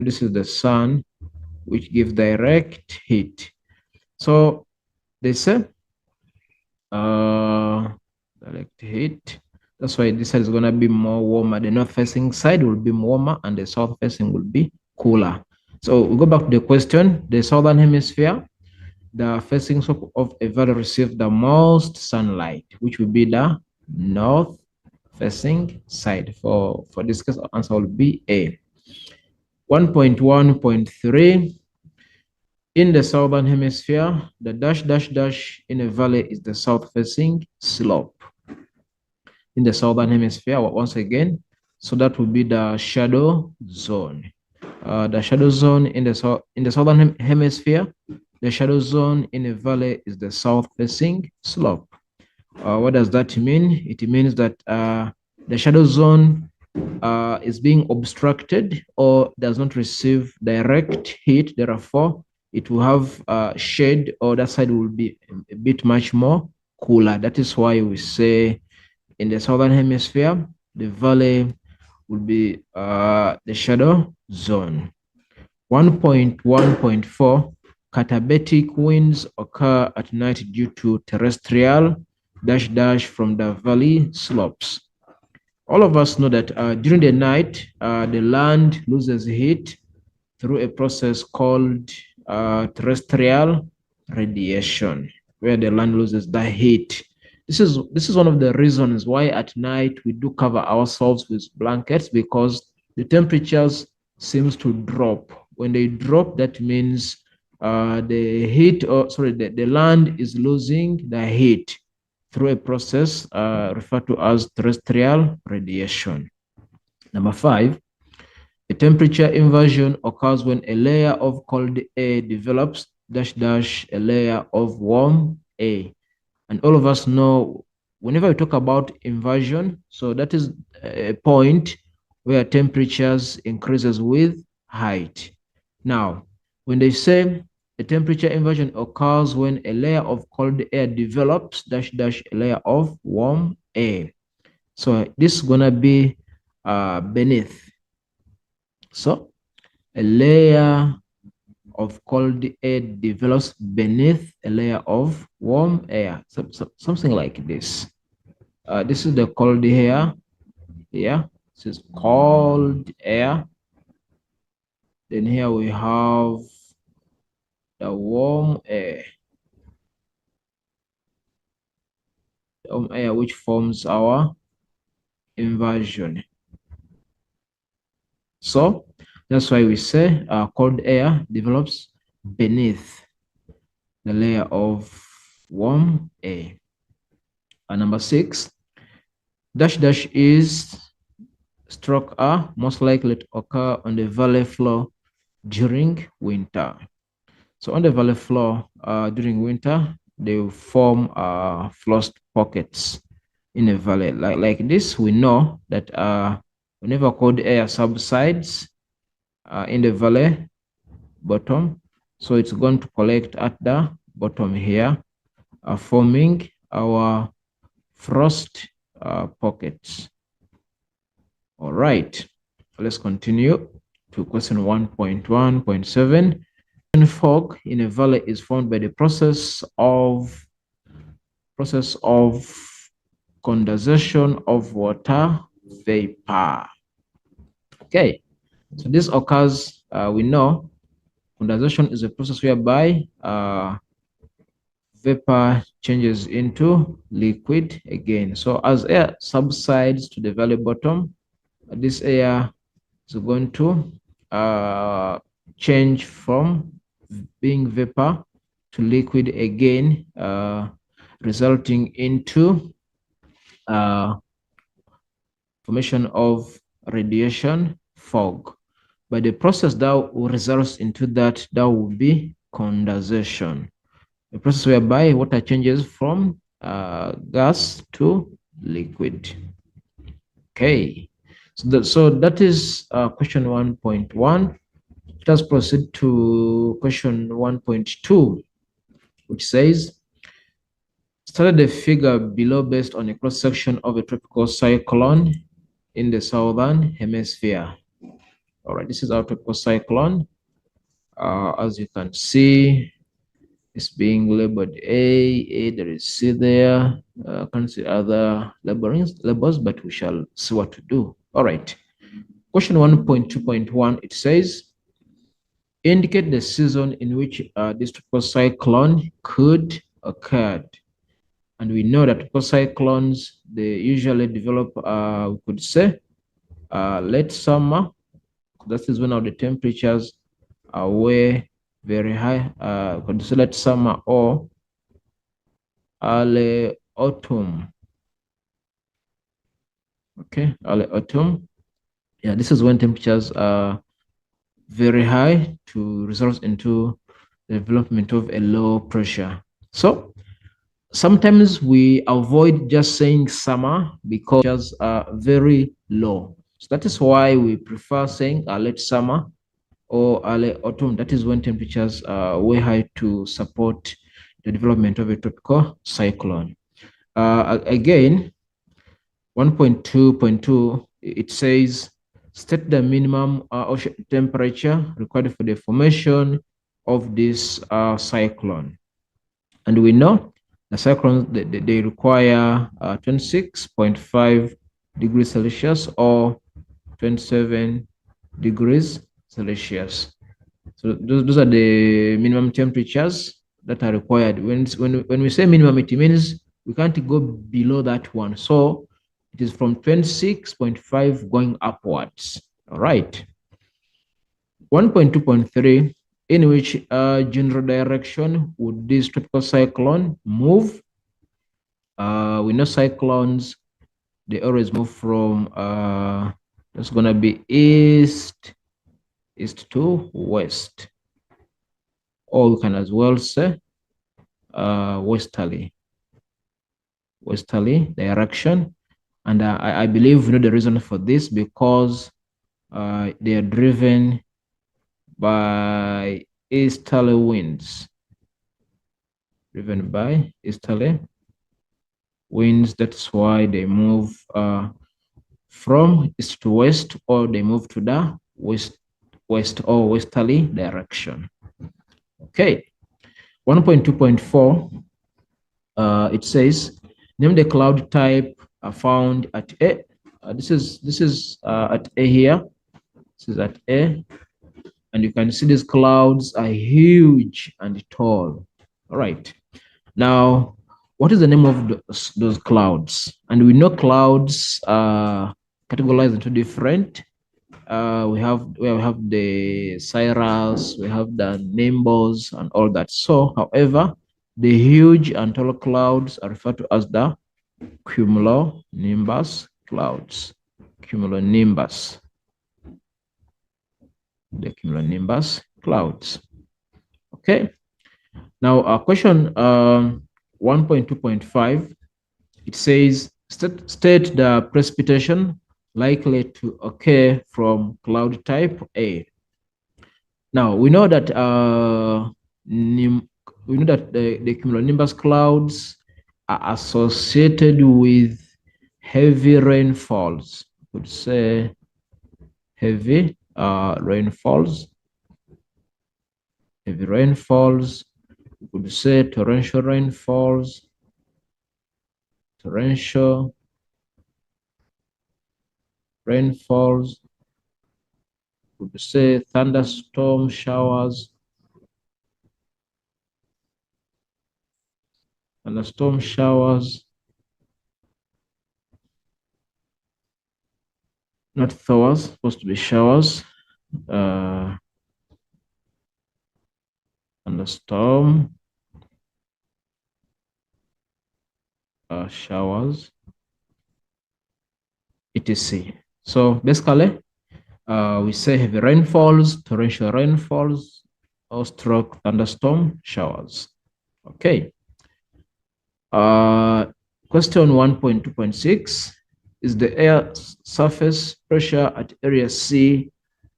This is the sun, which gives direct heat. So they say direct heat. That's why this side is going to be more warmer. The north facing side will be warmer and the south facing will be cooler. So we go back to the question. The southern hemisphere, the facing of a valley receives the most sunlight, which will be the north facing side. For this case, answer will be A. 1.1.3. In the southern hemisphere, the dash dash dash in a valley is the south facing slope. In the southern hemisphere, once again, so that will be the shadow zone. The shadow zone in the southern hemisphere, the shadow zone in a valley is the south facing slope. What does that mean? It means that the shadow zone is being obstructed or does not receive direct heat. Therefore, it will have shade, or that side will be a bit much more cooler. That is why we say in the southern hemisphere, the valley will be the shadow zone. 1.1.4, katabatic winds occur at night due to terrestrial dash dash from the valley slopes. All of us know that during the night, the land loses heat through a process called terrestrial radiation, where the land loses the heat. This is one of the reasons why at night we do cover ourselves with blankets, because the temperatures seems to drop. When they drop, that means the heat, or sorry, the land is losing the heat through a process referred to as terrestrial radiation. Number 5, a temperature inversion occurs when a layer of cold air develops dash dash a layer of warm air. And all of us know whenever we talk about inversion, so that is a point where temperatures increases with height. Now, when they say a temperature inversion occurs when a layer of cold air develops dash dash a layer of warm air. So this is gonna be beneath. So a layer of cold air develops beneath a layer of warm air. Something like this. This is the cold air. Yeah, this is cold air. Then here we have the warm air. The warm air which forms our inversion. So that's why we say cold air develops beneath the layer of warm air. Number 6, dash dash is stroke are most likely to occur on the valley floor during winter. So on the valley floor during winter, they will form frost pockets in a valley. Like this, we know that whenever cold air subsides in the valley bottom, so it's going to collect at the bottom here, forming our frost pockets. All right, let's continue to question 1.1.7. Fog in a valley is formed by the process of condensation of water vapor. Okay, so this occurs, we know condensation is a process whereby vapor changes into liquid again. So as air subsides to the valley bottom, this air is going to change from being vapor to liquid again, resulting into formation of radiation fog. But the process that will result into that will be condensation, a process whereby water changes from gas to liquid. Okay, so that is question 1.1. Let us proceed to question 1.2, which says, study the figure below based on a cross-section of a tropical cyclone in the southern hemisphere. All right, this is our tropical cyclone. As you can see, it's being labeled A, there is C there. I can't see other labels, but we shall see what to do. All right. Question 1.2.1, it says, indicate the season in which this tropical cyclone could occur. And we know that tropical cyclones, they usually develop, we could say, late summer. That is when all the temperatures are way very high. We could say late summer or early autumn. Okay, early autumn. Yeah, this is when temperatures are very high to result into the development of a low pressure. So sometimes we avoid just saying summer because temperatures are very low. So that is why we prefer saying late summer or early autumn. That is when temperatures are way high to support the development of a tropical cyclone. Again, 1.2.2, it says, state the minimum ocean temperature required for the formation of this cyclone. And we know the cyclones, they require 26.5 degrees Celsius or 27 degrees Celsius. So those are the minimum temperatures that are required. When we say minimum, it means we can't go below that one. So it is from 26.5 going upwards. All right. 1.2.3, in which general direction would this tropical cyclone move? We know cyclones, they always move from, that's going to be east to west. Or we can as well say westerly direction. And I believe you know the reason for this, because they are driven by easterly winds. That's why they move from east to west, or they move to the west or westerly direction. Okay. 1.2.4, it says, name the cloud type found at A. This is at A here. This is at A. And you can see these clouds are huge and tall. All right. Now, what is the name of those clouds? And we know clouds are categorized into different. We have the cirrus, we have the nimbus, and all that. So, however, the huge and tall clouds are referred to as the cumulonimbus clouds. Cumulonimbus. The cumulonimbus clouds. Okay. Now, question 1.2.5, it says, state the precipitation likely to occur from cloud type A. Now, we know that the cumulonimbus clouds are associated with heavy rainfalls. We could say heavy rainfalls. Heavy rainfalls. We could say torrential rainfalls. Torrential rainfalls. We could say thunderstorm showers. Thunderstorm showers. Not showers, supposed to be showers. Thunderstorm showers, etc. So basically, we say heavy rainfalls, torrential rainfalls, or stroke thunderstorm showers. Okay. Question 1.2.6, is the air surface pressure at area C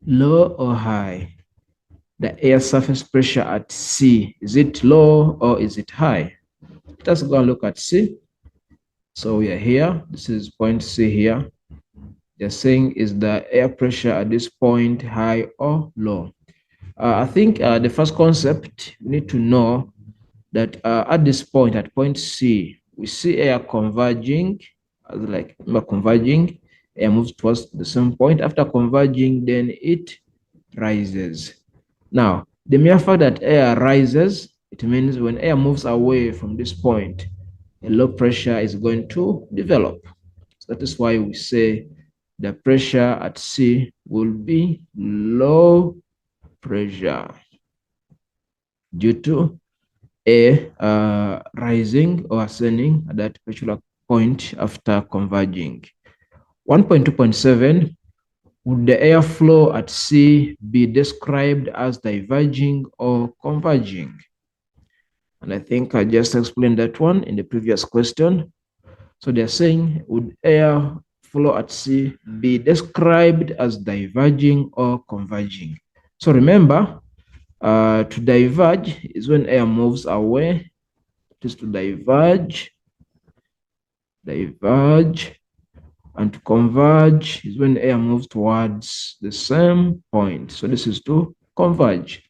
low or high? The air surface pressure at C, is it low or is it high? Let's go and look at C. So we are here. This is point C here. They're saying, is the air pressure at this point high or low? I think the first concept, we need to know that at this point, at point C, we see air converging, like converging, air moves towards the same point. After converging, then it rises. Now, the mere fact that air rises, it means when air moves away from this point, a low pressure is going to develop. So that is why we say the pressure at sea will be low pressure due to a rising or ascending at that particular point after converging. 1.2.7, would the airflow at sea be described as diverging or converging? And I think I just explained that one in the previous question. So they're saying, would air flow at sea be described as diverging or converging? So remember, to diverge is when air moves away. It is to diverge, and to converge is when air moves towards the same point. So this is to converge.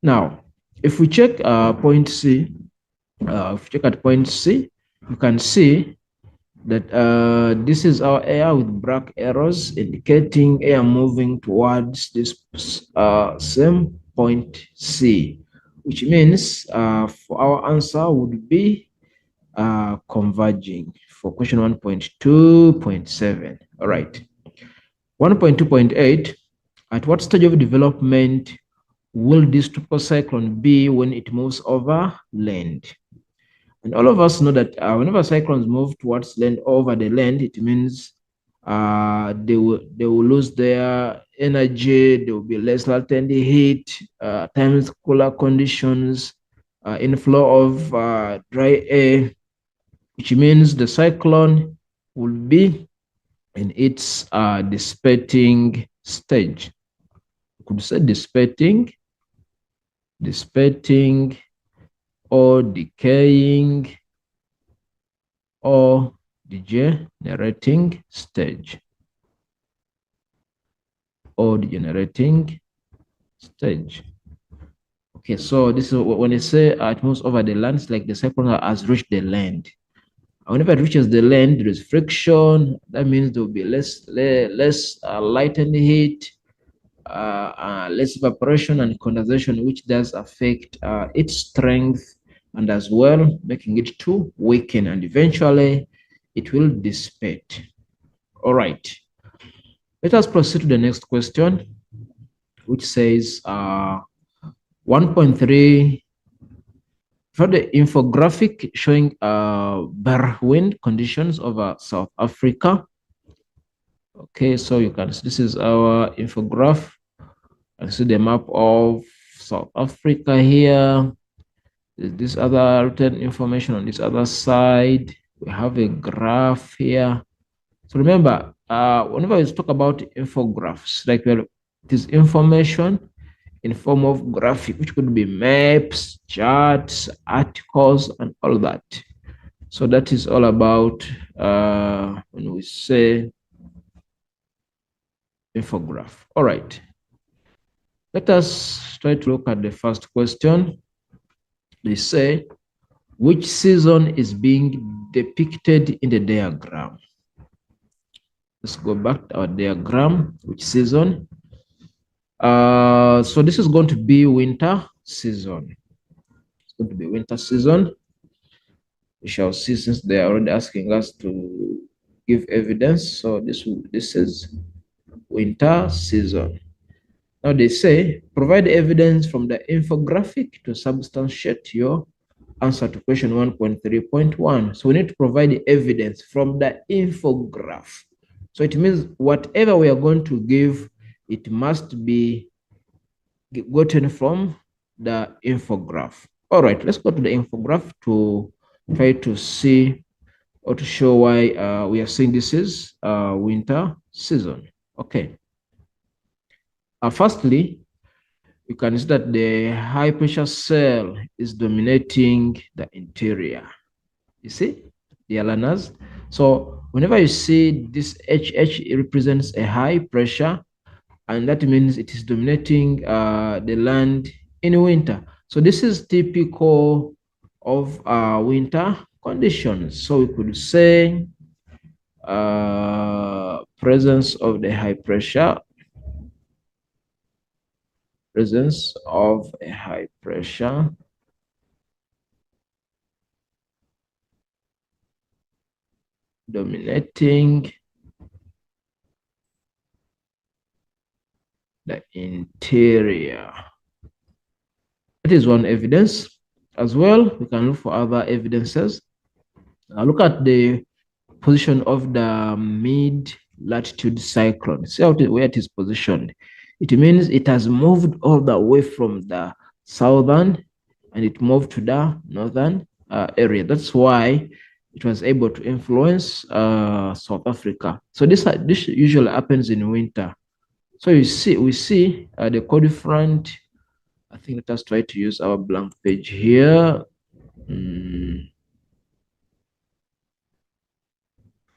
Now, if we check point C, if we check at point C, you can see that this is our air with black arrows indicating air moving towards this same point C, which means for our answer would be converging for question 1.2.7. All right. 1.2.8, at what stage of development will this tropical cyclone be when it moves over land? And all of us know that whenever cyclones move towards land, over the land, it means they will lose their energy. There will be less latent heat, times cooler conditions, inflow of dry air, which means the cyclone will be in its dissipating stage. You could say dissipating, or decaying, or degenerating stage, Okay, so this is when they say it moves over the land, it's like the cyclone has reached the land. Whenever it reaches the land, there is friction. That means there will be less light and heat, less evaporation and condensation, which does affect its strength and as well making it to weaken, and eventually it will dissipate. All right. Let us proceed to the next question, which says 1.3, for the infographic showing Berg wind conditions over South Africa. Okay, so you can see this is our infograph. And see the map of South Africa here. There's this other written information on this other side. We have a graph here. So remember, whenever we talk about infographs, like it is information in form of graphic, which could be maps, charts, articles, and all that. So that is all about when we say infograph. All right. Let us try to look at the first question. They say, which season is being depicted in the diagram? Let's go back to our diagram. Which season? So this is going to be winter season. It's going to be winter season. We shall see, since they are already asking us to give evidence. So this is winter season. Now they say, provide evidence from the infographic to substantiate your answer to question 1.3.1. So we need to provide the evidence from the infograph. So it means whatever we are going to give, it must be gotten from the infograph. All right, let's go to the infograph to try to see or to show why we are saying this is winter season. Okay. Firstly, you can see that the high pressure cell is dominating the interior. You see the learners. So Whenever you see this HH, it represents a high pressure, and that means it is dominating the land in winter. So this is typical of winter conditions. So we could say presence of the high pressure, presence of a high pressure dominating the interior. That is one evidence. As well, we can look for other evidences. Look at the position of the mid-latitude cyclone. See how where it is positioned. It means it has moved all the way from the southern and it moved to the northern area. That's why it was able to influence South Africa. So this usually happens in winter. So we see the cold front. I think let us try to use our blank page here.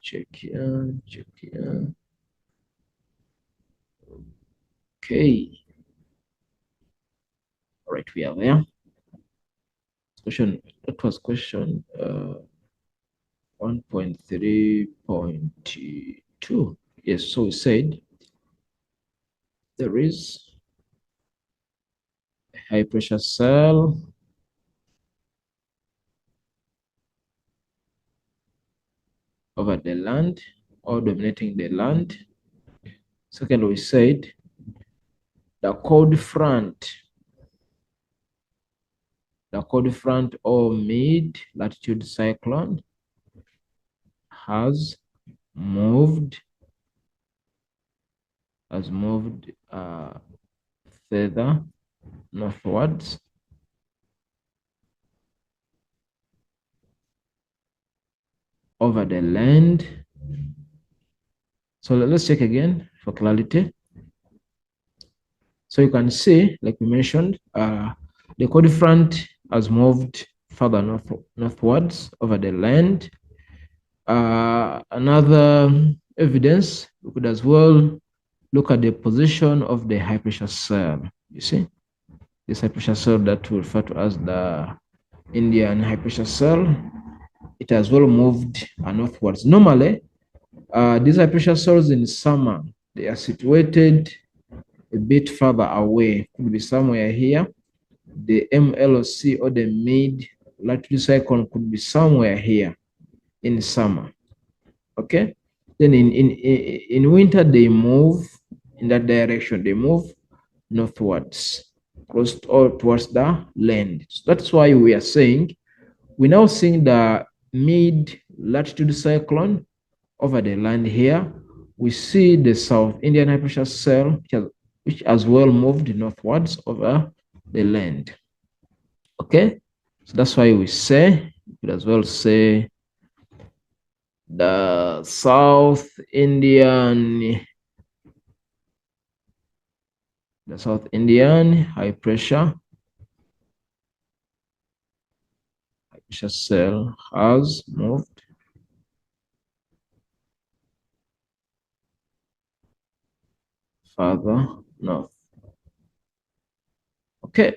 Check here, check here. Okay. All right, we are there. Question, that was question 1.3.2. Yes, so we said there is a high pressure cell over the land or dominating the land. Second, we said the cold front or mid-latitude cyclone has moved further northwards over the land. So let's check again for clarity. So you can see, like we mentioned, the cold front has moved further northwards over the land. Another evidence, we could as well look at the position of the high pressure cell. You see, this high pressure cell that we refer to as the Indian high pressure cell, it has well moved northwards. Normally, these high pressure cells in summer, they are situated a bit further away. Could be somewhere here. The MLC or the mid-latitude cyclone could be somewhere here in summer. Okay. Then in winter, they move in that direction. They move northwards, close or towards the land. So that's why we are saying we're now seeing the mid-latitude cyclone over the land here. We see the South Indian high pressure cell, which as well moved northwards over the land. Okay, so that's why we say, we could as well say the South Indian high pressure cell has moved further north. Okay,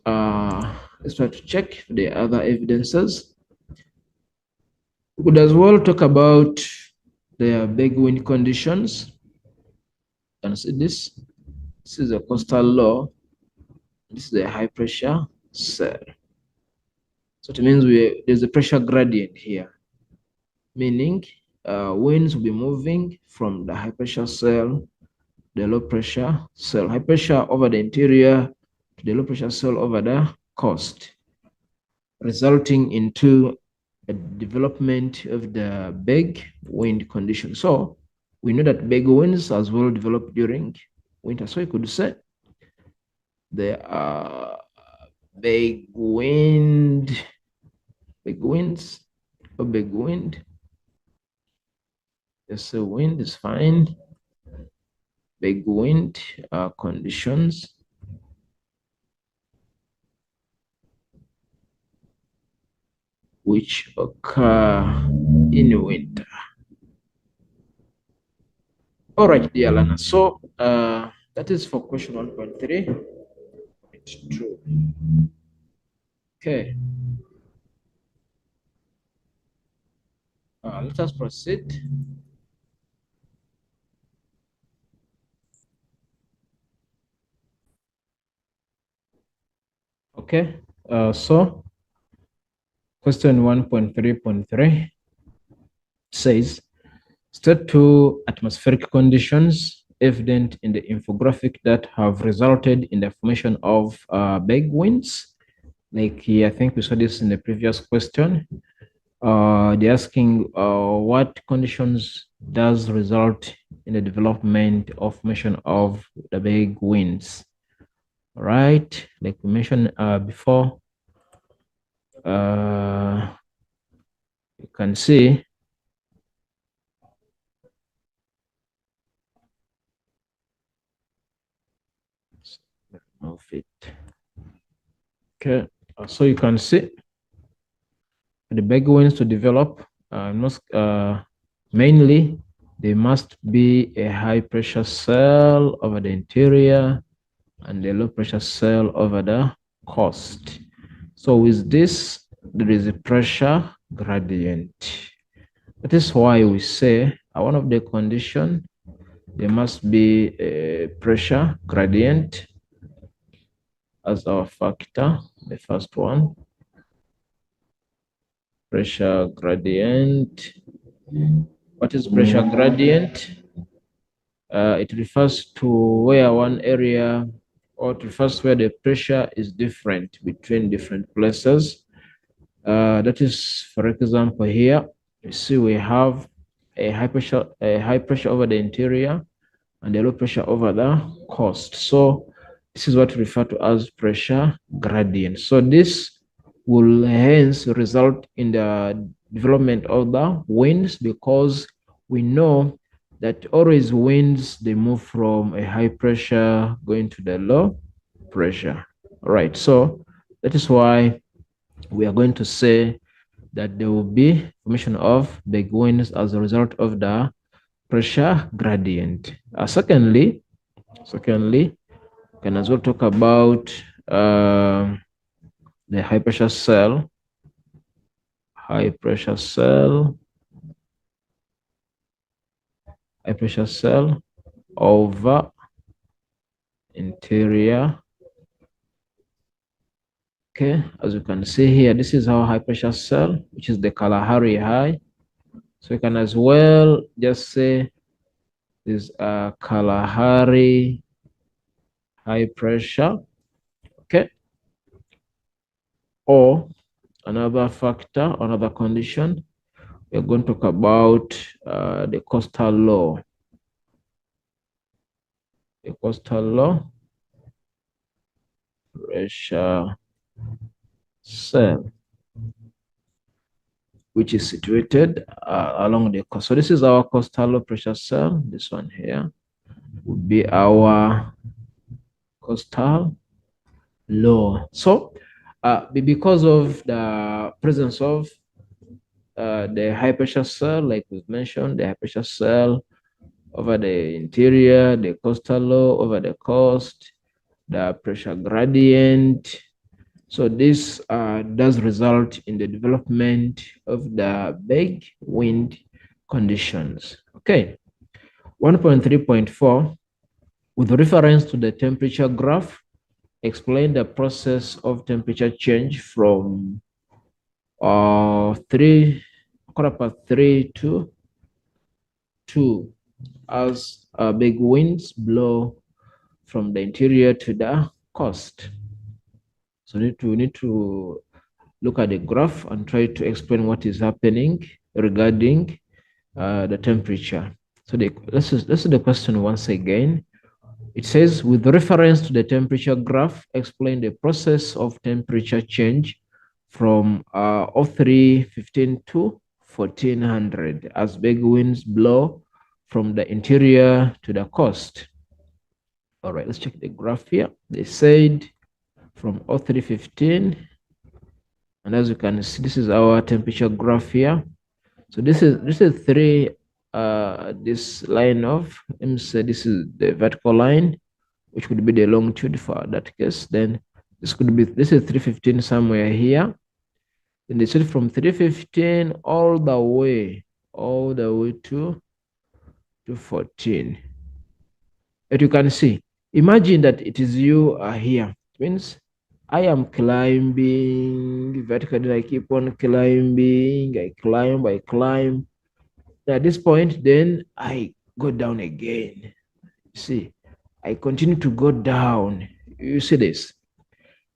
let's try to check the other evidences. We could as well talk about the big wind conditions. You can see this. This is a coastal low. This is a high pressure cell. So it means there's a pressure gradient here, meaning winds will be moving from the high pressure cell, the low pressure cell, high pressure over the interior to the low pressure cell over the coast, resulting into a development of the big wind condition. So we know that big winds as well develop during winter. So you could say there are big winds or big wind. Yes, so wind is fine. Big wind conditions which occur in winter. All right, dear learners. So that is for question 1.3. It's true. Okay. Let us proceed. Okay. So question 1.3.3 says, state two atmospheric conditions evident in the infographic that have resulted in the formation of big winds. Like I think we saw this in the previous question. They're asking what conditions does result in the development of formation of the big winds. All right, like we mentioned before, you can see of it. Okay, so you can see the big winds to develop mainly there must be a high pressure cell over the interior and a low pressure cell over the coast. So with this, there is a pressure gradient. That is why we say one of the conditions, there must be a pressure gradient as our factor, the first one. Pressure gradient. What is pressure gradient? It refers to where one area, or it refers to where the pressure is different between different places. That is, for example, here, you see we have a high pressure over the interior and a low pressure over the coast. So this is what we refer to as pressure gradient. So this will hence result in the development of the winds, because we know that always winds, they move from a high pressure going to the low pressure. All right, so that is why we are going to say that there will be formation of big winds as a result of the pressure gradient. Secondly, we can as well talk about the high pressure cell. High pressure cell over interior. Okay, as you can see here, this is our high pressure cell, which is the Kalahari high. So you can as well just say this Kalahari high pressure. Okay, or another factor, another condition, we're going to talk about the coastal low. The coastal low pressure cell, which is situated along the coast. So this is our coastal low pressure cell. This one here would be our coastal low. So because of the presence of the high pressure cell, like we've mentioned, the high pressure cell over the interior, the coastal low over the coast, the pressure gradient. So this does result in the development of the big wind conditions. Okay, 1.3.4, with reference to the temperature graph, explain the process of temperature change from 3 to 2 as big winds blow from the interior to the coast. So we need to look at the graph and try to explain what is happening regarding the temperature. So let's do the question once again. It says, with reference to the temperature graph, explain the process of temperature change from 0315 to 1400 as big winds blow from the interior to the coast. All right, let's check the graph here. They said from 0315, and as you can see, this is our temperature graph here. So this is 3 this line of, let me say this is the vertical line, which could be the longitude for that case. Then this could be, this is 315 somewhere here. Then they said from 315 all the way to 14. But you can see, imagine that it is you are here. It means I am climbing vertically. I keep on climbing. I climb. At this point, then I go down again. See, I continue to go down. You see this.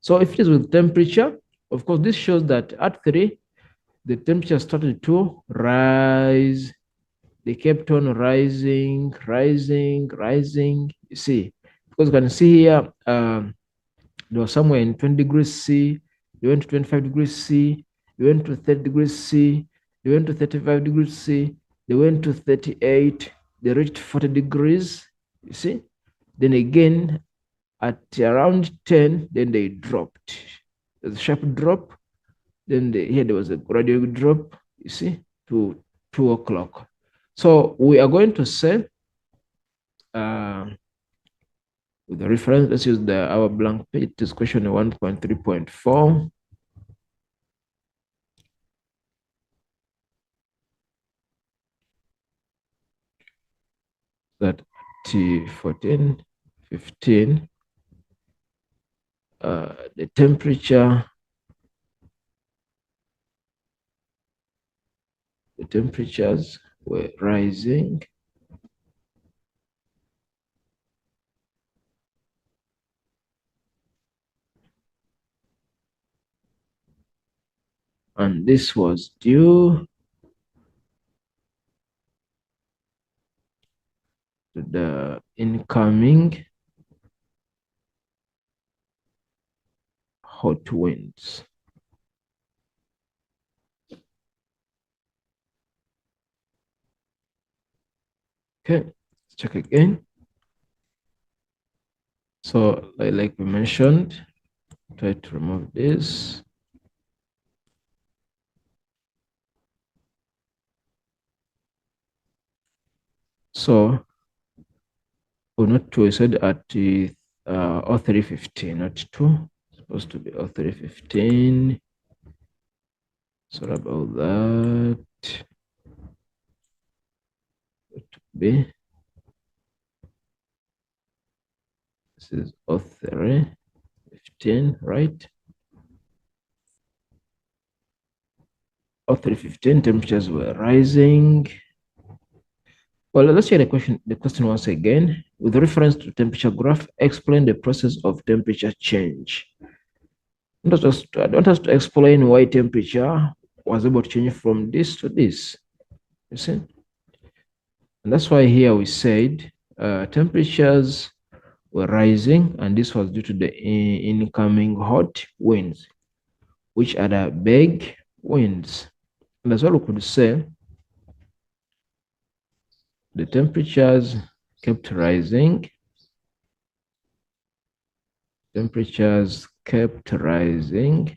So if it is with temperature, of course, this shows that at 3, the temperature started to rise. They kept on rising. You see, because you can see here, they were somewhere in 20 degrees C. They went to 25 degrees C. They went to 30 degrees C. They went to 35 degrees C. They went to 38. They reached 40 degrees. You see? Then again, at around 10, then they dropped. There's a sharp drop. Then here there was a gradual drop, you see, to 2 o'clock. So we are going to say, with the reference, let's use our blank page. It is question 1.3.4. That T14, 15, the temperatures were rising. And this was due to the incoming hot winds. Okay, let's check again. So like we mentioned, try to remove this. So not 2, I said at the O315, not 2. It's supposed to be O315. Sorry about that. It to be. This is O315, right? O315 temperatures were rising. Well, let's hear the question once again. With reference to temperature graph, explain the process of temperature change. I want us to explain why temperature was able to change from this to this. You see? And that's why here we said temperatures were rising, and this was due to the incoming hot winds, which are the Berg winds. And that's what we could say. The temperatures kept rising. Temperatures kept rising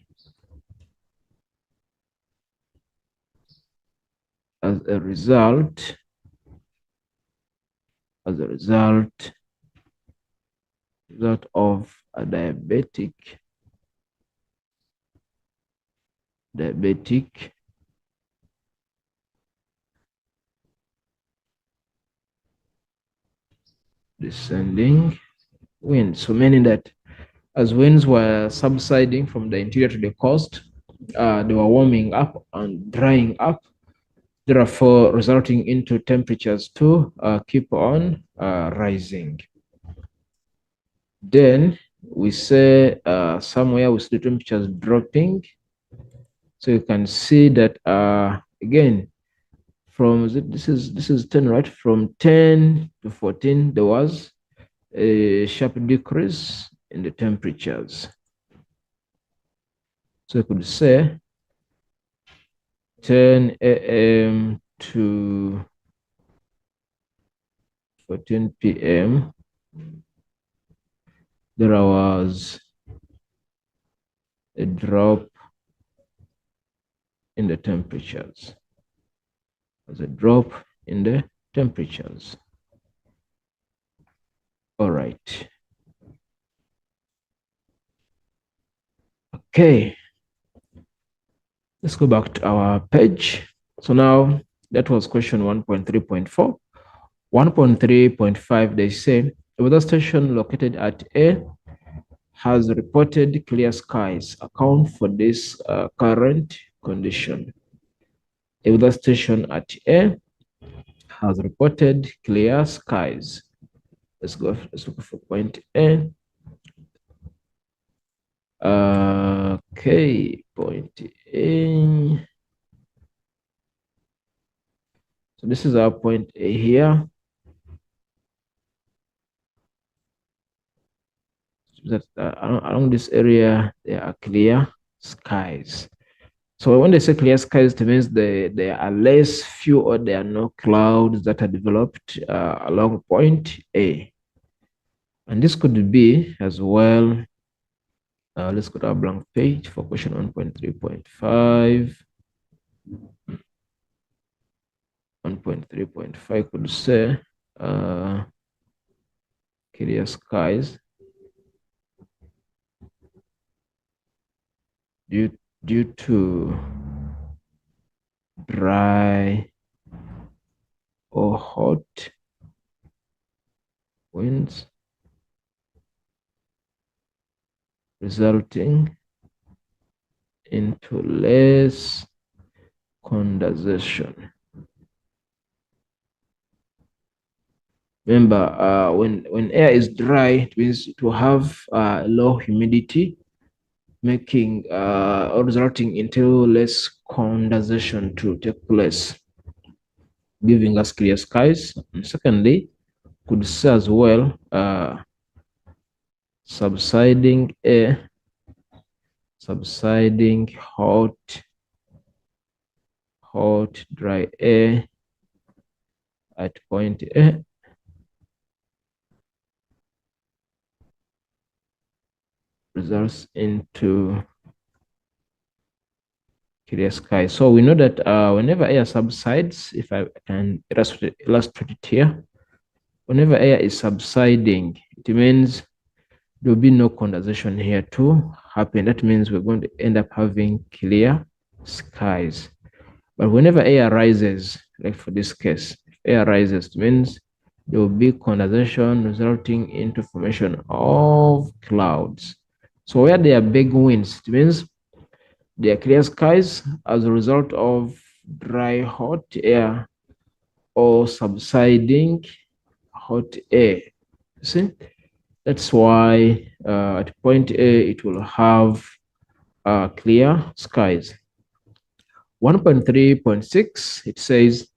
as a result of a diabetic descending wind. So meaning that as winds were subsiding from the interior to the coast, they were warming up and drying up, therefore resulting into temperatures to keep on rising. Then we say somewhere we see the temperatures dropping. So you can see that again, from this is 10, right? From 10 to 14, there was a sharp decrease in the temperatures. So you could say 10 a.m. to 14 p.m. there was a drop in the temperatures. There's a drop in the temperatures. All right. Okay. Let's go back to our page. So now that was question 1.3.4. 1.3.5, they say a weather station located at A has reported clear skies. Account for this current condition. A weather station at A has reported clear skies. Let's look for point A. Okay, point A. So this is our point A here. That along this area there are clear skies. So when they say clear skies, it means there are less few or there are no clouds that are developed along point A. And this could be as well. Let's go to our blank page for question 1.3.5. 1.3.5 could say clear skies due to dry or hot winds resulting into less condensation. Remember, when air is dry, it means it will have low humidity, making or resulting into less condensation to take place, giving us clear skies. And secondly, could say as well subsiding air, subsiding hot dry air at point A results into clear sky. So we know that whenever air subsides, if I can illustrate it here, whenever air is subsiding, it means there will be no condensation here to happen. That means we're going to end up having clear skies. But whenever air rises, like for this case, if air rises, it means there will be condensation resulting into formation of clouds. So where there are big winds, it means there are clear skies as a result of dry hot air or subsiding hot air. See, that's why at point A it will have clear skies. 1.3.6, it says,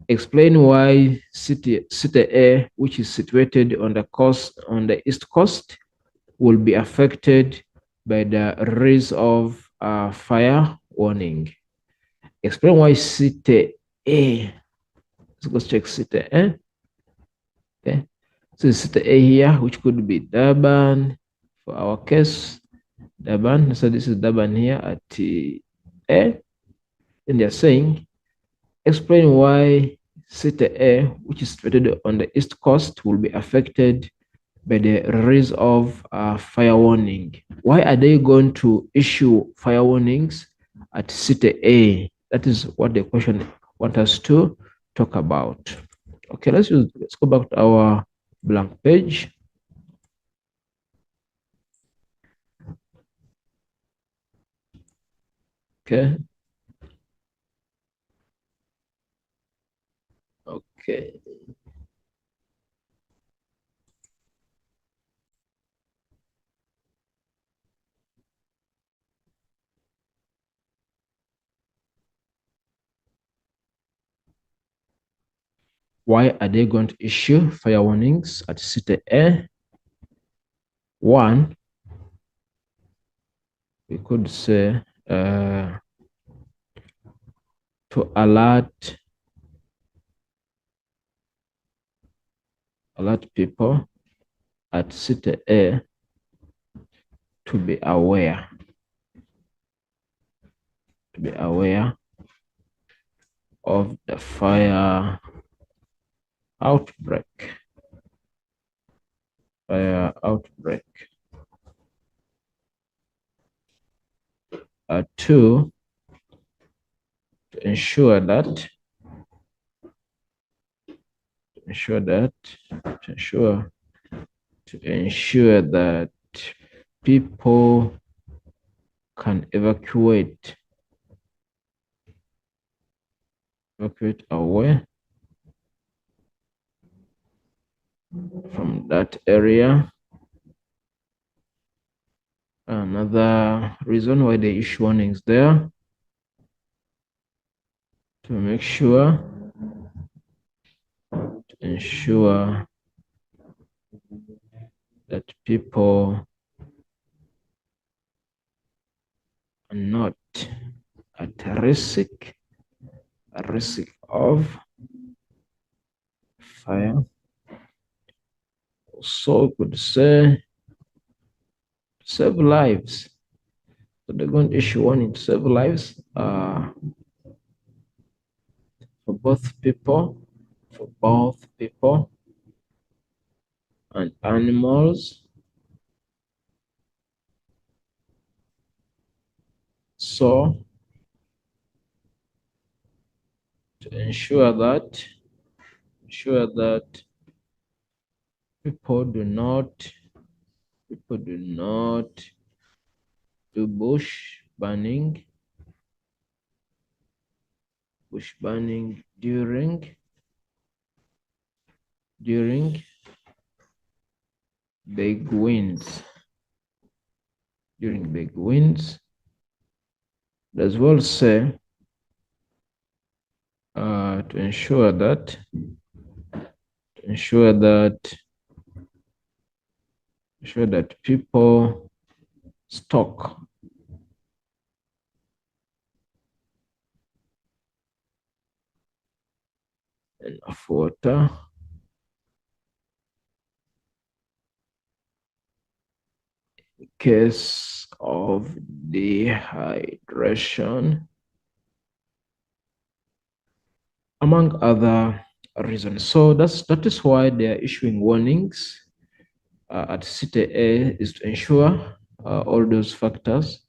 explain why city A, which is situated on the east coast, will be affected by the release of fire warning. Explain why city A. Let's go check city A. Okay, so city A here, which could be Durban for our case. Durban. So this is Durban here at A. And they're saying, explain why city A, which is situated on the east coast, will be affected by the release of fire warning. Why are they going to issue fire warnings at city A? That is what the question wants us to talk about. Okay, let's go back to our blank page. Okay. Okay. Why are they going to issue fire warnings at city A? One, we could say to alert people at city A to be aware of the fire outbreak. Fire outbreak. 2, to ensure that people can evacuate away from that area. Another reason why they issue warnings there, to make sure, to ensure that people are not at risk of fire. So could say save lives. So they're going to issue warning to save lives for both people and animals. So to ensure that people do not do bush burning during big winds. As well say to ensure that people stock enough water in case of dehydration, among other reasons. So that is why they are issuing warnings at City A, is to ensure all those factors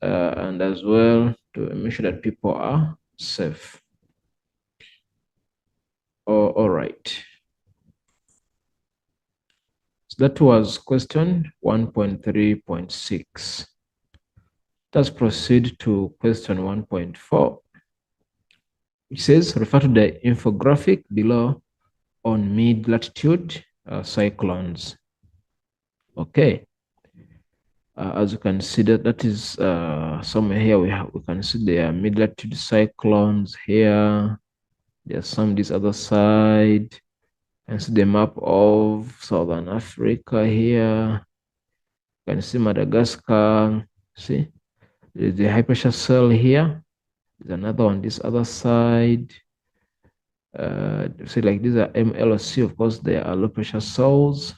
and as well to make sure that people are safe. All right. So that was question 1.3.6. Let's proceed to question 1.4. It says, refer to the infographic below on mid-latitude cyclones. Okay. As you can see, that is somewhere here we can see there are mid-latitude cyclones here. There's some this other side. And see the map of Southern Africa here. You can see Madagascar. See, there's the high pressure cell here. There's another one this other side. See, like these are MLC, of course, they are low pressure cells.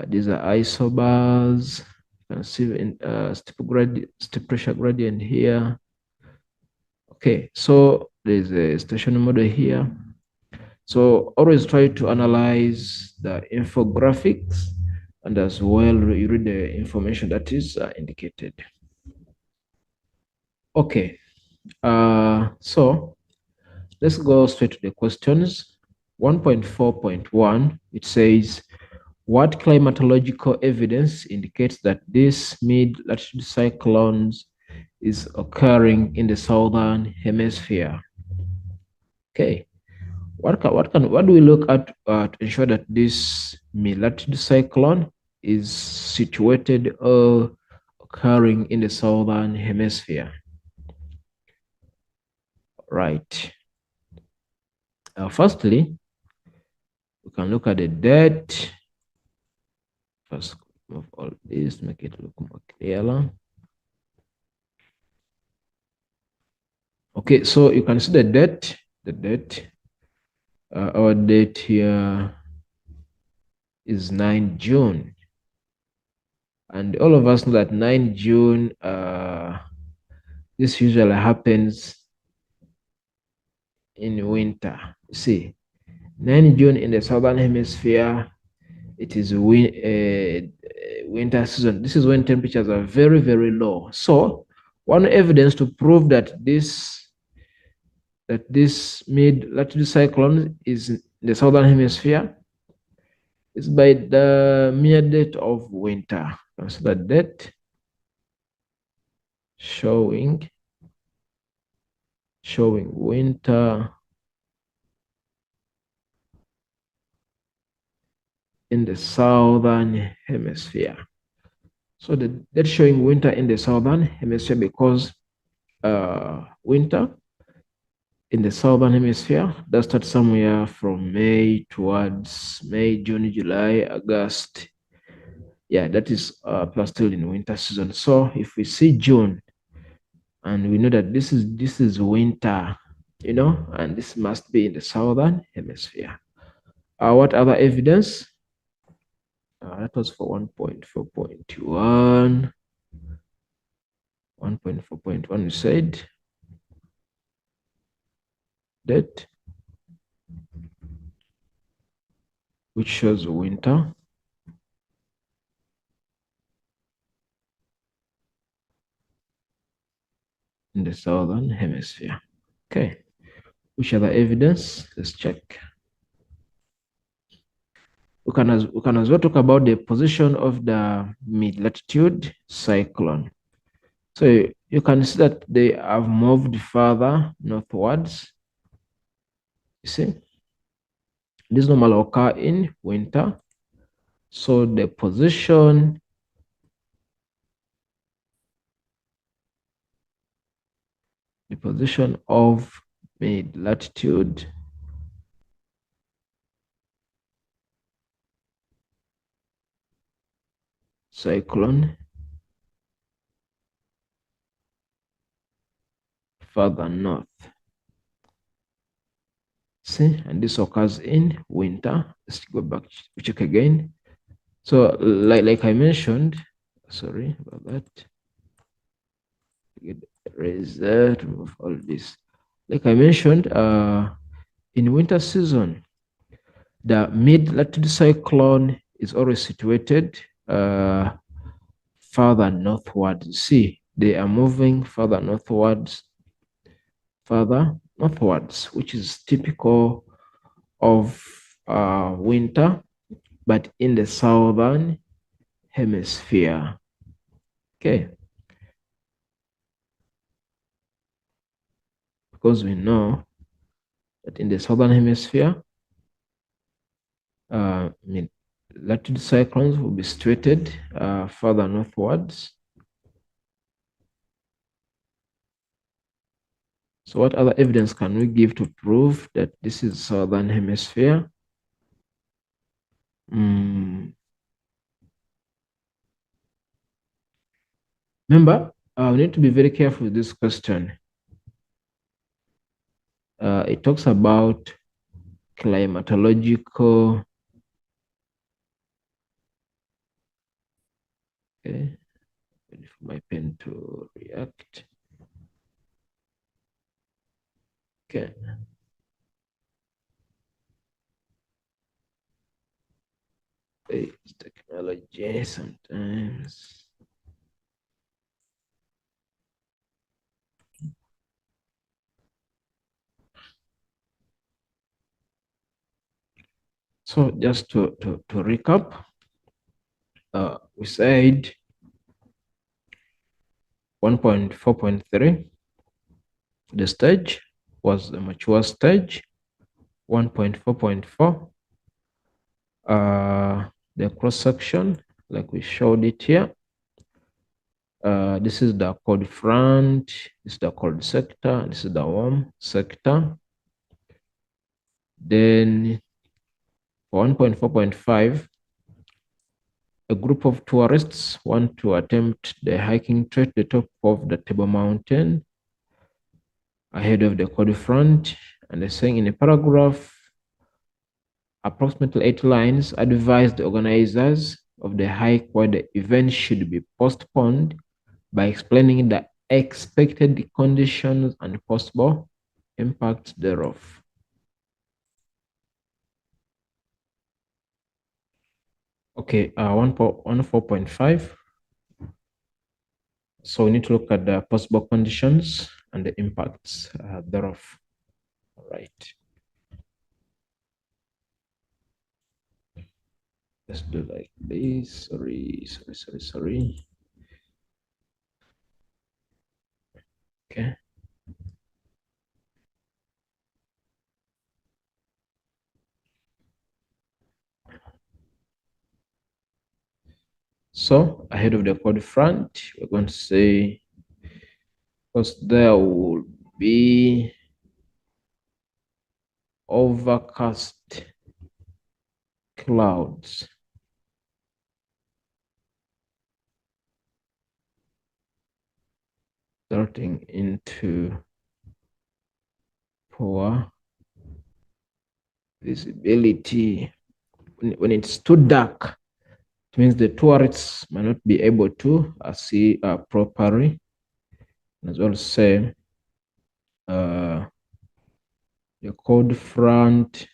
These are isobars. You can see in steep pressure gradient here. Okay, so there's a stationary model here. So always try to analyze the infographics and as well you read the information that is indicated. Okay, so let's go straight to the questions. 1.4.1, it says, what climatological evidence indicates that this mid-latitude cyclones is occurring in the southern hemisphere? Okay, what do we look at to ensure that this mid-latitude cyclone is situated or occurring in the southern hemisphere? Right. Firstly, we can look at the date. First, move all this, make it look more clear. Okay, so you can see the date. Our date here is 9 June. And all of us know that 9 June, this usually happens in winter. See, 9 June in the southern hemisphere, it is winter season. This is when temperatures are very, very low. So one evidence to prove that this mid-latitude cyclone is in the southern hemisphere is by the mere date of winter. Consider date showing winter in the southern hemisphere. So that's showing winter in the southern hemisphere because winter in the southern hemisphere that starts somewhere from May towards May, June, July, August. Yeah, that is plus still in winter season. So if we see June and we know that this is winter, and this must be in the southern hemisphere. What other evidence? That was for 1.4.1. 1.4.1, we said that which shows winter in the southern hemisphere. Okay, which other evidence? Let's check. We can as well talk about the position of the mid-latitude cyclone. So you can see that they have moved further northwards. You see, this normally occur in winter. So the position of mid-latitude cyclone further north. See, and this occurs in winter. Let's go back to check again. So like I mentioned, sorry about that. Erase that, remove all this. Like I mentioned, in winter season, the mid-latitude cyclone is always situated further northwards. See, they are moving further northwards, which is typical of winter, but in the southern hemisphere. Okay. Because we know that in the southern hemisphere, mid-latitude cyclones will be situated further northwards. So what other evidence can we give to prove that this is southern hemisphere? Remember, we need to be very careful with this question. It talks about climatological. Okay, wait for my pen to react. Okay. It's technology sometimes. So just to recap, we said 1.4.3, the stage was the mature stage. 1.4.4, the cross section, like we showed it here. This is the cold front, this is the cold sector, this is the warm sector. Then for 1.4.5, a group of tourists want to attempt the hiking trek to the top of the Table Mountain ahead of the cold front, and they're saying in a paragraph, approximately 8 lines, advise the organizers of the hike why the event should be postponed by explaining the expected conditions and possible impacts thereof. Okay, 1.4.5. So we need to look at the possible conditions and the impacts thereof. All right. Let's do like this. Sorry. Okay. So ahead of the code front, we're going to say, because there will be overcast clouds starting into poor visibility. When it's too dark, it means the tourists might not be able to see properly. As well say the cold front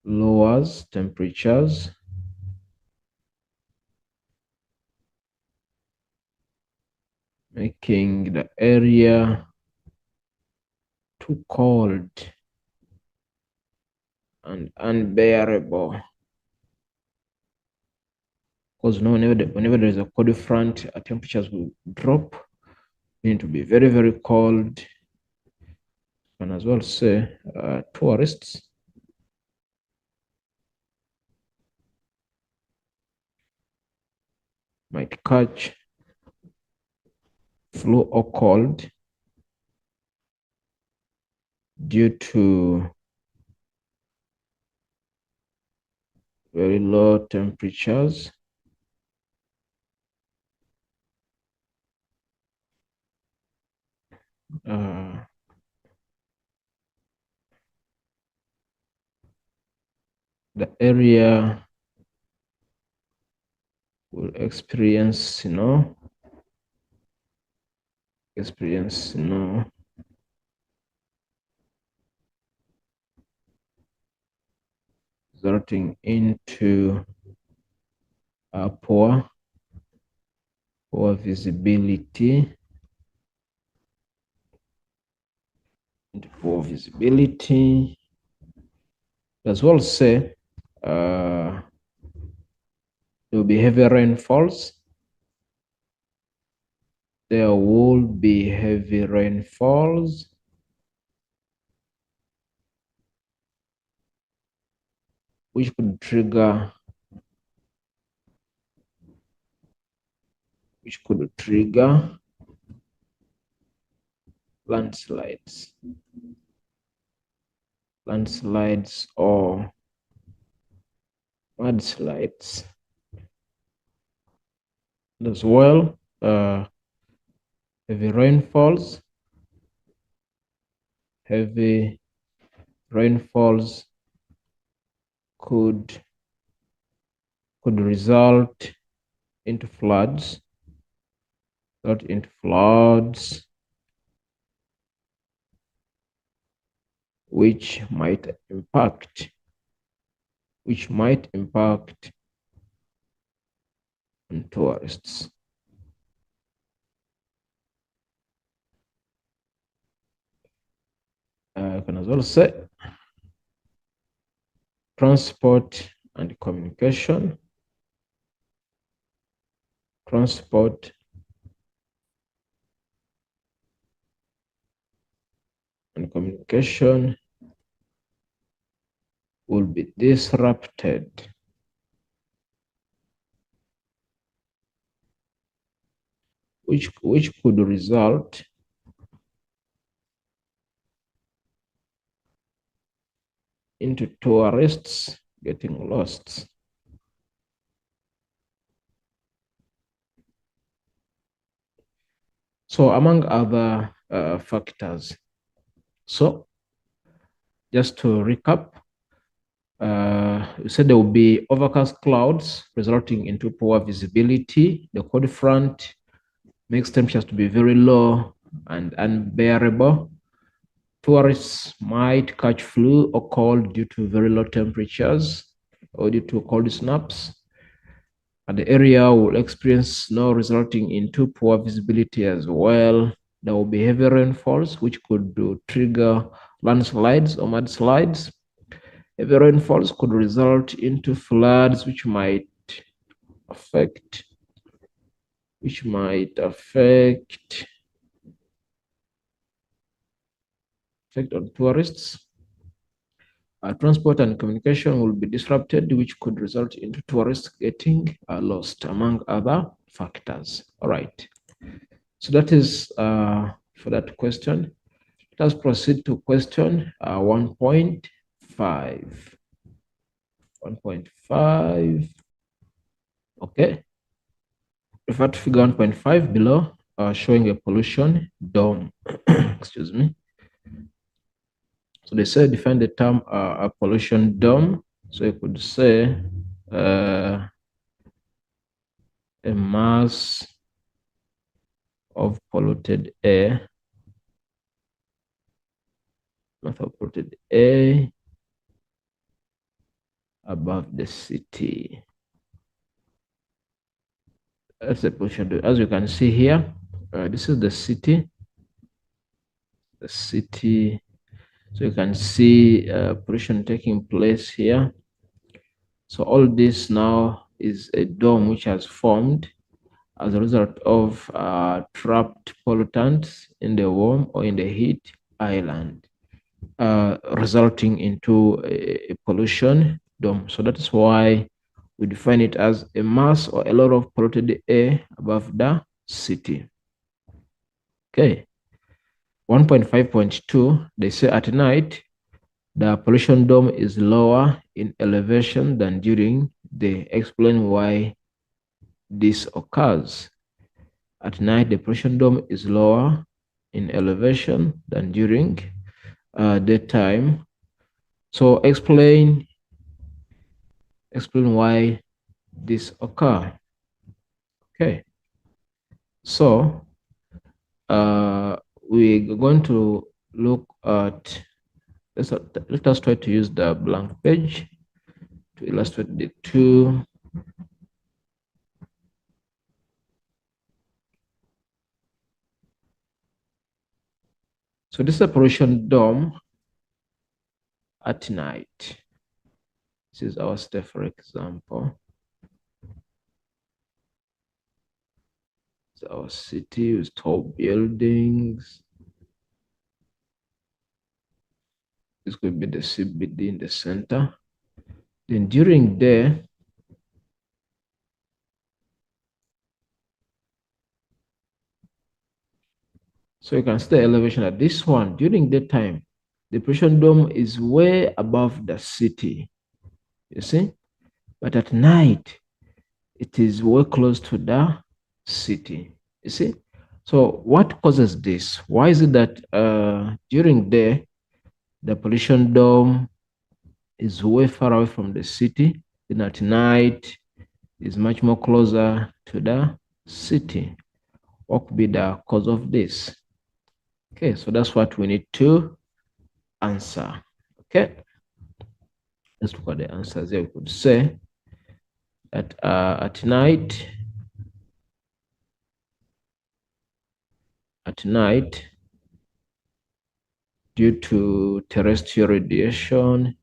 lowers temperatures making the area too cold and unbearable. Because whenever there is a cold front, temperatures will drop. They need to be very, very cold. And as well say tourists might catch flu or cold due to very low temperatures. The area will experience snow, resulting into poor visibility. As well say there will be heavy rainfalls. There will be heavy rainfalls which could trigger landslides or mudslides. As well, heavy rainfalls could result into floods, which might impact on tourists. I can as well say transport and communication. Transport and communication will be disrupted, which could result into tourists getting lost. So among other factors. So just to recap, we said there will be overcast clouds resulting into poor visibility. The cold front makes temperatures to be very low and unbearable. Tourists might catch flu or cold due to very low temperatures. or due to cold snaps. And the area will experience snow resulting into poor visibility as well. There will be heavy rainfalls, which could trigger landslides or mudslides. Heavy rainfalls could result into floods, which might affect on tourists. Transport and communication will be disrupted, which could result into tourists getting lost, among other factors. All right. So that is for that question. Let us proceed to question 1.5. 1.5. Okay. Refer to figure 1.5 below, showing a pollution dome. Excuse me. So they say define the term a pollution dome. So you could say a mass of polluted air, above the city. That's a pollution dome. As you can see here, this is the city. The city. So you can see pollution taking place here. So all this now is a dome which has formed as a result of trapped pollutants in the warm or in the heat island, resulting into a pollution dome. So that is why we define it as a mass or a lot of polluted air above the city. Okay. 1.5.2, they say at night, the pollution dome is lower in elevation than during the day. Explain why this occurs. At night, the pollution dome is lower in elevation than during daytime. So explain why this occurs. Okay. So we're going to look at, let us try to use the blank page to illustrate the two. So this is a pollution dome at night. This is our step, for example. It's our city with tall buildings. This could be the CBD in the center. Then during day, so you can see the elevation at this one. During daytime, the pollution dome is way above the city, you see? But at night, it is way close to the city, you see? So what causes this? Why is it that during day, the pollution dome is way far away from the city, then at night is much more closer to the city? What could be the cause of this? Okay, so that's what we need to answer. Okay, let's look at the answers here. We could say that at night, due to terrestrial radiation,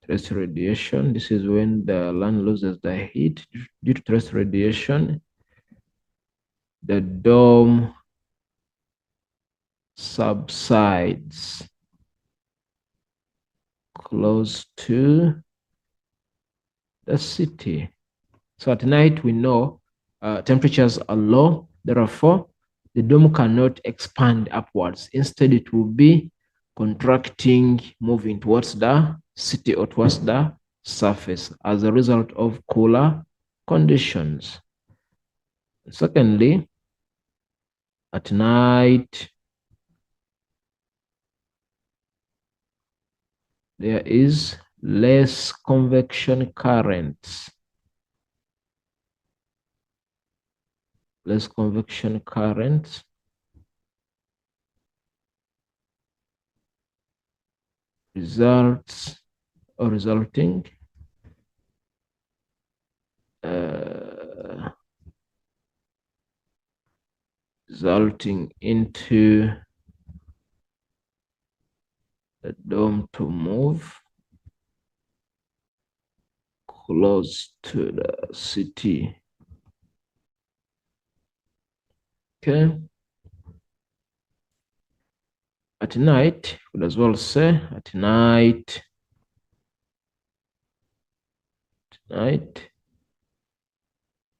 this is when the land loses the heat. Due to terrestrial radiation, the dome subsides close to the city. So at night, we know temperatures are low. Therefore, the dome cannot expand upwards. Instead, it will be contracting, moving towards the city or towards the surface as a result of cooler conditions. Secondly, at night, there is less convection currents. Less convection currents results or resulting into the dome to move close to the city. Okay. At night, we could as well say at night,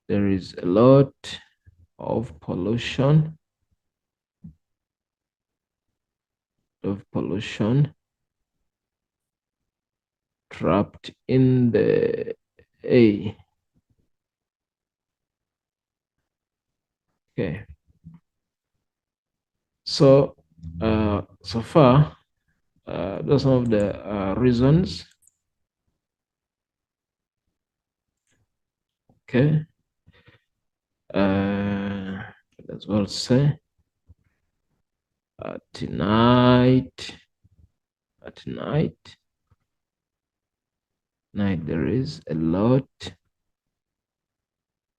there is a lot of pollution, trapped in the air. Okay. So, so far, those are some of the reasons. Okay. As well say at night, there is a lot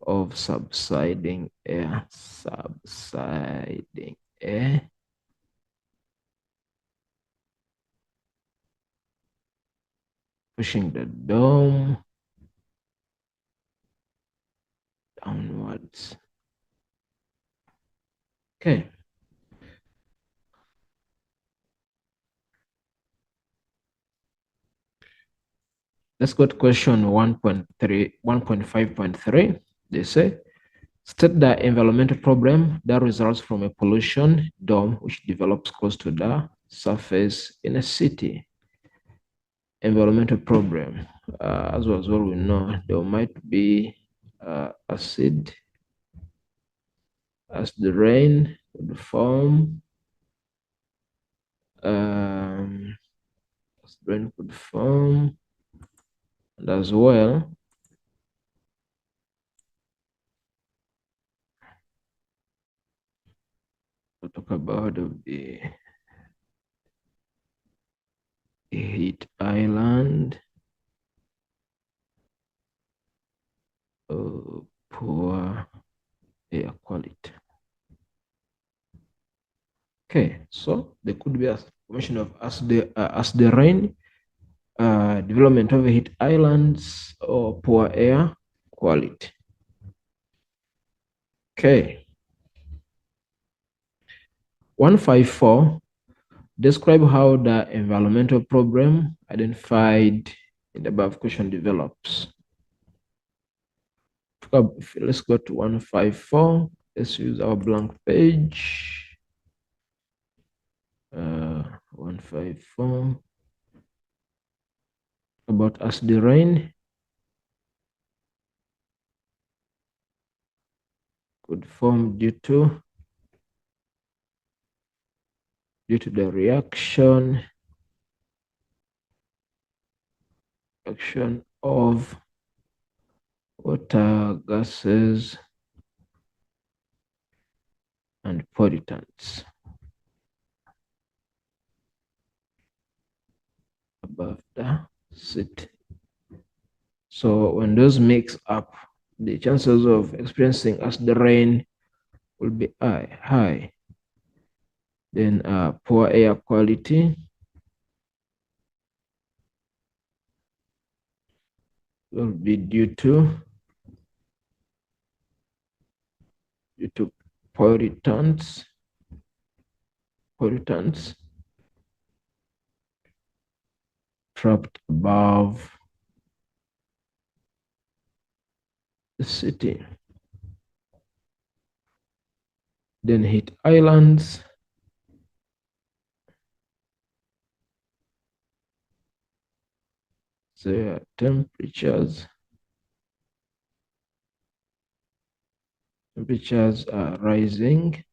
of subsiding air, pushing the dome downwards. Okay. Let's go to question 1.5.3. They say, state the environmental problem that results from a pollution dome which develops close to the surface in a city. Environmental problem. As well we know, there might be acid as the rain would form. As the rain could form, and as well we'll talk about the heat island, poor air quality. Okay, so there could be a formation of as the rain, development of heat islands, or poor air quality. Okay. 154. Describe how the environmental problem identified in the above question develops. Let's go to 154. Let's use our blank page. 154. About as the rain could form due to the reaction of water, gases, and pollutants above the city. So when those mix up, the chances of experiencing as the rain will be high. Then poor air quality will be due to pollutants trapped above the city. Then heat islands, their temperatures are rising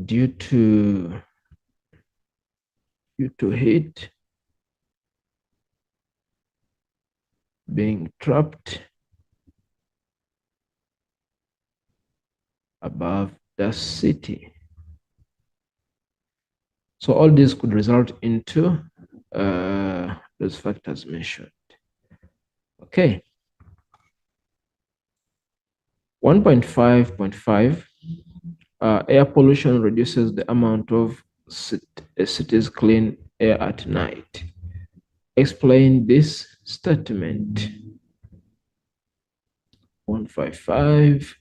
due to heat being trapped above the city. So all this could result into those factors mentioned. Okay. 1.5.5, air pollution reduces the amount of a city's clean air at night. Explain this statement. 155.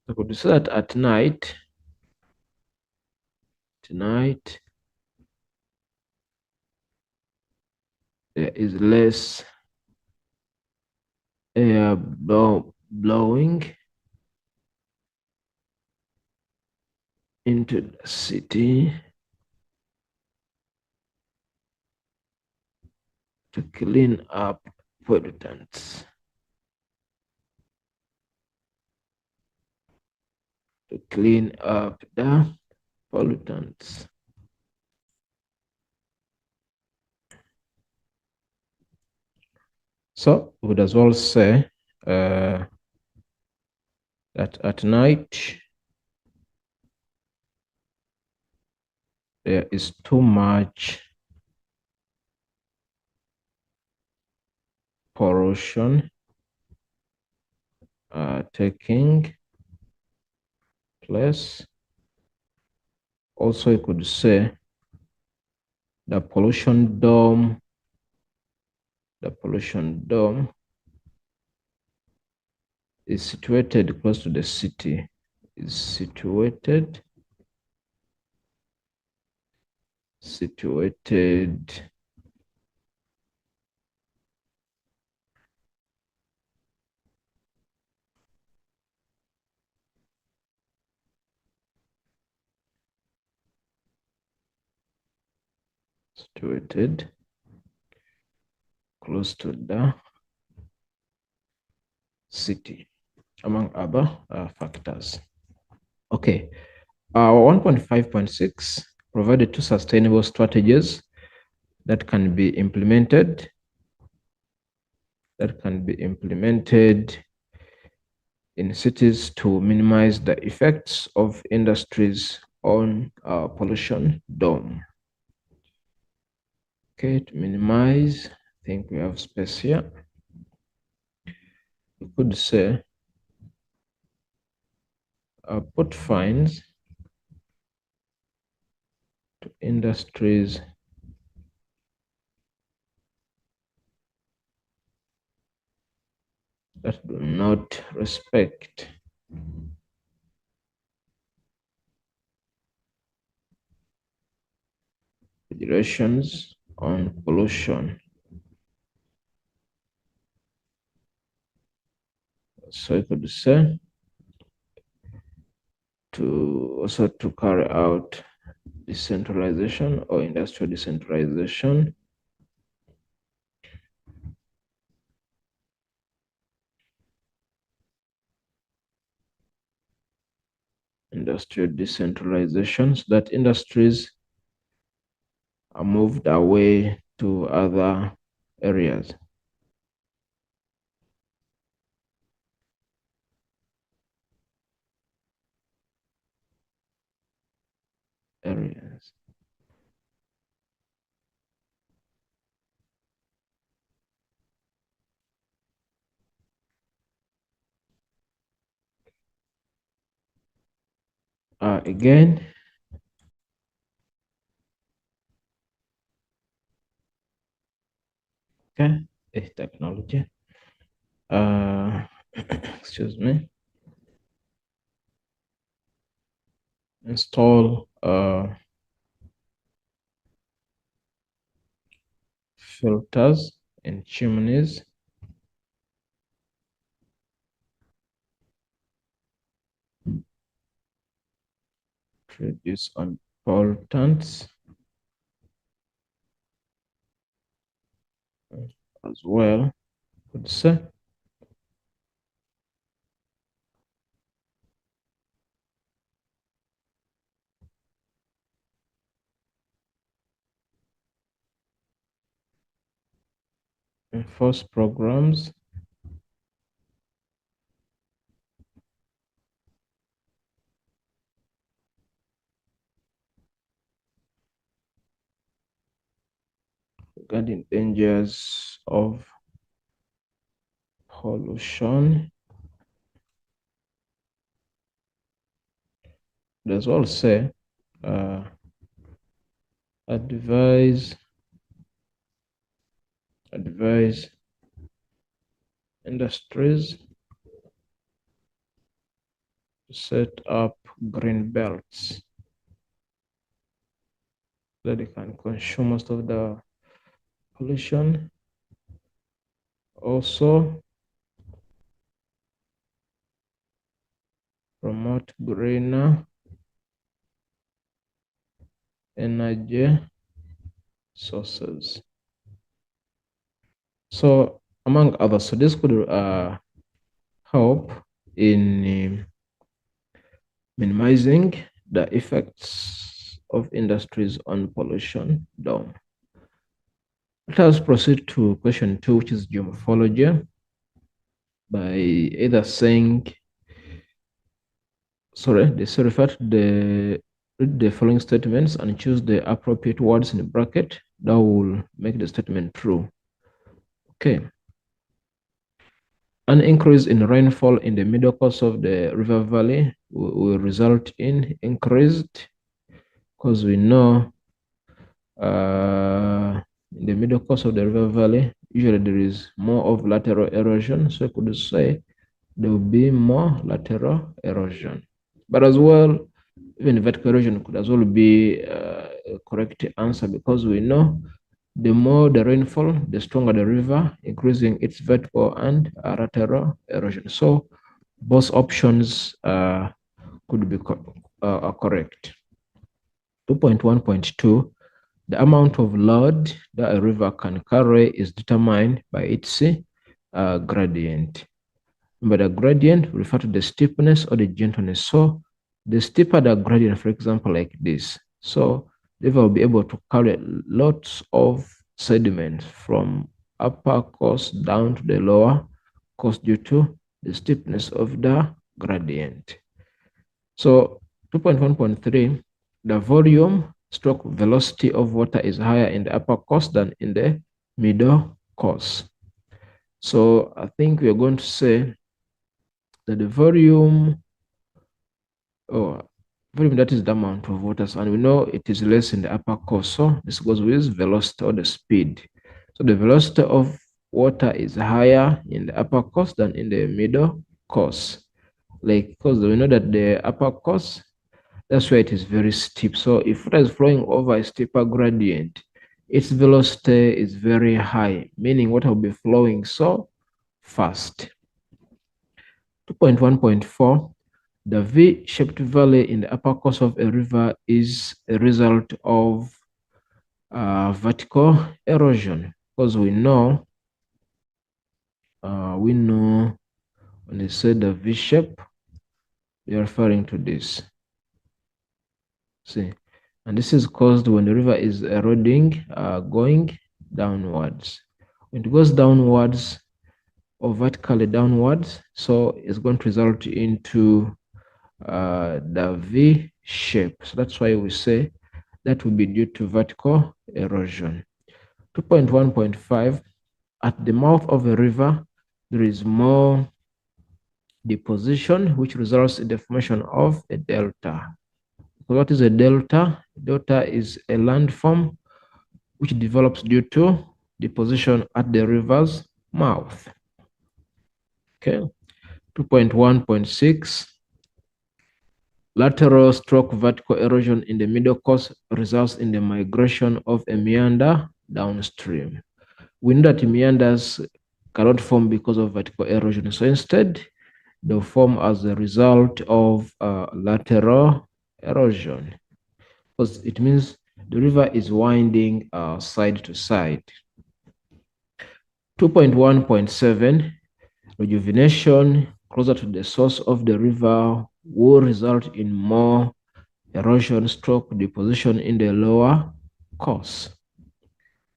I could say that at night, tonight, there is less air blowing into the city to clean up pollutants. To clean up the pollutants. So we would as well say that at night there is too much pollution taking place. Also, you could say the pollution dome is situated close to the city. Is situated close to the city, among other factors. Okay, 1.5.6 provided two sustainable strategies that can be implemented in cities to minimize the effects of industries on pollution dome. Okay, to minimize, I think we have space here. We could say put fines to industries that do not respect regulations on pollution. So you could say to carry out decentralization or industrial decentralization. Industrial decentralization, so that industries are moved away to other areas. Again, okay, technology. Excuse me. Install filters in chimneys. To reduce on pollutants as well. Could say enforce programs regarding dangers of pollution. It as well say advise industries to set up green belts so that they can consume most of the pollution. Also, promote greener energy sources. So, among others, so this could help in minimizing the effects of industries on pollution down. Let us proceed to question 2, which is geomorphology, by either saying, they say refer to read the following statements and choose the appropriate words in the bracket that will make the statement true. Okay. An increase in rainfall in the middle course of the river valley will result in increased, because we know in the middle course of the river valley, usually there is more of lateral erosion. So I could say there will be more lateral erosion. But as well, even vertical erosion could as well be a correct answer, because we know the more the rainfall, the stronger the river, increasing its vertical and lateral erosion. So both options could be correct. 2.1.2, the amount of load that a river can carry is determined by its gradient. Remember, the gradient refer to the steepness or the gentleness. So the steeper the gradient, for example, like this, so the river will be able to carry lots of sediment from upper course down to the lower course due to the steepness of the gradient. So 2.1.3, the volume stroke velocity of water is higher in the upper course than in the middle course. So I think we are going to say that the volume that is the amount of water, and we know it is less in the upper course. So this goes with velocity or the speed. So the velocity of water is higher in the upper course than in the middle course. Like, because we know that the upper course, that's why it is very steep. So if water is flowing over a steeper gradient, its velocity is very high, meaning water will be flowing so fast. 2.1.4, the V-shaped valley in the upper course of a river is a result of vertical erosion, because we know when they say the V-shape, we are referring to this. See, and this is caused when the river is eroding, going downwards. When it goes downwards or vertically downwards, so it's going to result into the V shape. So that's why we say that will be due to vertical erosion. 2.1.5, at the mouth of a river, there is more deposition, which results in the formation of a delta. So what is a delta? Delta is a landform which develops due to deposition at the river's mouth. Okay. 2.1.6, lateral stroke vertical erosion in the middle course results in the migration of a meander downstream. We know that meanders cannot form because of vertical erosion. So instead, they'll form as a result of lateral erosion, because it means the river is winding side to side. 2.1.7, rejuvenation closer to the source of the river will result in more erosion stroke deposition in the lower course.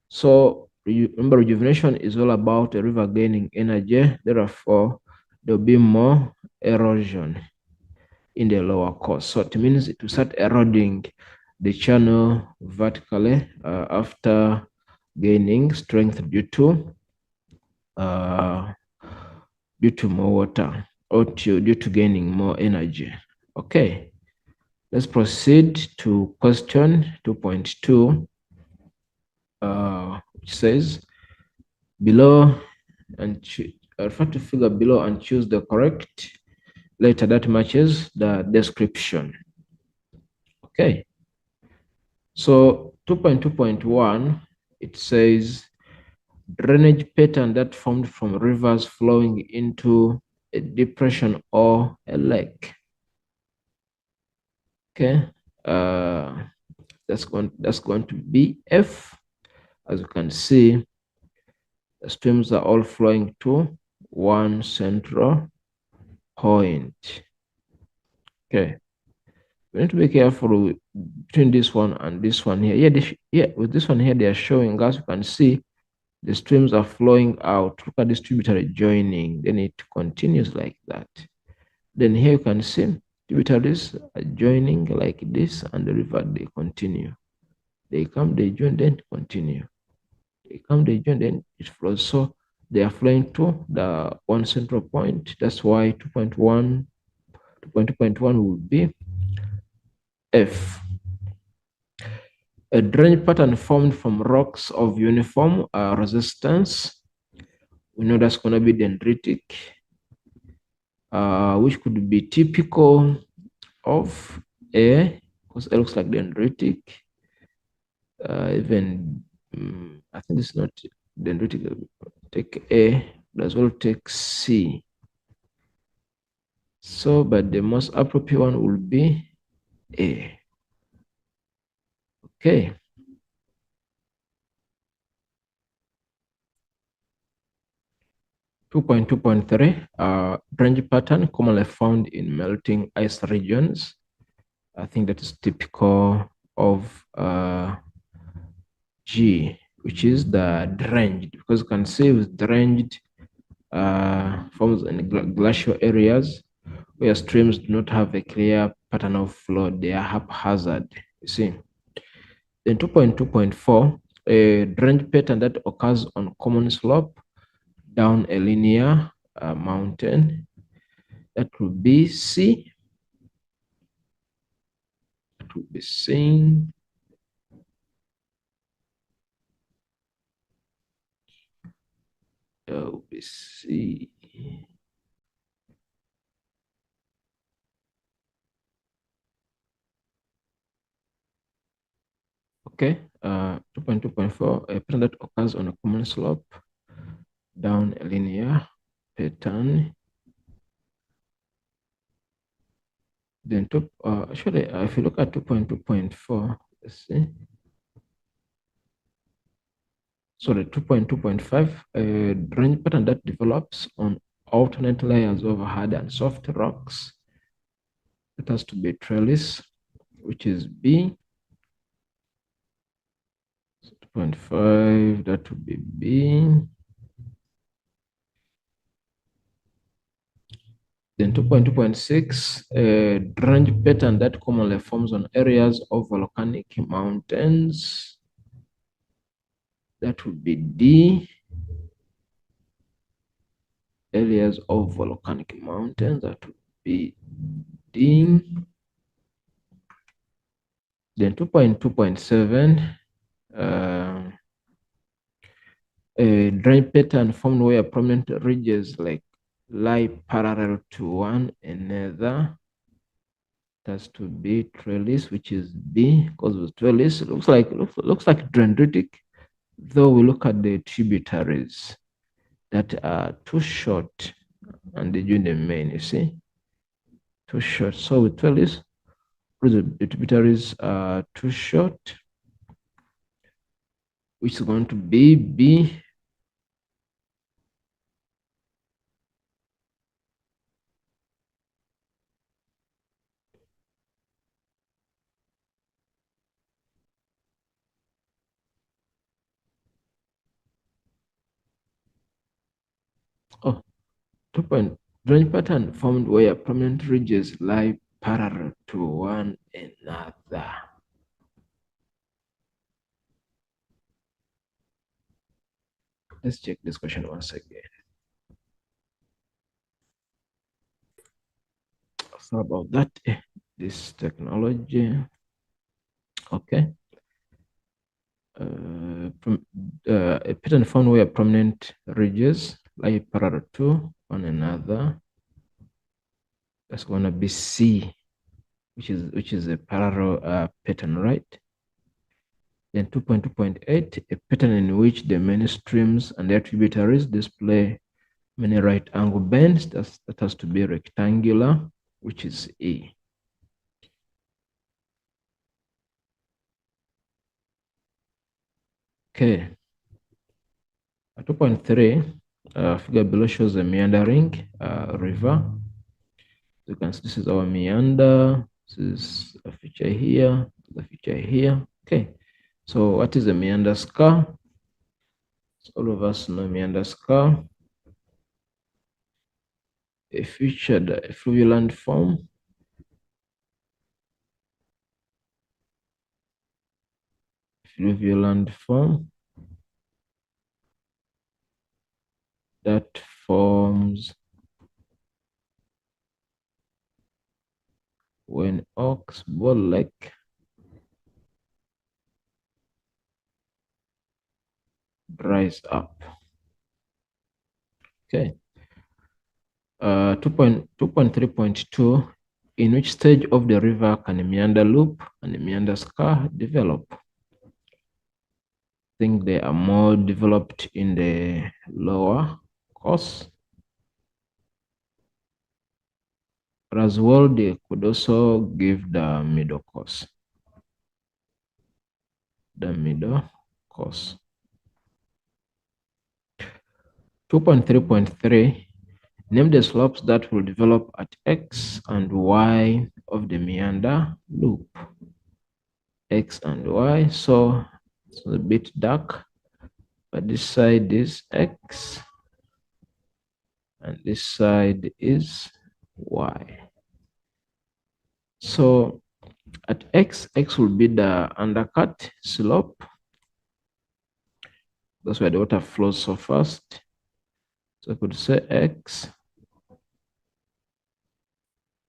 So remember, rejuvenation is all about the river gaining energy. Therefore, there will be more erosion in the lower course. So it means it will start eroding the channel vertically after gaining strength due to more water, or due to gaining more energy. Okay, let's proceed to question 2.2, which says below and refer to figure below and choose the correct letter that matches the description. Okay, so 2.2.1, it says drainage pattern that formed from rivers flowing into a depression or a lake. Okay, that's going to be F. As you can see, the streams are all flowing to one central point. Okay, we need to be careful between this one and this one here. Yeah, with this one here, they are showing, as you can see, the streams are flowing out. Look at this tributary joining, then it continues like that. Then here you can see tributaries are joining like this, and the river, they continue. They come, they join, then continue. They come, they join, then it flows. So they are flowing to the one central point. That's why 2.2.1 will be F. A drainage pattern formed from rocks of uniform resistance. We know that's going to be dendritic, which could be typical of A, because it looks like dendritic. Even I think it's not dendritic. Take A, as well take C. So, but the most appropriate one will be A. Okay. Two point 2.3, drainage pattern commonly found in melting ice regions. I think that is typical of G, which is the drained, because you can see with drained forms in glacial areas where streams do not have a clear pattern of flow. They are haphazard, you see. Then 2.2.4, a drainage pattern that occurs on common slope down a linear mountain. That would be C. That would be C. That would be C. Okay, 2.2.4, a pattern that occurs on a common slope down a linear pattern. Then actually, if you look at 2.2.4, let's see. Sorry, 2.2.5, a drainage pattern that develops on alternate layers of hard and soft rocks. It has to be trellis, which is B. 2.5, that would be B. Then 2.2.6, a drainage pattern that commonly forms on areas of volcanic mountains. That would be D. Areas of volcanic mountains, that would be D. Then 2.2.7, a drainage pattern formed where prominent ridges lie parallel to one another. That's to be trellis, which is B, because with trellis it looks like dendritic, though we look at the tributaries that are too short and they join the main, you see, too short. So with trellis, the tributaries are too short, which is going to be B. Oh, 2 point drainage pattern formed where prominent ridges lie parallel to one another. Let's check this question once again. Sorry about that. This technology. Okay. A pattern found where prominent ridges lie parallel to one another. That's gonna be C, which is a parallel pattern, right? Then 2.2.8, a pattern in which the main streams and their tributaries display many right angle bends. That has to be rectangular, which is E. Okay. 2.3, figure below shows a meandering river. You can see this is our meander. This is a feature here, the feature here. Okay. So what is a meander scar? So all of us know meander scar. A featured fluvial landform. Fluvial landform that forms when Oxbow Lake dries up. Okay. 2.3.2, in which stage of the river can a meander loop and a meander scar develop? I think they are more developed in the lower course. But as well, they could also give the middle course. The middle course. 2.3.3, name the slopes that will develop at X and Y of the meander loop. X and Y, so it's a bit dark, but this side is X and this side is Y. So at X, X will be the undercut slope. That's where the water flows so fast. So I could say X,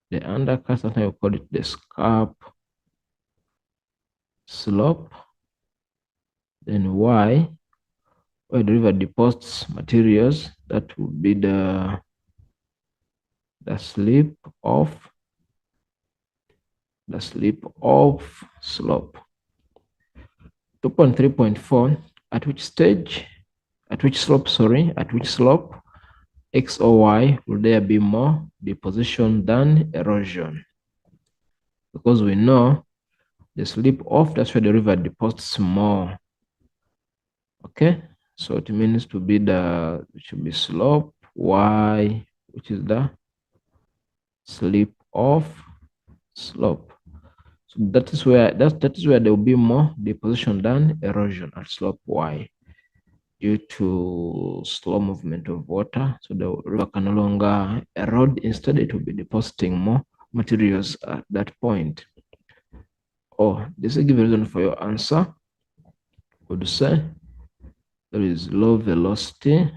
the undercut, sometimes we call it the scarp slope. Then Y, where the river deposits materials, that would be the slip off slope. 2.3.4, at which slope X or Y will there be more deposition than erosion? Because we know the slip off, that's where the river deposits more. Okay, so it means to be it should be slope Y, which is the slip off slope. So that is where there will be more deposition than erosion at slope Y due to slow movement of water. So the river can no longer erode. Instead, it will be depositing more materials at that point. Oh, this is a given reason for your answer. Would say there is low velocity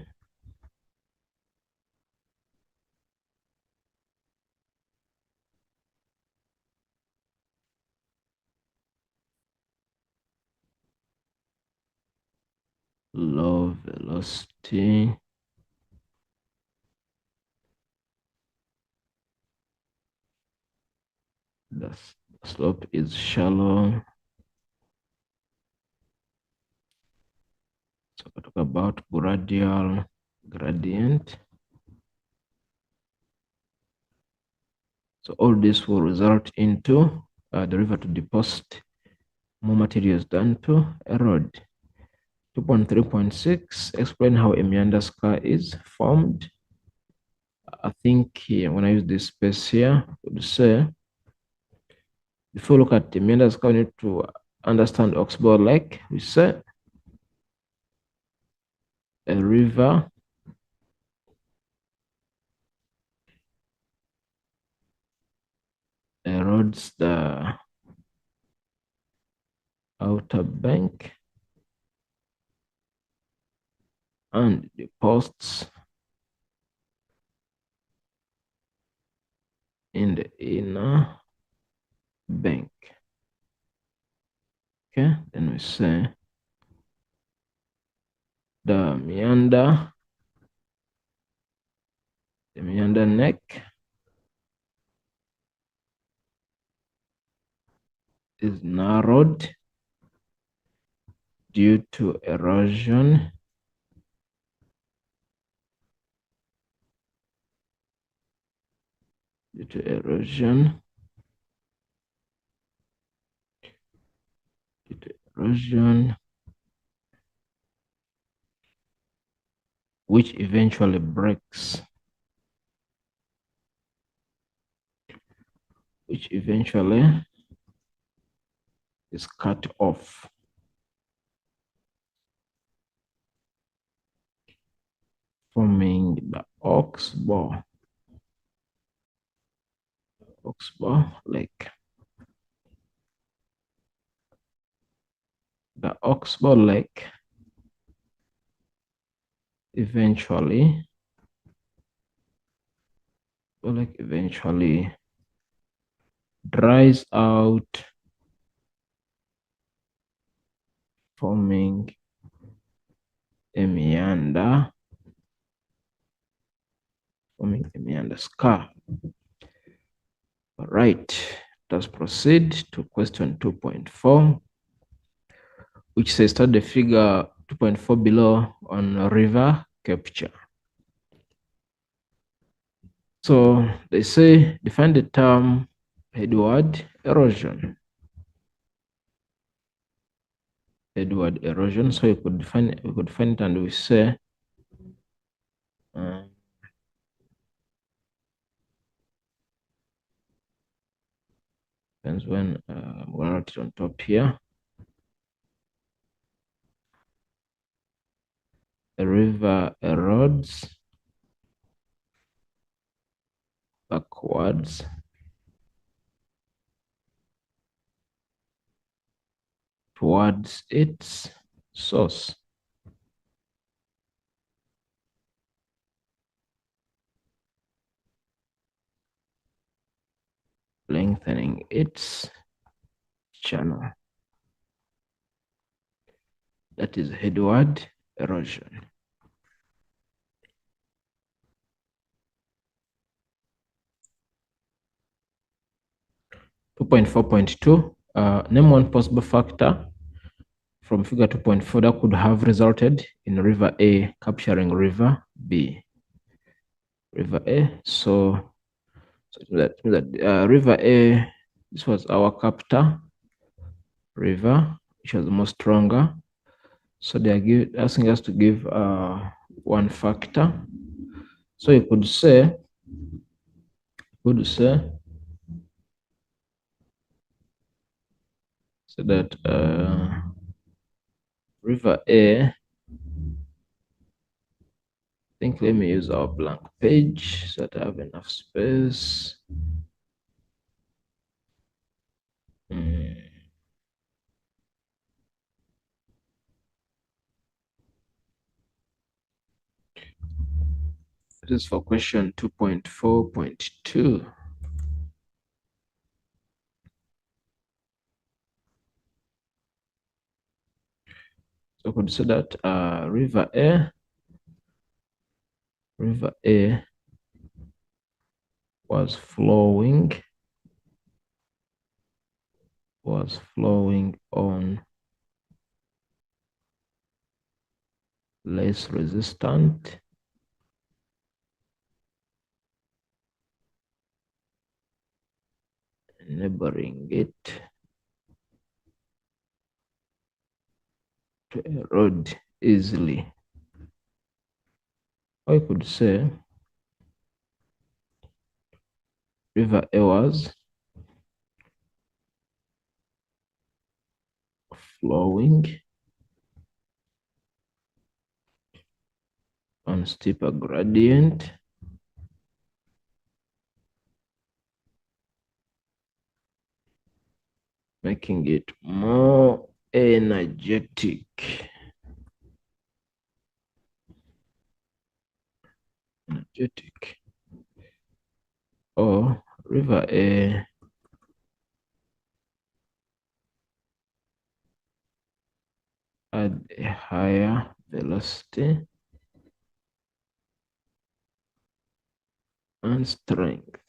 the slope is shallow. So we talk about gradient. So all this will result into the river to deposit more materials than to erode. 2.3.6, explain how a meander scar is formed. I think when I use this space here, I would say, before we look at the meander scar, we need to understand Oxbow Lake. We say a river erodes the outer bank and deposits in the inner bank. Okay, then we say the meander neck is narrowed due to erosion which eventually breaks, is cut off. Forming the oxbow lake. The oxbow lake eventually dries out, forming a meander, scar. All right, let's proceed to question 2.4, which says start the figure 2.4 below on river capture. So they say define the term headward erosion. So you could define it, and we say depends when I'm gonna write it on top here. A river erodes backwards towards its source, lengthening its channel. That is headward erosion. Two 2.4.2, name one possible factor from figure 2.4 that could have resulted in river A capturing river B. River A, so that river A, this was our captor river, which was more stronger. So they are asking us to give one factor. So you could say, that river A, I think let me use our blank page so that I have enough space. This is for question 2.4.2. So I could say that river A was flowing on less resistant enabling it to erode easily. Or I could say river A was flowing on steeper gradient, making it more energetic. energetic, or river A had a higher velocity and strength,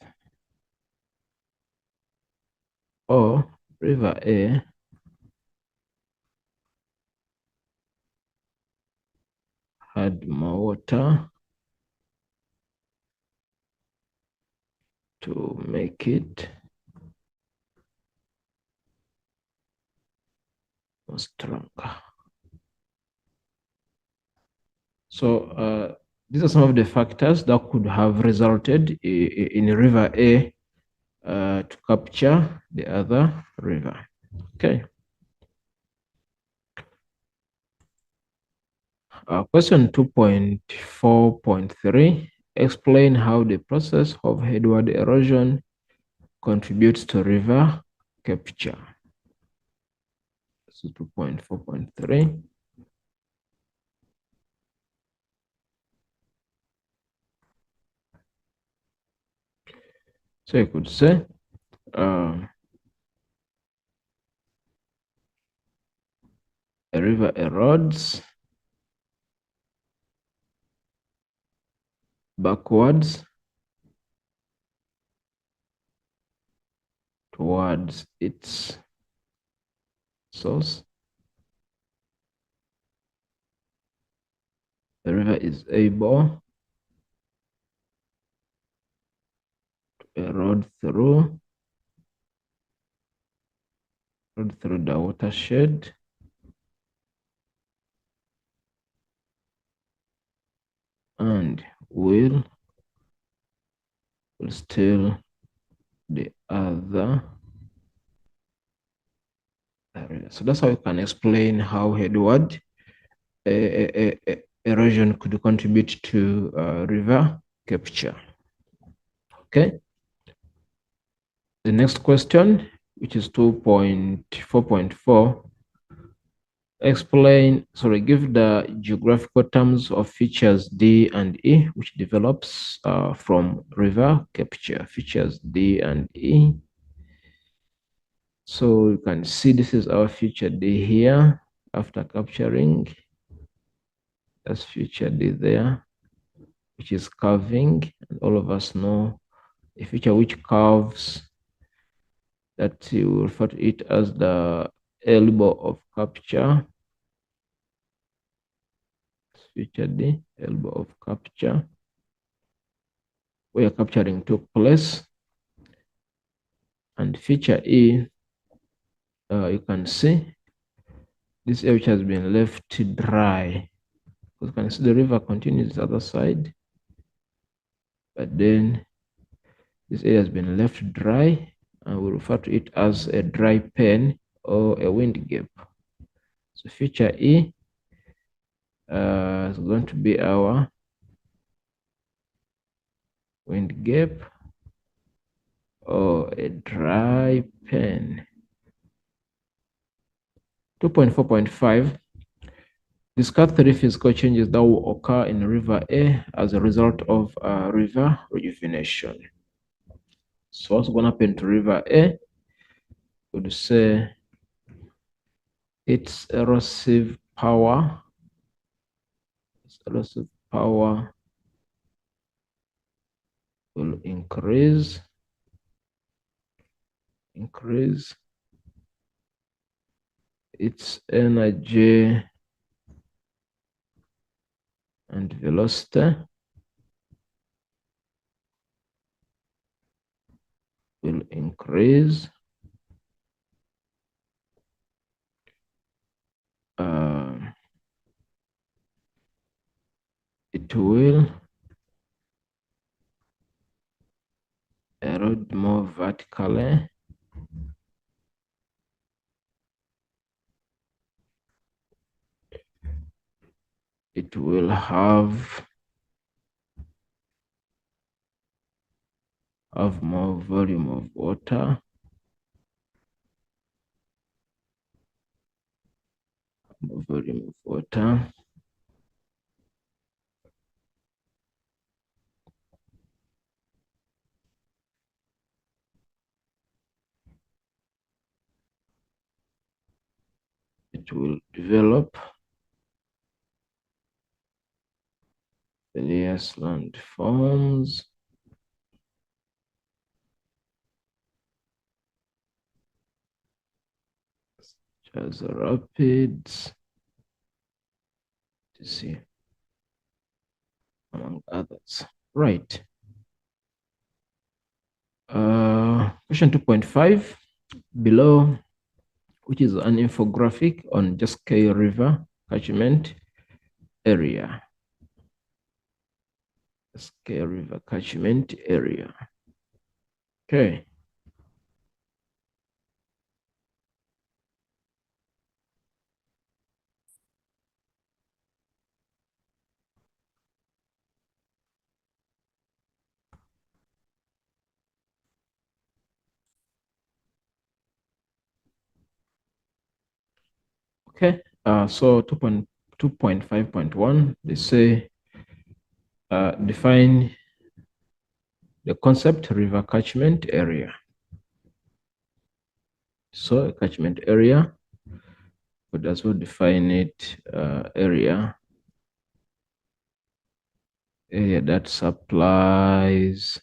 or river A had more water to make it stronger. So these are some of the factors that could have resulted in river A to capture the other river. Okay. Question 2.4.3, explain how the process of headward erosion contributes to river capture. So 2.4.3. So you could say a river erodes backwards towards its source. The river is able to erode through the watershed and will still the other area. So that's how you can explain how headward erosion could contribute to river capture. Okay. The next question, which is 2.4.4, give the geographical terms of features D and E, which develops from river capture. Features D and E. So you can see this is our feature D here after capturing. That's feature D there, which is curving. And all of us know a feature which curves, that you will refer to it as the elbow of capture. Feature D, elbow of capture, where capturing took place. And feature E, you can see this area which has been left dry. You can see the river continues the other side, but then this area has been left dry, and we refer to it as a dry pen or a wind gap. So feature E is going to be our wind gap or a dry pen. 2.4.5, discuss three physical changes that will occur in river A as a result of river rejuvenation. So what's going to happen to river A? Would say its erosive power. Will increase its energy and velocity will increase. It will erode more vertically. It will have more volume of water. More volume of water. will develop various landforms such as rapids, to see, among others. Right. Question 2.5 below, which is an infographic on Cascade River catchment area. Cascade River catchment area. Okay. Okay. So 2.5.1, they say define the concept river catchment area. So a catchment area, but as well define it, area that supplies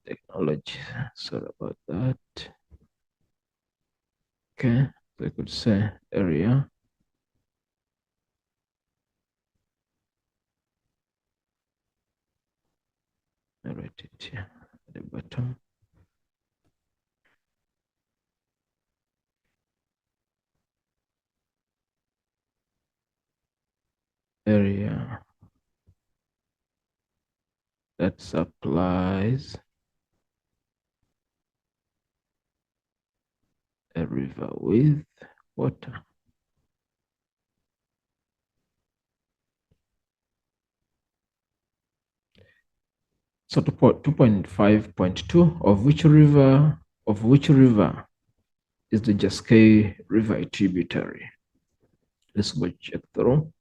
technology. Sorry about that. Okay, so I could say area. I write it here at the bottom. Area that supplies a river with water. So 2.5.2, of which river is the Cascade River a tributary? Let's go check through.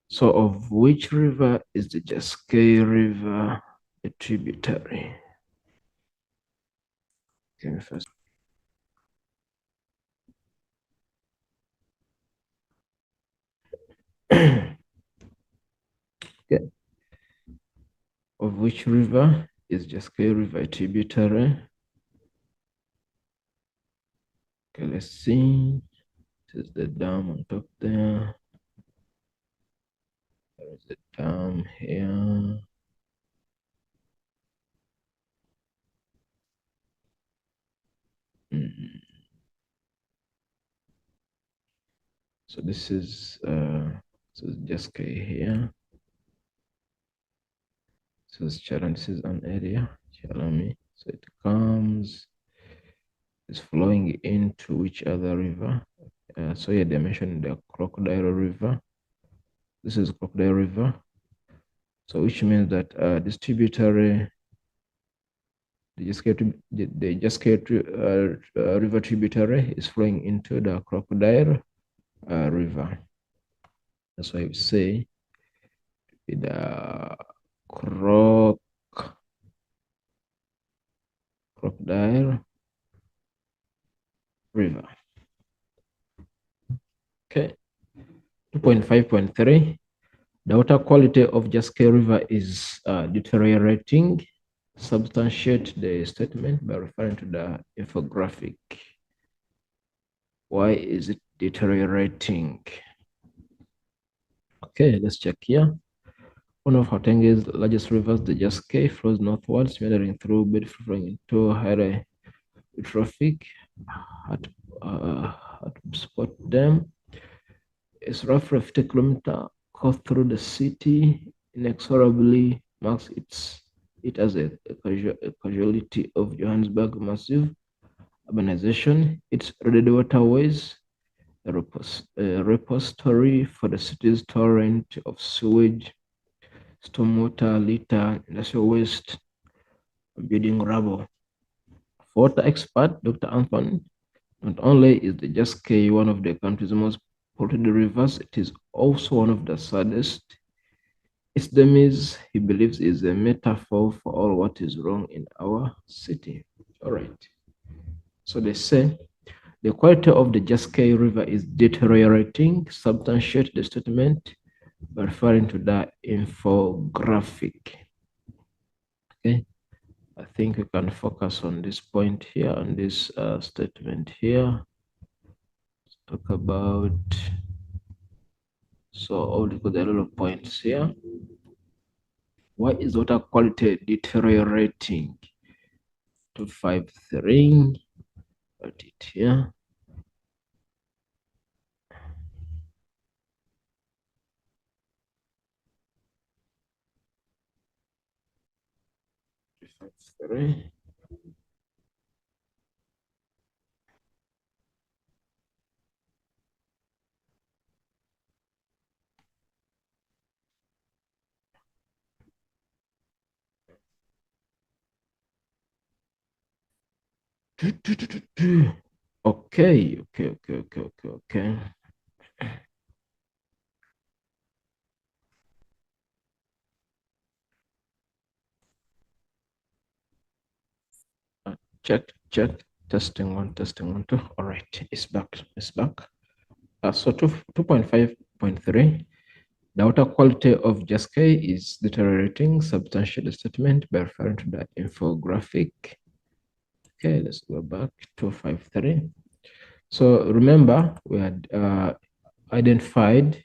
So of which river is the Cascade River a tributary? Okay, first. Okay. Of which river is Cascade River a tributary? Okay, let's see. This is the dam on top there. There is a dam here. So this is Cascade here. So this is an area, Chalami. So it comes, it's flowing into which other river? So here they mentioned the Crocodile River. This is Crocodile River. So which means that this tributary, the Cascade River tributary is flowing into the Crocodile River. That's why we say the Crocodile River. Okay. 2.5.3, the water quality of Cascade River is deteriorating. Substantiate the statement by referring to the infographic. Why is it deteriorating? Okay, let's check here. One of Hautenge's largest rivers, the Cascade, flows northwards, meandering through bed flowing into highly eutrophic at spot dam. It's roughly 50 kilometers course through the city, inexorably marks it as a casualty of Johannesburg massive urbanization. Its ready waterways, a repository for the city's torrent of sewage, stormwater, litter, industrial waste, building rubble. For water expert, Dr. Anthony, not only is the Jaskei one of the country's most polluted rivers, it is also one of the saddest. Its demise, he believes, is a metaphor for all what is wrong in our city. All right. So they say the quality of the Jaskei River is deteriorating, substantiate the statement by referring to the infographic. Okay. I think we can focus on this point here, on this statement here. Let's talk about, so all the lot of points here. Why is water quality deteriorating? 253, got it here. Three. Okay. Check. Testing one, two. All right, it's back. So 2.5.3. The water quality of Jaskei is deteriorating. Substantial statement by referring to the infographic. Okay, let's go back to 5.3. So remember, we had identified,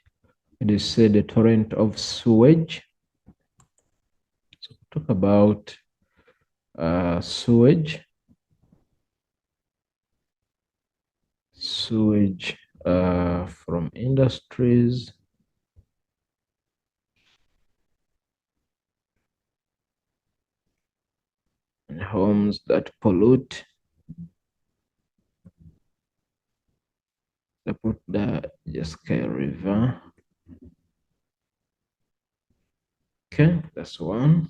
they said, the torrent of sewage. So talk about sewage from industries and homes that pollute the Jaskei River. Okay, that's one.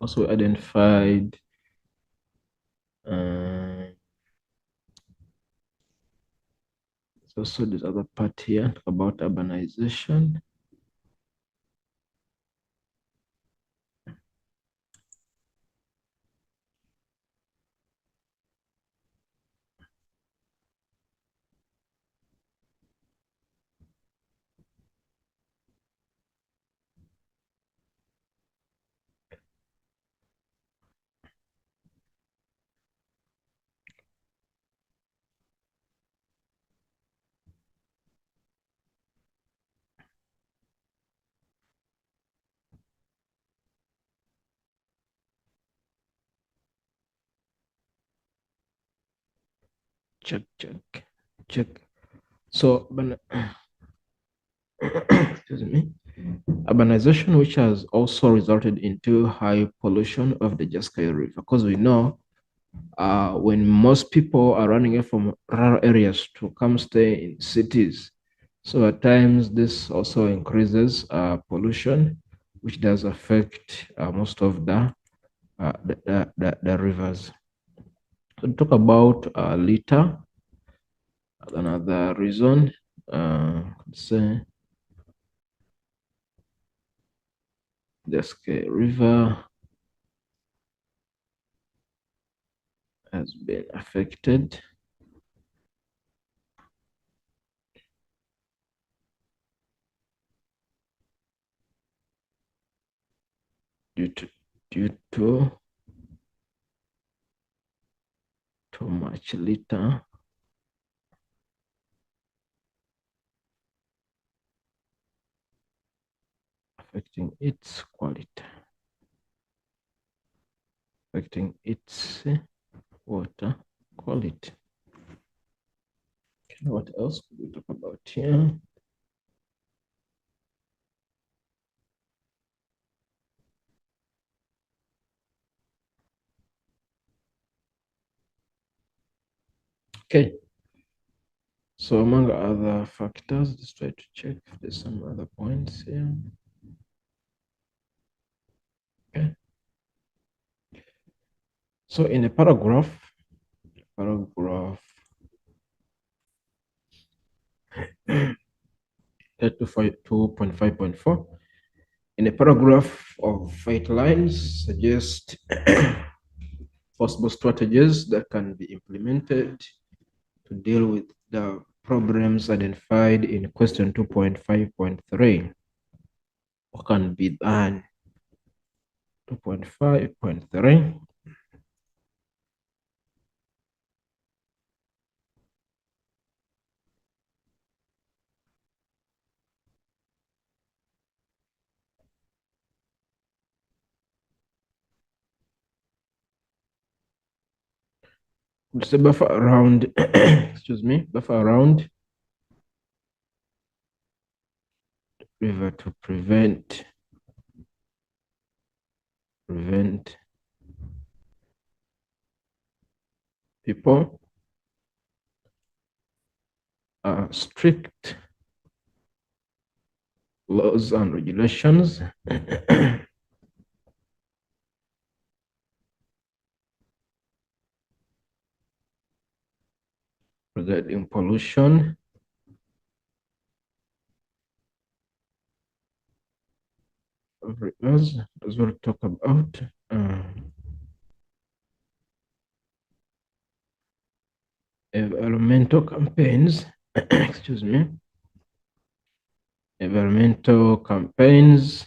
Also identified also this other part here about urbanization. Check. So, excuse me, urbanization, which has also resulted into high pollution of the Jaskei River, because we know when most people are running away from rural areas to come stay in cities, so at times this also increases pollution, which does affect most of the rivers. So talk about litter. Another reason, say the Jaskei River has been affected due to too much litter affecting its quality, affecting its water quality. Okay, what else could we talk about here? Okay. So among other factors, let's try to check if there's some other points here. So in a paragraph 2.5.4, in a paragraph of 8 lines, suggest possible strategies that can be implemented to deal with the problems identified in question 2.5.3. What can be done? 2.5.3. It's a buffer around, buffer around river to prevent people strict laws and regulations regarding pollution of rivers, as we'll talk about. Environmental campaigns, environmental campaigns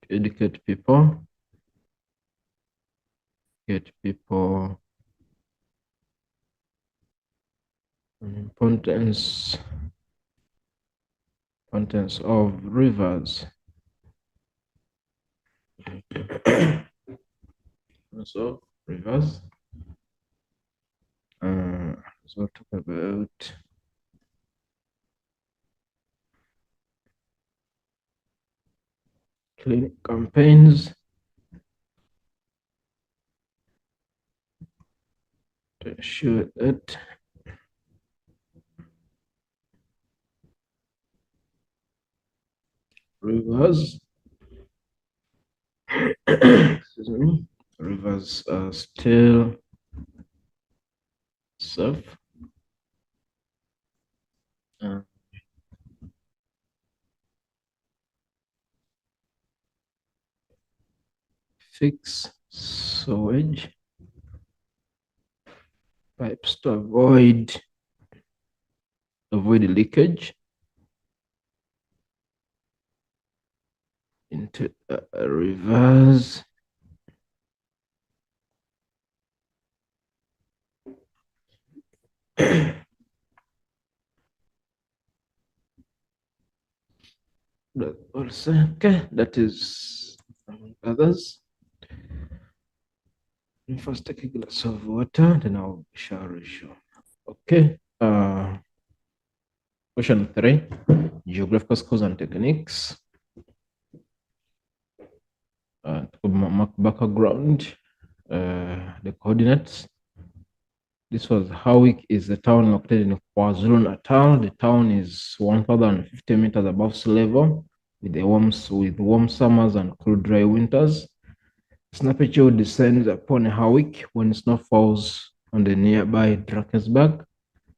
to educate people, get people on importance of rivers. So rivers. So talk about cleaning campaigns to ensure that rivers rivers are still safe. Fix sewage pipes to avoid leakage into rivers. Also, okay, that is among others. First, take a glass of water, then I'll shower. Okay. Question 3: geographical skills and techniques. Background, the coordinates. This was Howick is a town located in KwaZulu-Natal. The town is 1,050 meters above sea level with warm summers and cool dry winters. Snappychaw descends upon Howick when snow falls on the nearby Drakensberg.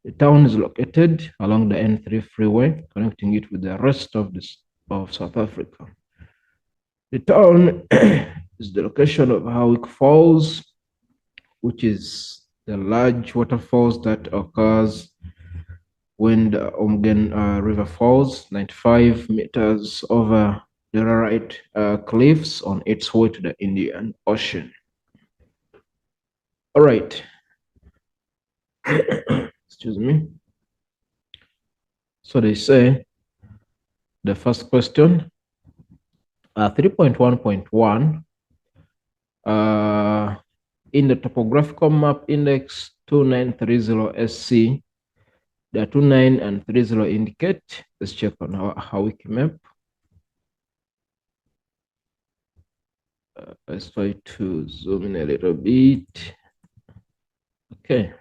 The town is located along the N3 freeway, connecting it with the rest of South Africa. The town is the location of Howick Falls, which is the large waterfalls that occurs when the Omgen River falls 95 meters over the Ararat cliffs on its way to the Indian Ocean. All right. Excuse me. So they say the first question, 3.1.1, in the topographical map index 2930SC, the 29 and 30 indicate. Let's check on our Howick map. Let's try to zoom in a little bit. Okay.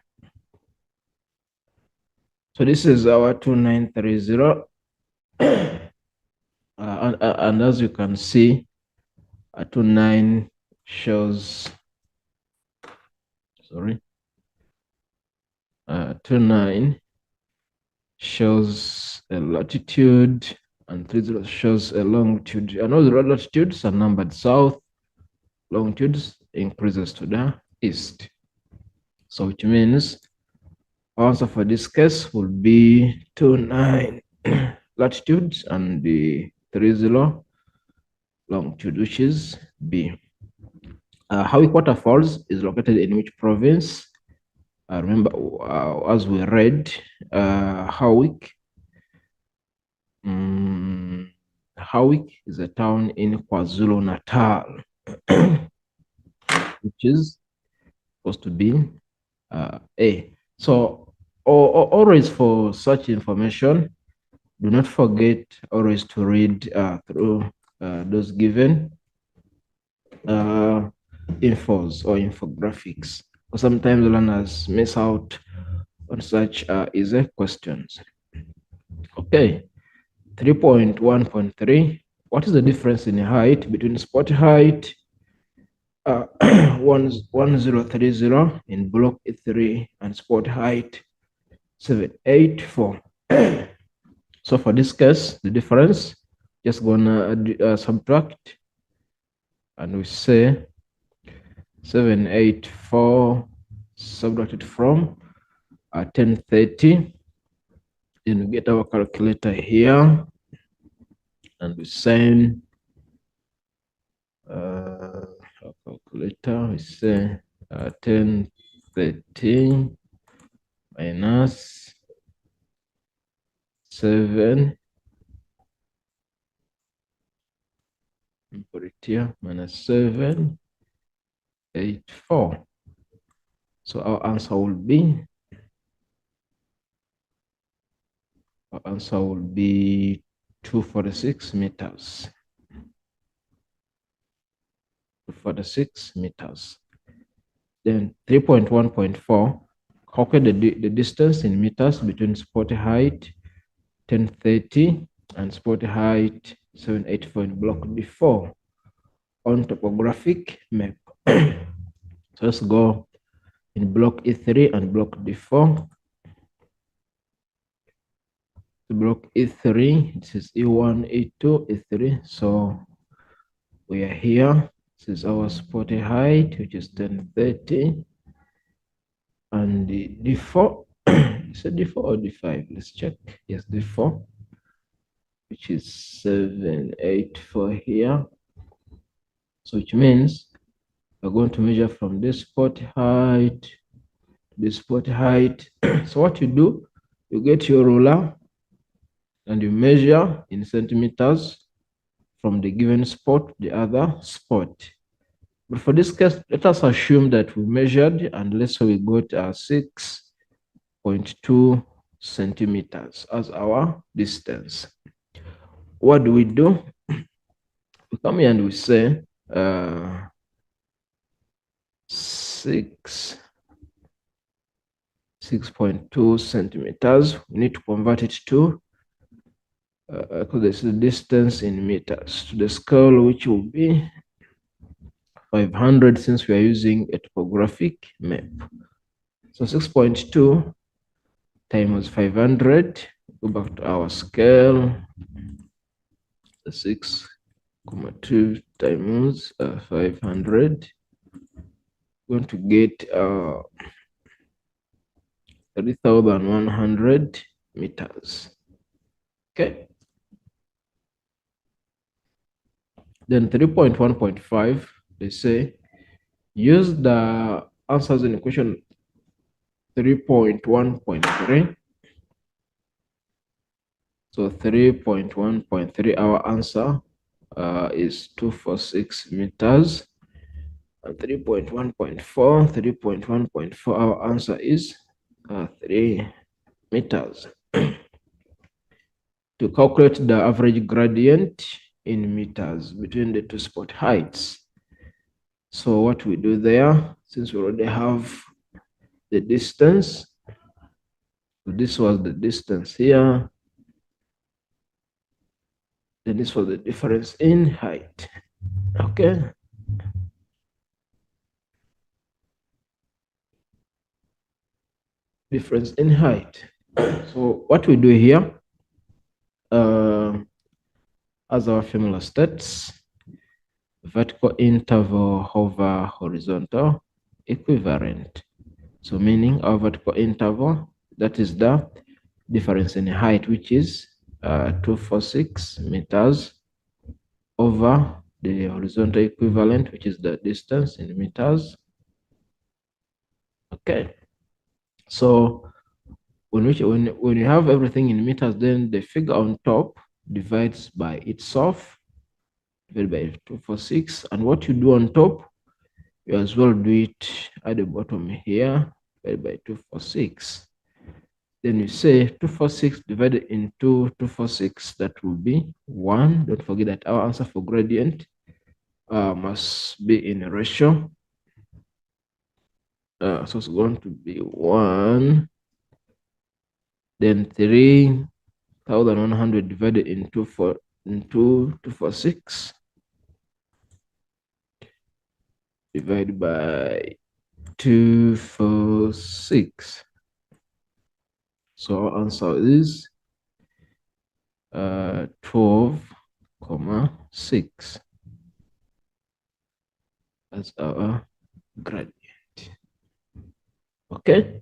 So this is our 2930. And as you can see, 29 shows sorry, 29 shows a latitude and 30 shows a longitude. I know the latitudes are numbered south, longitudes increases to the east. So which means our answer for this case will be 29 latitudes and the 30 longitude, which is B. Howick Waterfalls is located in which province? Remember, as we read, Howick is a town in KwaZulu-Natal, which is supposed to be A. So always for such information, do not forget always to read through those given infos or infographics. Sometimes learners miss out on such easy questions. Okay, 3.1.3. What is the difference in height between spot height 1030 in block E3 and spot height 784? So for this case, the difference, just gonna subtract, and we say 784 subtracted from 1030. Then we get our calculator here, and we send our calculator. We say 1030 minus 7. Put it here, minus 784. So our answer will be 246 meters. 246 meters. Then 3.1.4, calculate the distance in meters between spot height 1030 and spot height 784 in block D4 on topographic map. So let's go in block E3 and block D4. The block E3, this is E1, E2, E3. So we are here. This is our spot height, which is 1030. And the D4, is it D4 or D5? Let's check. Yes, D4, which is 784 here. So which means we're going to measure from this spot height to this spot height. So what you do, you get your ruler and you measure in centimeters from the given spot to the other spot. But for this case, let us assume that we measured, and let's say we got 6.2 centimeters as our distance. What do? We come here and we say 6.2 centimeters. We need to convert it to because this is the distance in meters to the scale, which will be 500 since we are using a topographic map. So 6.2 times 500. Go back to our scale. 6.2 times 500. Going to get 3,100 meters. Okay. Then 3.1.5, they say use the answers in equation 3.1.3. So 3.1.3, our answer is 246 meters. And 3.1.4, our answer is 3 meters. To calculate the average gradient in meters between the two spot heights. So what we do there, since we already have the distance, so this was the distance here, then this was the difference in height. Okay. difference in height. So what we do here, as our formula states, vertical interval over horizontal equivalent. So meaning our vertical interval, that is the difference in height, which is 246 meters, over the horizontal equivalent, which is the distance in meters. Okay. So when you have everything in meters, then the figure on top divides by itself, divided by 246. And what you do on top, you as well do it at the bottom here, divided by 246. Then you say 246 divided into 246, that will be 1. Don't forget that our answer for gradient must be in a ratio. So it's going to be 1. Then 3,100 divided into 246, divided by 246. So our answer is 12,6. That's our gradient. Okay.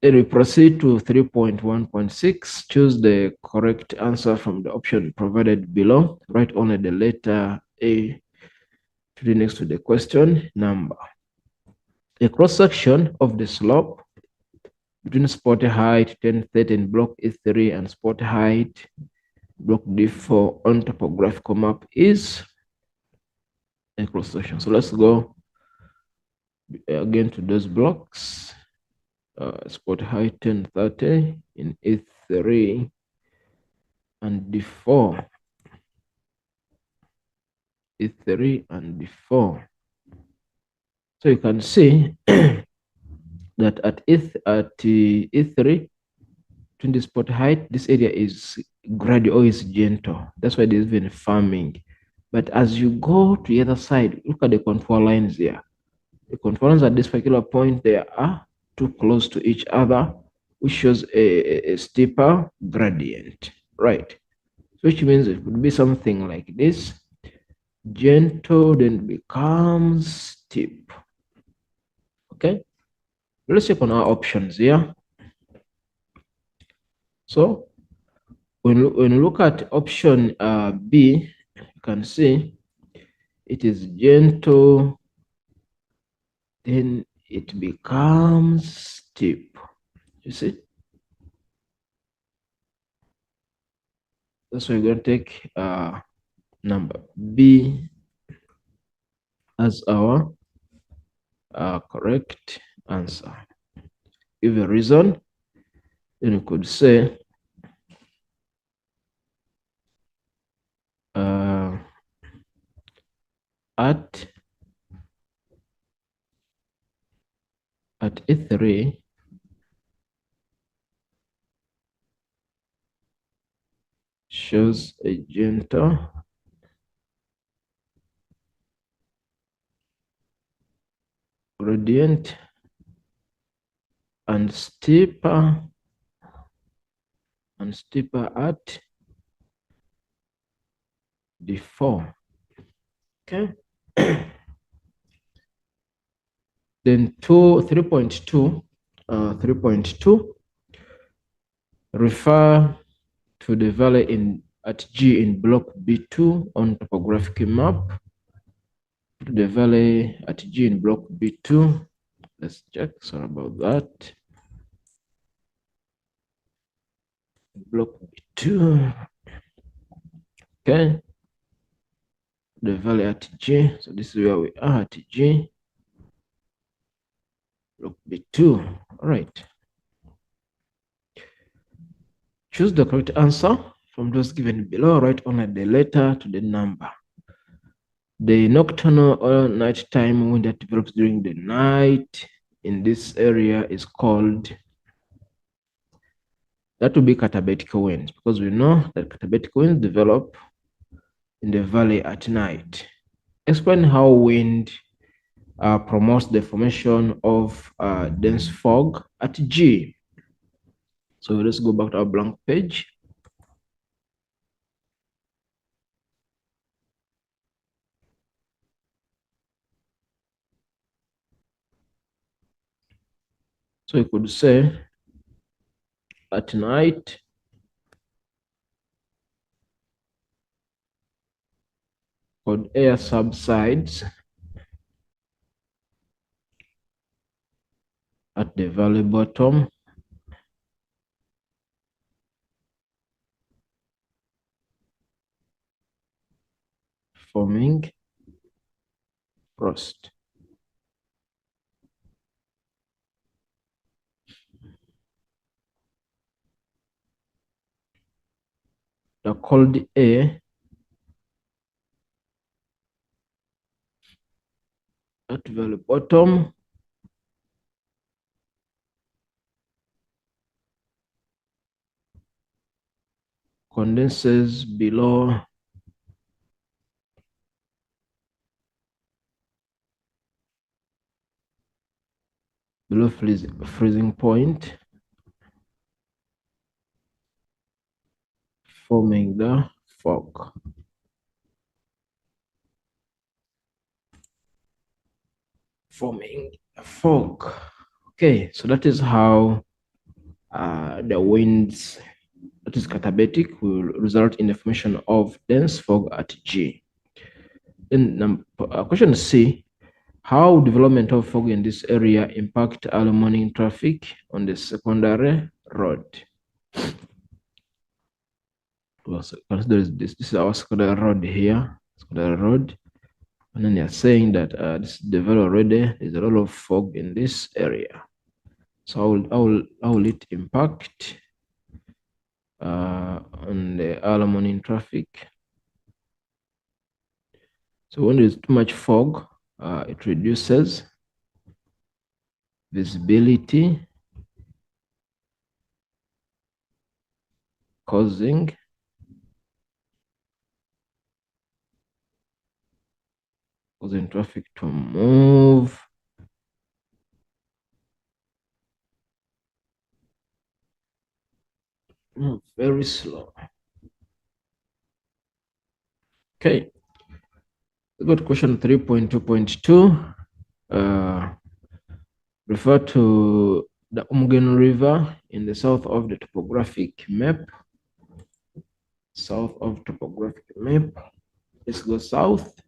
Then we proceed to 3.1.6. Choose the correct answer from the option provided below. Write only the letter A to the next to the question number. A cross-section of the slope between spot height 1013 block E3 and spot height block D4 on topographical map is a cross-section. So let's go again to those blocks. Spot height 1030 in E3 and D4. E3 and D4. So you can see that at E3, between the spot height, this area is gradual or is gentle. That's why there's even farming. But as you go to the other side, look at the contour lines here. The contour lines at this particular point, they are too close to each other, which shows a steeper gradient, right? Which means it could be something like this. Gentle, then becomes steep. Okay, let's check on our options here. So when you look at option B, you can see it is gentle, then it becomes steep. You see? That's why we're going to take number B as our correct answer. Give a reason, then you could say at E3, shows a gentle gradient and steeper at D4. Okay. Then 3.2, refer to the valley at G in block B2 on topographic map. To the valley at G in block B2. Let's check. Sorry about that. Block B2. Okay. The valley at G. So this is where we are at G. Block B2. All right. Choose the correct answer from those given below. Write only the letter to the number. The nocturnal or nighttime wind that develops during the night in this area is called, that will be katabatic winds, because we know that katabatic winds develop in the valley at night. Explain how wind promotes the formation of dense fog at G. So let's go back to our blank page. So you could say at night, cold air subsides at the valley bottom, forming frost. The cold air at valley bottom condenses below freezing point, forming the fog. Forming a fog. Okay, so that is how the winds that is katabatic will result in the formation of dense fog at G. Then question C, how development of fog in this area impact early morning traffic on the secondary road? Well, so consider this is our secondary road here, secondary road. And then they're saying that this is developed already, there's a lot of fog in this area. So how will it impact on the early morning traffic? So when there's too much fog, it reduces visibility, causing traffic to move very slow. Okay, we got question 3.2.2. Refer to the Umgen River in the south of the topographic map. South of topographic map. Let's go south.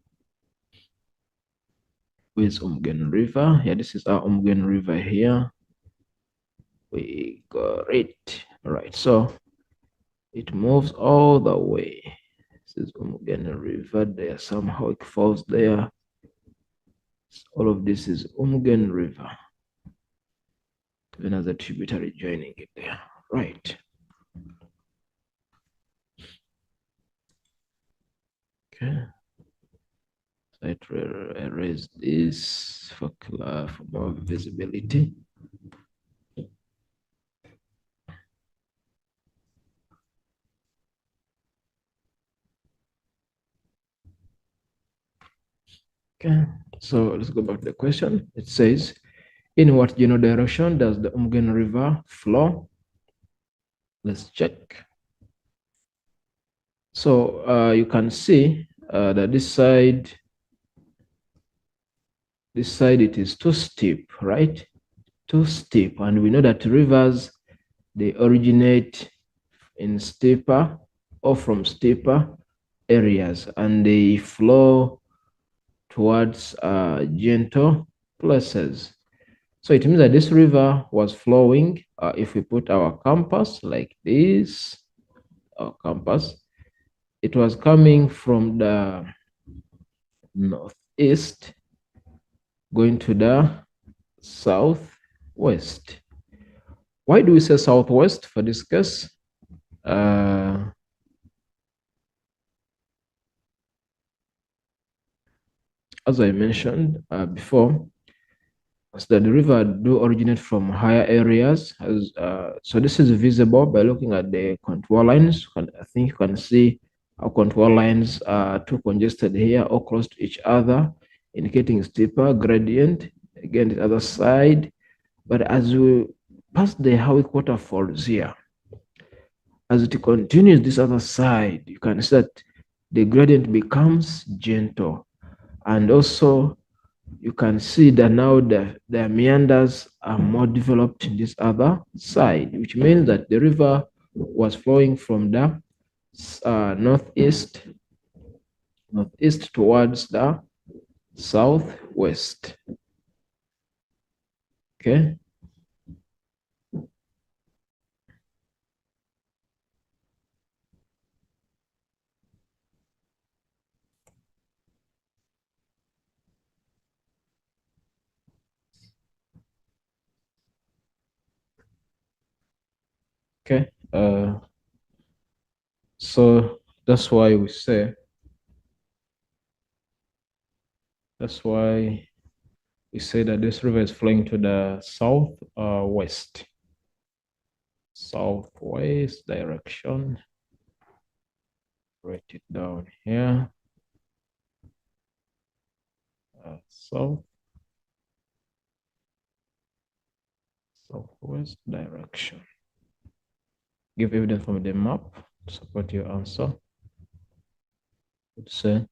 With Umgen River. Yeah, this is our Umgen River here. We got it. All right, so it moves all the way. This is Umgen River there. Somehow it falls there. All of this is Umgen River. Even as a tributary joining it there. Right. Okay. So I erase this for more visibility. Okay, so let's go back to the question. It says, in what general direction does the Umgen River flow? Let's check. So you can see that this side it is too steep, right? Too steep. And we know that rivers, they originate in steeper or from steeper areas, and they flow towards gentle places. So it means that this river was flowing, if we put our compass like this, our compass, it was coming from the northeast, going to the southwest. Why do we say southwest for this case? As I mentioned before, so that the river do originate from higher areas. So this is visible by looking at the contour lines. I think you can see our contour lines are too congested here or close to each other. indicating steeper gradient. Again, the other side. But as we pass the Howick waterfalls here, as it continues this other side, you can see that the gradient becomes gentle. And also, you can see that now the meanders are more developed in this other side, which means that the river was flowing from the northeast towards the southwest. Okay. Okay. So that's why we say that this river is flowing to the southwest direction. Write it down here. Southwest direction. Give evidence from the map to support your answer. Would say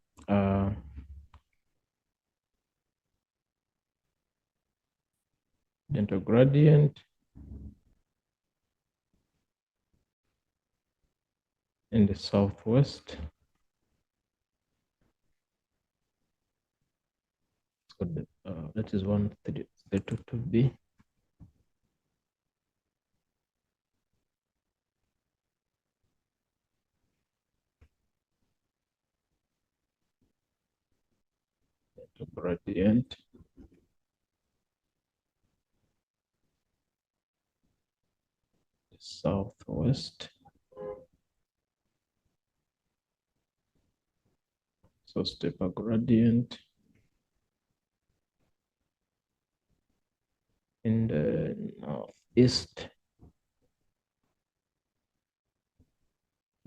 gentle gradient in the southwest. So that is 132B. Gradient southwest. So steeper gradient in the northeast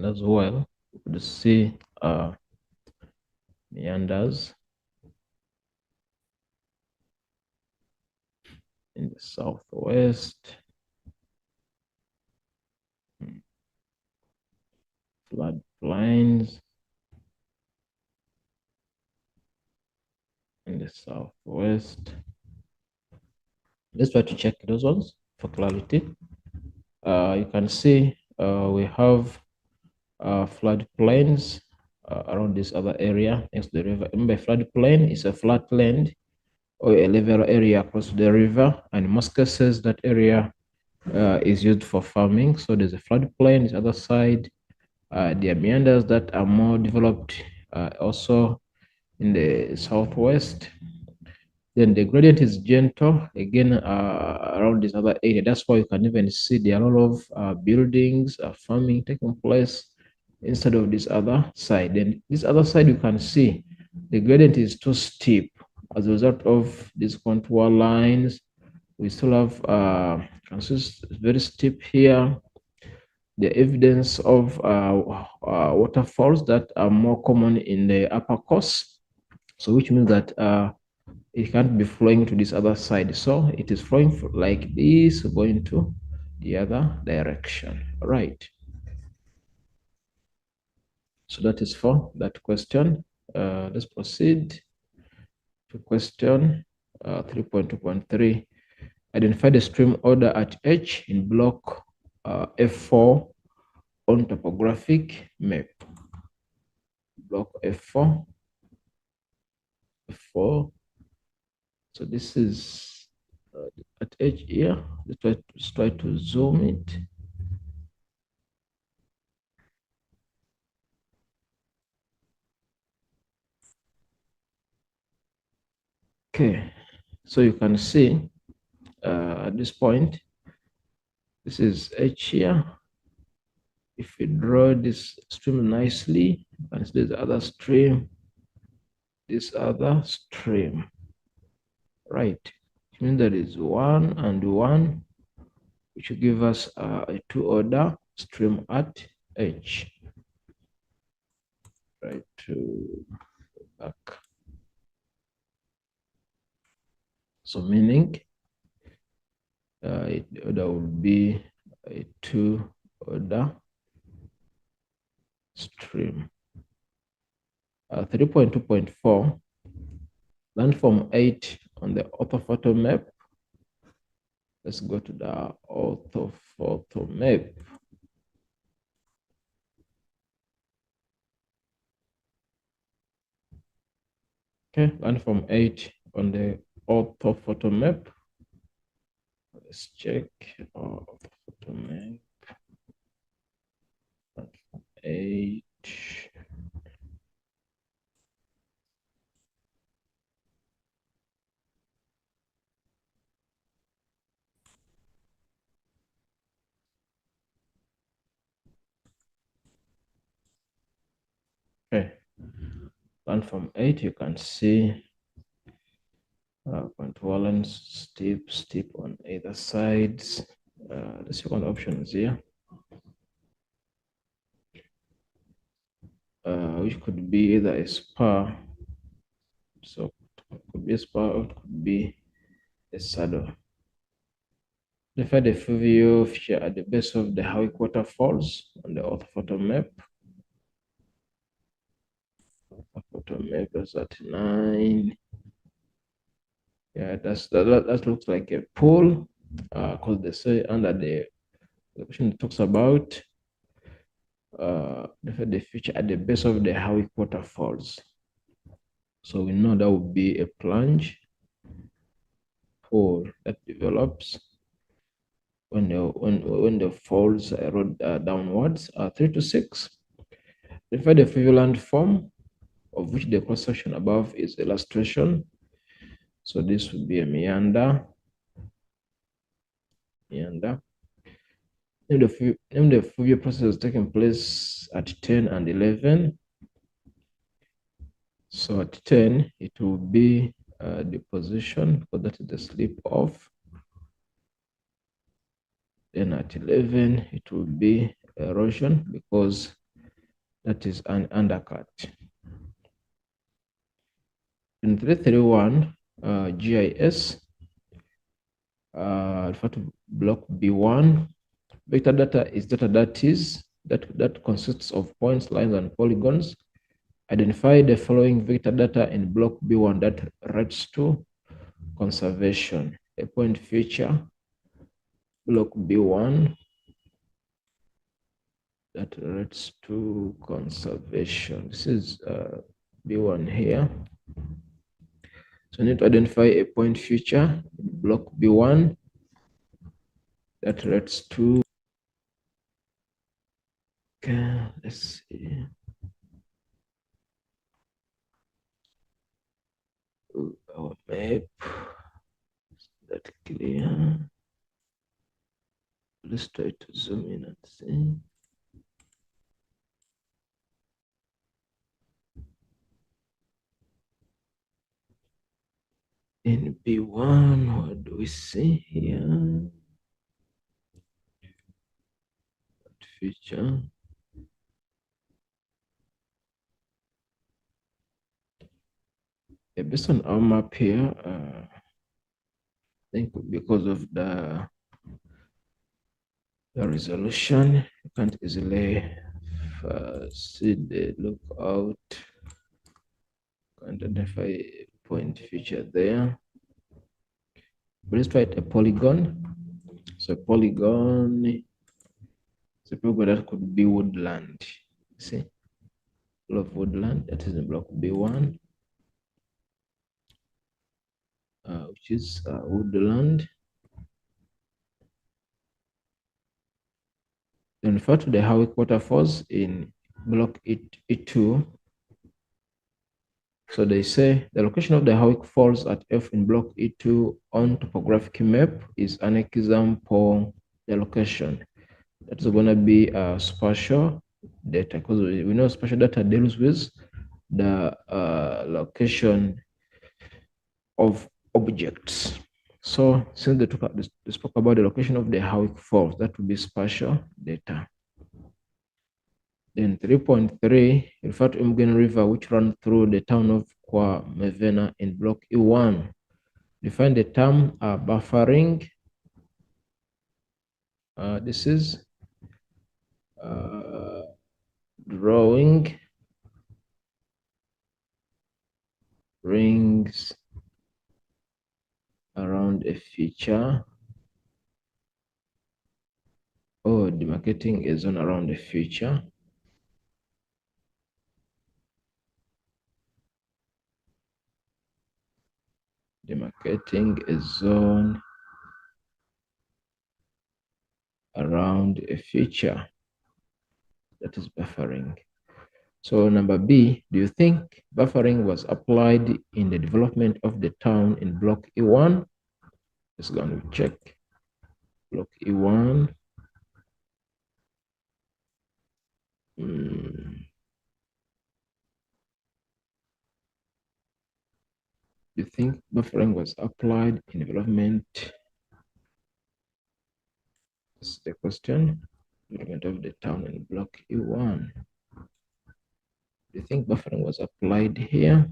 as well. You could see meanders in the southwest. Flood plains in the southwest. Let's try to check those ones for clarity. You can see we have flood plains around this other area next to the river. Remember, flood plain is a flat land or a level area across the river, and in most cases that area is used for farming. So there's a flood plain. This other side, there are meanders that are more developed also in the southwest. Then the gradient is gentle again around this other area. That's why you can even see there are a lot of buildings, farming taking place instead of this other side. Then this other side you can see the gradient is too steep as a result of these contour lines. We still have very steep here. The evidence of waterfalls that are more common in the upper coast. So which means that it can't be flowing to this other side. So it is flowing like this, going to the other direction. All right. So that is for that question. Let's proceed to question 3.2.3. Identify the stream order at H in block F4 on topographic map. Block F4. F4. So this is at H here. Let's try to zoom it. Okay, so you can see at this point, this is H here. If we draw this stream nicely, you can see the other stream, this other stream, right? It means there is 1 and 1, which will give us a 2-order stream at H. Right to back. So meaning order would be a 2-order stream. 3.2.4, landform 8 on the orthophoto map. Let's go to the orthophoto map. Okay, landform 8 on the orthophoto map. Let's check orthophoto map. Landform 8. Okay, landform 8, you can see contour steep on either sides. The second option is here, which could be either a spar, so it could be a spar or it could be a saddle. Identify the fluvial feature at the base of the Howick waterfalls on the orthophoto map. Orthophoto map is at 9. Yeah, that looks like a pool, because they say under the question it talks about the feature at the base of the Howick waterfalls. So we know that would be a plunge pool that develops when the falls erode downwards. 3 to 6. Identify the fluvial landform, of which the cross section above is illustration. So this would be a meander. Name the fluvial process taking place at 10 and 11. So at 10, it will be deposition, because that is the slip off. Then at 11, it will be erosion, because that is an undercut. In 331, GIS, refer to block B1. Vector data is data that consists of points, lines, and polygons. Identify the following vector data in block B1 that relates to conservation. A point feature, block B1, that relates to conservation. This is B1 here. So we need to identify a point feature in block B1 that relates to, okay, let's see. Our map, is that clear? Let's try to zoom in and see. In B1, what do we see here? That feature. Yeah, based on our map here, I think because of the resolution, you can't easily see the lookout, identify a point feature there. But let's try a polygon. So a polygon is a polygon that could be woodland. See, full of woodland, that is in block B1, which is woodland. Then refer to the Howick waterfalls in block E2. So they say the location of the Howick Falls at F in block E2 on topographic map is an example. The location that is going to be spatial data, because we know spatial data deals with the location of objects. So since they spoke about the location of the Howick Falls, that would be spatial data. Then 3.3, refer to Imgen River, which runs through the town of Kwa Mevena in block E1. Define the term buffering. This is drawing rings around a feature or demarcating a zone around a feature. Demarcating a zone around a feature. That is buffering. So number B, do you think buffering was applied in the development of the town in block E1? Let's go and check. Block E1. Do you think buffering was applied in development? This is the question. Development of the town in block E1. Do you think buffering was applied here?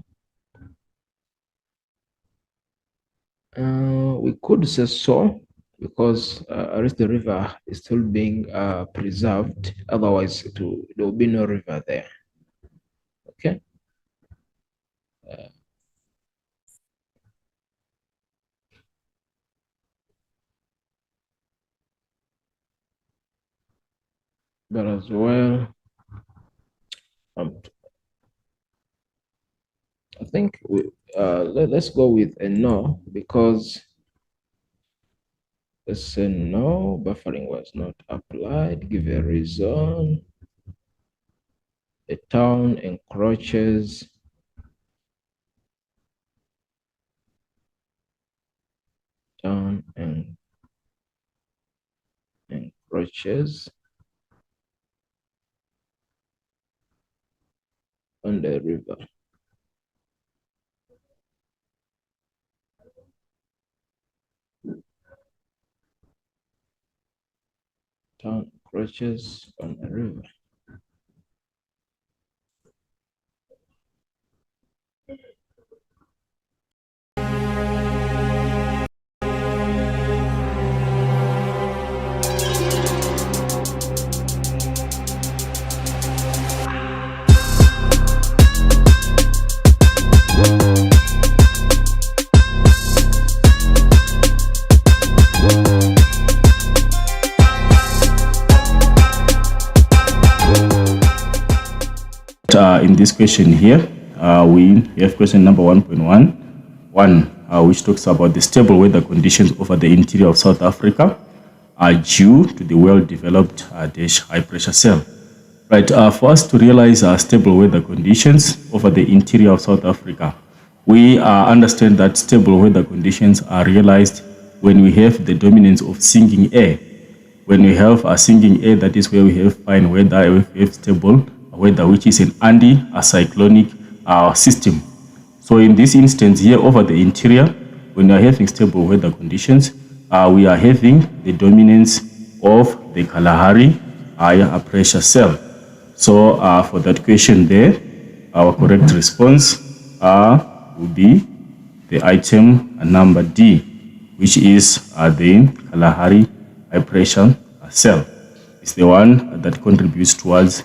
We could say so, because at least the river is still being preserved. Otherwise, there will be no river there. Okay. But as well, I think let's go with a no, because let's say no, buffering was not applied. Give a reason. The town encroaches encroaches on the river. Town encroaches on the river. In this question here, we have question number 1.1, which talks about the stable weather conditions over the interior of South Africa are due to the well-developed high-pressure cell. Right, for us to realize stable weather conditions over the interior of South Africa, we understand that stable weather conditions are realized when we have the dominance of sinking air. When we have a sinking air, that is where we have fine weather, we have stable weather, which is an anti-cyclonic system. So in this instance here over the interior, when we are having stable weather conditions, we are having the dominance of the Kalahari high pressure cell. So for that question there, our correct response will be the item number D, which is the Kalahari high pressure cell. It's the one that contributes towards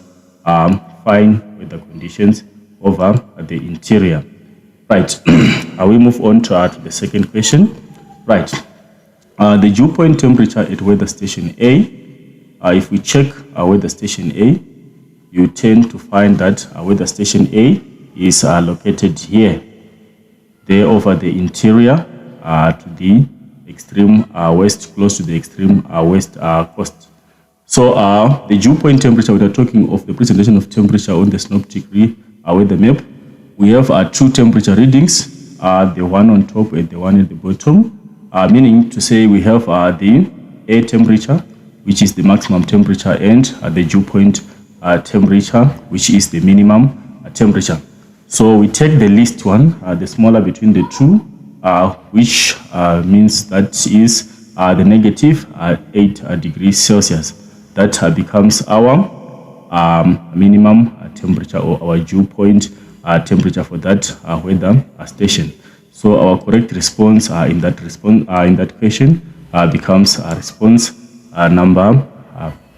fine weather conditions over the interior. Right, we move on to the second question. Right, the dew point temperature at weather station A. If we check weather station A, you tend to find that weather station A is located here, there over the interior to the extreme west, close to the extreme west coast. So the dew point temperature, we are talking of the presentation of temperature on the synoptic weather map. We have two temperature readings, the one on top and the one at the bottom, meaning to say we have the air temperature, which is the maximum temperature, and the dew point temperature, which is the minimum temperature. So we take the least one, the smaller between the two, which means that is the negative 8 degrees Celsius. That becomes our minimum temperature, or our dew point temperature for that weather station. So our correct response in that question becomes response number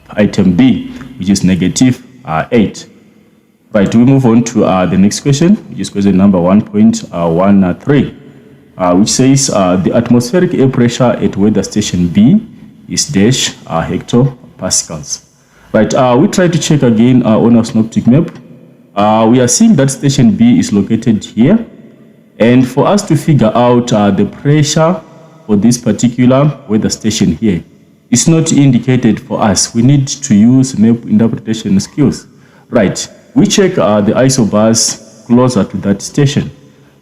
item B, which is negative 8. Right, we move on to the next question, which is question number 1.13, which says the atmospheric air pressure at weather station B is dash hectopascals. Right, we try to check again on our synoptic map. We are seeing that station B is located here, and for us to figure out the pressure for this particular weather station here, it's not indicated for us. We need to use map interpretation skills. Right, we check the isobars closer to that station.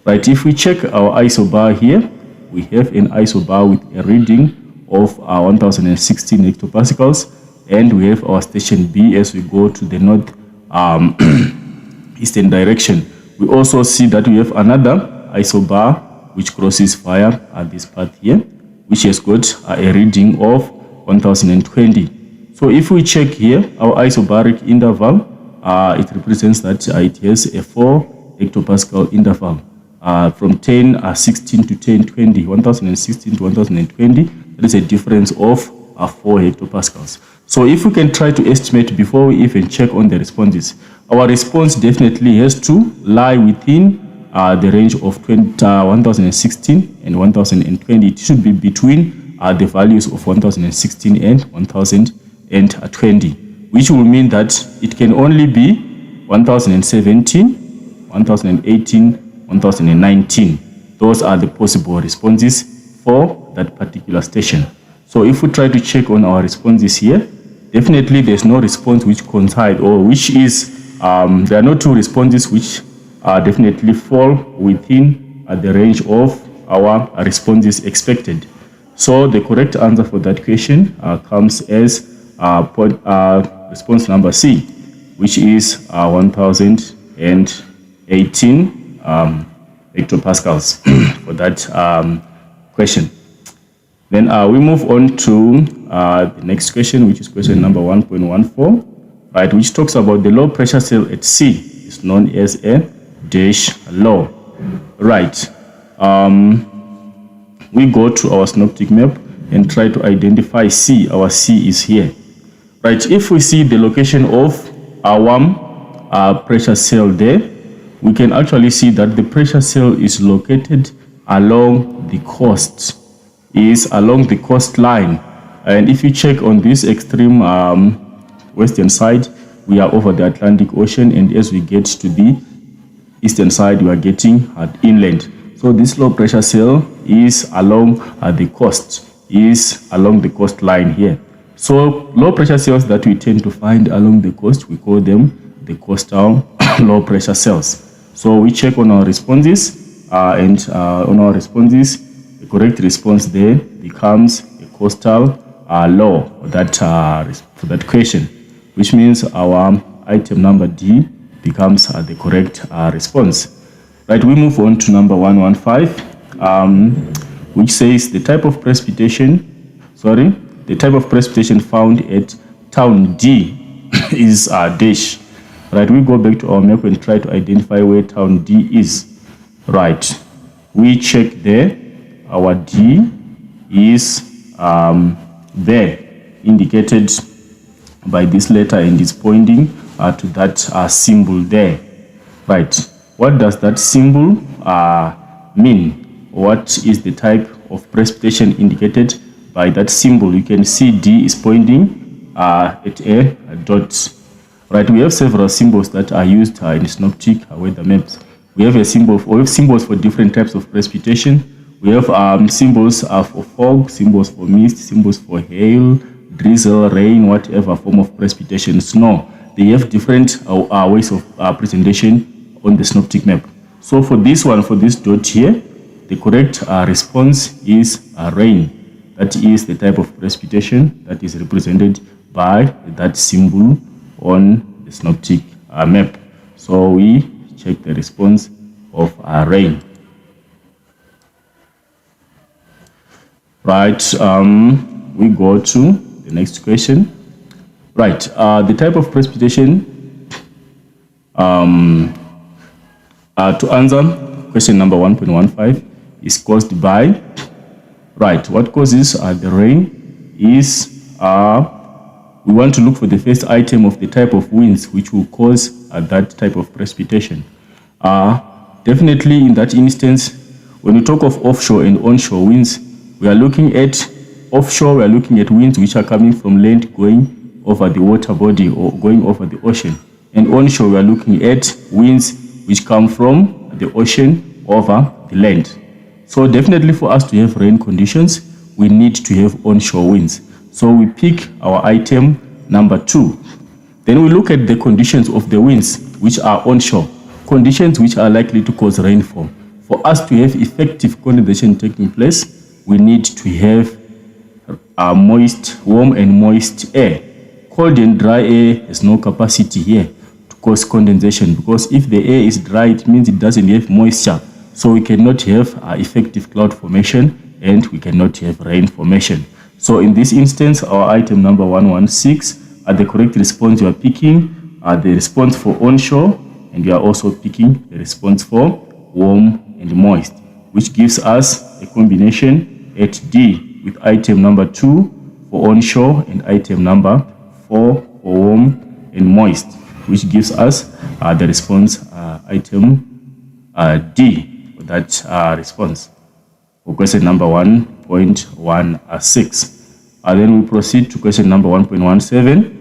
Right, if we check our isobar here, we have an isobar with a reading of 1016 hectopascals, and we have our station B as we go to the north eastern direction. We also see that we have another isobar which crosses via this path here, which has got a reading of 1020. So if we check here our isobaric interval, it represents that it has a 4 hectopascal interval from 1016 to 1020, 1016 to 1020. There is a difference of 4 hectopascals. So if we can try to estimate before we even check on the responses, our response definitely has to lie within the range of 1016 and 1020. It should be between the values of 1016 and 1020, which will mean that it can only be 1017, 1018, 1019. Those are the possible responses for that particular station. So if we try to check on our responses here, definitely there's no response which coincide, or which is there are no two responses which definitely fall within the range of our responses expected. So the correct answer for that question comes as response number C, which is 1018 hectopascals for that question. Then we move on to the next question, which is question number 1.14, right, which talks about the low pressure cell at C is known as a dash low. Right. We go to our synoptic map and try to identify C. Our C is here. Right. If we see the location of our pressure cell there, we can actually see that the pressure cell is located along the coast, along the coastline. And if you check on this extreme western side, we are over the Atlantic Ocean, and as we get to the eastern side, we are getting inland. So this low pressure cell is along the coast, along the coastline here. So low pressure cells that we tend to find along the coast, we call them the coastal low pressure cells. So we check on our responses, and on our responses, the correct response there becomes a coastal low for that question, which means our item number D becomes the correct response. Right, we move on to number 115, which says the type of precipitation found at town D is dash. Right, we go back to our map and try to identify where town D is. Right, we check there. Our D is there, indicated by this letter, and is pointing to that symbol there. Right, what does that symbol mean? What is the type of precipitation indicated by that symbol? You can see D is pointing at a dot. Right, we have several symbols that are used in synoptic weather maps. We have symbols for different types of precipitation. We have symbols for fog, symbols for mist, symbols for hail, drizzle, rain, whatever form of precipitation, snow. They have different ways of presentation on the synoptic map. So for this one, for this dot here, the correct response is rain. That is the type of precipitation that is represented by that symbol on the synoptic map. So we check the response of rain. Right, we go to the next question. Right, the type of precipitation, to answer question number 1.15, is caused by, right, what causes the rain is, we want to look for the first item of the type of winds which will cause that type of precipitation. Definitely in that instance, when we talk of offshore and onshore winds, we are looking at offshore, we are looking at winds which are coming from land going over the water body or going over the ocean. And onshore, we are looking at winds which come from the ocean over the land. So definitely for us to have rain conditions, we need to have onshore winds. So we pick our item number 2. Then we look at the conditions of the winds which are onshore, conditions which are likely to cause rainfall. For us to have effective condensation taking place, we need to have warm and moist air. Cold and dry air has no capacity here to cause condensation, because if the air is dry, it means it doesn't have moisture. So we cannot have effective cloud formation and we cannot have rain formation. So in this instance, our item number 116, the correct response you are picking the response for onshore, and you are also picking the response for warm and moist, which gives us a combination at D with item number 2 for onshore and item number 4 for warm and moist, which gives us the response item D for that response for question number 1.16. Then we proceed to question number 1.17.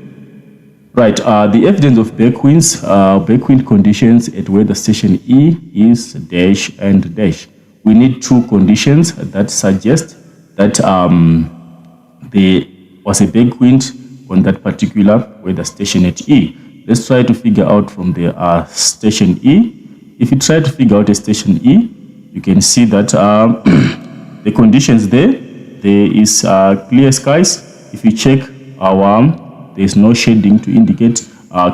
Right, the evidence of backwinds, backwind conditions at weather station E is dash and dash. We need 2 conditions that suggest that there was a backwind on that particular weather station at E. Let's try to figure out from the station E. If you try to figure out a station E, you can see that the conditions there is clear skies. If you check there is no shading to indicate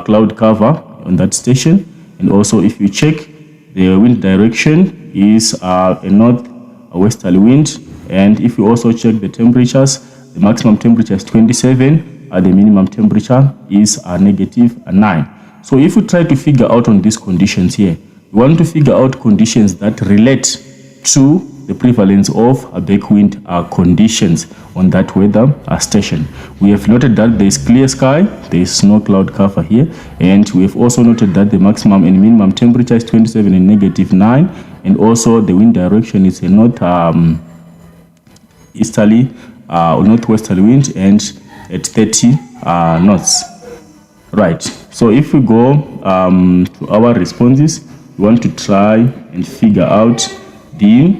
cloud cover on that station. And also if you check, the wind direction is a northwesterly wind. And if you also check the temperatures, the maximum temperature is 27, the minimum temperature is -9. So if you try to figure out on these conditions here, you want to figure out conditions that relate to the prevalence of backwind conditions on that weather station. We have noted that there is clear sky, there is no cloud cover here, and we have also noted that the maximum and minimum temperature is 27 and -9, and also the wind direction is a northeasterly or northwesterly wind and at 30 knots. Right, so if we go to our responses, we want to try and figure out the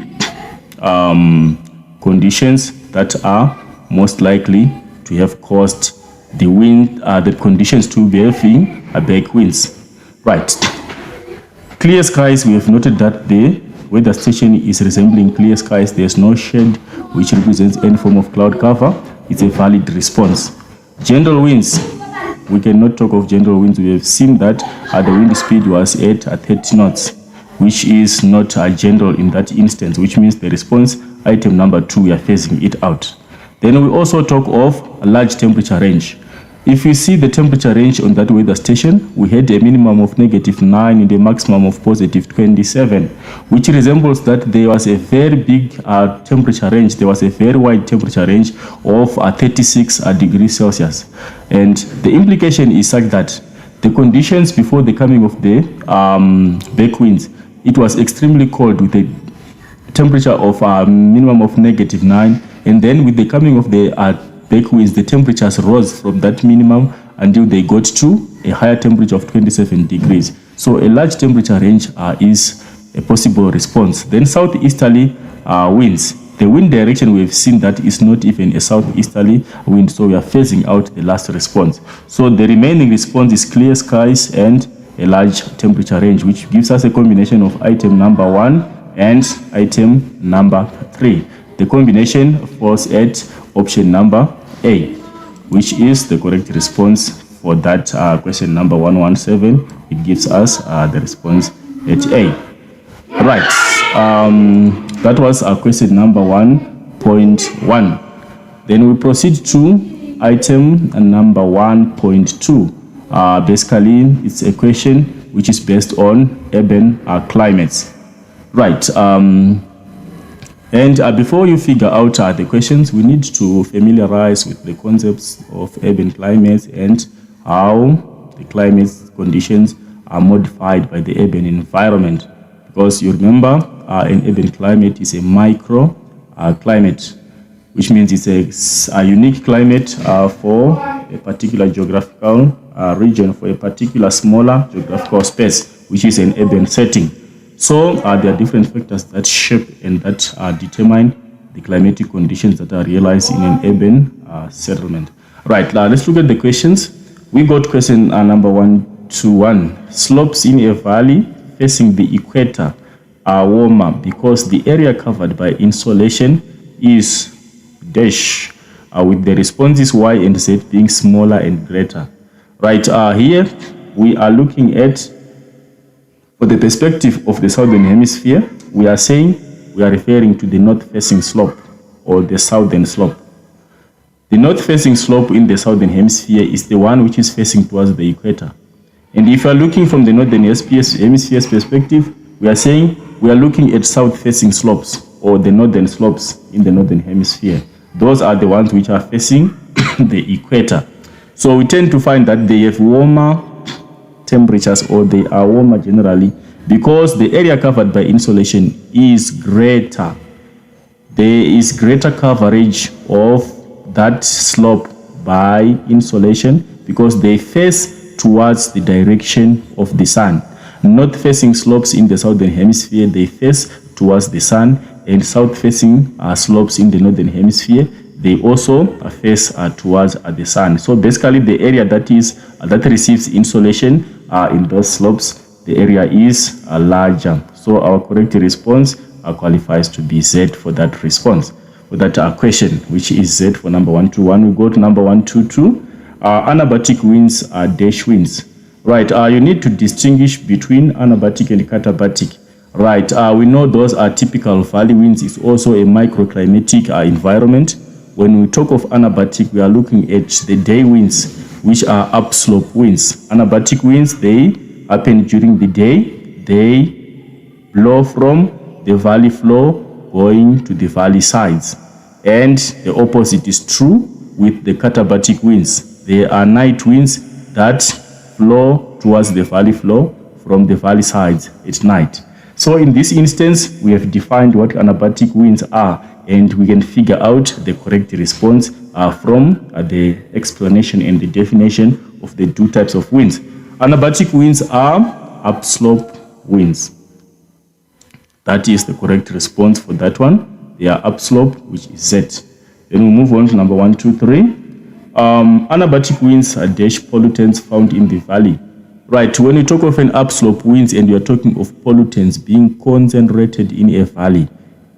conditions that are most likely to have caused the wind, the conditions to be having backwinds. Right. Clear skies, we have noted that the weather station is resembling clear skies. There's no shade which represents any form of cloud cover. It's a valid response. General winds, we cannot talk of general winds. We have seen that the wind speed was at 30 knots. Which is not general in that instance, which means the response item number 2, we are phasing it out. Then we also talk of a large temperature range. If you see the temperature range on that weather station, we had a minimum of -9 and a maximum of +27, which resembles that there was a very big temperature range. There was a very wide temperature range of 36 degrees Celsius. And the implication is such that the conditions before the coming of the backwinds, it was extremely cold with a temperature of a minimum of -9, and then with the coming of the backwinds, the temperatures rose from that minimum until they got to a higher temperature of 27 degrees. So a large temperature range is a possible response. Then southeasterly winds. The wind direction, we've seen that is not even a southeasterly wind, so we are phasing out the last response. So the remaining response is clear skies and a large temperature range, which gives us a combination of item number 1 and item number 3. The combination falls at option number A, which is the correct response for that question number 117. It gives us the response at A. Right. That was our question number 1.1. Then we proceed to item number 1.2. Basically, it's a question which is based on urban climates. Right. And before you figure out the questions, we need to familiarize with the concepts of urban climates and how the climate conditions are modified by the urban environment. Because you remember, an urban climate is a micro climate, which means it's a unique climate for a particular geographical region, for a particular smaller geographical space, which is an urban setting. So there are different factors that shape and that determine the climatic conditions that are realized in an urban settlement. Right, now let's look at the questions. We got question number 121. Slopes in a valley facing the equator are warmer because the area covered by insolation is dash, with the responses Y and Z being smaller and greater. Right, here we are looking at, for the perspective of the southern hemisphere, we are saying we are referring to the north-facing slope or the southern slope. The north-facing slope in the southern hemisphere is the one which is facing towards the equator. And if you are looking from the northern hemisphere's perspective, we are saying we are looking at south-facing slopes or the northern slopes in the northern hemisphere. Those are the ones which are facing the equator. So we tend to find that they have warmer temperatures, or they are warmer generally, because the area covered by insolation is greater. There is greater coverage of that slope by insolation because they face towards the direction of the sun. North-facing slopes in the southern hemisphere, they face towards the sun, and south-facing slopes in the northern hemisphere, they also face towards the sun. So basically, the area that receives insolation in those slopes, the area is larger. So our correct response qualifies to be Z for that response, for that question, which is Z for number 121. We go to number 122. Anabatic winds are dash winds. Right, you need to distinguish between anabatic and katabatic. Right, we know those are typical valley winds. It's also a microclimatic environment. When we talk of anabatic, we are looking at the day winds, which are upslope winds. Anabatic winds, they happen during the day. They blow from the valley floor going to the valley sides. And the opposite is true with the katabatic winds. They are night winds that flow towards the valley floor from the valley sides at night. So in this instance, we have defined what anabatic winds are, and we can figure out the correct response from the explanation and the definition of the two types of winds. Anabatic winds are upslope winds. That is the correct response for that one. They are upslope, which is Z. Then we move on to number 123. Anabatic winds are dash pollutants found in the valley. Right, when you talk of an upslope winds and you are talking of pollutants being concentrated in a valley,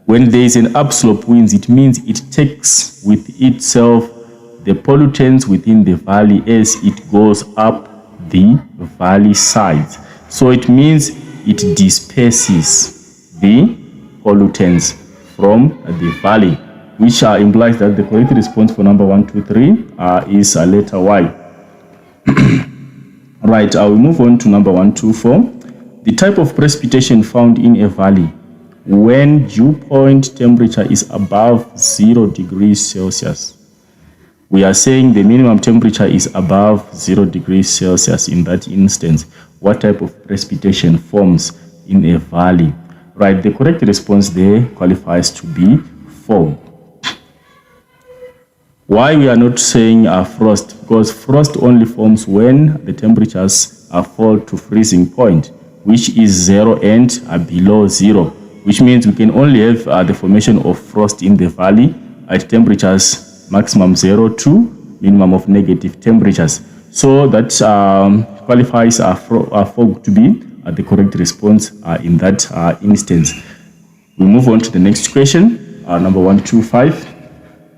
when there is an upslope winds, it means it takes with itself the pollutants within the valley as it goes up the valley sides. So it means it disperses the pollutants from the valley, which implies that the correct response for number 123 is a letter Y. Right, I will move on to number 124. The type of precipitation found in a valley when dew point temperature is above 0 degrees Celsius. We are saying the minimum temperature is above 0 degrees Celsius. In that instance, what type of precipitation forms in a valley? Right, the correct response there qualifies to be fog. Why we are not saying frost? Because frost only forms when the temperatures fall to freezing point, which is 0 and below 0, which means we can only have the formation of frost in the valley at temperatures maximum 0 to minimum of negative temperatures. So that qualifies fog to be the correct response in that instance. We move on to the next question, number 125.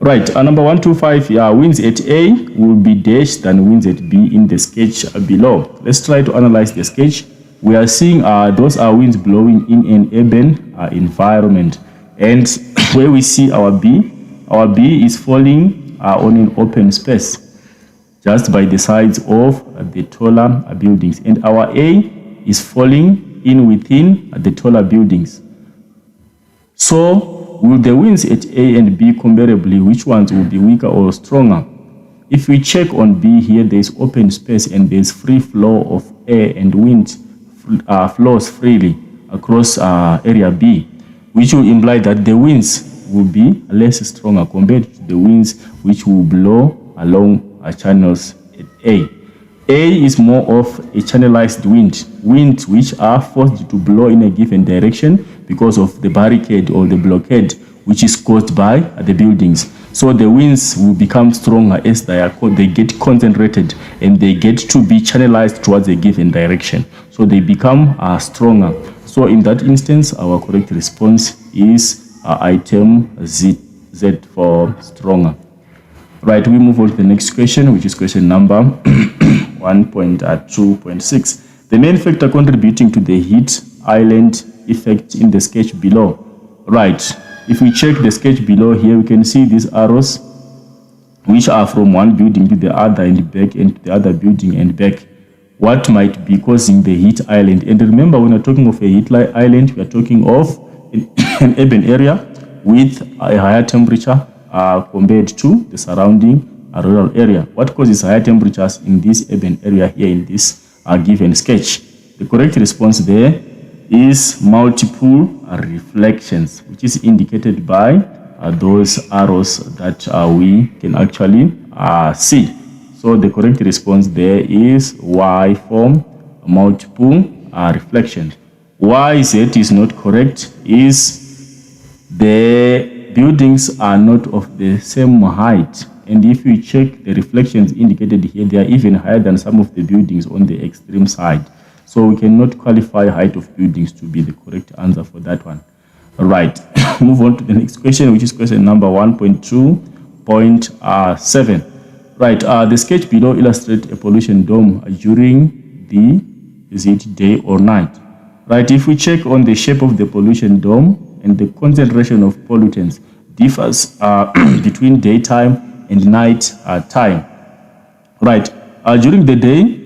Right, number 125, winds at A will be dash than winds at B in the sketch below. Let's try to analyze the sketch. We are seeing those are winds blowing in an urban environment. And where we see our B is falling on an open space, just by the sides of the taller buildings. And our A is falling in within the taller buildings. So will the winds at A and B comparably, which ones will be weaker or stronger? If we check on B here, there is open space and there is free flow of air and wind flows freely across area B, which will imply that the winds will be less stronger compared to the winds which will blow along channels at A. A is more of a channelized winds which are forced to blow in a given direction because of the barricade or the blockade which is caused by the buildings. So the winds will become stronger as they get concentrated and they get to be channelized towards a given direction. So they become stronger. So in that instance, our correct response is item Z for stronger. Right, we move on to the next question, which is question number 1.2.6. The main factor contributing to the heat island effect in the sketch below. Right, if we check the sketch below here, we can see these arrows which are from one building to the other and back, and to the other building and back. What might be causing the heat island? And remember, when we're talking of a heat island, we are talking of an urban area with a higher temperature compared to the surrounding rural area. What causes higher temperatures in this urban area here in this given sketch? The correct response there is multiple reflections, which is indicated by those arrows that we can actually see. So the correct response there is Y for multiple reflections. Why Z is not correct is the buildings are not of the same height, and if you check the reflections indicated here, they are even higher than some of the buildings on the extreme side. So we cannot qualify height of buildings to be the correct answer for that one. All right, move on to the next question, which is question number 1.2.7. Right, the sketch below illustrates a pollution dome during the, is it day or night? Right, if we check on the shape of the pollution dome, and the concentration of pollutants differs between daytime and night time. Right, during the day,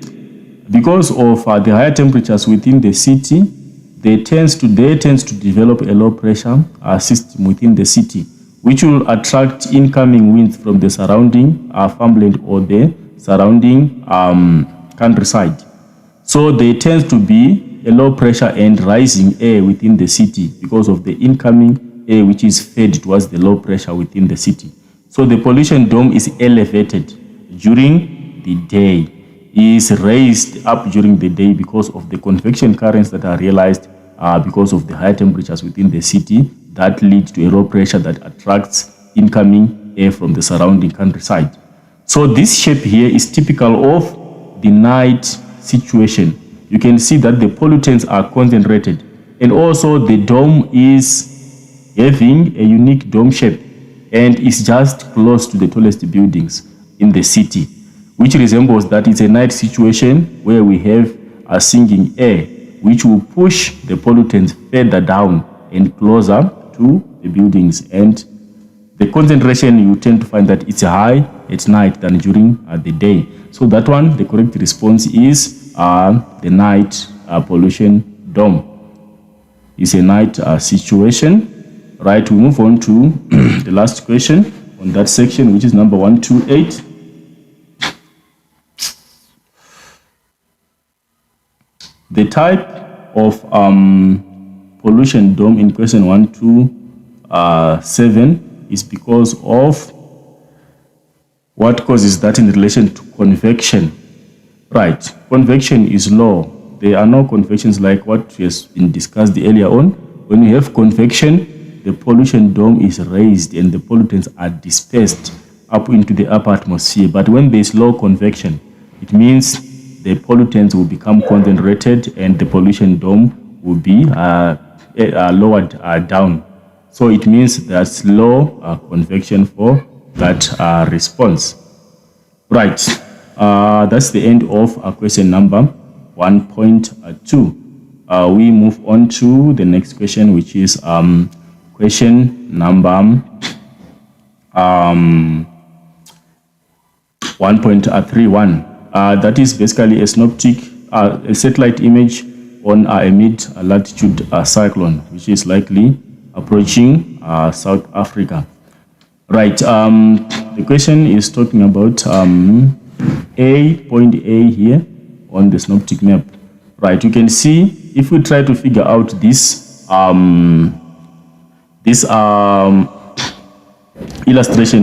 because of the higher temperatures within the city, they tends to develop a low pressure system within the city, which will attract incoming winds from the surrounding farmland or the surrounding countryside. So they tend to be a low pressure and rising air within the city because of the incoming air which is fed towards the low pressure within the city. So the pollution dome is elevated during the day, is raised up during the day because of the convection currents that are realized because of the high temperatures within the city that lead to a low pressure that attracts incoming air from the surrounding countryside. So this shape here is typical of the night situation. You can see that the pollutants are concentrated, and also the dome is having a unique dome shape and is just close to the tallest buildings in the city, which resembles that it's a night situation where we have a sinking air which will push the pollutants further down and closer to the buildings, and the concentration you tend to find that it's high at night than during the day. So that one, the correct response is the night pollution dome. It's a night situation. Right, we move on to the last question on that section, which is number 128. The type of pollution dome in question 127 is because of what causes that in relation to convection. Right, convection is low. There are no convections like what has been discussed earlier on. When you have convection, the pollution dome is raised and the pollutants are dispersed up into the upper atmosphere. But when there is low convection, it means the pollutants will become concentrated and the pollution dome will be lowered down. So it means there's low convection for that response. Right, that's the end of question number 1.2. We move on to the next question, which is question number 1.31. That is basically a synoptic, a satellite image on a mid-latitude cyclone, which is likely approaching South Africa. Right, the question is talking about point A here on the synoptic map. Right, you can see if we try to figure out this illustration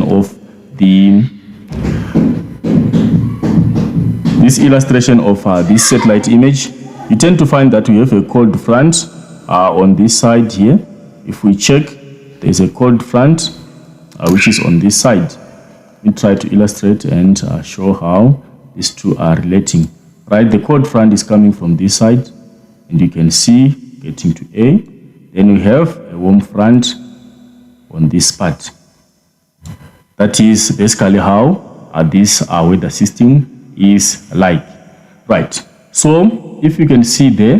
of this satellite image, you tend to find that we have a cold front on this side here. If we check, there is a cold front which is on this side. We try to illustrate and show how these two are relating. Right, the cold front is coming from this side, and you can see getting to A. Then we have a warm front on this part. That is basically how this weather system is like. Right, so if you can see there,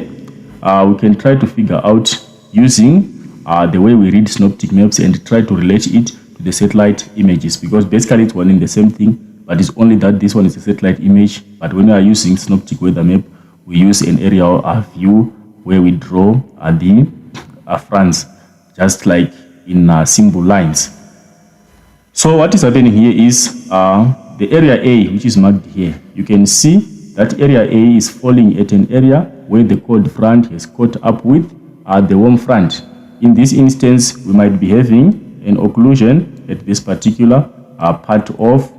we can try to figure out using the way we read synoptic maps and try to relate it to the satellite images, because basically it's one and the same thing, but it's only that this one is a satellite image. But when we are using synoptic weather map, we use an aerial view where we draw the fronts, just like in symbol lines. So what is happening here is the area A, which is marked here. You can see that area A is falling at an area where the cold front has caught up with the warm front. In this instance, we might be having an occlusion at this particular part of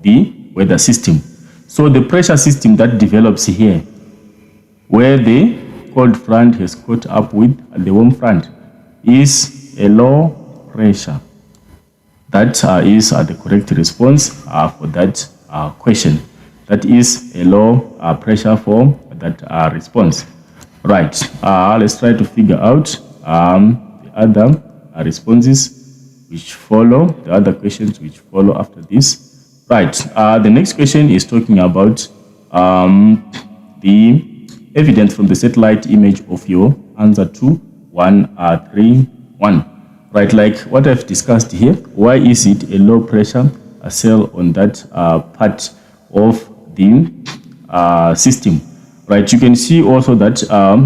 the weather system. So the pressure system that develops here, where the cold front has caught up with the warm front, is a low pressure. That is the correct response for that question. That is a low pressure for that response. Right, let's try to figure out the other responses which follow, the other questions which follow after this. Right, the next question is talking about the evidence from the satellite image of your answer to 131. Right, like what I've discussed here, why is it a low pressure cell on that part of the system? Right, you can see also that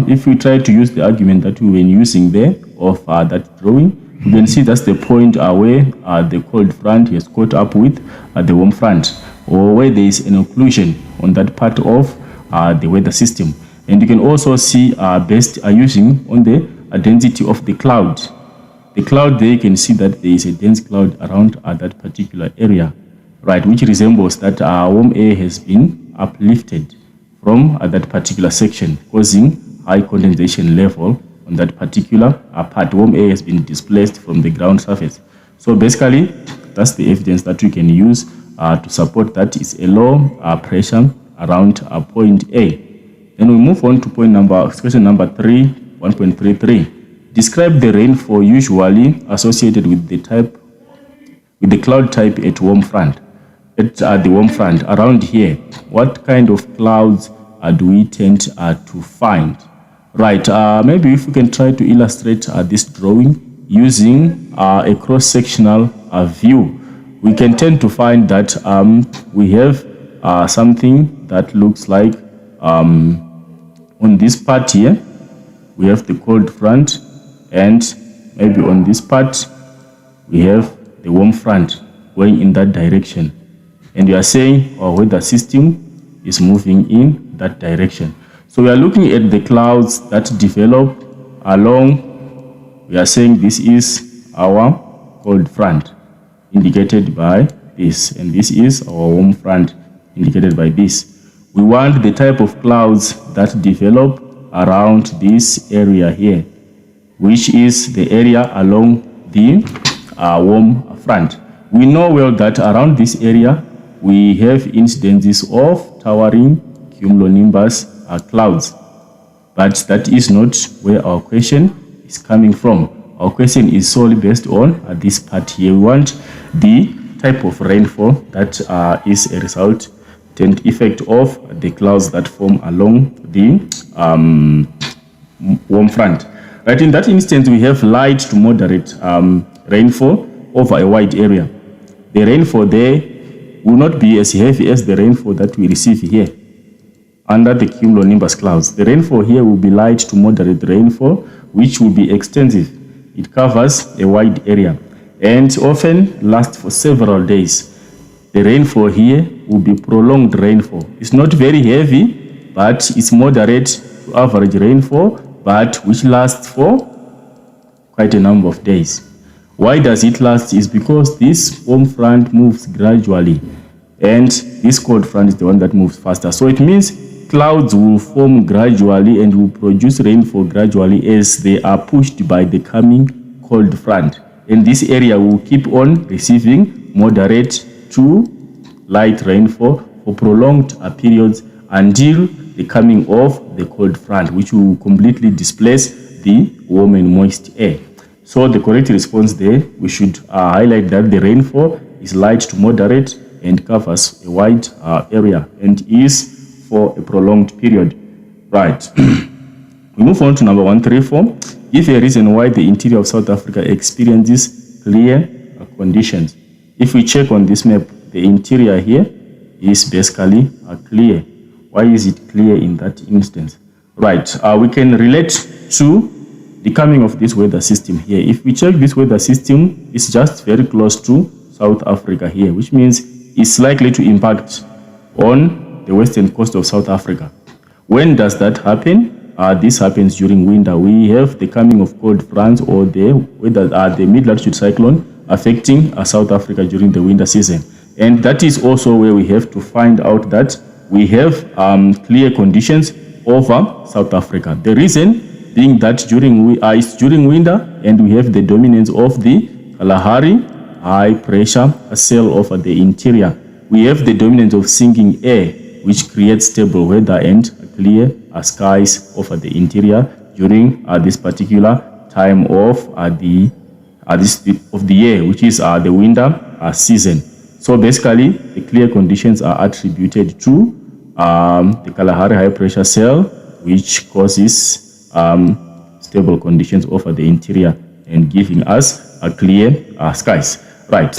if we try to use the argument that we were using there of that drawing, you can see that's the point where the cold front has caught up with the warm front, or where there is an occlusion on that part of the weather system. And you can also see based using on the density of the cloud. The cloud there, you can see that there is a dense cloud around that particular area, right, which resembles that warm air has been uplifted from that particular section, causing high condensation level on that particular part. Warm air has been displaced from the ground surface. So basically, that's the evidence that we can use to support that is a low pressure around point A. Then we move on to question number 3, 1.33. Describe the rainfall usually associated with the cloud type at warm front. At the warm front around here, what kind of clouds do we tend to find? Right, maybe if we can try to illustrate this drawing using a cross-sectional view, we can tend to find that we have something that looks like on this part here, we have the cold front, and maybe on this part, we have the warm front going in that direction. And we are saying our weather system is moving in that direction. So we are looking at the clouds that develop along, we are saying this is our cold front, indicated by this, and this is our warm front, indicated by this. We want the type of clouds that develop around this area here, which is the area along the warm front. We know well that around this area, we have incidences of towering cumulonimbus clouds, but that is not where our question is coming from. Our question is solely based on this part here. We want the type of rainfall that is a resultant effect of the clouds that form along the warm front. Right, in that instance, we have light to moderate rainfall over a wide area. The rainfall there will not be as heavy as the rainfall that we receive here under the cumulonimbus clouds. The rainfall here will be light to moderate rainfall, which will be extensive. it covers a wide area and often lasts for several days. The rainfall here will be prolonged rainfall. It's not very heavy, but it's moderate to average rainfall, but which lasts for quite a number of days. Why does it last? Is because this warm front moves gradually, and this cold front is the one that moves faster. So it means clouds will form gradually and will produce rainfall gradually as they are pushed by the coming cold front. And this area will keep on receiving moderate to light rainfall for prolonged periods until the coming of the cold front, which will completely displace the warm and moist air. So the correct response there, we should highlight that the rainfall is light to moderate and covers a wide area and is for a prolonged period. Right. We move on to number 134. Give a reason why the interior of South Africa experiences clear conditions. If we check on this map, the interior here is basically clear. Why is it clear in that instance? Right. We can relate to the coming of this weather system here. If we check this weather system, it's just very close to South Africa here, which means it's likely to impact on the western coast of South Africa. When does that happen? This happens during winter. We have the coming of cold fronts or the mid-latitude cyclone affecting South Africa during the winter season. And that is also where we have to find out that we have clear conditions over South Africa. The reason being that during winter, and we have the dominance of the Kalahari high pressure cell over the interior. We have the dominance of sinking air, which creates stable weather and clear skies over the interior during this particular time of the year, which is the winter season. So basically, the clear conditions are attributed to the Kalahari high pressure cell, which causes stable conditions over the interior and giving us a clear skies. Right.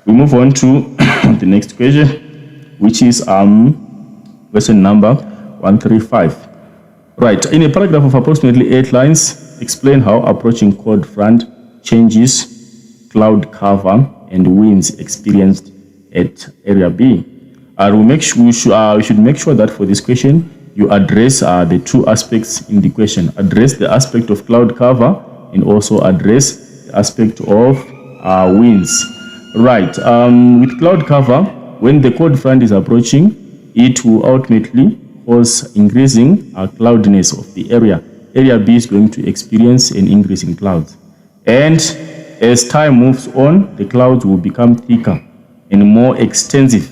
We move on to the next question, which is question number 135. Right. In a paragraph of approximately 8 lines, explain how approaching cold front changes cloud cover and winds experienced at area B. We should make sure that for this question, you address the two aspects in the question. Address the aspect of cloud cover and also address the aspect of winds. Right. With cloud cover, when the cold front is approaching, it will ultimately cause increasing cloudiness of the area. Area B is going to experience an increase in clouds. And as time moves on, the clouds will become thicker and more extensive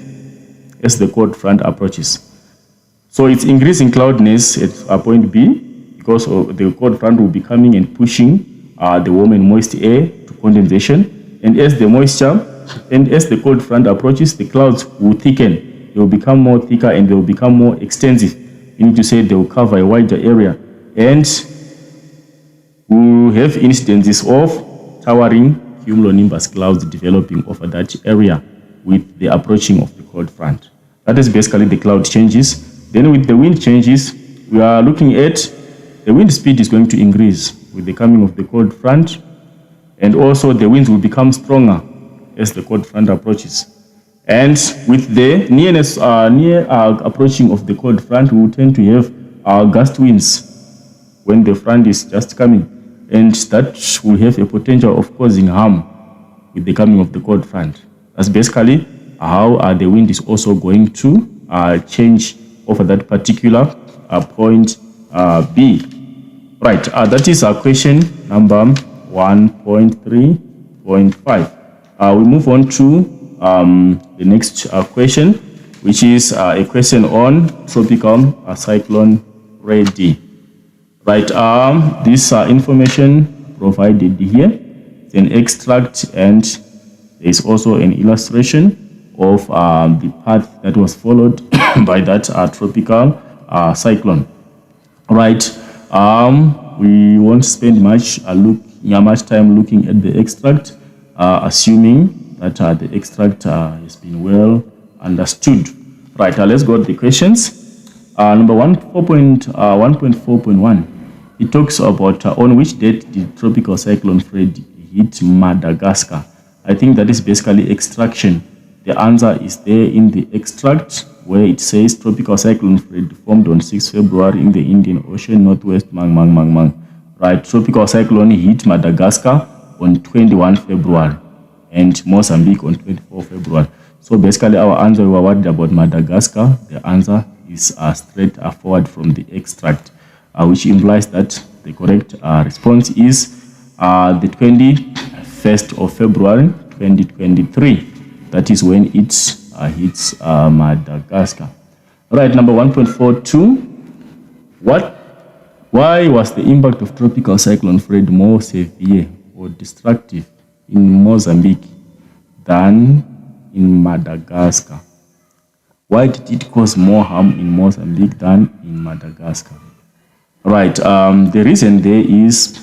as the cold front approaches. So it's increasing cloudiness at point B because of the cold front will be coming and pushing the warm and moist air to condensation. And as the cold front approaches, the clouds will thicken. They will become more thicker and they will become more extensive. You need to say they will cover a wider area. And we'll have instances of towering cumulonimbus clouds developing over that area with the approaching of the cold front. That is basically the cloud changes. Then with the wind changes, we are looking at the wind speed is going to increase with the coming of the cold front, and also the winds will become stronger as the cold front approaches. And with the near approaching of the cold front, we will tend to have gust winds when the front is just coming, and that will have a potential of causing harm with the coming of the cold front. That's basically how the wind is also going to change over that particular point B. Right, that is our question number 1.3.5. We move on to the next question, which is a question on tropical cyclone ready. Right, this information provided here is an extract, and there is also an illustration of the path that was followed by that tropical cyclone. Right. We won't spend much time looking at the extract, assuming that the extract has been well understood. Right. Let's go to the questions. Number 1.4.1. it talks about on which date did Tropical Cyclone Freddy hit Madagascar. I think that is basically extraction. The answer is there in the extract where it says Tropical Cyclone Freddy formed on 6 February in the Indian Ocean, northwest Right, Tropical Cyclone hit Madagascar on 21 February and Mozambique on 24 February. So basically our answer, we were worried about Madagascar. The answer is straightforward from the extract, which implies that the correct response is the 21st of February 2023. That is when it hits Madagascar. Right, number 1.42. Why was the impact of Tropical Cyclone Freddy more severe or destructive in Mozambique than in Madagascar? Why did it cause more harm in Mozambique than in Madagascar? Right, the reason there is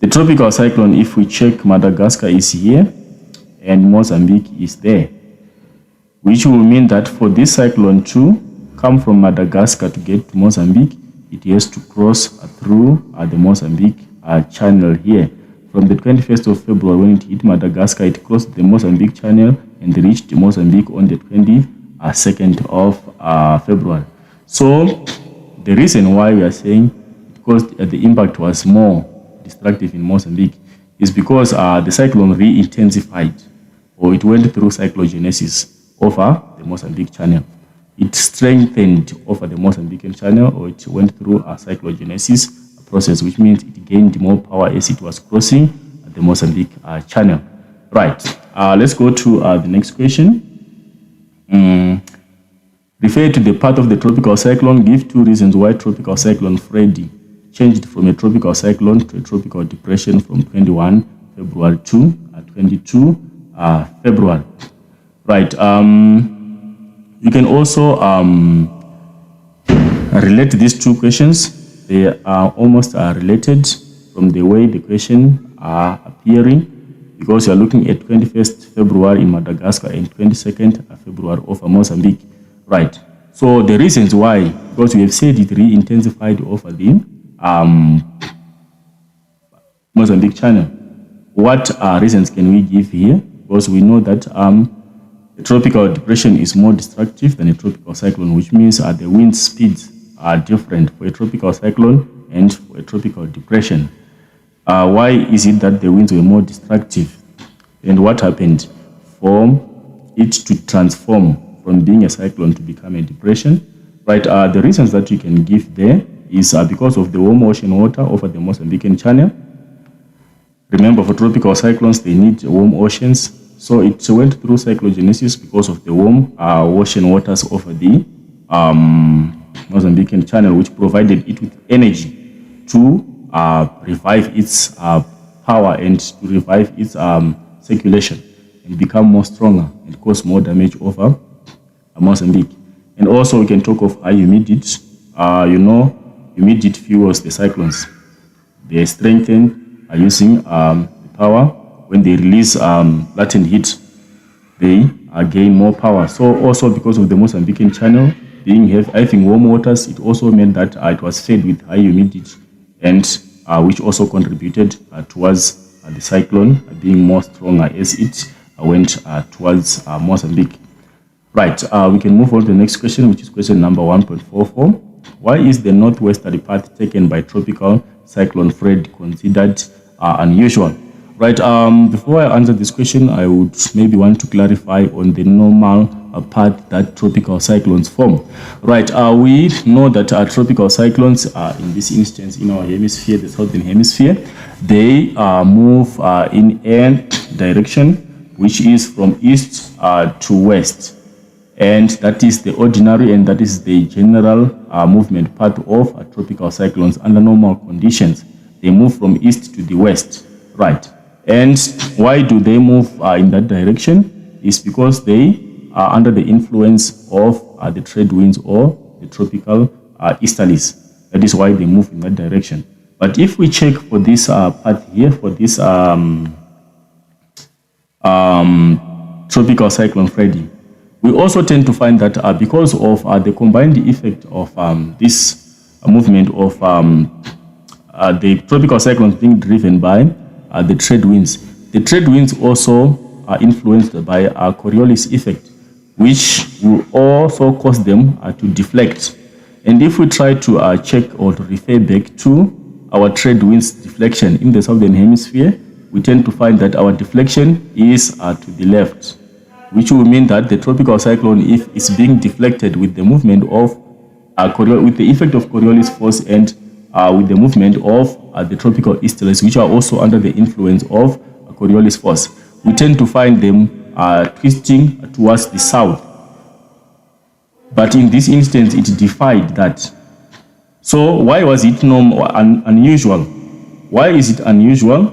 the tropical cyclone, if we check, Madagascar is here and Mozambique is there, which will mean that for this cyclone to come from Madagascar to get to Mozambique, it has to cross through the Mozambique channel here. From the 21st of February, when it hit Madagascar, it crossed the Mozambique channel and reached Mozambique on the 22nd of February. So the reason why we are saying because the impact was more destructive in Mozambique is because the cyclone re-intensified, or it went through cyclogenesis over the Mozambique channel. It strengthened over the Mozambican channel, or it went through a cyclogenesis process, which means it gained more power as it was crossing the Mozambique channel. Right, let's go to the next question. Refer to the path of the tropical cyclone. Give 2 reasons why Tropical Cyclone Freddy changed from a tropical cyclone to a tropical depression from 21 February to 22 February. Right, you can also relate these 2 questions. They are almost related from the way the question are appearing, because you are looking at 21st February in Madagascar and 22nd February over Mozambique. Right, so the reasons why, because we have said it re-intensified over the Mozambique channel. What reasons can we give here? Because we know that a tropical depression is more destructive than a tropical cyclone, which means the wind speeds are different for a tropical cyclone and for a tropical depression. Why is it that the winds were more destructive? And what happened for it to transform from being a cyclone to become a depression? Right, the reasons that you can give there is because of the warm ocean water over the Mozambican channel. Remember, for tropical cyclones, they need warm oceans. So it went through cyclogenesis because of the warm ocean waters over the Mozambican channel, which provided it with energy to revive its power and to revive its circulation and become more stronger and cause more damage over Mozambique. And also we can talk of high humidity. Humidity fuels the cyclones. They strengthen using the power. When they release latent heat, they gain more power. So also because of the Mozambican channel being having warm waters, it also meant that it was fed with high humidity, and which also contributed towards the cyclone being more stronger as it went towards Mozambique. Right, we can move on to the next question, which is question number 1.44. Why is the northwesterly path taken by Tropical Cyclone Freddy considered unusual? Right, before I answer this question, I would maybe want to clarify on the normal path that tropical cyclones form. Right, we know that tropical cyclones, in this instance, in our hemisphere, the southern hemisphere, they move in a direction which is from east to west. And that is the ordinary and that is the general movement path of tropical cyclones under normal conditions. They move from east to the west, right? And why do they move in that direction? Is because they are under the influence of the trade winds or the tropical easterlies. That is why they move in that direction. But if we check for this path here, for this tropical cyclone Freddy, we also tend to find that because of the combined effect of this movement of the tropical cyclones being driven by the trade winds. The trade winds also are influenced by a Coriolis effect, which will also cause them to deflect. And if we try to check or to refer back to our trade winds deflection in the southern hemisphere, we tend to find that our deflection is to the left, which will mean that the tropical cyclone, if it's being deflected with the movement of with the effect of Coriolis force and with the movement of the tropical easterlies, which are also under the influence of Coriolis force, we tend to find them twisting towards the south. But in this instance, it defied that. So why was it unusual? Why is it unusual?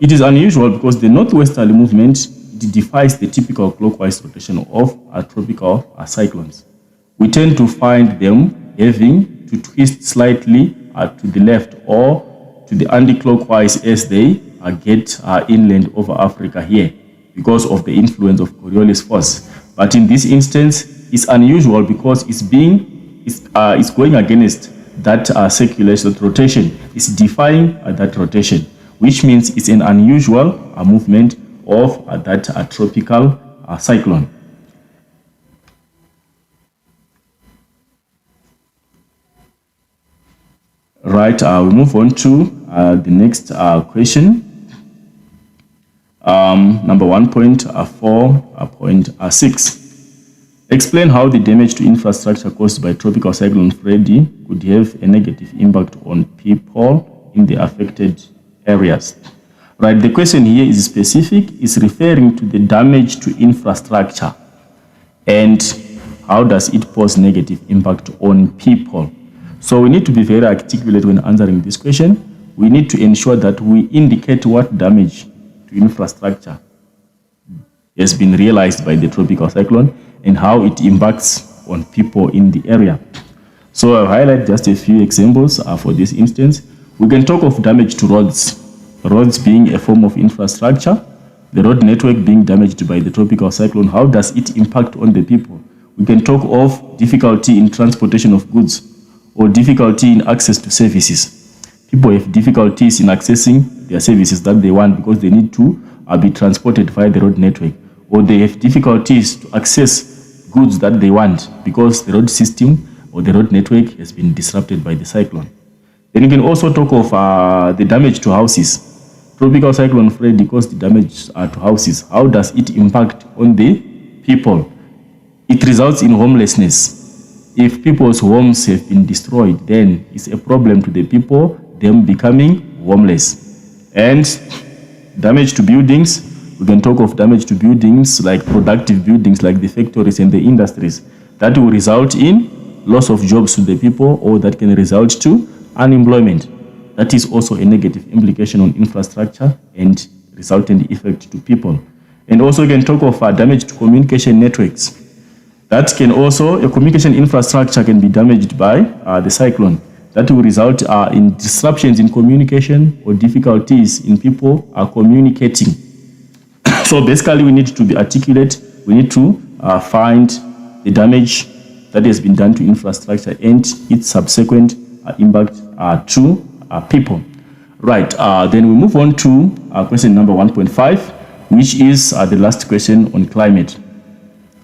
It is unusual because the northwesterly movement, it defies the typical clockwise rotation of tropical cyclones. We tend to find them having to twist slightly to the left or to the anti-clockwise as they get inland over Africa here because of the influence of Coriolis force. But in this instance, it's unusual because it's going against that circulation, that rotation. It's defying that rotation, which means it's an unusual movement of that tropical cyclone. Right, we move on to the next question. Number 1.4.6. Explain how the damage to infrastructure caused by Tropical Cyclone Freddy could have a negative impact on people in the affected areas. Right, the question here is specific, is referring to the damage to infrastructure and how does it pose negative impact on people. So we need to be very articulate when answering this question. We need to ensure that we indicate what damage to infrastructure has been realized by the tropical cyclone and how it impacts on people in the area. So I'll highlight just a few examples for this instance. We can talk of damage to roads being a form of infrastructure, the road network being damaged by the tropical cyclone. How does it impact on the people? We can talk of difficulty in transportation of goods or difficulty in access to services. People have difficulties in accessing their services that they want because they need to be transported via the road network, or they have difficulties to access goods that they want because the road system or the road network has been disrupted by the cyclone. Then you can also talk of the damage to houses. Tropical Cyclone Freddy caused the damage to houses. How does it impact on the people? It results in homelessness. If people's homes have been destroyed, then it's a problem to the people, them becoming homeless. And damage to buildings, we can talk of damage to buildings like productive buildings like the factories and the industries. That will result in loss of jobs to the people, or that can result to unemployment. That is also a negative implication on infrastructure and resultant effect to people. And also we can talk of damage to communication networks. That can also, a communication infrastructure can be damaged by the cyclone. That will result in disruptions in communication or difficulties in people communicating. So basically we need to be articulate. We need to find the damage that has been done to infrastructure and its subsequent impact to people. Right, then we move on to question number 1.5, which is the last question on climate.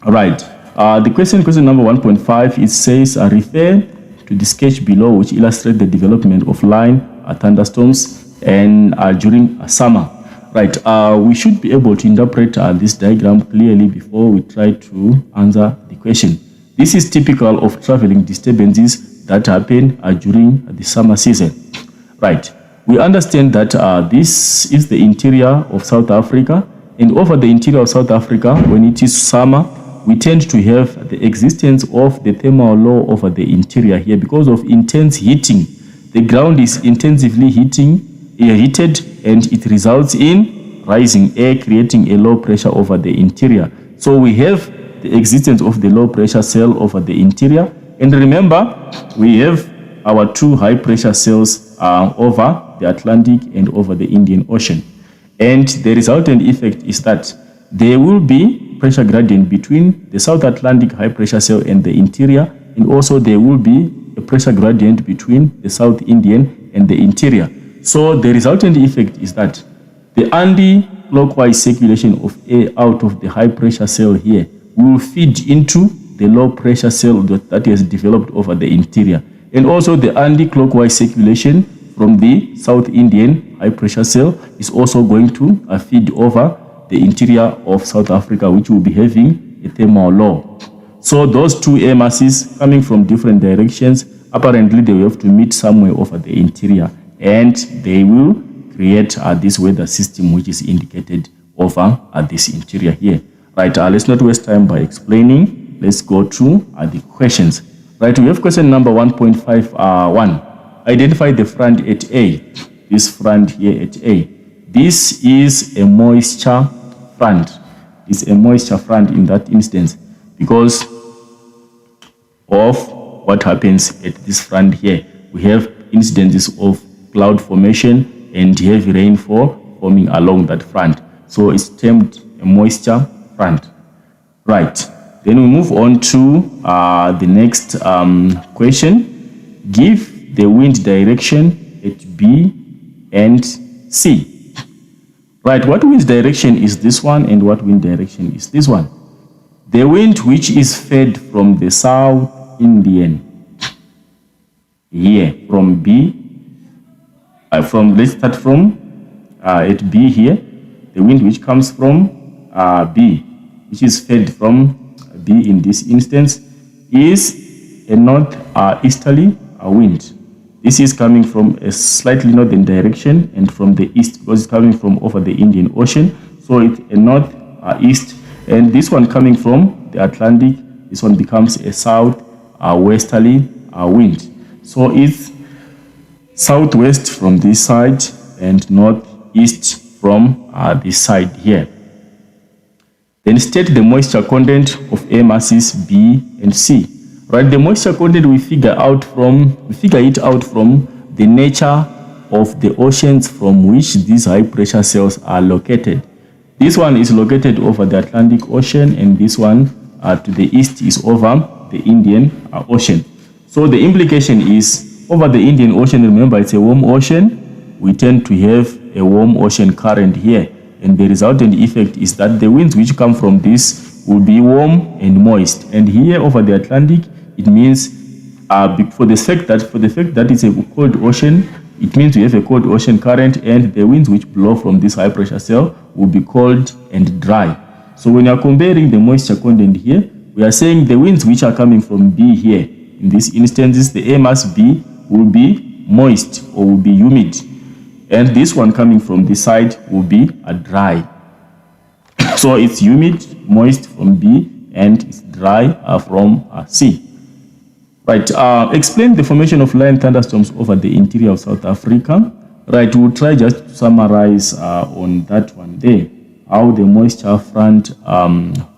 All right, the question number 1.5, it says refer to the sketch below which illustrates the development of line thunderstorms and during summer. Right, we should be able to interpret this diagram clearly before we try to answer the question. This is typical of traveling disturbances that happen during the summer season. Right, we understand that this is the interior of South Africa, and over the interior of South Africa, when it is summer, we tend to have the existence of the thermal law over the interior here because of intense heating. The ground is intensively heated, and it results in rising air, creating a low pressure over the interior. So we have the existence of the low pressure cell over the interior. And remember, we have our two high pressure cells over the Atlantic and over the Indian Ocean. And the resultant effect is that there will be pressure gradient between the South Atlantic high pressure cell and the interior, and also there will be a pressure gradient between the South Indian and the interior. So the resultant effect is that the anti-clockwise circulation of air out of the high pressure cell here will feed into the low pressure cell that has developed over the interior. And also the anti-clockwise circulation from the South Indian high pressure cell is also going to feed over the interior of South Africa, which will be having a thermal low. So those two air masses coming from different directions, apparently they will have to meet somewhere over the interior, and they will create this weather system which is indicated over this interior here. Right, let's not waste time by explaining. Let's go to the questions. Right, we have question number 1.51. Identify the front at A. This front here at A. This is a moisture front. It's a moisture front in that instance because of what happens at this front here. We have incidences of cloud formation and heavy rainfall forming along that front. So it's termed a moisture front. Right. Then we move on to the next question. Give the wind direction at B and C. Right, what wind direction is this one and what wind direction is this one? The wind which is fed from the South Indian, here from B, let's start from at B here. The wind which comes from B, which is fed from B in this instance, is a northeasterly wind. This is coming from a slightly northern direction and from the east because it's coming from over the Indian Ocean. So it's a northeast, and this one coming from the Atlantic, this one becomes a southwesterly wind. So it's southwest from this side and northeast from this side here. Then state the moisture content of air masses B and C. Right, the moisture content we figure it out from the nature of the oceans from which these high pressure cells are located. This one is located over the Atlantic Ocean, and this one to the east is over the Indian Ocean. So the implication is over the Indian Ocean, remember it's a warm ocean, we tend to have a warm ocean current here, and the resultant effect is that the winds which come from this will be warm and moist. And here over the Atlantic, it means for the fact that it's a cold ocean, it means we have a cold ocean current, and the winds which blow from this high pressure cell will be cold and dry. So when you are comparing the moisture content here, we are saying the winds which are coming from B here, in this instance, the air mass B will be moist or will be humid, and this one coming from this side will be dry. So it's humid, moist from B, and it's dry from C. Right, explain the formation of line thunderstorms over the interior of South Africa. Right, we'll try just to summarize on that one there, how the moisture front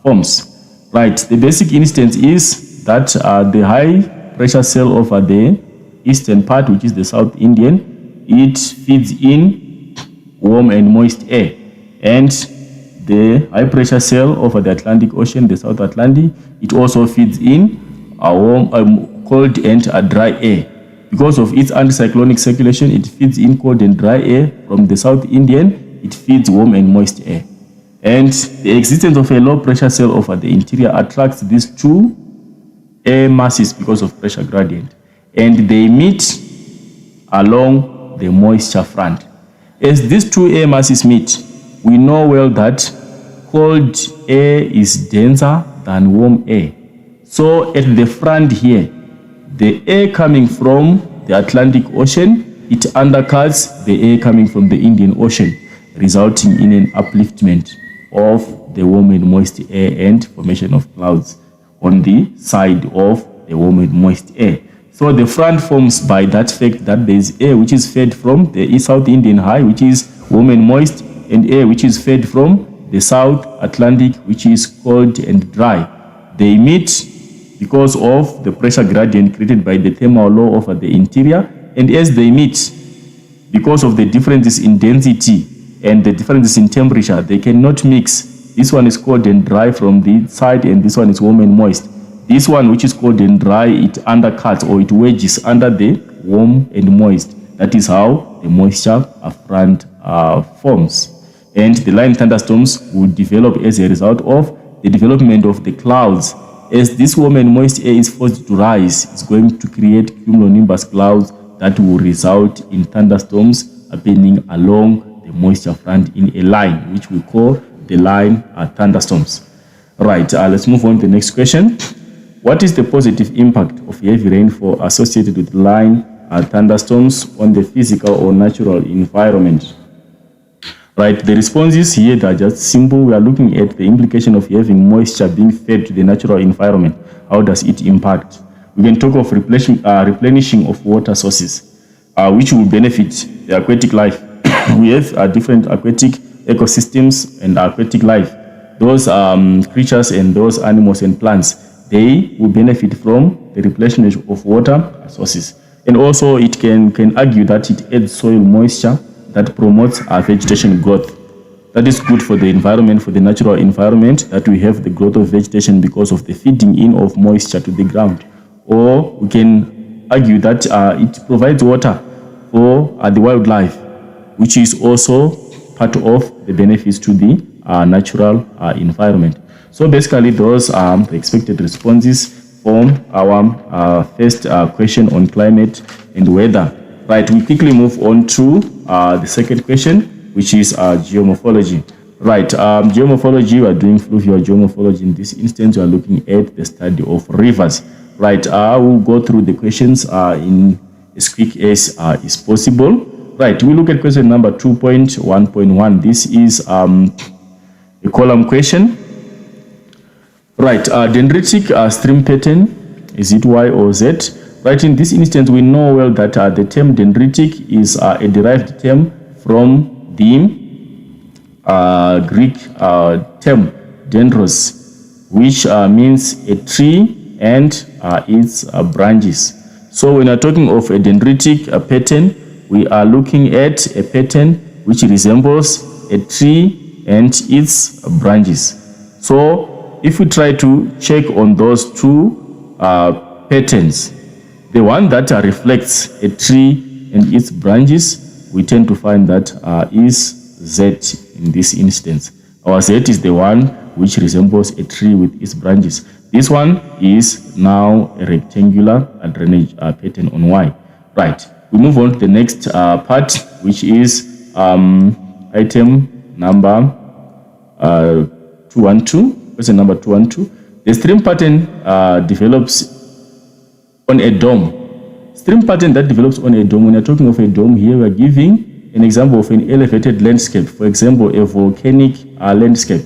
forms. Right, the basic instance is that the high pressure cell over the eastern part, which is the South Indian, it feeds in warm and moist air, and the high pressure cell over the Atlantic Ocean, the South Atlantic, it also feeds in a warm, cold and dry air. Because of its anticyclonic circulation, it feeds in cold and dry air. From the South Indian, it feeds warm and moist air. And the existence of a low pressure cell over the interior attracts these two air masses because of pressure gradient, and they meet along the moisture front. As these two air masses meet, we know well that cold air is denser than warm air. So at the front here, the air coming from the Atlantic Ocean, it undercuts the air coming from the Indian Ocean, resulting in an upliftment of the warm and moist air and formation of clouds on the side of the warm and moist air. So the front forms by that fact that there is air which is fed from the South Indian high, which is warm and moist, and air which is fed from the South Atlantic, which is cold and dry. They meet because of the pressure gradient created by the thermal law over the interior, and as they meet, because of the differences in density and the differences in temperature, they cannot mix. This one is cold and dry from the side, and this one is warm and moist. This one, which is cold and dry, it undercuts or it wedges under the warm and moist. That is how the moisture front forms. And the line thunderstorms will develop as a result of the development of the clouds. As this warm and moist air is forced to rise, it's going to create cumulonimbus clouds that will result in thunderstorms happening along the moisture front in a line, which we call the line thunderstorms. Right, let's move on to the next question. What is the positive impact of heavy rainfall associated with line thunderstorms on the physical or natural environment? Right, the responses here are just simple. We are looking at the implication of having moisture being fed to the natural environment. How does it impact? We can talk of replenishing of water sources, which will benefit the aquatic life. We have different aquatic ecosystems and aquatic life. Those creatures and those animals and plants, they will benefit from the replenishment of water sources. And also it can argue that it adds soil moisture that promotes vegetation growth. That is good for the environment, for the natural environment, that we have the growth of vegetation because of the feeding in of moisture to the ground. Or we can argue that it provides water for the wildlife, which is also part of the benefits to the natural environment. So basically those are the expected responses from our first question on climate and weather. Right, we quickly move on to the second question, which is geomorphology. Right, geomorphology, we are doing fluvial geomorphology. In this instance, we are looking at the study of rivers. Right, I will go through the questions in as quick as is possible. Right, we look at question number 2.1.1. This is a column question. Right, dendritic stream pattern, is it Y or Z? Right, in this instance, we know well that the term dendritic is a derived term from the Greek term dendros, which means a tree and its branches. So when we are talking of a dendritic pattern, we are looking at a pattern which resembles a tree and its branches. So if we try to check on those two patterns, the one that reflects a tree and its branches, we tend to find that is Z in this instance. Our Z is the one which resembles a tree with its branches. This one is now a rectangular drainage pattern on Y. Right, we move on to the next part, which is item number 212. Question number 212. The stream pattern develops on a dome. Stream pattern that develops on a dome. When you're talking of a dome here, we are giving an example of an elevated landscape. For example, a volcanic landscape,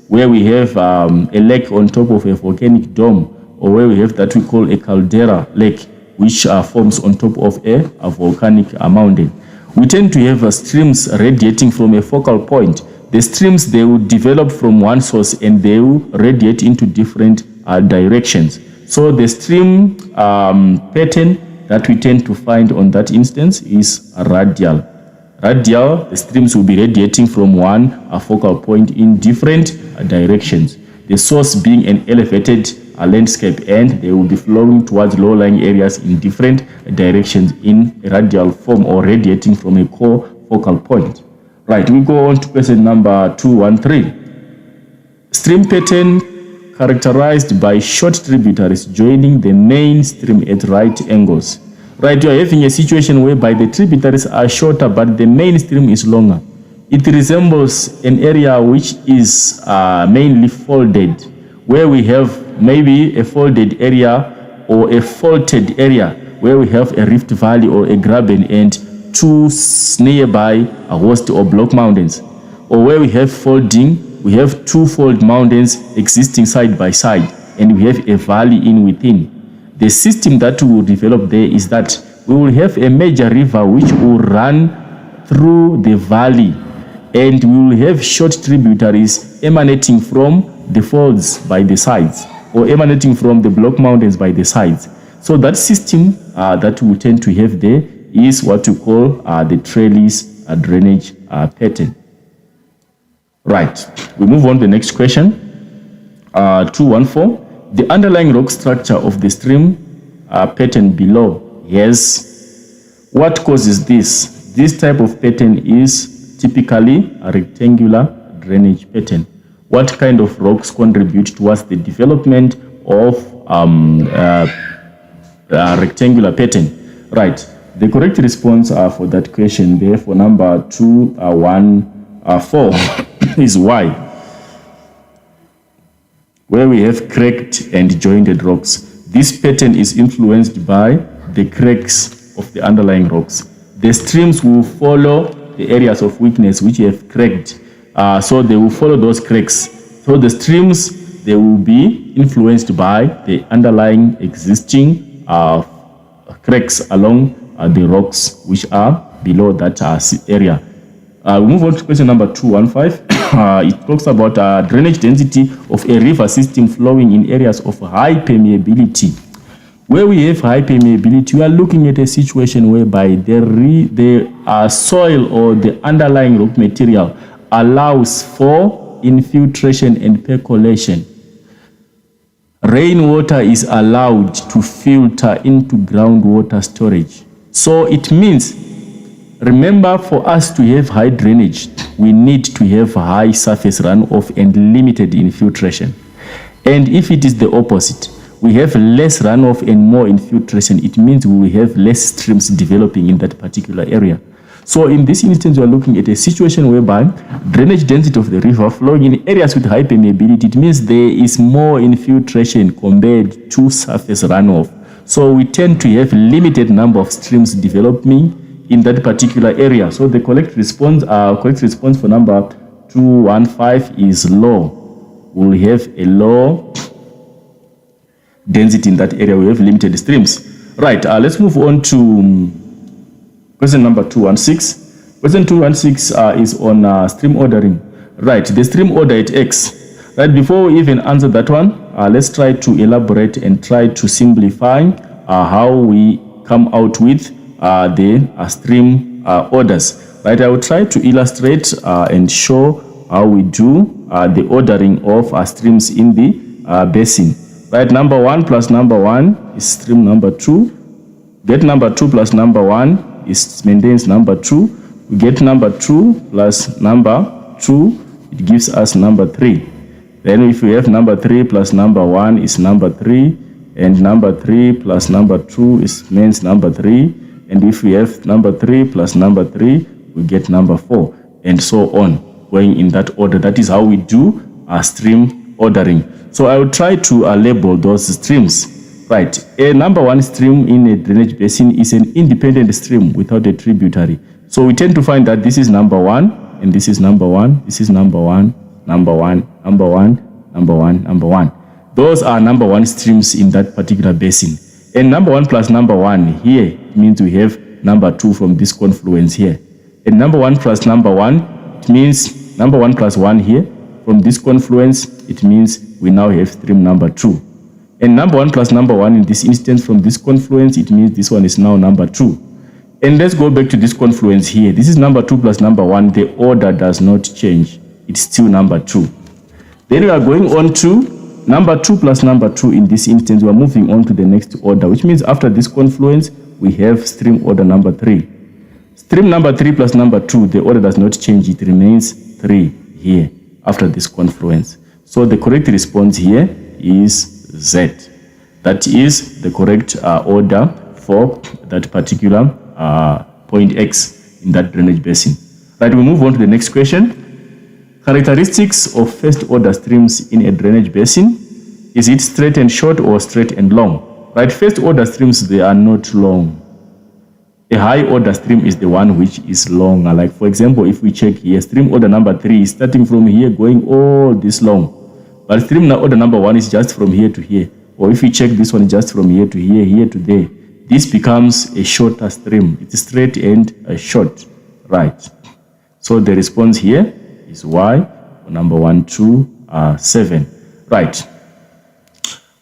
where we have a lake on top of a volcanic dome, or where we have that we call a caldera lake, which forms on top of a volcanic mountain. We tend to have streams radiating from a focal point. The streams, they will develop from one source and they will radiate into different directions. So the stream pattern that we tend to find on that instance is radial. Radial, the streams will be radiating from one focal point in different directions. The source being an elevated landscape, and they will be flowing towards low-lying areas in different directions in a radial form or radiating from a core focal point. Right, we go on to question number 213. Stream pattern characterized by short tributaries joining the main stream at right angles. Right, you are having a situation whereby the tributaries are shorter but the main stream is longer. It resembles an area which is mainly folded, where we have maybe a folded area or a faulted area where we have a rift valley or a graben and two nearby a host or block mountains, or where we have folding, we have two fold mountains existing side by side, and we have a valley in within. The system that we will develop there is that we will have a major river which will run through the valley, and we will have short tributaries emanating from the folds by the sides or emanating from the block mountains by the sides. So that system that we tend to have there is what we call the trellis drainage pattern. Right, we move on to the next question. 214. The underlying rock structure of the stream pattern below has What causes this? This type of pattern is typically a rectangular drainage pattern. What kind of rocks contribute towards the development of rectangular pattern? Right. The correct response for that question there for number 2, 1, 4 is Y, where we have cracked and jointed rocks. This pattern is influenced by the cracks of the underlying rocks. The streams will follow the areas of weakness which have cracked, so they will follow those cracks. So the streams, they will be influenced by the underlying existing cracks along the rocks which are below that area. We move on to question number 215. It talks about drainage density of a river system flowing in areas of high permeability. Where we have high permeability, we are looking at a situation whereby the soil or the underlying rock material allows for infiltration and percolation. Rainwater is allowed to filter into groundwater storage. So it means, remember, for us to have high drainage, we need to have high surface runoff and limited infiltration. And if it is the opposite, we have less runoff and more infiltration, it means we will have less streams developing in that particular area. So in this instance, we are looking at a situation whereby drainage density of the river flowing in areas with high permeability, it means there is more infiltration compared to surface runoff. So we tend to have limited number of streams developing in that particular area. So the correct response for number 215 is low. We'll have a low density in that area. We have limited streams. Right, let's move on to question number 216. Question 216 is on stream ordering. Right, the stream order at X. Right, before we even answer that one, let's try to elaborate and try to simplify how we come out with the stream orders. Right, I will try to illustrate and show how we do the ordering of streams in the basin. Right, number 1 plus number 1 is stream number 2. Get number 2 plus number 1 is maintains number 2. We get number 2 plus number 2, it gives us number 3. Then if we have number 3 plus number 1 is number 3, and number 3 plus number 2 is means number 3, and if we have number 3 plus number 3, we get number 4, and so on, going in that order. That is how we do our stream ordering. So I will try to label those streams. Right, a number 1 stream in a drainage basin is an independent stream without a tributary. So we tend to find that this is number 1, and this is number 1, this is number 1, number 1, number 1, number 1, number 1. Those are number 1 streams in that particular basin. And number 1 plus number 1 here means we have number 2 from this confluence here. And number 1 plus number 1, it means number 1 plus 1 here. From this confluence, it means we now have stream number 2. And number 1 plus number 1 in this instance from this confluence, it means this one is now number 2. And let's go back to this confluence here. This is number 2 plus number 1. The order does not change. It's still number 2. Then we are going on to number 2 plus number 2 in this instance. We are moving on to the next order, which means after this confluence, we have stream order number 3. Stream number 3 plus number 2, the order does not change. It remains 3 here after this confluence. So the correct response here is Z. That is the correct order for that particular point X in that drainage basin. Right, we move on to the next question. Characteristics of first order streams in a drainage basin. Is it straight and short or straight and long? Right, first order streams, they are not long. A high order stream is the one which is long. Like for example, if we check here, stream order number 3 is starting from here going all this long. But stream order number 1 is just from here to here. Or if we check this one, just from here to here, here to there. This becomes a shorter stream. It's straight and short. Right. So the response here is Y, number 1, 2, 7. Right.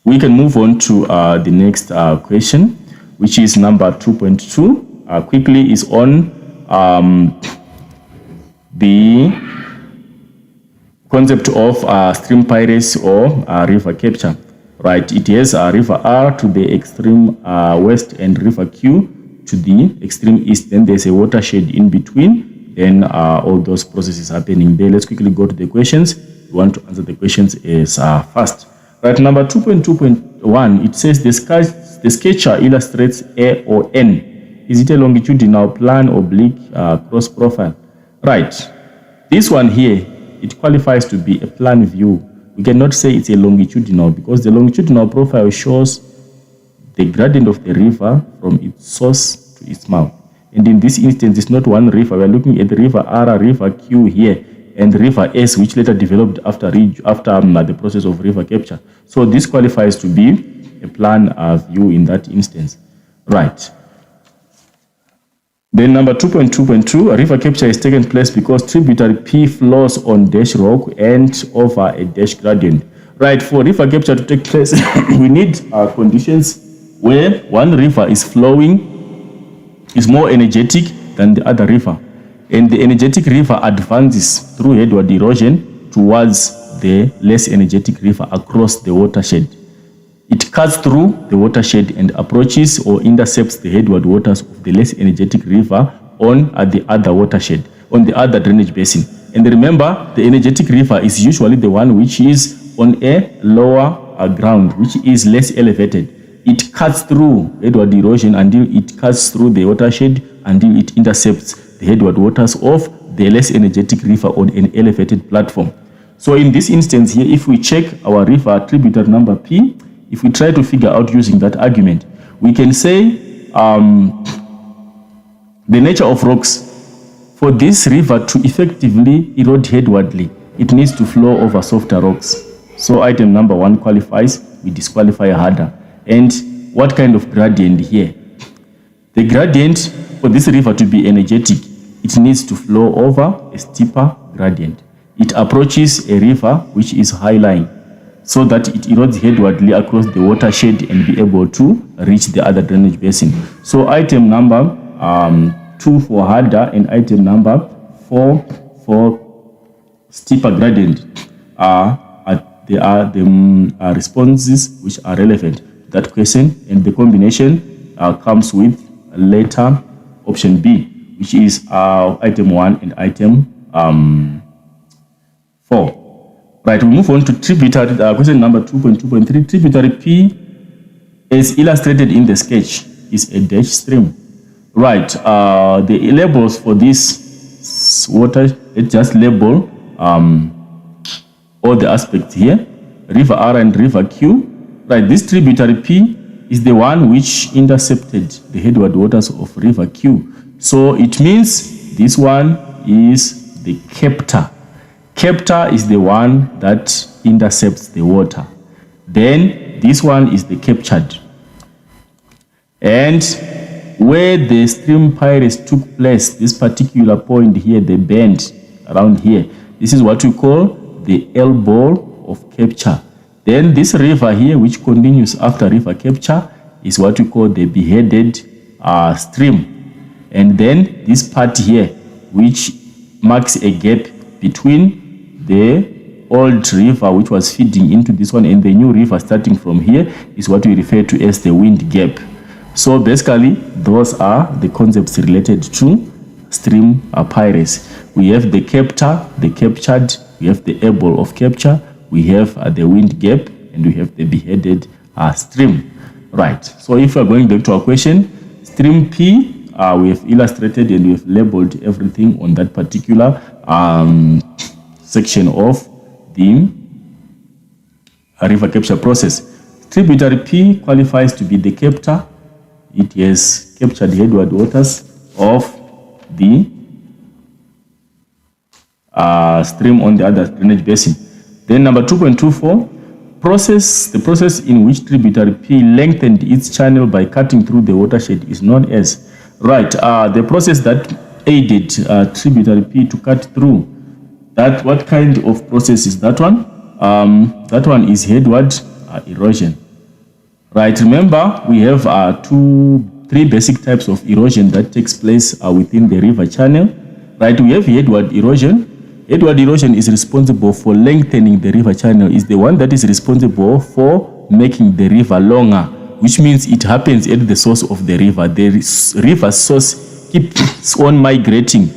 We can move on to the next question, which is number 2.2. Quickly is on the concept of stream piracy or river capture. Right, it has river R to the extreme west and river Q to the extreme east, then there's a watershed in between, then all those processes happening there. Let's quickly go to the questions. We want to answer the questions as fast. Right, number 2.2.1, it says the sketcher illustrates A or N. Is it a longitudinal, plan, oblique, cross profile? Right, this one here, it qualifies to be a plan view. We cannot say it's a longitudinal because the longitudinal profile shows the gradient of the river from its source to its mouth. And in this instance, it's not one river. We're looking at the river R, river Q here, and river S, which later developed after the process of river capture. So this qualifies to be a plan view in that instance. Right. Then number 2.2.2, a river capture is taken place because tributary P flows on dash rock and over a dash gradient. Right, for river capture to take place, we need conditions where one river is flowing, is more energetic than the other river. And the energetic river advances through headward erosion towards the less energetic river across the watershed. It cuts through the watershed and approaches or intercepts the headward waters of the less energetic river on the other watershed, on the other drainage basin. And remember, the energetic river is usually the one which is on a lower ground, which is less elevated. It cuts through headward erosion until it cuts through the watershed until it intercepts the headward waters of the less energetic river on an elevated platform. So in this instance here, if we check our river tributary number P, if we try to figure out using that argument, we can say the nature of rocks. For this river to effectively erode headwardly, it needs to flow over softer rocks. So item number 1 qualifies, we disqualify harder. And what kind of gradient here? The gradient for this river to be energetic, it needs to flow over a steeper gradient. It approaches a river which is high-lying, so that it erodes headwardly across the watershed and be able to reach the other drainage basin. So item number 2 for harder and item number 4 for steeper gradient are the responses which are relevant to that question, and the combination comes with letter option B, which is item 1 and item 4. Right, we move on to tributary, question number 2.2.3. Tributary P, as illustrated in the sketch, is a dash stream. Right, the labels for this water, let's just label all the aspects here, river R and river Q. Right, this tributary P is the one which intercepted the headward waters of river Q. So it means this one is the captor. Captor is the one that intercepts the water. Then this one is the captured. And where the stream pirates took place, this particular point here, the bend around here, this is what we call the elbow of capture. Then this river here, which continues after river capture, is what we call the beheaded stream. And then this part here, which marks a gap between the old river which was feeding into this one and the new river starting from here, is what we refer to as the wind gap. So basically, those are the concepts related to stream piracy. We have the captor, the captured, we have the able of capture, we have the wind gap, and we have the beheaded stream. Right, so if we are going back to our question, stream P, we have illustrated and we have labeled everything on that particular section of the river capture process. Tributary P qualifies to be the captor. It has captured headward waters of the stream on the other drainage basin. Then number 2.24, the process in which tributary P lengthened its channel by cutting through the watershed is known as. Right, the process that aided tributary P to cut through. That what kind of process is that one? That one is headward erosion. Right, remember we have three basic types of erosion that takes place within the river channel. Right, we have headward erosion. Headward erosion is responsible for lengthening the river channel, is the one that is responsible for making the river longer. which means it happens at the source of the river. The river source keeps on migrating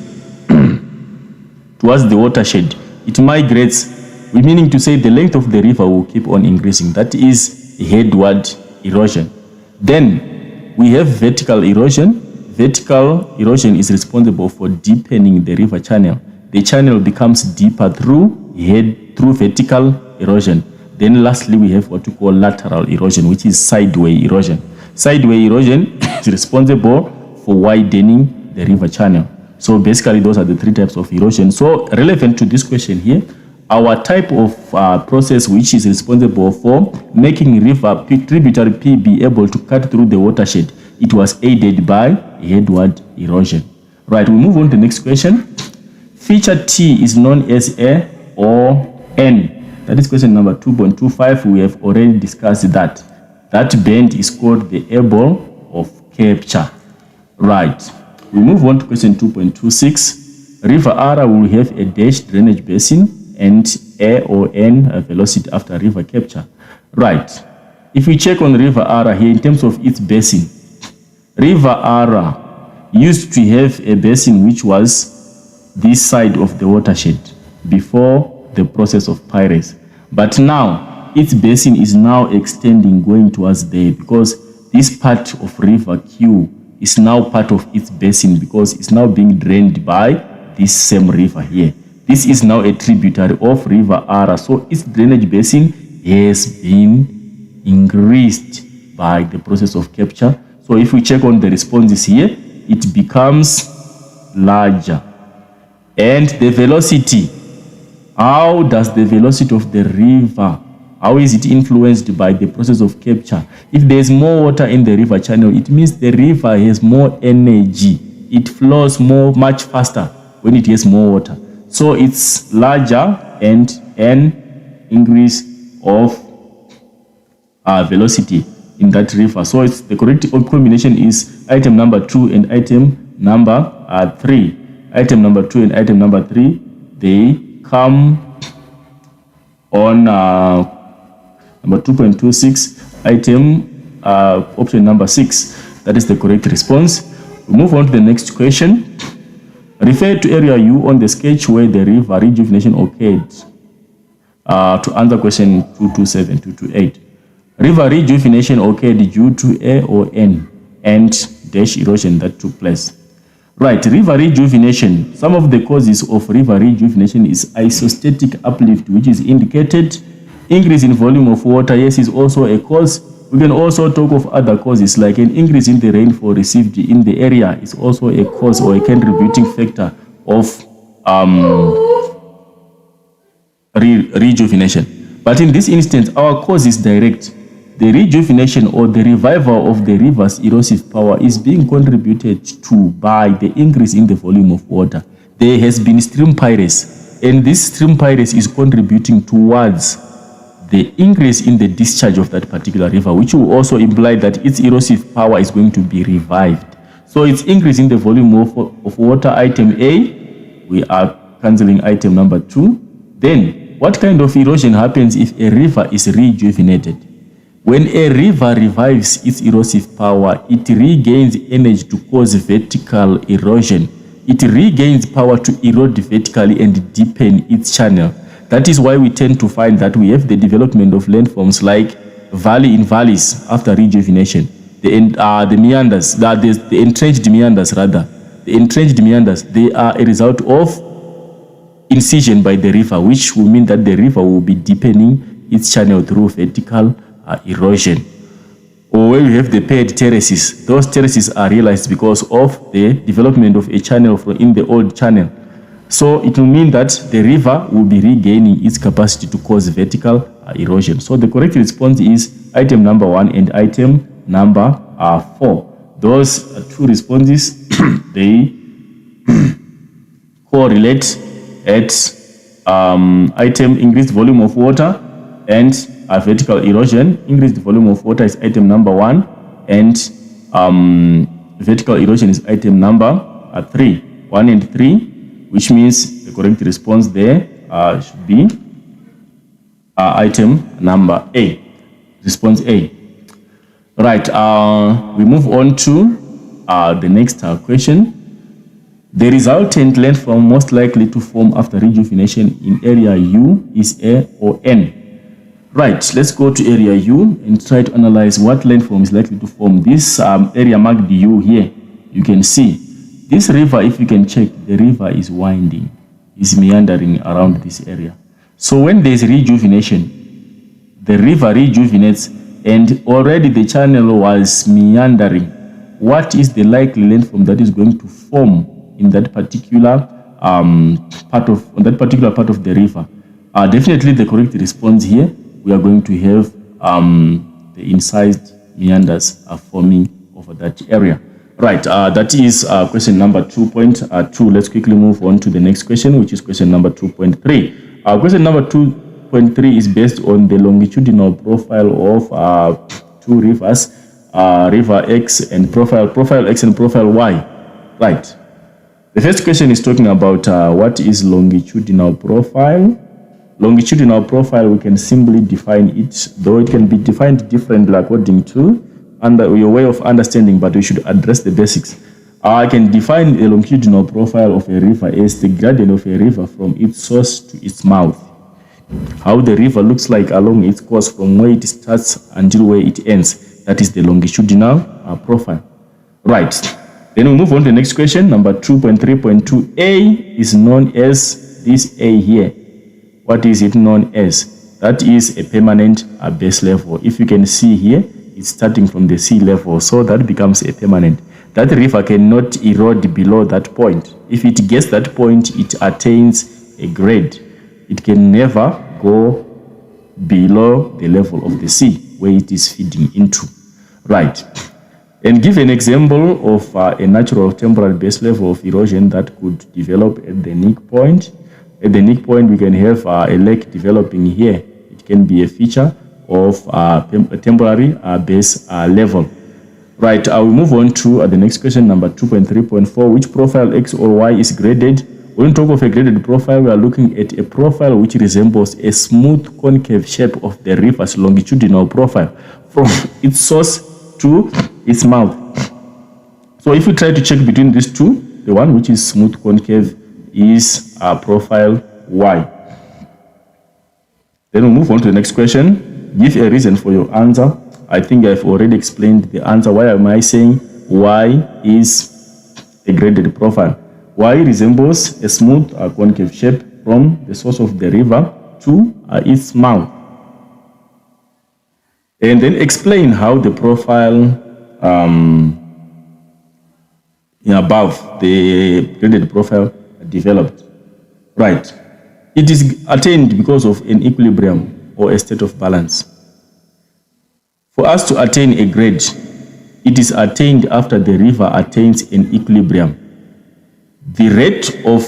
towards the watershed. It migrates, meaning to say the length of the river will keep on increasing. That is headward erosion. Then we have vertical erosion. Vertical erosion is responsible for deepening the river channel. The channel becomes deeper through vertical erosion. Then lastly, we have what we call lateral erosion, which is sideway erosion. Sideway erosion is responsible for widening the river channel. So basically, those are the three types of erosion. So relevant to this question here, our type of process which is responsible for making river tributary P be able to cut through the watershed, it was aided by headward erosion. Right, we move on to the next question. Feature T is known as A or N. That is question number 2.25. We have already discussed that. That bend is called the elbow of capture. Right. We move on to question 2.26. River R will have a dash drainage basin and A or N velocity after river capture. Right. If we check on River R here in terms of its basin, River R used to have a basin which was this side of the watershed before the process of pirates. But now its basin is now extending going towards there because this part of River Q is now part of its basin because it's now being drained by this same river here. This is now a tributary of River R. So its drainage basin has been increased by the process of capture. So if we check on the responses here, it becomes larger. And the velocity, how does the velocity of the river, how is it influenced by the process of capture? If there's more water in the river channel, it means the river has more energy. It flows much faster when it has more water. So it's larger and an increase of velocity in that river. So it's the correct combination is item number 2 and item number 3. Item number 2 and item number 3, they come on number 2.26, item option number 6. That is the correct response. We move on to the next question. Refer to area U on the sketch where the river rejuvenation occurred. To answer question 227, 228. River rejuvenation occurred due to A or N and dash erosion that took place. Right, river rejuvenation. Some of the causes of river rejuvenation is isostatic uplift, which is indicated. Increase in volume of water, yes, is also a cause. We can also talk of other causes like an increase in the rainfall received in the area is also a cause or a contributing factor of rejuvenation. But in this instance, our cause is direct. The rejuvenation or the revival of the river's erosive power is being contributed to by the increase in the volume of water. There has been stream piracy, and this stream piracy is contributing towards the increase in the discharge of that particular river, which will also imply that its erosive power is going to be revived. So it's increasing the volume of water, item A. We are cancelling item number 2. Then, what kind of erosion happens if a river is rejuvenated? When a river revives its erosive power, it regains energy to cause vertical erosion. It regains power to erode vertically and deepen its channel. That is why we tend to find that we have the development of landforms like valley in valleys after rejuvenation. The meanders, the entrenched meanders rather. The entrenched meanders, they are a result of incision by the river, which will mean that the river will be deepening its channel through vertical erosion. Or when we have the paired terraces, those terraces are realized because of the development of a channel in the old channel. So it will mean that the river will be regaining its capacity to cause vertical erosion. So the correct response is item number 1 and item number 4. Those two responses, they correlate at item increased volume of water and vertical erosion. Increased volume of water is item number 1 and vertical erosion is item number 3. 1 and 3, which means the correct response there should be item number A, response A. Right, we move on to the next question. The resultant landform most likely to form after rejuvenation in area U is A or N. Right, let's go to area U and try to analyze what landform is likely to form. This area marked U here, you can see this river. If you can check, the river is winding, is meandering around this area. So when there's rejuvenation, the river rejuvenates, and already the channel was meandering. What is the likely landform that is going to form in that particular part of the river? Definitely the correct response here, we are going to have the incised meanders are forming over that area. Right, that is question number 2.2. Let's quickly move on to the next question, which is question number 2.3. Question number 2.3 is based on the longitudinal profile of two rivers, river X and profile X and profile Y. Right. The first question is talking about what is longitudinal profile. Longitudinal profile, we can simply define it, though it can be defined differently according to your way of understanding, but we should address the basics. I can define a longitudinal profile of a river as the gradient of a river from its source to its mouth. How the river looks like along its course from where it starts until where it ends. That is the longitudinal profile. Right. Then we move on to the next question, number 2.3.2. A is known as this A here. What is it known as? That is a permanent base level. If you can see here, it's starting from the sea level, so that becomes a permanent. That river cannot erode below that point. If it gets that point, it attains a grade. It can never go below the level of the sea where it is feeding into. Right. And give an example of a natural temporal base level of erosion that could develop at the neck point. At the neck point, we can have a lake developing here. It can be a feature of a temporary base level. Right, we move on to the next question, number 2.3.4. Which profile X or Y is graded? When we talk of a graded profile, we are looking at a profile which resembles a smooth concave shape of the river's longitudinal profile from its source to its mouth. So if we try to check between these two, the one which is smooth concave is profile Y. Then we move on to the next question. Give a reason for your answer. I think I've already explained the answer. Why am I saying Y is a graded profile? Y resembles a smooth concave shape from the source of the river to its mouth. And then explain how the profile above the graded profile developed. Right. It is attained because of an equilibrium or a state of balance. For us to attain a grade, it is attained after the river attains an equilibrium. The rate of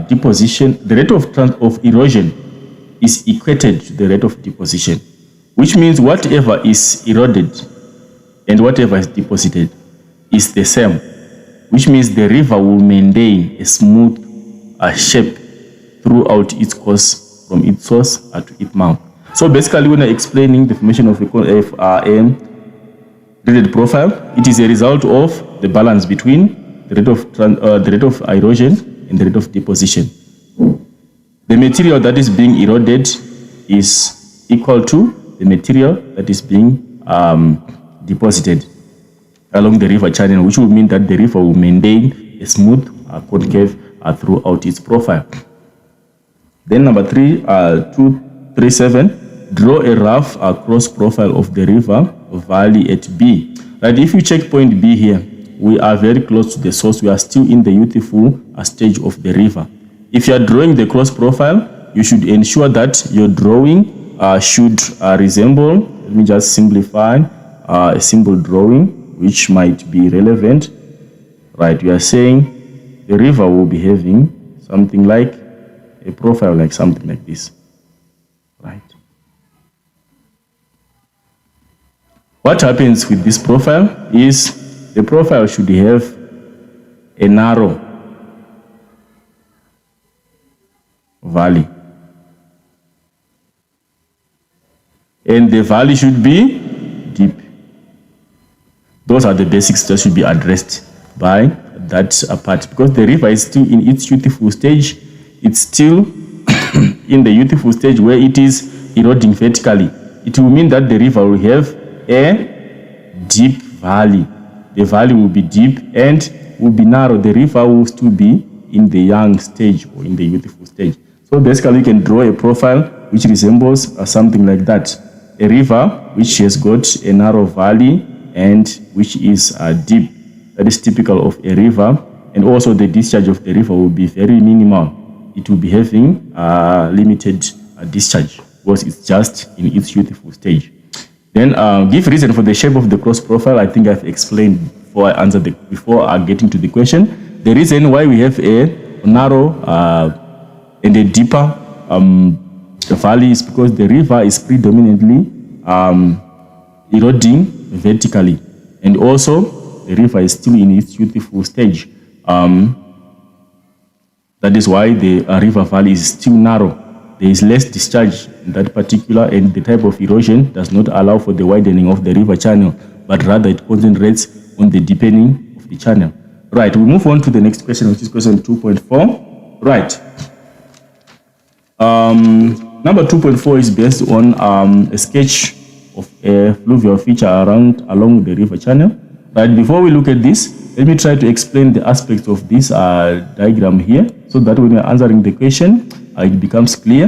deposition, the rate of erosion is equated to the rate of deposition, which means whatever is eroded and whatever is deposited is the same, which means the river will maintain a smooth shape throughout its course from its source to its mouth. So basically, when I'm explaining the formation of a graded profile, it is a result of the balance between the rate of erosion and the rate of deposition. The material that is being eroded is equal to the material that is being deposited along the river channel, which will mean that the river will maintain a smooth concave throughout its profile. Then number 2.3.7, draw a rough cross profile of the river valley at B. Right, if you check point B here, we are very close to the source. We are still in the youthful stage of the river. If you are drawing the cross profile, you should ensure that your drawing should resemble, let me just simplify, a simple drawing which might be relevant. Right, we are saying the river will be having something like a profile, like something like this. Right. What happens with this profile is the profile should have a narrow valley, and the valley should be deep. Those are the basics that should be addressed by that part, because the river is still in its youthful stage. It's still in the youthful stage where it is eroding vertically. It will mean that the river will have a deep valley. The valley will be deep and will be narrow. The river will still be in the young stage or in the youthful stage. So basically you can draw a profile which resembles something like that. A river which has got a narrow valley and which is deep. That is typical of a river. And also the discharge of the river will be very minimal. It will be having limited discharge because it's just in its youthful stage. Then give reason for the shape of the cross profile. I think I've explained before I answer before getting to the question. The reason why we have a narrow and a deeper valley is because the river is predominantly eroding vertically, and also the river is still in its youthful stage. That is why the river valley is still narrow. There is less discharge in that particular, and the type of erosion does not allow for the widening of the river channel, but rather it concentrates on the deepening of the channel. Right, we move on to the next question, which is question 2.4. Right. Number 2.4 is based on a sketch of a fluvial feature along the river channel. Right, before we look at this, let me try to explain the aspects of this diagram here, so that when we are answering the question, it becomes clear.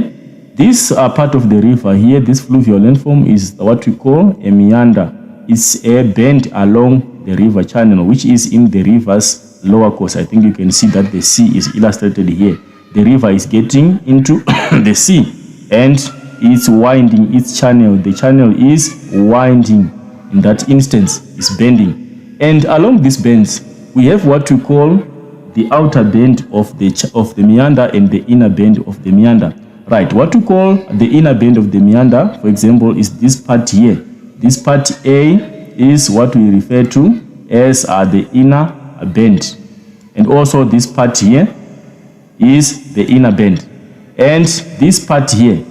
This part of the river here, this fluvial landform, is what we call a meander. It's a bend along the river channel, which is in the river's lower course. I think you can see that the sea is illustrated here. The river is getting into the sea and it's winding its channel. The channel is winding. In that instance, it's bending. And along these bends, we have what we call the outer bend of the meander and the inner bend of the meander. Right, what we call the inner bend of the meander, for example, is this part here. This part A is what we refer to as the inner bend. And also this part here is the inner bend. And this part here,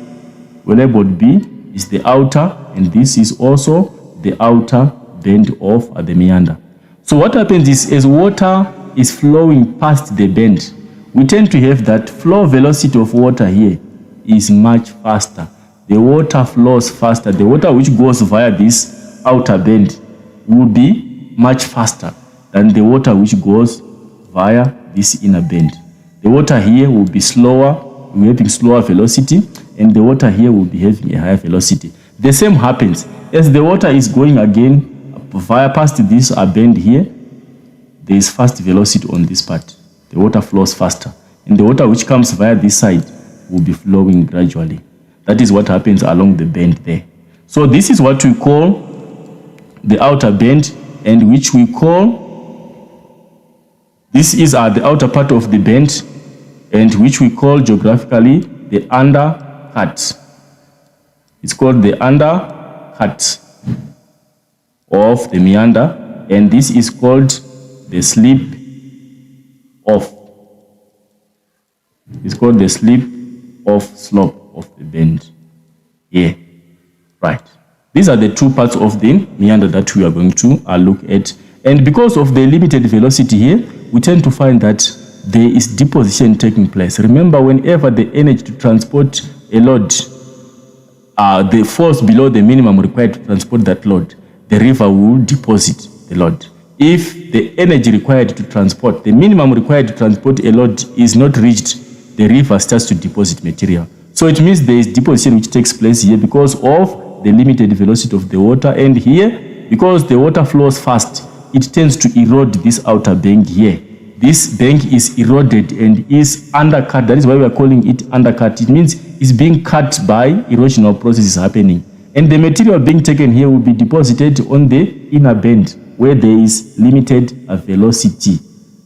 we labeled B, is the outer, and this is also the outer bend of the meander. So what happens is, as water is flowing past the bend, we tend to have that flow velocity of water here is much faster. The water flows faster. The water which goes via this outer bend will be much faster than the water which goes via this inner bend. The water here will be slower, will be having slower velocity, and the water here will be having a higher velocity. The same happens as the water is going again via past this bend here. There is fast velocity on this part. The water flows faster, and the water which comes via this side will be flowing gradually. That is what happens along the bend there. So this is what we call the outer bend, and which we call, this is the outer part of the bend, and which we call geographically the undercut. It's called the undercut of the meander, and this is called the slip off. It's called the slip off slope of the bend. Yeah, right. These are the two parts of the meander that we are going to look at. And because of the limited velocity here, we tend to find that there is deposition taking place. Remember, whenever the energy to transport a load the falls below the minimum required to transport that load, the river will deposit the load. If the energy required to transport, the minimum required to transport a load is not reached, the river starts to deposit material. So it means there is deposition which takes place here because of the limited velocity of the water, and here, because the water flows fast, it tends to erode this outer bank here. This bank is eroded and is undercut. That is why we are calling it undercut. It means it's being cut by erosional processes happening. And the material being taken here will be deposited on the inner bend where there is limited velocity.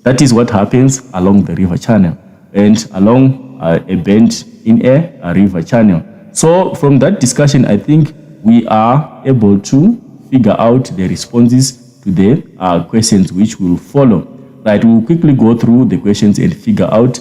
That is what happens along the river channel and along a bend in a river channel. So from that discussion, I think we are able to figure out the responses to the questions which will follow. Right, we'll quickly go through the questions and figure out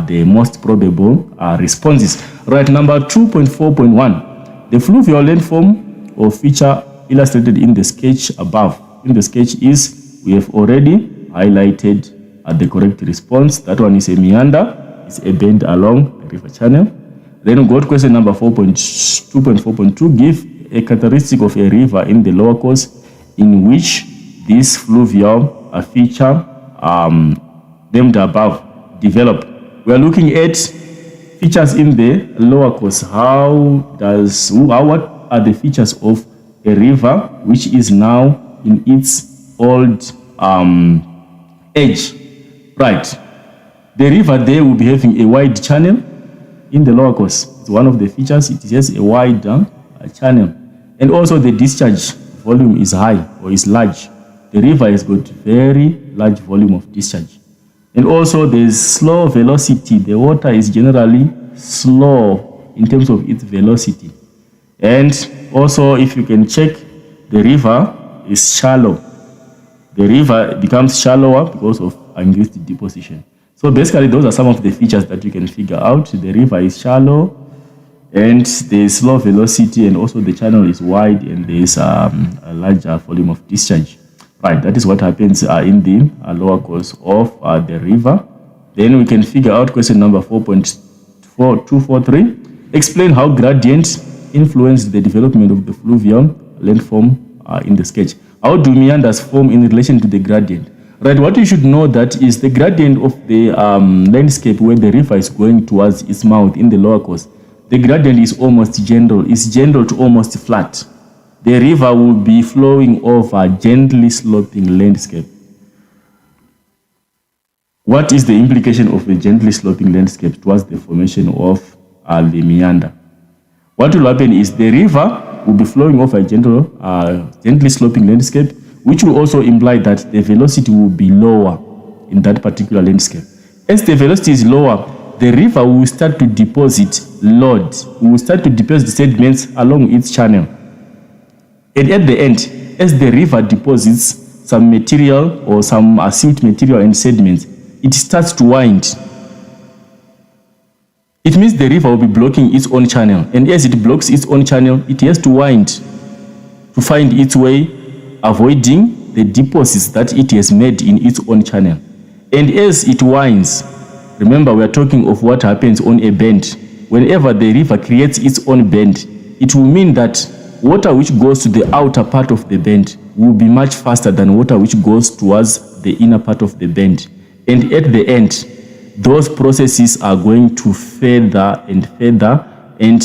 the most probable responses. Right, number 2.4.1. The fluvial landform or feature illustrated in the sketch above in the sketch is we have already highlighted the correct response. That one is a meander, it's a bend along the river channel. Then we go to question number 4.2.4.2. Give a characteristic of a river in the lower course in which this fluvial feature named above develop. We are looking at features in the lower course. What are the features of a river which is now in its old age? Right. The river there will be having a wide channel in the lower course. It's one of the features. It has a wide channel. And also the discharge volume is high or is large. The river has got very large volume of discharge. And also there's slow velocity. The water is generally slow in terms of its velocity. And also if you can check, the river is shallow. The river becomes shallower because of increased deposition. So basically those are some of the features that you can figure out. The river is shallow and there's slow velocity, and also the channel is wide, and there's a larger volume of discharge. Right, that is what happens in the lower course of the river. Then we can figure out question number 4.243. Explain how gradient influenced the development of the fluvial landform in the sketch. How do meanders form in relation to the gradient? Right, what you should know that is the gradient of the landscape where the river is going towards its mouth in the lower course. The gradient is almost general. It's general to almost flat. The river will be flowing over a gently sloping landscape. What is the implication of a gently sloping landscape towards the formation of the meander? What will happen is the river will be flowing over a gently sloping landscape, which will also imply that the velocity will be lower in that particular landscape. As the velocity is lower, the river will start to deposit load, will start to deposit sediments along its channel. And at the end, as the river deposits some material or some silt material and sediments, it starts to wind. It means the river will be blocking its own channel. And as it blocks its own channel, it has to wind to find its way, avoiding the deposits that it has made in its own channel. And as it winds, remember we are talking of what happens on a bend. Whenever the river creates its own bend, it will mean that water which goes to the outer part of the bend will be much faster than water which goes towards the inner part of the bend. And at the end, those processes are going to further and further, and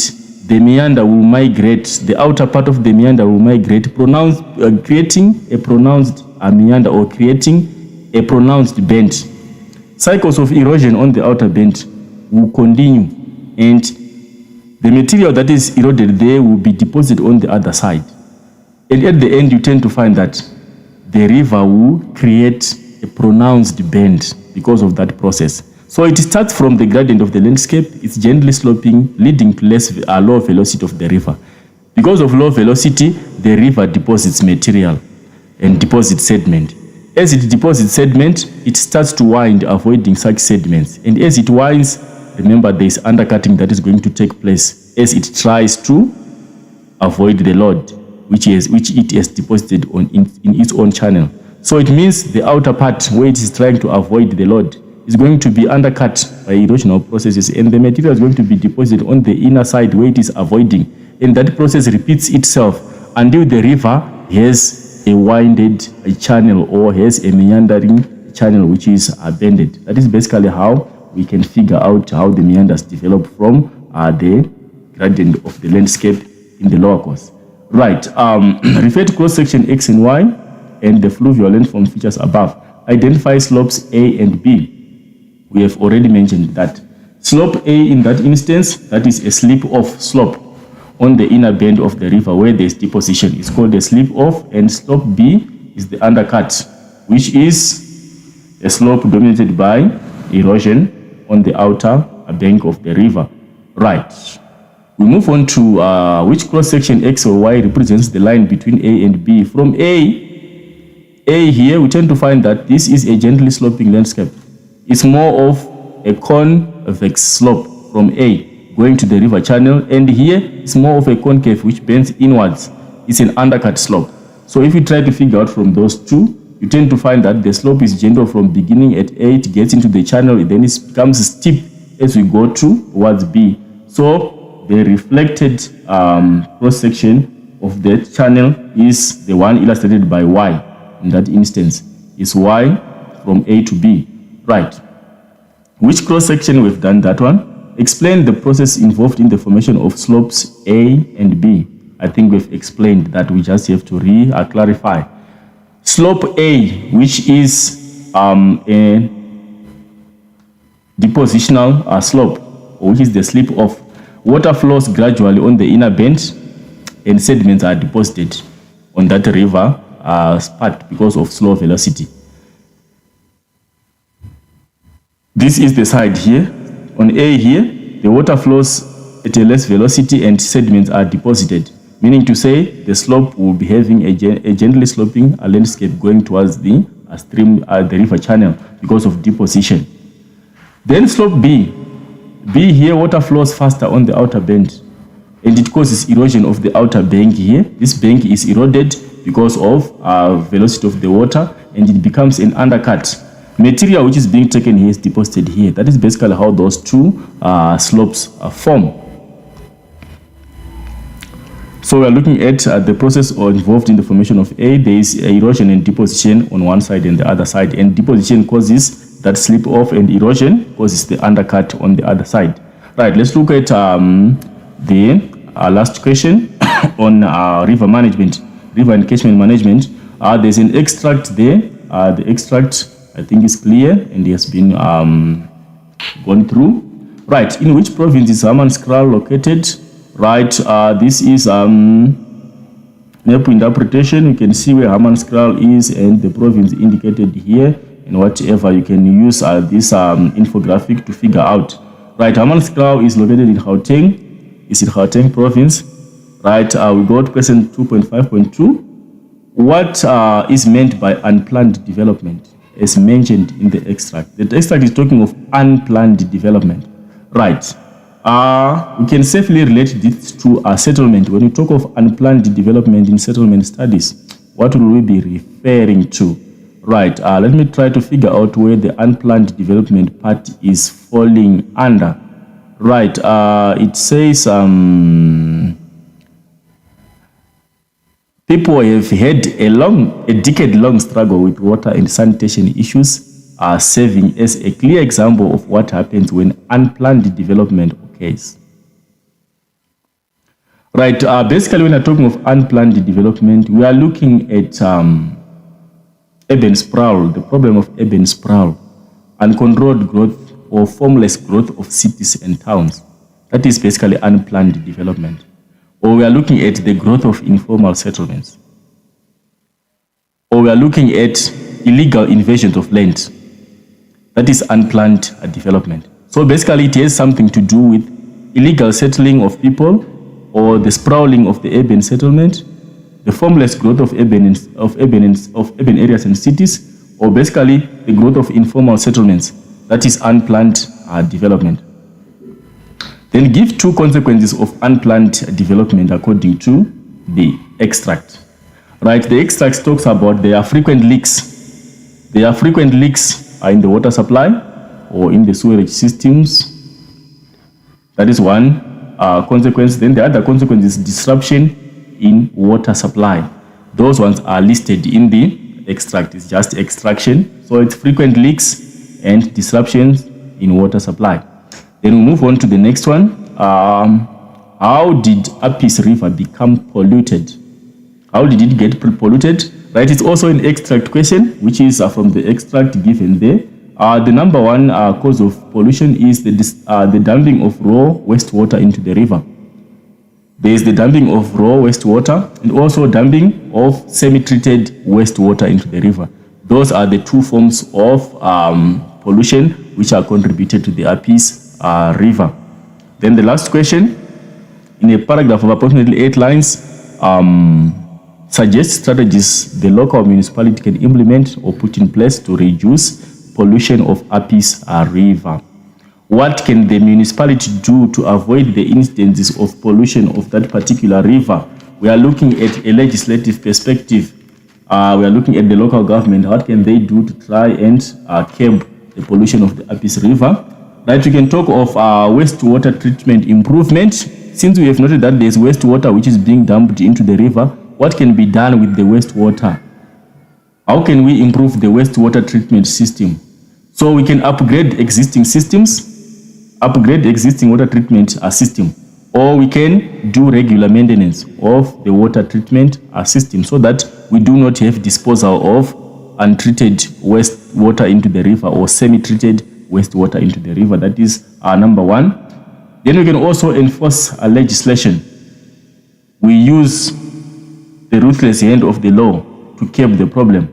the meander will migrate, the outer part of the meander will migrate, creating a pronounced meander or creating a pronounced bend. Cycles of erosion on the outer bend will continue, and the material that is eroded there will be deposited on the other side. And at the end, you tend to find that the river will create a pronounced bend because of that process. So it starts from the gradient of the landscape. It's gently sloping, leading to low velocity of the river. Because of low velocity, the river deposits material and deposits sediment. As it deposits sediment, it starts to wind, avoiding such sediments. And as it winds, remember there is undercutting that is going to take place as it tries to avoid the load which it has deposited in its own channel. So it means the outer part where it is trying to avoid the load is going to be undercut by erosional processes, and the material is going to be deposited on the inner side where it is avoiding. And that process repeats itself until the river has a winded channel or has a meandering channel which is bended. That is basically how we can figure out how the meanders develop from the gradient of the landscape in the lower course. Right. Refer to cross-section X and Y and the fluvial landform features above. Identify slopes A and B. We have already mentioned that. Slope A in that instance, that is a slip-off slope on the inner bend of the river where there is deposition. It's called a slip-off, and slope B is the undercut, which is a slope dominated by erosion on the outer bank of the river. Right. We move on to which cross-section X or Y represents the line between A and B. From A here, we tend to find that this is a gently sloping landscape. It's more of a convex slope from A going to the river channel, and here it's more of a concave which bends inwards. It's an undercut slope. So if you try to figure out from those two, you tend to find that the slope is gentle from beginning at A, it gets into the channel, then it becomes steep as we go towards B. So the reflected cross-section of the channel is the one illustrated by Y. In that instance, is Y from A to B. Right. Which cross-section? We've done that one. Explain the process involved in the formation of slopes A and B. I think we've explained that. We just have to clarify. Slope A, which is a depositional slope, which is the slip of water flows gradually on the inner bend and sediments are deposited on that river spot because of slow velocity. This is the side here. On A here, the water flows at a less velocity and sediments are deposited, meaning to say the slope will be having a gently sloping landscape going towards the stream, the river channel because of deposition. Then slope B. B here, water flows faster on the outer bend and it causes erosion of the outer bank here. This bank is eroded because of velocity of the water and it becomes an undercut. Material which is being taken here is deposited here. That is basically how those two slopes form. So we are looking at the process involved in the formation of A. There is erosion and deposition on one side and the other side, and deposition causes that slip off and erosion causes the undercut on the other side. Right, let's look at the last question on river management, river and catchment management. There's an extract there. The extract, I think, is clear and has been gone through. Right, in which province is Hammanskraal located? Right, this is Map Interpretation. You can see where Hammanskraal is and the province indicated here, and whatever you can use this infographic to figure out. Right, Hammanskraal is located in Gauteng. It's in Gauteng province. Right, we go to question 2.5.2. What is meant by unplanned development as mentioned in the extract? The extract is talking of unplanned development. Right. We can safely relate this to a settlement. When we talk of unplanned development in settlement studies, what will we be referring to? Right, let me try to figure out where the unplanned development part is falling under. Right, it says people have had a decade-long struggle with water and sanitation issues, serving as a clear example of what happens when unplanned development occurs. Right, basically when we're talking of unplanned development, we are looking at urban sprawl, the problem of urban sprawl, uncontrolled growth or formless growth of cities and towns. That is basically unplanned development. Or we are looking at the growth of informal settlements. Or we are looking at illegal invasions of land. That is unplanned development. So basically it has something to do with illegal settling of people or the sprawling of the urban settlement, the formless growth of urban areas and cities, or basically the growth of informal settlements. That is unplanned development. Then give two consequences of unplanned development according to the extract. Right, the extract talks about there are frequent leaks. There are frequent leaks in the water supply or in the sewerage systems. That is one consequence. Then the other consequence is disruption in water supply. Those ones are listed in the extract. It's just extraction. So it's frequent leaks and disruptions in water supply. Then we move on to the next one. How did Apis River become polluted? How did it get polluted? Right, it's also an extract question, which is from the extract given there. The number one cause of pollution is the dumping of raw wastewater into the river. There is the dumping of raw wastewater and also dumping of semi-treated wastewater into the river. Those are the two forms of pollution which are contributed to the Apis River. Then the last question, in a paragraph of approximately 8 lines, suggest strategies the local municipality can implement or put in place to reduce pollution of Apis River. What can the municipality do to avoid the instances of pollution of that particular river? We are looking at a legislative perspective. we are looking at the local government. What can they do to try and curb the pollution of the Apis River? Right, we can talk of wastewater treatment improvement. Since we have noted that there's wastewater which is being dumped into the river, what can be done with the wastewater? How can we improve the wastewater treatment system? So we can upgrade existing systems, upgrade the existing water treatment system, or we can do regular maintenance of the water treatment system so that we do not have disposal of untreated wastewater into the river or semi-treated wastewater into the river. That is number one. Then we can also enforce legislation. We use the ruthless hand of the law to curb the problem.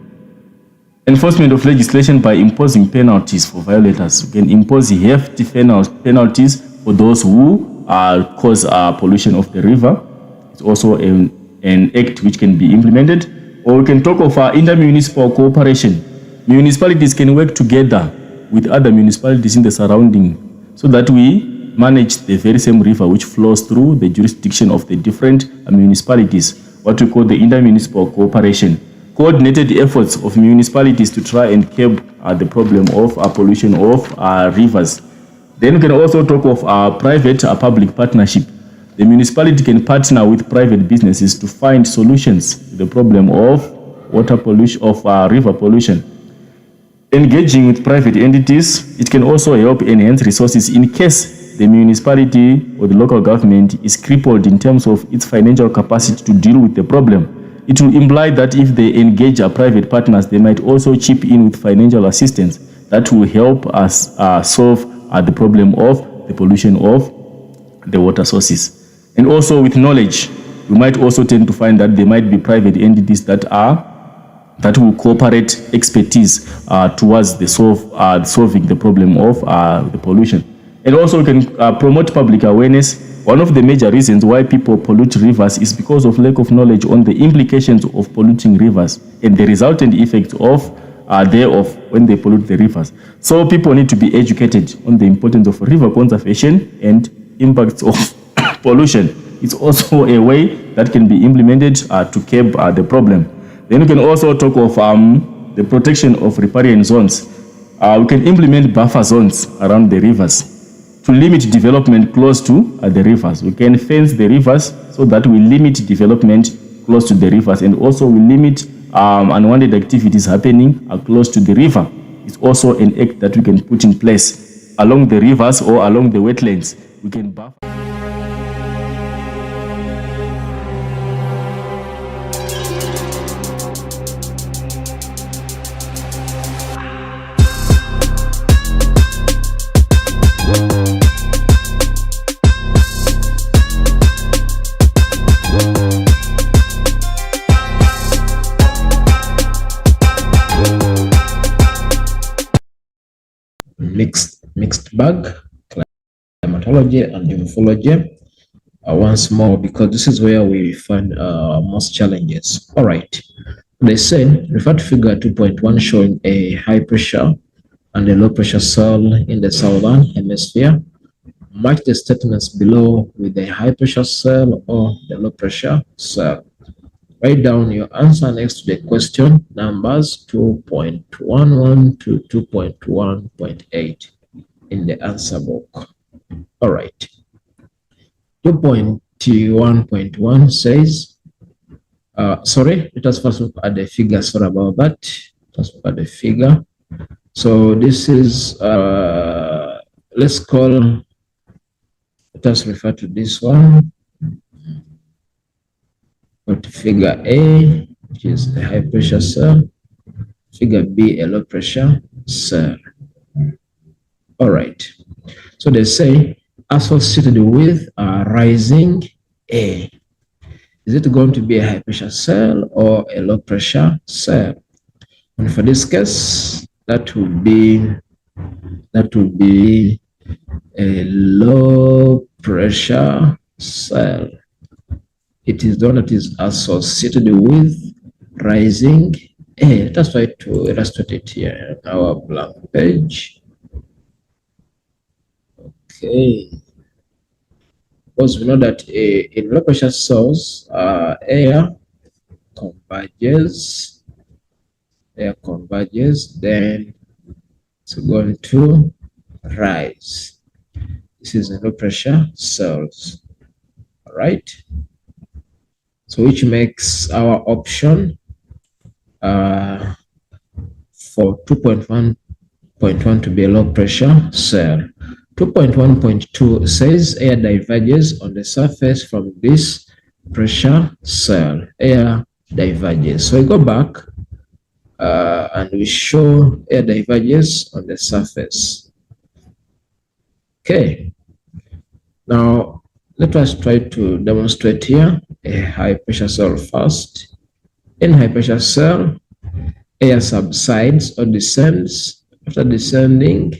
Enforcement of legislation by imposing penalties for violators. We can impose hefty penalties for those who cause pollution of the river. It's also an act which can be implemented. Or we can talk of intermunicipal cooperation. Municipalities can work together with other municipalities in the surrounding so that we manage the very same river which flows through the jurisdiction of the different municipalities, what we call the intermunicipal cooperation. Coordinated efforts of municipalities to try and curb the problem of pollution of rivers. Then we can also talk of private public partnership. The municipality can partner with private businesses to find solutions to the problem of water pollution, of river pollution. Engaging with private entities, it can also help enhance resources in case the municipality or the local government is crippled in terms of its financial capacity to deal with the problem. It will imply that if they engage private partners, they might also chip in with financial assistance that will help us solve the problem of the pollution of the water sources. And also with knowledge, we might also tend to find that there might be private entities that will cooperate expertise towards the solving the problem of the pollution. And also we can promote public awareness. One of the major reasons why people pollute rivers is because of lack of knowledge on the implications of polluting rivers and the resultant effects of thereof when they pollute the rivers. So people need to be educated on the importance of river conservation and impacts of pollution. It's also a way that can be implemented to curb the problem. Then we can also talk of the protection of riparian zones. We can implement buffer zones around the rivers to limit development close to the rivers. We can fence the rivers so that we limit development close to the rivers, and also we limit unwanted activities happening close to the river. It's also an act that we can put in place along the rivers or along the wetlands. We can buffer. Mixed bag, climatology and geomorphology. Once more, because this is where we find most challenges. All right. They said, refer to figure 2.1 showing a high pressure and a low pressure cell in the southern hemisphere. Match the statements below with the high pressure cell or the low pressure cell. Write down your answer next to the question numbers 2.11 to 2.1.8 in the answer book. All right. 2.1.1 says, sorry, let us first look at the figure. Sorry about that. Let's look at the figure. So this is, let us refer to this one. Go to figure A, which is a high pressure cell. Figure B, a low pressure cell. All right. So they say, associated with rising A. Is it going to be a high pressure cell or a low pressure cell? And for this case, that would be a low pressure cell. It is the one that is associated with rising A. Let us try to illustrate it here on our blank page. Okay. Because we know that in low pressure cells, air converges air converges, then it's going to rise. This is low pressure cells. All right. So which makes our option for 2.1.1 to be a low pressure cell. 2.1.2 says air diverges on the surface from this pressure cell. Air diverges. So we go back and we show air diverges on the surface. Okay. Now let us try to demonstrate here a high pressure cell first. In high pressure cell, air subsides or descends. After descending,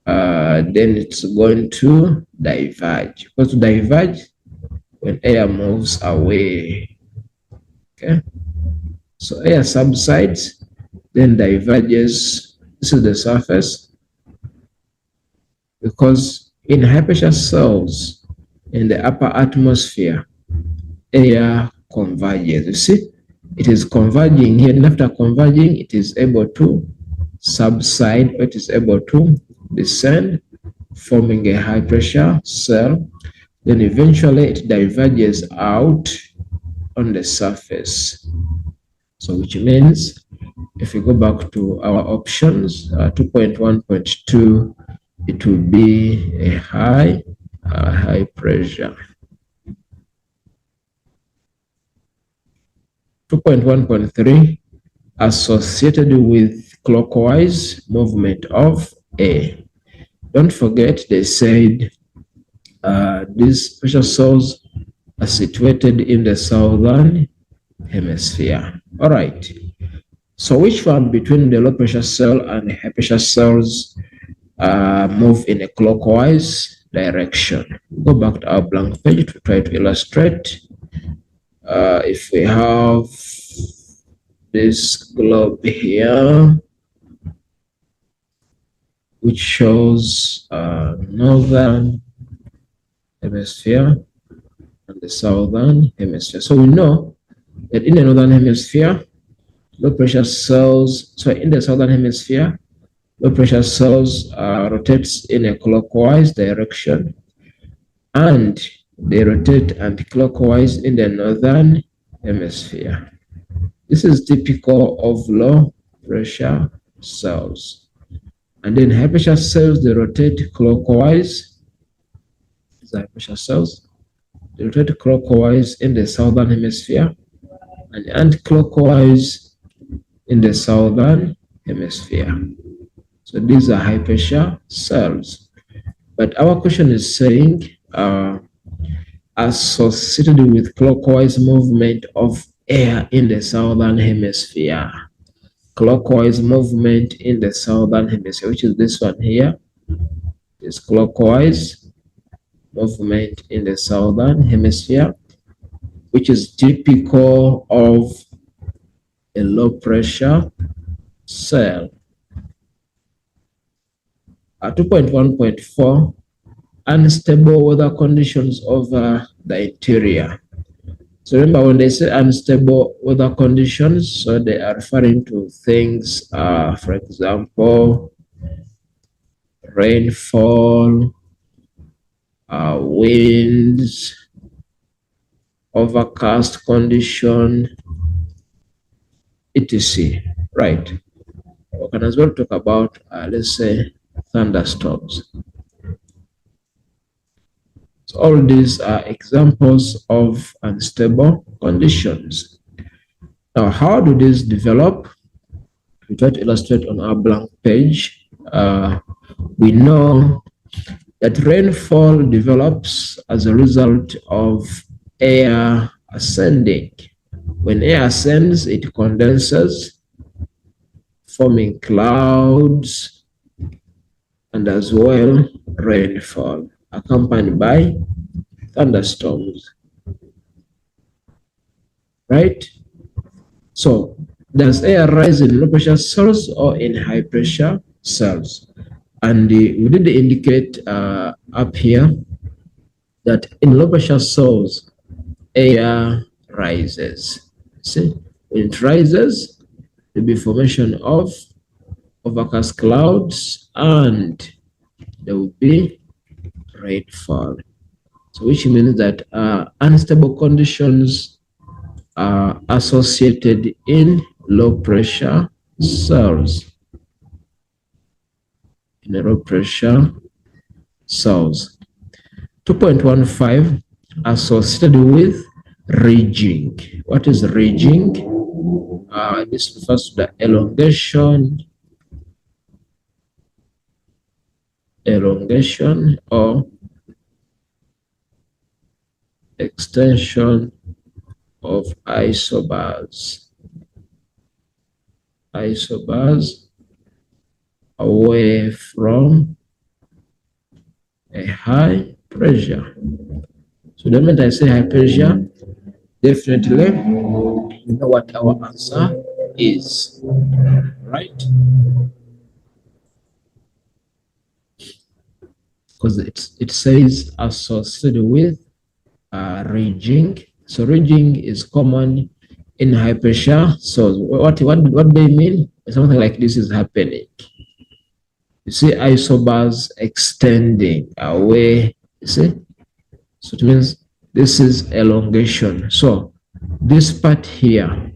then it's going to diverge. Because to diverge when air moves away. Okay. So air subsides, then diverges. This is the surface. Because in high pressure cells in the upper atmosphere, air converges. You see, it is converging here, and after converging, it is able to subside, or it is able to descend, forming a high pressure cell. Then eventually it diverges out on the surface. So which means if we go back to our options, 2.1.2, it will be a high pressure. 2.1.3, associated with clockwise movement of air. Don't forget, they said these pressure cells are situated in the southern hemisphere. All right. So which one between the low pressure cell and the high pressure cells move in a clockwise direction? Go back to our blank page to try to illustrate. If we have this globe here, which shows northern hemisphere and the southern hemisphere. So we know that in the northern hemisphere, low pressure cells, so in the southern hemisphere, low pressure cells rotates in a clockwise direction, and they rotate anti-clockwise in the northern hemisphere. This is typical of low pressure cells. And then high pressure cells, they rotate clockwise. These are high pressure cells. They rotate clockwise in the southern hemisphere and anti-clockwise in the southern hemisphere. So these are high pressure cells. But our question is saying associated with clockwise movement of air in the southern hemisphere. Clockwise movement in the southern hemisphere, which is this one here, is clockwise movement in the southern hemisphere, which is typical of a low pressure cell. 2.1.4, unstable weather conditions over the interior. So remember, when they say unstable weather conditions, so they are referring to things, for example, rainfall, winds, overcast condition, etc. Right. We can as well talk about, let's say, thunderstorms. So all these are examples of unstable conditions. Now, how do these develop? We try to illustrate on our blank page. We know that rainfall develops as a result of air ascending. When air ascends, it condenses, forming clouds and as well rainfall, accompanied by thunderstorms. Right? So, does air rise in low pressure cells or in high pressure cells? And we did indicate up here that in low pressure cells, air rises. See, when it rises, There will be formation of overcast clouds, and there will be rainfall. So which means that unstable conditions are associated in low pressure cells. In low pressure cells. 2.15 associated with ridging. What is ridging? This refers to the elongation or extension of isobars away from a high pressure. So the moment I say high pressure, definitely you know what our answer is, right? Because it says associated with ridging. So ridging is common in high pressure. So what they mean? Something like this is happening. You see isobars extending away. You see, so it means this is elongation. So this part here,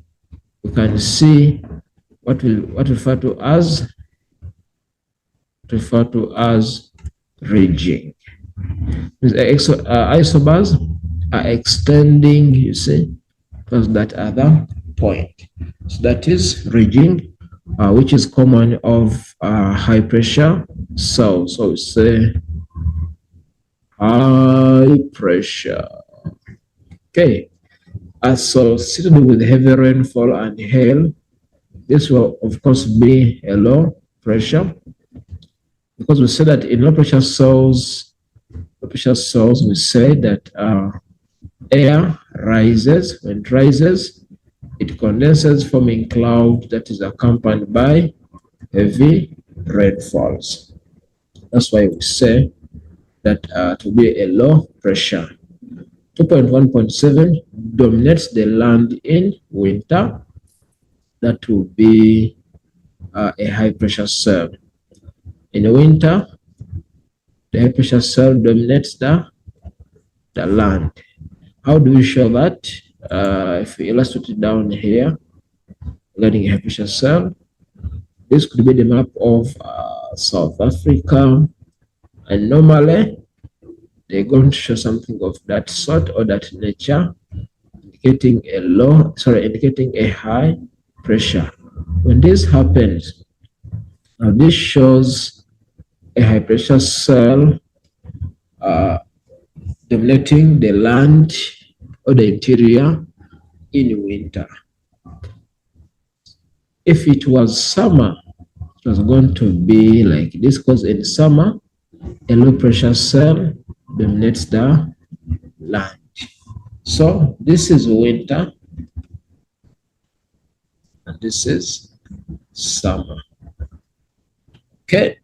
you can see what refer to as ridging. Isobars are extending, you see, towards that other point. So that is ridging, which is common of high pressure cells. So we say high pressure. Okay. Associated with heavy rainfall and hail, this will of course be a low pressure, because we say that in low pressure cells we say that air rises. When it rises, it condenses, forming cloud that is accompanied by heavy rainfalls. That's why we say that to be a low pressure. 2.1.7 dominates the land in winter. That will be a high pressure cell. In the winter, the high pressure cell dominates the land. How do we show that? If we illustrate it down here, regarding a high pressure cell, this could be the map of South Africa, and normally they're going to show something of that sort or that nature, indicating a high pressure. When this happens, now this shows a high pressure cell dominating the land or the interior in winter. If it was summer, it was going to be like this, because in summer, a low pressure cell dominates the land. So this is winter and this is summer. Okay.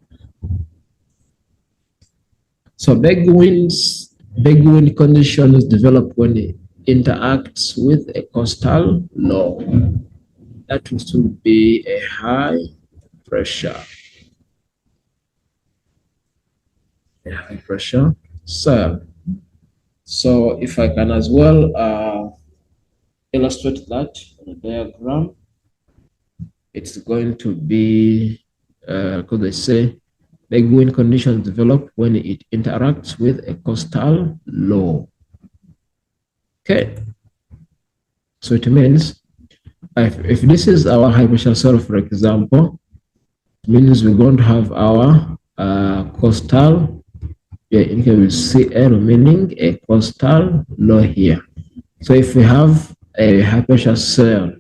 So big wind conditions develop when it interacts with a coastal low. That will still be a high pressure. A high pressure cell. So if I can as well illustrate that on a diagram, it's going to be, because they say big wind conditions develop when it interacts with a coastal low. Okay. So it means if this is our high pressure cell, for example, it means we're going to have our coastal. Yeah, you can see L, meaning a coastal low here. So if we have a high pressure cell,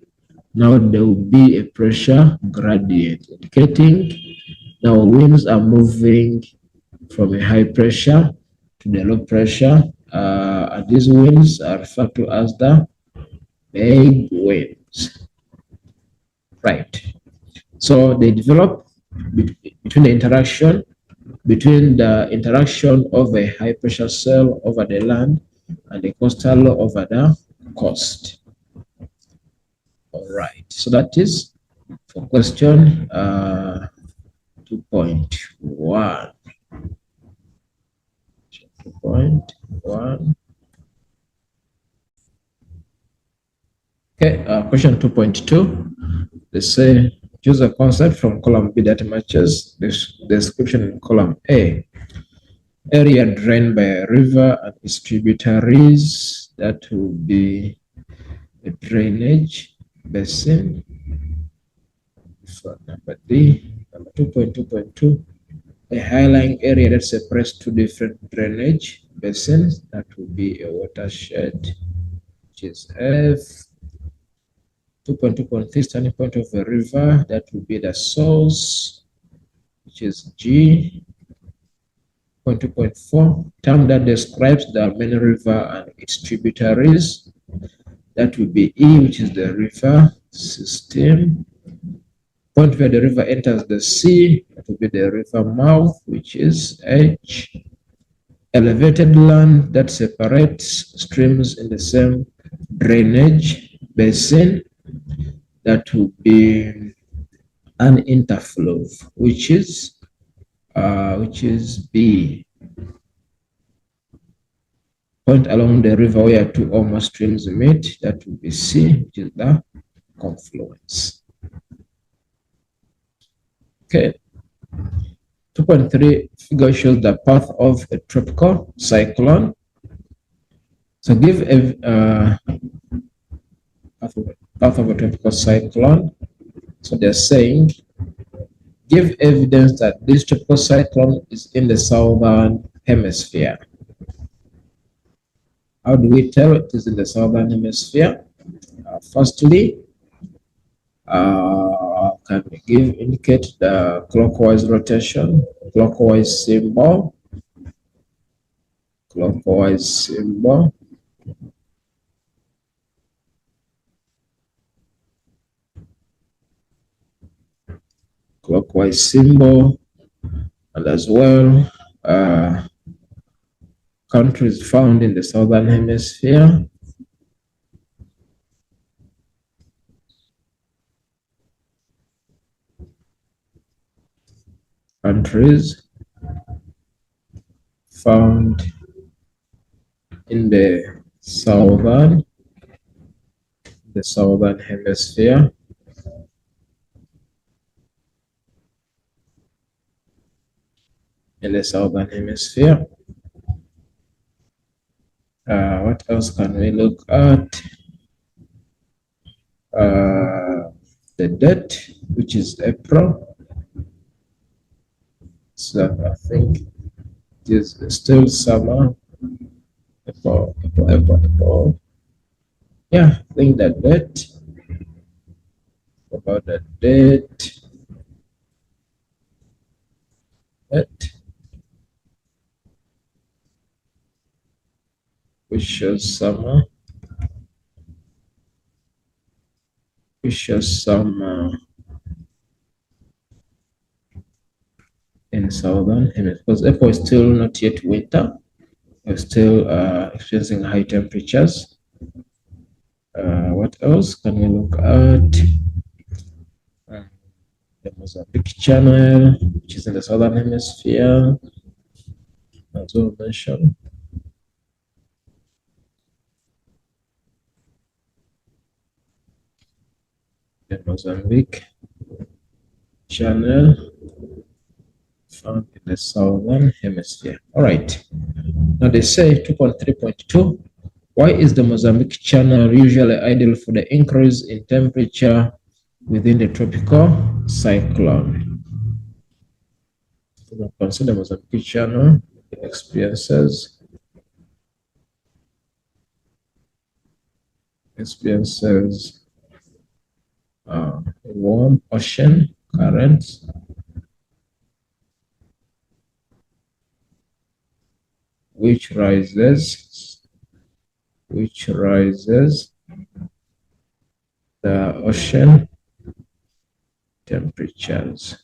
now there will be a pressure gradient, indicating now winds are moving from a high pressure to the low pressure, and these winds are referred to as the big winds. Right. So they develop between the interaction of a high pressure cell over the land and the coastal over the coast. All right. So that is For question 2.1. 2.1. Okay, question 2.2. They say choose a concept from column B that matches this description in column A. Area drained by a river and its tributaries. That will be a drainage basin. So number D. Number 2.2.2. A highlying area that separates two different drainage basins. That will be a watershed, which is F. 2.2.3, starting point of a river. That will be the source, which is G. 2.4, term that describes the main river and its tributaries. That will be E, which is the river system. Point where the river enters the sea, that will be the river mouth, which is H. Elevated land that separates streams in the same drainage basin, that will be an interflow, which is B. Point along the river where two or more streams meet, that will be C, which is the confluence. Okay. 2.3 figure shows the path of a tropical cyclone. So give a path of a tropical cyclone. So they're saying give evidence that this tropical cyclone is in the southern hemisphere. How do we tell it is in the southern hemisphere? Firstly, can we indicate the clockwise rotation, clockwise symbol, clockwise symbol. Clockwise symbol, and as well countries found in the southern hemisphere. Countries found in the southern hemisphere. In the southern hemisphere. What else can we look at? The date, which is April. So I think it is still summer. April. Yeah, I think that date. About the date. Which shows summer. Which shows summer in southern hemisphere, because April is still not yet winter. We're still experiencing high temperatures. What else can we look at? The Mozambique Channel, which is in the southern hemisphere, as well mentioned. The Mozambique Channel found in the southern hemisphere. All right. Now they say 2.3.2. Why is the Mozambique Channel usually ideal for the increase in temperature within the tropical cyclone? So consider Mozambique Channel experiences warm ocean currents which rises the ocean temperatures.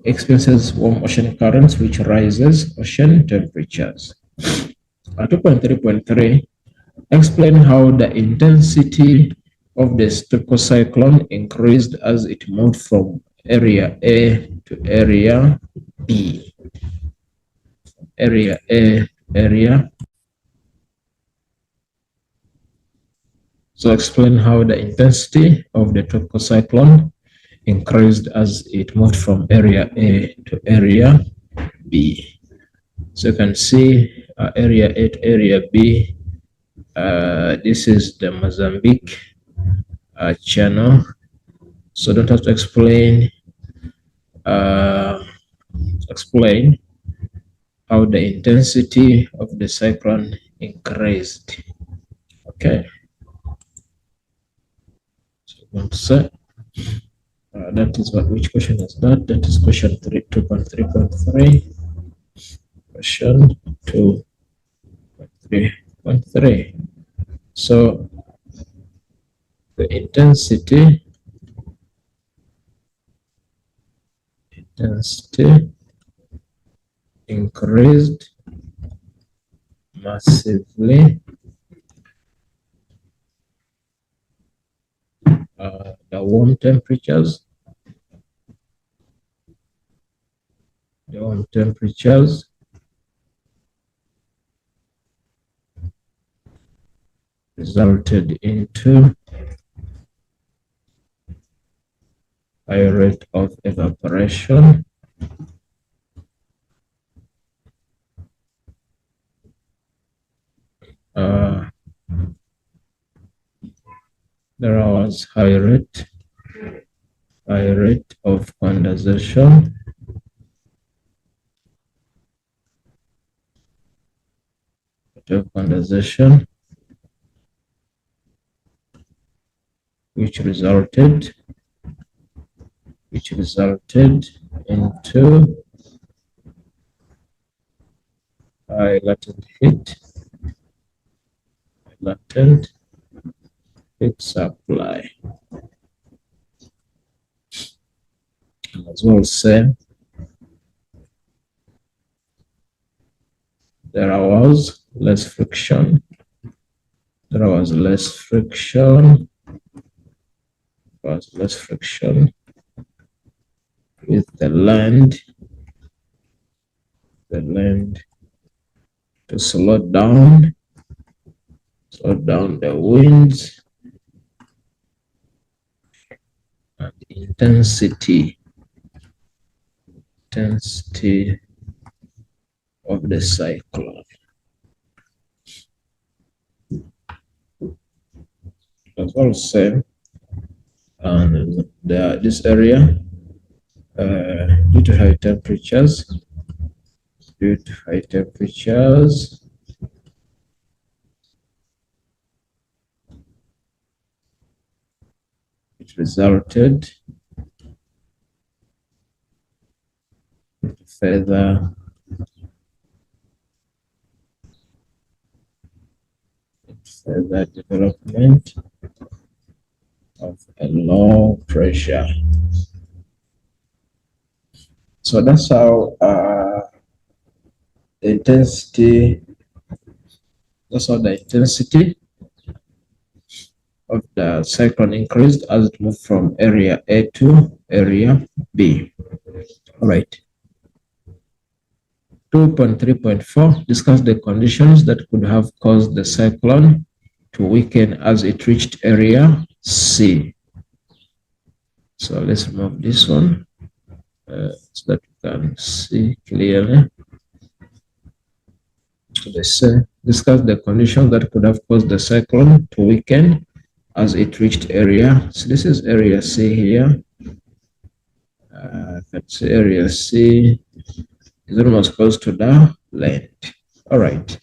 Experiences warm ocean currents which rises ocean temperatures. 2.3.3, Explain how the intensity of the cyclone increased as it moved from area A to area B. Area A, area. So explain how the intensity of the tropical cyclone increased as it moved from area A to area B. So you can see area A to area B. This is the Mozambique channel. So don't have to explain how the intensity of the cyclone increased. Okay. So one set. That is what, which question is that? That is question 2.3.3. Question 2.3.3. So the intensity increased massively. The warm temperatures resulted into high rate of evaporation. There was high rate of condensation. Which resulted into high latent heat supply. As well as there was less friction. With the land to slow down the winds and intensity of the cyclone. As well as and this area due to high temperatures, it resulted in further development of a low pressure. So that's how the intensity of the cyclone increased as it moved from area A to area B. All right. 2.3.4, discuss the conditions that could have caused the cyclone to weaken as it reached area C. So let's remove this one so that you can see clearly. Let's discuss the conditions that could have caused the cyclone to weaken as it reached area. So this is area C here. That's area C is almost close to the land. All right.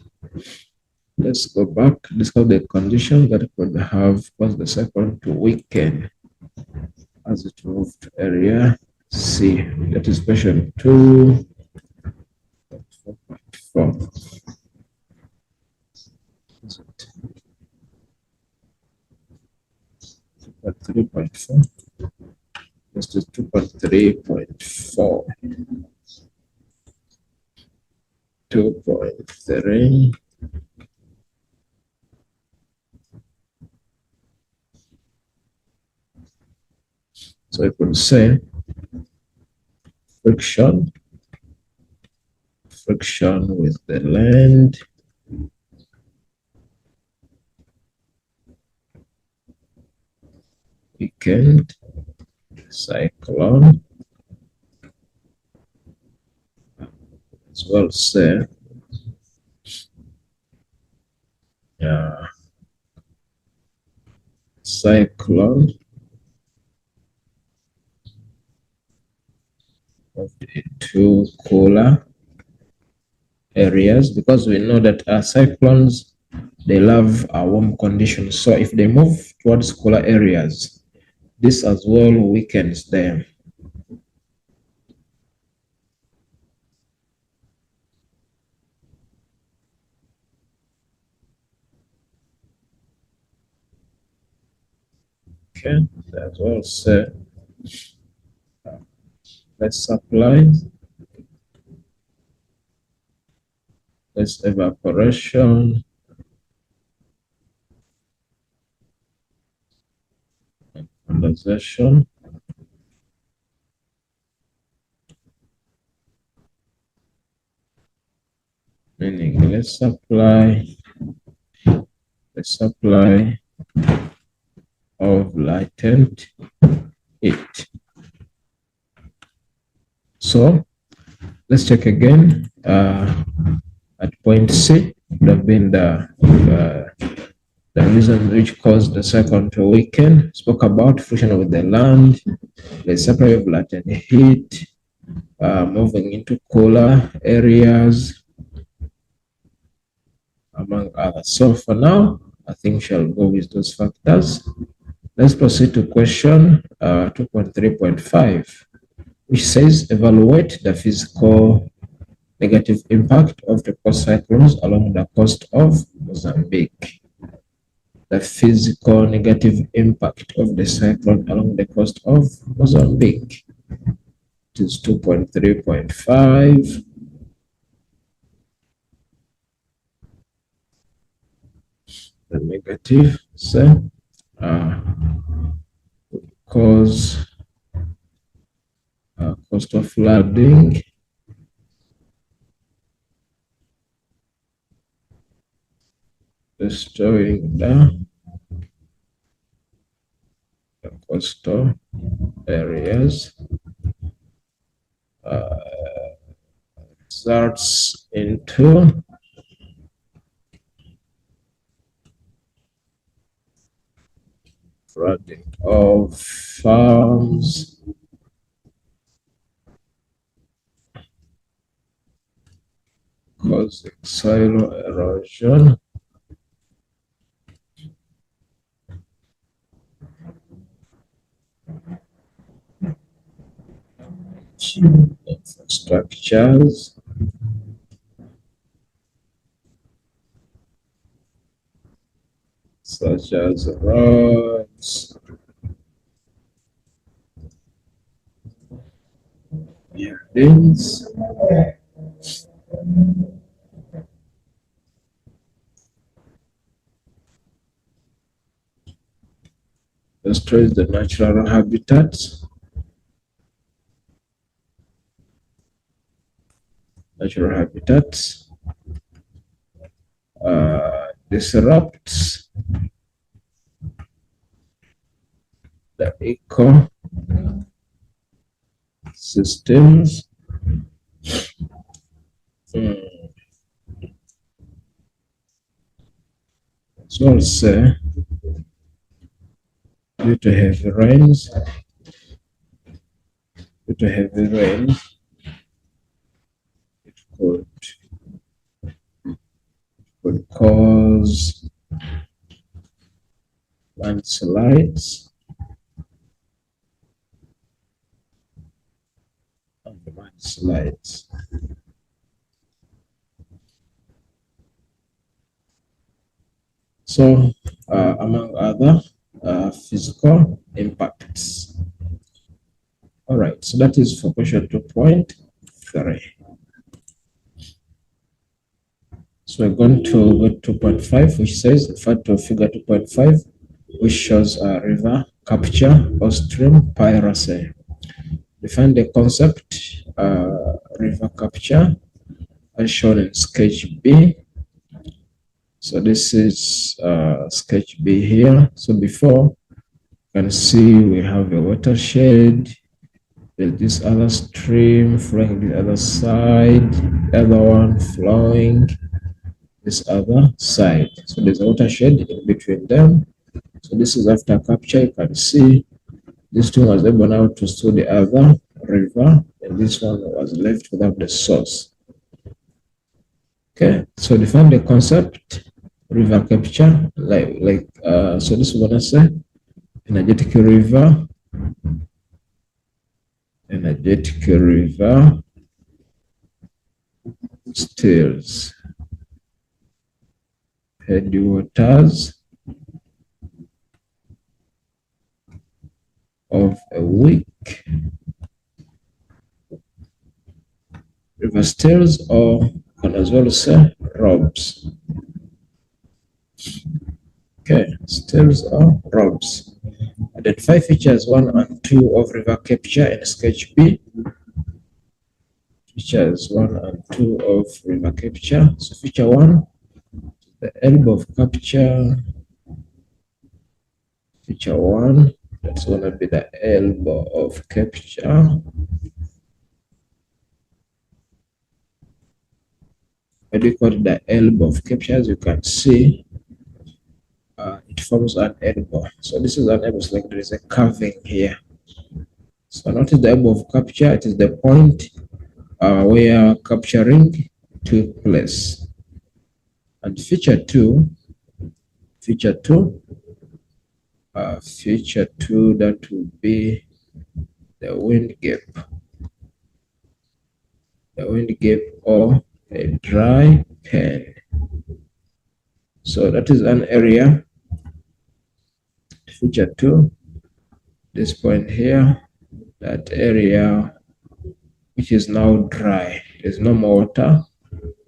Let's go back, discuss the conditions that could have caused the cyclone to weaken as it moved to area C. That is question 2.4. 2.3.4. This is 2.3.4. 2.3. So I could say friction with the land weakened cyclone, as well say cyclone moved into cooler areas, because we know that cyclones, they love warm conditions. So if they move towards cooler areas, this as well weakens them. Okay, as well say less supply, less evaporation, and condensation, meaning less supply of latent heat. So let's check again. At point C would have been the reason which caused the cyclone to weaken. Spoke about friction with the land, the supply of latent heat, moving into cooler areas, among others. So for now, I think shall go with those factors. Let's proceed to question 2.3.5, which says evaluate the physical negative impact of the coast cyclones along the coast of Mozambique. The physical negative impact of the cyclone along the coast of Mozambique. It is 2.3.5. The negative, say, cause coastal flooding, destroying the coastal areas, results into flooding of farms, causing soil erosion, infrastructures, such as roads, buildings, destroys the natural habitats, disrupts the ecosystems, so I'll say due to heavy rains, it could cause landslides and landslides. So, among other physical impacts. All right, so that is for question 2.3. So we're going to go to 2.5, which says, refer to figure 2.5, which shows a river capture or stream piracy. Define the concept, river capture, as shown in sketch B. So this is sketch B here. So before, you can see we have a watershed. There's this other stream flowing the other side, the other one flowing this other side. So there's a watershed in between them. So this is after capture. You can see this one was able now to store the other river, and this one was left without the source. Okay, so define the concept, river capture, so this is what I say, energetic river steers headwaters of a weak river steers, or can as well say robs. Okay, steers or robs. Identify features 1 and 2 of river capture in sketch B. Features 1 and 2 of river capture. So feature 1, the elbow of capture. Feature 1, that's going to be the elbow of capture. What do you call it? The elbow of capture? As you can see, it forms an elbow. So this is an elbow, it's like there is a carving here. So notice the elbow of capture, it is the point where capturing took place. And feature 2, that will be the wind gap. The wind gap or a dry pen. So that is an area. Feature 2, this point here, that area which is now dry. There's no more water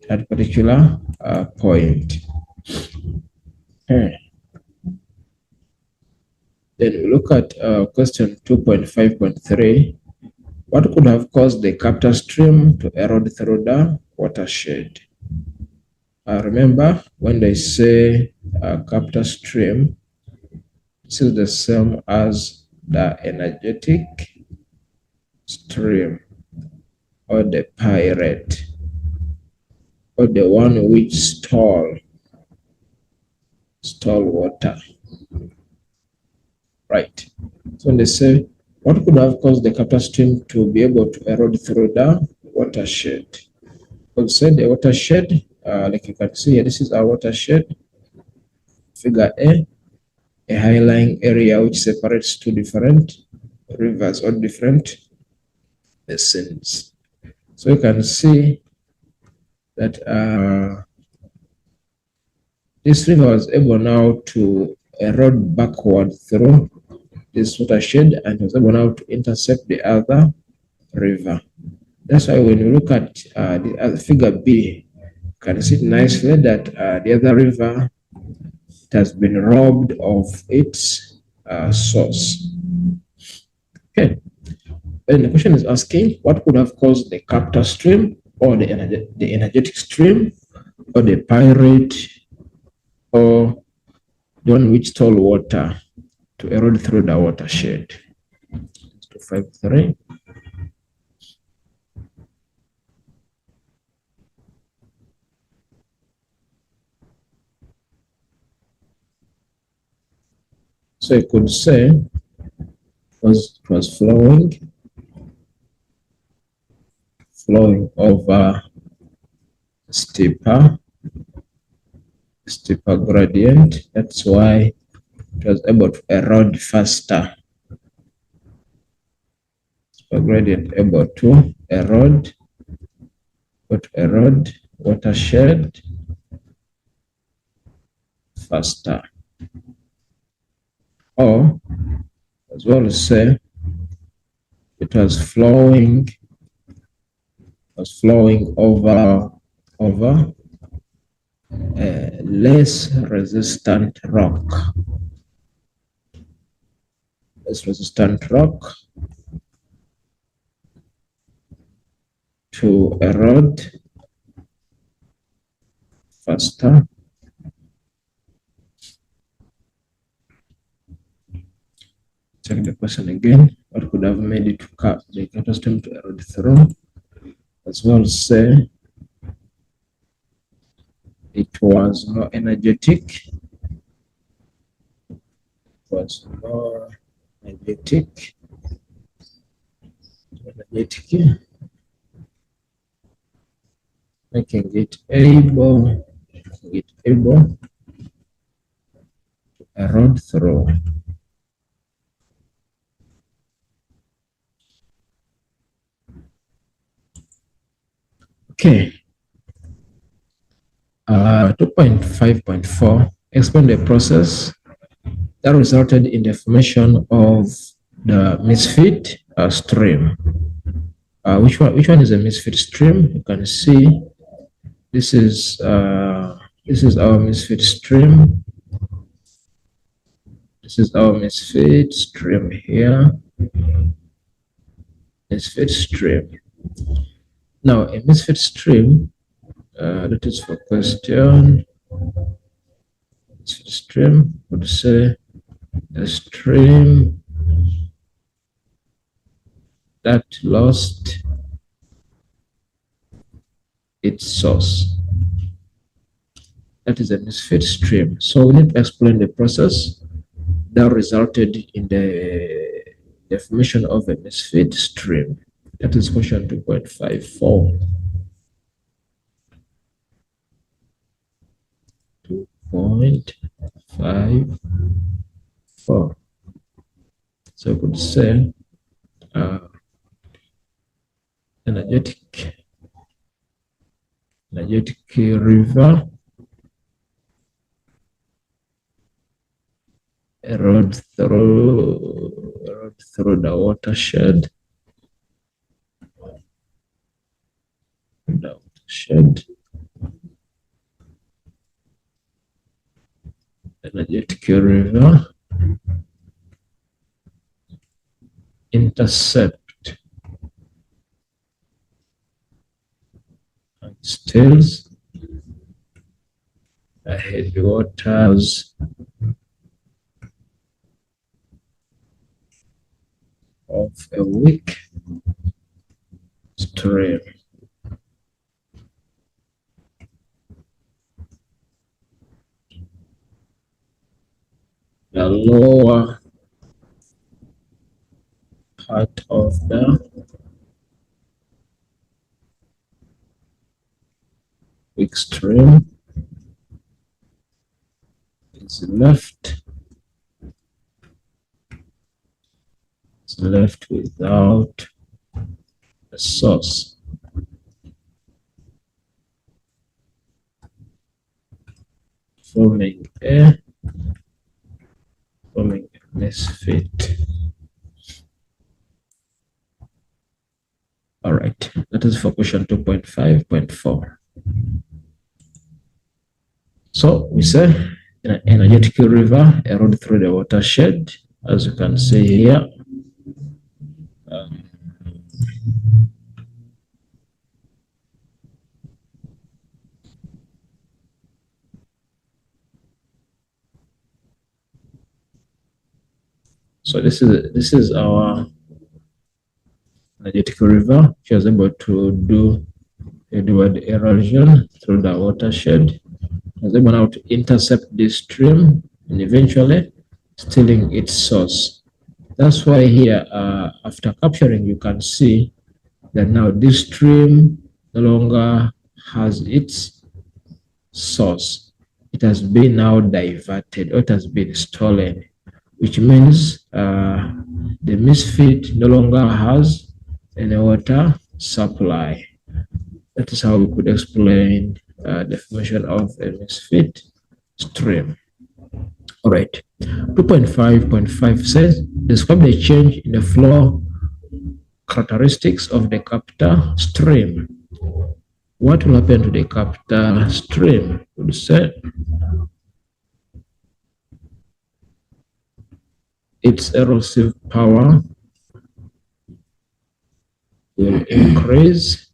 at that particular point. Okay. Then we look at question 2.5.3. What could have caused the capture stream to erode through the watershed? Remember, when they say capture stream, this is the same as the energetic stream, or the pirate, or the one which stall water. Right. So when they say, what could have caused the capture stream to be able to erode through the watershed? We said the watershed, like you can see here, this is our watershed. Figure A high-lying area which separates two different rivers or different basins. So you can see that this river was able now to erode backward through this watershed and was able now to intercept the other river. That's why when you look at the other figure B, you can see nicely that the other river, it has been robbed of its source. Okay. Then the question is asking, what could have caused the capture stream, or the energetic stream, or the pirate, or the one which stole water to erode through the watershed? 253. So you could say it was flowing over steeper gradient. That's why it was able to erode faster. Steeper gradient able to erode watershed faster. Or as well as say it was flowing over less resistant rock. less resistant rock to erode faster. Check the question again. What could have made it to cut the catastrophe to erode through? As well say it was more energetic. It was more energetic. Making it able to erode through. Okay. 2.5.4 explain the process that resulted in the formation of the misfit stream. Which one is a misfit stream? You can see this is our misfit stream. This is our misfit stream here. Misfit stream. Now a misfit stream, that is for question. Misfit stream would say a stream that lost its source. That is a misfit stream. So we need to explain the process that resulted in the formation of a misfit stream. That is question 2.54. 2.54. So we could say energetic river erode through the watershed. Energetic river intercept and stills the headwaters of a weak stream. The lower part of the weak stream is left without a source. Forming a misfit. All right, that is for question 2.5.4. So we say an energetic river erode through the watershed, as you can see here. So this is our energetic river. She was able to do the erosion through the watershed. Was able now to intercept this stream and eventually stealing its source. That's why here, after capturing, you can see that now this stream no longer has its source. It has been now diverted, or it has been stolen, which means the misfit no longer has any water supply. That is how we could explain the formation of a misfit stream. All right. 2.5.5 says, describe the change in the flow characteristics of the capture stream. What will happen to the capture stream? Would say its erosive power will increase,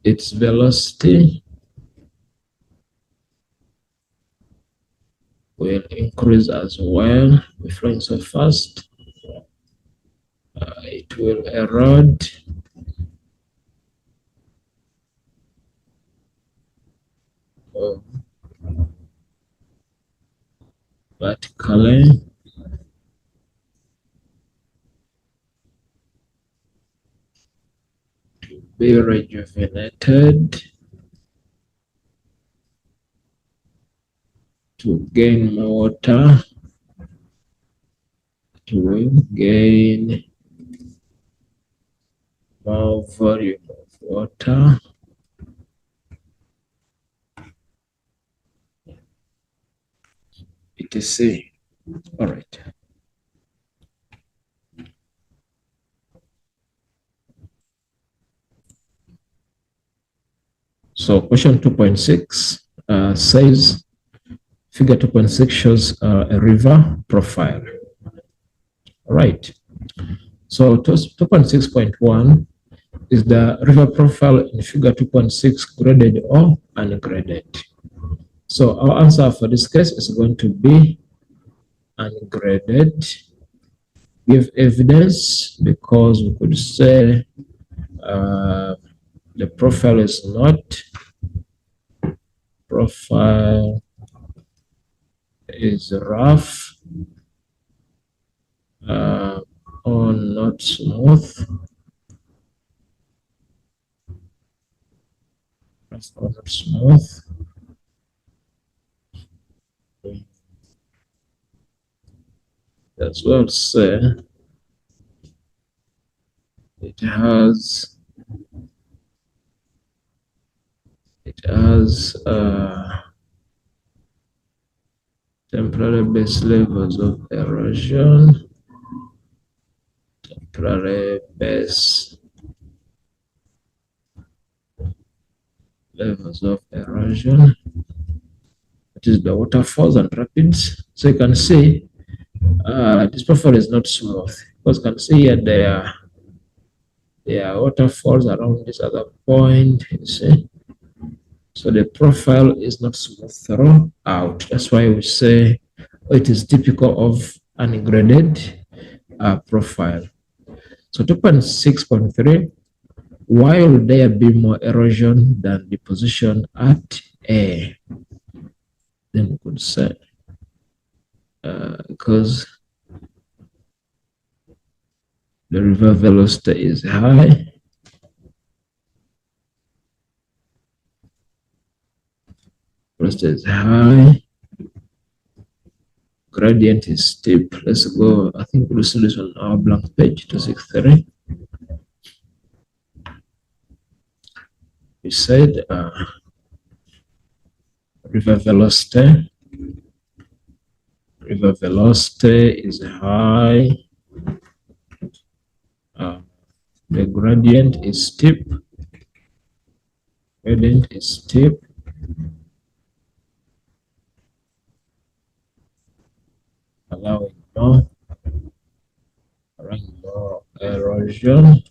its velocity will increase as well. We're flowing so fast, it will erode vertically, be rejuvenated, to gain more water, to gain more volume of water, etc. All right. So question 2.6 says, figure 2.6 shows a river profile. All right. So 2.6.1 is the river profile in figure 2.6 graded or ungraded. So our answer for this case is going to be ungraded. Give evidence because we could say the profile is not rough or not smooth. Rough or not smooth. As well say it has temporary base levels of erosion, temporary base levels of erosion. It is the waterfalls and rapids. So you can see this profile is not smooth because you can see here there are waterfalls around this other point. You see, so the profile is not smooth throughout. That's why we say it is typical of ungraded profile. So 2.6.3, why will there be more erosion than deposition at A? Then we could say because the river velocity is high, gradient is steep. Let's go, I think we'll see this on our blank page, 263. We said river velocity is high, the gradient is steep, allowing more erosion.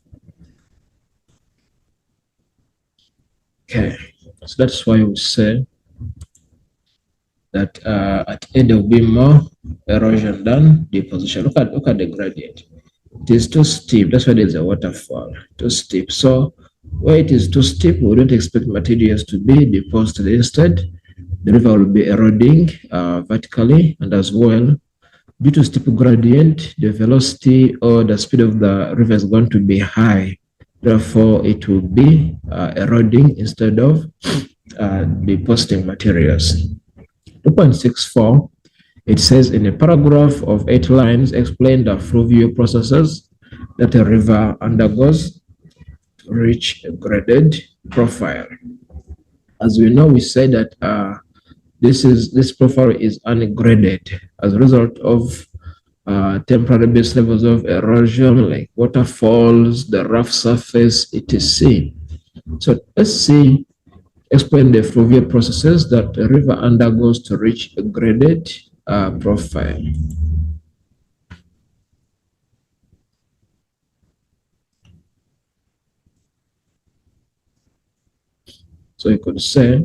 Okay, so that's why we say that at A there will be more erosion than deposition. Look at the gradient. It is too steep. That's why there's a waterfall. Too steep. So where it is too steep, we don't expect materials to be deposited. Instead, the river will be eroding vertically, and as well, due to steep gradient, the velocity or the speed of the river is going to be high. Therefore, it will be eroding instead of depositing materials. 2.64, it says in a paragraph of 8 lines, explain the fluvial processes that a river undergoes to reach a graded profile. As we know, we say that this profile is ungraded as a result of temporary base levels of erosion like waterfalls, the rough surface, etc. So let's see explain the fluvial processes that the river undergoes to reach a graded profile. So you could say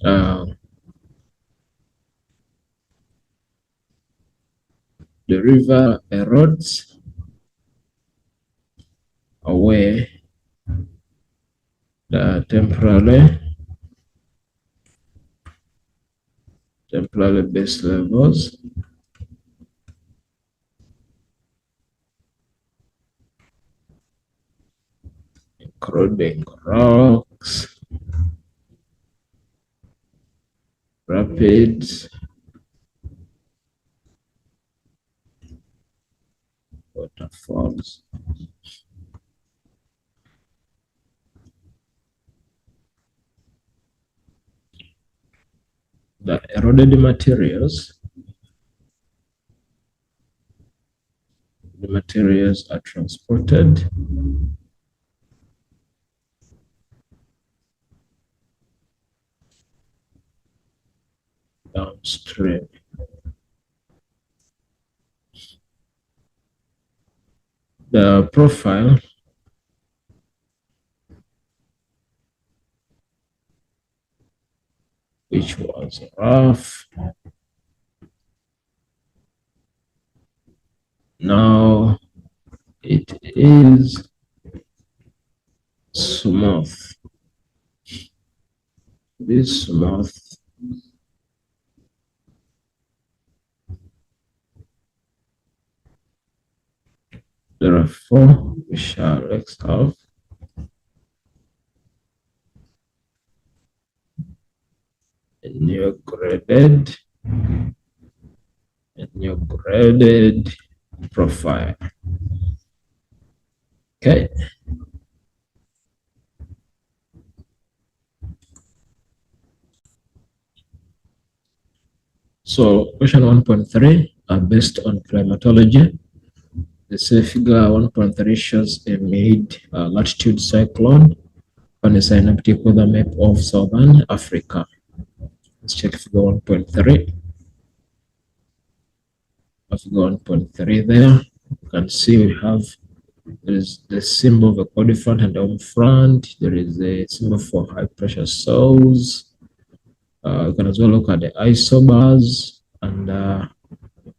the river erodes away the temporary base levels including rocks, rapids, waterfalls. The eroded materials, are transported downstream. The profile which was rough now it is smooth. This smooth therefore we shall have a new graded profile. Okay. So question 1.3 are based on climatology. The figure 1.3 shows a mid-latitude cyclone on a synoptic weather map of southern Africa. Let's check figure 1.3. Figure 1.3 there. You can see we have, there is the symbol of the cold front and the home front. There is a symbol for high pressure cells. You can as well look at the isobars and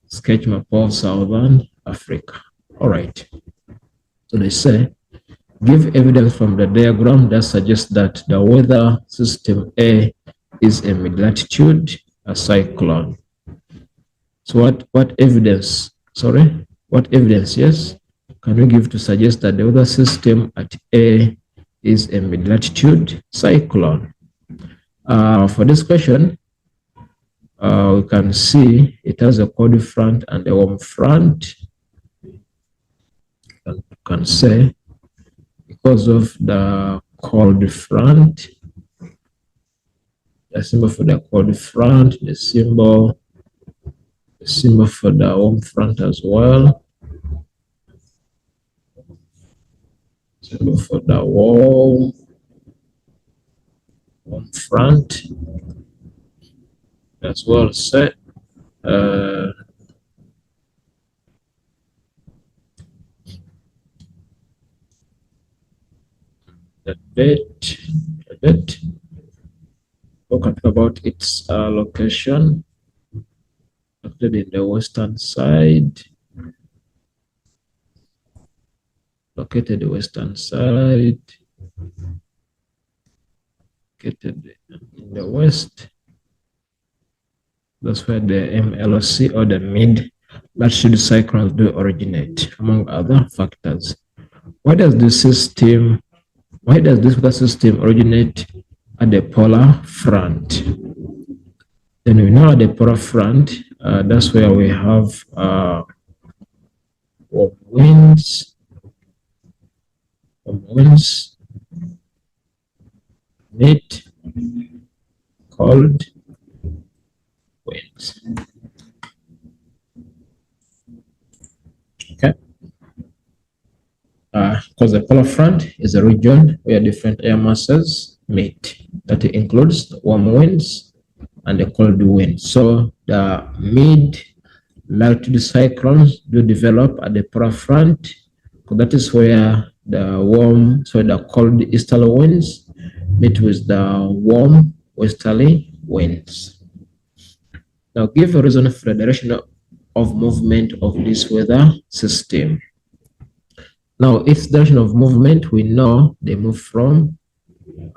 sketch map of southern Africa. All right. So they say, give evidence from the diagram that suggests that the weather system A is a mid-latitude cyclone. So what evidence? Sorry, what evidence? Yes, can we give to suggest that the weather system at A is a mid-latitude cyclone? For this question, we can see it has a cold front and a warm front. You can say because of the cold front, the symbol for the cold front, the symbol for the warm front as well. Symbol for the warm front as well. Set the date. We'll talk about its location. Located in the western side. Located in the west. That's where the MLC or the mid-latitude cyclones do originate, among other factors. Why does this weather system originate at the polar front? Then we know at the polar front, that's where we have warm winds, mid, cold winds. Okay. Because the polar front is a region where different air masses meet. That includes warm winds and the cold winds. So the mid-latitude cyclones do develop at the polar front. That is where the cold easterly winds meet with the warm westerly winds. Now give a reason for the direction of movement of this weather system. Now its direction of movement, we know they move from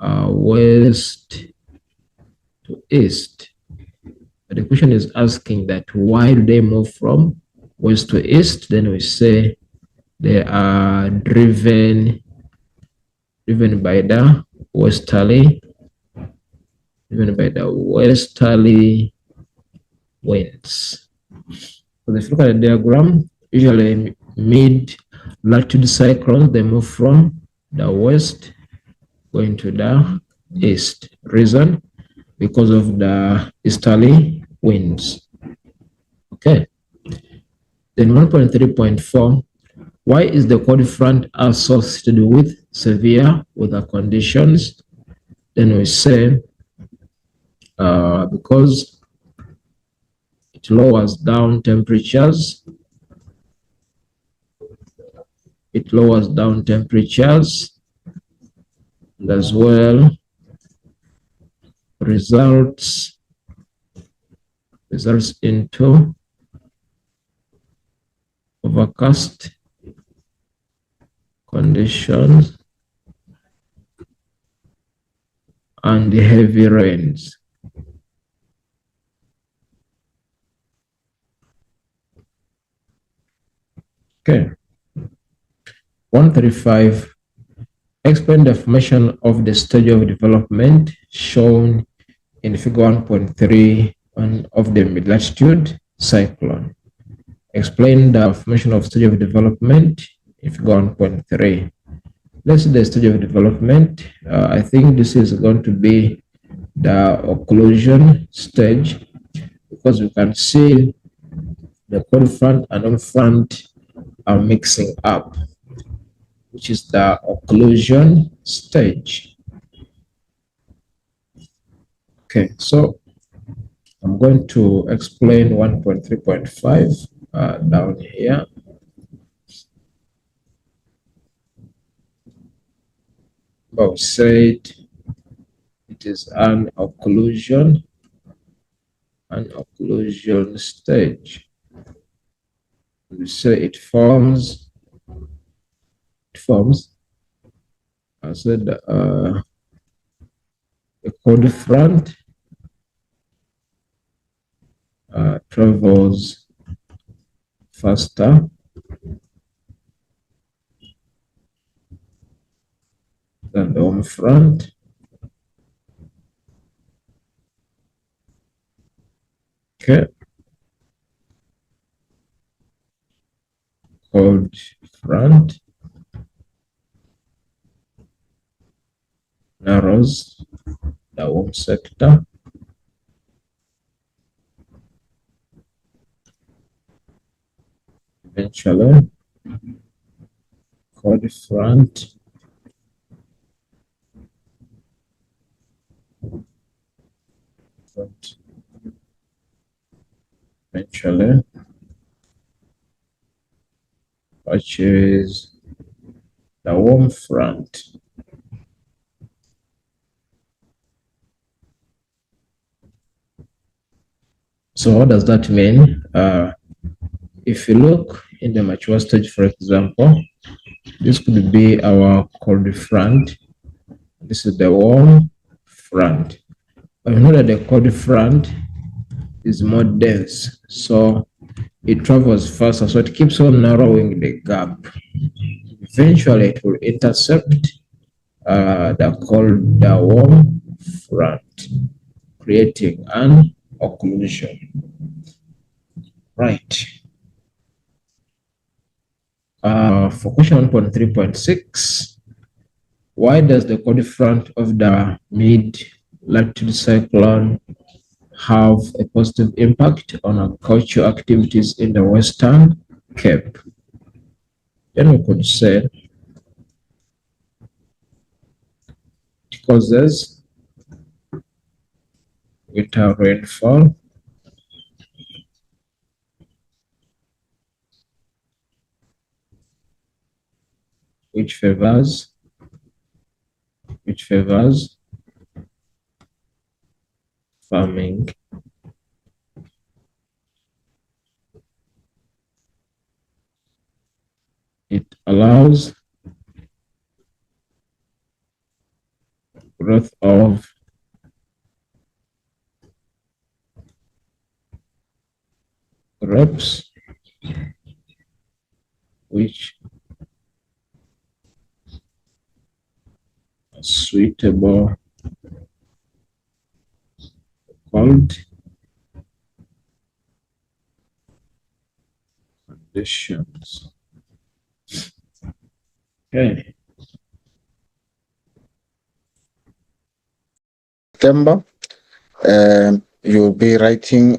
west to east. But the question is asking that why do they move from west to east? Then we say they are driven by the westerly winds. So if you look at the diagram, usually mid-latitude cyclones, they move from the west going to the east. Reason? Because of the easterly winds. Okay. Then 1.3.4, why is the cold front associated with severe weather conditions? Then we say because it lowers down temperatures. And as well results into overcast conditions and heavy rains. Okay. 135. Explain the formation of the stage of development shown in figure 1.3 of the mid-latitude cyclone. Explain the formation of stage of development in figure 1.3. Let's see the stage of development. I think this is going to be the occlusion stage, because we can see the cold front and warm front are mixing up, which is the occlusion stage. Okay, so I'm going to explain 1.3.5 down here. But said it is an occlusion stage. We say it forms. I said the cold front travels faster than the warm front. Okay. Cold front narrows the warm sector. Eventually, cold front touches the warm front. So what does that mean? If you look in the mature stage, for example, this could be our cold front. This is the warm front. But you know that the cold front is more dense, so it travels faster, so it keeps on narrowing the gap. Eventually, it will intercept the warm front, creating an occlusion. Right. For question 1.3.6, why does the cold front of the mid-latitude cyclone have a positive impact on agricultural activities in the Western Cape? Then we could say causes winter rainfall which favors farming. It allows growth of crops which are suitable for cold conditions. Okay. September, you'll be writing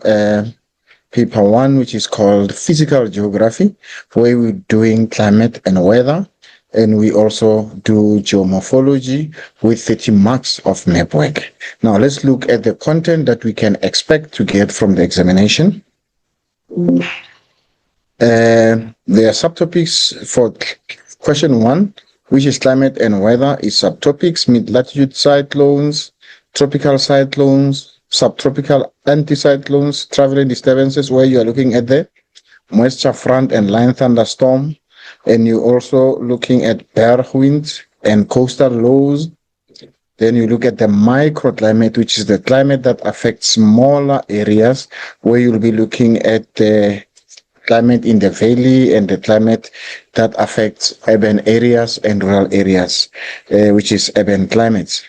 paper 1, which is called Physical Geography, where we're doing climate and weather, and we also do geomorphology with 30 marks of map work. Now let's look at the content that we can expect to get from the examination. There are subtopics for question 1, which is climate and weather, is subtopics: mid-latitude cyclones, tropical cyclones, subtropical anticyclones, traveling disturbances, where you are looking at the moisture front and line thunderstorm, and you're also looking at Berg winds and coastal lows. Then you look at the microclimate, which is the climate that affects smaller areas, where you'll be looking at the climate in the valley and the climate that affects urban areas and rural areas, which is urban climates.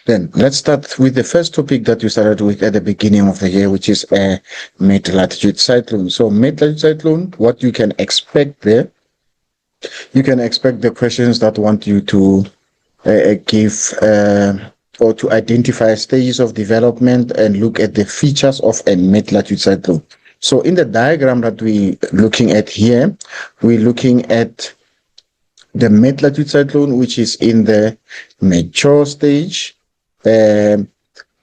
Then let's start with the first topic that we started with at the beginning of the year, which is a mid-latitude cyclone. So mid-latitude cyclone, what you can expect there, you can expect the questions that want you to give or to identify stages of development and look at the features of a mid-latitude cyclone. So in the diagram that we're looking at here, we're looking at the mid-latitude cyclone, which is in the mature stage.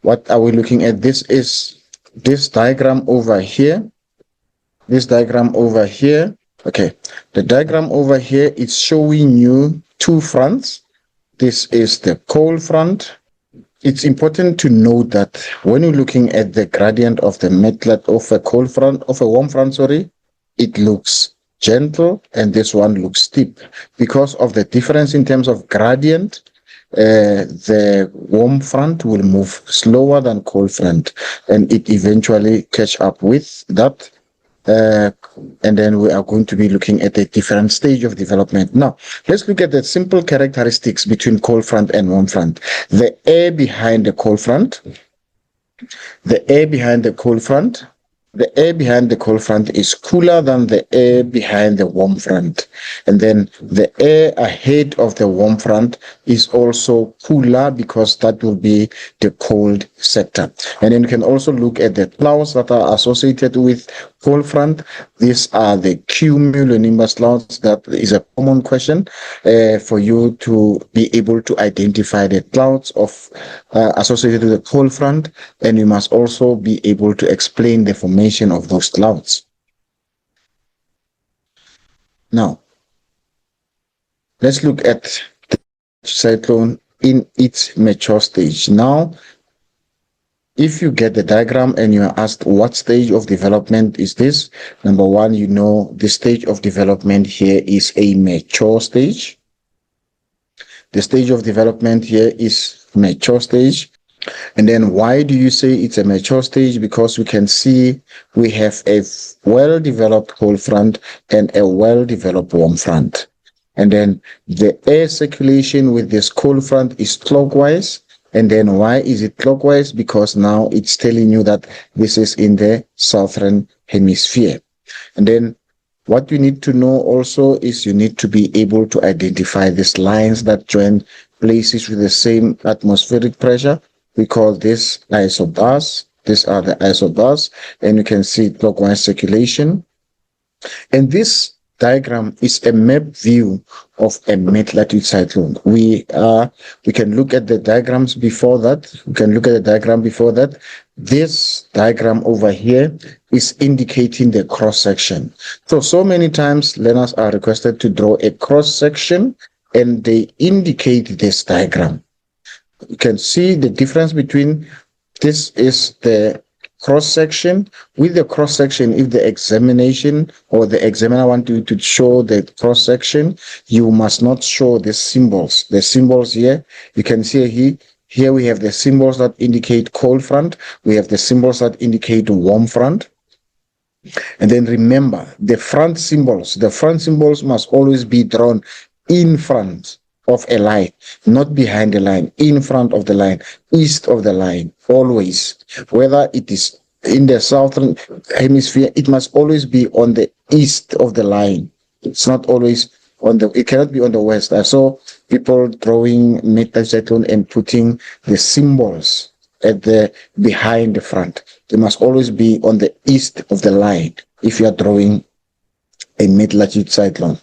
What are we looking at? This is this diagram over here. This diagram over here. Okay, the diagram over here is showing you two fronts. This is the cold front. It's important to note that when you're looking at the gradient of the mid-lat of a cold front, of a warm front, sorry, it looks gentle and this one looks steep. Because of the difference in terms of gradient, the warm front will move slower than cold front, and it eventually catch up with that. And then we are going to be looking at a different stage of development. Now, let's look at the simple characteristics between cold front and warm front. The air behind the cold front, the air behind the cold front is cooler than the air behind the warm front. And then the air ahead of the warm front is also cooler because that will be the cold sector. And then you can also look at the clouds that are associated with cold front. These are the cumulonimbus clouds. That is a common question for you to be able to identify the clouds of associated with the cold front, and you must also be able to explain the formation of those clouds. Now, let's look at the cyclone in its mature stage. Now, if you get the diagram and you are asked what stage of development is this, number one, you know the stage of development here is a mature stage. The stage of development here is mature stage. And then why do you say it's a mature stage? Because we can see we have a well-developed cold front and a well-developed warm front. And then the air circulation with this cold front is clockwise. And then why is it clockwise? Because now it's telling you that this is in the southern hemisphere. And then what you need to know also is you need to be able to identify these lines that join places with the same atmospheric pressure. We call this isobars. These are the isobars, and you can see clockwise circulation. And this diagram is a map view of a mid-latitude cyclone. We can look at the diagrams before that. We can look at the diagram before that. This diagram over here is indicating the cross-section. So many times learners are requested to draw a cross-section and they indicate this diagram. You can see the difference between this is the cross-section. With the cross-section, if the examination or the examiner want you to show the cross-section, you must not show the symbols. The symbols here, you can see here we have the symbols that indicate cold front. We have the symbols that indicate warm front. And then remember, the front symbols must always be drawn in front of a line, not behind the line, in front of the line, east of the line, always. Whether it is in the southern hemisphere, it must always be on the east of the line. It's not always it cannot be on the west. I saw people drawing mid-latitude cyclone and putting the symbols at the behind the front. They must always be on the east of the line if you are drawing a mid-latitude cyclone.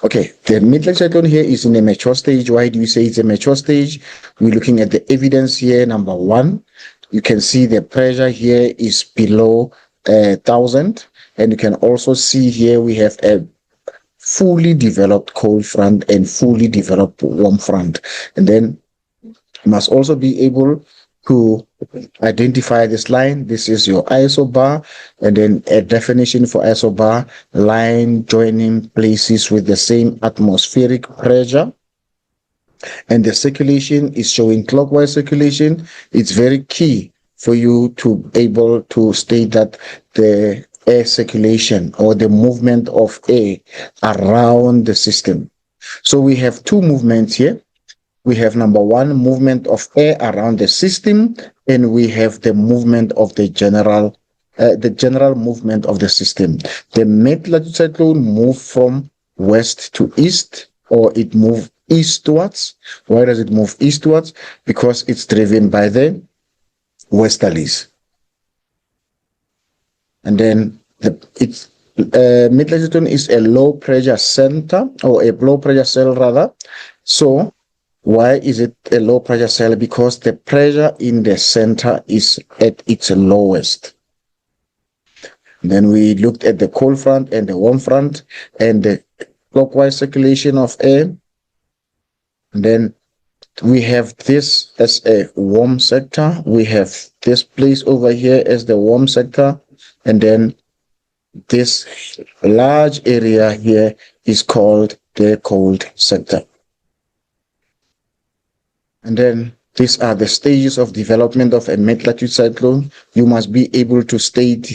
Okay, the mid-latitude cyclone here is in a mature stage. Why do you say it's a mature stage? We're looking at the evidence here. Number one, you can see the pressure here is below 1,000. And you can also see here we have a fully developed cold front and fully developed warm front. And then you must also be able to identify this line. This is your isobar, and then a definition for isobar: line joining places with the same atmospheric pressure. And the circulation is showing clockwise circulation. It's very key for you to be able to state that the air circulation or the movement of air around the system. So we have two movements here. We have number one, movement of air around the system, and we have the movement of the general movement of the system. The mid-latitude cyclone moved from west to east, or it moved eastwards. Why does it move eastwards? Because it's driven by the westerlies. And then mid-latitude cyclone is a low pressure center, or a low pressure cell rather. So why is it a low pressure cell? Because the pressure in the center is at its lowest. Then we looked at the cold front and the warm front and the clockwise circulation of air. And then we have this as a warm sector. We have this place over here as the warm sector. And then this large area here is called the cold sector. And then these are the stages of development of a mid-latitude cyclone. You must be able to state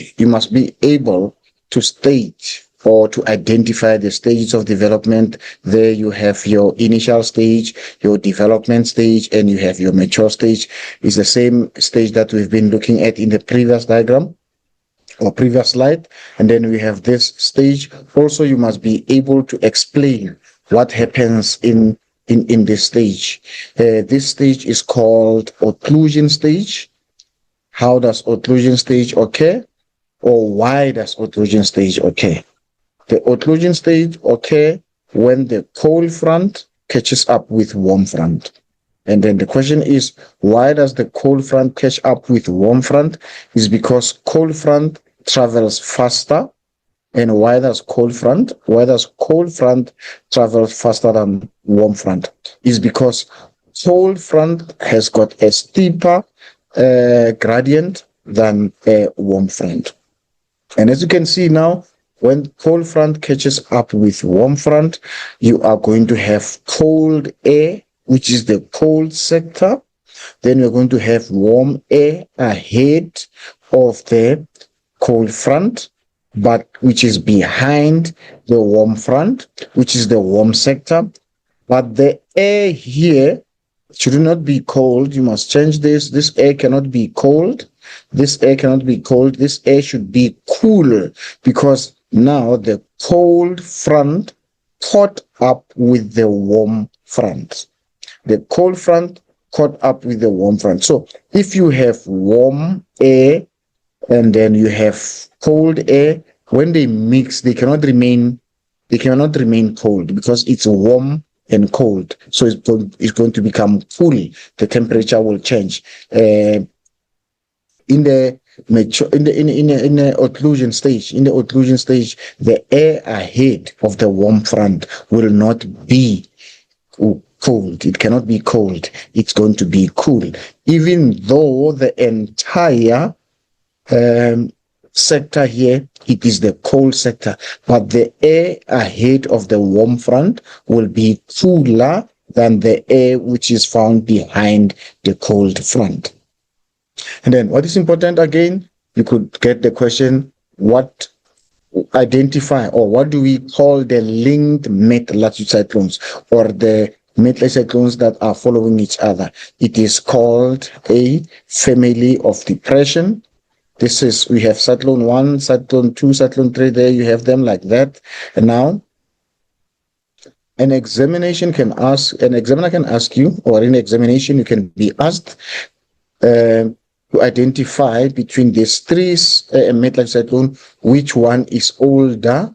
or to identify the stages of development. There you have your initial stage, your development stage, and you have your mature stage. It's the same stage that we've been looking at in the previous diagram or previous slide. And then we have this stage. Also, you must be able to explain what happens in this stage. This stage is called occlusion stage. How does occlusion stage occur? Or why does occlusion stage occur? The occlusion stage occurs when the cold front catches up with warm front. And then the question is, why does the cold front catch up with warm front? Is because cold front travels faster. And why does cold front travel faster than warm front? Is because cold front has got a steeper gradient than a warm front. And as you can see now, when cold front catches up with warm front, you are going to have cold air, which is the cold sector. Then you're going to have warm air ahead of the cold front, but which is behind the warm front, which is the warm sector. But the air here should not be cold. You must change this. This air cannot be cold. This air cannot be cold. This air should be cool, because now the cold front caught up with the warm front. The cold front caught up with the warm front. So if you have warm air and then you have cold air, when they mix, they cannot remain They cannot remain cold because it's warm and cold. So it's going to become cool. The temperature will change. In the occlusion stage, the air ahead of the warm front will not be cold. It cannot be cold. It's going to be cool, even though the entire sector here, it is the cold sector, but the air ahead of the warm front will be cooler than the air which is found behind the cold front. And then what is important again, you could get the question, what identify or what do we call the linked mid-latitude cyclones or the mid-latitude cyclones that are following each other? It is called a family of depression. This is, we have Cyclone 1, Cyclone 2, Cyclone 3, there you have them like that. And now, an examiner can ask you, or in examination you can be asked to identify between these three mid-latitude cyclone, which one is older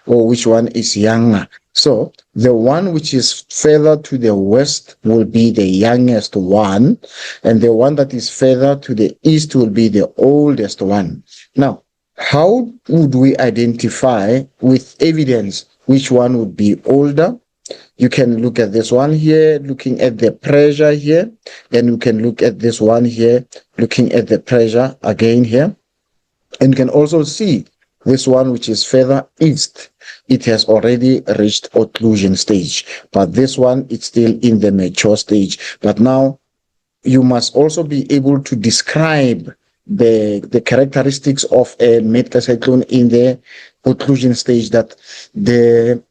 or which one is younger. So the one which is further to the west will be the youngest one, and the one that is further to the east will be the oldest one. Now, how would we identify with evidence which one would be older? You can look at this one here, looking at the pressure here, and you can look at this one here, looking at the pressure again here. And you can also see this one which is further east, it has already reached occlusion stage, but this one it's still in the mature stage. But now you must also be able to describe the characteristics of a mid-latitude cyclone in the occlusion stage, that the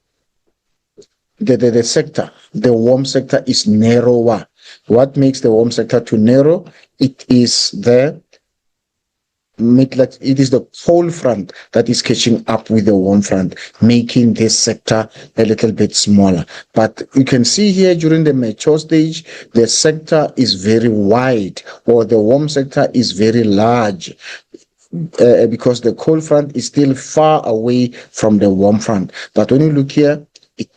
sector, the warm sector is narrower. What makes the warm sector too narrow? It is the cold front that is catching up with the warm front, making this sector a little bit smaller. But you can see here during the mature stage, the sector is very wide, or the warm sector is very large, because the cold front is still far away from the warm front. But when you look here,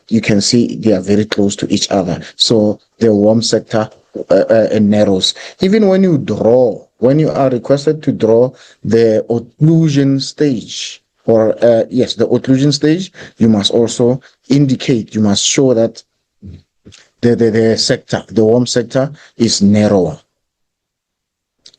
you can see they are very close to each other. So the warm sector narrows. Even when you are requested to draw the occlusion stage, or the occlusion stage, you must also indicate, you must show that the warm sector is narrower.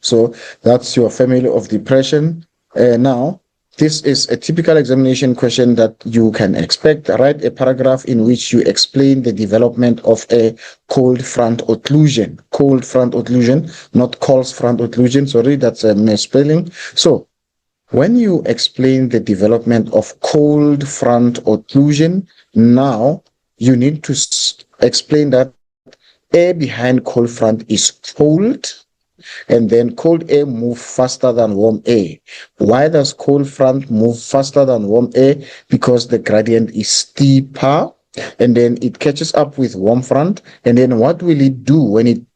So that's your family of depression. Now, this is a typical examination question that you can expect. Write a paragraph in which you explain the development of a cold front occlusion. Cold front occlusion, not cold front occlusion. Sorry, that's a misspelling. So, when you explain the development of cold front occlusion, now you need to explain that air behind cold front is cold, and then cold air move faster than warm air. Why does cold front move faster than warm air? Because the gradient is steeper, and then it catches up with warm front. And then what will it do when it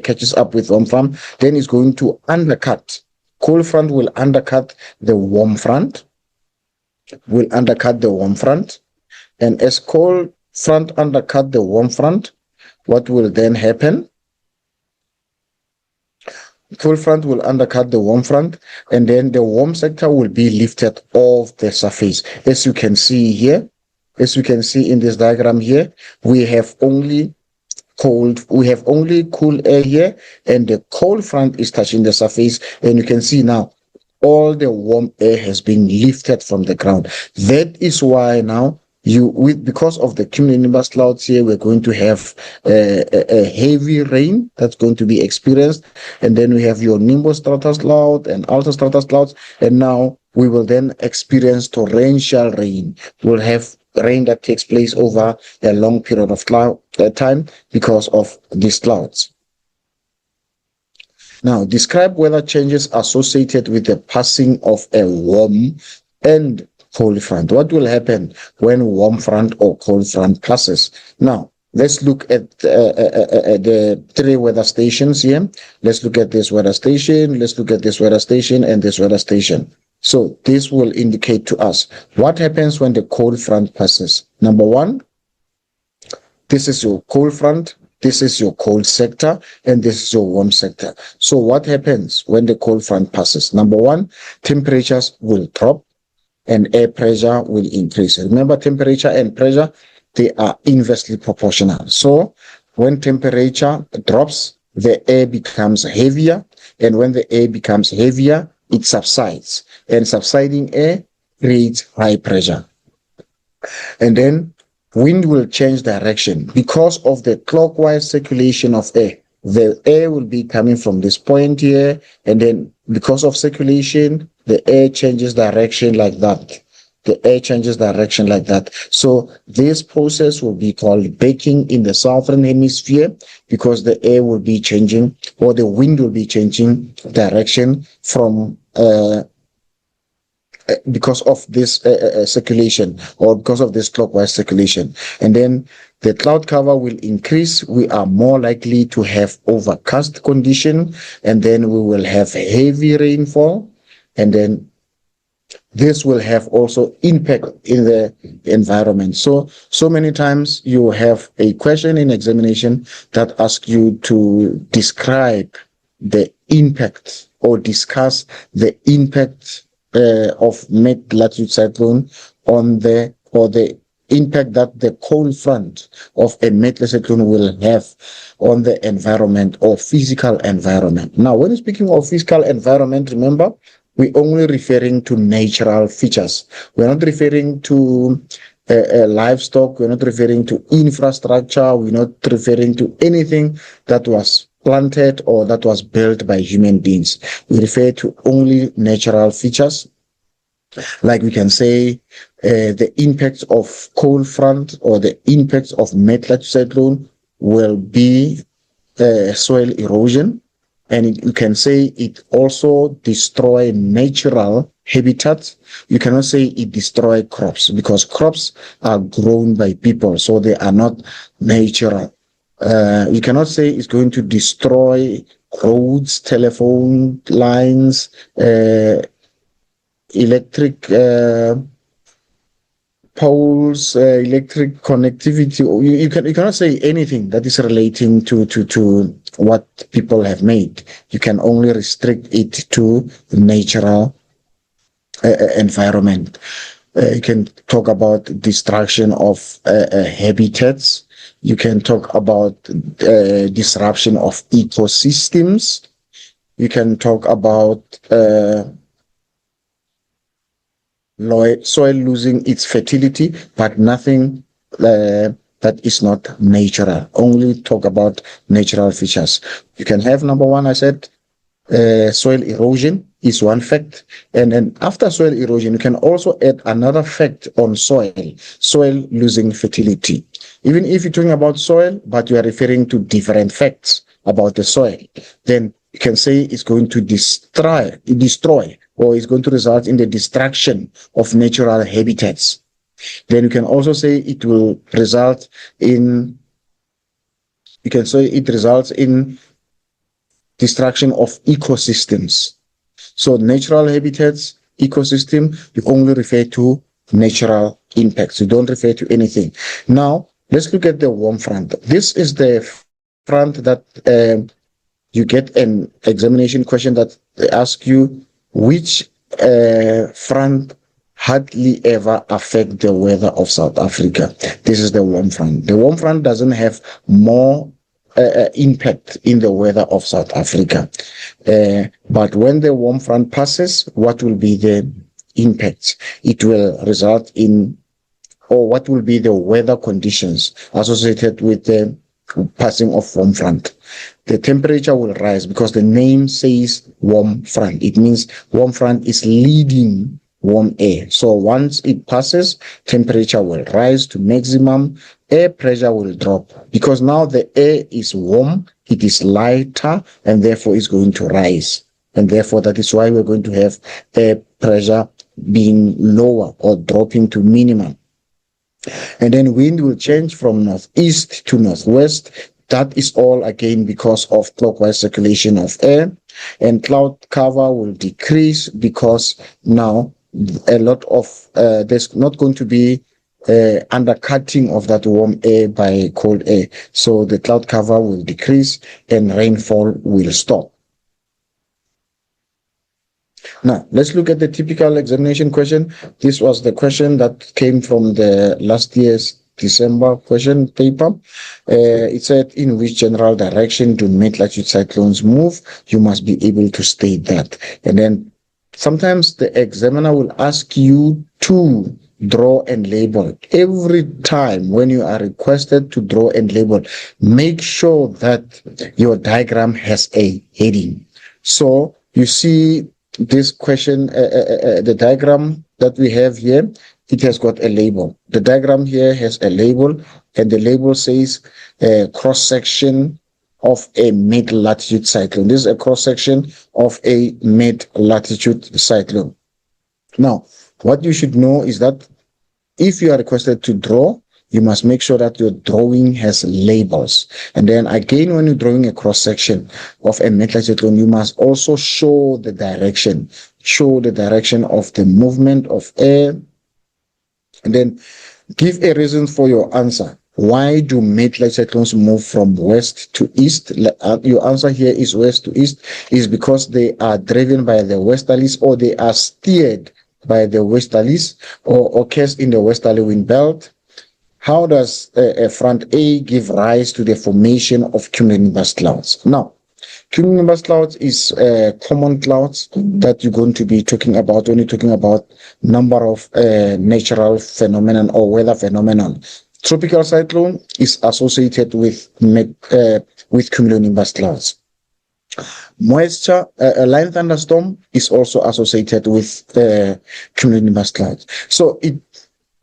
catches up with warm front? Then it's going to undercut. Cold front will undercut the warm front. And as cold front undercut the warm front, what will then happen? Cold front will undercut the warm front, and then the warm sector will be lifted off the surface. As you can see here, as you can see in this diagram here, we have only cool air here, and the cold front is touching the surface, and you can see now all the warm air has been lifted from the ground. That is why now because of the cumulonimbus clouds here, we're going to have a heavy rain that's going to be experienced, and then we have your nimbus stratus cloud and alto stratus clouds, and now we will then experience torrential rain. We'll have rain that takes place over a long period of time because of these clouds. Now, describe weather changes associated with the passing of a warm and cold front. What will happen when warm front or cold front passes? Now, let's look at the three weather stations here. Let's look at this weather station. Let's look at this weather station and this weather station. So this will indicate to us what happens when the cold front passes. Number one, this is your cold front, this is your cold sector, and this is your warm sector. So what happens when the cold front passes? Number one, temperatures will drop and air pressure will increase. Remember, temperature and pressure, they are inversely proportional. So when temperature drops, the air becomes heavier, and when the air becomes heavier, it subsides, and subsiding air creates high pressure. And then wind will change direction because of the clockwise circulation of air. The air will be coming from this point here, and then because of circulation, the air changes direction like that. The air changes direction like that. So this process will be called baking in the southern hemisphere, because the air will be changing, or the wind will be changing direction from because of this circulation, or because of this clockwise circulation. And then the cloud cover will increase. We are more likely to have overcast condition, and then we will have heavy rainfall, and then this will have also impact in the environment. So many times you have a question in examination that asks you to describe the impact or discuss the impact of mid-latitude cyclone on the impact that the cold front of a mid-latitude cyclone will have on the environment or physical environment. Now, when speaking of physical environment, remember, we're only referring to natural features. We're not referring to livestock. We're not referring to infrastructure. We're not referring to anything that was planted or that was built by human beings. We refer to only natural features. Like we can say the impacts of cold front or the impacts of mid-latitude cyclone will be soil erosion. And you can say it also destroy natural habitats. You cannot say it destroy crops, because crops are grown by people, so they are not natural. You cannot say it's going to destroy roads, telephone lines, electric poles, electric connectivity. You cannot say anything that is relating to what people have made. You can only restrict it to the natural environment. You can talk about destruction of habitats. You can talk about disruption of ecosystems. You can talk about soil losing its fertility, but nothing that is not natural. Only talk about natural features. You can have, number one, I said, soil erosion is one fact. And then after soil erosion, you can also add another fact on soil losing fertility. Even if you're talking about soil, but you are referring to different facts about the soil, then you can say it's going to destroy, or it's going to result in the destruction of natural habitats. Then you can also say it will result in, you can say it results in destruction of ecosystems. So natural habitats, ecosystem, you only refer to natural impacts. You don't refer to anything. Now, let's look at the warm front. This is the front that you get an examination question that they ask you which front hardly ever affect the weather of South Africa. This is the warm front. The warm front doesn't have more impact in the weather of South Africa. But when the warm front passes, what will be the impact? It will result in, or what will be the weather conditions associated with the passing of warm front? The temperature will rise because the name says warm front. It means warm front is leading warm air. So once it passes, temperature will rise to maximum, air pressure will drop, because now the air is warm, it is lighter, and therefore it's going to rise. And therefore that is why we're going to have air pressure being lower or dropping to minimum. And then wind will change from northeast to northwest. that is all again because of clockwise circulation of air, and cloud cover will decrease because now a lot of there's not going to be undercutting of that warm air by cold air. So the cloud cover will decrease and rainfall will stop. Now, let's look at the typical examination question. This was the question that came from the last year's December question paper. It said, in which general direction do mid-latitude cyclones move? You must be able to state that. And then sometimes the examiner will ask you to draw and label. Every time when you are requested to draw and label, make sure that your diagram has a heading. So you see this question, the diagram that we have here, it has got a label. The diagram here has a label, and the label says cross-section of a mid-latitude cyclone. This is a cross-section of a mid-latitude cyclone. Now, what you should know is that if you are requested to draw, you must make sure that your drawing has labels. And then again, when you're drawing a cross-section of a mid-latitude cyclone, you must also show the direction. Show the direction of the movement of air. And then give a reason for your answer. Why do mid-latitude cyclones move from west to east? Your answer here is west to east is because they are driven by the westerlies, or they are steered by the westerlies, or occurs in the westerly wind belt. How does a front A give rise to the formation of cumulonimbus clouds? Now, cumulonimbus clouds is common clouds that you're going to be talking about when you're talking about number of natural phenomenon or weather phenomenon. Tropical cyclone is associated with cumulonimbus clouds. Moisture, a line thunderstorm is also associated with cumulonimbus clouds. So it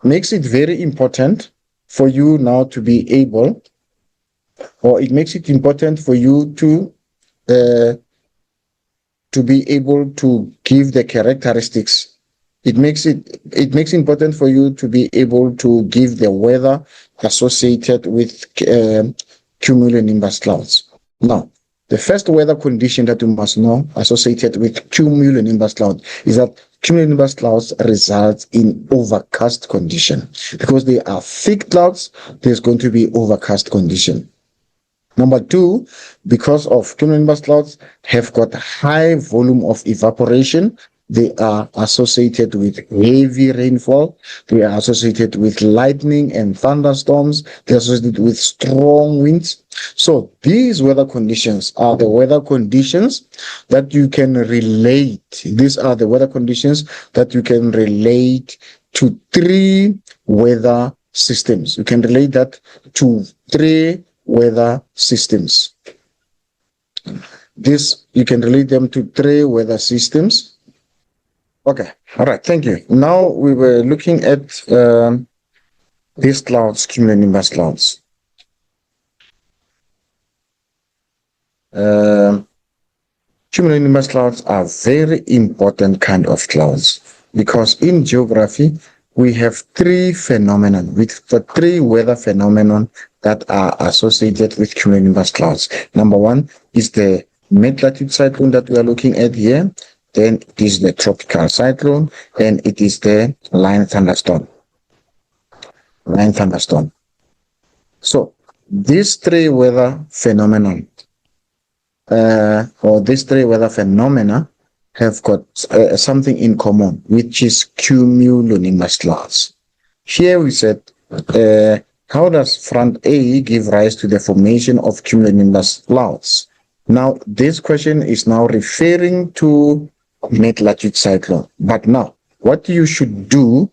makes it very important for you now to be able, or it makes it important for you to be able to give the characteristics. It makes it important for you to be able to give the weather associated with cumulonimbus clouds. Now, the first weather condition that you must know associated with cumulonimbus cloud is that cumulonimbus clouds result in overcast condition. Because they are thick clouds, there's going to be overcast condition. Number two, because of cumulonimbus clouds have got high volume of evaporation, they are associated with heavy rainfall. They are associated with lightning and thunderstorms. They are associated with strong winds. So these weather conditions are the weather conditions that you can relate. These are the weather conditions that you can relate to three weather systems. You can relate that to three weather systems. You can relate them to three weather systems. Okay, all right, thank you. Now we were looking at these clouds, cumulonimbus clouds. Cumulonimbus clouds are very important kind of clouds because in geography we have three phenomena, with the three weather phenomenon that are associated with cumulonimbus clouds. Number one is the mid-latitude cyclone that we are looking at here. Then it is the tropical cyclone, and it is the line thunderstorm. So these three weather phenomena, have got something in common, which is cumulonimbus clouds. Here we said, how does front A give rise to the formation of cumulonimbus clouds? Now, this question is now referring to mid-latitude cyclone. But now, what you should do,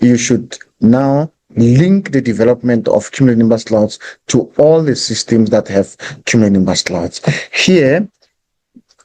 you should now link the development of cumulonimbus clouds to all the systems that have cumulonimbus clouds. Here,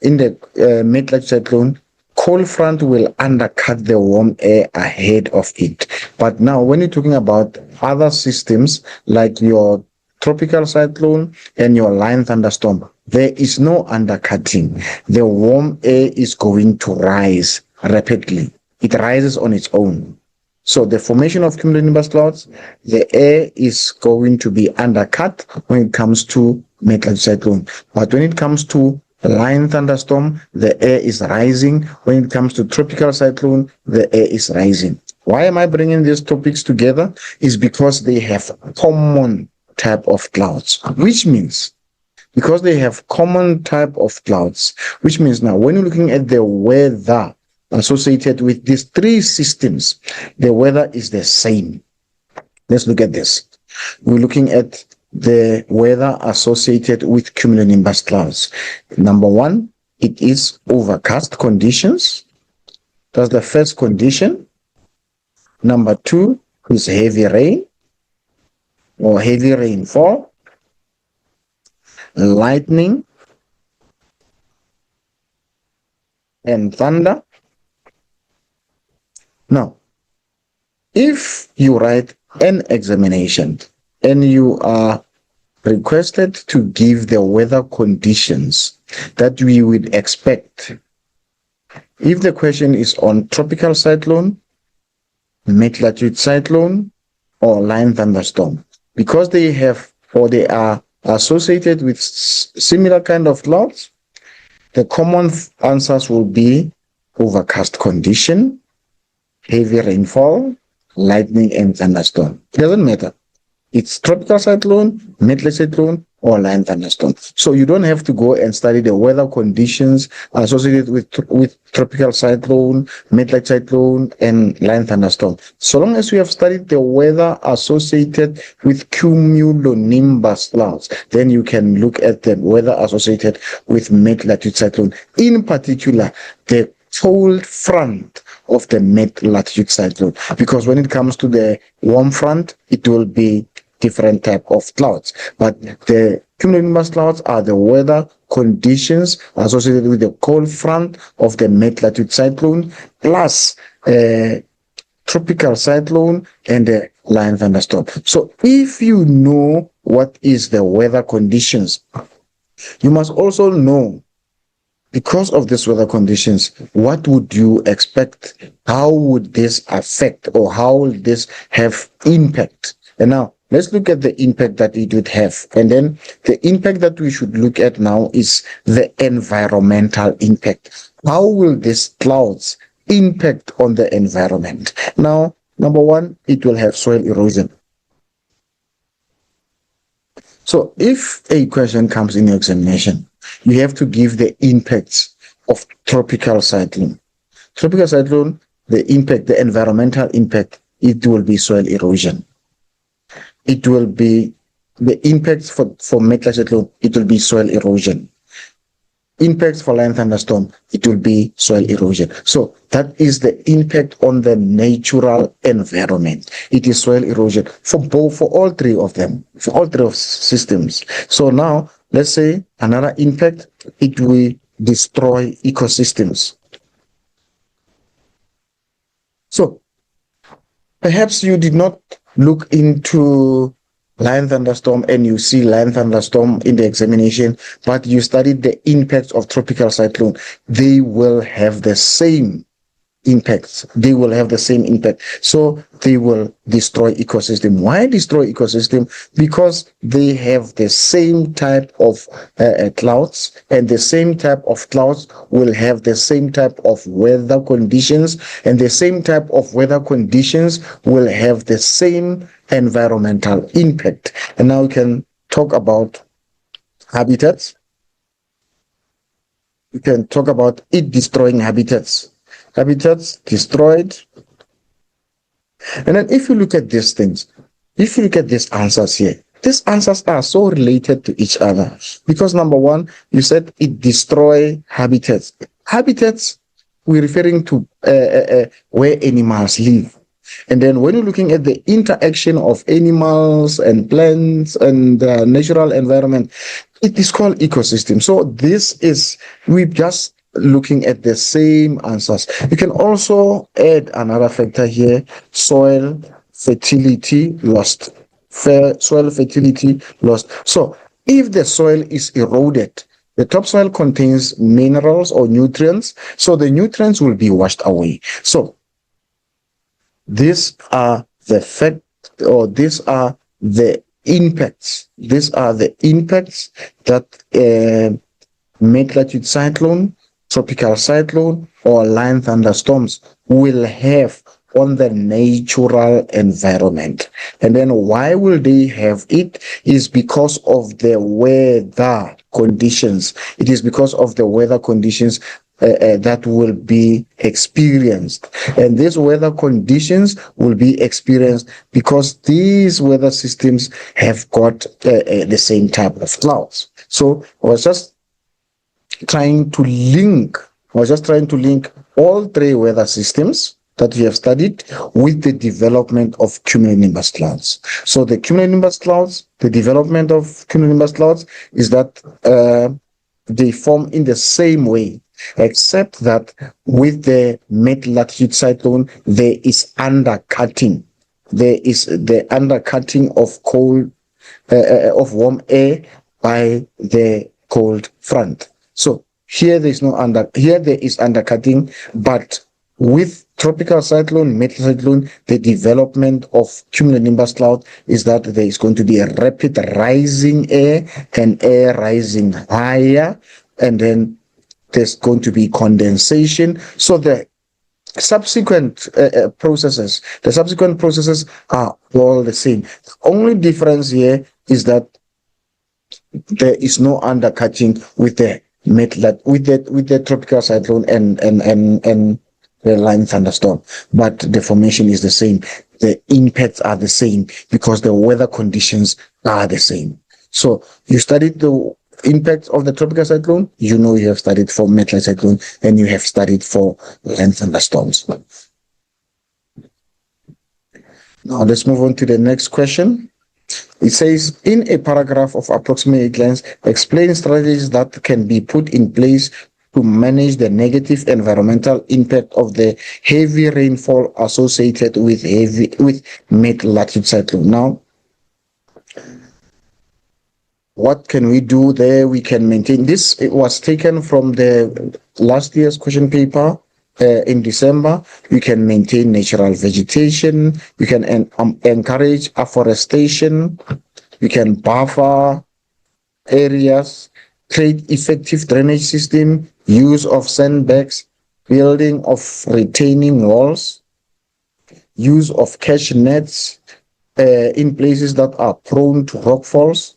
in the mid-latitude cyclone, cold front will undercut the warm air ahead of it. But now, when you're talking about other systems like your tropical cyclone and your line thunderstorm, there is no undercutting. The warm air is going to rise rapidly. It rises on its own. So the formation of cumulonimbus clouds, the air is going to be undercut when it comes to mid-latitude cyclone. But when it comes to line thunderstorm, the air is rising. When it comes to tropical cyclone, the air is rising. Why am I bringing these topics together? Is because they have common type of clouds, which means because they have common type of clouds, which means now when you're looking at the weather associated with these three systems, the weather is the same. Let's look at this. We're looking at the weather associated with cumulonimbus clouds. Number one, it is overcast conditions. That's the first condition. Number two is heavy rain or heavy rainfall, lightning, and thunder. Now, if you write an examination and you are requested to give the weather conditions that we would expect, if the question is on tropical cyclone, mid-latitude cyclone, or line thunderstorm, because they have or they are associated with similar kind of clouds, the common answers will be overcast condition, heavy rainfall, lightning, and thunderstorm. It doesn't matter. It's tropical cyclone, mid-latitude cyclone, or line thunderstorm. So you don't have to go and study the weather conditions associated with tropical cyclone, mid-latitude cyclone, and line thunderstorm. So long as you have studied the weather associated with cumulonimbus clouds, then you can look at the weather associated with mid-latitude cyclone. In particular, the cold front of the mid-latitude cyclone, because when it comes to the warm front, it will be different type of clouds. But the cumulonimbus clouds are the weather conditions associated with the cold front of the mid-latitude cyclone, plus tropical cyclone and the line thunderstorm. So if you know what is the weather conditions, you must also know, because of these weather conditions, what would you expect? How would this affect, or how will this have impact? And now let's look at the impact that it would have. And then the impact that we should look at now is the environmental impact. How will these clouds impact on the environment? Now, number one, it will have soil erosion. So if a question comes in your examination, you have to give the impacts of tropical cyclone. Tropical cyclone, the impact, the environmental impact, it will be soil erosion. It will be the impacts for mid-latitude cyclone, it will be soil erosion. Impacts for line thunderstorm, it will be soil erosion. So that is the impact on the natural environment. It is soil erosion for all three of them, for all three of systems. So now, let's say another impact, it will destroy ecosystems. So perhaps you did not look into line thunderstorm and you see line thunderstorm in the examination, but you studied the impacts of tropical cyclone. They will have the same impacts. They will have the same impact. So they will destroy ecosystem. Why destroy ecosystem? Because they have the same type of clouds, and the same type of clouds will have the same type of weather conditions, and the same type of weather conditions will have the same environmental impact. And now we can talk about habitats. We can talk about it destroying habitats. Habitats destroyed. And then if you look at these things, if you look at these answers here, these answers are so related to each other. Because number one, you said it destroy habitats. Habitats, we're referring to where animals live. And then when you're looking at the interaction of animals and plants and the natural environment, it is called ecosystem. So this is, we're just looking at the same answers. You can also add another factor here, soil fertility lost. Soil fertility lost. So if the soil is eroded, the topsoil contains minerals or nutrients, so the nutrients will be washed away. So these are the fact, or these are the impacts. These are the impacts that mid-latitude cyclone, tropical cyclone, or line thunderstorms will have on the natural environment. And then why will they have it? Is because of the weather conditions. It is because of the weather conditions that will be experienced. And these weather conditions will be experienced because these weather systems have got the same type of clouds. So I was just trying to link all three weather systems that we have studied with the development of cumulonimbus clouds. So the cumulonimbus clouds, the development of cumulonimbus clouds is that they form in the same way, except that with the mid-latitude cyclone, there is undercutting. There is the undercutting of cold, of warm air by the cold front. So here there is undercutting, but with tropical cyclone, mid-cyclone, the development of cumulonimbus cloud is that there is going to be a rapid rising air and air rising higher, and then there's going to be condensation. So the subsequent processes are all the same. The only difference here is that there is no undercutting with the with the tropical cyclone and the line thunderstorm, but the formation is the same. The impacts are the same because the weather conditions are the same. So you studied the impacts of the tropical cyclone, you know you have studied for mid-latitude cyclone, and you have studied for line thunderstorms. Now let's move on to the next question. It says, in a paragraph of approximately 8 lines, explain strategies that can be put in place to manage the negative environmental impact of the heavy rainfall associated with mid-latitude cyclone. Now, what can we do there? We can maintain this. It was taken from the last year's question paper in December. We can maintain natural vegetation. We can encourage afforestation. We can buffer areas, create effective drainage system, use of sandbags, building of retaining walls, use of catch nets in places that are prone to rockfalls,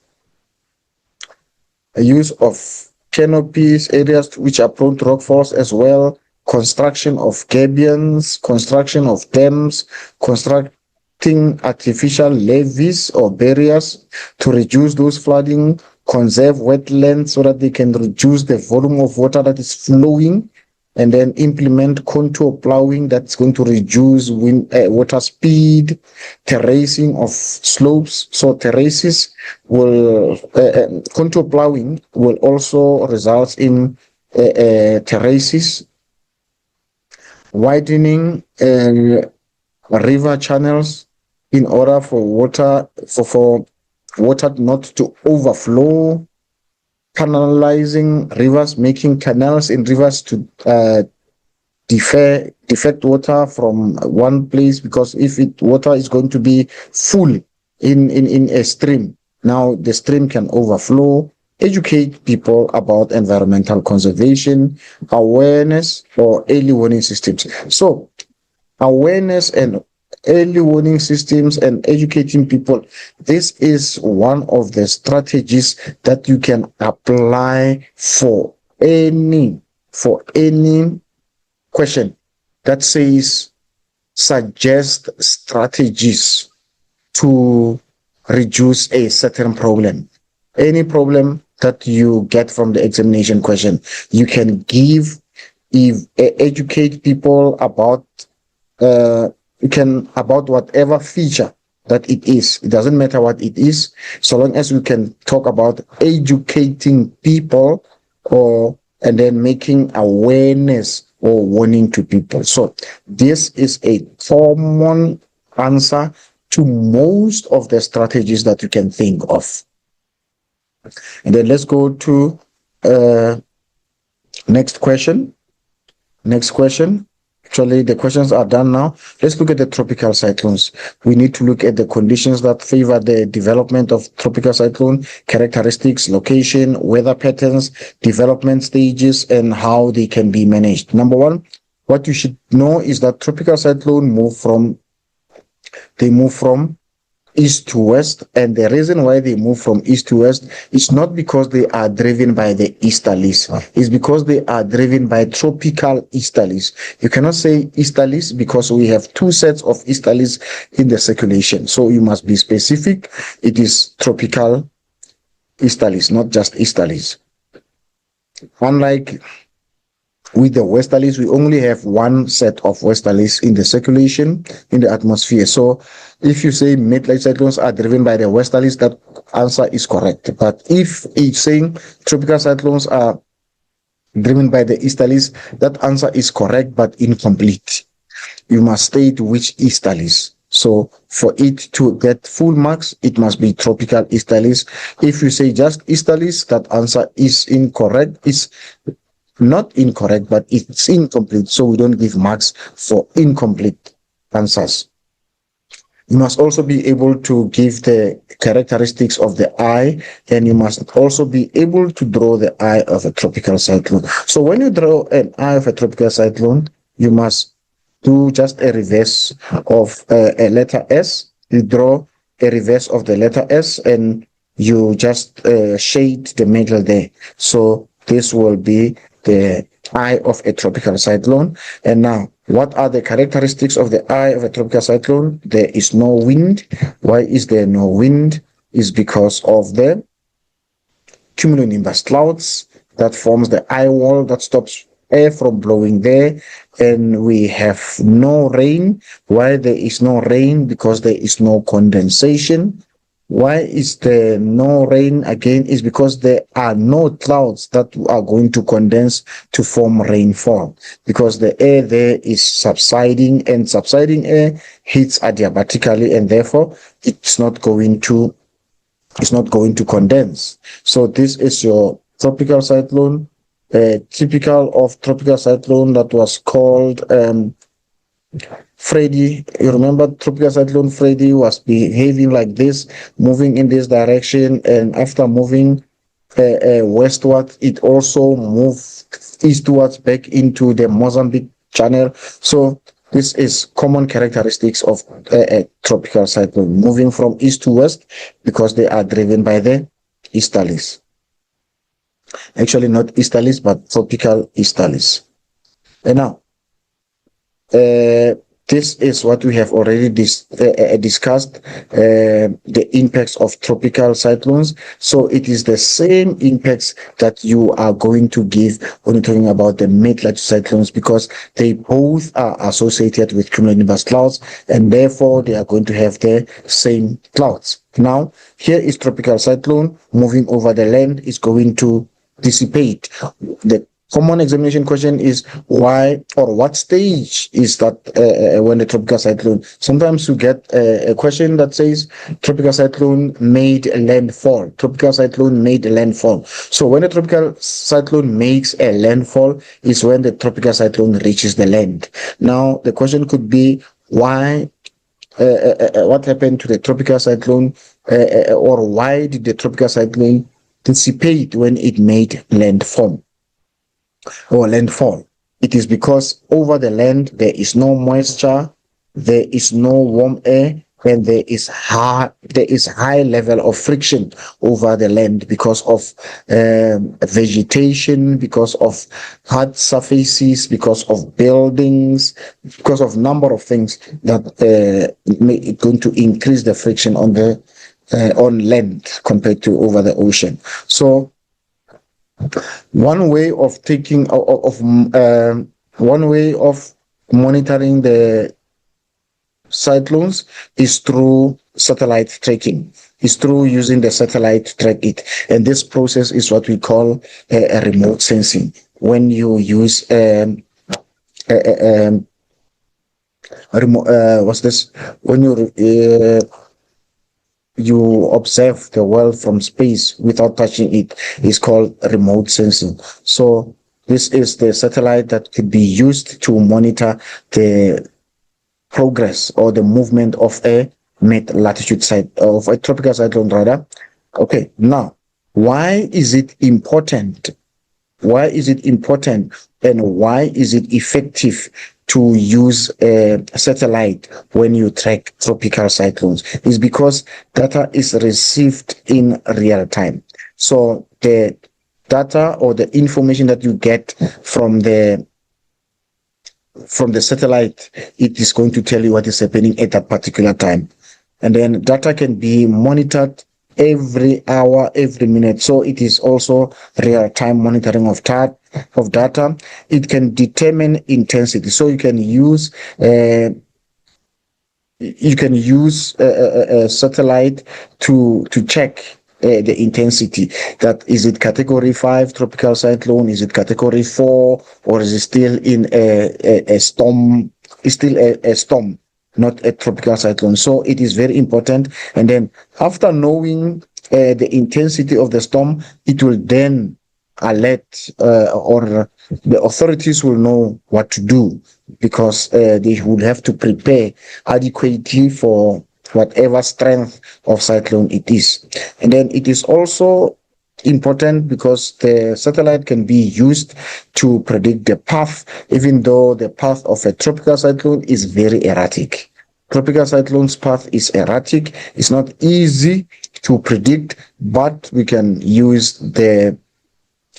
use of canopies, areas which are prone to rockfalls as well, construction of gabions, construction of dams, constructing artificial levees or barriers to reduce those flooding, conserve wetlands so that they can reduce the volume of water that is flowing, and then implement contour plowing that's going to reduce water speed, terracing of slopes. So terraces will, contour plowing will also result in terraces, widening river channels in order for water not to overflow, canalizing rivers, making canals in rivers to defect water from one place, because if water is going to be full in a stream, now the stream can overflow. Educate people about environmental conservation, awareness, or early warning systems. So awareness and early warning systems and educating people, this is one of the strategies that you can apply for any question that says suggest strategies to reduce a certain problem. Any problem that you get from the examination question, you can educate people about about whatever feature that it is. It doesn't matter what it is, so long as we can talk about educating people and then making awareness or warning to people. So this is a common answer to most of the strategies that you can think of. And then let's go to next question. Actually, the questions are done now. Let's look at the tropical cyclones. We need to look at the conditions that favor the development of tropical cyclone, characteristics, location, weather patterns, development stages, and how they can be managed. Number one, what you should know is that tropical cyclone move from east to west, and the reason why they move from east to west is not because they are driven by the easterlies, it's because they are driven by tropical easterlies. You cannot say easterlies because we have two sets of easterlies in the circulation, so you must be specific. It is tropical easterlies, not just easterlies. Unlike with the westerlies, we only have one set of westerlies in the circulation in the atmosphere. So if you say mid-latitude cyclones are driven by the westerlies, that answer is correct. But if it's saying tropical cyclones are driven by the easterlies, that answer is correct but incomplete. You must state which easterlies. So for it to get full marks, it must be tropical easterlies. If you say just easterlies, that answer is incorrect. It's not incorrect, but it's incomplete, so we don't give marks for incomplete answers. You must also be able to give the characteristics of the eye, and you must also be able to draw the eye of a tropical cyclone. So when you draw an eye of a tropical cyclone, you must do just a reverse of a letter S. You draw a reverse of the letter S, and you just shade the middle there. So this will be the eye of a tropical cyclone. And now, what are the characteristics of the eye of a tropical cyclone? There is no wind. Why is there no wind? Is because of the cumulonimbus clouds that forms the eye wall that stops air from blowing there. And we have no rain. Why there is no rain? Because there is no condensation. Why is there no rain? Again, is because there are no clouds that are going to condense to form rainfall, because the air there is subsiding, and subsiding air hits adiabatically, and therefore it's not going to condense. So this is your tropical cyclone, typical of tropical cyclone that was called Freddy. You remember tropical cyclone Freddy was behaving like this, moving in this direction, and after moving westward, it also moved eastwards back into the Mozambique channel. So this is common characteristics of a tropical cyclone, moving from east to west because they are driven by the easterlies. Actually, not easterlies, but tropical easterlies. And now, this is what we have already discussed, the impacts of tropical cyclones. So it is the same impacts that you are going to give when you're talking about the mid-latitude cyclones, because they both are associated with cumulonimbus clouds, and therefore they are going to have the same clouds. Now, here is tropical cyclone moving over the land, is going to dissipate. The common examination question is why or what stage is that when the tropical cyclone. Sometimes you get a question that says tropical cyclone made landfall. Tropical cyclone made landfall. So when a tropical cyclone makes a landfall is when the tropical cyclone reaches the land. Now the question could be why. What happened to the tropical cyclone, or why did the tropical cyclone dissipate when it made landfall? Or landfall. It is because over the land there is no moisture, there is no warm air, and there is high level of friction over the land because of vegetation, because of hard surfaces, because of buildings, because of number of things that may going to increase the friction on the on land compared to over the ocean. So one way of monitoring the cyclones is through satellite tracking. Is through using the satellite to track it, and this process is what we call a remote sensing. When you use when you observe the world from space without touching it, is called remote sensing. So This is the satellite that could be used to monitor the progress or the movement of a mid-latitude of a tropical cyclone rather. Okay, now why is it important? Why is it important and why is it effective to use a satellite when you track tropical cyclones? Is because data is received in real time. So the data or the information that you get from the satellite, it is going to tell you what is happening at that particular time. And then data can be monitored every hour, every minute. So it is also real-time monitoring of data. It can determine intensity. So you can use a satellite to check the intensity. That is it category 5 tropical cyclone, is it category 4, or is it still in a storm? It's still a storm, not a tropical cyclone. So it is very important. And then after knowing the intensity of the storm, it will then alert or the authorities will know what to do, because they will have to prepare adequately for whatever strength of cyclone it is. And then it is also important because the satellite can be used to predict the path, even though the path of a tropical cyclone is very erratic. Tropical cyclone's path is erratic. It's not easy to predict, but we can use the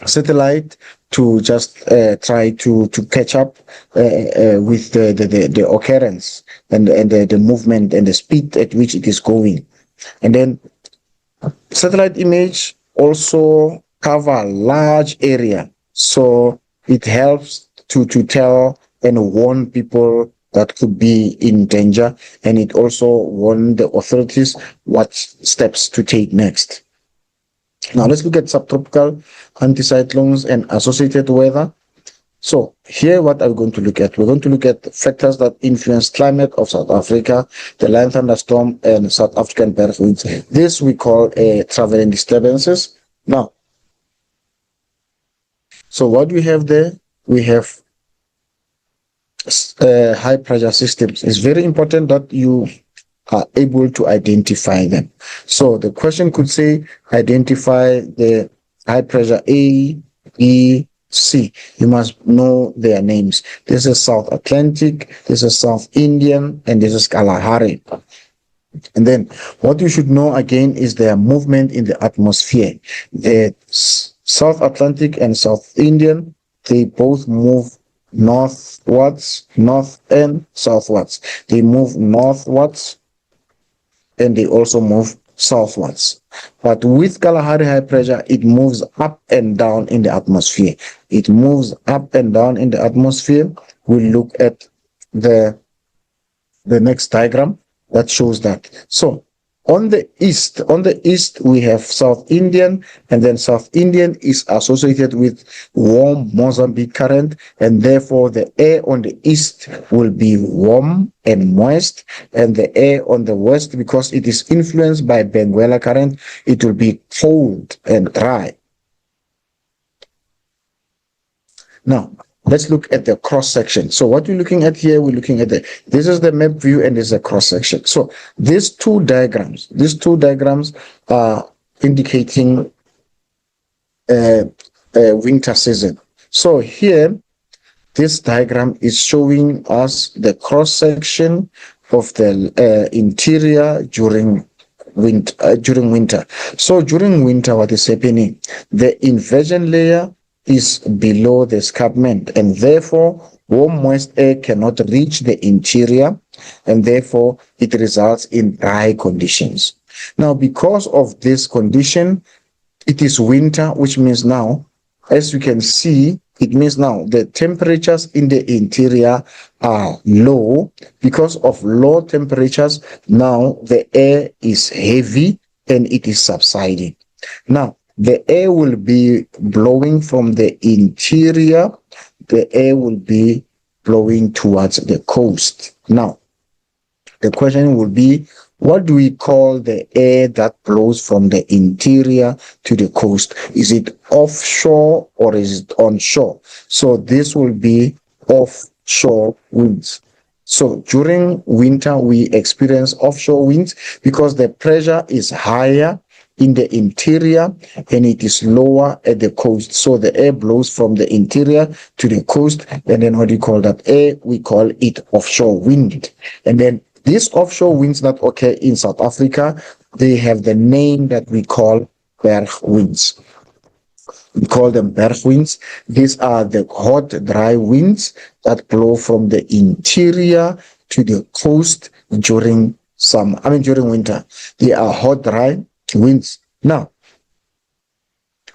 satellite to just try to catch up with the occurrence and the movement and the speed at which it is going. And then satellite image also cover a large area, so it helps to tell and warn people that could be in danger, and it also warn the authorities what steps to take next. Now let's look at subtropical anticyclones and associated weather. So here what are we going to look at? We're going to look at factors that influence climate of South Africa, the line thunderstorm and South African Berg winds. This we call traveling disturbances. Now, so what we have there, we have high pressure systems. It's very important that you are able to identify them. So the question could say, identify the high pressure A, B, C. You must know their names. This is South Atlantic, this is South Indian, and this is Kalahari. And then what you should know again is their movement in the atmosphere. The South Atlantic and South Indian, they both move northwards, north and southwards. They move northwards and they also move southwards. But with Kalahari high pressure, it moves up and down in the atmosphere. It moves up and down in the atmosphere. We'll look at the next diagram that shows that. So on the east we have South Indian, and then South Indian is associated with warm Mozambique current, and therefore the air on the east will be warm and moist, and the air on the west, because it is influenced by Benguela current, it will be cold and dry. Now let's look at the cross section. So what we're looking at here, we're looking at this is the map view and this is a cross section. So these two diagrams are indicating winter season. So here, this diagram is showing us the cross section of the interior during winter. So during winter, what is happening? The inversion layer is below the escarpment, and therefore warm moist air cannot reach the interior, and therefore it results in dry conditions. Now, because of this condition, it is winter, which means now, as you can see, it means now the temperatures in the interior are low. Because of low temperatures, now the air is heavy and it is subsiding. Now, the air will be blowing from the interior. The air will be blowing towards the coast. Now, the question will be, What do we call the air that blows from the interior to the coast? Is it offshore or is it onshore? So this will be offshore winds. So during winter, we experience offshore winds because the pressure is higher in the interior and it is lower at the coast. So the air blows from the interior to the coast. And then what do you call that air? We call it offshore wind. And then these offshore winds that occur in South Africa, they have the name that we call Berg winds. We call them Berg winds. These are the hot, dry winds that blow from the interior to the coast during winter. They are hot, dry winds. Now,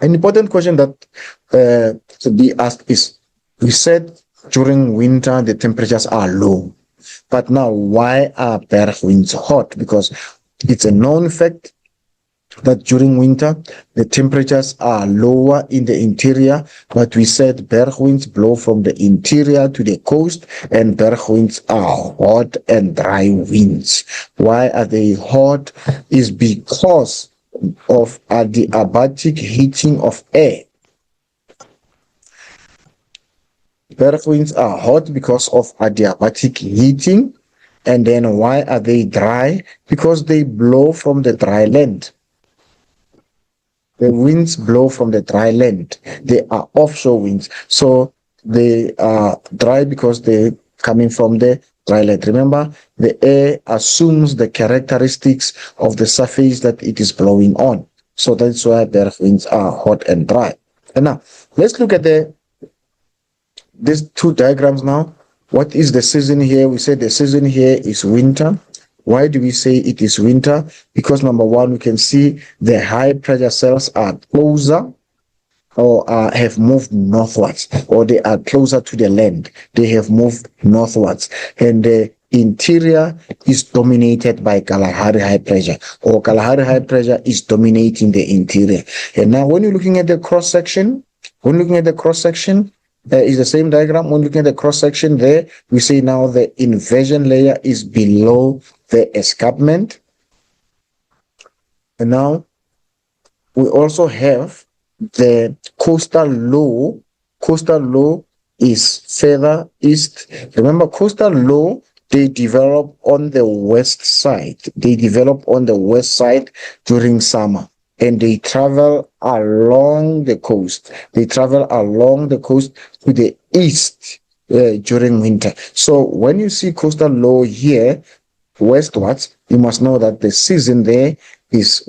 an important question that to be asked is, we said during winter the temperatures are low, but now why are Berg winds hot? Because it's a known fact that during winter the temperatures are lower in the interior, but we said Berg winds blow from the interior to the coast, and Berg winds are hot and dry winds. Why are they hot? Is because of adiabatic heating of air. Berg winds are hot because of adiabatic heating. And then why are they dry? Because they blow from the dry land. The winds blow from the dry land. They are offshore winds. So they are dry because they're coming from the dry land. Remember, the air assumes the characteristics of the surface that it is blowing on. So that's why Berg winds are hot and dry. And now, let's look at these two diagrams now. What is the season here? We said the season here is winter. Why do we say it is winter? Because number one, we can see the high pressure cells are closer or have moved northwards, or they are closer to the land. They have moved northwards. And the interior is dominated by Kalahari high pressure, or Kalahari high pressure is dominating the interior. And now when you're looking at the cross-section, is the same diagram. When looking at the cross-section there, we see now the inversion layer is below the escarpment. And now we also have the coastal low. Coastal low is further east. Remember, coastal low, they develop on the west side. They develop on the west side during summer, and they travel along the coast. They travel along the coast to the east during winter. So when you see coastal low here, westwards, you must know that the season there is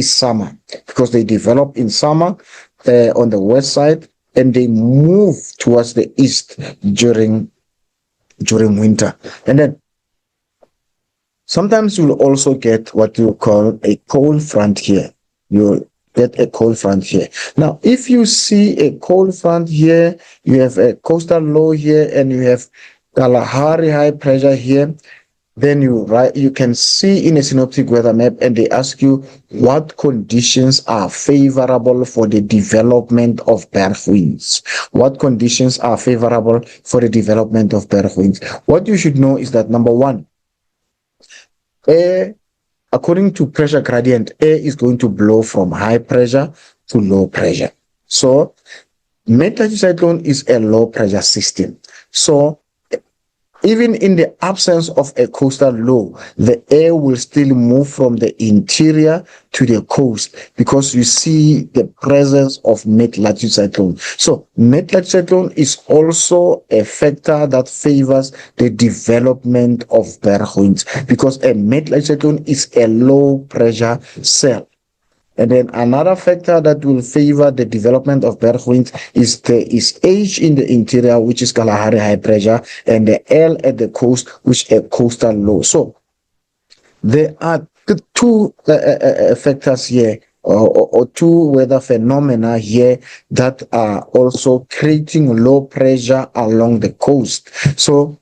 summer, because they develop in summer on the west side, and they move towards the east during winter. And then sometimes you'll also get what you call a cold front here. You'll get a cold front here. Now, if you see a cold front here, you have a coastal low here, and you have Kalahari high pressure here, then you can see in a synoptic weather map, and they ask you what conditions are favorable for the development of Berg winds. What conditions are favorable for the development of Berg winds? What you should know is that, number one, air, according to pressure gradient, air is going to blow from high pressure to low pressure. So Mid-Latitude cyclone is a low pressure system. So even in the absence of a coastal low, the air will still move from the interior to the coast, because you see the presence of mid-latitude cyclone. So mid-latitude cyclone is also a factor that favors the development of Berg winds, because a mid-latitude cyclone is a low pressure cell. And then another factor that will favor the development of Berg winds is H in the interior, which is Kalahari high pressure, and the L at the coast, which is a coastal low. So there are two factors here, or two weather phenomena here, that are also creating low pressure along the coast. So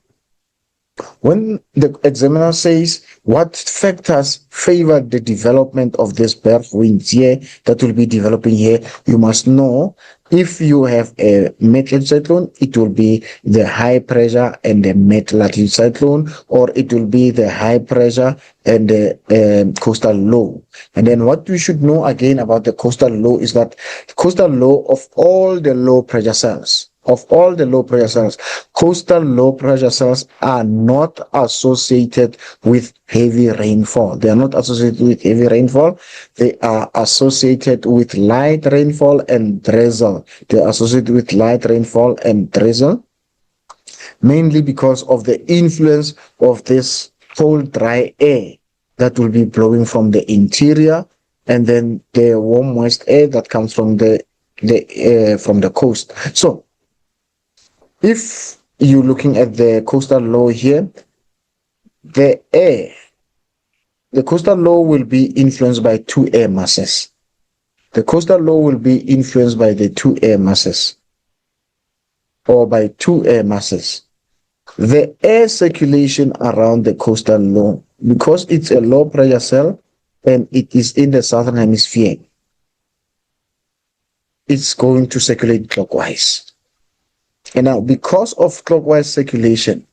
When the examiner says what factors favor the development of this Berg winds here that will be developing here, you must know if you have a mid-latitude cyclone, it will be the high pressure and the mid-latitude cyclone, or it will be the high pressure and the coastal low. And then what we should know again about the coastal low is that the coastal low of all the low pressure cells, coastal low pressure cells are not associated with heavy rainfall. They are not associated with heavy rainfall. They are associated with light rainfall and drizzle. They are associated with light rainfall and drizzle, mainly because of the influence of this cold, dry air that will be blowing from the interior, and then the warm, moist air that comes from the coast. So if you're looking at the coastal low here, the coastal low will be influenced by two air masses. The coastal low will be influenced by the two air masses, or by two air masses. The air circulation around the coastal low, because it's a low pressure cell and it is in the southern hemisphere, it's going to circulate clockwise. And now, because of clockwise circulation,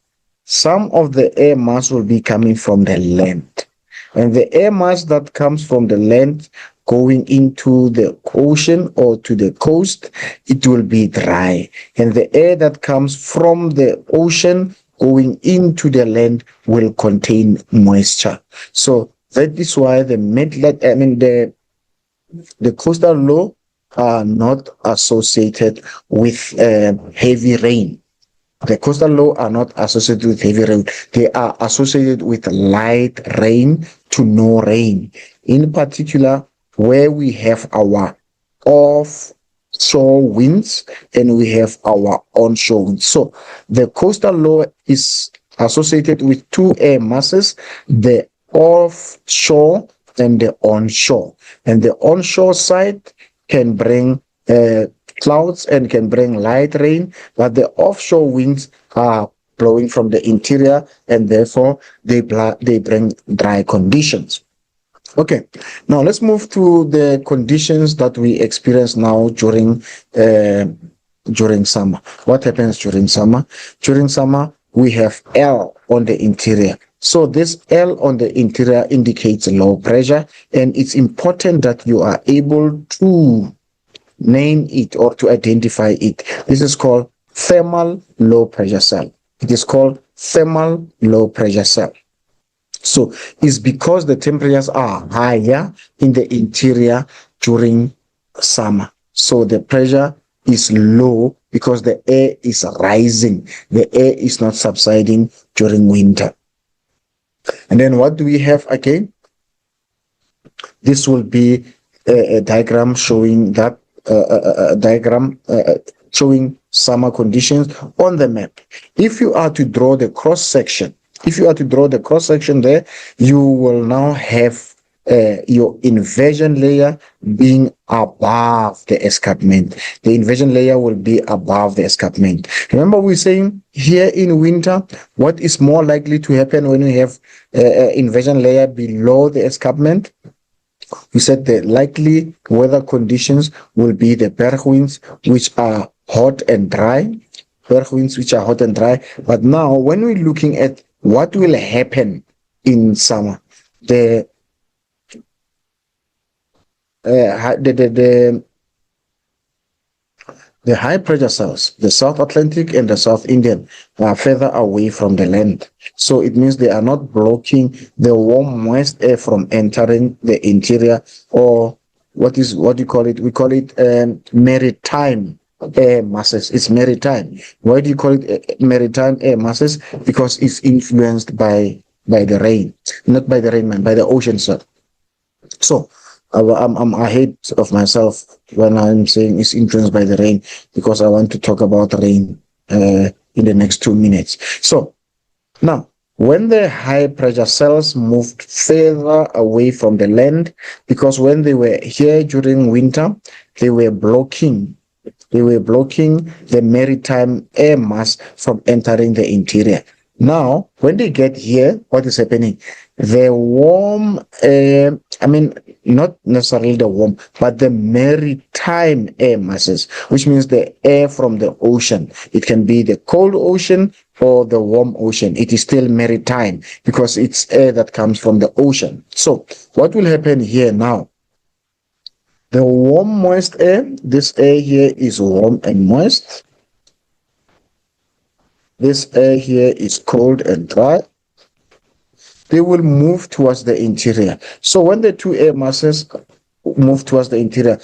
some of the air mass will be coming from the land. And the air mass that comes from the land going into the ocean or to the coast, it will be dry. And the air that comes from the ocean going into the land will contain moisture. So that is why the coastal low are not associated with heavy rain. The coastal low are not associated with heavy rain. They are associated with light rain to no rain. In particular, where we have our offshore winds and we have our onshore winds. So the coastal low is associated with two air masses, the offshore and the onshore. And the onshore side can bring clouds and can bring light rain, but the offshore winds are blowing from the interior, and therefore they bring dry conditions. Okay, now let's move to the conditions that we experience now during summer. What happens during summer? During summer, we have L on the interior. So this L on the interior indicates low pressure, and it's important that you are able to name it or to identify it. This is called thermal low pressure cell. It is called thermal low pressure cell. So it's because the temperatures are higher in the interior during summer. So the pressure is low because the air is rising. The air is not subsiding during winter. And then what do we have again? This will be a diagram showing that showing summer conditions on the map. If you are to draw the cross section, there, you will now have your inversion layer being above the escarpment. The inversion layer will be above the escarpment. Remember, we're saying here in winter, what is more likely to happen when we have inversion layer below the escarpment? We said the likely weather conditions will be the Berg winds, which are hot and dry. But now, when we're looking at what will happen in summer, the high pressure cells, the South Atlantic and the South Indian, are further away from the land. So it means they are not blocking the warm, moist air from entering the interior, or what do you call it? We call it maritime air masses. It's maritime. Why do you call it maritime air masses? Because it's influenced by the rain, not by the rain, man, by the ocean, sir. So I'm ahead of myself when I'm saying it's influenced by the rain, because I want to talk about rain in the next 2 minutes. So now, when the high pressure cells moved further away from the land, because when they were here during winter, they were blocking the maritime air mass from entering the interior. Now, when they get here, what is happening? The warm, not necessarily the warm, but the maritime air masses, which means the air from the ocean. It can be the cold ocean or the warm ocean. It is still maritime because it's air that comes from the ocean. So what will happen here now? The warm, moist air, this air here is warm and moist. This air here is cold and dry. They will move towards the interior. So when the two air masses move towards the interior,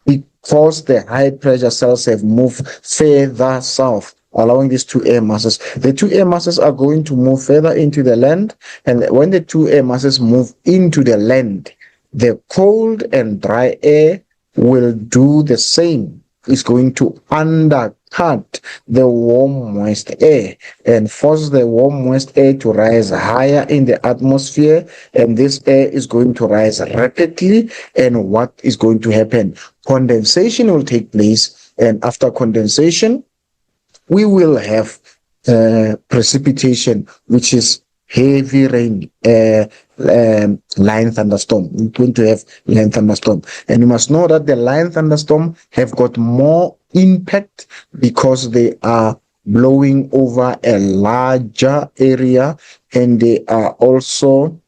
because the high pressure cells have moved further south, allowing these two air masses, the two air masses are going to move further into the land. And when the two air masses move into the land, the cold and dry air will do the same. It's going to undercut the warm, moist air and force the warm, moist air to rise higher in the atmosphere. And this air is going to rise rapidly. And what is going to happen? Condensation will take place. And after condensation, we will have precipitation, which is heavy rain, line thunderstorm. We're going to have line thunderstorm. And you must know that the line thunderstorm have got more impact because they are blowing over a larger area, and they are also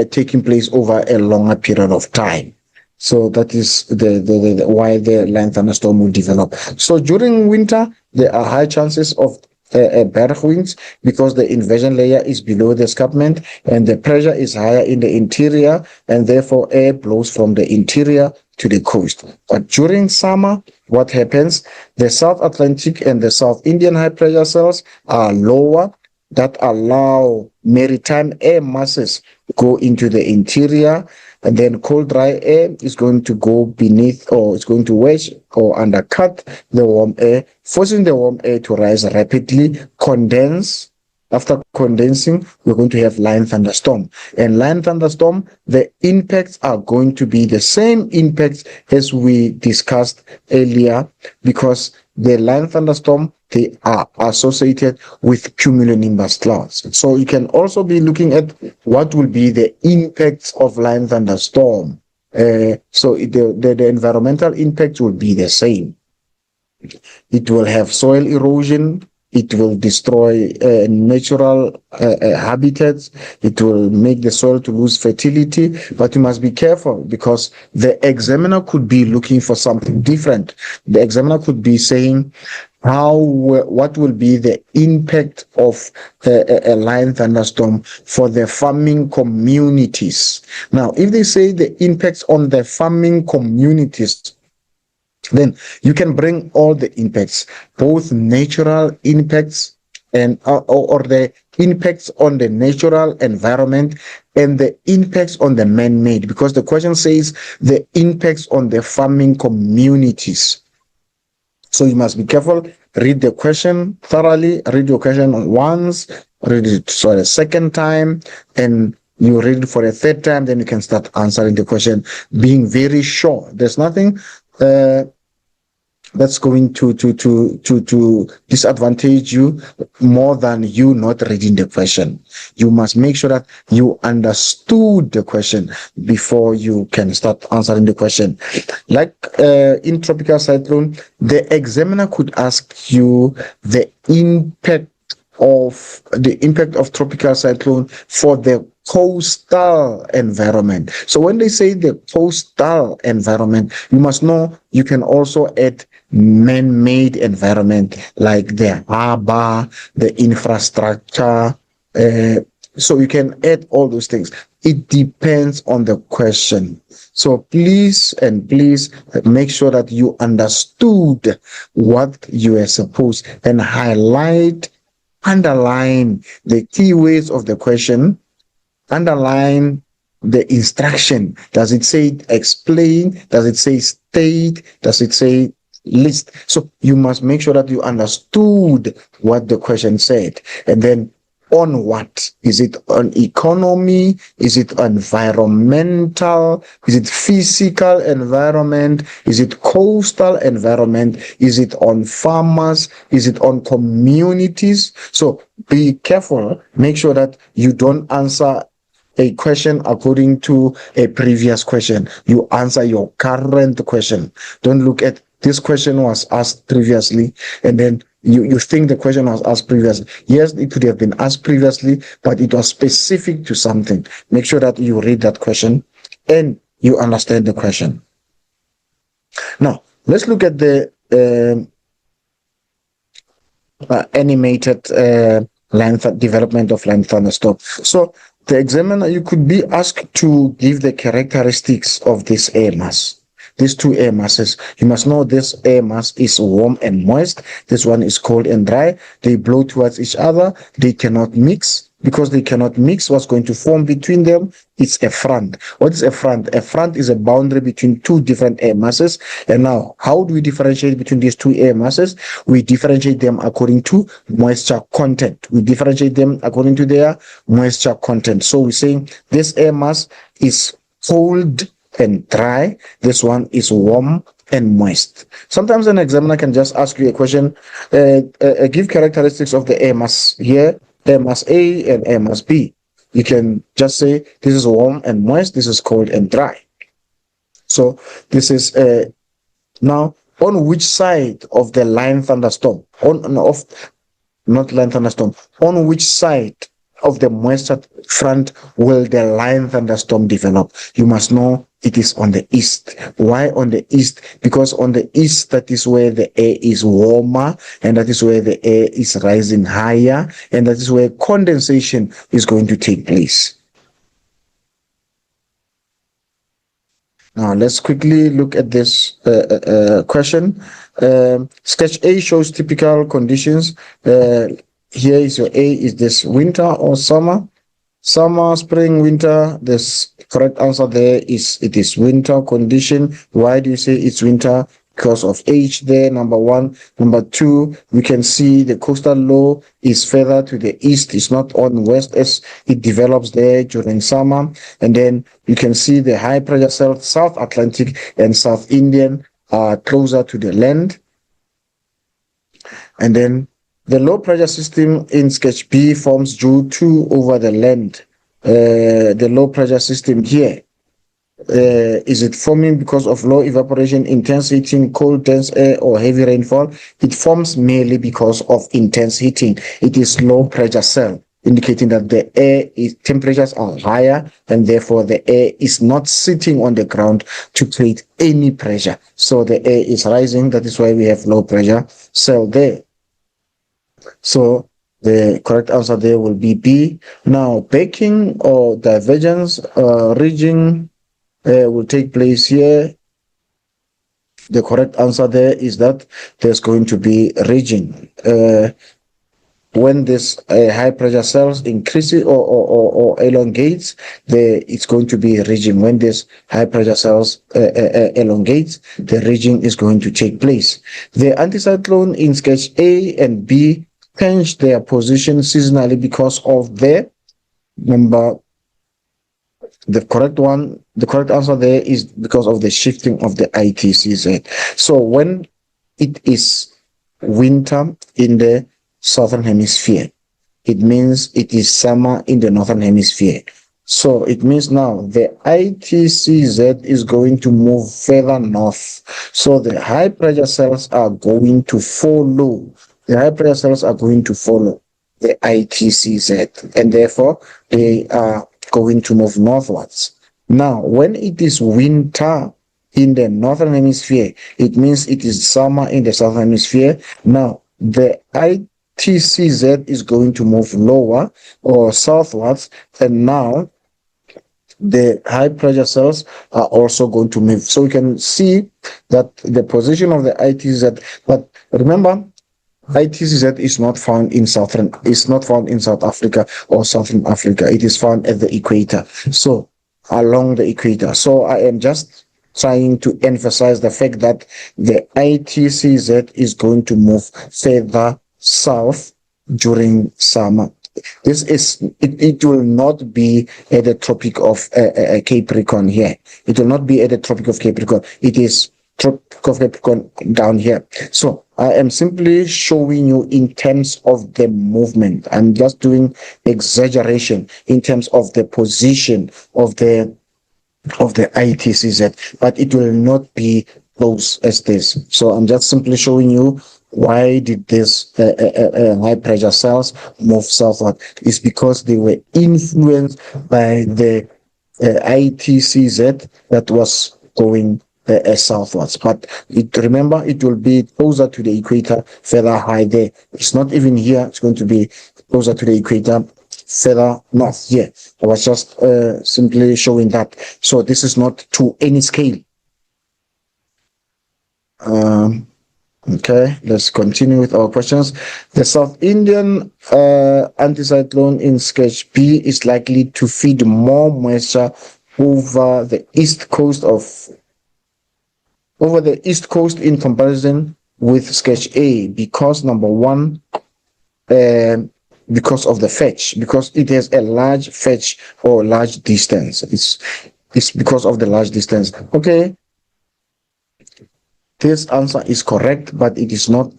taking place over a longer period of time. So that is the why the line thunderstorm will develop. So during winter, there are high chances of Berg winds because the inversion layer is below the escarpment and the pressure is higher in the interior, and therefore air blows from the interior to the coast. But during summer, what happens? The South Atlantic and the South Indian high pressure cells are lower, that allow maritime air masses go into the interior, and then cold dry air is going to go beneath, or it's going to wedge or undercut the warm air, forcing the warm air to rise rapidly, condense. After condensing, we're going to have line thunderstorm. And line thunderstorm, the impacts are going to be the same impacts as we discussed earlier, because the line thunderstorm, they are associated with cumulonimbus clouds. So you can also be looking at what will be the impacts of line thunderstorm. So the environmental impact will be the same. It will have soil erosion. It will destroy natural habitats. It will make the soil to lose fertility. But you must be careful, because the examiner could be looking for something different. The examiner could be saying, what will be the impact of a line thunderstorm for the farming communities? Now, if they say the impacts on the farming communities, then you can bring all the impacts, both natural impacts and or the impacts on the natural environment and the impacts on the man-made, because the question says the impacts on the farming communities. So you must be careful. Read the question thoroughly. Read your question once. Read it for a second time, and you read it for a third time. Then you can start answering the question, being very sure. There's nothing that's going to disadvantage you more than you not reading the question. You must make sure that you understood the question before you can start answering the question. Like in tropical cyclone, the examiner could ask you the impact of tropical cyclone for the coastal environment. So when they say the coastal environment, you must know you can also add man-made environment like the harbor, the infrastructure. So you can add all those things. It depends on the question. So please make sure that you understood what you are supposed, and underline the keywords of the question, underline the instruction. Does it say explain? Does it say state? Does it say list? So you must make sure that you understood what the question said, and then on what? Is it on economy? Is it environmental? Is it physical environment? Is it coastal environment? Is it on farmers? Is it on communities? So be careful. Make sure that you don't answer a question according to a previous question. You answer your current question. Don't look at this question was asked previously and then you think the question was asked previously. Yes, it could have been asked previously, but it was specific to something. Make sure that you read that question and you understand the question. Now, let's look at the animated development of land thunderstorm. So the examiner, you could be asked to give the characteristics of this air mass. These two air masses, you must know this air mass is warm and moist. This one is cold and dry. They blow towards each other. They cannot mix. Because they cannot mix, what's going to form between them? It's a front. What is a front? A front is a boundary between two different air masses. And now, how do we differentiate between these two air masses? We differentiate them according to moisture content. We differentiate them according to their moisture content. So we're saying this air mass is cold and dry. This one is warm and moist. Sometimes an examiner can just ask you a question, give characteristics of the air mass here, air mass A and air mass B. You can just say this is warm and moist, this is cold and dry. So this is now on which side of the line thunderstorm, not line thunderstorm, on which side of the moisture front will the line thunderstorm develop? You must know it is on the east. Why on the east? Because on the east, that is where the air is warmer, and that is where the air is rising higher, and that is where condensation is going to take place. Now, let's quickly look at this question. Sketch A shows typical conditions. Here is your A, is this winter or summer? Summer, spring, winter. This correct answer there is it is winter condition. Why do you say it's winter? Because of H there, number one. Number two, we can see the coastal low is further to the east. It's not on west as it develops there during summer. And then you can see the high pressure cell, South Atlantic and South Indian are closer to the land. And then the low pressure system in sketch B forms due to over the land. The low pressure system here, is it forming because of low evaporation, intense heating, cold dense air, or heavy rainfall? It forms merely because of intense heating. It is low pressure cell, indicating that the air temperatures are higher and therefore the air is not sitting on the ground to create any pressure. So the air is rising. That is why we have low pressure cell there. So the correct answer there will be B. Now, baking or divergence ridging will take place here. The correct answer there is that there's going to be ridging. When this high pressure cells increases or elongates, it's going to be ridging. When this high pressure cells elongates, the ridging is going to take place. The anticyclone in sketch A and B change their position seasonally because of the correct answer there is because of the shifting of the ITCZ. So when it is winter in the southern hemisphere, it means it is summer in the northern hemisphere. So it means now the ITCZ is going to move further north. So the high pressure cells are going to follow. The high pressure cells are going to follow the ITCZ, and therefore they are going to move northwards. Now, when it is winter in the northern hemisphere, it means it is summer in the southern hemisphere. Now, the ITCZ is going to move lower or southwards, and now the high pressure cells are also going to move. So we can see that the position of the ITCZ, but remember, ITCZ is not found in South Africa or Southern Africa. It is found at the equator. So along the equator. So I am just trying to emphasize the fact that the ITCZ is going to move further south during summer it will not be at the Tropic of Capricorn here. It will not be at the Tropic of Capricorn. It is Tropic of Capricorn down here. So I am simply showing you in terms of the movement. I'm just doing exaggeration in terms of the position of the ITCZ, but it will not be close as this. So I'm just simply showing you why did this high pressure cells move southward. It's because they were influenced by the ITCZ that was going southwards. But remember, it will be closer to the equator, further high there. It's not even here. It's going to be closer to the equator, further north here. I was just simply showing that. So this is not to any scale. Okay, let's continue with our questions. The South Indian anticyclone in sketch B is likely to feed more moisture over the east coast in comparison with sketch A because number one, because of the fetch, because it has a large fetch or large distance. It's because of the large distance. Okay. This answer is correct, but it is not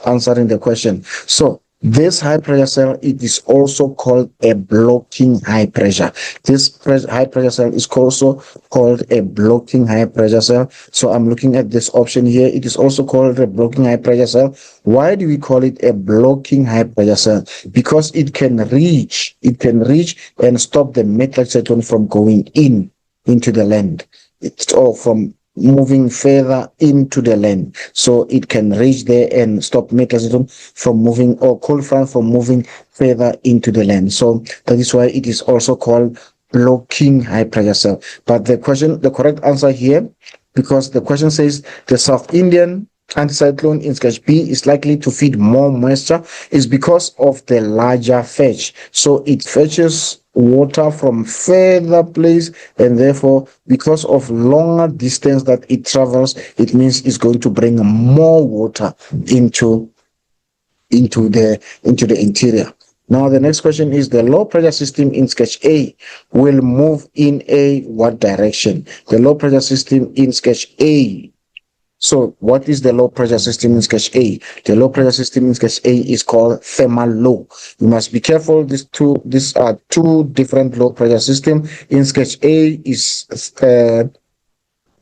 answering the question. So this high pressure cell, it is also called a blocking high pressure. This high pressure cell is also called a blocking high pressure cell. So I'm looking at this option here. It is also called a blocking high pressure cell. Why do we call it a blocking high pressure cell? Because it can reach and stop the Mid-Latitude cyclone from going into the land. It's all from moving further into the land, so it can reach there and stop Mid-Latitude from moving, or cold front from moving further into the land. So that is why it is also called blocking high pressure cell. But the correct answer here, because the question says the South Indian anticyclone in sketch B is likely to feed more moisture, is because of the larger fetch. So it fetches water from further place, and therefore because of longer distance that it travels, it means it's going to bring more water into the interior. Now the next question is the low pressure system in sketch A will move in a what direction? The low pressure system in sketch A. So what is the low pressure system in sketch A? The low pressure system in sketch A is called thermal low. You must be careful. These are two different low pressure systems. In sketch A is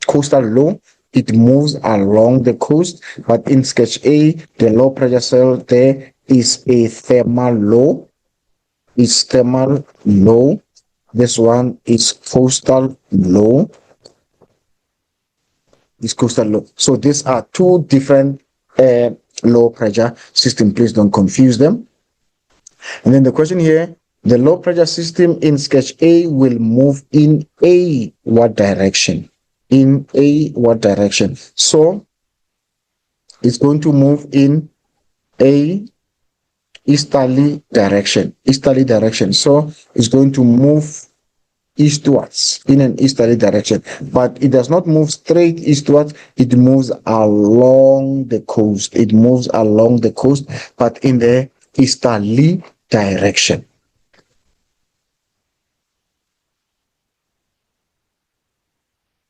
coastal low. It moves along the coast. But in sketch A, the low pressure cell there is a thermal low. It's thermal low. This one is coastal low. Is coastal low. So these are two different low pressure systems. Please don't confuse them. And then the question here, the low pressure system in sketch A will move in a what direction? In a what direction? So it's going to move in a easterly direction. Easterly direction. So it's going to move eastwards, in an easterly direction, but it does not move straight eastwards. It moves along the coast. It moves along the coast, but in the easterly direction.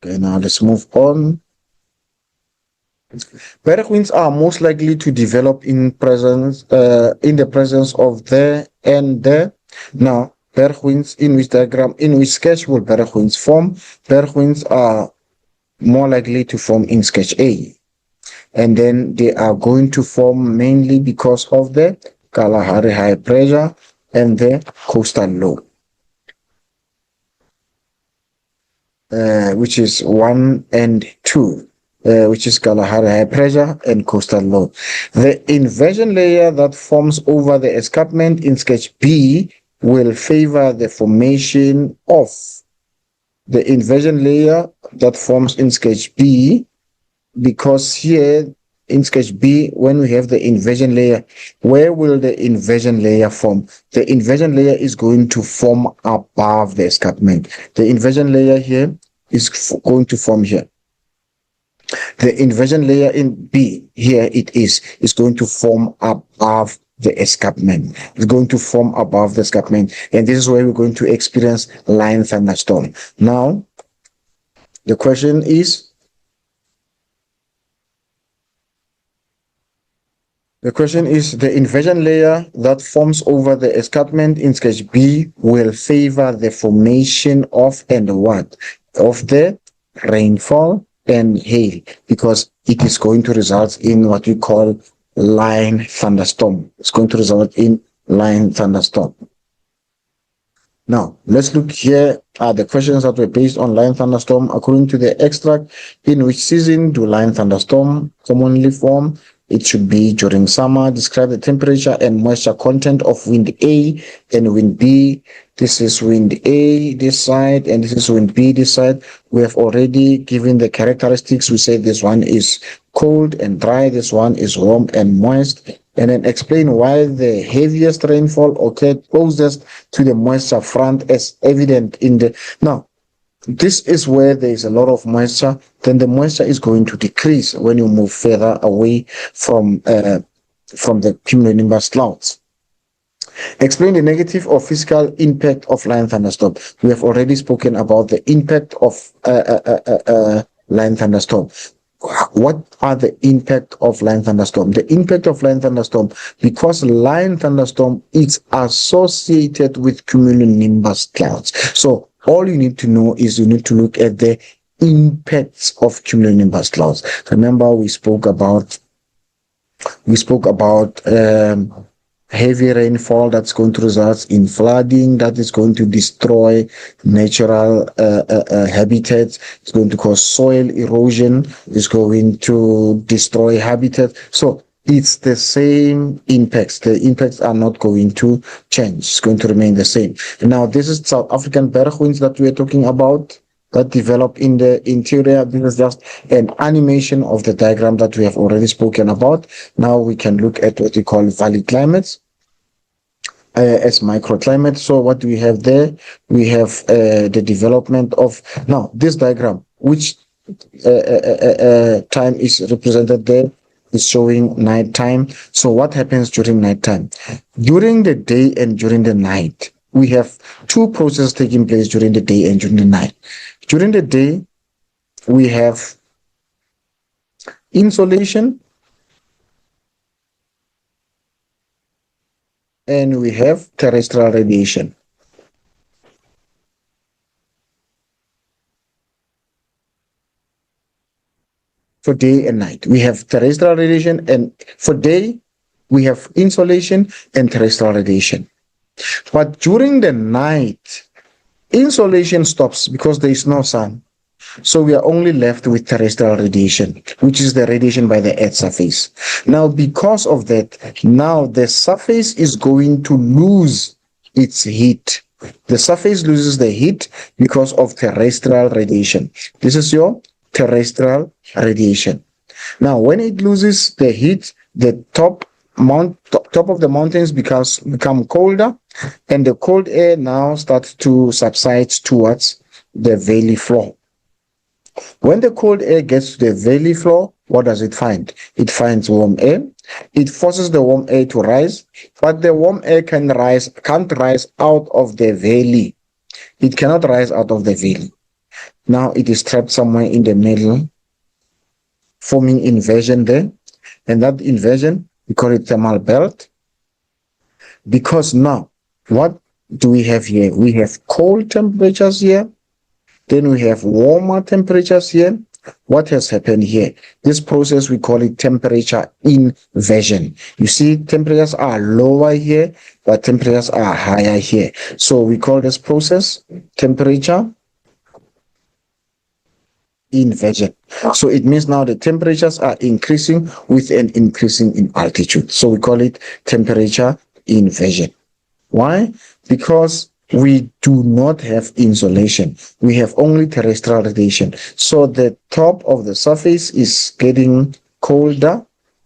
Okay, now let's move on. Berg winds are most likely to develop in the presence of the and the. Now Berg winds, in which sketch will Berg winds form? Berg winds are more likely to form in sketch A. And then they are going to form mainly because of the Kalahari high pressure and the coastal low, which is 1 and 2. Which is Kalahari high pressure and coastal low. The inversion layer that forms over the escarpment in sketch B will favor the formation of the inversion layer that forms in sketch B, because here in sketch B, when we have the inversion layer, where will the inversion layer form? The inversion layer is going to form above the escarpment. The inversion layer here is going to form here. The inversion layer in B, here it is going to form above the escarpment. It's going to form above the escarpment, and this is where we're going to experience line thunderstorm. Now, the question is, the inversion layer that forms over the escarpment in sketch B will favor the formation of and what? Of the rainfall and hail, because it is going to result in what we call line thunderstorm. It's going to result in line thunderstorm. Now, let's look here at the questions that were based on line thunderstorm. According to the extract, in which season do line thunderstorm commonly form? It should be during summer. Describe the temperature and moisture content of wind A and wind B. This is wind A this side, and this is wind B this side. We have already given the characteristics. We said this one is cold and dry, this one is warm and moist. And then explain why the heaviest rainfall occurred closest to the moisture front, as evident in the... Now, this is where there is a lot of moisture. Then the moisture is going to decrease when you move further away from the cumulonimbus clouds. Explain the negative or physical impact of line thunderstorm. We have already spoken about the impact of line thunderstorm. What are the impact of line thunderstorm? The impact of line thunderstorm, because line thunderstorm is associated with cumulonimbus clouds. So all you need to know is you need to look at the impacts of cumulonimbus clouds. Remember, we spoke about heavy rainfall that's going to result in flooding, that is going to destroy natural habitats. It's going to cause soil erosion. It's going to destroy habitat. So it's the same impacts. The impacts are not going to change. It's going to remain the same. And now, this is South African Berg winds that we are talking about, that develop in the interior. This is just an animation of the diagram that we have already spoken about. Now we can look at what we call valley climates as microclimate. So what do we have there? We have the development of... Now, this diagram, which time is represented there, is showing night time. So what happens during night time? During the day and during the night, we have two processes taking place during the day and during the night. During the day, we have insolation and we have terrestrial radiation. For day and night, we have terrestrial radiation, and for day, we have insolation and terrestrial radiation. But during the night, insolation stops because there is no sun. So we are only left with terrestrial radiation, which is the radiation by the Earth's surface. Now, because of that, now the surface is going to lose its heat. The surface loses the heat because of terrestrial radiation. This is your terrestrial radiation. Now, when it loses the heat, the top of the mountains become colder, and the cold air now starts to subside towards the valley floor. When the cold air gets to the valley floor, what does it find? It finds warm air. It forces the warm air to rise, but the warm air can't rise out of the valley. It cannot rise out of the valley. Now it is trapped somewhere in the middle, forming inversion there, and that inversion, we call it thermal belt. Because now, what do we have here? We have cold temperatures here. Then we have warmer temperatures here. What has happened here? This process, we call it temperature inversion. You see, temperatures are lower here, but temperatures are higher here. So we call this process temperature inversion. So it means now the temperatures are increasing with an increasing in altitude. So we call it temperature inversion. Why? Because we do not have insolation. We have only terrestrial radiation. So the top of the surface is getting colder,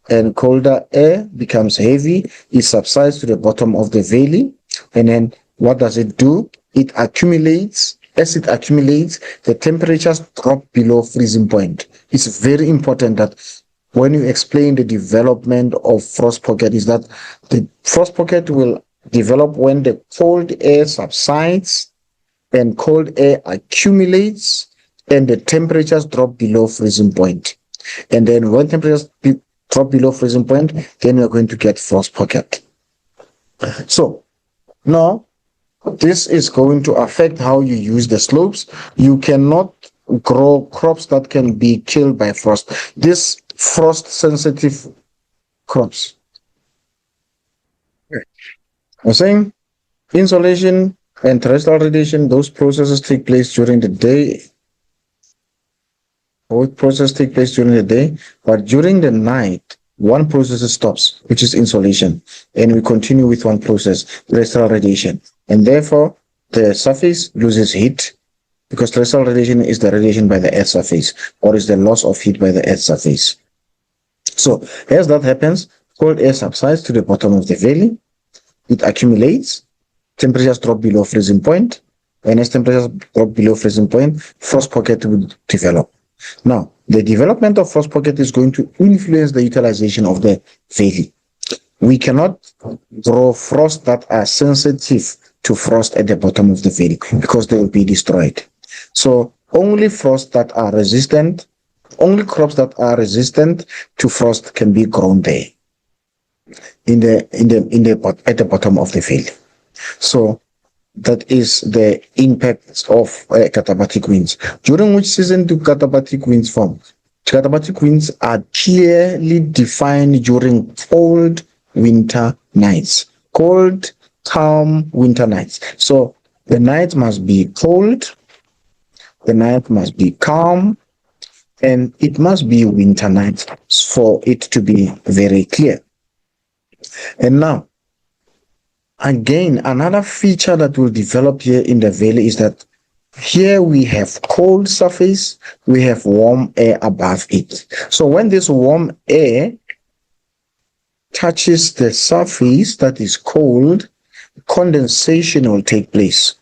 and colder air becomes heavy. It subsides to the bottom of the valley. And then what does it do? It accumulates. As it accumulates, the temperatures drop below freezing point. It's very important that when you explain the development of frost pocket is that the frost pocket will develop when the cold air subsides and cold air accumulates and the temperatures drop below freezing point. And then when temperatures drop below freezing point, then you're going to get frost pocket. So now this is going to affect how you use the slopes. You cannot grow crops that can be killed by frost. This frost sensitive crops. I was saying insolation and terrestrial radiation, those processes take place during the day. Both processes take place during the day, but during the night, one process stops, which is insolation, and we continue with one process, terrestrial radiation. And therefore, the surface loses heat because terrestrial radiation is the radiation by the Earth's surface, or is the loss of heat by the Earth's surface. So as that happens, cold air subsides to the bottom of the valley, it accumulates, temperatures drop below freezing point, and as temperatures drop below freezing point, frost pocket will develop. Now, the development of frost pocket is going to influence the utilization of the valley. We cannot grow frost that are sensitive to frost at the bottom of the valley because they will be destroyed. So only frost that are resistant, only crops that are resistant to frost can be grown there at the bottom of the valley. So that is the impact of katabatic winds. During which season do katabatic winds form? Katabatic winds are clearly defined during cold winter nights. Cold, calm winter nights. So the night must be cold, the night must be calm, and it must be winter night for it to be very clear. And now, again, another feature that will develop here in the valley is that here we have cold surface, we have warm air above it. So when this warm air touches the surface that is cold, condensation will take place.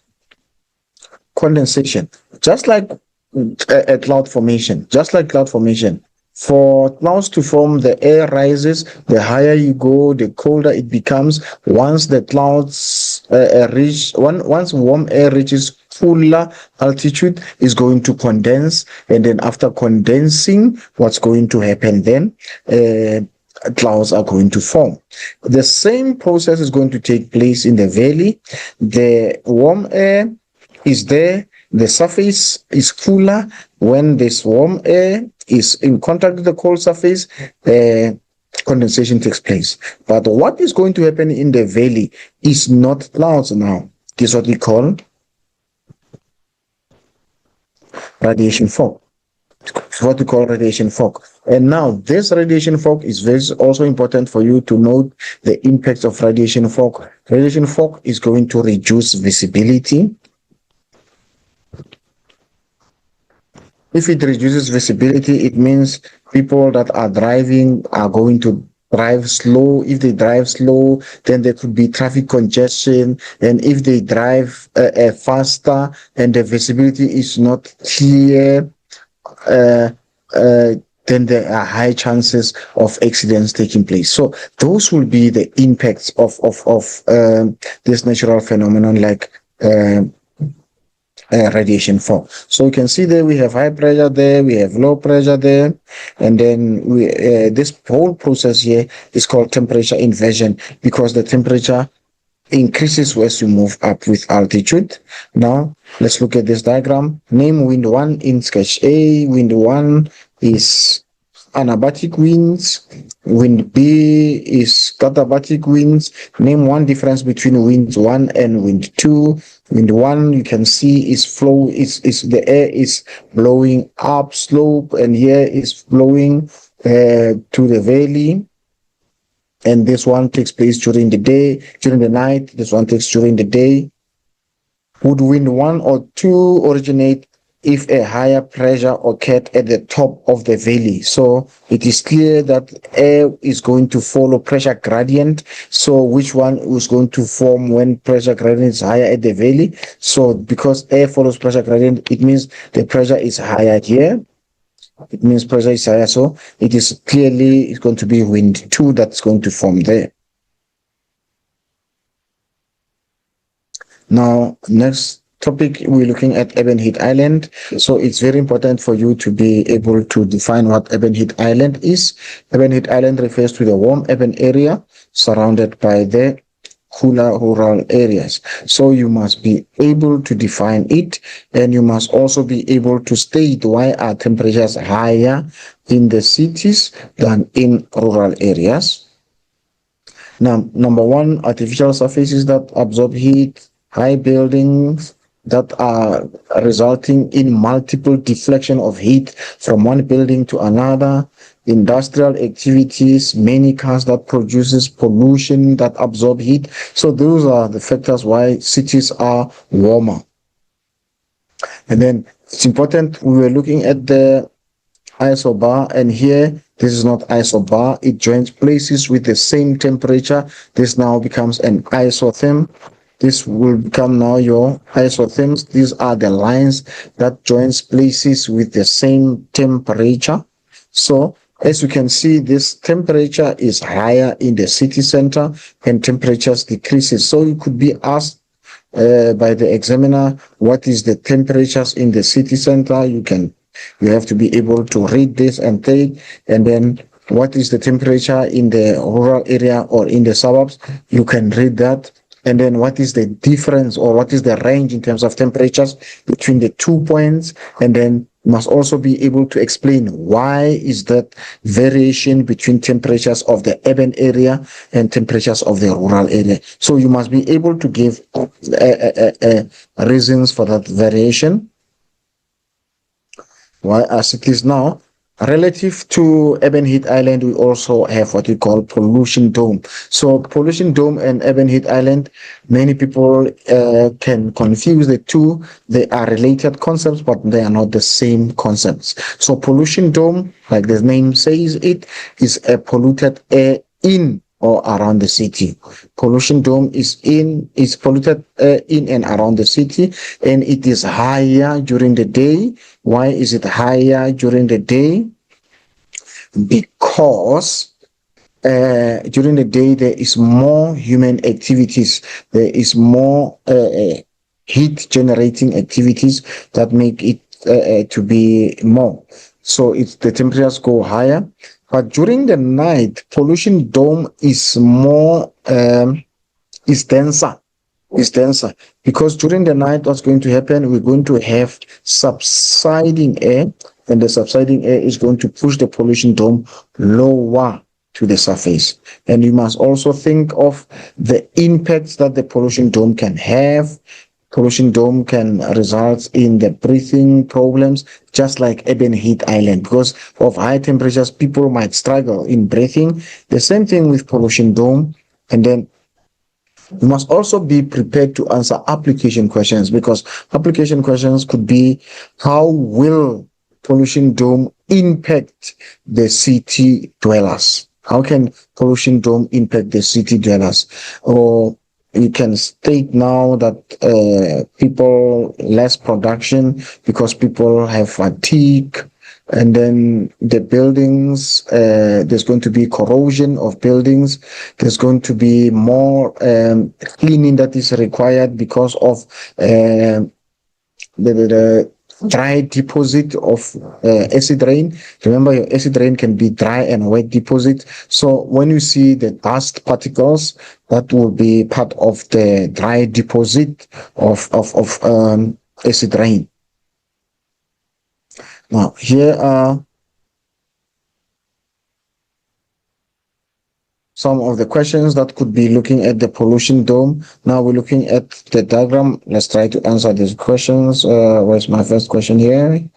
Condensation, just like a cloud formation, For clouds to form, the air rises. The higher you go, the colder it becomes. Once the clouds once warm air reaches fuller altitude, is going to condense, and then after condensing, what's going to happen then? Clouds are going to form. The same process is going to take place in the valley. The warm air is there. The surface is cooler. When this warm air is in contact with the cold surface, condensation takes place. But what is going to happen in the valley is not clouds now. This is what we call radiation fog. What we call radiation fog. And now this radiation fog is also important for you to note the impacts of radiation fog. Radiation fog is going to reduce visibility. If it reduces visibility, it means people that are driving are going to drive slow. If they drive slow, then there could be traffic congestion. And if they drive faster and the visibility is not clear, then there are high chances of accidents taking place. So those will be the impacts of this natural phenomenon like radiation fog. So you can see there we have high pressure there, we have low pressure there, and then we this whole process here is called temperature inversion because the temperature increases as you move up with altitude. Now let's look at this diagram. Name wind 1 in sketch A. Wind 1 is anabatic winds. Wind B is katabatic winds. Name one difference between wind 1 and wind 2. Wind 1 you can see is the air is blowing up slope, and here is blowing to the valley. And this one takes place during the day, during the night. This one takes during the day. Would wind 1 or 2 originate if a higher pressure occurred at the top of the valley? So it is clear that air is going to follow pressure gradient. So which one is going to form when pressure gradient is higher at the valley? So because air follows pressure gradient, it means the pressure is higher here. It means pressure is higher, so it is clearly it's going to be wind 2 that's going to form there. Now, next topic, we're looking at Ebon Heat Island. So it's very important for you to be able to define what Ebon Heat Island is. Ebon Heat Island refers to the warm Ebon area surrounded by the cooler rural areas. So you must be able to define it, and you must also be able to state why are temperatures higher in the cities than in rural areas. Now, number one, artificial surfaces that absorb heat, high buildings that are resulting in multiple deflection of heat from one building to another, industrial activities, many cars that produces pollution that absorb heat. So those are the factors why cities are warmer. And then it's important, we were looking at the isobar, and here this is not isobar, it joins places with the same temperature. This now becomes an isotherm. This will become now your isotherms. These are the lines that joins places with the same temperature. So as you can see, this temperature is higher in the city center and temperatures decreases. So you could be asked by the examiner, what is the temperatures in the city center? You have to be able to read this and take, and then what is the temperature in the rural area or in the suburbs? You can read that. And then what is the difference or what is the range in terms of temperatures between the 2 points? And then must also be able to explain why is that variation between temperatures of the urban area and temperatures of the rural area. So you must be able to give reasons for that variation. Why, as it is now, relative to Ebon Heat Island, we also have what we call pollution dome. So pollution dome and Ebon Heat Island, many people can confuse the two. They are related concepts, but they are not the same concepts. So pollution dome, like the name says, it is a polluted air in or around the city. Pollution dome is polluted in and around the city, and it is higher during the day. Why is it higher during the day? Because during the day there is more human activities. There is more heat generating activities that make it to be more. So the temperatures go higher. But during the night, pollution dome is more is denser. Because during the night, what's going to happen? We're going to have subsiding air, and the subsiding air is going to push the pollution dome lower to the surface. And you must also think of the impacts that the pollution dome can have. Pollution dome can result in the breathing problems, just like Ebon Heat Island. Because of high temperatures, people might struggle in breathing. The same thing with pollution dome. And then you must also be prepared to answer application questions, because application questions could be, how will pollution dome impact the city dwellers? How can pollution dome impact the city dwellers? Or you can state now that people less production because people have fatigue, and then the buildings, there's going to be corrosion of buildings. There's going to be more cleaning that is required because of the dry deposit of acid rain. Remember, your acid rain can be dry and wet deposit. So when you see the dust particles, that will be part of the dry deposit of acid rain. Now, here are some of the questions that could be looking at the pollution dome. Now we're looking at the diagram. Let's try to answer these questions. Where's my first question here? You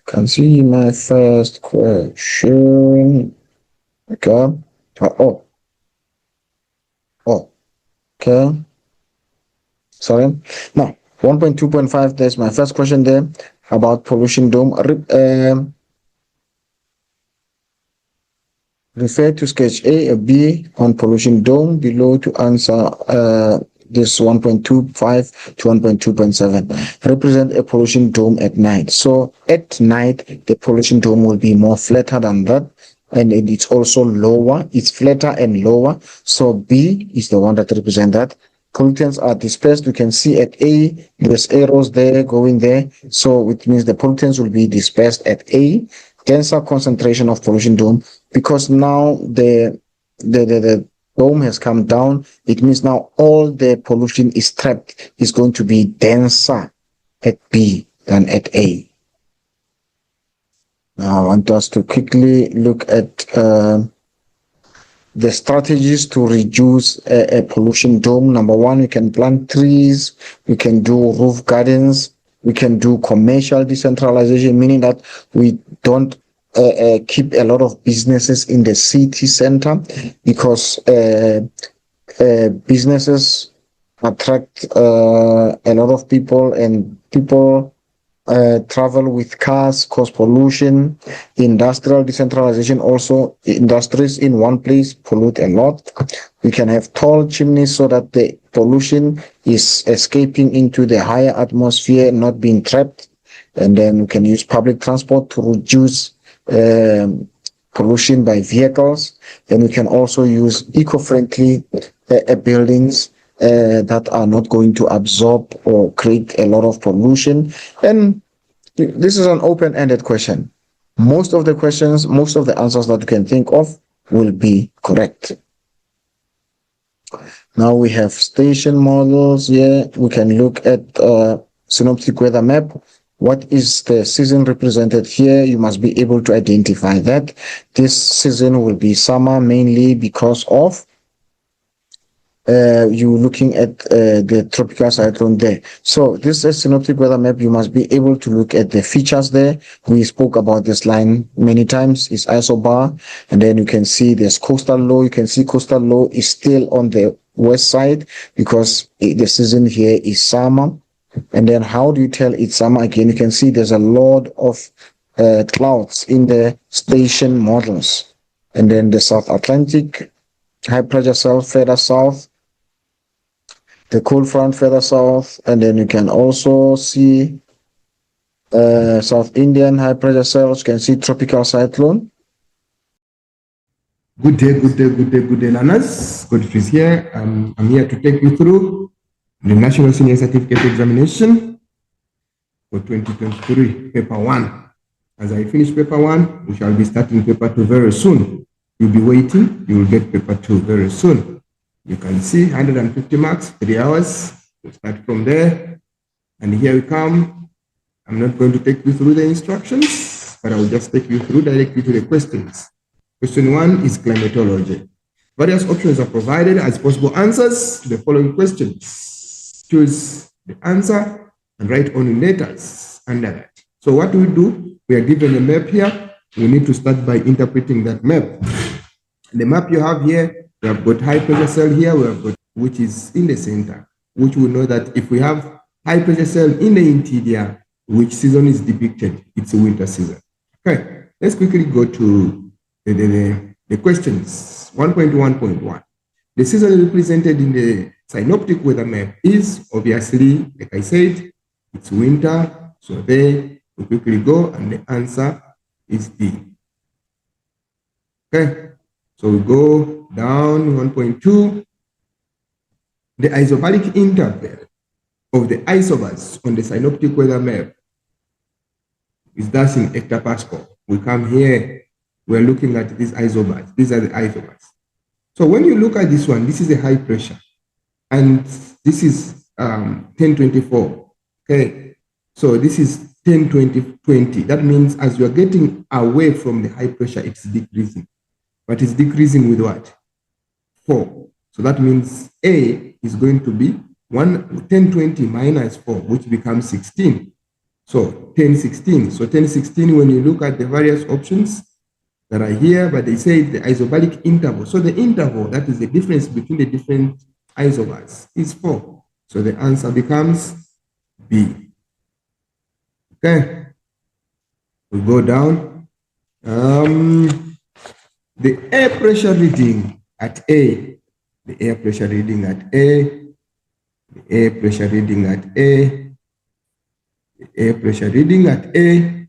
can see my first question. Okay. Okay. Sorry. Now, 1.2.5, there's my first question there about pollution dome. Refer to sketch A or B on pollution dome below to answer this 1.25 to 1.2.7, represent a pollution dome at night. So at night, the pollution dome will be more flatter than that, and it's also lower. It's flatter and lower. So B is the one that represents that. Pollutants are dispersed. You can see at A, there's arrows there going there. So it means the pollutants will be dispersed at A. Denser concentration of pollution dome, because now the dome has come down. It means now all the pollution is trapped, is going to be denser at B than at A. Now I want us to quickly look at the strategies to reduce a pollution dome. Number one, we can plant trees, we can do roof gardens, we can do commercial decentralization, meaning that we don't keep a lot of businesses in the city center, because businesses attract a lot of people, and people travel with cars, cause pollution. Industrial decentralization also, industries in one place pollute a lot. We can have tall chimneys so that the pollution is escaping into the higher atmosphere, not being trapped. And then we can use public transport to reduce pollution by vehicles. Then we can also use eco-friendly buildings that are not going to absorb or create a lot of pollution. And this is an open-ended question. Most of the questions, most of the answers that you can think of will be correct. Now we have station models here. We can look at synoptic weather map. What is the season represented here? You must be able to identify that. This season will be summer, mainly because of you looking at the tropical cyclone there. So this is a synoptic weather map. You must be able to look at the features there. We spoke about this line many times. It's isobar, and then you can see there's coastal low. You can see coastal low is still on the west side because the season here is summer. And then how do you tell it's summer? Again, you can see there's a lot of clouds in the station models. And then the South Atlantic, high pressure cell further south, the cold front further south, and then you can also see South Indian high pressure cells. You can see tropical cyclone. Good day, learners. Godfrey is here. I'm here to take you through the National Senior Certificate Examination for 2023, Paper 1. As I finish Paper 1, we shall be starting Paper 2 very soon. You'll be waiting, you will get Paper 2 very soon. You can see 150 marks, 3 hours. We'll start from there. And here we come. I'm not going to take you through the instructions, but I will just take you through directly to the questions. Question 1 is climatology. Various options are provided as possible answers to the following questions. Choose the answer and write only letters under that. So what we do, we are given a map here. We need to start by interpreting that map. The map you have here, we have got high pressure cell here, we have got which is in the center, which we know that if we have high pressure cell in the interior, which season is depicted, it's a winter season. Okay, let's quickly go to the questions. 1.1.1. The season represented in the synoptic weather map is obviously, like I said, it's winter. So there we quickly go, and the answer is D. Okay, so we go down 1.2. The isobaric interval of the isobars on the synoptic weather map is thus in hectopascal. We come here, we're looking at these isobars. These are the isobars. So when you look at this one, this is a high pressure, and this is 1024. Okay, so this is 1020. That means as you are getting away from the high pressure, it's decreasing. But it's decreasing with what? 4. So that means A is going to be 1020 minus 4, which becomes 16. So 1016. So 1016, when you look at the various options that are here, but they say the isobaric interval. So the interval, that is the difference between the different isobars, is 4. So the answer becomes B. Okay. We go down. The air pressure reading at A. The air pressure reading at A The air pressure reading at A, the air pressure reading at A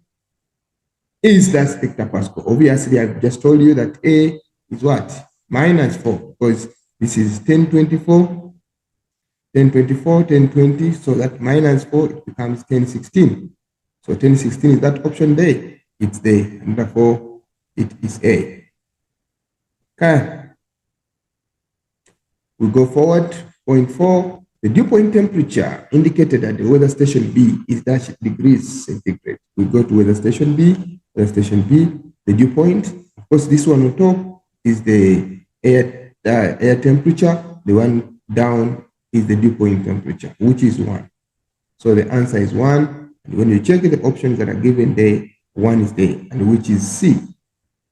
is that hectopascal. Obviously, I've just told you that A is what? -4, because this is 1024, 1024, 1020, so that -4, it becomes 1016. So 1016 is that option there. It's there, and therefore it is A. Okay. We go forward. Point 4, the dew point temperature indicated at the weather station B is -degrees centigrade. We go to weather station B, the dew point. Of course, this one on top is the air temperature. The one down is the dew point temperature, which is 1. So the answer is 1. And when you check the options that are given there, 1 is there, and which is C.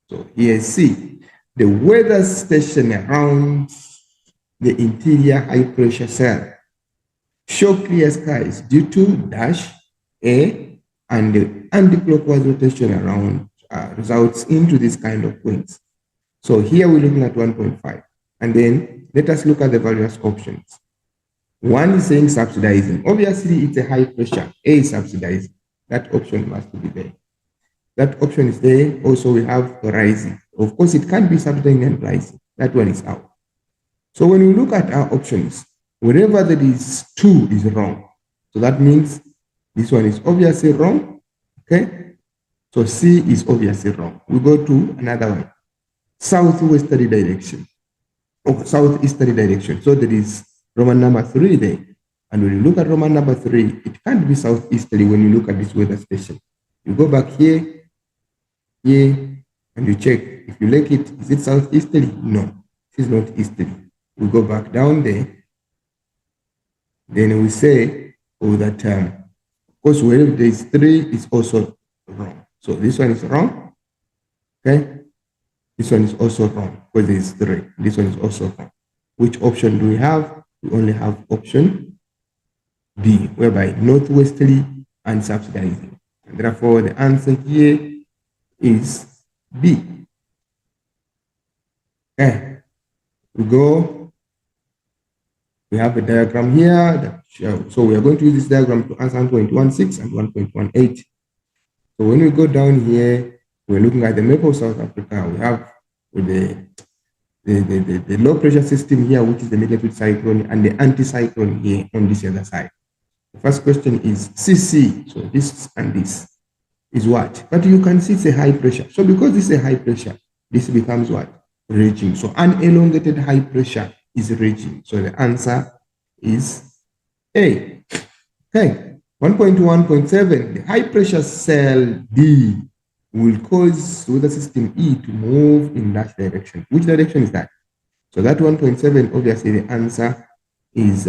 So here is C. The weather station around the interior high pressure cell show clear skies due to A, and the anti-clockwise rotation around results into this kind of winds. So here we're looking at 1.5, and then let us look at the various options. 1 is saying subsidizing. Obviously, it's a high pressure. A is subsidizing. That option must be there. That option is there. Also, we have rising. Of course, it can't be subsidizing and rising. That one is out. So when we look at our options, wherever there is 2 is wrong. So that means this one is obviously wrong. Okay. So C is obviously wrong. We go to another one. Southwesterly direction. Or southeasterly direction. So there is Roman number 3 there. And when you look at Roman number 3, it can't be southeasterly when you look at this weather station. You go back here, and you check. If you like it, is it southeasterly? No, it is not easterly. We go back down there. Then we say, oh, that of course, wherever there is 3 is also wrong. So this one is wrong. Okay. This one is also wrong because there is 3. This one is also wrong. Which option do we have? We only have option B, whereby northwesterly and subsidizing. And therefore, the answer here is B. Okay. We go. We have a diagram here that shows. So we are going to use this diagram to answer 1.16 and 1.18. So when we go down here, we're looking at the map of South Africa. We have the low pressure system here, which is the mid-latitude cyclone, and the anticyclone here on this other side. The first question is CC. So this and this is what? But you can see it's a high pressure. So because this is a high pressure, this becomes what? Raging. So an elongated high pressure is raging. So the answer is A. Okay. 1.1.7, the high pressure cell D will cause weather system E to move in that direction. Which direction is that? So that 1.7, obviously the answer is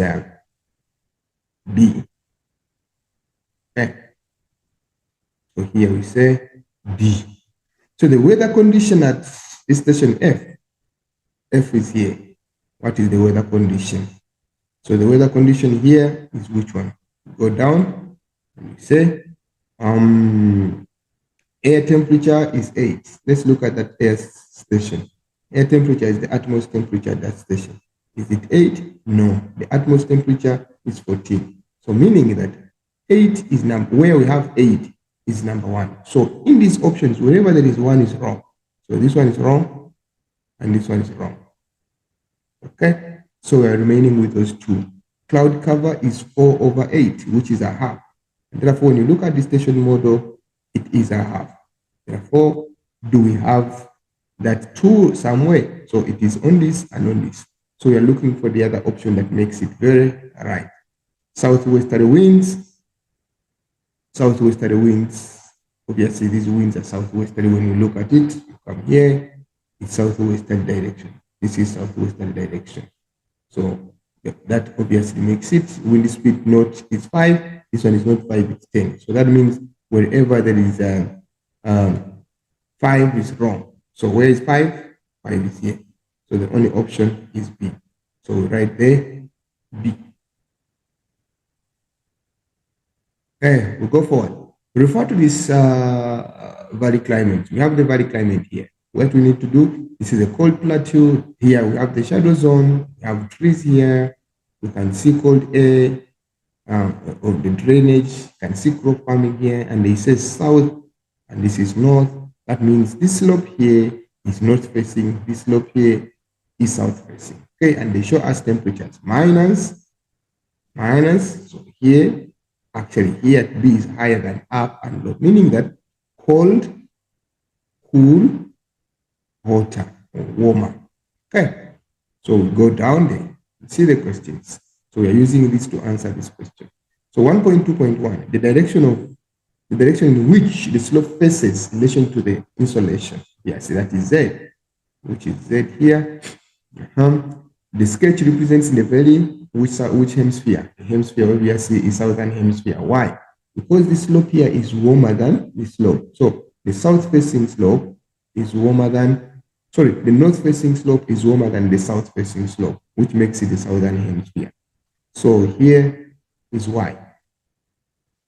B. Okay. So here we say B. So the weather condition at this station F is here. What is the weather condition? So the weather condition here is which one? Go down and we say air temperature is 8. Let's look at that air station. Air temperature is the atmosphere temperature at that station. Is it 8? No. The atmosphere temperature is 14. So meaning that 8 is number, where we have 8 is number 1. So in these options, wherever there is 1 is wrong. So this one is wrong and this one is wrong. Okay. So we are remaining with those 2. Cloud cover is 4/8, which is a half. And therefore, when you look at the station model, it is a half. Therefore, do we have that 2 somewhere? So it is on this and on this. So we are looking for the other option that makes it very right. Southwesterly winds. Southwesterly winds. Obviously, these winds are southwesterly. When you look at it, you come here, it's southwestern direction. This is southwestern direction. So that obviously makes it. Wind speed note is 5. This one is not 5, it's 10. So that means wherever there is 5 is wrong. So where is 5? 5 is here. So the only option is B. So right there, B. Okay, we'll go forward. Refer to this valley climate. We have the valley climate here. What we need to do, this is a cold plateau. Here we have the shadow zone. We have trees here. You can see cold air of the drainage. You can see crop farming here, and they say south, and this is north. That means this slope here is north facing, this slope here is south facing. Okay, and they show us temperatures minus. So here, actually here B is higher than up and low, meaning that cold, cool, hotter, or warmer. Okay, so we go down there, see the questions. So we are using this to answer this question. So 1.2.1, the direction in which the slope faces in relation to the insolation. Yes, that is Z, which is Z here. The sketch represents the valley, which hemisphere? The hemisphere obviously is southern hemisphere. Why? Because the slope here is warmer than the slope. So the south-facing slope is warmer than, sorry, the north-facing slope is warmer than the south-facing slope, which makes it the southern hemisphere. So here is why.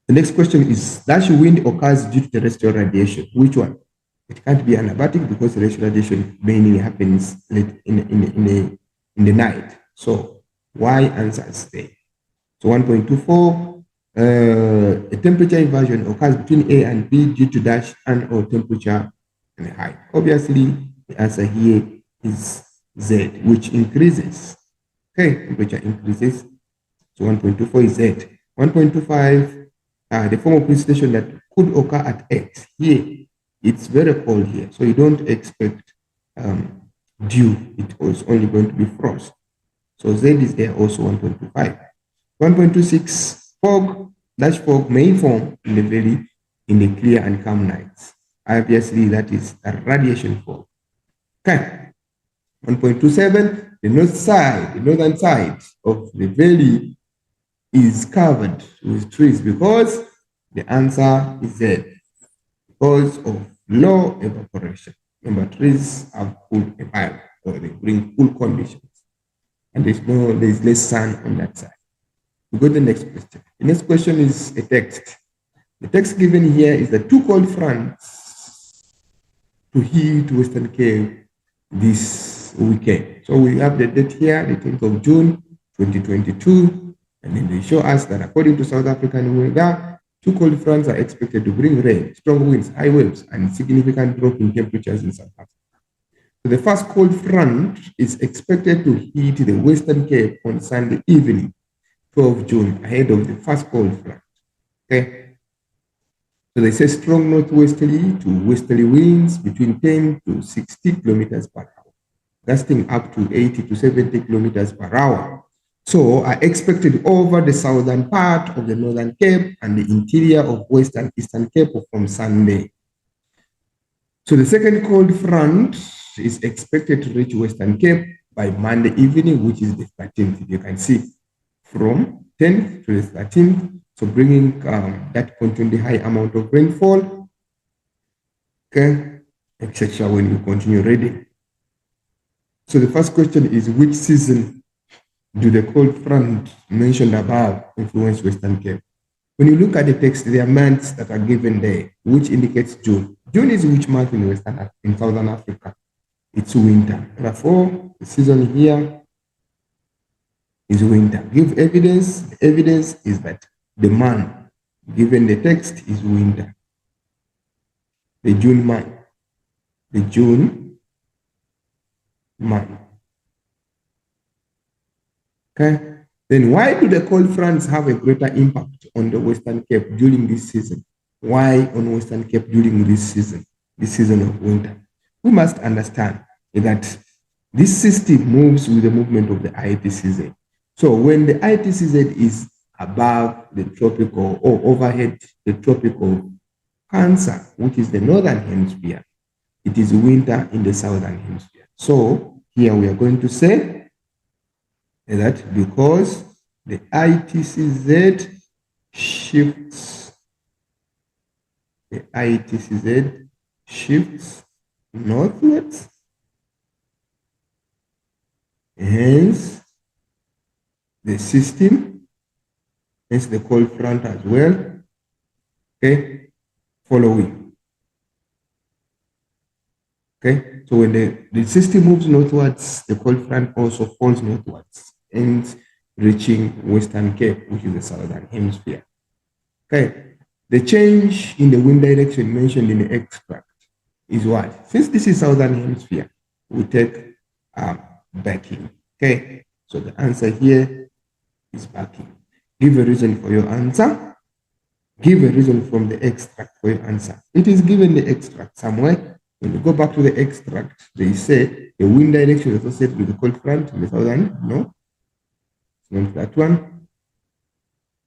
The next question is, dash wind occurs due to terrestrial radiation. Which one? It can't be anabatic because terrestrial radiation mainly happens late in the night. So why answers there? So 1.24, a temperature inversion occurs between A and B due to dash and or temperature and height. Obviously, the answer here is Z, which increases. Okay, temperature increases. So 1.24 is Z. 1.25, the form of precipitation that could occur at X. Here, it's very cold here, so you don't expect dew. It was only going to be frost. So Z is there also 1.25. 1.26, fog, dash fog may form in the valley in the clear and calm nights. Obviously, that is a radiation fog. Okay. 1.27, the northern side of the valley is covered with trees because the answer is Z, because of low evaporation. Remember, trees have cool environment, or they bring cool conditions. And there's less sun on that side. We go to the next question. The next question is a text. The text given here is the two cold fronts to heat Western Cape this weekend. So we have the date here, the 10th of June, 2022. And then they show us that according to South African weather, two cold fronts are expected to bring rain, strong winds, high waves, and significant drop in temperatures in South Africa. So the first cold front is expected to hit the Western Cape on Sunday evening, 12 June, ahead of the first cold front. Okay. So they say strong northwesterly to westerly winds between 10 to 60 kilometers per hour, gusting up to 80 to 70 kilometers per hour. So are expected over the southern part of the Northern Cape and the interior of West and Eastern Cape from Sunday. So the second cold front is expected to reach Western Cape by Monday evening, which is the 13th. You can see from 10th to the 13th. So bringing that continually high amount of rainfall, okay, etc. when you continue reading. So the first question is, which season do the cold front mentioned above influence Western Cape? When you look at the text, there are months that are given there, which indicates June. June is which month in Southern Africa? It's winter. Therefore, the season here is winter. Give evidence. The evidence is that the month given the text is winter. The June month. The June month. Okay. Then why do the cold fronts have a greater impact on the Western Cape during this season? Why on Western Cape during this season of winter? We must understand that this system moves with the movement of the ITCZ. So when the ITCZ is above the tropical or overhead the tropical Cancer, which is the northern hemisphere, it is winter in the southern hemisphere. So here we are going to say that because the ITCZ shifts, northwards, hence the system, hence the cold front as well, okay, following. Okay, so when the system moves northwards, the cold front also falls northwards. And reaching Western Cape, which is the southern hemisphere. Okay, the change in the wind direction mentioned in the extract is what? Since this is southern hemisphere, we take backing. Okay, so the answer here is backing. Give a reason for your answer. Give a reason from the extract for your answer. It is given the extract somewhere. When you go back to the extract, they say the wind direction is associated with the cold front in the southern, no, it's not that one.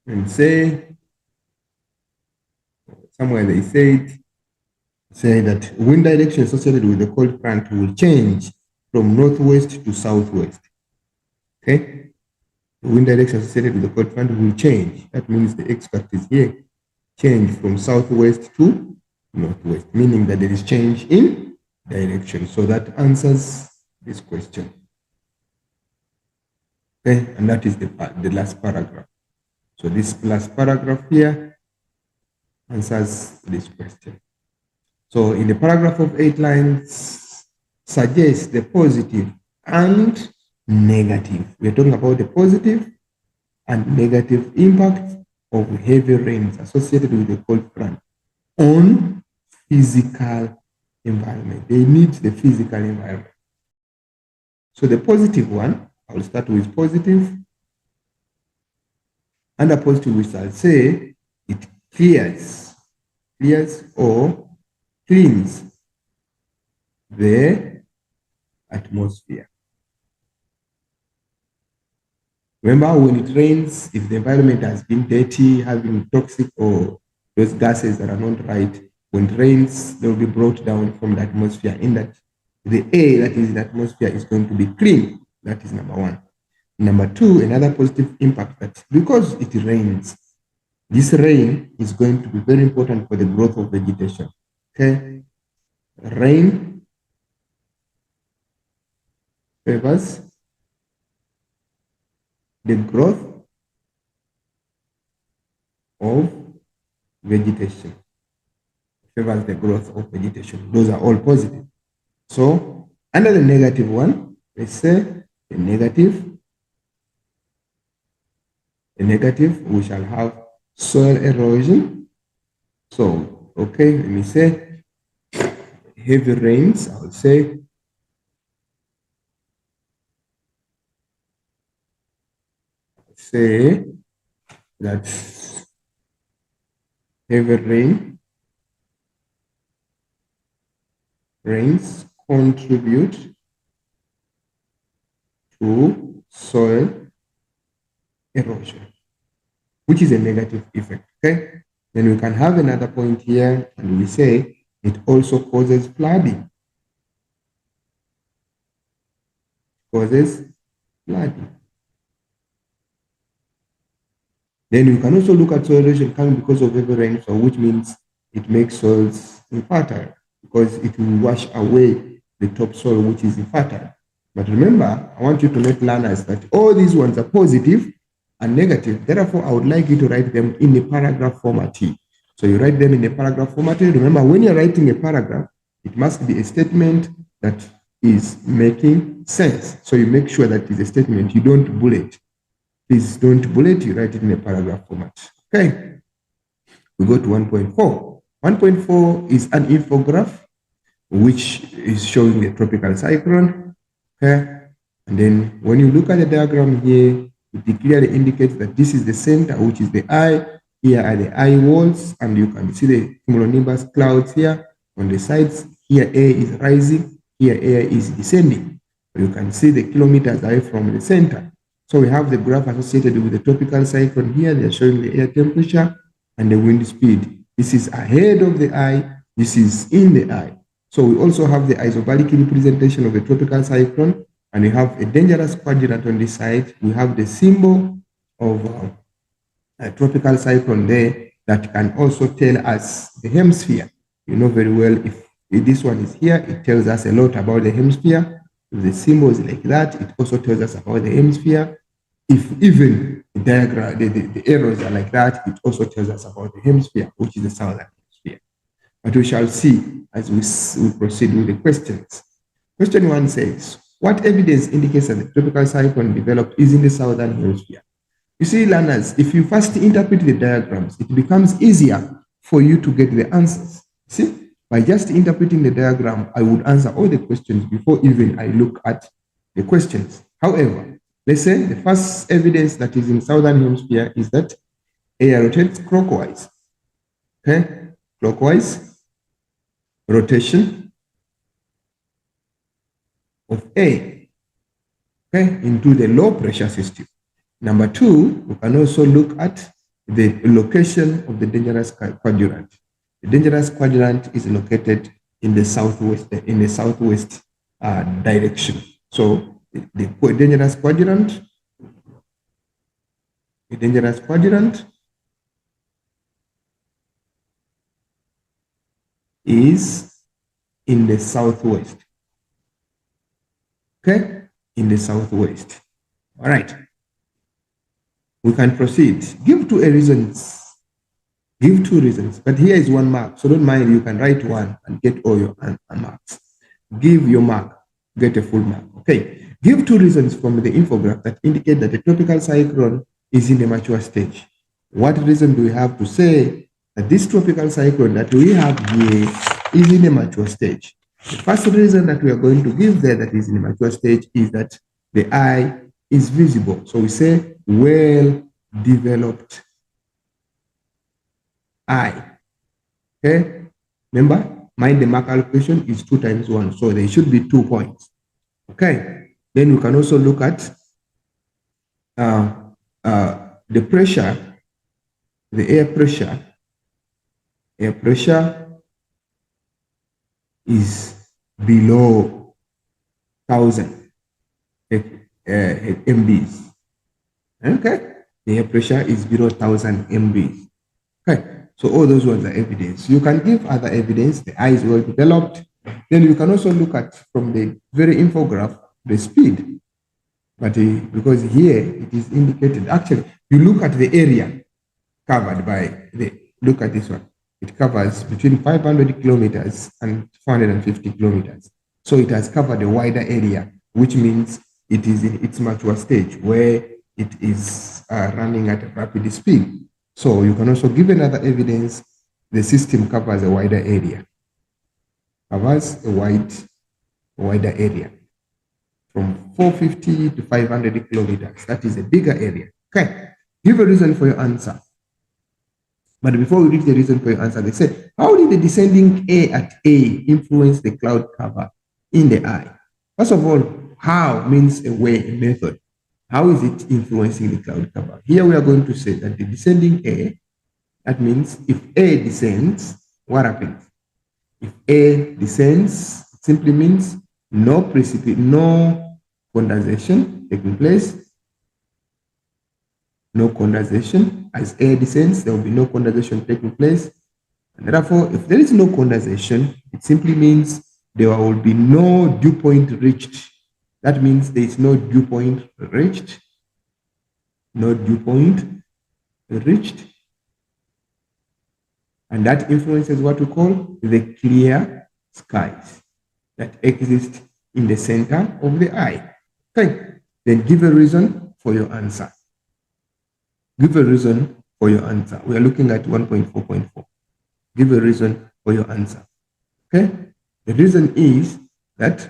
And say, somewhere they say that wind direction associated with the cold front will change from northwest to southwest. Okay, the wind direction associated with the cold front will change. That means the extract is here, change from southwest to northwest, meaning that there is change in direction. So that answers this question. Okay, and that is the last paragraph. So this last paragraph here answers this question. So in the paragraph of 8 lines, suggests the positive and negative. We're talking about the positive and negative impact of heavy rains associated with the cold front on physical environment. They need the physical environment. So the positive one, I'll start with positive. Under positive, which I'll say it clears or cleans the atmosphere. Remember, when it rains, if the environment has been dirty, having toxic or those gases that are not right, when it rains, they will be brought down from the atmosphere, in that the air that is in the atmosphere is going to be clean. That is number one. Number two, another positive impact, that because it rains, this rain is going to be very important for the growth of vegetation. Okay, rain favors the growth of vegetation. Favors the growth of vegetation. Those are all positive. So under the negative one, let's say the negative, we shall have soil erosion. So, okay, let me say heavy rains, I would say that heavy rains contribute to soil erosion, which is a negative effect. Okay, then we can have another point here, and we say it also causes flooding. Then you can also look at soil erosion coming because of heavy rainfall, which means it makes soils infertile because it will wash away the topsoil, which is infertile. But remember, I want you to let learners that all these ones are positive and negative. Therefore, I would like you to write them in the paragraph format. So you write them in the paragraph format. Remember, when you're writing a paragraph, it must be a statement that is making sense. So you make sure that it's a statement. You don't bullet. Please don't bullet. You write it in a paragraph format. Okay. We go to 1.4. 1.4 is an infograph which is showing a tropical cyclone. Okay. And then when you look at the diagram here, it clearly indicates that this is the center, which is the eye. Here are the eye walls, and you can see the cumulonimbus clouds here on the sides. Here air is rising, here air is descending. You can see the kilometers away from the center. So we have the graph associated with the tropical cyclone here. They're showing the air temperature and the wind speed. This is ahead of the eye. This is in the eye. So we also have the isobaric representation of the tropical cyclone, and we have a dangerous quadrant on this side. We have the symbol of a tropical cyclone there that can also tell us the hemisphere. You know very well, if this one is here, it tells us a lot about the hemisphere. If the symbol is like that, it also tells us about the hemisphere. If even the diagram, the arrows are like that, it also tells us about the hemisphere, which is the southern hemisphere. But we shall see as we proceed with the questions. Question 1 says, what evidence indicates that the tropical cyclone developed is in the southern hemisphere? You see, learners, if you first interpret the diagrams, it becomes easier for you to get the answers. See, by just interpreting the diagram, I would answer all the questions before even I look at the questions. However, let's say the first evidence that is in southern hemisphere is that air rotates clockwise. Okay, clockwise rotation of air, okay, into the low pressure system. Number two, we can also look at the location of the dangerous quadrant. The dangerous quadrant is located in the southwest direction. So the dangerous quadrant is in the southwest. Okay, in the southwest. All right. We can proceed. Give two reasons. Give two reasons. But here is one mark. So don't mind, you can write one and get all your marks. Give your mark, get a full mark. Okay. Give two reasons from the infograph that indicate that the tropical cyclone is in a mature stage. What reason do we have to say that this tropical cyclone that we have here is in a mature stage? The first reason that we are going to give there that is in a mature stage is that the eye is visible. So we say well-developed eye. Okay? Remember, mind the mark allocation is 2 times 1. So there should be 2 points. Okay? Then we can also look at the pressure, the air pressure. Air pressure is below 1,000 MBs. Okay, the air pressure is below 1,000 MBs. Okay, so all those ones are evidence. You can give other evidence. The eye is well developed. Then you can also look at from the very infograph the speed. But because here it is indicated, actually, you look at the area covered by look at this one. It covers between 500 kilometers and 450 kilometers. So it has covered a wider area, which means it is in its mature stage where it is running at a rapid speed. So you can also give another evidence. The system covers a wider area. Covers a wider area. From 450 to 500 kilometers. That is a bigger area. Okay. Give a reason for your answer. But before we reach the reason for your answer, they said, how did the descending A at A influence the cloud cover in the eye? First of all, how means a way, a method. How is it influencing the cloud cover? Here we are going to say that the descending A, that means if A descends, what happens? If A descends, it simply means no condensation taking place. No condensation. As air descends, there will be no condensation taking place. And therefore, if there is no condensation, it simply means there will be no dew point reached. That means there is no dew point reached. No dew point reached. And that influences what we call the clear skies that exist in the center of the eye. Okay. Then give a reason for your answer. Give a reason for your answer. We are looking at 1.4.4. Give a reason for your answer. Okay? The reason is that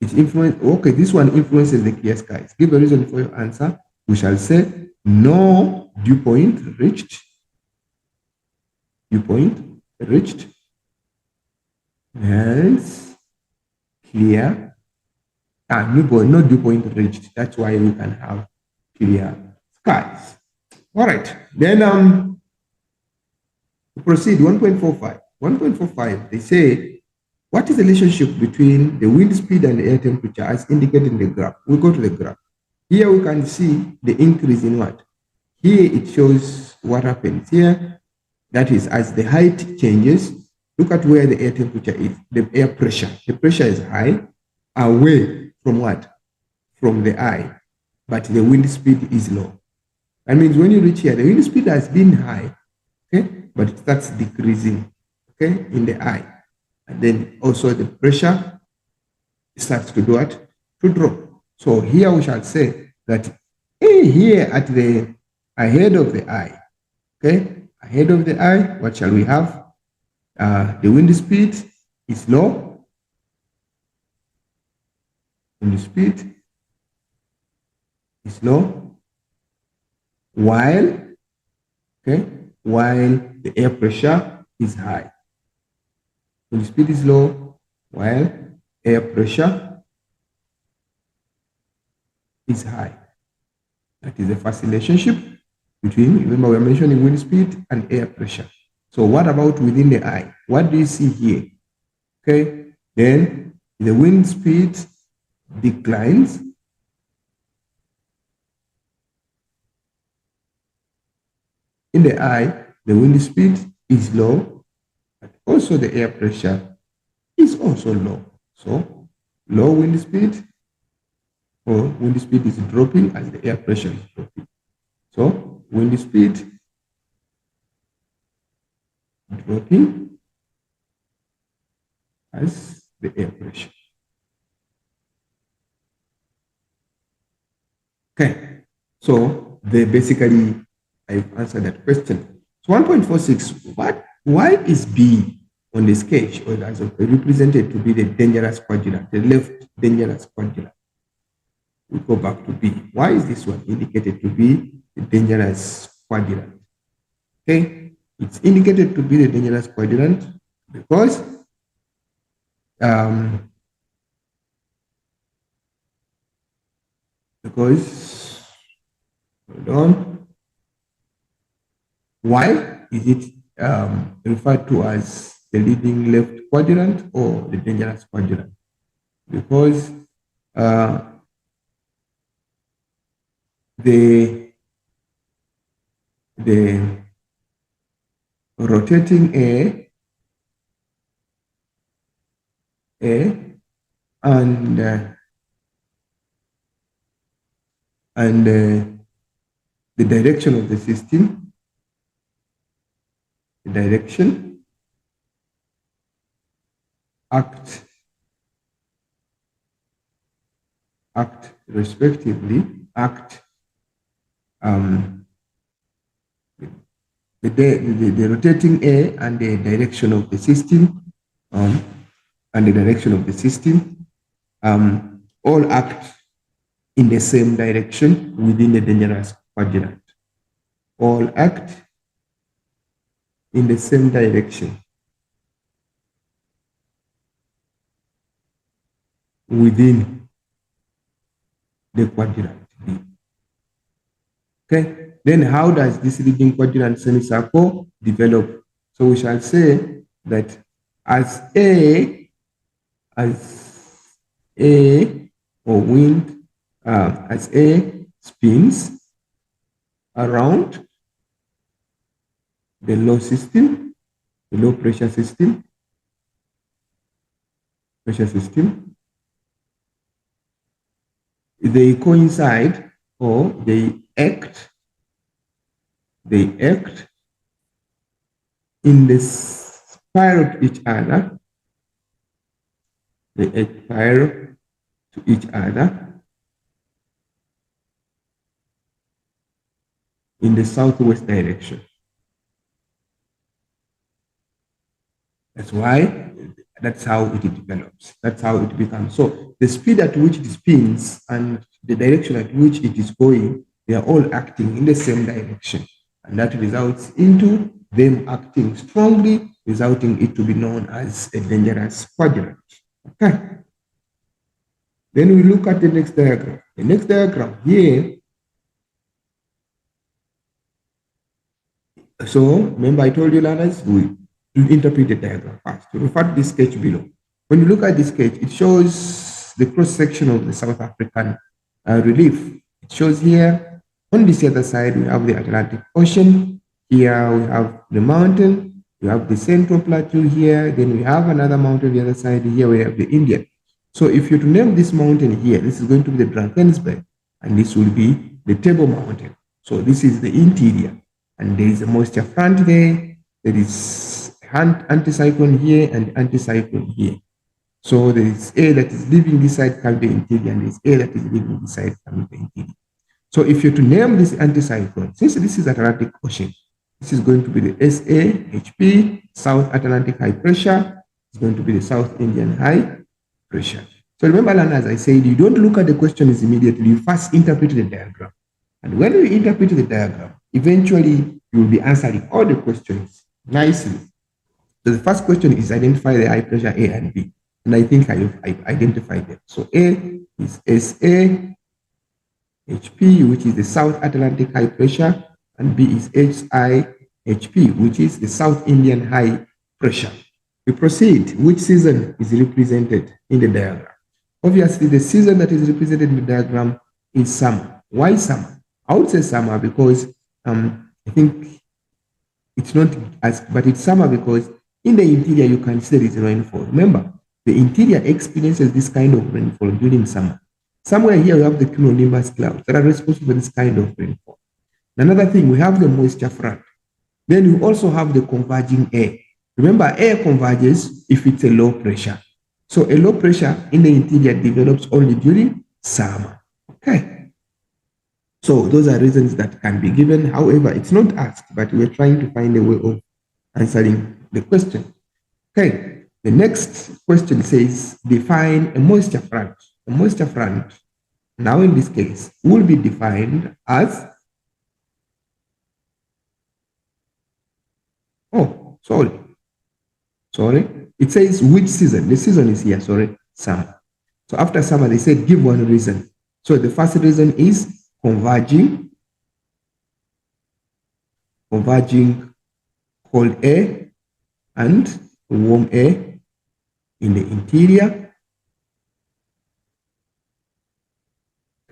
it influences, okay, this one influences the clear skies. Give a reason for your answer. We shall say no dew point reached. Dew point reached. Hence, clear. No dew point reached. That's why we can have clear skies. All right. Then we proceed 1.45. 1.45, they say, what is the relationship between the wind speed and the air temperature as indicated in the graph? We go to the graph. Here we can see the increase in what? Here it shows what happens here. That is, as the height changes, look at where the air temperature is, the air pressure. The pressure is high, away from what? From the eye, but the wind speed is low. That means when you reach here, the wind speed has been high, okay, but it starts decreasing. okay, in the eye. And then also the pressure starts to do what? To drop. So here we shall say that here at the ahead of the eye, okay, ahead of the eye, what shall we have? The wind speed is low. Wind speed is low, while the air pressure is high. Wind speed is low, while air pressure is high. That is the first relationship between, remember we're mentioning wind speed and air pressure. So what about within the eye? What do you see here? Okay, then the wind speed declines. In the eye, the wind speed is low, but also the air pressure is also low. So low wind speed, or wind speed is dropping as the air pressure is dropping. So wind speed dropping as the air pressure. Okay, so they basically, I've answered that question. So 1.46, why is B on the sketch or as represented to be the dangerous quadrant, the left dangerous quadrant? We go back to B. Why is this one indicated to be the dangerous quadrant? Okay, it's indicated to be the dangerous quadrant because hold on. Why is it referred to as the leading left quadrant or the dangerous quadrant? Because the rotating A and the direction of the system, the direction act respectively, the rotating A and the direction of the system, all act in the same direction within the dangerous quadrant. All act in the same direction within the quadrant B. Okay, then how does this leading quadrant semicircle develop? So we shall say that as A or wind, as A spins around the low system, the low pressure system, they coincide or they act in the spiral to each other. They act spiral to each other in the southwest direction. That's how it develops. That's how it becomes. So the speed at which it spins and the direction at which it is going, they are all acting in the same direction. And that results into them acting strongly, resulting it to be known as a dangerous quadrant. Okay. Then we look at the next diagram. The next diagram here. So remember I told you, learners, we interpret the diagram first. To refer to the sketch below. When you look at this sketch, it shows the cross section of the South African relief. It shows here on this other side we have the Atlantic Ocean. Here we have the mountain. We have the Central Plateau here. Then we have another mountain on the other side. Here we have the Indian. So if you to name this mountain here, this is going to be the Drakensberg, and this will be the Table Mountain. So this is the interior, and there is a moisture front there. There is anticyclone here and anticyclone here. So there is A that is leaving this side can be interior, and there is A that is leaving this side can be interior. So if you're to name this anticyclone, since this is Atlantic Ocean, this is going to be the SAHP, South Atlantic High Pressure. It's going to be the South Indian High Pressure. So remember, learners, I said you don't look at the questions immediately. You first interpret the diagram. And when you interpret the diagram, eventually you will be answering all the questions nicely. So the first question is identify the high pressure A and B. And I think I identified them. So A is SAHP, which is the South Atlantic High Pressure, and B is HIHP, which is the South Indian High Pressure. We proceed. Which season is represented in the diagram? Obviously, the season that is represented in the diagram is summer. Why summer? I would say summer because I think it's not as, but it's summer because in the interior you can see there is rainfall. Remember, the interior experiences this kind of rainfall during summer. Somewhere here we have the cumulonimbus clouds that are responsible for this kind of rainfall. Another thing, we have the moisture front. Then you also have the converging air. Remember, air converges if it's a low pressure. So a low pressure in the interior develops only during summer. Okay. So those are reasons that can be given. However, it's not asked, but we're trying to find a way of answering the question. Okay. The next question says, define a moisture front. A moisture front, now in this case, will be defined as, sorry, it says which season. The season is here, sorry, summer. So after summer, they said give one reason. So the first reason is converging cold air and warm air in the interior.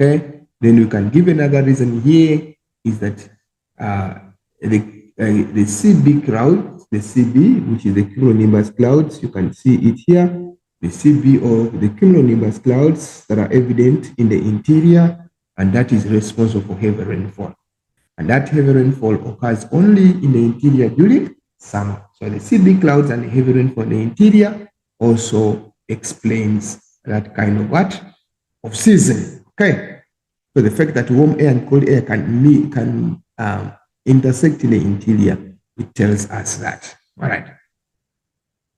Okay, then you can give another reason here is that the CB cloud, the CB, which is the cumulonimbus clouds, you can see it here, the CB or the cumulonimbus clouds that are evident in the interior, and that is responsible for heavy rainfall. And that heavy rainfall occurs only in the interior during summer. So the CB clouds and the heavy rainfall in the interior also explains that kind of what? Of season. Okay. So the fact that warm air and cold air can intersect in the interior, it tells us that. All right.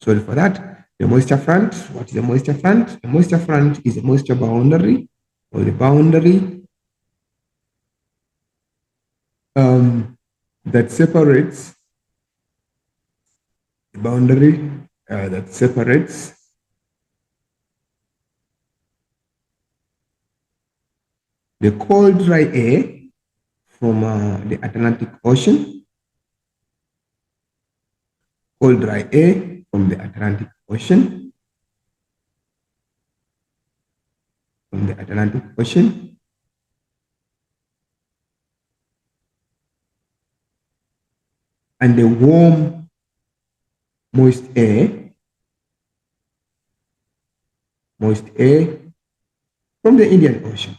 Sorry for that. The moisture front. What is the moisture front? The moisture front is a moisture boundary, or the boundary that separates the boundary that separates the cold dry air from the Atlantic Ocean, cold dry air from the Atlantic Ocean, and the warm moist air from the Indian Ocean.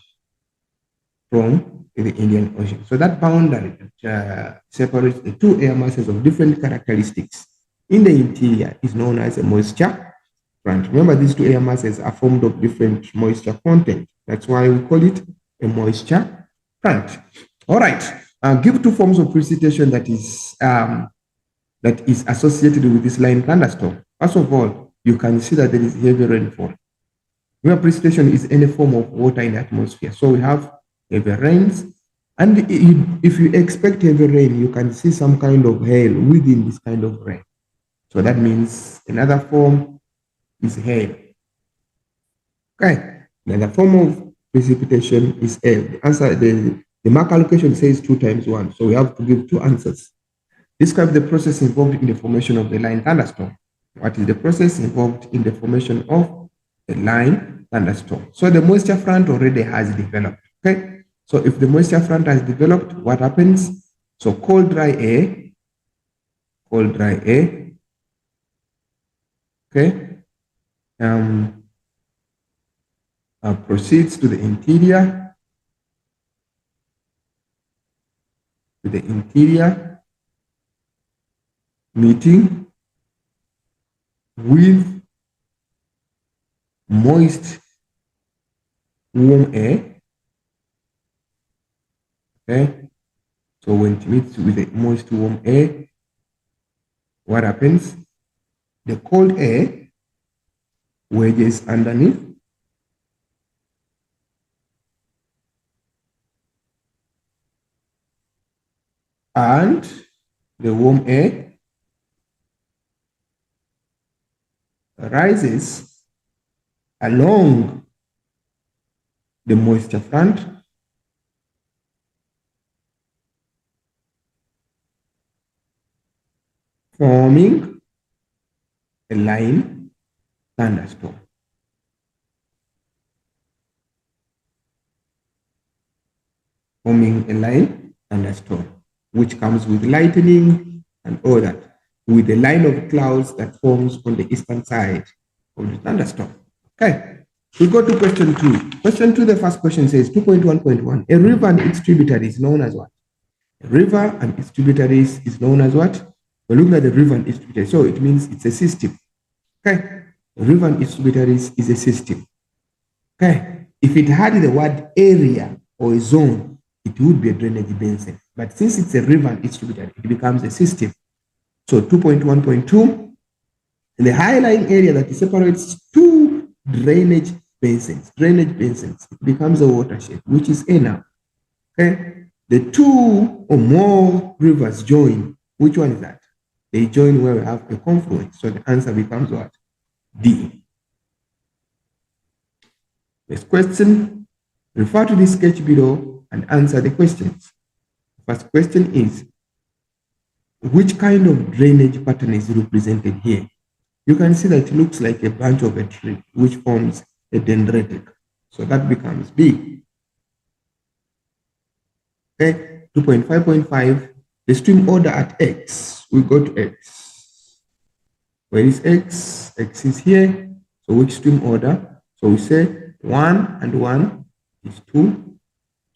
So that boundary that separates the two air masses of different characteristics in the interior is known as a moisture front. Remember, these two air masses are formed of different moisture content. That's why we call it a moisture front. All right. Give two forms of precipitation that is associated with this line thunderstorm. First of all, you can see that there is heavy rainfall. Where precipitation is any form of water in the atmosphere. So we have heavy rains, and if you expect heavy rain, you can see some kind of hail within this kind of rain. So that means another form is hail. Okay, another form of precipitation is hail. The answer, the mark allocation says 2 times 1, so we have to give 2 answers. Describe the process involved in the formation of the line thunderstorm. What is the process involved in the formation of the line thunderstorm? So the moisture front already has developed. Okay. So if the moisture front has developed, what happens? So cold dry air, okay, proceeds to the interior, meeting with moist warm air. Okay, so when it meets with a moist warm air, what happens? The cold air wedges underneath, and the warm air rises along the moisture front, forming a line thunderstorm. Forming a line thunderstorm, which comes with lightning and all that, with a line of clouds that forms on the eastern side of the thunderstorm. Okay, we go to question 2. Question 2, the first question says 2.1.1. A river and its tributaries is known as what? A river and its tributaries is known as what? We're looking at the river and its tributaries, so it means it's a system. Okay, a river and its tributaries is a system. Okay, if it had the word area or a zone, it would be a drainage basin. But since it's a river and its tributary, it becomes a system. So 2.1.2, the high-lying area that separates two drainage basins, it becomes a watershed, which is A now. Okay, the two or more rivers join. Which one is that? They join where we have a confluence. So the answer becomes what? D. Next question, refer to the sketch below and answer the questions. First question is, which kind of drainage pattern is represented here? You can see that it looks like a branch of a tree, which forms a dendritic. So that becomes B. Okay, 2.5.5, the stream order at X. We go to X. Where is X? X is here. So which stream order? So we say 1 and 1 is 2.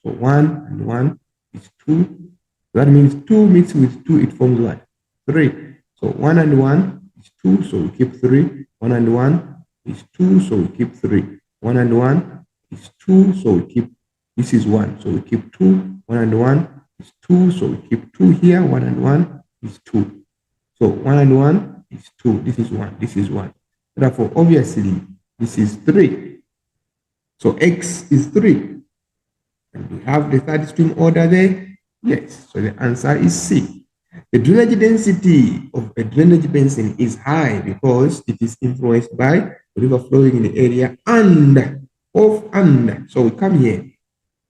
So 1 and 1 is 2. That means 2 mixed with 2, it forms what? 3. So 1 and 1 is 2, so we keep 3. 1 and 1 is 2, so we keep 3. 1 and 1 is 2, so we keep, this is 1, so we keep 2. 1 and 1 is 2, so we keep 2 here. 1 and 1 is 2. So 1 and 1 is 2. This is 1. This is 1. Therefore, obviously, this is 3. So X is 3. And we have the third stream order there. Yes. So the answer is C. The drainage density of a drainage basin is high because it is influenced by the river flowing in the area and of and. So we come here.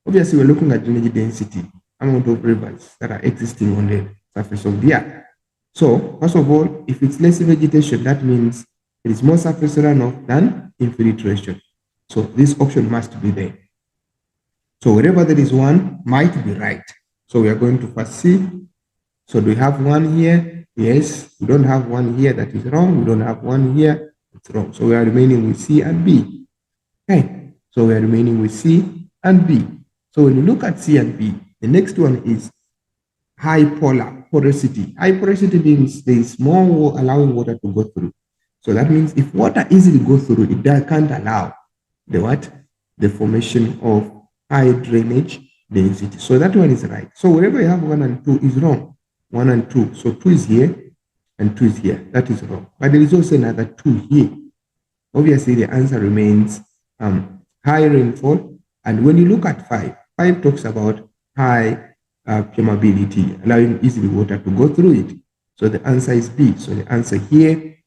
Obviously, we're looking at drainage density, amount of rivers that are existing on the surface of the earth. So, first of all, if it's less vegetation, that means it is more surface runoff than infiltration. So this option must be there. So wherever there is one might be right. So we are going to first see. So do we have one here? Yes. We don't have one here, that is wrong. We don't have one here, it's wrong. So we are remaining with C and B. Okay. So we are remaining with C and B. So when you look at C and B, the next one is high porosity. High porosity means there is more allowing water to go through. So that means if water easily goes through, it can't allow the what? The formation of high drainage density. So that one is right. So wherever you have 1 and 2 is wrong. 1 and 2. So 2 is here and 2 is here. That is wrong. But there is also another 2 here. Obviously, the answer remains high rainfall. And when you look at 5, 5 talks about high permeability, allowing easily water to go through it. So the answer is B. So the answer here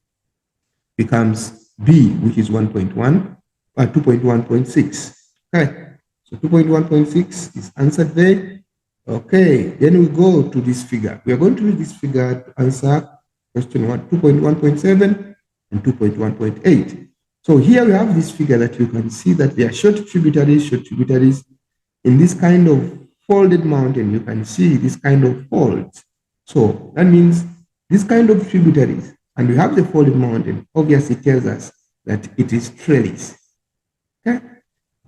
becomes B, which is 2.1.6. Okay. So 2.1.6 is answered there. Okay, then we go to this figure. We are going to use this figure to answer question 2.1.7 and 2.1.8. So here we have this figure that you can see that there are short tributaries in this kind of folded mountain. You can see this kind of folds. So that means this kind of tributaries, and we have the folded mountain, obviously tells us that it is trellis. Okay?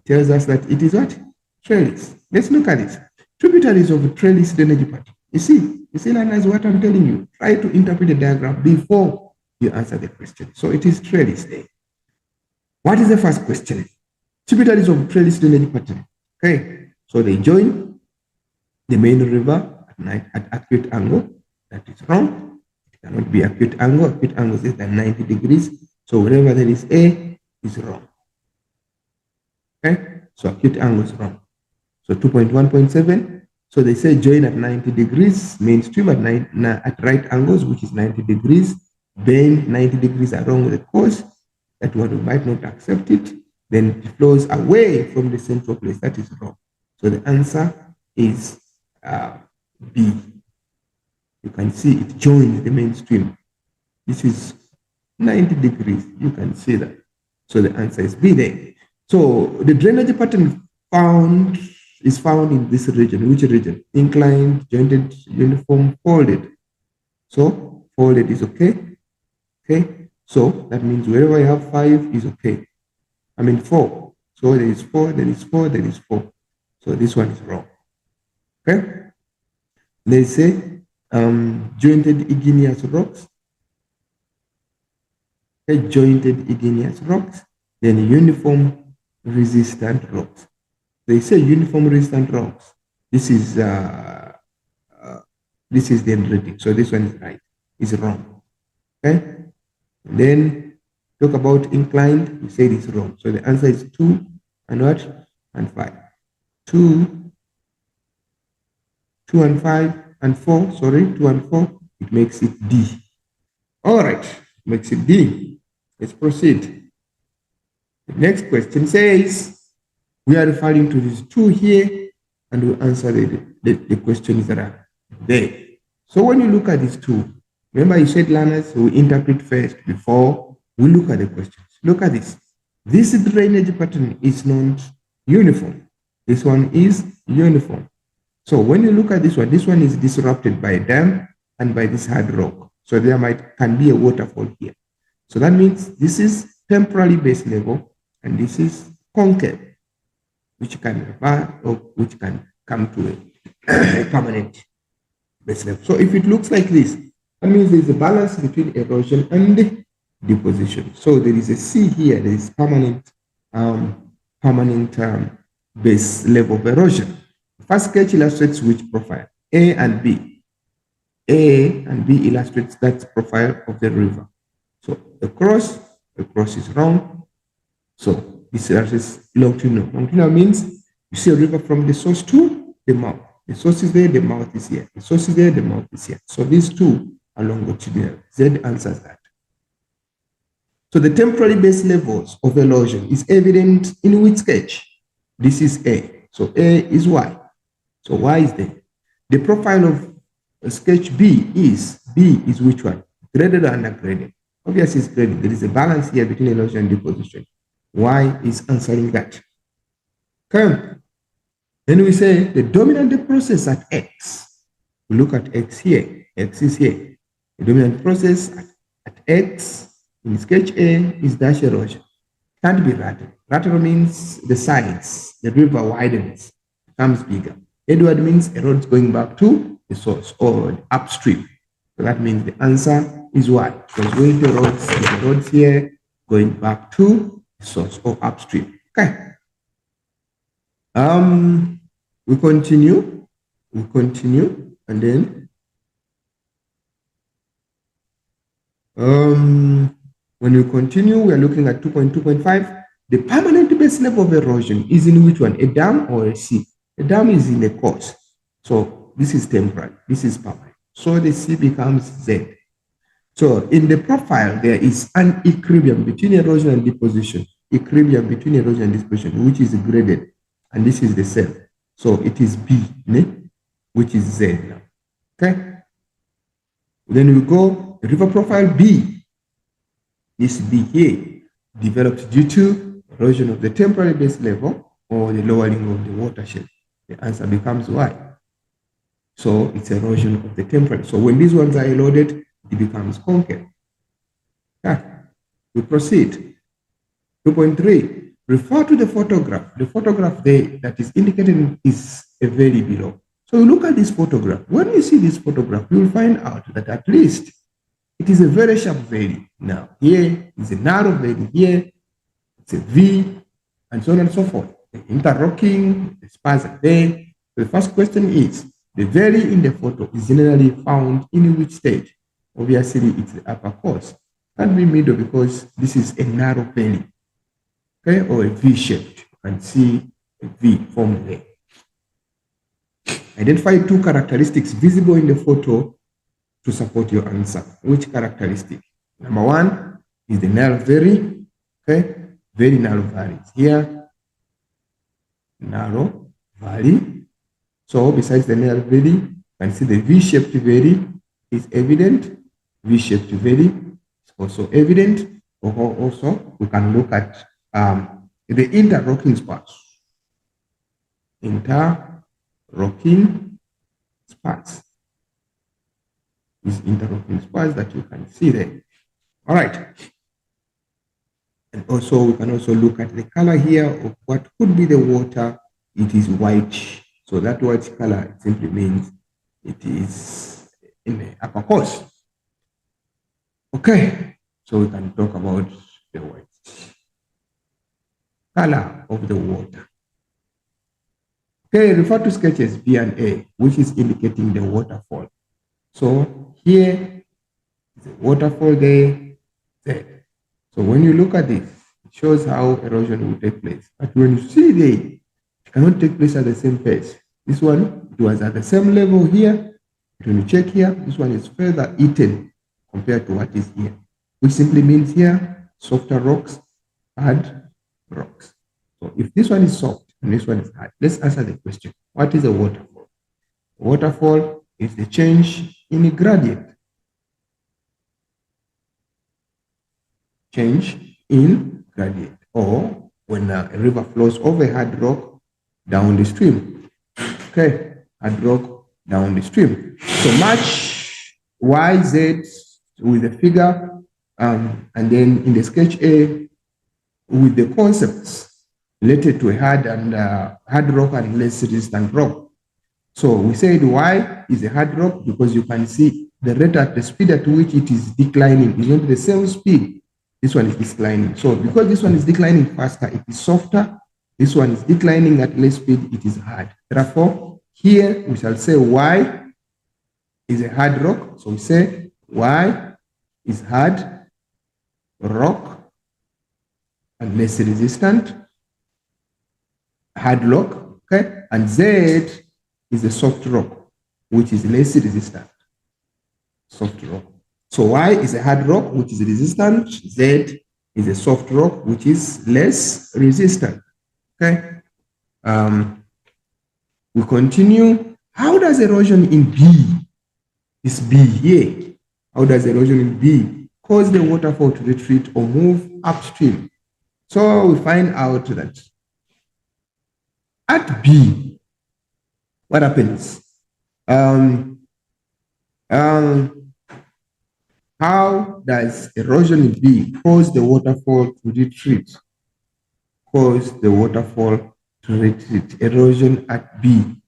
Tells us that it is what? Trellis. Let's look at this. Tributaries of a trellis drainage pattern. You see learners, what I'm telling you. Try to interpret the diagram before you answer the question. So it is trellis there. What is the first question? Tributaries of trellis drainage pattern. Okay, so they join the main river at acute angle. That is wrong. It cannot be acute angle. Acute angle is less than 90 degrees. So wherever there is A is wrong. Okay, so acute angle is wrong. So 2.1.7. So they say join at 90 degrees, mainstream at right angles, which is 90 degrees. Then 90 degrees along the course. That one we might not accept it. Then it flows away from the central place. That is wrong. So the answer is B. You can see it joins the mainstream. This is 90 degrees. You can see that. So the answer is B there. So the drainage pattern is found in this region. Which region? Inclined, jointed, uniform, folded. So folded is okay. Okay. So that means wherever you have 5 is okay. I mean 4. So there is 4, there is 4, there is 4. So this one is wrong. Okay. They say jointed igneous rocks. Okay, jointed igneous rocks. Then uniform resistant rocks. They say uniform resistant rocks. This is the rating. So this one is right. Is wrong. Okay. And then talk about inclined. We said it's wrong. So the answer is 2 and what? And 5. 2 and 5 and 4. Sorry, 2 and 4. It makes it D. All right. Makes it D. Let's proceed. The next question says, we are referring to these 2 here, and we answer the questions that are there. So when you look at these 2, remember you said learners will interpret first before we look at the questions. Look at this. This drainage pattern is not uniform. This one is uniform. So when you look at this one is disrupted by a dam and by this hard rock. So there can be a waterfall here. So that means this is temporary base level and this is concave, which can revert or which can come to a permanent base level. So if it looks like this, that means there is a balance between erosion and deposition. So there is a C here, there is permanent base level of erosion. The first sketch illustrates which profile? A and B. A and B illustrates that profile of the river. So the cross is wrong. So this is longitudinal. Longitudinal means you see a river from the source to the mouth. The source is there, the mouth is here. The source is there, the mouth is here. So these 2 are longitudinal. Z answers that. So the temporary base levels of erosion is evident in which sketch? This is A. So A is Y. So Y is there. The profile of sketch B is which one? Graded or undergraded? Obviously, it's graded. There is a balance here between erosion and deposition. Y is answering that. Okay. Then we say the dominant process at X. We look at X here. X is here. The dominant process at X in sketch A is dash erosion. Can't be lateral. Lateral means the sides, the river widens, becomes bigger. Edward means erodes going back to the source or the upstream. So that means the answer is Y. Because going to erodes here, going back to the source or upstream. Okay. We continue, and then when we continue, we are looking at 2.2.5. The permanent base level of erosion is in which one? A dam or a sea? A dam is in a course. So this is temporary, this is permanent. So the C becomes Z. So in the profile, there is an equilibrium between erosion and deposition. Equilibrium between erosion and deposition, which is graded. And this is the cell. So it is B, which is Z now. Okay. Then we go river profile B. This B here developed due to erosion of the temporary base level or the lowering of the watershed. The answer becomes Y. So it's erosion of the temporary. So when these ones are eroded, it becomes concave. Yeah. We proceed. 2.3. Refer to the photograph. The photograph there that is indicated is a valley below. So you look at this photograph. When you see this photograph, you will find out that at least it is a very sharp valley. Now, here is a narrow valley, here it's a V, and so on and so forth. The interlocking, the spars are there. The first question is, the valley in the photo is generally found in which state? Obviously, it's the upper course. Can't be middle because this is a narrow valley, okay, or a V-shaped. You can see a V formed there. Identify two characteristics visible in the photo to support your answer. Which characteristic? Number one is the narrow valley, okay, very narrow valleys. Here, narrow valley. So besides the narrow valley, you can see the V-shaped valley is evident. V-shaped valley is also evident. Also, we can look at the interlocking spars. Interlocking spars. These interlocking spars that you can see there. All right. And also, we can also look at the color here of what could be the water. It is white. So that white color simply means it is in the upper course. Okay. So we can talk about the white color of the water. Okay, refer to sketches B and A, which is indicating the waterfall. So here is a waterfall there. So when you look at this, it shows how erosion will take place. But when you see there, it cannot take place at the same pace. This one, it was at the same level here. But when you check here, this one is further eaten compared to what is here, which simply means here, softer rocks, hard rocks. So if this one is soft and this one is hard, let's answer the question. What is a waterfall? A waterfall is the change in a gradient. Change in gradient, or when a river flows over a hard rock down the stream. Okay, hard rock down the stream. So match Y, Z with the figure, and then in the sketch A with the concepts related to a hard rock and less resistant rock. So we said Y is a hard rock because you can see the rate at the speed at which it is declining is not the same speed. This one is declining. So because this one is declining faster, it is softer. This one is declining at less speed, it is hard. Therefore, here we shall say Y is a hard rock. So we say Y is hard rock and less resistant. Hard rock, okay? And Z is a soft rock, which is less resistant. Soft rock. So Y is a hard rock, which is resistant. Z is a soft rock, which is less resistant. Okay. We continue. How does erosion in B, this B here, how does erosion in B cause the waterfall to retreat or move upstream? So we find out that at B, what happens? How does erosion in B cause the waterfall to retreat? Cause the waterfall to retreat. Erosion at B.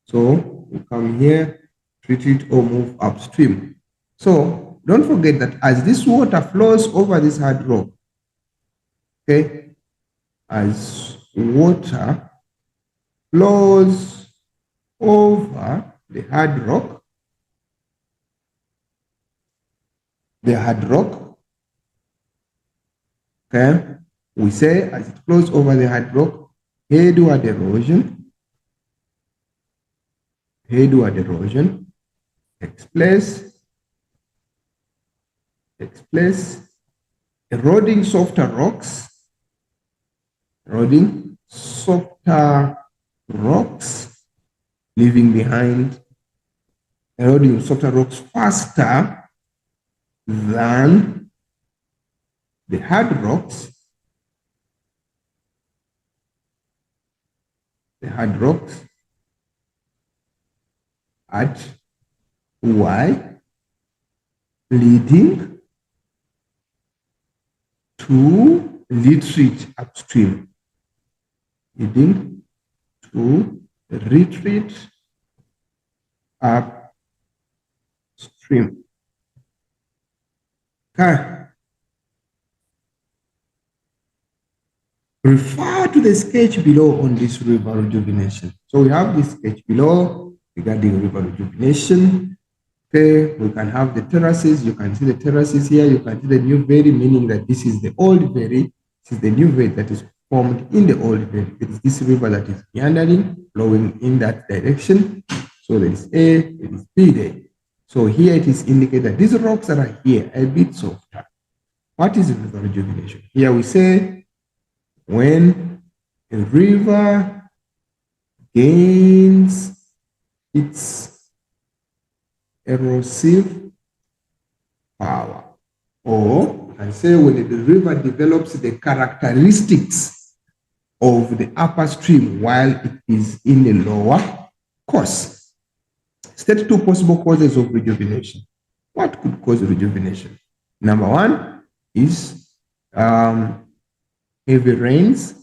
So we come here, retreat or move upstream. So don't forget that as this water flows over this hard rock, okay, as water flows over the hard rock, okay, we say as it flows over the hard rock, headward erosion takes place, eroding softer rocks, leaving behind, eroding softer rocks faster than the hard rocks, at Y, leading to retreat upstream, upstream. Okay. Refer to the sketch below on this river rejuvenation. So we have this sketch below regarding river rejuvenation. Okay, we can have the terraces. You can see the terraces here. You can see the new valley, meaning that this is the old valley. This is the new valley that is formed in the old valley. It is this river that is meandering, flowing in that direction. So there is A, there is B there. So here it is indicated that these rocks that are here are a bit softer. What is river rejuvenation? Here we say when a river gains its erosive power, or I say when the river develops the characteristics of the upper stream while it is in the lower course. State two possible causes of rejuvenation. What could cause rejuvenation? Number one is heavy rains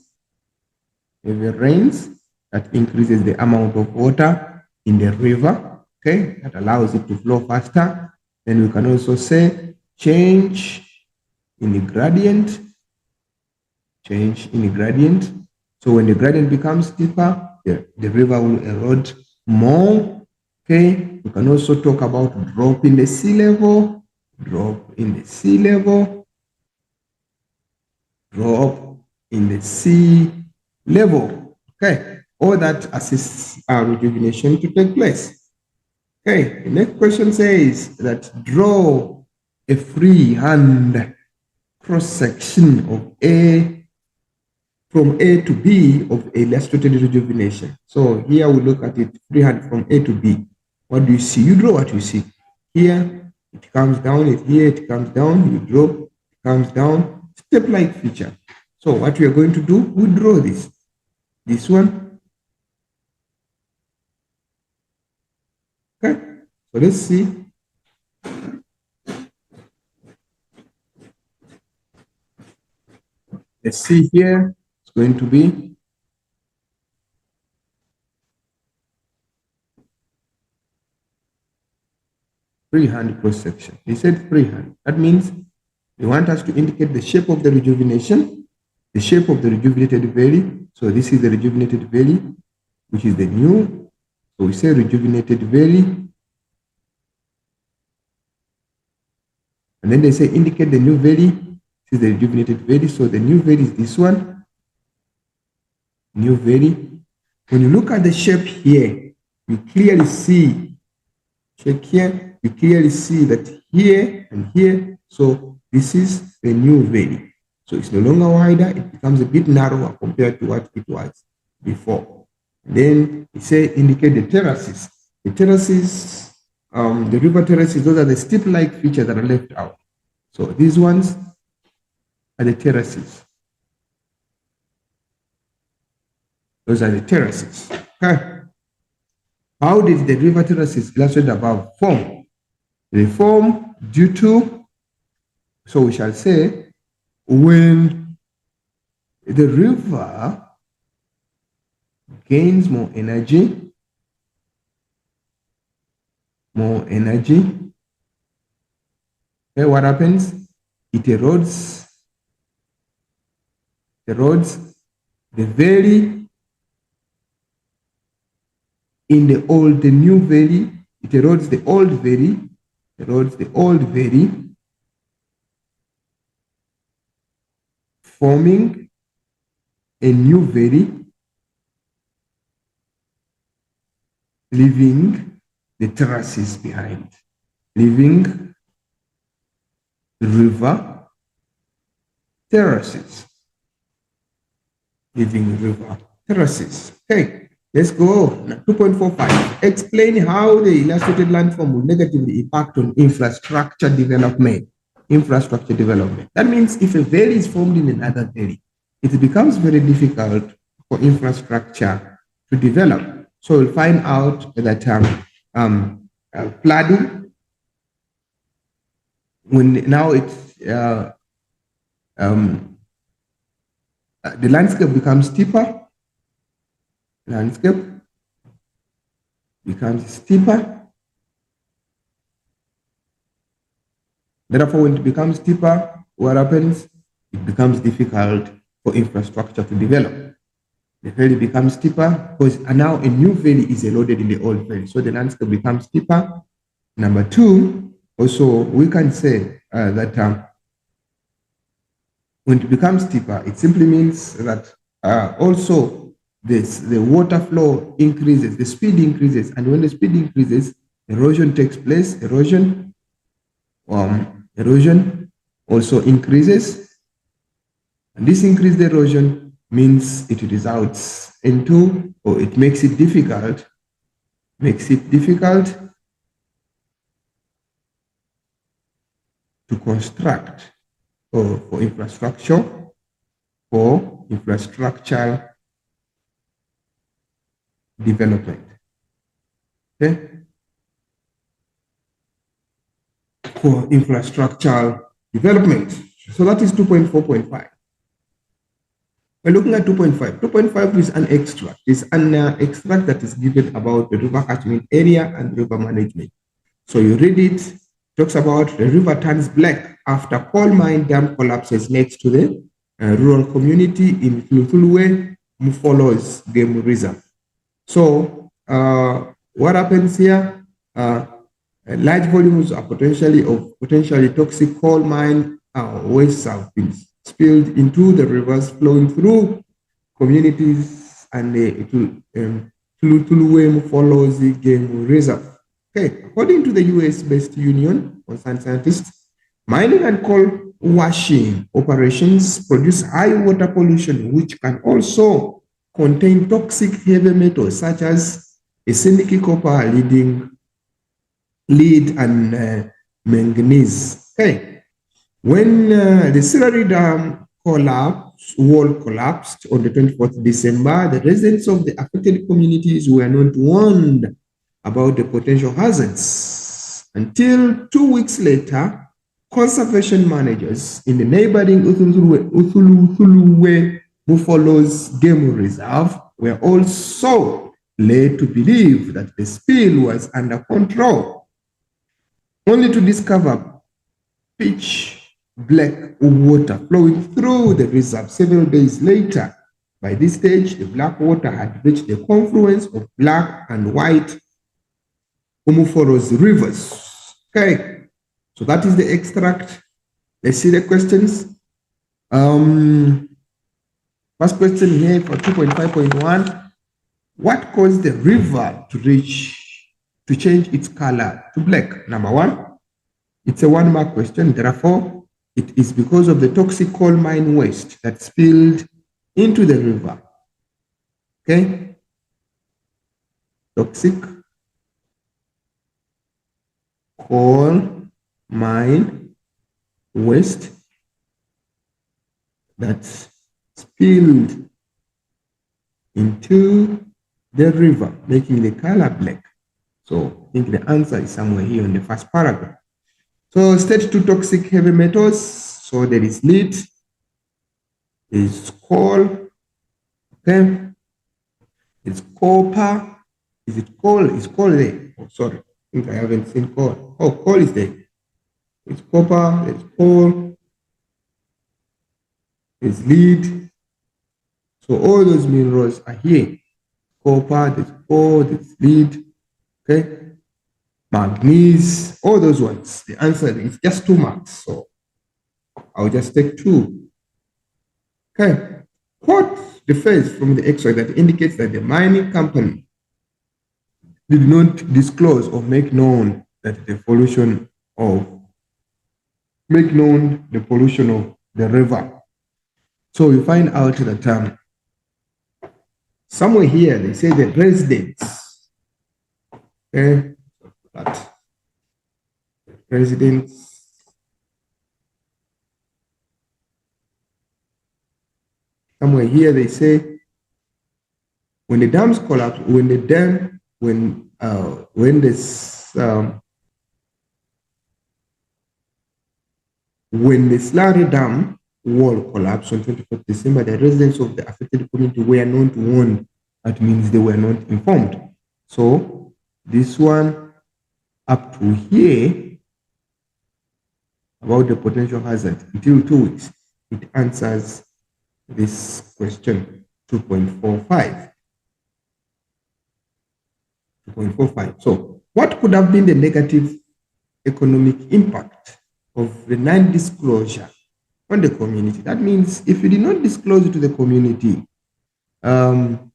that increases the amount of water in the river, okay, that allows it to flow faster. Then we can also say change in the gradient. So when the gradient becomes steeper, the river will erode more. Okay, we can also talk about drop in the sea level, drop in the sea level. Okay, all that assists our rejuvenation to take place. Okay, the next question says that draw a freehand cross section of from A to B of illustrated rejuvenation. So here we look at it freehand from A to B. What do you see? You draw what you see. Here it comes down, here it comes down, you draw, it comes down, step-like feature. So what we are going to do, we draw this one. Okay, so let's see. Let's see here, it's going to be freehand cross section. They said freehand. That means they want us to indicate the shape of the rejuvenation, the shape of the rejuvenated valley. So this is the rejuvenated valley, which is the new. So we say rejuvenated valley. And then they say indicate the new valley. This is the rejuvenated valley. So the new valley is this one. New valley. When you look at the shape here, you clearly see, check here, you clearly see that here and here. So this is the new valley. So it's no longer wider, it becomes a bit narrower compared to what it was before. And then we say indicate the terraces. The terraces, the river terraces, those are the steep-like features that are left out. So these ones are the terraces. Those are the terraces. Okay. How did the river terraces illustrated above form? They form due to, so we shall say, when the river gains more energy, okay, what happens? It erodes the valley in the new valley. It erodes the old valley, forming a new valley, leaving the terraces behind, leaving the river terraces, Okay, let's go. 2.45. Explain how the illustrated landform will negatively impact on infrastructure development. That means if a valley is formed in another valley, it becomes very difficult for infrastructure to develop. So we'll find out that flooding, when now it's the landscape becomes steeper. Therefore, when it becomes steeper, what happens? It becomes difficult for infrastructure to develop. The valley becomes steeper because now a new valley is loaded in the old valley. So the landscape becomes steeper. Number two, also we can say that when it becomes steeper, it simply means that also the water flow increases, the speed increases, and when the speed increases, erosion takes place. Erosion also increases, and this increased erosion means it results into, or it makes it difficult to construct or for infrastructural development. Okay? For infrastructural development. So that is 2.4.5. We're looking at 2.5. 2.5 is an extract. It's an extract that is given about the river catchment area and river management. So you read it, talks about the river turns black after coal mine dam collapses next to the rural community in Fluvial Geomorphology Game Reserve. So what happens here? Large volumes are potentially toxic coal mine wastes have been spilled into the rivers flowing through communities, and Fluvial Geomorphology Game Reserve. Okay, according to the US-based Union Concerned Scientists, mining and coal washing operations produce high water pollution, which can also contain toxic heavy metals such as arsenic, copper, lead, and manganese. Okay. When the Silari Dam wall collapsed on the 24th December, the residents of the affected communities were not warned about the potential hazards until 2 weeks later. Conservation managers in the neighboring Fluvial Geomorphology Game Reserve were also led to believe that the spill was under control, only to discover pitch black water flowing through the reserve several days later. By this stage, the black water had reached the confluence of black and white Geomorphology rivers. Okay, so that is the extract. Let's see the questions. First question here for 2.5.1. What caused the river to change its color to black? Number one, it's a 1-mark question. Therefore, it is because of the toxic coal mine waste that spilled into the river. Okay? Toxic coal mine waste that spilled into the river, making the color black. So I think the answer is somewhere here in the first paragraph. So state 2 toxic heavy metals. So there is lead, there is coal, okay? It's copper. Is it coal? Is coal there? Oh, sorry. I think I haven't seen coal. Oh, coal is there. It's copper, there's coal, there's lead. So all those minerals are here. Copper, there's coal, there's lead, okay? Manganese, all those ones. The answer is just 2 marks. So I'll just take 2. Okay. Quote the phrase from the extract that indicates that the mining company did not disclose or make known that the pollution of the river. So we find out that somewhere here they say the residents, okay, that residents somewhere here they say when the dams collapse, when the Silari Dam wall collapsed on 24th December, the residents of the affected community were not warned. That means they were not informed. So this one up to here, about the potential hazard until 2 weeks, it answers this question 2.45. 2.45. So what could have been the negative economic impact of the non-disclosure on the community? That means if you did not disclose it to the community, and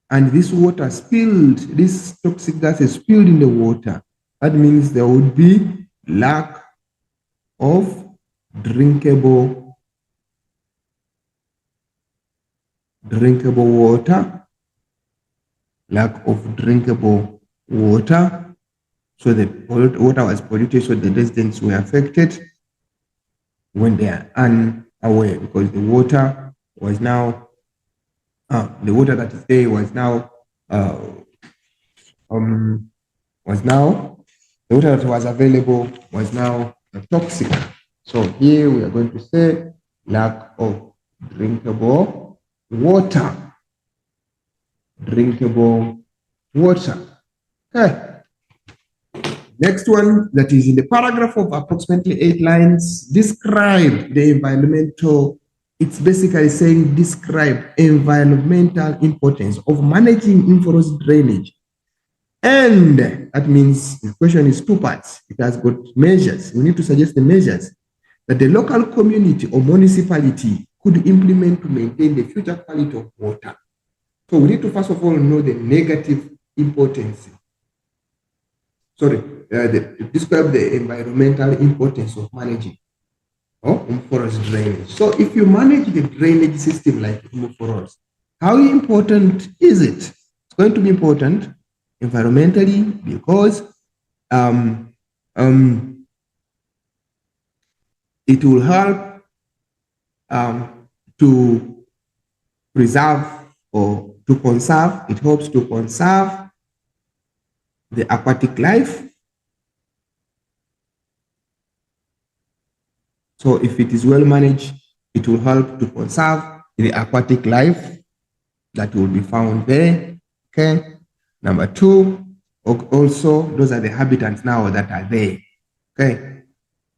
this water spilled, this toxic gas is spilled in the water, that means there would be lack of drinkable water, lack of drinkable water. So the water was polluted, so the residents were affected when they are unaware, because the water was now, the water that is there was now, the water that was available was now toxic. So here we are going to say lack of drinkable water. Drinkable water. Okay. Next one, that is in the paragraph of approximately 8 lines, describe the environmental, it's basically saying describe environmental importance of managing in-forest drainage. And that means the question is 2 parts. It has got measures. We need to suggest the measures that the local community or municipality could implement to maintain the future quality of water. So we need to first of all know the negative importance. Describe the environmental importance of managing forest drainage. So if you manage the drainage system like forest, how important is it? It's going to be important environmentally because it will help to preserve or to conserve. It helps to conserve the aquatic life. So if it is well managed, it will help to conserve the aquatic life that will be found there. Okay. Number 2, also those are the habitats now that are there. Okay.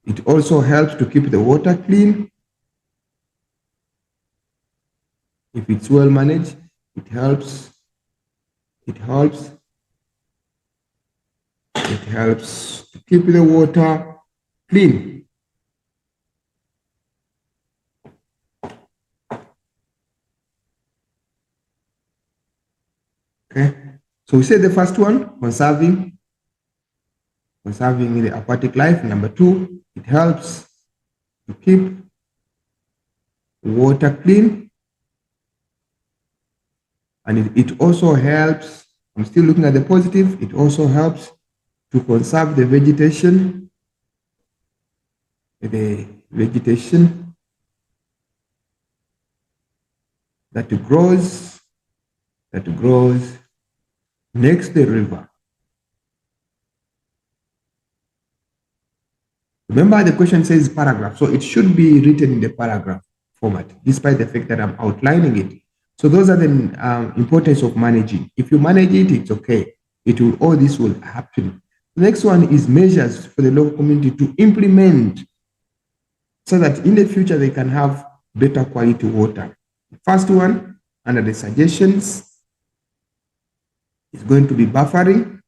It also helps to keep the water clean. If it's well managed, it helps to keep the water clean. Okay, so we said the first one, conserving the aquatic life. Number 2, it helps to keep water clean. And it also helps, I'm still looking at the positive, it also helps to conserve the vegetation that grows next to the river. Remember, the question says paragraph, so it should be written in the paragraph format, despite the fact that I'm outlining it. So those are the importance of managing. If you manage it, it's okay. All this will happen. The next one is measures for the local community to implement so that in the future they can have better quality water. The first one, under the suggestions, is going to be buffering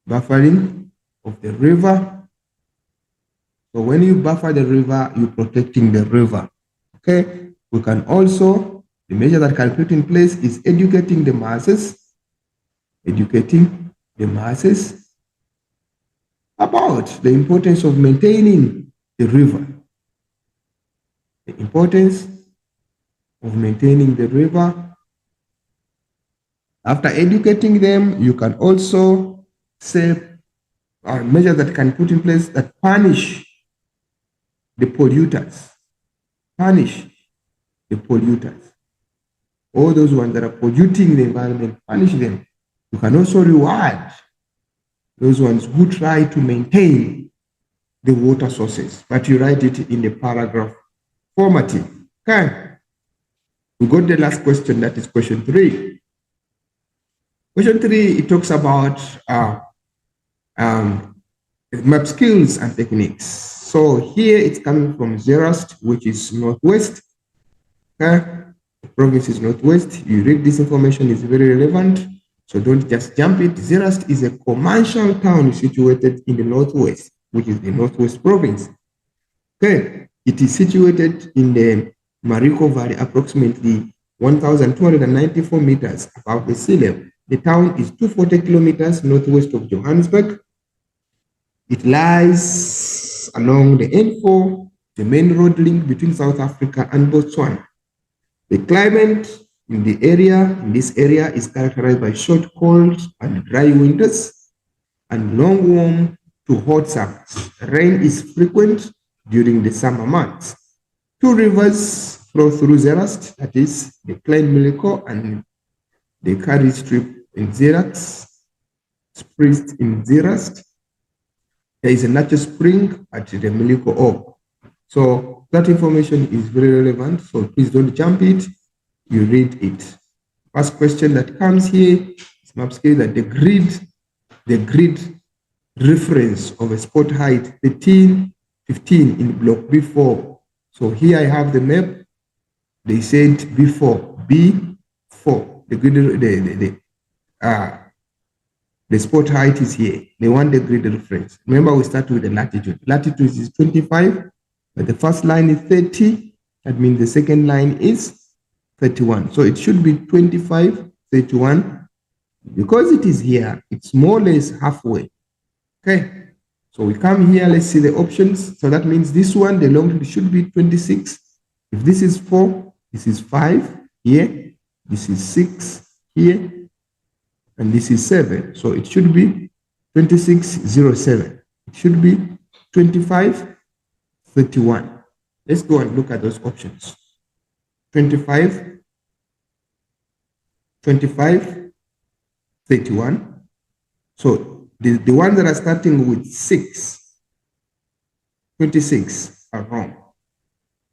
of the river. So when you buffer the river, you're protecting the river. Okay. We can also, the measure that can put in place is educating the masses about the importance of maintaining the river. The importance of maintaining the river. After educating them, you can also say measures that can put in place that punish the polluters. All those ones that are polluting the environment, punish them. You can also reward those ones who try to maintain the water sources, but you write it in the paragraph formatting. Okay. We got the last question, that is question 3. Question 3, it talks about map skills and techniques. So here it's coming from Zerast, which is northwest. Okay, the province is northwest. You read this information, is very relevant. So don't just jump it. Zerast is a commercial town situated in the northwest, which is the northwest province. Okay, it is situated in the Marico Valley, approximately 1,294 meters above the sea level. The town is 240 kilometers northwest of Johannesburg. It lies along the N4, the main road link between South Africa and Botswana. The climate in this area is characterized by short, cold, and dry winters and long, warm to hot summers. Rain is frequent during the summer months. Two rivers flow through Zerast, that is the Klein Milico and the Kari Strip in Zerast. Springs in Zerast. There is a natural spring at the Milico Org. So that information is very relevant. So please don't jump it. You read it. First question that comes here is map scale that the grid reference of a spot height 13, 15 in block B4. So here I have the map. They said B4, B4. The spot height is here. They want the grid reference. Remember, we start with the latitude. Latitude is 25, but the first line is 30. That means the second line is 31. So it should be 25, 31. Because it is here, it's more or less halfway. Okay. So we come here, let's see the options. So that means this one, the longitude should be 26. If this is 4, this is 5 here. This is 6 here. And this is 7. So it should be 2607. It should be 2531. Let's go and look at those options. 25, 25, 31. So the ones that are starting with 6, 26 are wrong.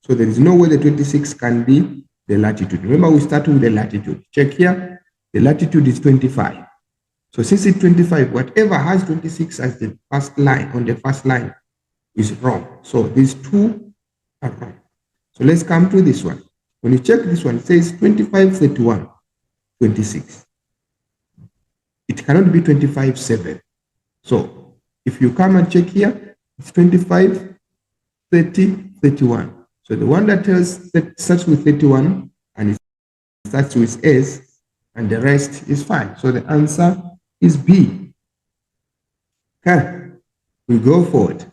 So there is no way the 26 can be the latitude. Remember, we start with the latitude. Check here. The latitude is 25. So since it's 25, whatever has 26 as the first line on the first line is wrong. So these two are wrong. So let's come to this one. When you check this one, it says 25, 31, 26. It cannot be 25, 7. So if you come and check here, it's 25, 30, 31. So the one that starts with 31 and it starts with S, and the rest is fine. So the answer is B. Okay, we go forward.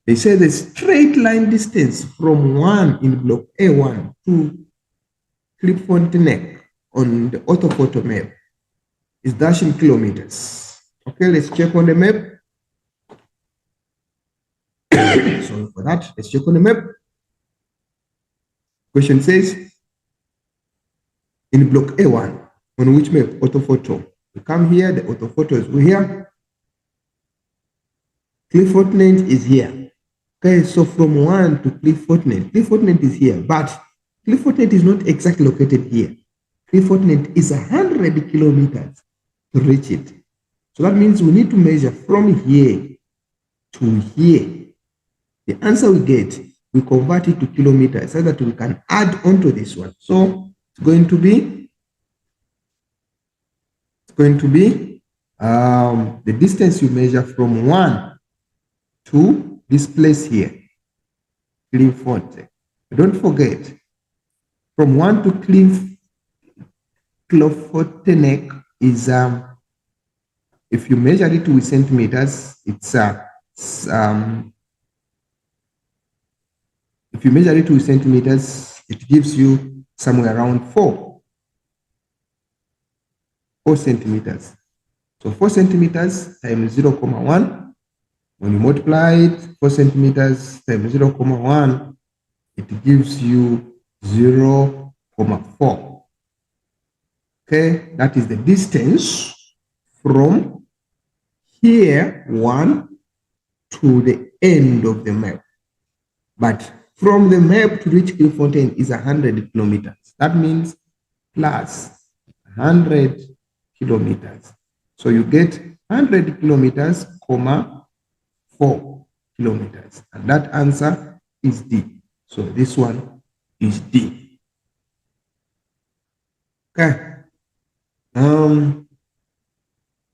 They say the straight line distance from 1 in block A1 to Clipford Neck on the orthophoto map is dash in kilometers. Okay, let's check on the map. Sorry for that. Let's check on the map. Question says, in block A1, on which map? Orthophoto. We come here, the orthophoto is here. Clifford Neck is here. Okay, so from 1 to Clifford Neck is here, but Clifford Neck is not exactly located here. Clifford Neck is 100 kilometers to reach it. So that means we need to measure from here to here. The answer we get, we convert it to kilometers so that we can add on to this one. So it's going to be the distance you measure from 1 to this place here, Clifford. Don't forget, from 1 to Clifford Neck is, if you measure it with centimeters, it's, if you measure it with centimeters, it gives you somewhere around 4 centimeters. So 4 centimeters times 0.1, when you multiply it, 4 centimeters times 0.1, it gives you 0.4. Okay, that is the distance from here, 1, to the end of the map. But from the map to reach Cliffontaine is 100 kilometers. That means plus 100 kilometers. So you get 100 kilometers, 4 kilometers. And that answer is D. So this one is D. Okay. Remember,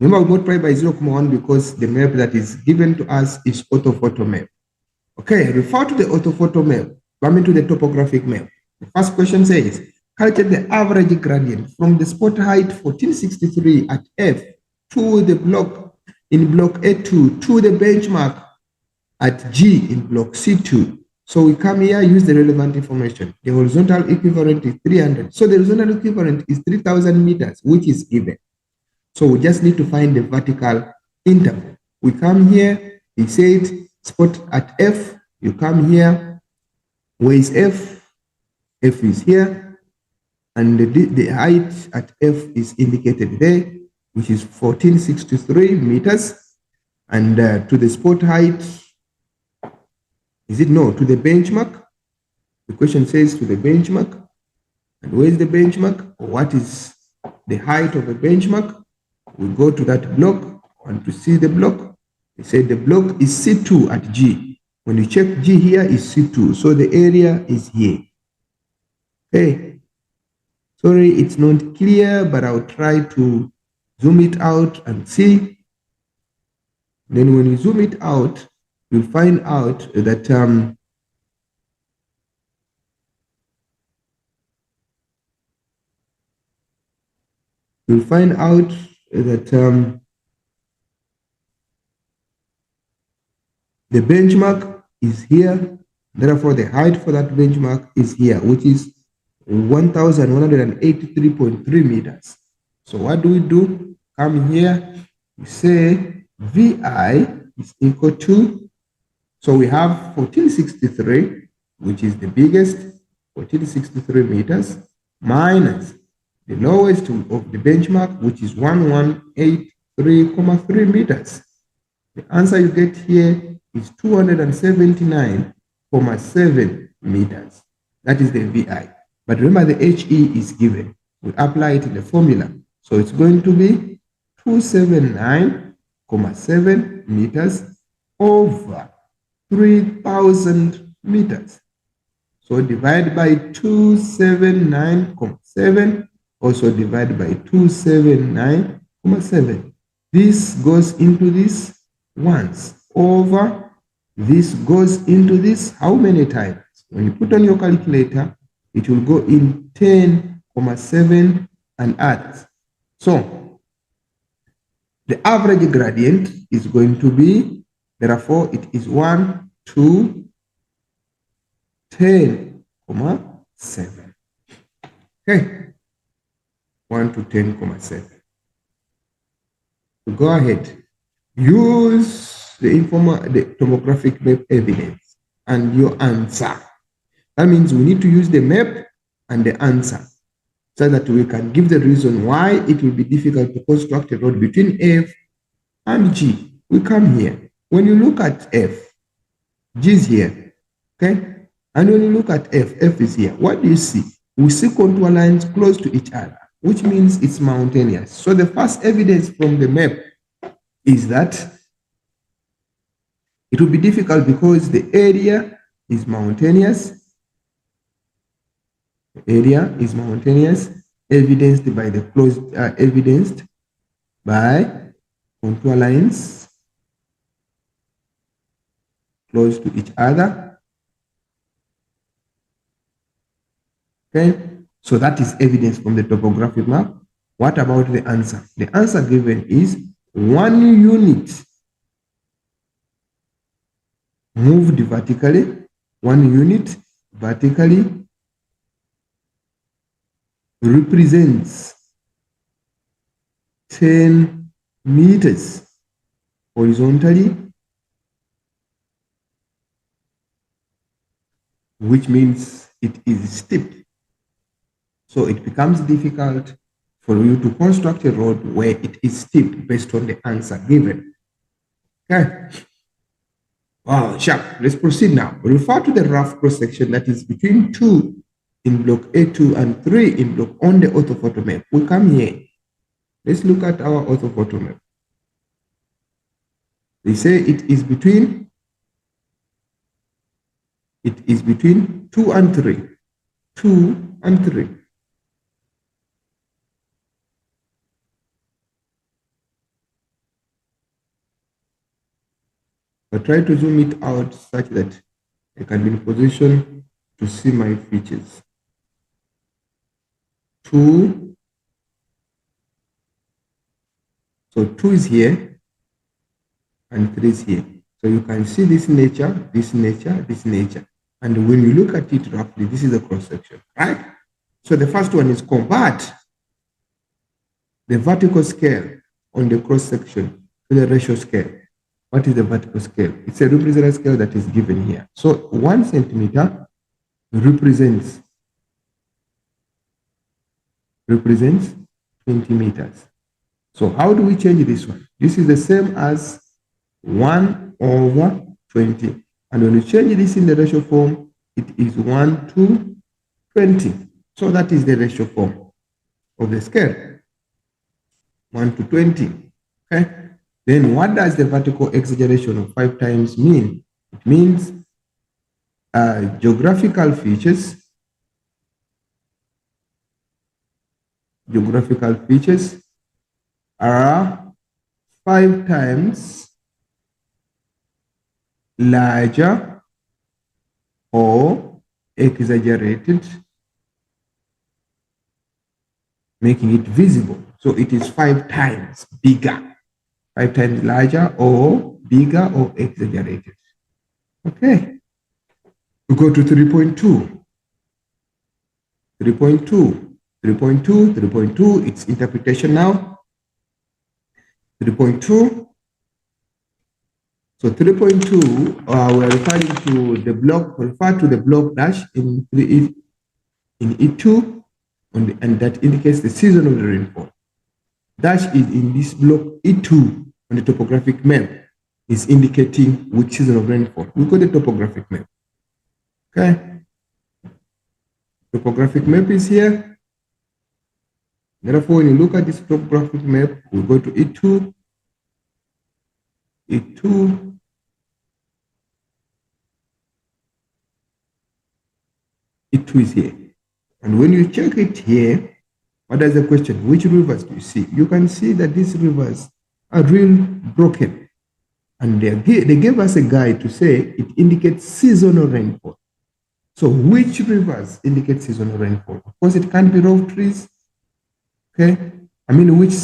we multiply by 0.1 because the map that is given to us is orthophoto map. Okay, refer to the orthophoto map, coming to the topographic map. The first question says, calculate the average gradient from the spot height 1463 at F to the block in block A2 to the benchmark at G in block C2. So we come here, use the relevant information. The horizontal equivalent is 300. So the horizontal equivalent is 3,000 meters, which is given. So we just need to find the vertical interval. We come here, he said spot at F, you come here, where is F? F is here, and the height at F is indicated there, which is 1463 meters, and to the spot height, is it no, to the benchmark? The question says to the benchmark, and where is the benchmark? What is the height of the benchmark? We go to that block, want to see the block. They say the block is C2 at G. When you check G here is C2, so the area is here. Okay, sorry, it's not clear, but I'll try to zoom it out and see. Then when you zoom it out, you'll find out that the benchmark is here. Therefore, the height for that benchmark is here, which is 1,183.3 meters. So what do? Come here, we say VI is equal to, so we have 1463, which is the biggest, 1463 meters, minus the lowest of the benchmark, which is 1183.3 meters. The answer you get here is 279.7 meters. That is the VI. But remember, the HE is given. We apply it in the formula. So it's going to be 279.7 meters over 3,000 meters. So divide by 279.7, also divide by 279.7. This goes into this once, over this goes into this how many times? When you put on your calculator, it will go in 10.7 and others. So the average gradient is going to be, therefore it is 1 to 10.7. Okay, 1 to 10.7. So go ahead, use the topographic map evidence and your answer. That means we need to use the map and the answer so that we can give the reason why it will be difficult to construct a road between F and G. We come here. When you look at F, G is here, okay? And when you look at F, F is here. What do you see? We see contour lines close to each other, which means it's mountainous. So the first evidence from the map is that it will be difficult because the area is mountainous. The area is mountainous, evidenced by the contour lines close to each other. Okay, so that is evidence from the topographic map. What about the answer? The answer given is 1 unit moved vertically, 1 unit vertically represents 10 meters horizontally, which means it is steep. So it becomes difficult for you to construct a road where it is steep based on the answer given. Okay. Wow, sharp. Let's proceed now. Refer to the rough cross-section that is between 2 in block A2 and 3 in block on the orthophoto map. We come here. Let's look at our orthophoto map. They say it is between It is between 2 and 3. 2 and 3. I try to zoom it out such that I can be in position to see my features. 2. So 2 is here and 3 is here. So you can see this nature, this nature, this nature. And when you look at it roughly, this is a cross section, right? So the first one is convert the vertical scale on the cross section to the ratio scale. What is the vertical scale? It's a representative scale that is given here. So 1 centimeter represents 20 meters. So how do we change this one? This is the same as 1 over 20. And when you change this in the ratio form, it is 1 to 20. So that is the ratio form of the scale. 1 to 20. Okay. Then what does the vertical exaggeration of 5 times mean? It means geographical features are 5 times larger or exaggerated, making it visible. So it is 5 times bigger, 5 times larger or bigger or exaggerated. Okay. We go to 3.2. 3.2, it's interpretation now. 3.2. So 3.2, we are referring to the block, refer to the block dash in E2, and that indicates the season of the rainfall. Dash is in this block E2 on the topographic map, is indicating which season of rainfall. We got the topographic map. Okay. Topographic map is here. Therefore, when you look at this topographic map, we go to E2. E2. E2 is here. And when you check it here, what is the question? Which rivers do you see? You can see that these rivers are real broken. And they gave us a guide to say it indicates seasonal rainfall. So which rivers indicate seasonal rainfall? Of course, it can't be raw trees. Okay. I mean, which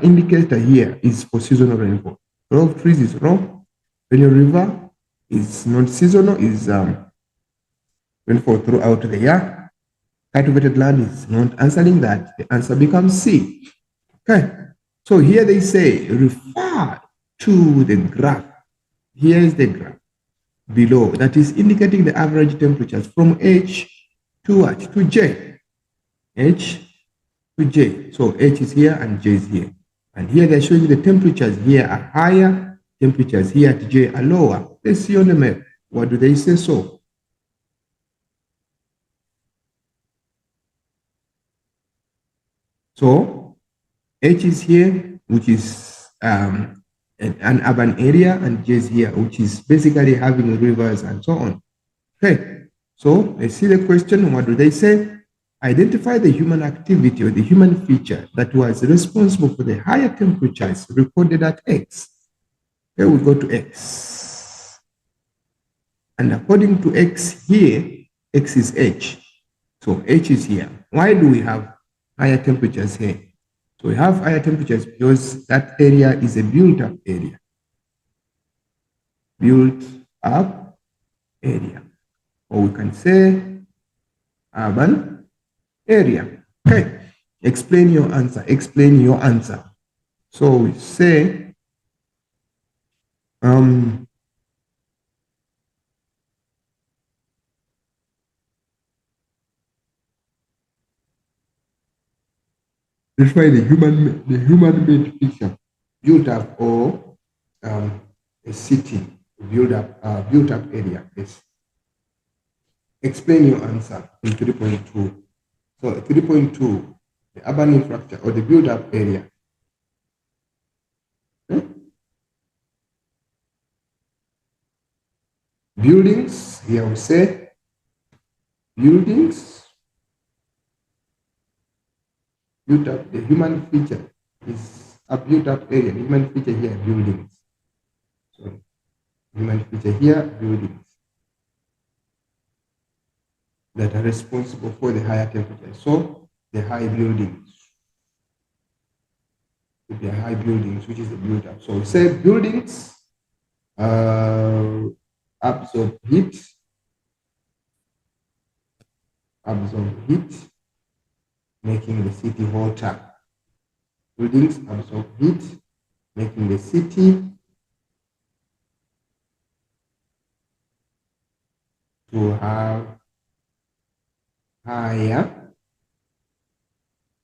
indicator here is for seasonal rainfall? Raw trees is raw. When your river is not seasonal, is rainfall throughout the year. Cultivated land is not answering that. The answer becomes C. Okay. So here they say refer to the graph. Here is the graph below that is indicating the average temperatures from H to what? To J. H to J. So H is here and J is here. And here they're showing the temperatures here are higher, temperatures here at J are lower. Let's see on the map. What do they say so? So H is here, which is an urban area, and J is here, which is basically having rivers and so on. Okay, so let's see the question. What do they say? Identify the human activity or the human feature that was responsible for the higher temperatures recorded at X. Okay, we go to X. And according to X here, X is H. So H is here. Why do we have higher temperatures here? So we have higher temperatures because that area is a built-up area. Built-up area. Or we can say urban area. Okay. Explain your answer. Explain your answer. So we say let's find the human-made picture, built up, or a city, built up area. Yes. Explain your answer in 3.2. So 3.2, the urban infrastructure or the built up area. Okay. Buildings, here we say buildings, built up. The human feature is a built up area. The human feature here, buildings. So human feature here, buildings that are responsible for the higher temperature. So the high buildings would be high buildings, which is the built up. So we say buildings absorb heat, making the city hotter. Buildings absorb heat, making the city to have higher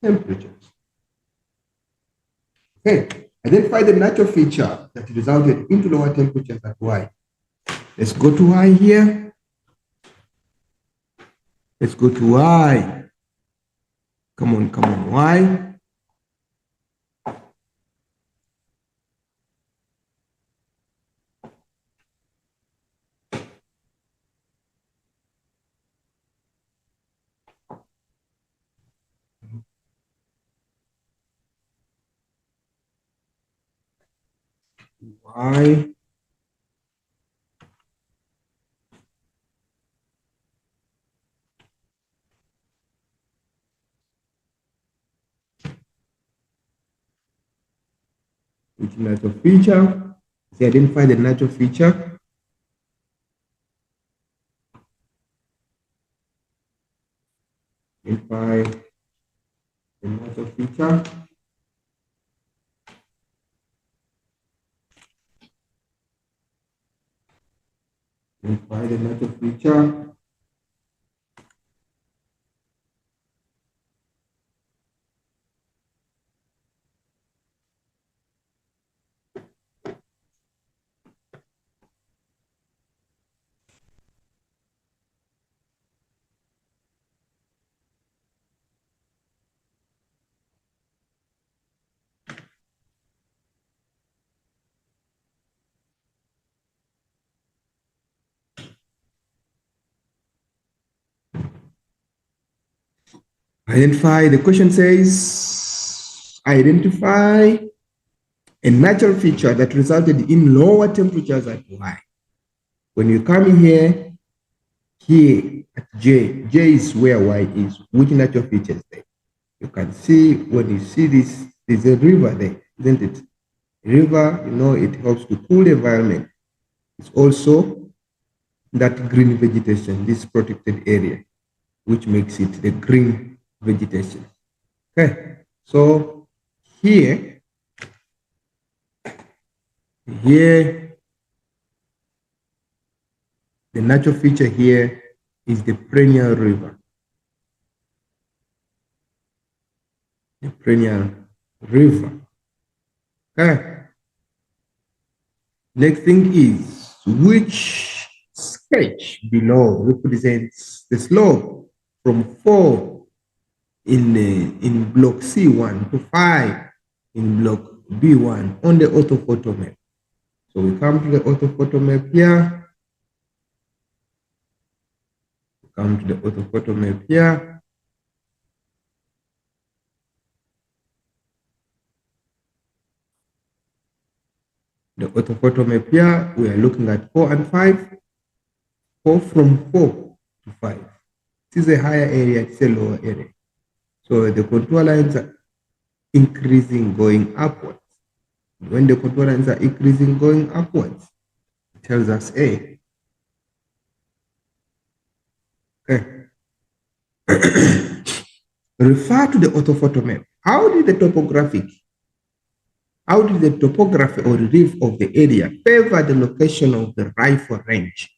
temperatures. Okay, identify the natural feature that resulted into lower temperatures at Y. Let's go to Y here. Let's go to Y. Come on, Y. Y. Which natural feature? So identify the natural feature. Identify the natural feature. Identify the natural feature. Identify, the question says, identify a natural feature that resulted in lower temperatures at Y. When you come here at J is where Y is. Which natural feature is there? You can see, when you see this, there's a river there, isn't it? River, you know, it helps to cool the environment. It's also that green vegetation, this protected area, which makes it the green vegetation. Okay, so here, the natural feature here is the perennial river. The perennial river. Okay. Next thing is, which sketch below represents the slope from 4 in block C1 to 5 in block B1 on the orthophoto map? So we come to the orthophoto map here. Come to the orthophoto map here. The orthophoto map here, we are looking at 4 and 5. 4 from 4 to 5. This is a higher area, it's a lower area. So the contour lines are increasing, going upwards. When the contour lines are increasing, going upwards, it tells us A. Okay. Refer to the orthophoto map. How did the topography or relief of the area favor the location of the rifle range?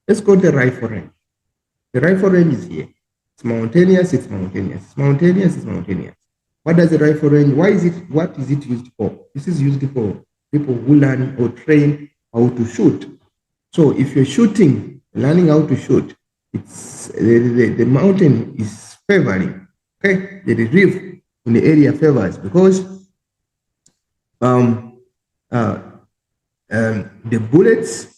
Let's go to the rifle range. The rifle range is here. It's mountainous, it's mountainous, it's mountainous, it's mountainous. What does the rifle range, what is it used for? This is used for people who learn or train how to shoot. So if you're shooting, learning how to shoot, it's the mountain is favoring. Okay, the relief in the area favors because the bullets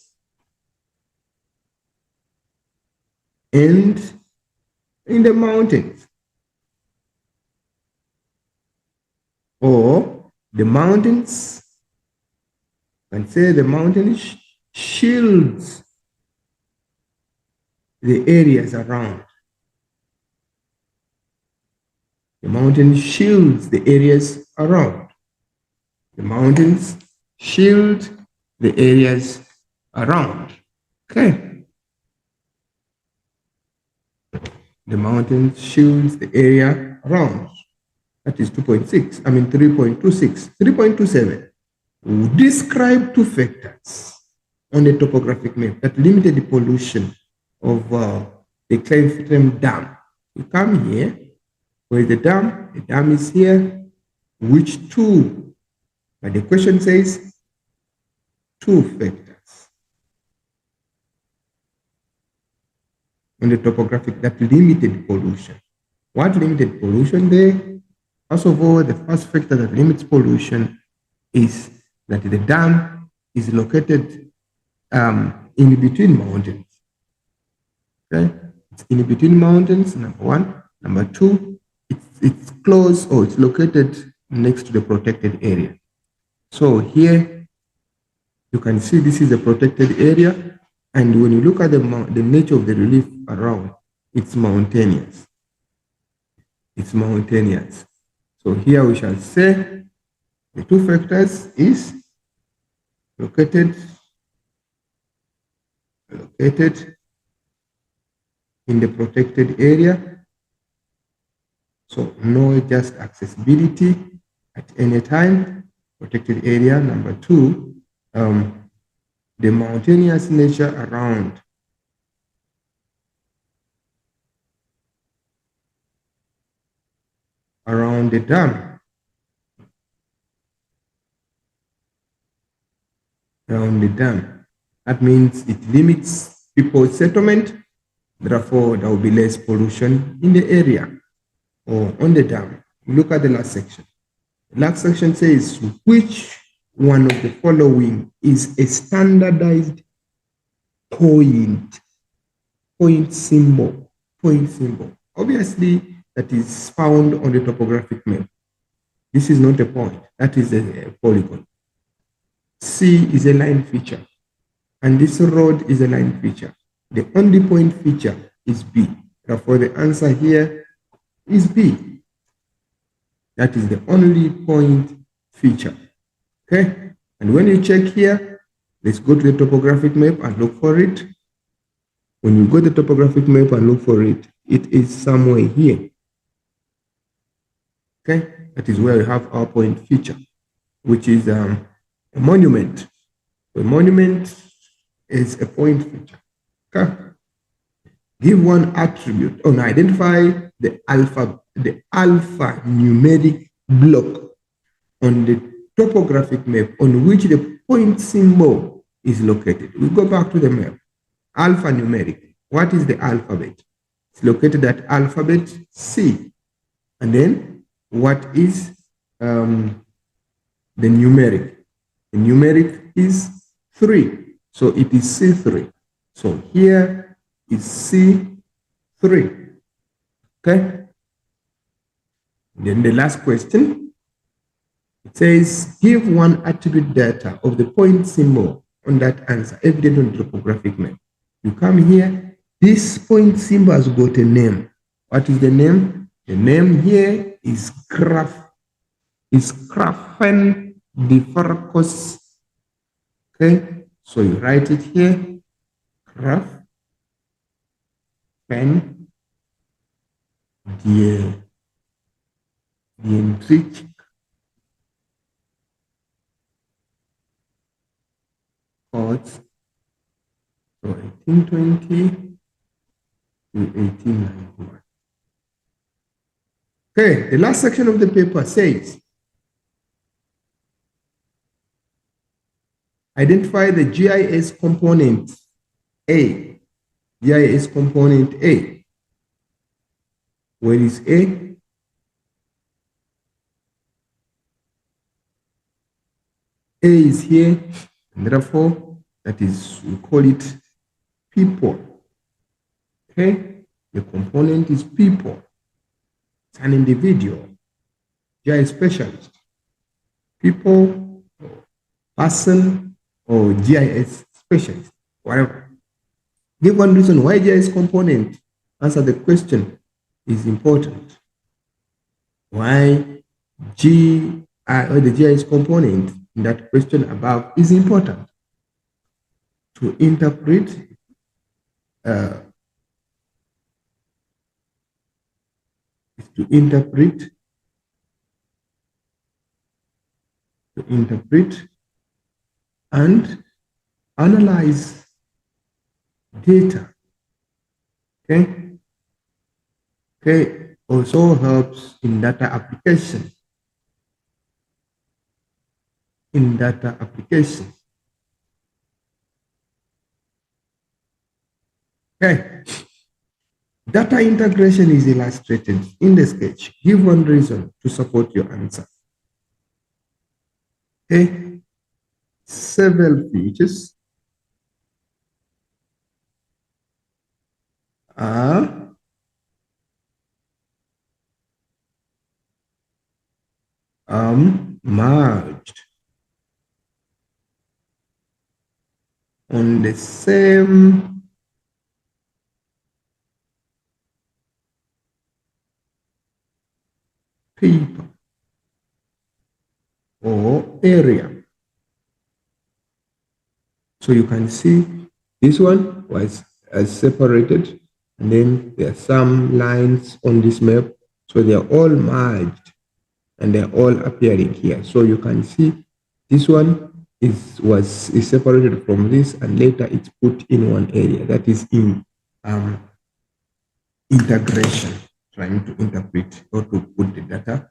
and in the mountains. Or the mountains, and say the mountain shields the areas around. The mountain shields the areas around. The mountains shield the areas around. Okay. The mountain shields the area around. That is 2.6. I mean 3.26. 3.27. Describe two factors on the topographic map that limited the pollution of the Catchment Dam. You come here. Where is the dam? The dam is here. Which two? But the question says two factors on the topographic that limited pollution. What limited pollution there? First of all, the first factor that limits pollution is that the dam is located in between mountains. Okay, it's in between mountains, number one. Number two, it's close or it's located next to the protected area. So here you can see this is a protected area, and when you look at the nature of the relief around, it's mountainous. It's mountainous. So here we shall say the two factors is located in the protected area. So no just accessibility at any time, protected area. Number two, the mountainous nature around. Around the dam. Around the dam. That means it limits people's settlement. Therefore, there will be less pollution in the area or on the dam. Look at the last section. The last section says, which one of the following is a standardized point symbol? Point symbol. Obviously, that is found on the topographic map. This is not a point. That is a polygon. C is a line feature, and this road is a line feature. The only point feature is B. Therefore, the answer here is B. That is the only point feature. Okay? And when you check here, let's go to the topographic map and look for it. When you go to the topographic map and look for it, it is somewhere here. Okay? That is where we have our point feature, which is a monument. A monument is a point feature. Okay? Give one attribute. Oh, now identify the alpha numeric block on the topographic map on which the point symbol is located. We go back to the map. Alphanumeric. What is the alphabet? It's located at alphabet C. And then what is the numeric? The numeric is 3. So it is C3. So here is C3. Okay? Then the last question, it says, give one attribute data of the point symbol on that answer, evident on the topographic map. You come here, this point symbol has got a name. What is the name? The name here is Graphendifercus. Okay, so you write it here, Graphendifercus. Codes. So 1820 to 1891. Okay, the last section of the paper says, identify the GIS component A. GIS component A. Where is A? A is here, and therefore, that is, we call it people. Okay, the component is people. It's an individual. They are a specialist. People, person, or GIS specialist, whatever. Give one reason why GIS component, answer the question, is important. Why or the GIS component in that question above is important to interpret and analyze data. Okay, also helps in data application. Okay, data integration is illustrated in the sketch. Give one reason to support your answer. Okay, several features are merged on the same paper or area. So you can see this one was separated, and then there are some lines on this map. So they are all merged and they're all appearing here. So you can see this one was separated from this, and later it's put in one area. That is in integration, trying to interpret or to put the data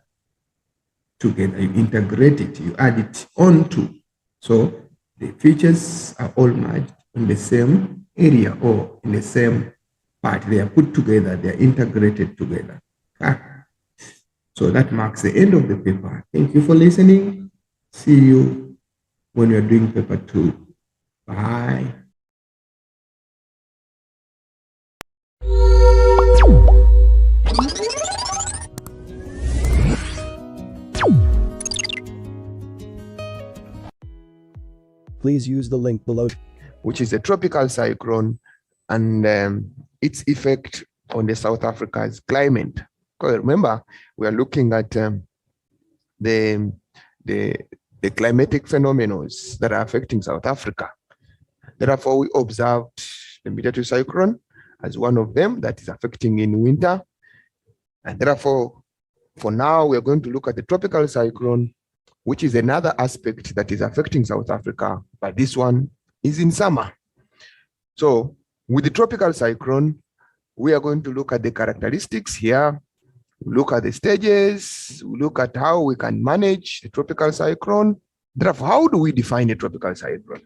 together. You integrate it, you add it onto. So the features are all merged in the same area or in the same part. They are put together, they are integrated together. So that marks the end of the paper. Thank you for listening. See you when you're doing paper 2. Bye. Please use the link below, which is a tropical cyclone, and its effect on the South Africa's climate. Because remember, we are looking at the climatic phenomena that are affecting South Africa. Therefore, we observed the Mid-Latitude cyclone as one of them that is affecting in winter. And therefore, for now, we are going to look at the tropical cyclone, which is another aspect that is affecting South Africa, but this one is in summer. So with the tropical cyclone, we are going to look at the characteristics here, look at the stages, look at how we can manage the tropical cyclone. Therefore, how do we define a tropical cyclone?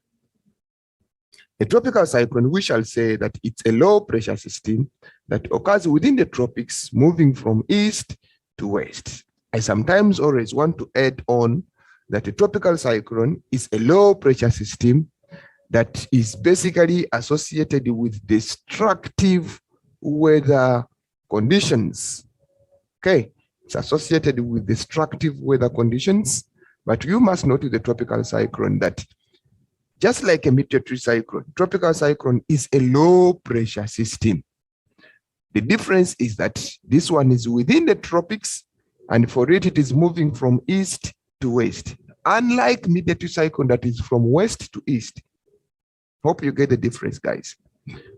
A tropical cyclone, we shall say that it's a low pressure system that occurs within the tropics, moving from east to west. I sometimes always want to add on that a tropical cyclone is a low pressure system that is basically associated with destructive weather conditions. Okay, it's associated with destructive weather conditions, but you must note with the tropical cyclone that just like a mid-latitude cyclone, tropical cyclone is a low pressure system. The difference is that this one is within the tropics, and for it is moving from east to west, unlike mid-latitude cyclone that is from west to east. Hope you get the difference, guys.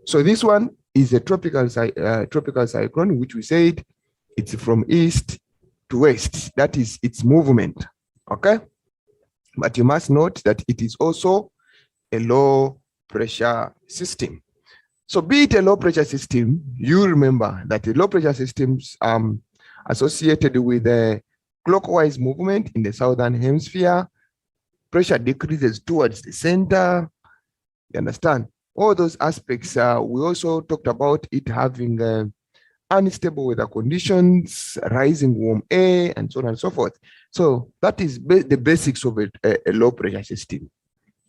So this one is a tropical cyclone, which we said it's from east to west. That is its movement, okay? But you must note that it is also a low pressure system. So be it a low pressure system, you remember that the low pressure systems associated with a clockwise movement in the southern hemisphere, pressure decreases towards the center. You understand? All those aspects, we also talked about it having unstable weather conditions, rising warm air, and so on and so forth. So that is the basics of a low pressure system.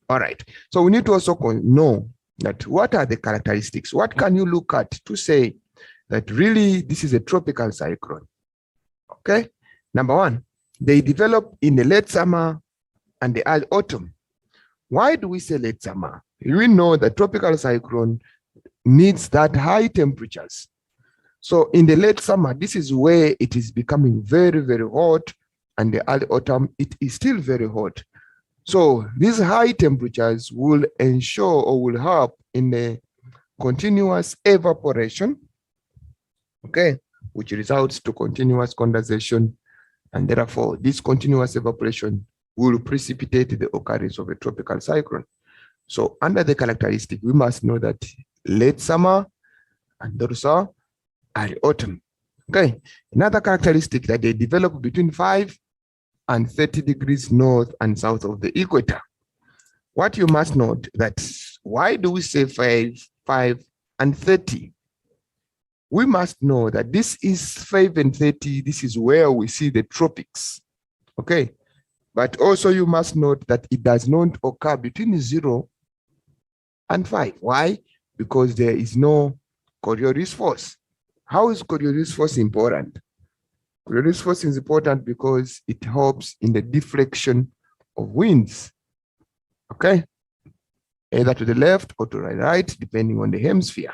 All right. So we need to also know that what are the characteristics? What can you look at to say that really this is a tropical cyclone? Okay, number one, they develop in the late summer and the early autumn. Why do we say late summer? We know that tropical cyclone needs that high temperatures. So in the late summer, this is where it is becoming very, very hot, and the early autumn, it is still very hot. So these high temperatures will ensure or will help in the continuous evaporation, okay, which results to continuous condensation, and therefore this continuous evaporation will precipitate the occurrence of a tropical cyclone. So under the characteristic, we must know that late summer and also early autumn. Okay, another characteristic that they develop between 5 and 30 degrees north and south of the equator. What you must note that why do we say 5 and 30? We must know that this is 5 and 30. This is where we see the tropics. Okay, but also you must note that it does not occur between 0 and 5. Why? Because there is no Coriolis force. How is Coriolis force important? Coriolis force is important because it helps in the deflection of winds, okay? Either to the left or to the right, depending on the hemisphere.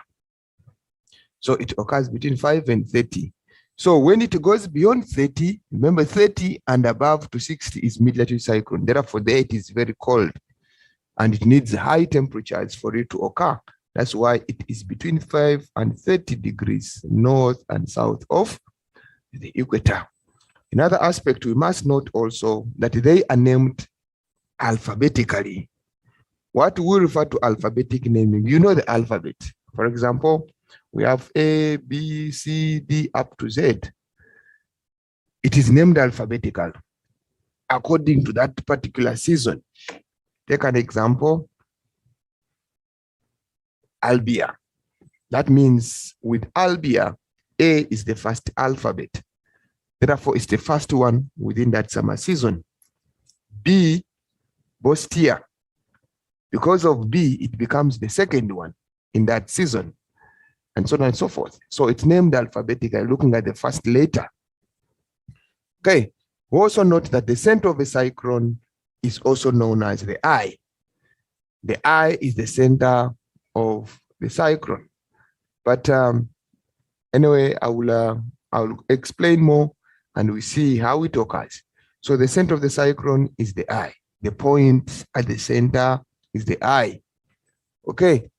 So it occurs between 5 and 30. So when it goes beyond 30, remember 30 and above to 60 is mid-latitude cyclone. Therefore, there it is very cold and it needs high temperatures for it to occur. That's why it is between 5 and 30 degrees north and south of the equator. Another aspect we must note also that they are named alphabetically. What we refer to alphabetic naming, you know the alphabet. For example, we have A, B, C, D up to Z. It is named alphabetical according to that particular season. Take an example, Albia. That means with Albia, A is the first alphabet. Therefore, it's the first one within that summer season. B, Bostia. Because of B, it becomes the second one in that season, and so on and so forth. So it's named alphabetically, looking at the first letter. Okay, we also note that the center of a cyclone is also known as the eye. The eye is the center of the cyclone. But anyway, I'll explain more and we see how it occurs. So the center of the cyclone is the eye. The point at the center is the eye. Okay.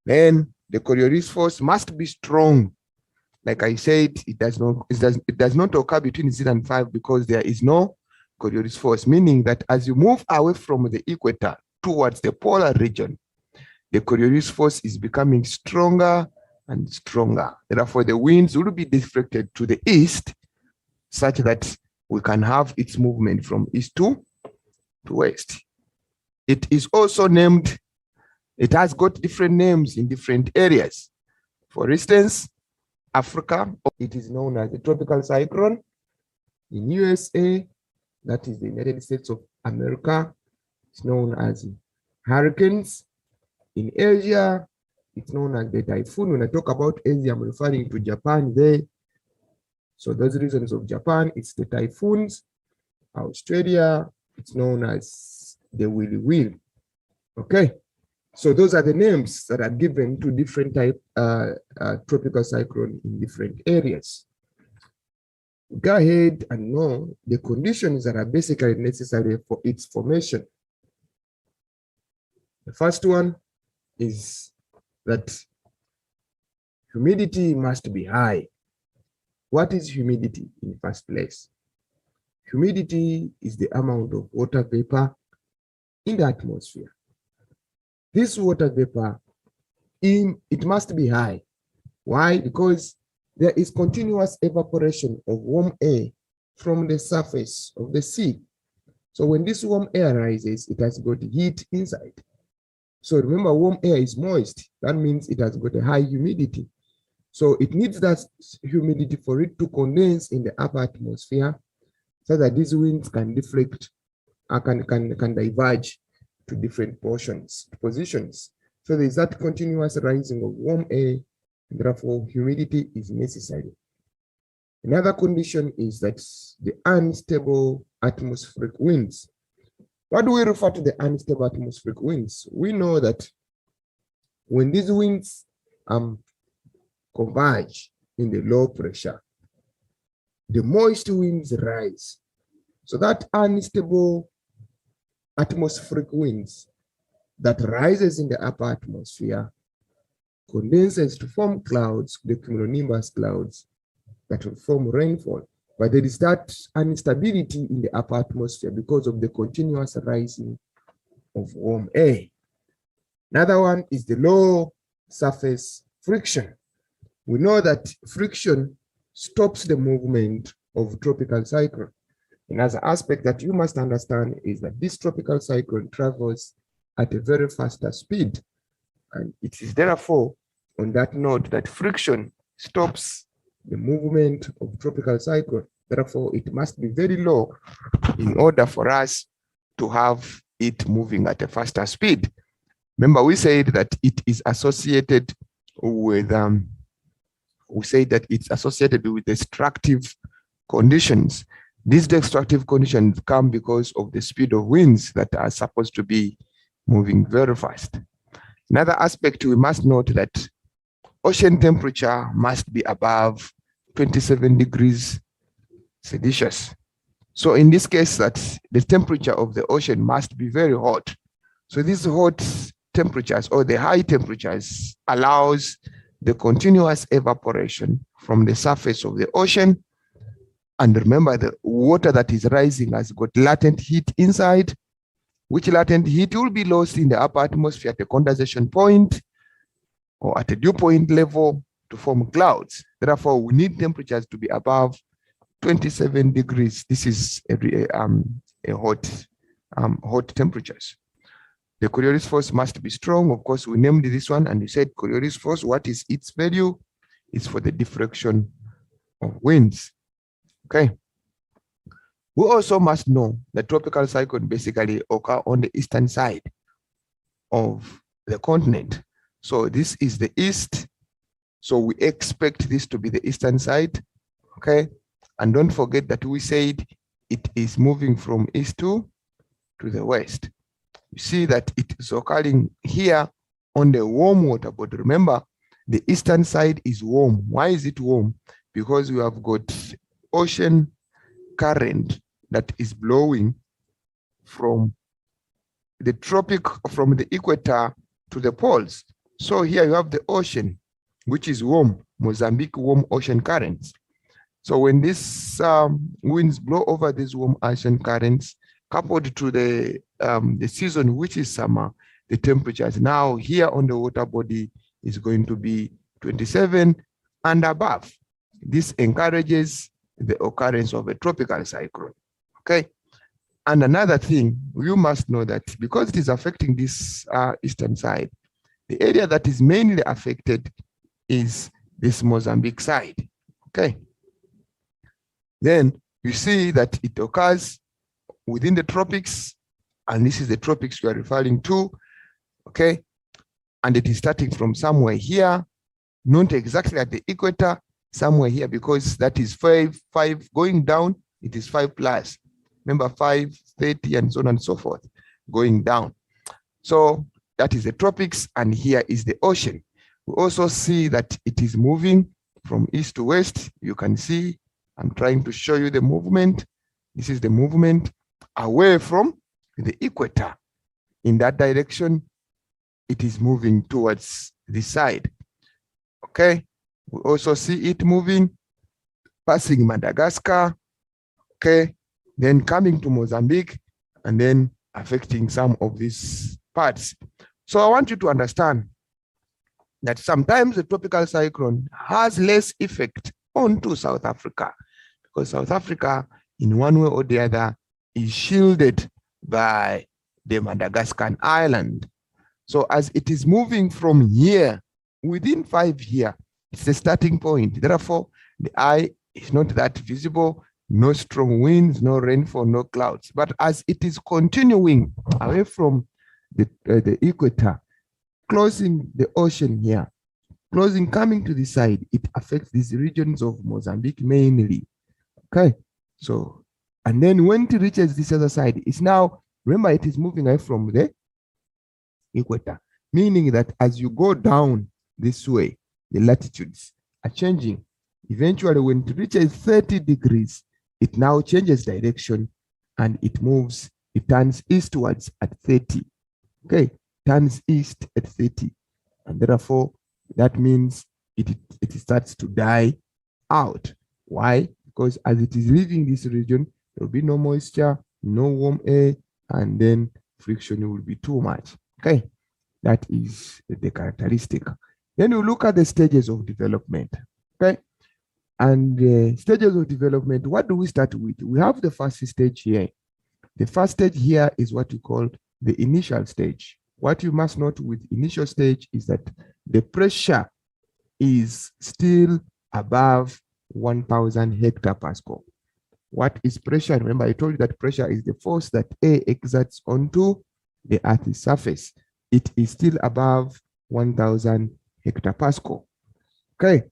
Then the Coriolis force must be strong. Like I said, it does not occur between 0 and 5 because there is no Coriolis force, meaning that as you move away from the equator towards the polar region, the Coriolis force is becoming stronger and stronger. Therefore, the winds will be deflected to the east such that we can have its movement from east to west. It is also named, it has got different names in different areas. For instance, Africa, it is known as the tropical cyclone. In USA, that is the United States of America, it's known as hurricanes. In Asia, it's known as the typhoon. When I talk about Asia, I'm referring to Japan there. So those reasons of Japan, it's the typhoons. Australia, it's known as the willy wheel. Okay, so those are the names that are given to different type tropical cyclone in different areas. Go ahead and know the conditions that are basically necessary for its formation. The first one is that humidity must be high. What is humidity in the first place? Humidity is the amount of water vapor in the atmosphere. This water vapor, it must be high. Why? Because there is continuous evaporation of warm air from the surface of the sea. So when this warm air rises, it has got heat inside. So remember, warm air is moist. That means it has got a high humidity. So it needs that humidity for it to condense in the upper atmosphere so that these winds can deflect, can diverge to different positions, So there is that continuous rising of warm air, and therefore humidity is necessary. Another condition is that the unstable atmospheric winds. What do we refer to the unstable atmospheric winds? We know that when these winds converge in the low pressure, the moist winds rise. So that unstable atmospheric winds that rises in the upper atmosphere condenses to form clouds, the cumulonimbus clouds, that will form rainfall. But there is that instability in the upper atmosphere because of the continuous rising of warm air. Another one is the low surface friction. We know that friction stops the movement of tropical cyclone. Another aspect that you must understand is that this tropical cyclone travels at a very faster speed. And it is therefore on that note that friction stops the movement of tropical cyclone. Therefore, it must be very low in order for us to have it moving at a faster speed. Remember, we said that it is associated with destructive conditions. These destructive conditions come because of the speed of winds that are supposed to be moving very fast. Another aspect we must note that ocean temperature must be above 27 degrees Celsius. So in this case, that the temperature of the ocean must be very hot. So these hot temperatures or the high temperatures allows the continuous evaporation from the surface of the ocean. And remember, the water that is rising has got latent heat inside, which latent heat will be lost in the upper atmosphere at a condensation point or at a dew point level to form clouds. Therefore, we need temperatures to be above 27 degrees. This is hot temperatures. The Coriolis force must be strong. Of course, we named this one and we said Coriolis force, what is its value? It's for the deflection of winds. Okay. We also must know that tropical cyclone basically occur on the eastern side of the continent. So this is the east. So we expect this to be the eastern side. Okay. And don't forget that we said it is moving from east to the west. You see that it is occurring here on the warm water, but remember, the eastern side is warm. Why is it warm? Because we have got ocean current that is blowing from the tropic, from the equator to the poles. So here you have the ocean, which is warm, Mozambique warm ocean currents. So when these winds blow over these warm ocean currents, coupled to the season, which is summer, the temperatures now here on the water body is going to be 27 and above. This encourages the occurrence of a tropical cyclone. Okay. And another thing, you must know that because it is affecting this eastern side, the area that is mainly affected is this Mozambique side. Okay. Then you see that it occurs within the tropics, and this is the tropics we are referring to. Okay. And it is starting from somewhere here, not exactly at the equator, somewhere here, because that is 5 going down, it is 5 plus. Remember 5, 30, and so on and so forth, going down. So that is the tropics, and here is the ocean. We also see that it is moving from east to west. You can see, I'm trying to show you the movement. This is the movement away from the equator. In that direction, it is moving towards this side. Okay. We also see it moving, passing Madagascar. Okay. Then coming to Mozambique and then affecting some of these parts. So I want you to understand that sometimes the tropical cyclone has less effect onto South Africa, because South Africa, in one way or the other, is shielded by the Madagascar island. So as it is moving from here, within 5 years, it's the starting point. Therefore, the eye is not that visible, no strong winds, no rainfall, no clouds. But as it is continuing away from the equator, closing the ocean here, closing, coming to the side, it affects these regions of Mozambique mainly. Okay, so, and then when it reaches this other side, it's now, remember, it is moving away from the equator, meaning that as you go down this way, the latitudes are changing. Eventually, when it reaches 30 degrees, it now changes direction and it moves, it turns eastwards at 30. Okay, turns east at 30. And therefore, that means it starts to die out. Why? Because as it is leaving this region, there will be no moisture, no warm air, and then friction will be too much. Okay, that is the characteristic. Then you look at the stages of development. Okay, and stages of development, what do we start with? We have the first stage here. The first stage here is what we call the initial stage. What you must note with initial stage is that the pressure is still above 1000 hectopascal. What is pressure? Remember, I told you that pressure is the force that air exerts onto the Earth's surface. It is still above 1000 hectopascal. Okay,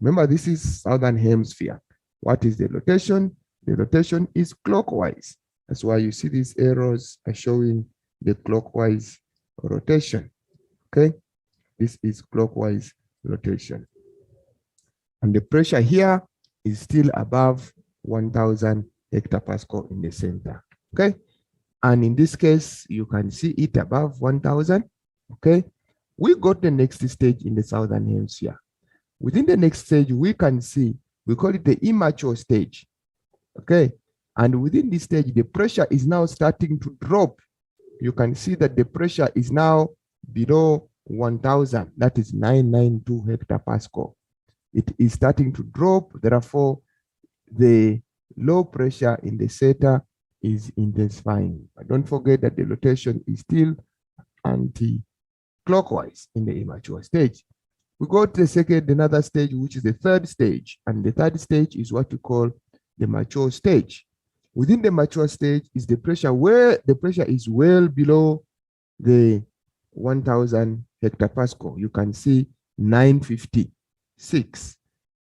remember, this is southern hemisphere. What is the rotation? The rotation is clockwise. That's why you see these arrows are showing the clockwise rotation. Okay, this is clockwise rotation. And the pressure here is still above 1000 hectopascal in the center. Okay, and in this case, you can see it above 1000. Okay, we got the next stage in the southern hemisphere. Within the next stage, we can see, we call it the immature stage. Okay, and within this stage, the pressure is now starting to drop. You can see that the pressure is now below 1000, that is 992 hectopascal. It is starting to drop, therefore, the low pressure in the center is intensifying. But don't forget that the rotation is still anti-clockwise in the immature stage. We go to the second, another stage, which is the third stage. And the third stage is what we call the mature stage. Within the mature stage is the pressure where the pressure is well below the 1000 hectopascal. You can see 956,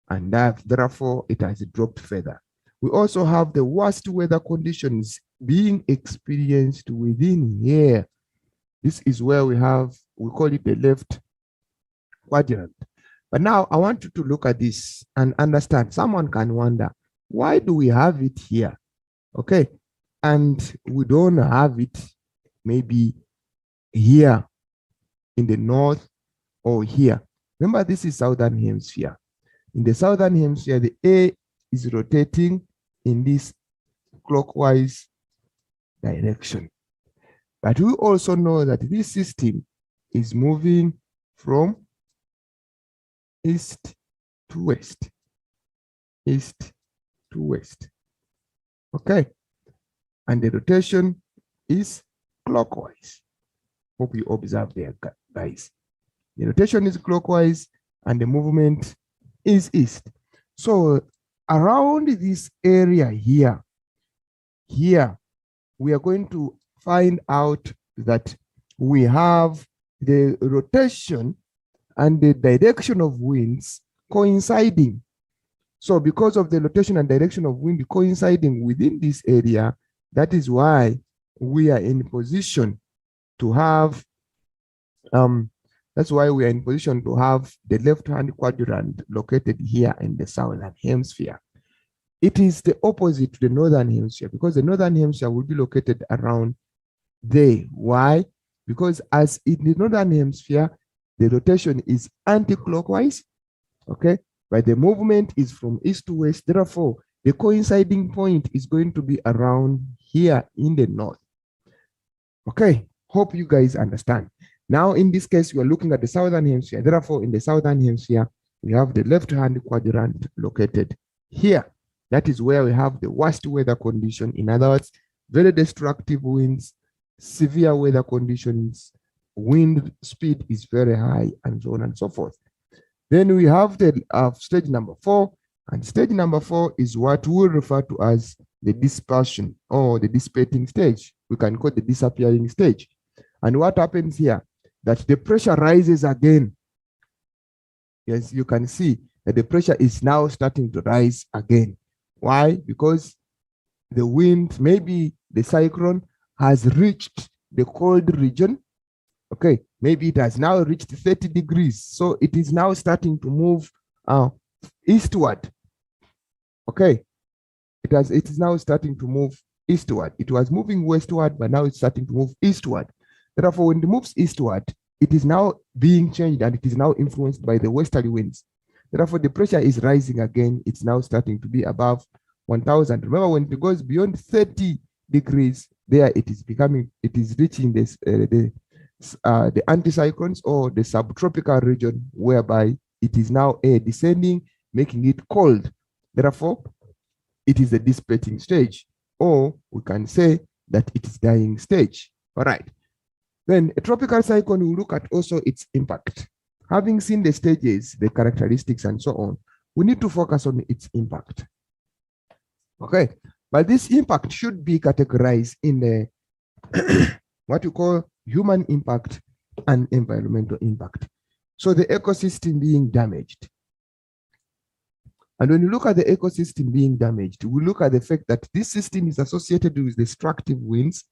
and that, therefore, it has dropped further. We also have the worst weather conditions being experienced within here. This is where we have, we call it the left quadrant. But now I want you to look at this and understand. Someone can wonder, why do we have it here? Okay, and we don't have it maybe here in the north or here. Remember, this is southern hemisphere. In the southern hemisphere, the air is rotating in this clockwise direction. But we also know that this system is moving from east to west. East to west. Okay, and the rotation is clockwise. Hope you observe there, guys. The rotation is clockwise and the movement is east. So around this area here, we are going to find out that we have the rotation and the direction of winds coinciding. So because of the rotation and direction of wind coinciding within this area, that is why we are in position to have, that's why we are in position to have the left-hand quadrant located here in the southern hemisphere. It is the opposite to the northern hemisphere, because the northern hemisphere will be located around there. Why? Because as in the northern hemisphere, the rotation is anti-clockwise, okay? But the movement is from east to west. Therefore, the coinciding point is going to be around here in the north. Okay, hope you guys understand. Now, in this case, we are looking at the southern hemisphere. Therefore, in the southern hemisphere, we have the left-hand quadrant located here. That is where we have the worst weather condition. In other words, very destructive winds, severe weather conditions, wind speed is very high, and so on and so forth. Then we have the stage number 4, and stage number 4 is what we refer to as the dispersion or the dissipating stage. We can call it the disappearing stage. And what happens here? that the pressure rises again. Yes, you can see that the pressure is now starting to rise again. Why? Because the wind, maybe the cyclone has reached the cold region. Okay, maybe it has now reached 30 degrees. So it is now starting to move eastward. Okay, it is now starting to move eastward. It was moving westward, but now it's starting to move eastward. Therefore, when it moves eastward, it is now being changed and it is now influenced by the westerly winds. Therefore, the pressure is rising again. It's now starting to be above 1000. Remember, when it goes beyond 30 degrees, there it is reaching this the anticyclones or the subtropical region, whereby it is now air descending, making it cold. Therefore, it is the dissipating stage, or we can say that it is dying stage. All right. Then a tropical cyclone, will look at also its impact. Having seen the stages, the characteristics, and so on, we need to focus on its impact. Okay, but this impact should be categorized in the what you call human impact and environmental impact. So the ecosystem being damaged. And when you look at the ecosystem being damaged, we look at the fact that this system is associated with destructive winds.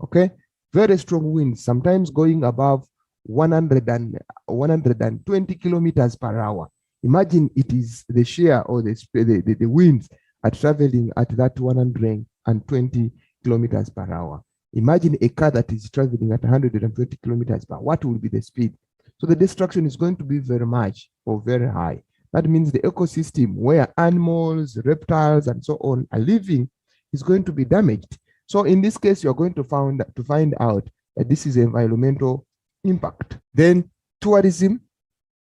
Okay, very strong winds, sometimes going above 120 kilometers per hour. Imagine it is the shear or the winds are traveling at that 120 kilometers per hour. Imagine a car that is traveling at 120 kilometers per hour. What will be the speed? So the destruction is going to be very much or very high. That means the ecosystem where animals, reptiles, and so on are living is going to be damaged. So in this case, you're going to find out that this is environmental impact. Then tourism.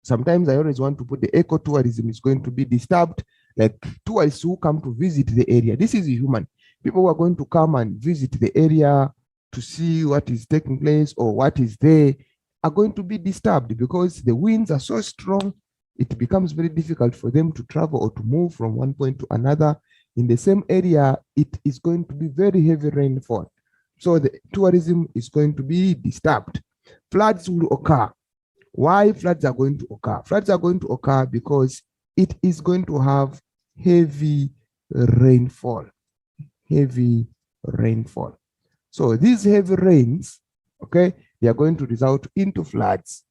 Sometimes I always want to put the ecotourism is going to be disturbed, like tourists who come to visit the area. This is human. People who are going to come and visit the area to see what is taking place or what is there are going to be disturbed because the winds are so strong. It becomes very difficult for them to travel or to move from one point to another. In the same area, it is going to be very heavy rainfall. So the tourism is going to be disturbed. Floods will occur. Why floods are going to occur? Floods are going to occur because it is going to have heavy rainfall. Heavy rainfall. So these heavy rains, okay, they are going to result into floods.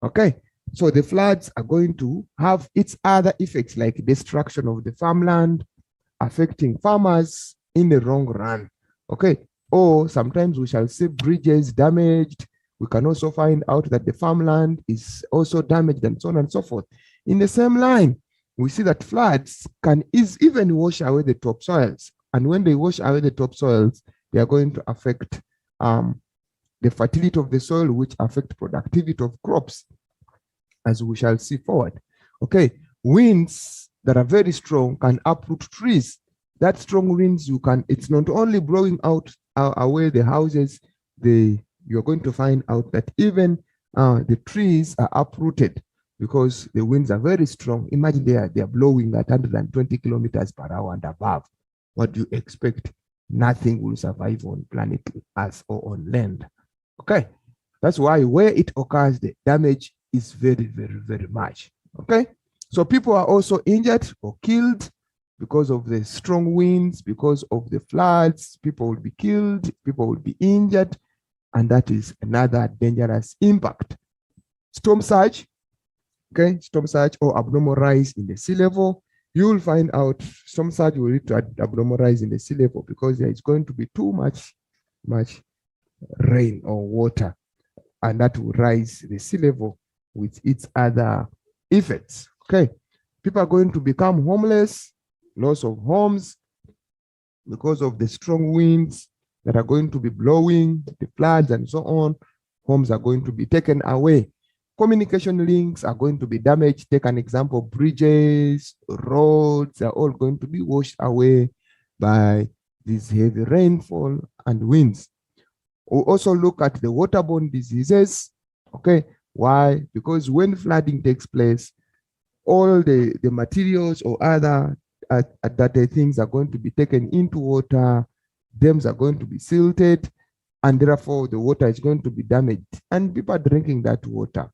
Okay, so the floods are going to have its other effects like destruction of the farmland, affecting farmers in the long run. Okay, or sometimes we shall see bridges damaged. We can also find out that the farmland is also damaged and so on and so forth. In the same line, we see that floods can even wash away the topsoils. And when they wash away the topsoils, they are going to affect the fertility of the soil, which affect productivity of crops, as we shall see forward. Okay, winds that are very strong can uproot trees. That strong winds, it's not only blowing out away the houses, you're going to find out that even the trees are uprooted because the winds are very strong. Imagine they are blowing at 120 kilometers per hour and above. What do you expect? Nothing will survive on planet Earth or on land. Okay, that's why where it occurs, the damage is very, very, very much. Okay, so people are also injured or killed because of the strong winds, because of the floods. People will be killed, people will be injured, and that is another dangerous impact. Storm surge, okay, storm surge or abnormal rise in the sea level. You will find out storm surge will lead to abnormal rise in the sea level because there is going to be too much rain or water, and that will rise the sea level with its other effects. Okay, people are going to become homeless, loss of homes because of the strong winds that are going to be blowing, the floods and so on. Homes are going to be taken away. Communication links are going to be damaged. Take an example, bridges, roads are all going to be washed away by this heavy rainfall and winds. We'll also look at the waterborne diseases. Okay, why? Because when flooding takes place, all the materials or other things are going to be taken into water. Dams are going to be silted. and therefore the water is going to be damaged, and people are drinking that water,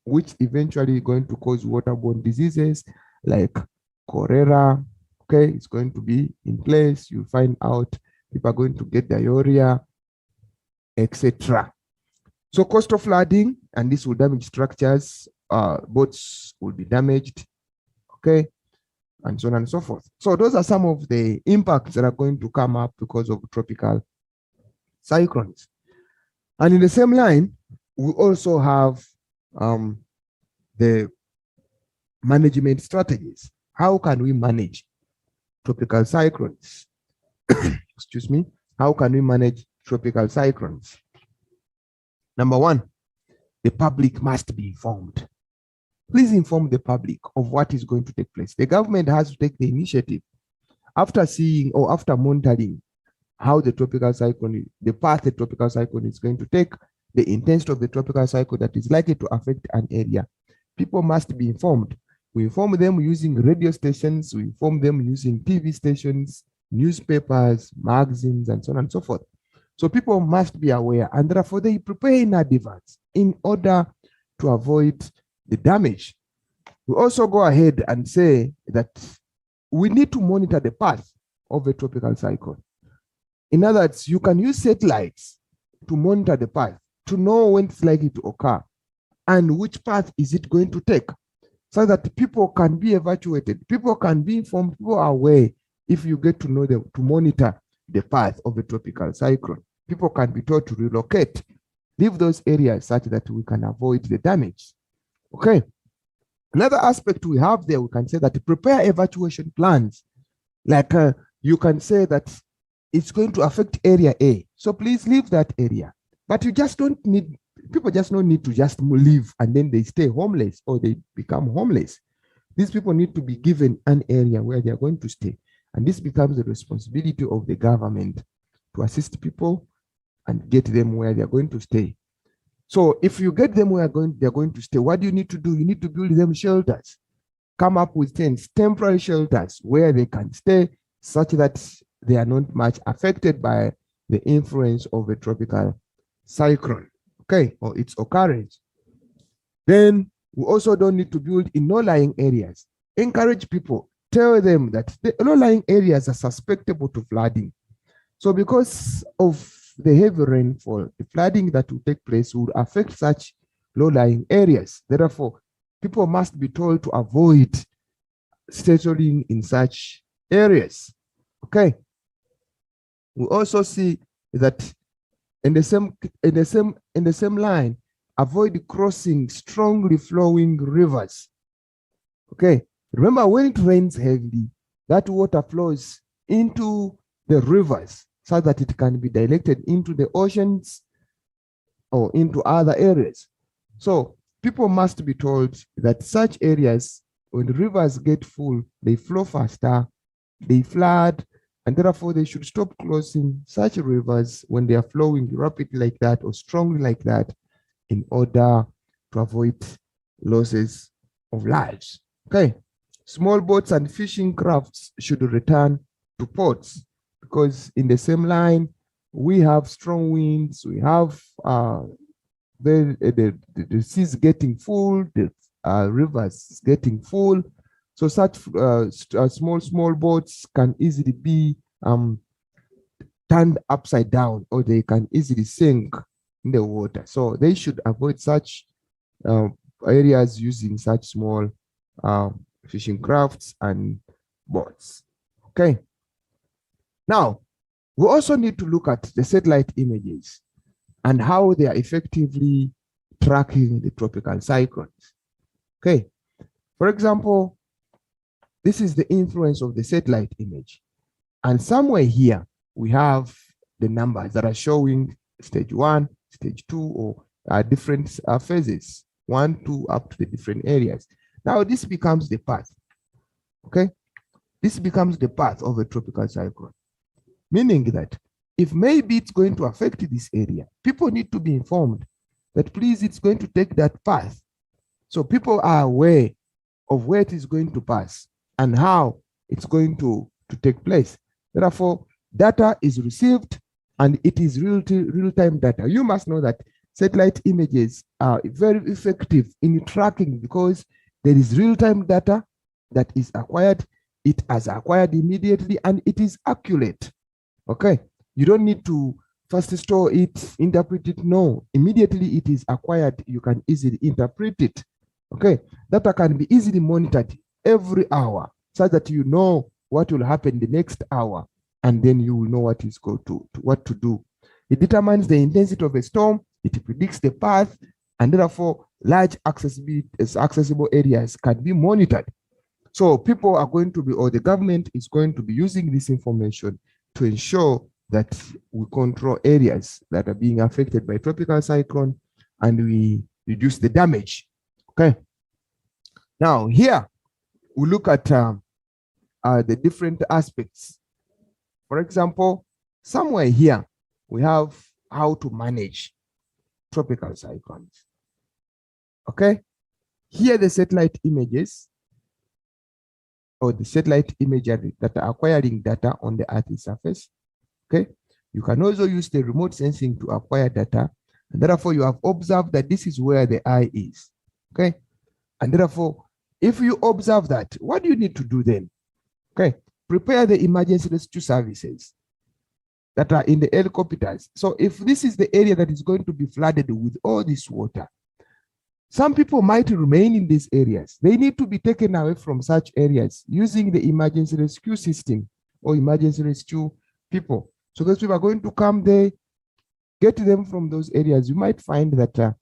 which eventually is going to cause waterborne diseases like cholera. Okay, it's going to be in place. You find out people are going to get diarrhea, etc. So coastal flooding, and this will damage structures, boats will be damaged, okay, and so on and so forth. So those are some of the impacts that are going to come up because of tropical cyclones. And in the same line, we also have the management strategies. How can we manage tropical cyclones? Excuse me. How can we manage tropical cyclones? Number one, the public must be informed. Please inform the public of what is going to take place. The government has to take the initiative after seeing or after monitoring how the tropical cyclone, the path the tropical cyclone is going to take, the intensity of the tropical cyclone that is likely to affect an area. People must be informed. We inform them using radio stations, we inform them using TV stations, newspapers, magazines, and so on and so forth. So people must be aware, and therefore they prepare in advance in order to avoid the damage. We also go ahead and say that we need to monitor the path of a tropical cyclone. In other words, you can use satellites to monitor the path, to know when it's likely to occur and which path is it going to take, so that people can be evacuated, people can be informed, people are aware. If you get to know them, to monitor the path of a tropical cyclone, people can be told to relocate, leave those areas such that we can avoid the damage. Okay. Another aspect we have there, we can say that prepare evacuation plans. Like you can say that it's going to affect area A, so please leave that area. But you just don't need, people just don't need to just leave and then they stay homeless or they become homeless. These people need to be given an area where they are going to stay. And this becomes the responsibility of the government to assist people and get them where they are going to stay. So if you get them where they're going to stay, what do you need to do? You need to build them shelters. Come up with tents, temporary shelters where they can stay, such that they are not much affected by the influence of a tropical cyclone, okay, or its occurrence. Then we also don't need to build in low-lying areas. Encourage people, tell them that the low-lying areas are susceptible to flooding. So because of the heavy rainfall, the flooding that will take place will affect such low-lying areas. Therefore, people must be told to avoid settling in such areas. Okay. We also see that in the same line, avoid crossing strongly flowing rivers. Okay. Remember, when it rains heavily, that water flows into the rivers so that it can be directed into the oceans or into other areas. So people must be told that such areas, when the rivers get full, they flow faster, they flood, and therefore they should stop crossing such rivers when they are flowing rapidly like that or strongly like that, in order to avoid losses of lives. Okay. Small boats and fishing crafts should return to ports, because in the same line, we have strong winds, we have the seas getting full, the rivers getting full. So such small boats can easily be turned upside down, or they can easily sink in the water. So they should avoid such areas using such small fishing crafts and boats. Okay. Now, we also need to look at the satellite images and how they are effectively tracking the tropical cyclones. Okay. For example, this is the influence of the satellite image. And somewhere here, we have the numbers that are showing stage 1, stage 2, or different phases, 1, 2, up to the different areas. Now, this becomes the path. Okay. This becomes the path of a tropical cyclone. Meaning that if maybe it's going to affect this area, people need to be informed that please, it's going to take that path. So people are aware of where it is going to pass and how it's going to take place. Therefore, data is received and it is real-time data. You must know that satellite images are very effective in tracking because there is real-time data that is acquired. It has acquired immediately and it is accurate. Okay, you don't need to first store it, interpret it. No, immediately it is acquired, you can easily interpret it. Okay, data can be easily monitored every hour so that you know what will happen the next hour, and then you will know what is going what to do. It determines the intensity of a storm, it predicts the path, and therefore large accessible areas can be monitored. So people are going to be, or the government is going to be using this information to ensure that we control areas that are being affected by tropical cyclone and we reduce the damage. Okay. Now here we look at the different aspects. For example, somewhere here we have how to manage tropical cyclones. Okay. Here the satellite images or the satellite imagery that are acquiring data on the Earth's surface. Okay, you can also use the remote sensing to acquire data, and therefore you have observed that this is where the eye is. Okay, and therefore if you observe that, what do you need to do then? Okay, prepare the emergency rescue services that are in the helicopters. So if this is the area that is going to be flooded with all this water, some people might remain in these areas. They need to be taken away from such areas using the emergency rescue system or emergency rescue people. So those people are going to come there, get them from those areas. You might find that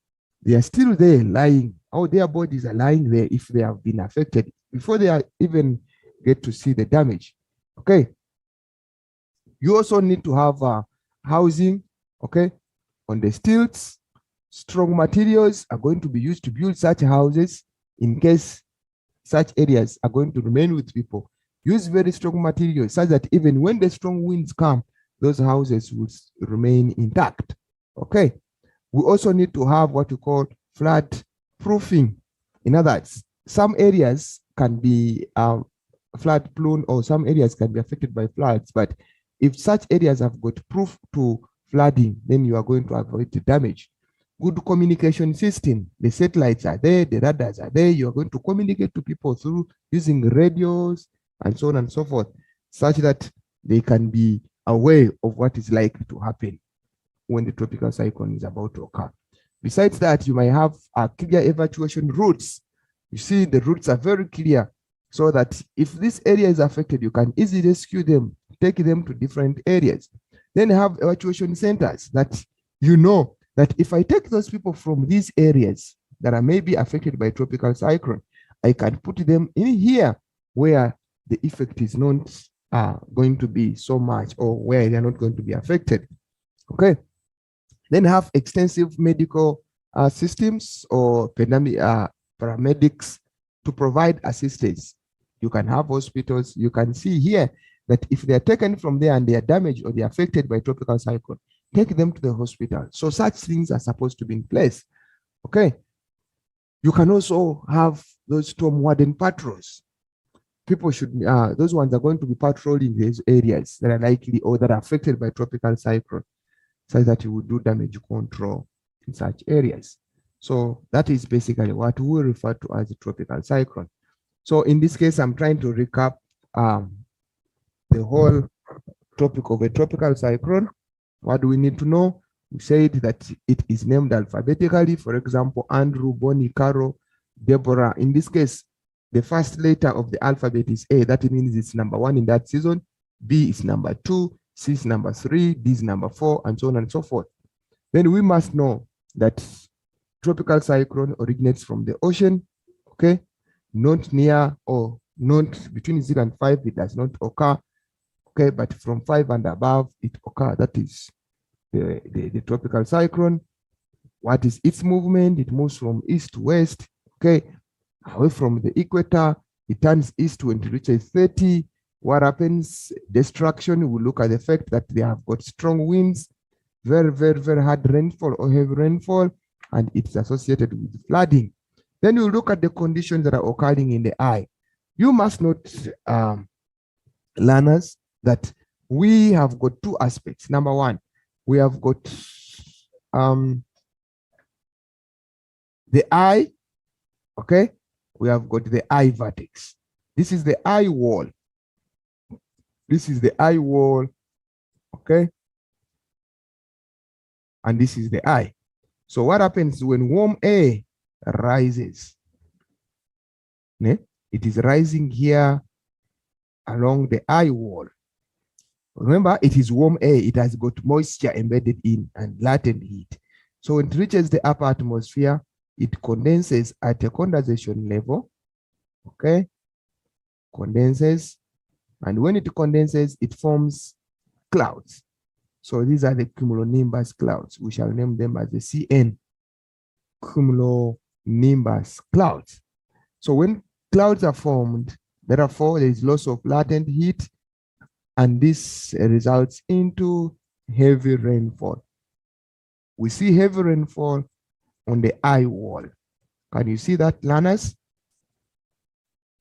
they are still there lying, or their bodies are lying there if they have been affected before they are even get to see the damage. Okay. You also need to have housing, okay, on the stilts. Strong materials are going to be used to build such houses in case such areas are going to remain with people. Use very strong materials such that even when the strong winds come, those houses will remain intact. Okay. We also need to have what we call flood proofing. In other words, some areas can be flood prone or some areas can be affected by floods, but if such areas have got proof to flooding, then you are going to avoid the damage. Good communication system. The satellites are there, the radars are there. You are going to communicate to people through using radios and so on and so forth, such that they can be aware of what is likely to happen when the tropical cyclone is about to occur. Besides that, you might have clear evacuation routes. You see, the routes are very clear so that if this area is affected, you can easily rescue them, take them to different areas. Then have evacuation centers that you know that if I take those people from these areas that are maybe affected by tropical cyclone, I can put them in here where the effect is not going to be so much, or where they are not going to be affected. Okay. Then have extensive medical systems or paramedics to provide assistance. You can have hospitals. You can see here that if they are taken from there and they are damaged or they are affected by tropical cyclone, take them to the hospital. So such things are supposed to be in place. Okay. You can also have those storm warden patrols. People should, those ones are going to be patrolling these areas that are likely or that are affected by tropical cyclone, so that you will do damage control in such areas. So that is basically what we refer to as a tropical cyclone. So in this case, I'm trying to recap the whole topic of a tropical cyclone. What do we need to know? We said that it is named alphabetically. For example, Andrew, Bonnie, Carol, Deborah. In this case, the first letter of the alphabet is A. That means it's number 1 in that season. B is number 2. C is number 3. D is number 4, and so on and so forth. Then we must know that tropical cyclone originates from the ocean. Okay, not near or not between 0 and 5, it does not occur. Okay, but from 5 and above, it occurs. That is the tropical cyclone. What is its movement? It moves from east to west. Okay, away from the equator, it turns east when it reaches 30. What happens? Destruction. We look at the fact that they have got strong winds, very, very, very hard rainfall or heavy rainfall, and it's associated with flooding. Then you look at the conditions that are occurring in the eye. You must note, learners, that we have got two aspects. Number one, we have got the eye, okay? We have got the eye vertex. This is the eye wall. This is the eye wall, okay? And this is the eye. So what happens when warm air rises? It is rising here along the eye wall. Remember, it is warm air. It has got moisture embedded in and latent heat. So when it reaches the upper atmosphere, it condenses at a condensation level, okay? Condenses. And when it condenses, it forms clouds. So these are the cumulonimbus clouds. We shall name them as the CN, cumulonimbus clouds. So when clouds are formed, therefore there is loss of latent heat, and this results into heavy rainfall. We see heavy rainfall on the eye wall. Can you see that, learners?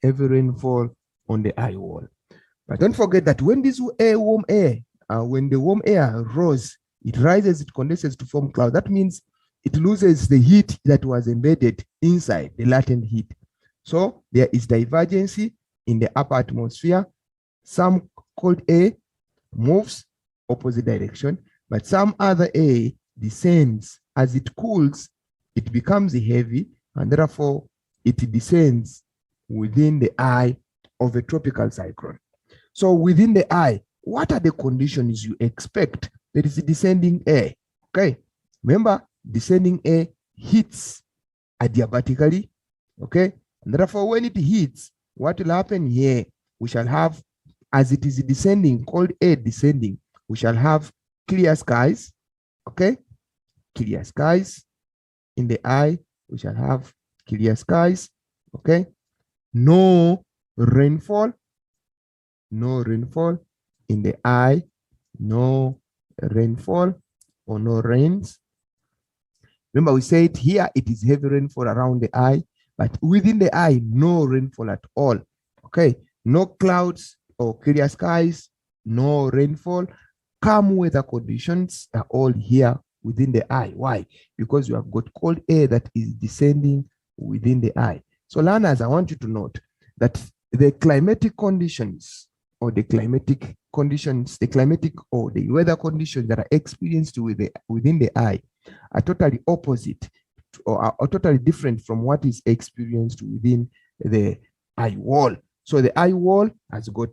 Heavy rainfall on the eye wall. But don't forget that when this warm air, when the warm air rose, it rises, it condenses to form clouds. That means it loses the heat that was embedded inside, the latent heat. So there is divergency in the upper atmosphere. Some cold air moves opposite direction, but some other air descends. As it cools, it becomes heavy, and therefore it descends within the eye of a tropical cyclone. So within the eye, what are the conditions you expect? There is descending air, okay? Remember, descending air hits adiabatically, okay? And therefore, when it hits, what will happen here? We shall have, as it is descending, cold air descending, we shall have clear skies, okay? Clear skies. In the eye, we shall have clear skies, okay? No rainfall. No rainfall in the eye, no rainfall or no rains. Remember, we said here it is heavy rainfall around the eye, but within the eye, no rainfall at all. Okay, no clouds or clear skies, no rainfall. Calm weather conditions are all here within the eye. Why? Because you have got cold air that is descending within the eye. So learners, I want you to note that the climatic conditions or the climatic conditions, the climatic or the weather conditions that are experienced within the eye are totally opposite or are totally different from what is experienced within the eye wall. So the eye wall has got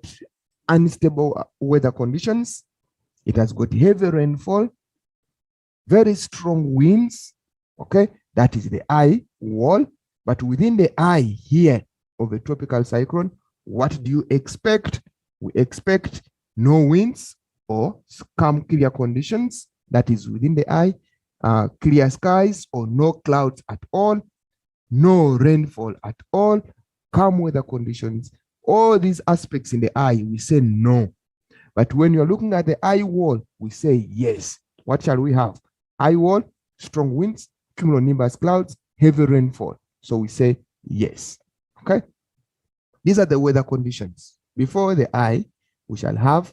unstable weather conditions. It has got heavy rainfall, very strong winds, okay? That is the eye wall. But within the eye here of a tropical cyclone, what do you expect? We expect no winds or calm, clear conditions. That is within the eye. Clear skies or no clouds at all. No rainfall at all. Calm weather conditions. All these aspects in the eye, we say no. But when you're looking at the eye wall, we say yes. What shall we have? Eye wall, strong winds, cumulonimbus clouds, heavy rainfall. So we say yes. Okay? These are the weather conditions. Before the eye, we shall have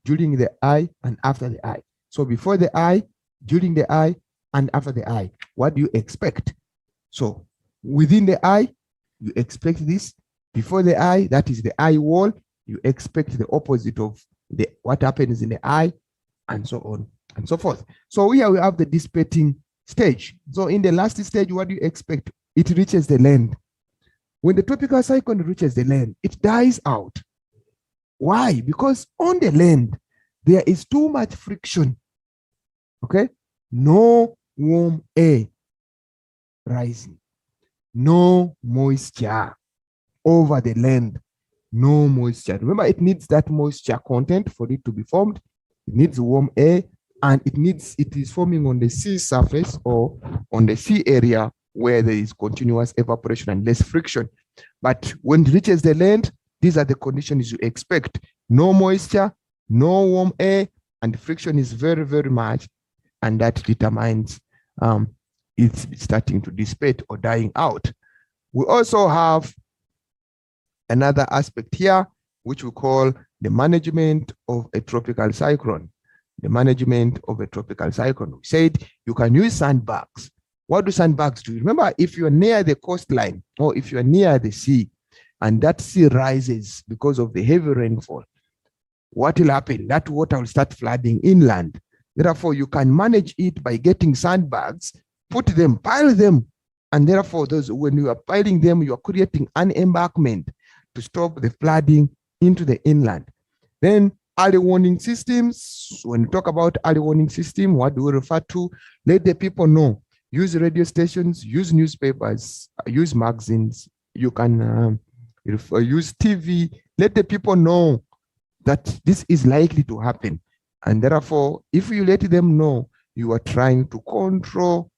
during the eye and after the eye. So before the eye, during the eye, and after the eye, what do you expect? So within the eye, you expect this. Before the eye, that is the eye wall, you expect the opposite of what happens in the eye, and so on and so forth. So here we have the dissipating stage. So in the last stage, what do you expect? It reaches the land. When the tropical cyclone reaches the land, it dies out. Why? Because on the land, there is too much friction. Okay? No warm air rising. No moisture over the land. No moisture. Remember, it needs that moisture content for it to be formed. It needs warm air, and it is forming on the sea surface or on the sea area where there is continuous evaporation and less friction. But when it reaches the land, these are the conditions you expect. No moisture, no warm air, and friction is very, very much, and that determines it's starting to dissipate or dying out. We also have another aspect here, which we call the management of a tropical cyclone. the management of a tropical cyclone. We said you can use sandbags. What do sandbags do? Remember, if you're near the coastline or if you're near the sea and that sea rises because of the heavy rainfall, what will happen? That water will start flooding inland. Therefore, you can manage it by getting sandbags, put them, pile them, and therefore, when you are piling them, you are creating an embankment to stop the flooding into the inland. Then early warning systems. When we talk about early warning system, what do we refer to? Let the people know. Use radio stations, use newspapers, use magazines. You can use TV. Let the people know that this is likely to happen. And therefore, if you let them know, you are trying to control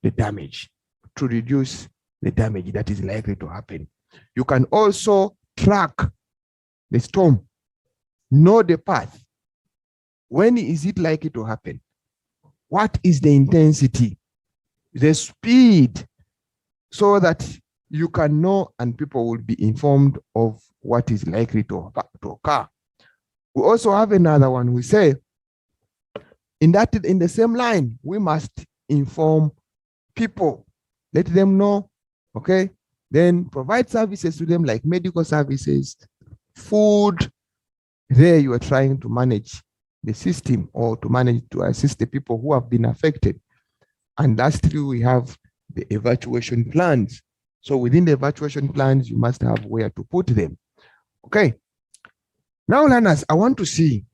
the damage, to reduce the damage that is likely to happen. You can also track the storm, know the path. When is it likely to happen? What is the intensity, the speed, so that you can know and people will be informed of what is likely to occur. We also have another one. We say in the same line, we must inform people, let them know, okay? Then provide services to them like medical services, food. There you are trying to manage the system or to assist the people who have been affected. And lastly, we have the evacuation plans. So within the evacuation plans, you must have where to put them. Okay. Now, learners, I want to see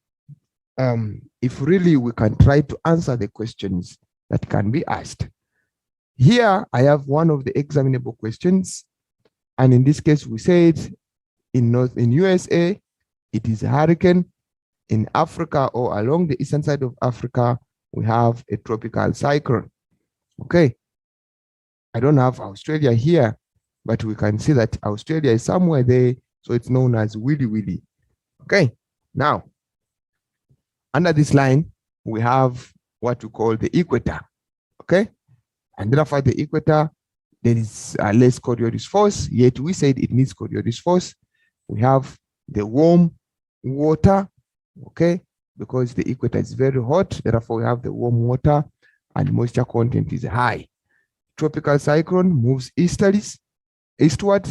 if really we can try to answer the questions that can be asked. Here, I have one of the examinable questions. And in this case, we said in USA, it is a hurricane. In Africa or along the eastern side of Africa, we have a tropical cyclone. Okay. I don't have Australia here, but we can see that Australia is somewhere there. So it's known as Willy Willy. Okay. Now, under this line, we have what we call the equator. Okay. And therefore, the equator, there is less Coriolis force, yet we said it needs Coriolis force. We have the warm water, okay, because the equator is very hot, therefore we have the warm water and moisture content is high. Tropical cyclone moves eastward.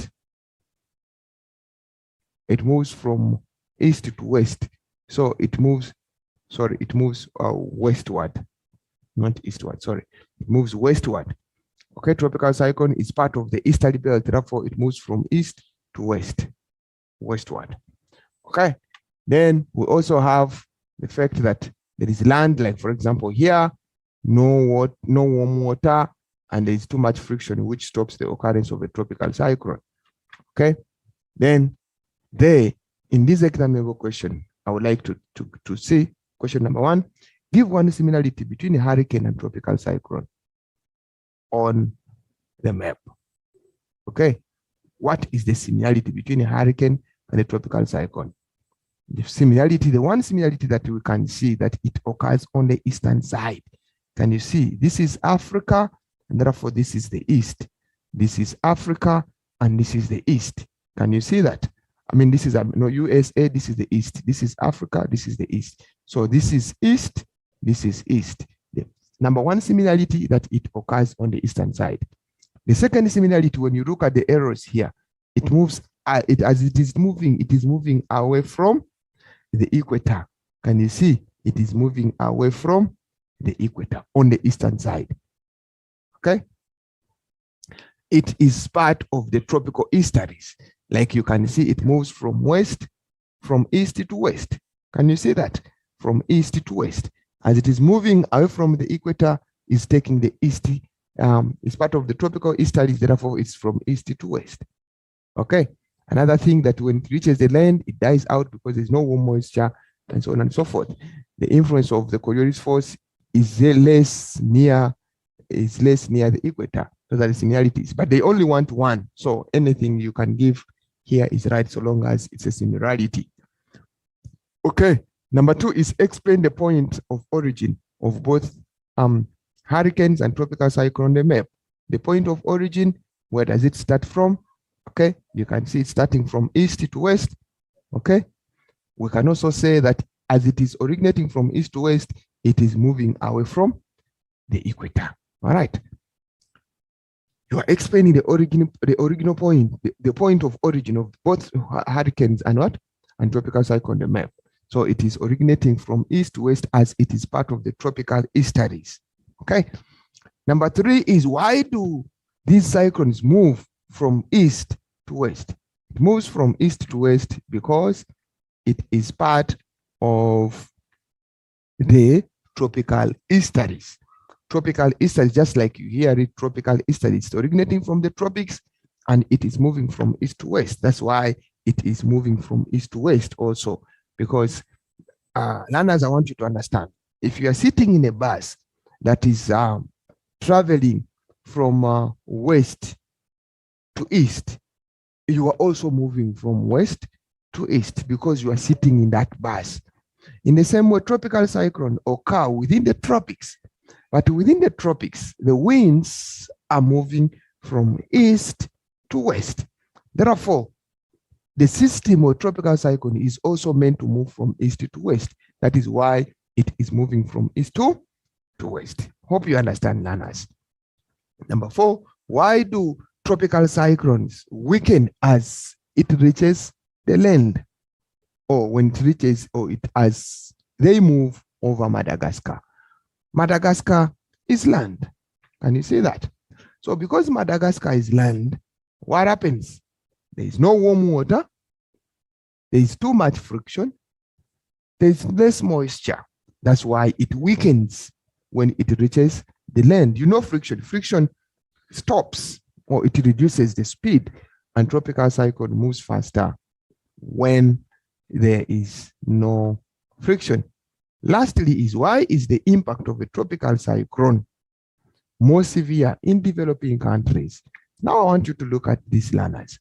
It moves from east to west. So it moves westward, not eastward, sorry. It moves westward. Okay, tropical cyclone is part of the easterly belt, therefore it moves from east to westward. Okay, then we also have the fact that there is land, like for example here, no warm water, and there is too much friction, which stops the occurrence of a tropical cyclone. Okay, then in this examinable question, I would like to see question number 1. Give one similarity between a hurricane and tropical cyclone on the map. Okay, what is the similarity between a hurricane and a tropical cyclone? The one similarity that we can see that it occurs on the eastern side. Can you see? This is Africa, and therefore this is the east. This is Africa, and this is the east. Can you see that? I mean, this is USA, this is the east. This is Africa, this is the east. So this is east, this is east. The number one similarity that it occurs on the eastern side. The second similarity, when you look at the arrows here, it moves, as it is moving away from the equator. Can you see? It is moving away from the equator on the eastern side. Okay? It is part of the tropical easterlies. Like you can see, it moves from east to west. Can you see that? From east to west. As it is moving away from the equator, it's taking the east. It's part of the tropical easterlies, therefore it's from east to west. Okay. Another thing that when it reaches the land, it dies out because there's no warm moisture and so on and so forth. The influence of the Coriolis force is less near the equator. Those are the similarities, but they only want one. So anything you can give here is right so long as it's a similarity. Okay. Number 2 is explain the point of origin of both hurricanes and tropical cyclone on the map. The point of origin, where does it start from? Okay, you can see it starting from east to west. Okay, we can also say that as it is originating from east to west, it is moving away from the equator. All right. You are explaining the original point, the point of origin of both hurricanes and what? And tropical cyclone on the map. So it is originating from east to west as it is part of the tropical easterlies. Okay. Number 3 is, why do these cyclones move from east to west? It moves from east to west because it is part of the tropical easterlies. Tropical easterlies, just like you hear it, tropical easterlies, originating from the tropics, and it is moving from east to west. That's why it is moving from east to west also, because learners, I want you to understand, if you are sitting in a bus that is traveling from west to east, you are also moving from west to east because you are sitting in that bus. In the same way, tropical cyclone occur within the tropics, but within the tropics, the winds are moving from east to west. Therefore, the system of tropical cyclone is also meant to move from east to west. That is why it is moving from east to west. Hope you understand, learners. Number 4, why do tropical cyclones weaken as it reaches the land, or when it reaches, or it as they move over Madagascar? Madagascar is land. Can you see that? So because Madagascar is land, what happens? There is no warm water. There is too much friction. There is less moisture. That's why it weakens when it reaches the land. You know, friction. Friction stops, or it reduces the speed, and tropical cyclone moves faster when there is no friction. Lastly is, why is the impact of a tropical cyclone more severe in developing countries? Now I want you to look at these, learners.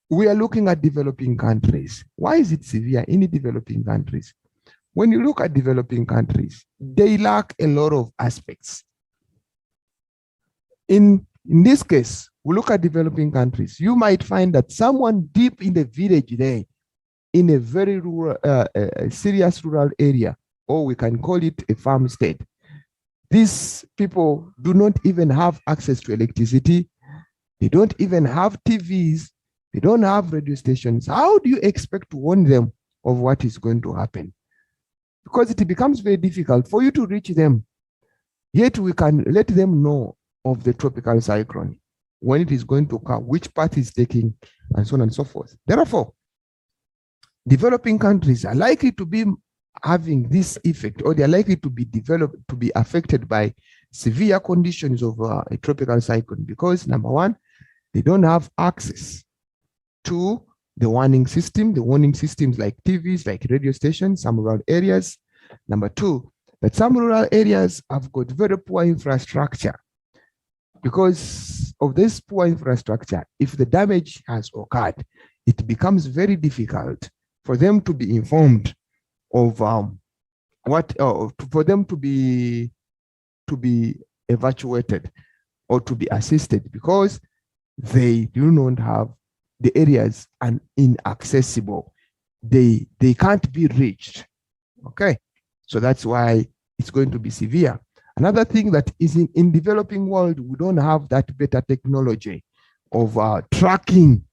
We are looking at developing countries. Why is it severe in the developing countries? When you look at developing countries, they lack a lot of aspects. In this case, we look at developing countries. You might find that someone deep in the village there, in a very rural, serious rural area, or we can call it a farm state. These people do not even have access to electricity. They don't even have TVs. They don't have radio stations. How do you expect to warn them of what is going to happen? Because it becomes very difficult for you to reach them. Yet we can let them know of the tropical cyclone, when it is going to occur, which path is taking, and so on and so forth. Therefore, developing countries are likely to be having this effect, or they are likely to be affected by severe conditions of a tropical cyclone, because number 1, they don't have access to the warning system, the warning systems like TVs, like radio stations, some rural areas. Number 2, that some rural areas have got very poor infrastructure. Because of this poor infrastructure, if the damage has occurred, it becomes very difficult for them to be informed of for them to be evacuated or to be assisted, because they do not have, the areas are inaccessible. They can't be reached. Okay, so that's why it's going to be severe. Another thing that is in developing world, we don't have that better technology of tracking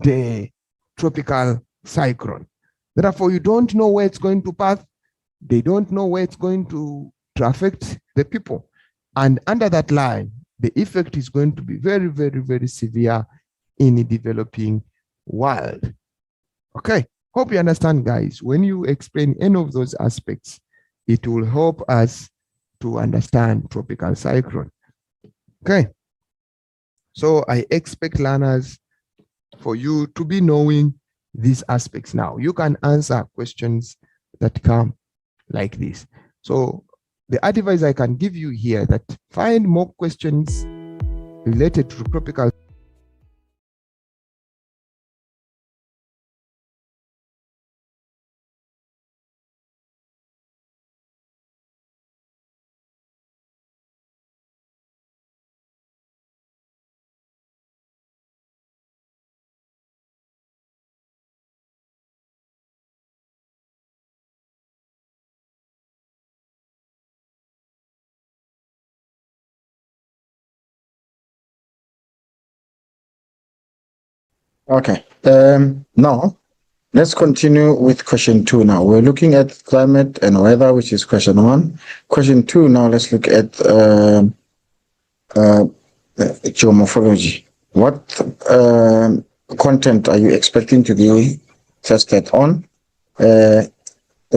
the tropical cyclone. Therefore, you don't know where it's going to pass. They don't know where it's going to affect the people. And under that line, the effect is going to be very, very, very severe in the developing world. Okay, hope you understand, guys. When you explain any of those aspects, it will help us to understand tropical cyclone. Okay, so I expect learners for you to be knowing these aspects now. You can answer questions that come like this. So the advice I can give you here, that find more questions related to tropical Okay. Now let's continue with question 2 now. We're looking at climate and weather, which is question 1. Question 2 now, let's look at geomorphology. What content are you expecting to be tested on? The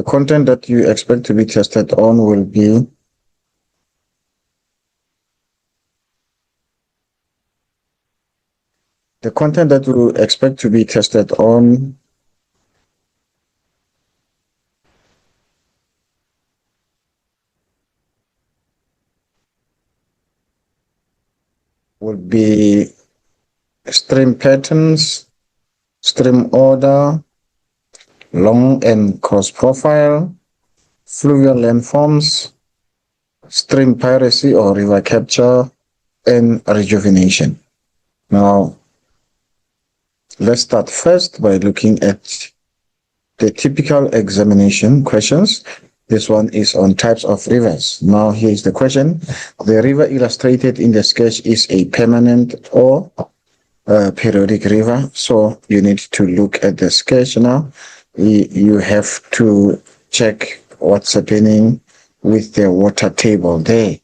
content that you expect to be tested on will be the content that you expect to be tested on would be stream patterns, stream order, long and cross profile, fluvial landforms, stream piracy or river capture, and rejuvenation. Now, let's start first by looking at the typical examination questions. This one is on types of rivers. Now, here's the question. The river illustrated in the sketch is a permanent or periodic river. So you need to look at the sketch now. You have to check what's happening with the water table there.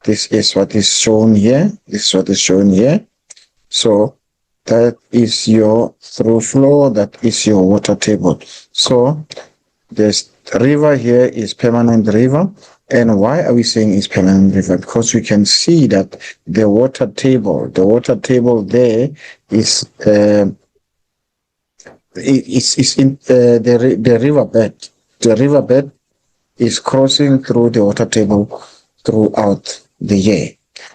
This is what is shown here. This is what is shown here. So that is your through flow, that is your water table. So this river here is permanent river. And why are we saying it's permanent river? Because we can see that the water table there is in the riverbed. The riverbed is crossing through the water table throughout the year.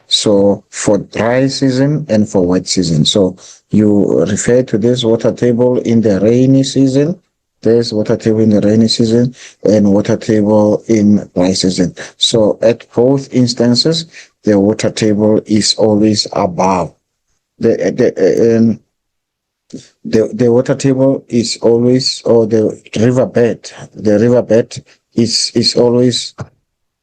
So for dry season and for wet season. So you refer to this water table in the rainy season. There's water table in the rainy season and water table in dry season. So at both instances, the water table is always above. The water table is always, or the riverbed is always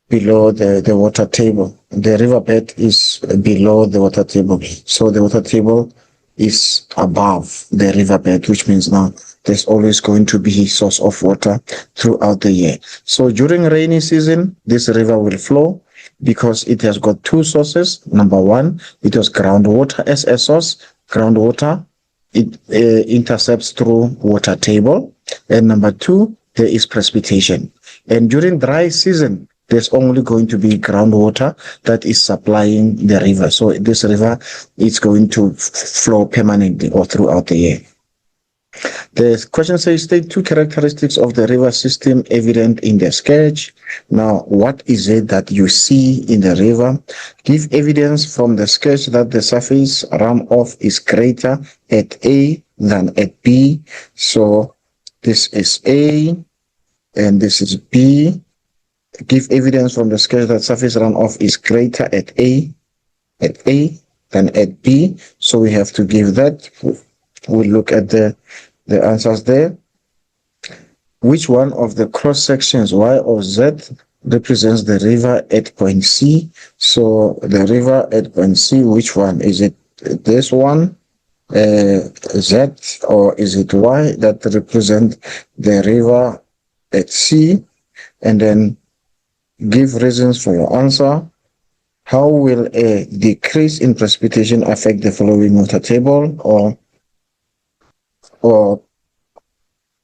below the water table. The riverbed is below the water table. So the water table is above the riverbed, which means now there's always going to be a source of water throughout the year. So during rainy season, this river will flow because it has got two sources. Number one, it has groundwater as a source. Groundwater, it intercepts through water table. And number two, there is precipitation. And during dry season, there's only going to be groundwater that is supplying the river. So this river is going to flow permanently or throughout the year. The question says, state two characteristics of the river system evident in the sketch. Now, what is it that you see in the river? Give evidence from the sketch that the surface runoff is greater at A than at B. So this is A and this is B. Give evidence from the sketch that surface runoff is greater at A than at B. So we have to give that. We'll look at the answers there. Which one of the cross sections Y or Z represents the river at point C? So the river at point C, which one? Is it this one, Z, or is it Y that represent the river at C? And then give reasons for your answer. How will a decrease in precipitation affect the following water table or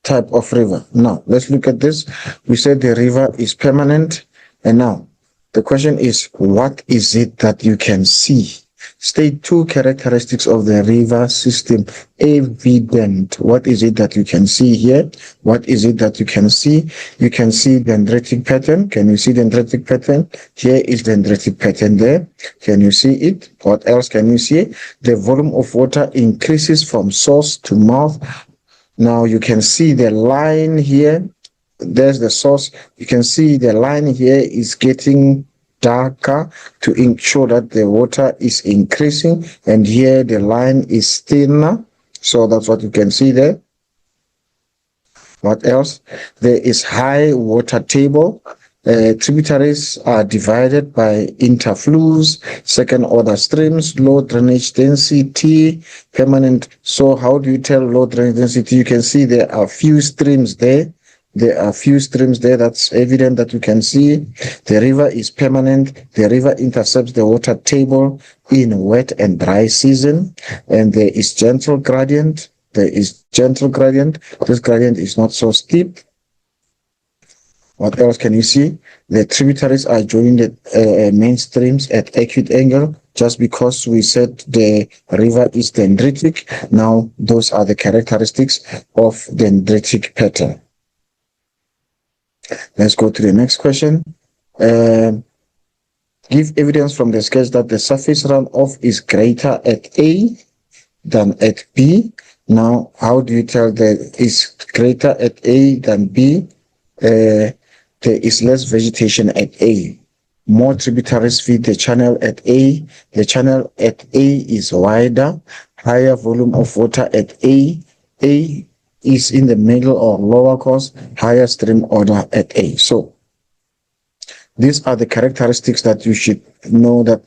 type of river? Now, let's look at this. We said the river is permanent. And now, the question is, what is it that you can see? State two characteristics of the river system evident. What is it that you can see here? What is it that you can see? You can see the dendritic pattern. Can you see the dendritic pattern? Here is the dendritic pattern there. Can you see it? What else can you see? The volume of water increases from source to mouth. Now you can see the line here. There's the source. You can see the line here is getting darker to ensure that the water is increasing, and here the line is thinner. So that's what you can see there. What else? There is high water table. Tributaries are divided by interflows, second order streams, low drainage density, permanent. So how do you tell low drainage density? You can see there are few streams there. There are few streams there. That's evident that you can see. The river is permanent. The river intercepts the water table in wet and dry season. And there is gentle gradient. There is gentle gradient. This gradient is not so steep. What else can you see? The tributaries are joining the main streams at acute angle. Just because we said the river is dendritic, now those are the characteristics of dendritic pattern. Let's go to the next question. Give evidence from the sketch that the surface runoff is greater at A than at B. Now, how do you tell that it's greater at A than B? There is less vegetation at A. More tributaries feed the channel at A. The channel at A is wider. Higher volume of water at A. A is in the middle or lower course. Higher stream order at A. So these are the characteristics that you should know, that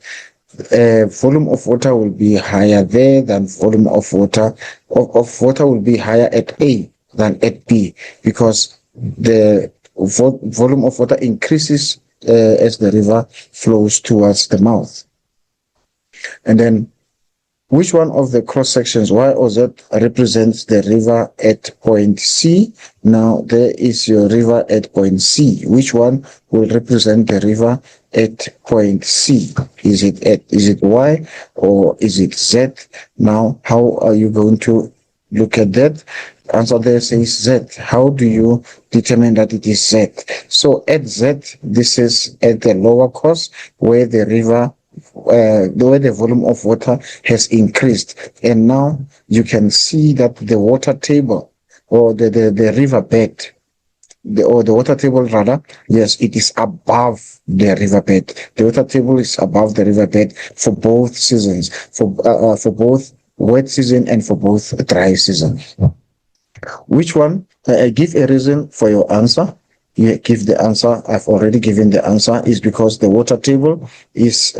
volume of water will be higher there than volume of water will be higher at A than at B, because the volume of water increases as the river flows towards the mouth. And then, which one of the cross sections, Y or Z, represents the river at point C? Now, there is your river at point C. Which one will represent the river at point C? Is it Y or is it Z? Now, how are you going to look at that? Answer there says Z. How do you determine that it is Z? So at Z, this is at the lower course where the river, where the volume of water has increased. And now you can see that the water table, or the riverbed, the water table rather, yes, it is above the riverbed. The water table is above the riverbed for both seasons, for both wet season and for both dry season. Which one? Give a reason for your answer. You give the answer. I've already given the answer. Is because the water table is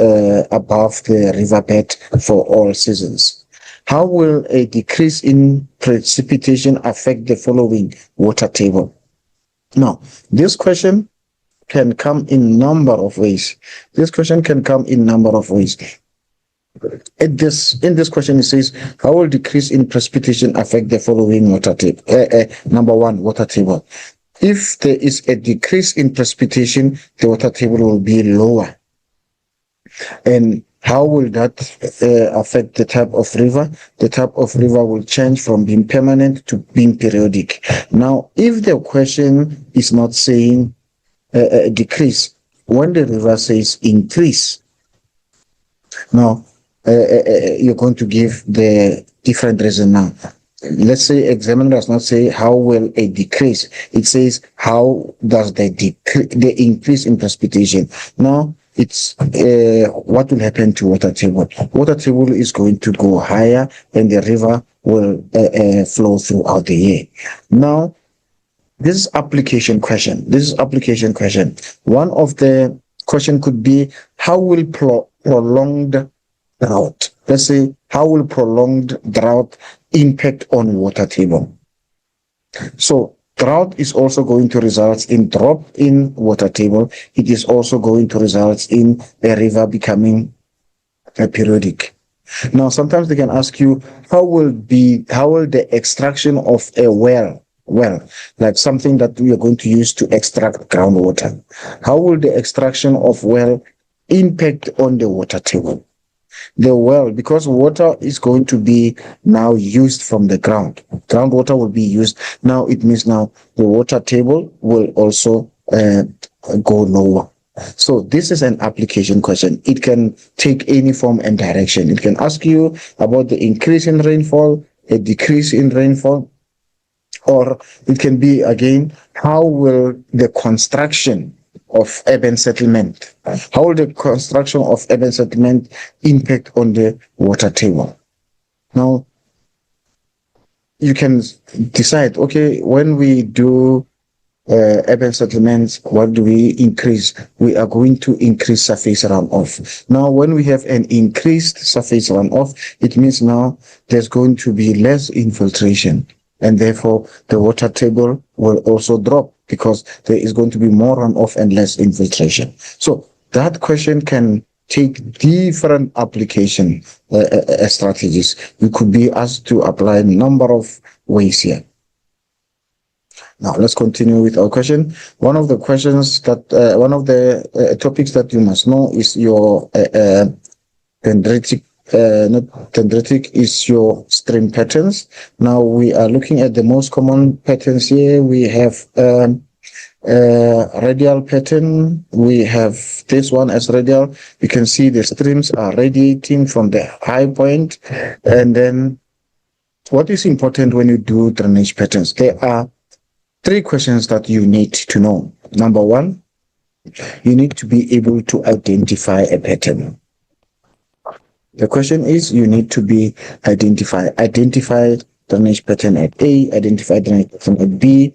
above the riverbed for all seasons. How will a decrease in precipitation affect the following water table? Now, this question can come in number of ways. This question can come in number of ways. In this question, it says, how will decrease in precipitation affect the following water table? Number one, water table. If there is a decrease in precipitation, the water table will be lower. And how will that affect the type of river? The type of river will change from being permanent to being periodic. Now, if the question is not saying decrease, when the river says increase, now, you're going to give the different reason now. Let's say examiner does not say how will a decrease. It says how does the increase in precipitation. Now, it's what will happen to water table. Water table is going to go higher and the river will flow throughout the year. Now, this is application question. One of the question could be, how will prolonged drought, let's say, how will prolonged drought impact on water table? So drought is also going to result in drop in water table. It is also going to result in a river becoming periodic. Now, sometimes they can ask you, how will the extraction of a well, like something that we are going to use to extract groundwater, how will the extraction of well impact on the water table? The well, because water is going to be now used from the ground. Groundwater will be used. Now it means now the water table will also go lower. So this is an application question. It can take any form and direction. It can ask you about the increase in rainfall, a decrease in rainfall, or it can be, again, how will the construction of urban settlement, how will the construction of urban settlement impact on the water table? Now, you can decide, okay, when we do urban settlements, what do we increase? We are going to increase surface runoff. Now, when we have an increased surface runoff, it means now there's going to be less infiltration, and therefore the water table will also drop because there is going to be more runoff and less infiltration. So that question can take different application strategies. We could be asked to apply a number of ways here. Now let's continue with our question. One of the questions that one of the topics that you must know is your dendritic. Not dendritic is your stream patterns. Now we are looking at the most common patterns here. We have radial pattern. We have this one as radial. You can see the streams are radiating from the high point, and then what is important when you do drainage patterns? There are three questions that you need to know. Number one, you need to be able to identify a pattern. The question is, you need to be identify drainage pattern at A, identify drainage pattern at B,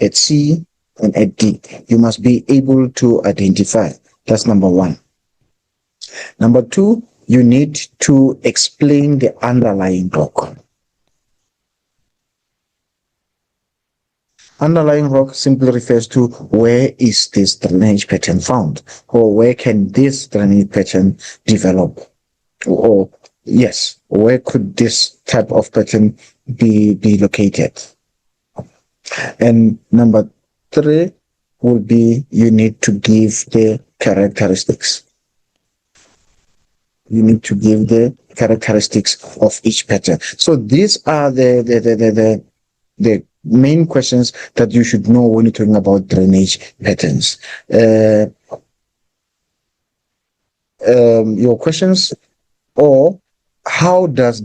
at C, and at D. You must be able to identify. That's number one. Number two, you need to explain the underlying rock. Underlying rock simply refers to where is this drainage pattern found, or where can this drainage pattern develop, or yes, where could this type of pattern be located. And number three will be, you need to give the characteristics. You need to give the characteristics of each pattern. So these are the main questions that you should know when you're talking about drainage patterns. Your questions, or how does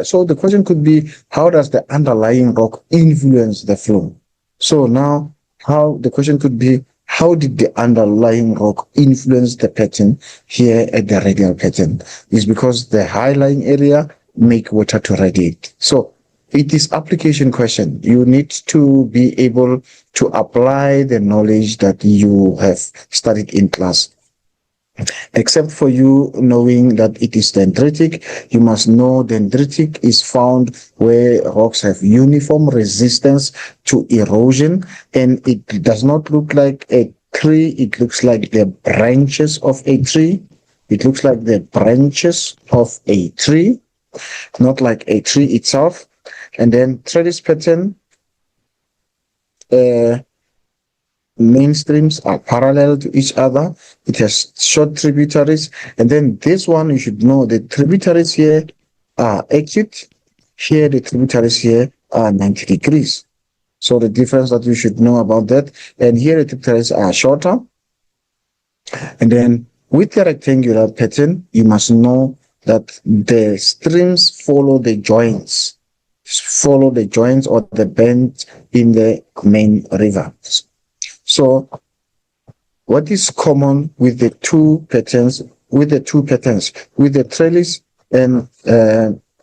so the question could be, how does the underlying rock influence the flow? So now, the question could be, how did the underlying rock influence the pattern here at the radial pattern? It's because the high-lying area make water to radiate. So it is application question. You need to be able to apply the knowledge that you have studied in class. Except for you knowing that it is dendritic, you must know dendritic is found where rocks have uniform resistance to erosion, and it does not look like a tree, it looks like the branches of a tree. It looks like the branches of a tree, not like a tree itself. And then trellis pattern, mainstreams are parallel to each other. It has short tributaries. And then this one, you should know the tributaries here are acute. Here, the tributaries here are 90 degrees. So the difference that you should know about that. And here, the tributaries are shorter. And then with the rectangular pattern, you must know that the streams follow the joints or the bends in the main river. So what is common with the two patterns, with the trellis and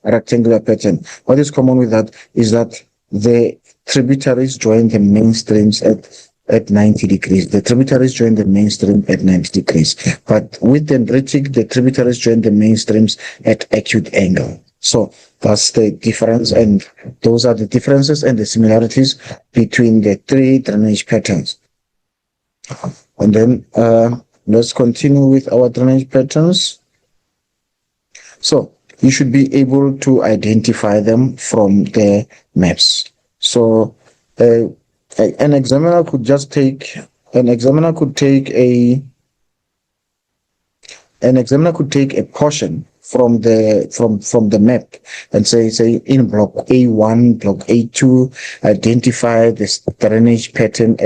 rectangular pattern? What is common with that is that the tributaries join the main streams at 90 degrees. The tributaries join the mainstream at 90 degrees. But with dendritic, the tributaries join the mainstreams at acute angle. So that's the difference, and those are the differences and the similarities between the three drainage patterns. And then let's continue with our drainage patterns. So you should be able to identify them from the maps. So an examiner could take a portion from the map and say in block A1, block A2, identify this drainage pattern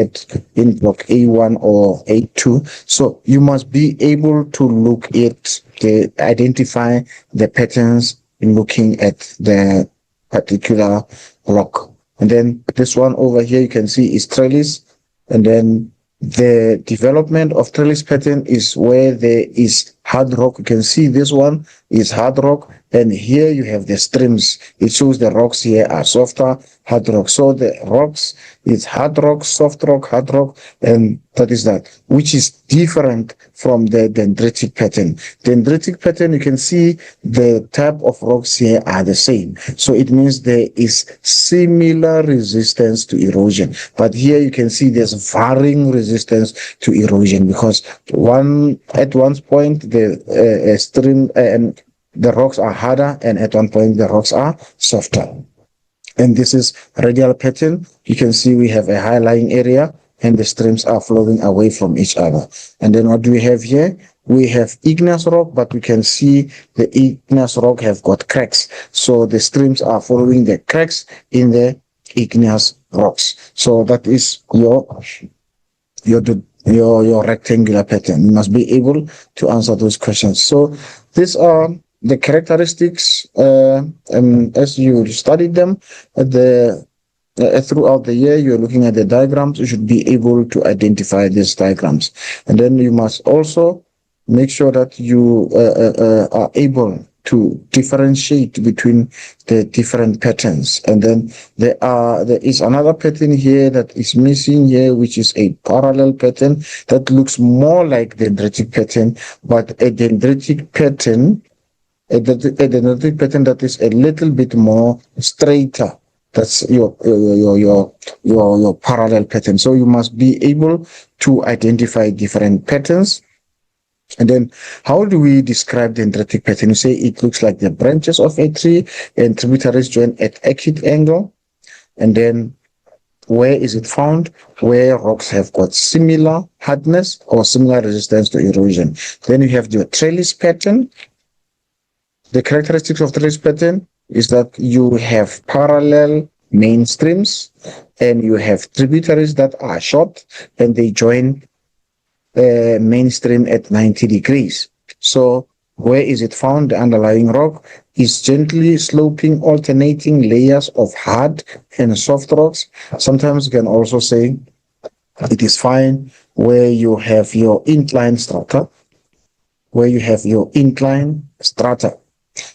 in block A1 or A2. So you must be able to identify the patterns in looking at the particular block. And then this one over here you can see is trellis, and then the development of trellis pattern is where there is hard rock. You can see this one is hard rock, and here you have the streams. It shows the rocks here are softer hard rock. So the rocks is hard rock, soft rock, hard rock, and that is that, which is different from the dendritic pattern. Dendritic pattern, you can see the type of rocks here are the same. So it means there is similar resistance to erosion. But here you can see there's varying resistance to erosion, because at one point the stream and the rocks are harder, and at one point the rocks are softer. And this is radial pattern. You can see we have a high-lying area, and the streams are flowing away from each other. And then what do we have here? We have igneous rock, but we can see the igneous rock have got cracks. So the streams are following the cracks in the igneous rocks. So that is your rectangular pattern. You must be able to answer those questions. So these are the characteristics, as you studied them throughout the year, you're looking at the diagrams, you should be able to identify these diagrams. And then you must also make sure that you are able to differentiate between the different patterns. And then there is another pattern here that is missing here, which is a parallel pattern that looks more like the dendritic pattern, but a dendritic pattern that is a little bit more straighter. That's your parallel pattern. So you must be able to identify different patterns. And then how do we describe the dendritic pattern? You say it looks like the branches of a tree and tributaries join at acute angle. And then where is it found? Where rocks have got similar hardness or similar resistance to erosion. Then you have your trellis pattern. The characteristics of trellis pattern is that you have parallel main streams and you have tributaries that are short and they join mainstream at 90 degrees. So where is it found? The underlying rock is gently sloping alternating layers of hard and soft rocks. Sometimes you can also say it is fine where you have your incline strata,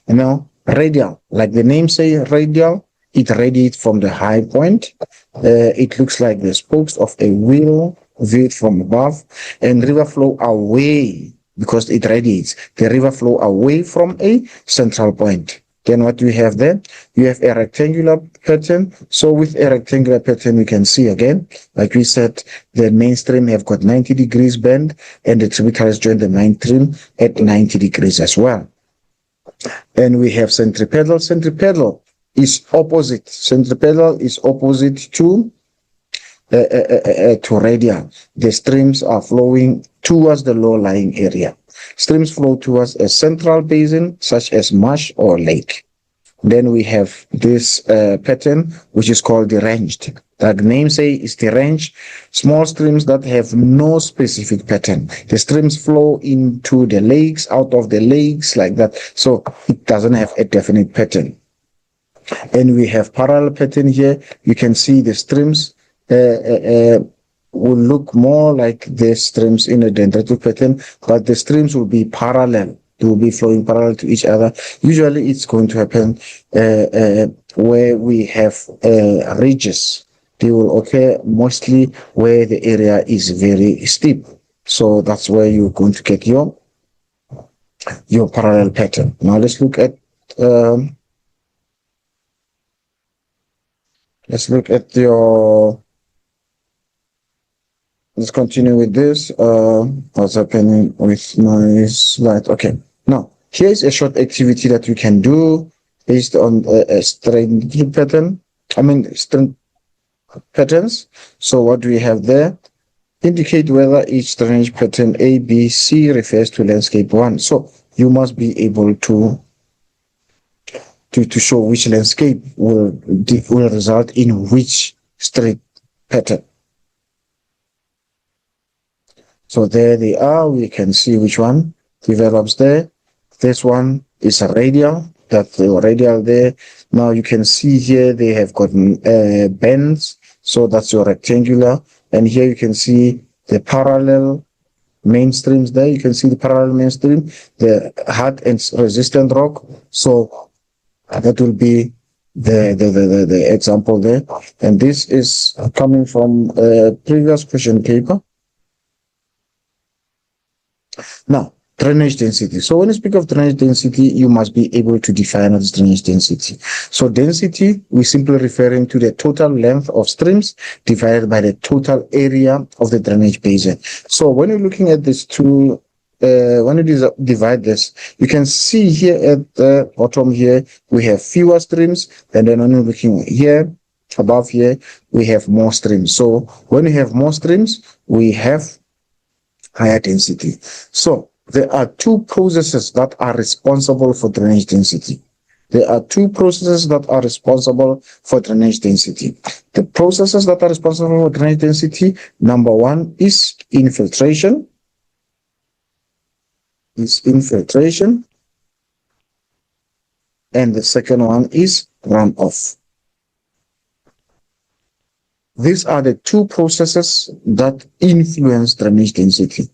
And now radial, like the name say, radial, it radiates from the high point. It looks like the spokes of a wheel viewed from above, and river flow away because it radiates. The river flow away from a central point. Then what do we have there? You have a rectangular pattern. So with a rectangular pattern, we can see again, like we said, the mainstream have got 90 degrees bend, and the tributaries join the mainstream at 90 degrees as well. And we have centripetal. Centripetal is opposite. Centripetal is opposite to radial. The streams are flowing towards the low-lying area. Streams flow towards a central basin, such as marsh or lake. Then we have this pattern, which is called deranged. The name say is deranged. Small streams that have no specific pattern. The streams flow into the lakes, out of the lakes, like that. So it doesn't have a definite pattern. And we have parallel pattern here. You can see the streams will look more like the streams in a dendritic pattern, but the streams will be parallel. They will be flowing parallel to each other. Usually it's going to happen where we have ridges. They will occur mostly where the area is very steep. So that's where you're going to get your parallel pattern. Now let's look at let's continue with this. What's happening with my slide? Okay. Now, here's a short activity that you can do based on a strength pattern. Strength patterns. So what do we have there? Indicate whether each strange pattern A, B, C refers to landscape 1. So you must be able to show which landscape will result in which straight pattern. So there they are. We can see which one develops there. This one is a radial. That's the radial there. Now you can see here they have got bends. So that's your rectangular. And here you can see the parallel mainstreams there. You can see the parallel mainstream, the hard and resistant rock. So that will be the example there. And this is coming from a previous question paper. Now, drainage density. So when you speak of drainage density, you must be able to define what is drainage density. So density, we're simply referring to the total length of streams divided by the total area of the drainage basin. So when you're looking at these two, when you divide this, you can see here at the bottom here, we have fewer streams. And then when you're looking here, above here, we have more streams. So when you have more streams, we have higher density. So there are two processes that are responsible for drainage density. There are two processes that are responsible for drainage density. The processes that are responsible for drainage density, number one is infiltration. And the second one is runoff. These are the two processes that influence drainage density.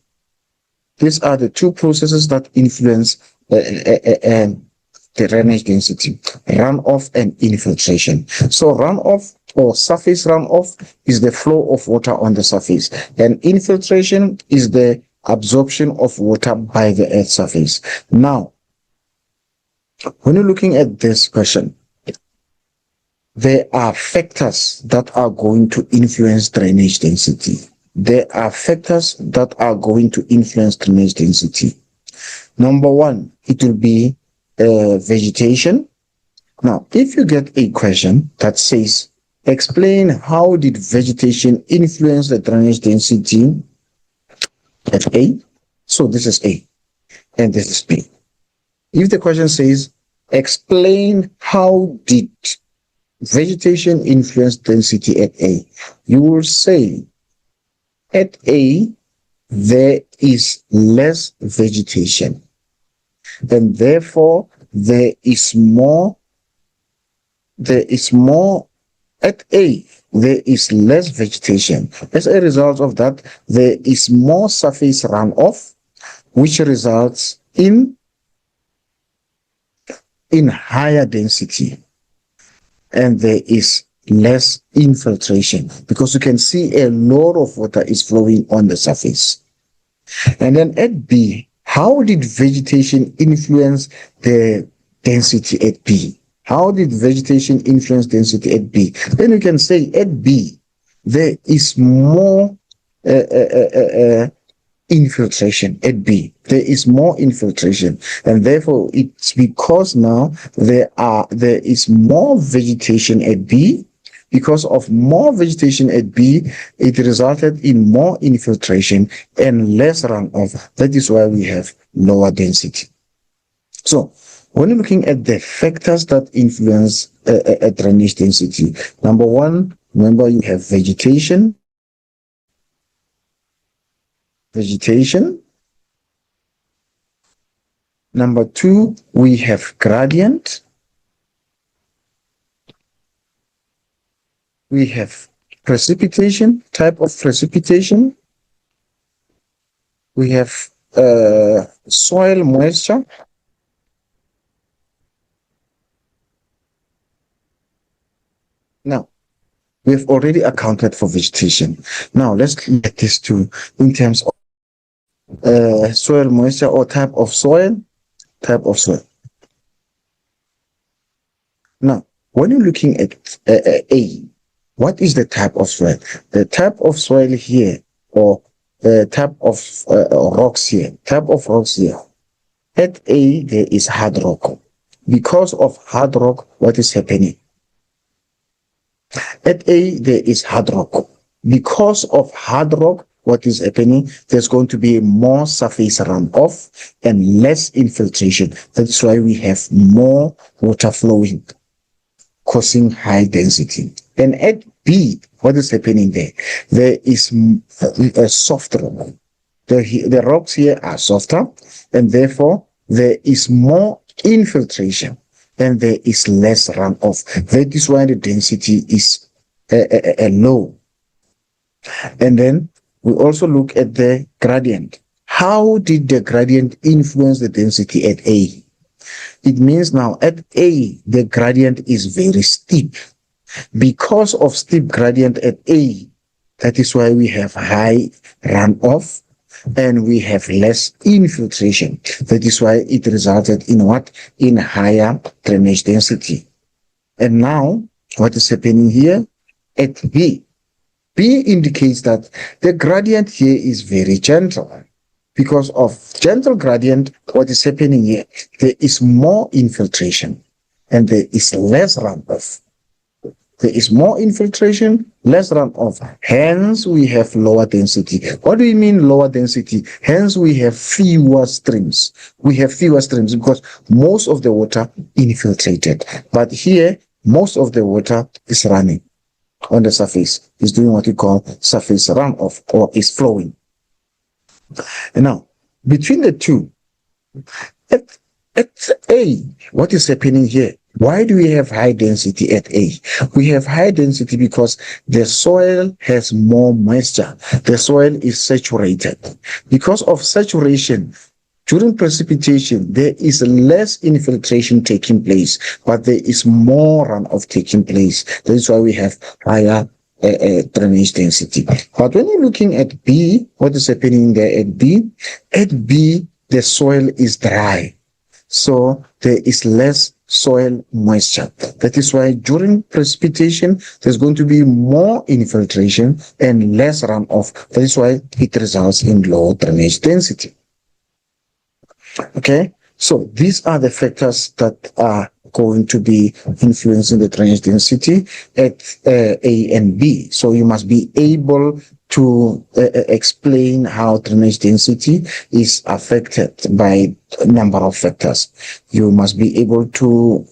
These are the two processes that influence the drainage density, runoff and infiltration. So runoff or surface runoff is the flow of water on the surface, and infiltration is the absorption of water by the earth's surface. Now, when you're looking at this question, there are factors that are going to influence drainage density. There are factors that are going to influence drainage density. Number one, it will be vegetation. Now, if you get a question that says, explain how did vegetation influence the drainage density at A? So this is A, and this is B. If the question says, explain how did vegetation influence density at A, you will say, at A, there is less vegetation, and therefore there is more at A, there is less vegetation. As a result of that, there is more surface runoff, which results in higher density, and there is less infiltration, because you can see a lot of water is flowing on the surface. And then at B, how did vegetation influence the density at B? How did vegetation influence density at B? Then you can say at B, there is more infiltration at B. There is more infiltration, and therefore it's because now there is more vegetation at B. Because of more vegetation at B, it resulted in more infiltration and less runoff. That is why we have lower density. So when you're looking at the factors that influence drainage density, number one, remember you have vegetation. Number two, we have gradient. We have precipitation, type of precipitation. We have soil moisture. Now, we've already accounted for vegetation. Now, let's look at this too in terms of soil moisture or type of soil. Now, when you're looking at A, what is the type of soil? The type of soil here, or the type of rocks here. At A, there is hard rock. Because of hard rock, what is happening? At A, there is hard rock. Because of hard rock, what is happening? There's going to be more surface runoff and less infiltration. That's why we have more water flowing, causing high density. And at B, what is happening there? There is a soft rock. The rocks here are softer, and therefore there is more infiltration and there is less runoff. That is why the density is low. And then we also look at the gradient. How did the gradient influence the density at A? It means now at A, the gradient is very steep. Because of steep gradient at A, that is why we have high runoff and we have less infiltration. That is why it resulted in what? In higher drainage density. And now, what is happening here? At B. B indicates that the gradient here is very gentle. Because of gentle gradient, what is happening here? There is more infiltration and there is less runoff. There is more infiltration, less runoff. Hence, we have lower density. What do we mean lower density? Hence, we have fewer streams. We have fewer streams because most of the water infiltrated. But here, most of the water is running on the surface. Is doing what we call surface runoff or is flowing. And now, between the two, at A, what is happening here? Why do we have high density at A? We have high density because the soil has more moisture. The soil is saturated. Because of saturation, during precipitation, there is less infiltration taking place, but there is more runoff taking place. That is why we have higher drainage density. But when you're looking at B, what is happening there at B? At B, the soil is dry. So there is less soil moisture. That is why during precipitation, there's going to be more infiltration and less runoff. That is why it results in low drainage density. Okay, so these are the factors that are going to be influencing the drainage density at A and B. So you must be able to explain how drainage density is affected by a number of factors. You must be able to,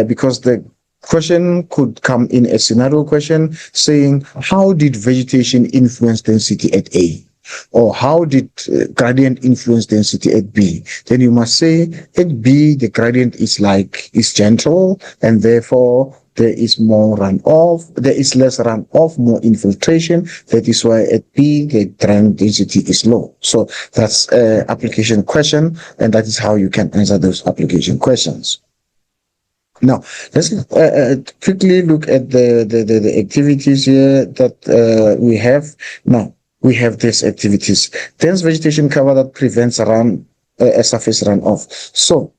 because the question could come in a scenario question saying, how did vegetation influence density at A? Or how did gradient influence density at B? Then you must say at B, the gradient is gentle and therefore there is more runoff, there is less runoff, more infiltration. That is why at B, the drainage density is low. So that's an application question, and that is how you can answer those application questions. Now, let's quickly look at the activities here that we have. Now, we have these activities. Dense vegetation cover that prevents a surface runoff. So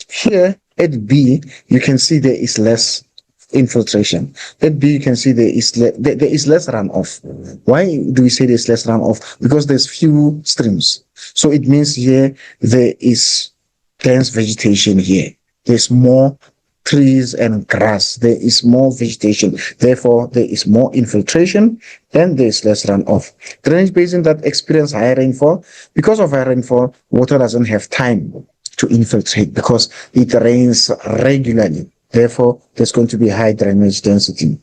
here at B, you can see there is less infiltration. At B, you can see there is less runoff. Why do we say there's less runoff? Because there's few streams. So it means here there is dense vegetation here. There's more trees and grass. There is more vegetation. Therefore, there is more infiltration and there is less runoff. Drainage basin that experience high rainfall. Because of high rainfall, water doesn't have time to infiltrate because it rains regularly. Therefore, there's going to be high drainage density.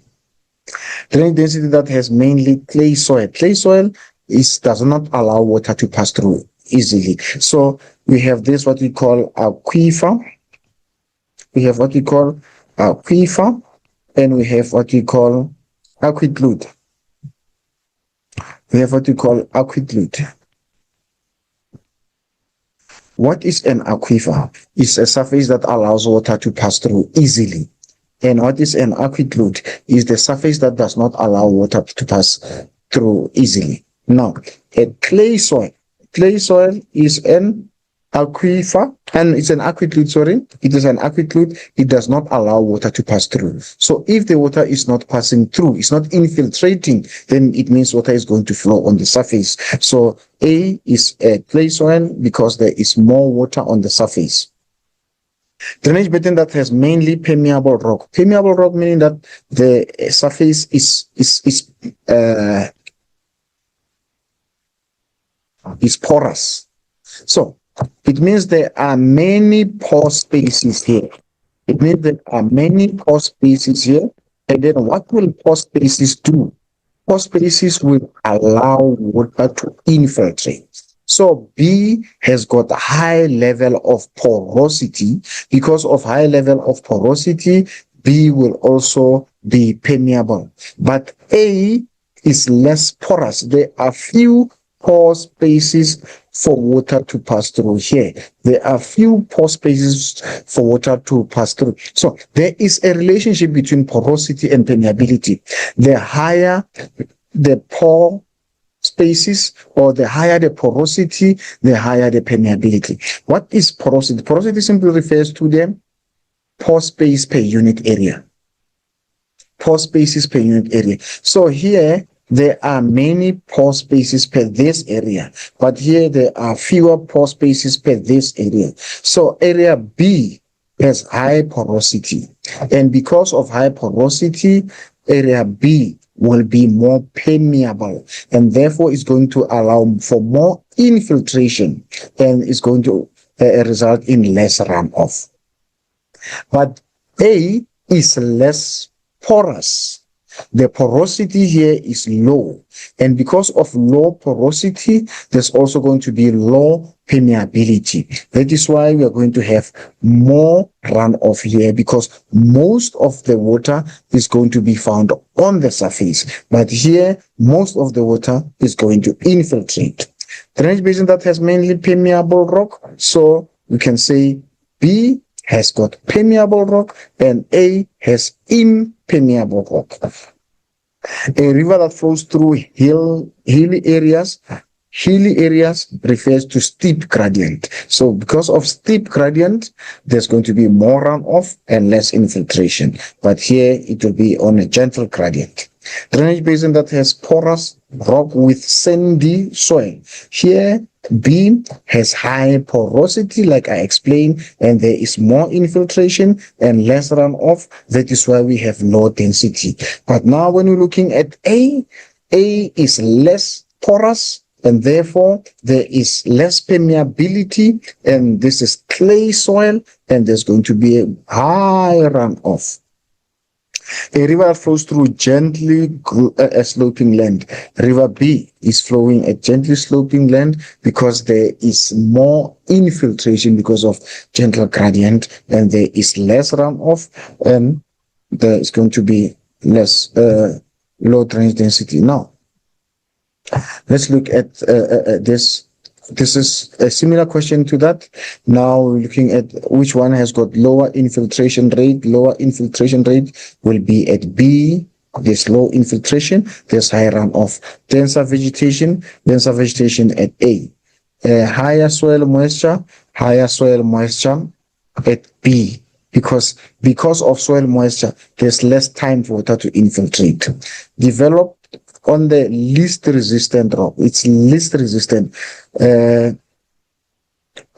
Drainage density that has mainly clay soil. Clay soil does not allow water to pass through easily. So we have this, what we call aquifer. We have what we call aquifer, and we have what we call aquiclude. We have what we call aquiclude. What is an aquifer? It's a surface that allows water to pass through easily. And what is an aquiclude? Is the surface that does not allow water to pass through easily. Now, a clay soil is an aquifer, and it's an aquiclude, sorry. It is an aquiclude. It does not allow water to pass through. So if the water is not passing through, it's not infiltrating, then it means water is going to flow on the surface. So A is a clay soil because there is more water on the surface. Drainage basin that has mainly permeable rock. Permeable rock meaning that the surface is porous. So it means there are many pore spaces here. It means there are many pore spaces here. And then what will pore spaces do? Pore spaces will allow water to infiltrate. So B has got a high level of porosity. Because of high level of porosity, B will also be permeable. But A is less porous. There are few pore spaces for water to pass through here. There are few pore spaces for water to pass through. So there is a relationship between porosity and permeability. The higher the pore spaces, or the higher the porosity, the higher the permeability. What is porosity? Porosity simply refers to the pore space per unit area. Pore spaces per unit area. So here there are many pore spaces per this area, but here there are fewer pore spaces per this area. So area B has high porosity, and because of high porosity, area B will be more permeable, and therefore is going to allow for more infiltration, and is going to result in less runoff. But A is less porous. The porosity here is low, and because of low porosity, there's also going to be low permeability. That is why we are going to have more runoff here, because most of the water is going to be found on the surface, but here most of the water is going to infiltrate. Drainage basin that has mainly permeable rock, so we can say B has got permeable rock and A has impermeable rock. A river that flows through hilly areas refers to steep gradient. So because of steep gradient, there's going to be more runoff and less infiltration. But here it will be on a gentle gradient. Drainage basin that has porous rock with sandy soil. Here B has high porosity, like I explained, and there is more infiltration and less runoff. That is why we have low density. But now when we're looking at A is less porous, and therefore there is less permeability, and this is clay soil, and there's going to be a high runoff. A river that flows through gently sloping land. River B is flowing at gently sloping land because there is more infiltration because of gentle gradient, and there is less runoff, and there is going to be less low drainage density. Now, let's look at this. This is a similar question to that. Now we're looking at which one has got lower infiltration rate. Lower infiltration rate will be at B. There's low infiltration, there's high runoff. Denser vegetation at A. Higher soil moisture at B. Because of soil moisture, there's less time for water to infiltrate. Developed on the least resistant rock. It's least resistant. A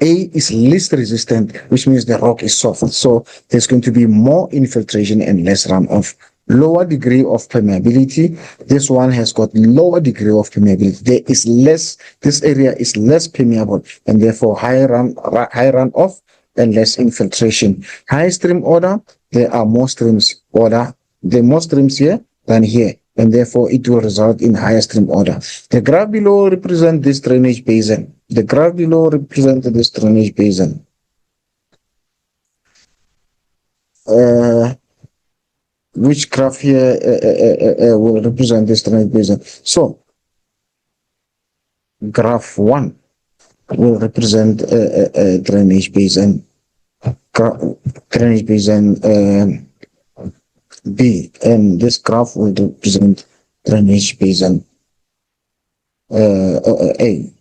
is least resistant, which means the rock is soft. So there's going to be more infiltration and less runoff. Lower degree of permeability. This one has got lower degree of permeability. There is less, this area is less permeable, and therefore high runoff and less infiltration. High stream order, there are more streams order. There are more streams here than here, and therefore it will result in higher stream order. The graph below represents this drainage basin. The graph below represents this drainage basin. Which graph here will represent this drainage basin? So, graph 1 will represent a drainage basin. Drainage basin B, and this graph will represent drainage basin A.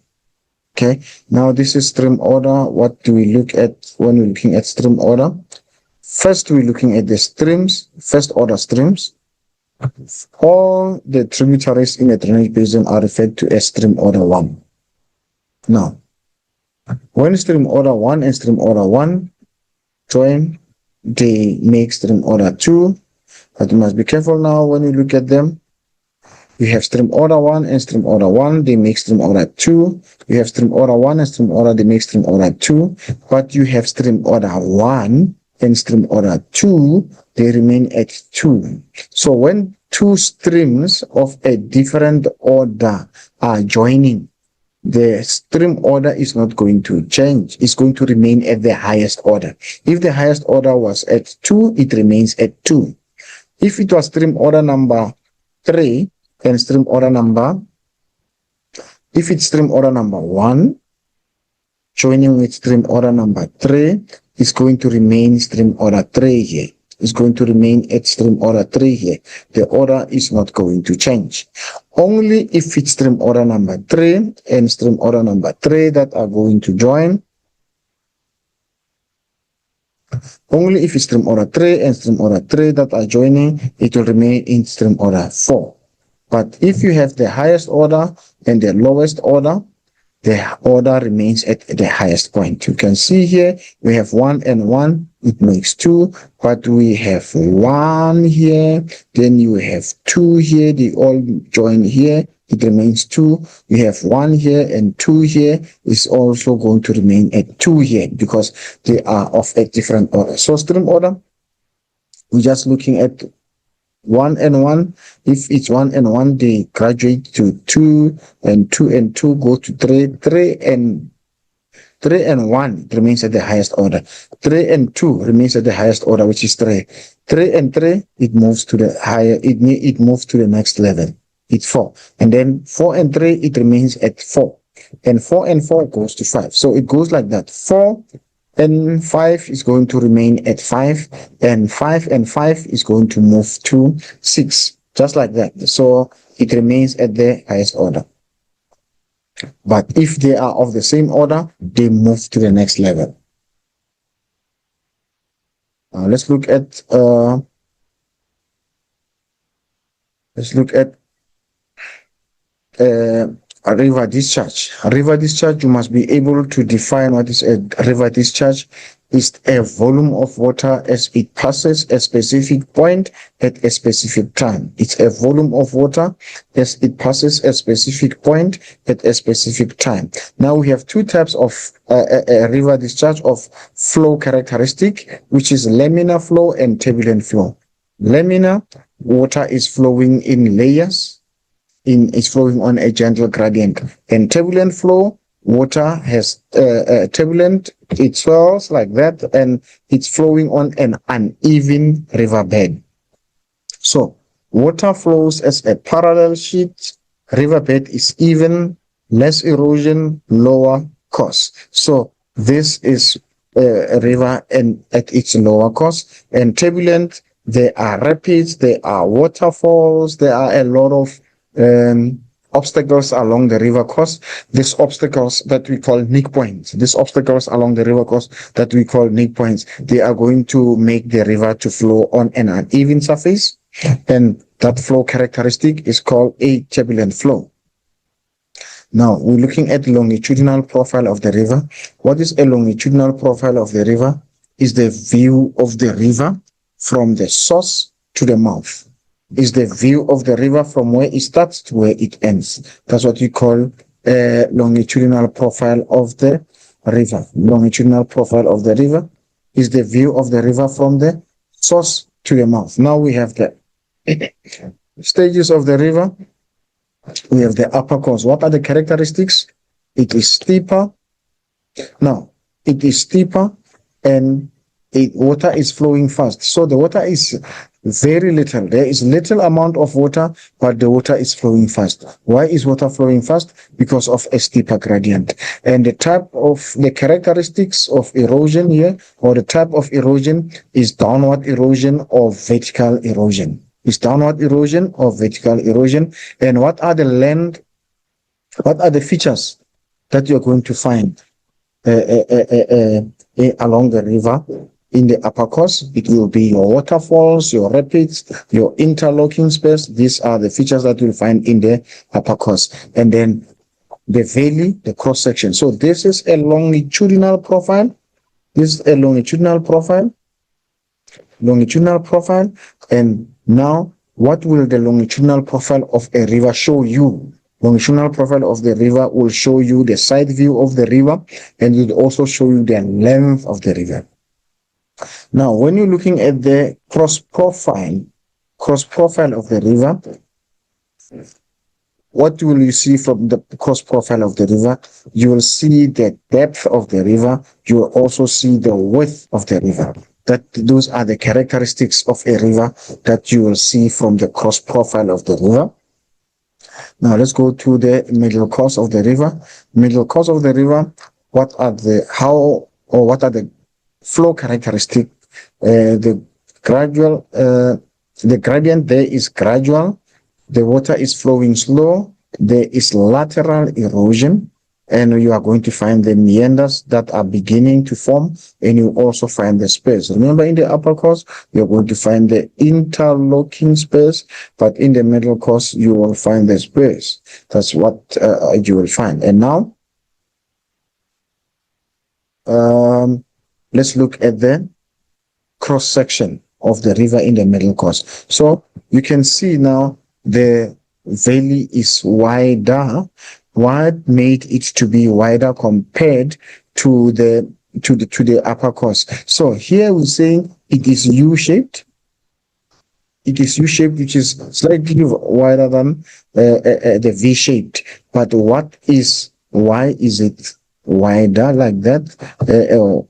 Okay, now this is stream order. What do we look at when we're looking at stream order? First, we're looking at the streams, first order streams. All the tributaries in a drainage basin are referred to as stream order 1. Now, when stream order 1 and stream order 1 join, they make stream order 2. But you must be careful now when you look at them. You have stream order 1 and stream order 1, they make stream order 2. You have stream order 1 and stream order, they make stream order 2. But you have stream order 1 and stream order 2, they remain at 2. So when two streams of a different order are joining, the stream order is not going to change. It's going to remain at the highest order. If the highest order was at 2, it remains at 2. If it was stream order number 3 and stream order number If it's stream order number 1, joining with stream order number 3, it's going to remain stream order 3 here. It's going to remain at stream order 3 here. The order is not going to change. Only if it's stream order number 3 and stream order number 3 that are going to join. Only if it's stream order 3 and stream order 3 that are joining, it will remain in stream order 4. But if you have the highest order and the lowest order, the order remains at the highest point. You can see here, we have 1 and 1, it makes 2, but we have 1 here, then you have 2 here, they all join here, it remains 2. We have 1 here and 2 here, is also going to remain at 2 here, because they are of a different order. So stream order, we're just looking at 1 and 1. If it's 1 and 1, they graduate to 2, and 2 and 2 go to 3. 3 and 1 remains at the highest order. 3 and 2 remains at the highest order, which is 3. 3 and 3, it moves to the higher, it moves to the next level. It's 4. And then 4 and 3, it remains at 4. And 4 and 4 goes to 5. So it goes like that. 4 and 5 is going to remain at 5, and 5 and 5 is going to move to 6, just like that. So it remains at the highest order. But if they are of the same order, they move to the next level. Let's look at a river discharge. A river discharge, you must be able to define what is a river discharge. Is a volume of water as it passes a specific point at a specific time. It's a volume of water as it passes a specific point at a specific time. Now we have 2 types of a river discharge of flow characteristic, which is laminar flow and turbulent flow. Laminar, water is flowing in layers, is flowing on a gentle gradient. And turbulent flow, water has turbulent, it swells like that, and it's flowing on an uneven riverbed. So water flows as a parallel sheet, riverbed is even, less erosion, lower cost. So this is a river and at its lower cost. And turbulent, there are rapids, there are waterfalls, there are a lot of obstacles along the river course. These obstacles that we call nick points. These obstacles along the river course that we call nick points, they are going to make the river to flow on an uneven surface, and that flow characteristic is called a turbulent flow. Now we're looking at longitudinal profile of the river. What is a longitudinal profile of the river? Is the view of the river from the source to the mouth. Is the view of the river from where it starts to where it ends. That's what we call a longitudinal profile of the river. Longitudinal profile of the river is the view of the river from the source to the mouth. Now we have the stages of the river. We have the upper course. What are the characteristics? It is steeper. Now, it is steeper and water is flowing fast. So the water is very little. There is little amount of water, but the water is flowing fast. Why is water flowing fast? Because of a steeper gradient. And the type of the characteristics of erosion here, or the type of erosion, is downward erosion or vertical erosion. Is downward erosion or vertical erosion. And what are the features that you're going to find along the river? In the upper course, it will be your waterfalls, your rapids, your interlocking space. These are the features that you'll find in the upper course. And then the valley, the cross section. So this is a longitudinal profile. This is a longitudinal profile. Longitudinal profile. And now, what will the longitudinal profile of a river show you? Longitudinal profile of the river will show you the side view of the river, and it will also show you the length of the river. Now, when you're looking at the cross profile of the river, what will you see from the cross profile of the river? You will see the depth of the river. You will also see the width of the river. Those are the characteristics of a river that you will see from the cross profile of the river. Now let's go to the middle course of the river. Middle course of the river, what are the flow characteristic? The gradient there is gradual. The water is flowing slow. There is lateral erosion, and you are going to find the meanders that are beginning to form, and you also find the space. Remember, in the upper course, you're going to find the interlocking space, but in the middle course, you will find the space. That's what you will find. And now, let's look at the cross section of the river in the middle course. So you can see now the valley is wider. What made it to be wider compared to the upper course? So here we're saying it is U-shaped. It is U-shaped, which is slightly wider than the V-shaped. But why is it wider like that,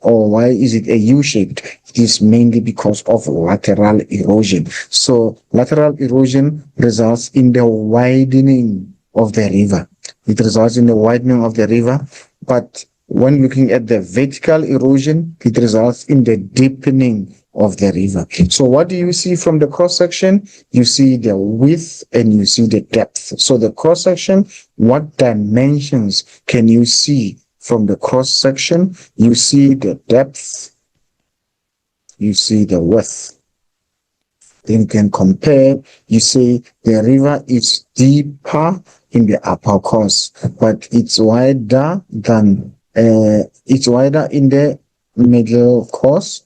or why is it a U-shaped? It is mainly because of lateral erosion. So lateral erosion results in the widening of the river. It results in the widening of the river, but when looking at the vertical erosion, it results in the deepening of the river. So what do you see from the cross section? You see the width and you see the depth. So the cross section, what dimensions can you see from the cross section? You see the depth, you see the width. Then you can compare, you say the river is deeper in the upper course, but it's wider in the middle course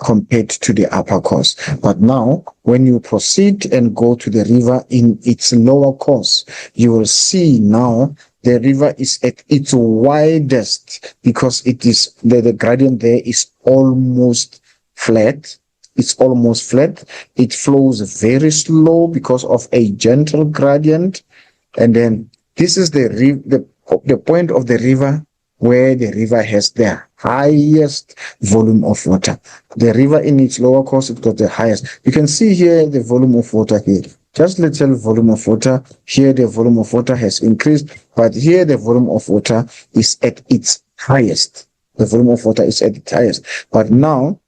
compared to the upper course. But now, when you proceed and go to the river in its lower course, you will see now the river is at its widest because it is the gradient there is almost flat. It's almost flat. It flows very slow because of a gentle gradient. And then this is the point of the river where the river has the highest volume of water. The river in its lower course, it got the highest. You can see here the volume of water here. Just little volume of water. Here the volume of water has increased, but here the volume of water is at its highest. The volume of water is at its highest. But now,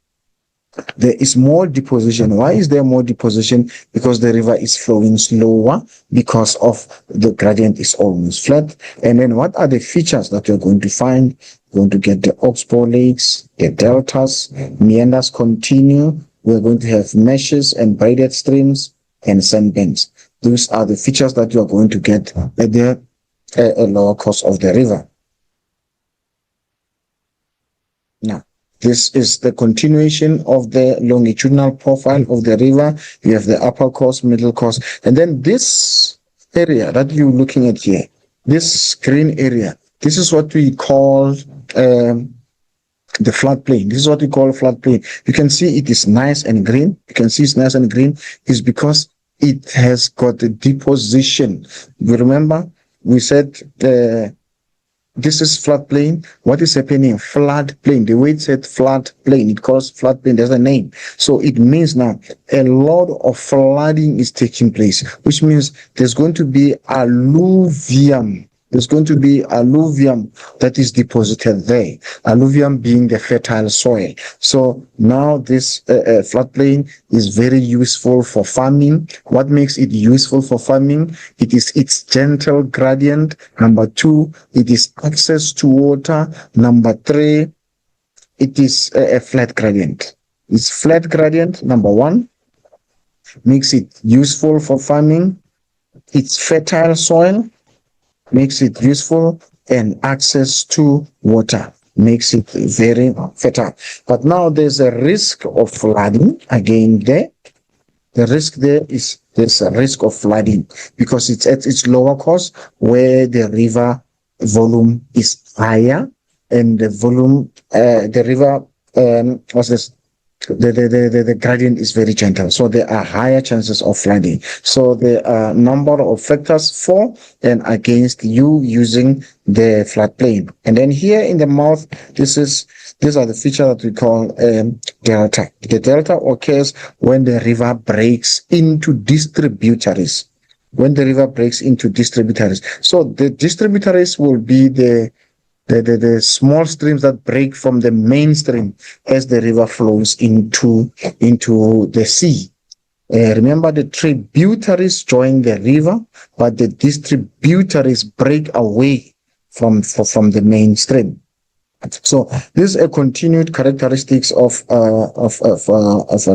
there is more deposition. Why is there more deposition? Because the river is flowing slower because of the gradient is almost flat. And then what are the features that you're going to find? You're going to get the oxbow lakes, the deltas, meanders continue. We're going to have meshes and braided streams and sandbanks. Those are the features that you're going to get at the lower course of the river. Now, this is the continuation of the longitudinal profile of the river. You have the upper course, middle course, and then this area that you're looking at here, this green area, this is what we call the floodplain. This is what we call floodplain. You can see it is nice and green. You can see it's nice and green is because it has got a deposition. You remember we said this is floodplain. What is happening? Floodplain. The way it said floodplain, it calls floodplain. There's a name. So it means now a lot of flooding is taking place, which means there's going to be alluvium. There's going to be alluvium that is deposited there. Alluvium being the fertile soil. So now this floodplain is very useful for farming. What makes it useful for farming? It is its gentle gradient. Number two, it is access to water. Number three, it is a flat gradient. It's flat gradient, number one, makes it useful for farming. It's fertile soil, makes it useful, and access to water makes it very fertile. But now there's a risk of flooding again there. The risk there's a risk of flooding because it's at its lower course where the river volume is higher and the volume, the river, the gradient is very gentle, so there are higher chances of flooding. So there are a number of factors for and against you using the floodplain. And then here in the mouth, these are the features that we call delta. The delta occurs when the river breaks into distributaries. when the river breaks into distributaries. So the distributaries will be the small streams that break from the mainstream as the river flows into the sea. Remember, the tributaries join the river, but the distributaries break away from the mainstream. So this is a continued characteristics of a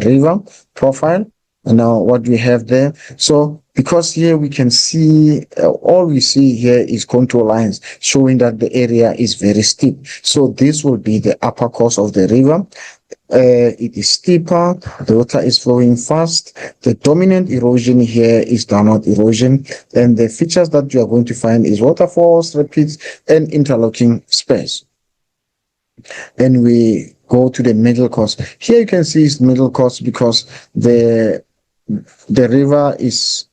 river profile. And now what we have there. So because here we can see, all we see here is contour lines showing that the area is very steep. So this will be the upper course of the river. It is steeper, the water is flowing fast. The dominant erosion here is downward erosion, and the features that you are going to find is waterfalls, rapids, and interlocking space. Then we go to the middle course. Here you can see it's middle course because the river is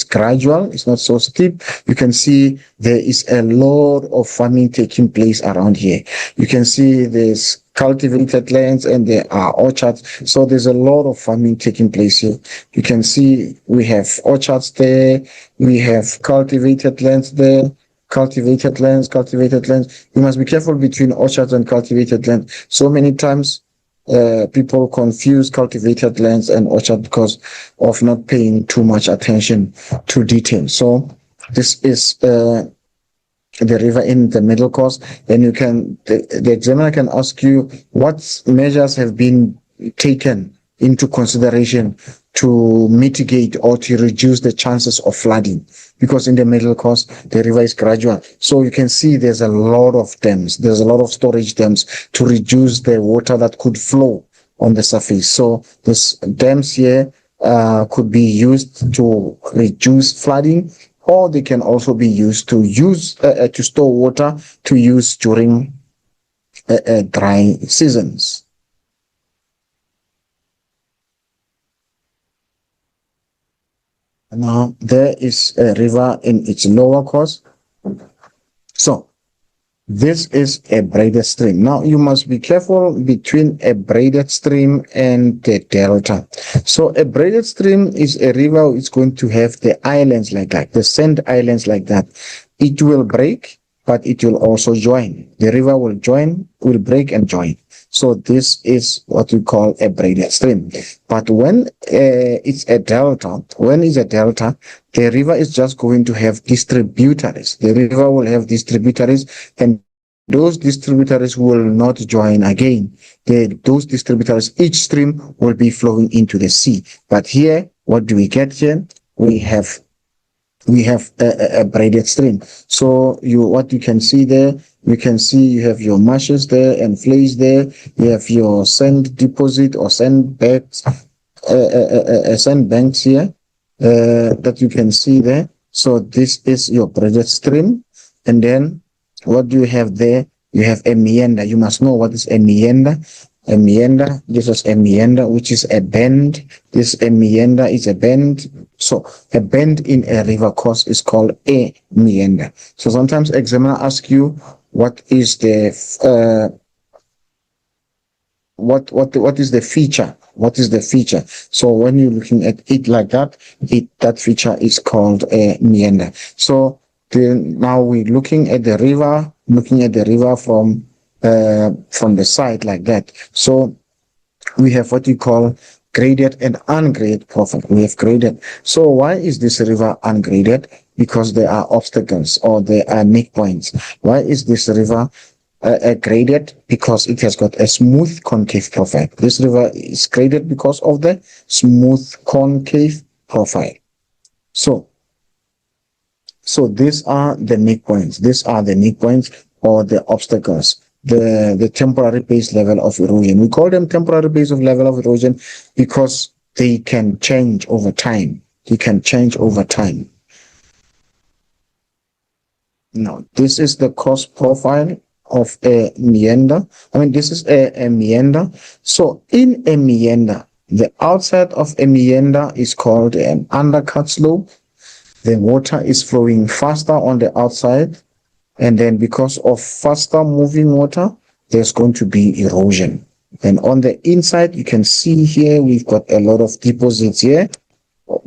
gradual, it's not so steep. You can see there is a lot of farming taking place around here. You can see there's cultivated lands and there are orchards. So there's a lot of farming taking place here. You can see we have orchards there, we have cultivated lands there, cultivated lands. You must be careful between orchards and cultivated land. So many times people confuse cultivated lands and orchard because of not paying too much attention to detail. So this is the river in the middle course. Then you can, the examiner can ask you what measures have been taken into consideration to mitigate or to reduce the chances of flooding, because in the middle course the river is gradual. So you can see there's a lot of dams, there's a lot of storage dams to reduce the water that could flow on the surface. So these dams here could be used to reduce flooding, or they can also be used to store water to use during dry seasons. Now there is a river in its lower course. So this is a braided stream. Now you must be careful between a braided stream and the delta. So a braided stream is a river which is going to have the islands like that, the sand islands like that. It will break, but it will also join. The river will join, will break and join. So this is what we call a braided stream. But when it's a delta, the river is just going to have distributaries. The river will have distributaries, and those distributaries will not join again. Those distributaries, each stream will be flowing into the sea. But here, what do we get here? We have a braided stream. So what you can see there, you can see you have your marshes there and flays there. You have your sand deposit or sand banks, sand banks here that you can see there. So this is your braided stream. And then what do you have there? You have a meander. You must know what is a meander. A meander, this is a meander, which is a bend. This a meander is a bend. So a bend in a river course is called a meander. So sometimes examiner asks you what is the what is the feature? What is the feature? So when you're looking at it like that, that feature is called a meander. So now we're looking at the river, from the side like that. So we have what we call graded and ungraded profile. We have graded. So why is this river ungraded? Because there are obstacles or there are nick points. Why is this river graded? Because it has got a smooth concave profile. This river is graded because of the smooth concave profile. So these are the nick points. These are the nick points or the obstacles. The temporary base level of erosion. We call them temporary base of level of erosion because they can change over time. Now, this is the course profile of a meander. This is a meander. So in a meander, the outside of a meander is called an undercut slope. The water is flowing faster on the outside. And then because of faster moving water, there's going to be erosion. And on the inside, you can see here, we've got a lot of deposits here.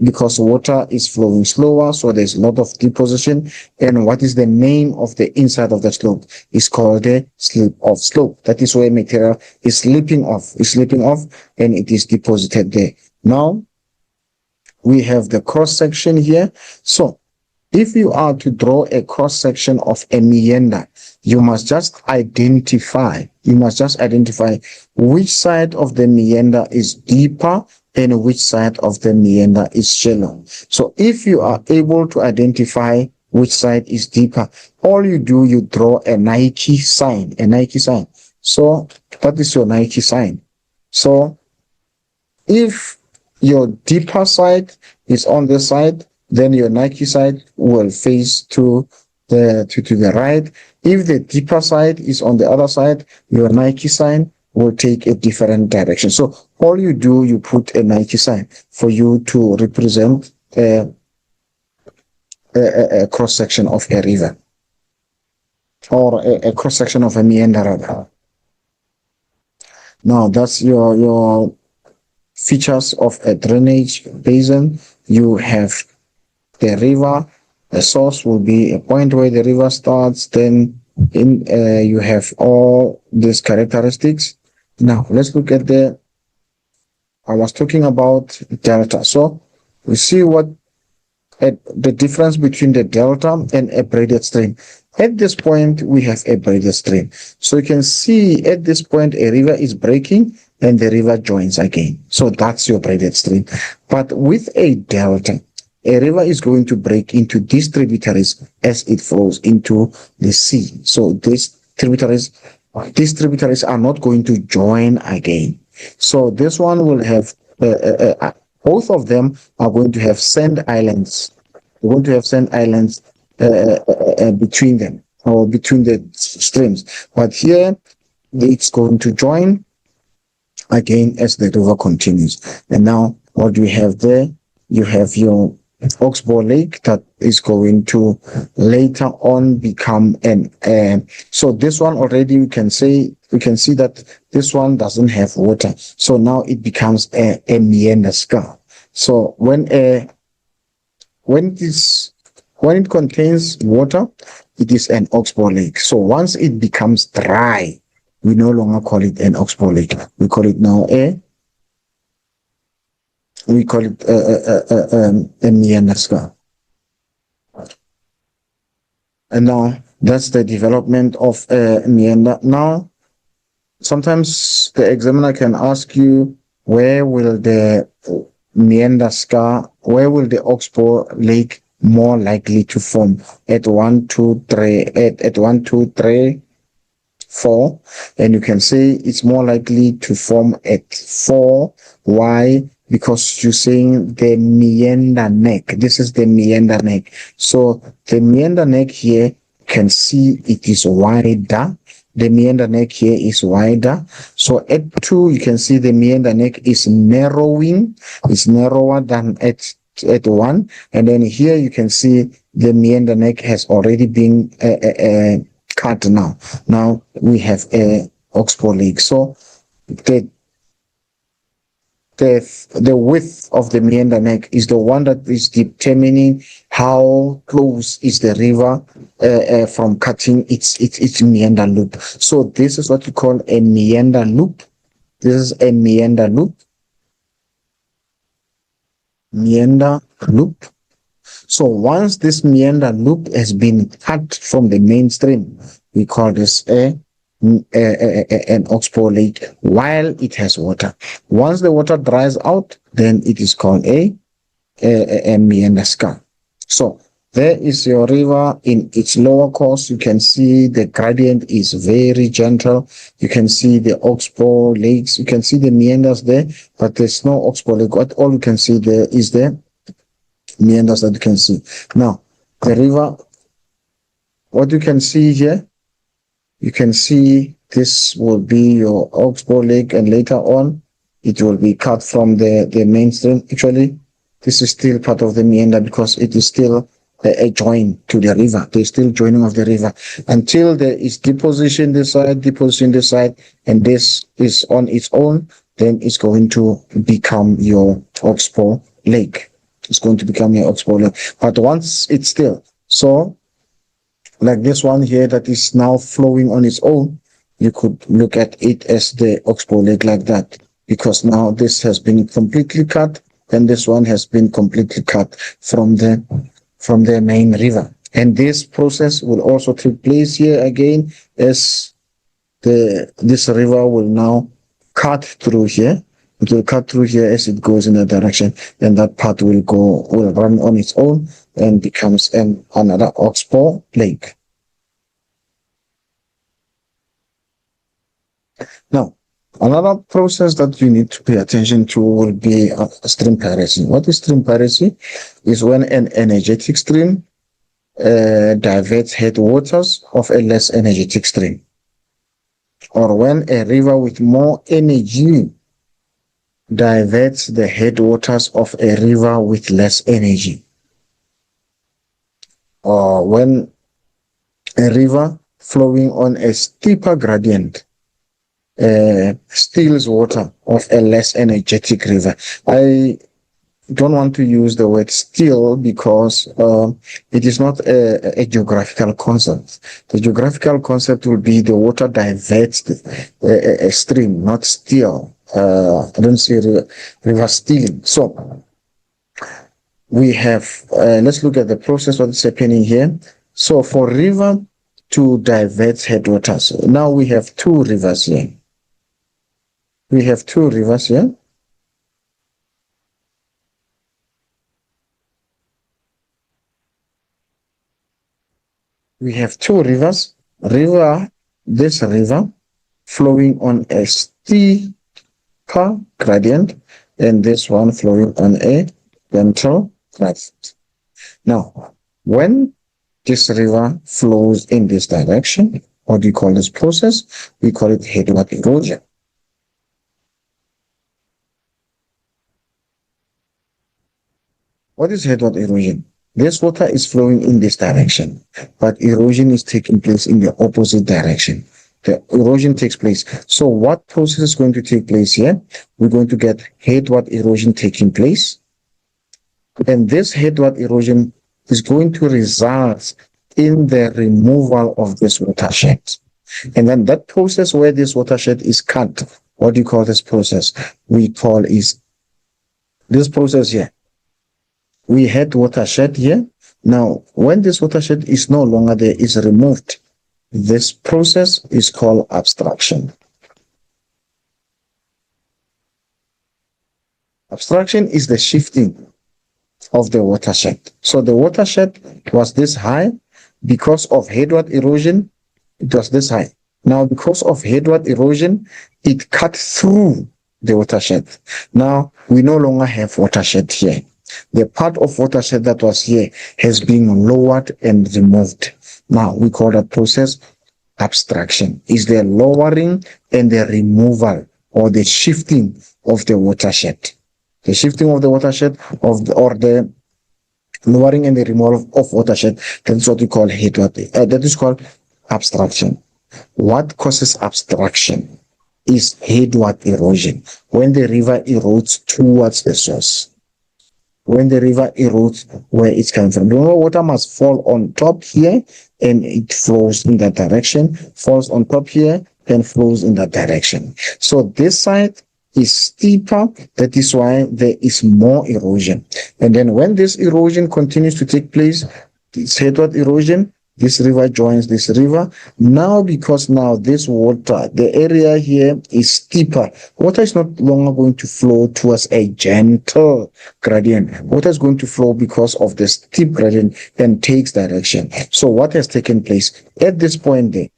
because water is flowing slower, so there's a lot of deposition. And what is the name of the inside of the slope? It's called the slip-off slope. That is where material is slipping off, and it is deposited there. Now, we have the cross-section here. So, if you are to draw a cross-section of a meander, you must just identify which side of the meander is deeper and which side of the meander is shallow. So if you are able to identify which side is deeper, all you do, you draw a Nike sign, So that is your Nike sign. So if your deeper side is on the side, then your Nike side will face to the right. If the deeper side is on the other side, your Nike sign will take a different direction. So all you do, you put a Nike sign for you to represent a cross-section of a river, or a cross-section of a meander. Now that's your features of a drainage basin. You have the river. The source will be a point where the river starts. Then you have all these characteristics. Now let's look at I was talking about delta. So we see the difference between the delta and a braided stream. At this point, we have a braided stream. So you can see at this point, a river is breaking and the river joins again. So that's your braided stream. But with a delta, a river is going to break into these tributaries as it flows into the sea. So these tributaries are not going to join again. So this one will have, both of them are going to have sand islands. We're going to have sand islands between them, or between the streams. But here, it's going to join again as the river continues. And now, what do we have there? You have your Oxbow Lake that is going to later on become so this one already we can see that this one doesn't have water. So now it becomes a meander scar. So when it contains water, it is an Oxbow Lake. So once it becomes dry, we no longer call it an Oxbow Lake. We call it now a meander scar. And now that's the development of a meander. Now, sometimes the examiner can ask you, where will the meander scar, where will the Oxbow Lake more likely to form? At 1, 2, 3, at 1, 2, 3, 4, and you can say it's more likely to form at 4. Why? Because you're saying the meander neck. This is the meander neck. So the meander neck here, you can see it is wider. The meander neck here is wider. So at 2, you can see the meander neck is narrowing. It's narrower than at 1. And then here you can see the meander neck has already been cut now. Now we have a Oxbow Lake. So the width of the meander neck is the one that is determining how close is the river from cutting its meander loop. So this is what we call a meander loop. This is a meander loop. Meander loop. So once this meander loop has been cut from the mainstream, we call this an Oxbow Lake while it has water. Once the water dries out, then it is called a meander scar. So there is your river in its lower course. You can see the gradient is very gentle. You can see the Oxbow Lakes. You can see the meanders there, but there's no Oxbow Lake. All you can see there is the meanders that you can see. Now, the river, what you can see here, you can see this will be your Oxbow Lake, and later on it will be cut from the mainstream. Actually, this is still part of the meander because it is still a join to the river. There's still joining of the river until there is deposition this side, and this is on its own. Then it's going to become your Oxbow Lake. It's going to become your oxbow lake. But once it's still, so like this one here that is now flowing on its own, you could look at it as the oxbow lake like that, because now this has been completely cut and this one has been completely cut from the main river. And this process will also take place here again, as this river will now cut through here. It will cut through here as it goes in that direction, and that part will run on its own and becomes another oxbow lake. Now, another process that you need to pay attention to will be stream piracy. What is stream piracy? Is when an energetic stream diverts headwaters of a less energetic stream, or when a river with more energy diverts the headwaters of a river with less energy, or when a river flowing on a steeper gradient steals water of a less energetic river. I don't want to use the word steal because it is not a geographical concept. The geographical concept will be the water diverts a stream, not steal. I don't see river stealing. So we have, let's look at the process, what is happening here. So for river to divert headwaters, now we have two rivers here. We have two rivers here. We have two rivers. This river flowing on a steeper gradient, and this one flowing on a gentle gradient. Now, when this river flows in this direction, what do you call this process? We call it headward erosion. What is headward erosion? This water is flowing in this direction, but erosion is taking place in the opposite direction. The erosion takes place. So what process is going to take place here? We're going to get headward erosion taking place. And this headward erosion is going to result in the removal of this watershed. And then that process where this watershed is cut, what do you call this process? We call is this process here. We had watershed here. Now, when this watershed is no longer there, is removed, this process is called abstraction. Abstraction is the shifting of the watershed. So the watershed was this high. Because of headward erosion, it was this high. Now, because of headward erosion, it cut through the watershed. Now, we no longer have watershed here. The part of watershed that was here has been lowered and removed. Now, we call that process abstraction. Is the lowering and the removal or the shifting of the watershed. The shifting of the watershed or the lowering and the removal of watershed, that's what we call headward. That is called abstraction. What causes abstraction is headward erosion. When the river erodes towards the source. When the river erodes where it's coming from. Remember, water must fall on top here and it flows in that direction, falls on top here and flows in that direction. So this side is steeper, that is why there is more erosion. And then when this erosion continues to take place, this headward erosion, this river joins this river. Now, because now this water, the area here is steeper, water is not longer going to flow towards a gentle gradient. Water is going to flow because of the steep gradient and takes direction. So what has taken place at this point there?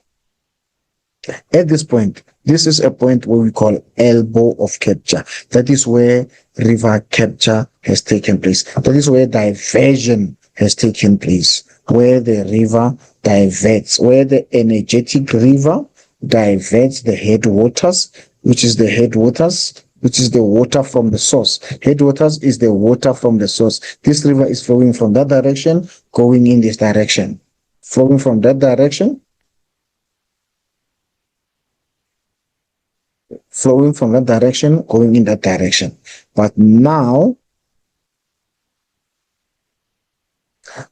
At this point, this is a point where we call elbow of capture. That is where river capture has taken place. That is where diversion has taken place. Where the river diverts, where the energetic river diverts the headwaters, which is the water from the source. Headwaters is the water from the source. This river is flowing from that direction, going in this direction. Flowing from that direction, flowing from that direction, going in that direction. But now,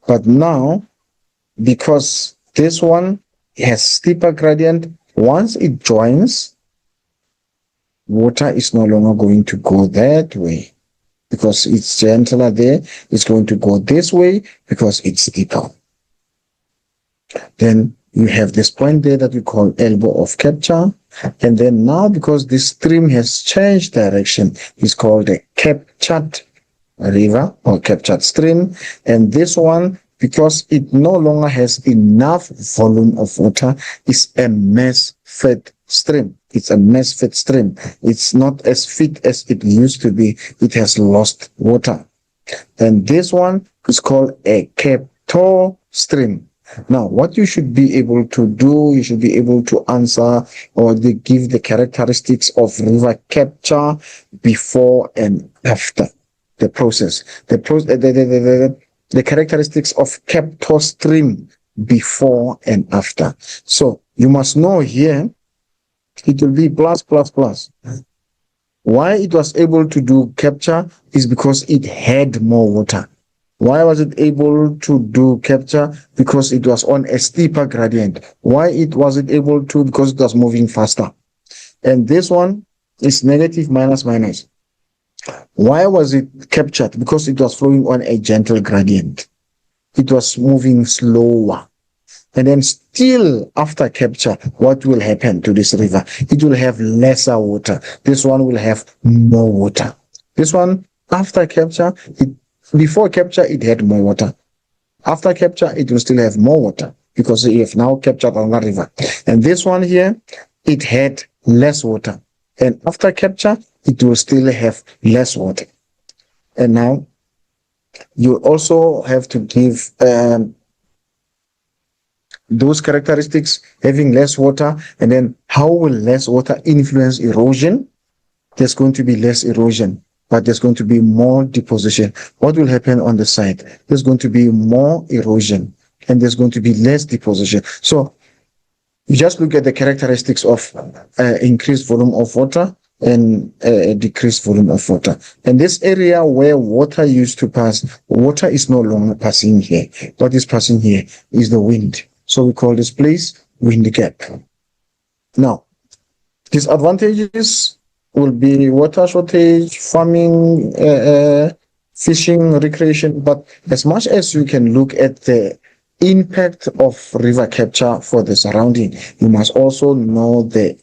But now, because this one has steeper gradient, once it joins, water is no longer going to go that way because it's gentler there. It's going to go this way because it's steeper. Then you have this point there that we call elbow of capture. And then now, because this stream has changed direction, it's called a captured river or captured stream. And this one, because it no longer has enough volume of water, is a mass-fed stream. It's a mass-fed stream. It's not as fit as it used to be. It has lost water. And this one is called a captor stream. Now, what you should be able to do, you should be able to answer or give the characteristics of river capture before and after the process. The characteristics of captor stream before and after. So you must know here, it will be plus, plus, plus. Why it was able to do capture is because it had more water. Why was it able to do capture? Because it was on a steeper gradient. Why was it able to? Because it was moving faster. And this one is negative minus minus. Why was it captured? Because it was flowing on a gentle gradient. It was moving slower. And then still after capture, what will happen to this river? It will have lesser water. This one will have more water. This one, after capture, before capture, it had more water. After capture, it will still have more water because you have now captured another river. And this one here, it had less water. And after capture, it will still have less water. And now, you also have to give those characteristics, having less water, and then how will less water influence erosion? There's going to be less erosion, but there's going to be more deposition. What will happen on the side? There's going to be more erosion, and there's going to be less deposition. So you just look at the characteristics of increased volume of water and decreased volume of water. And this area where water used to pass, water is no longer passing here. What is passing here is the wind. So we call this place wind gap. Now, disadvantages will be water shortage, farming, fishing, recreation. But as much as you can look at the impact of river capture for the surrounding, you must also know the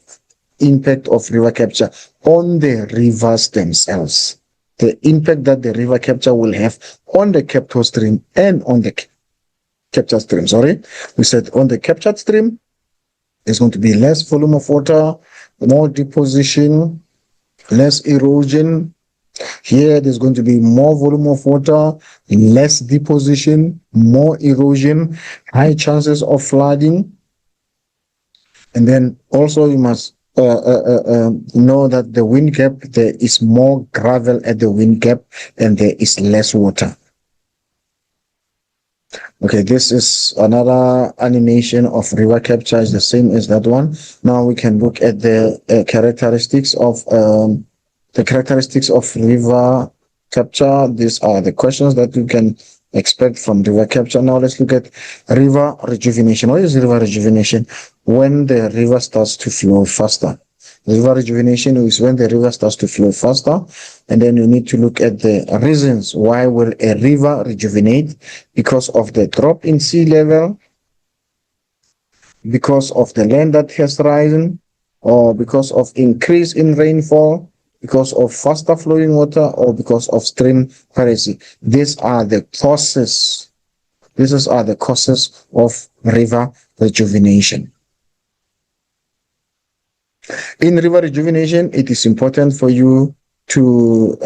impact of river capture on the rivers themselves. The impact that the river capture will have on the capture stream and on the capture stream. We said on the captured stream, there's going to be less volume of water, more deposition, less erosion. Here, there's going to be more volume of water, less deposition, more erosion, high chances of flooding. And then also you must know that the wind gap, there is more gravel at the wind gap and there is less water. Okay, this is another animation of river capture. It's the same as that one. Now we can look at the characteristics of river capture. These are the questions that you can expect from river capture. Now let's look at river rejuvenation. What is river rejuvenation? When the river starts to flow faster. River rejuvenation is when the river starts to flow faster, and then you need to look at the reasons why will a river rejuvenate: because of the drop in sea level, because of the land that has risen, or because of increase in rainfall, because of faster flowing water, or because of stream piracy. These are the causes. These are the causes of river rejuvenation. In river rejuvenation, it is important for you to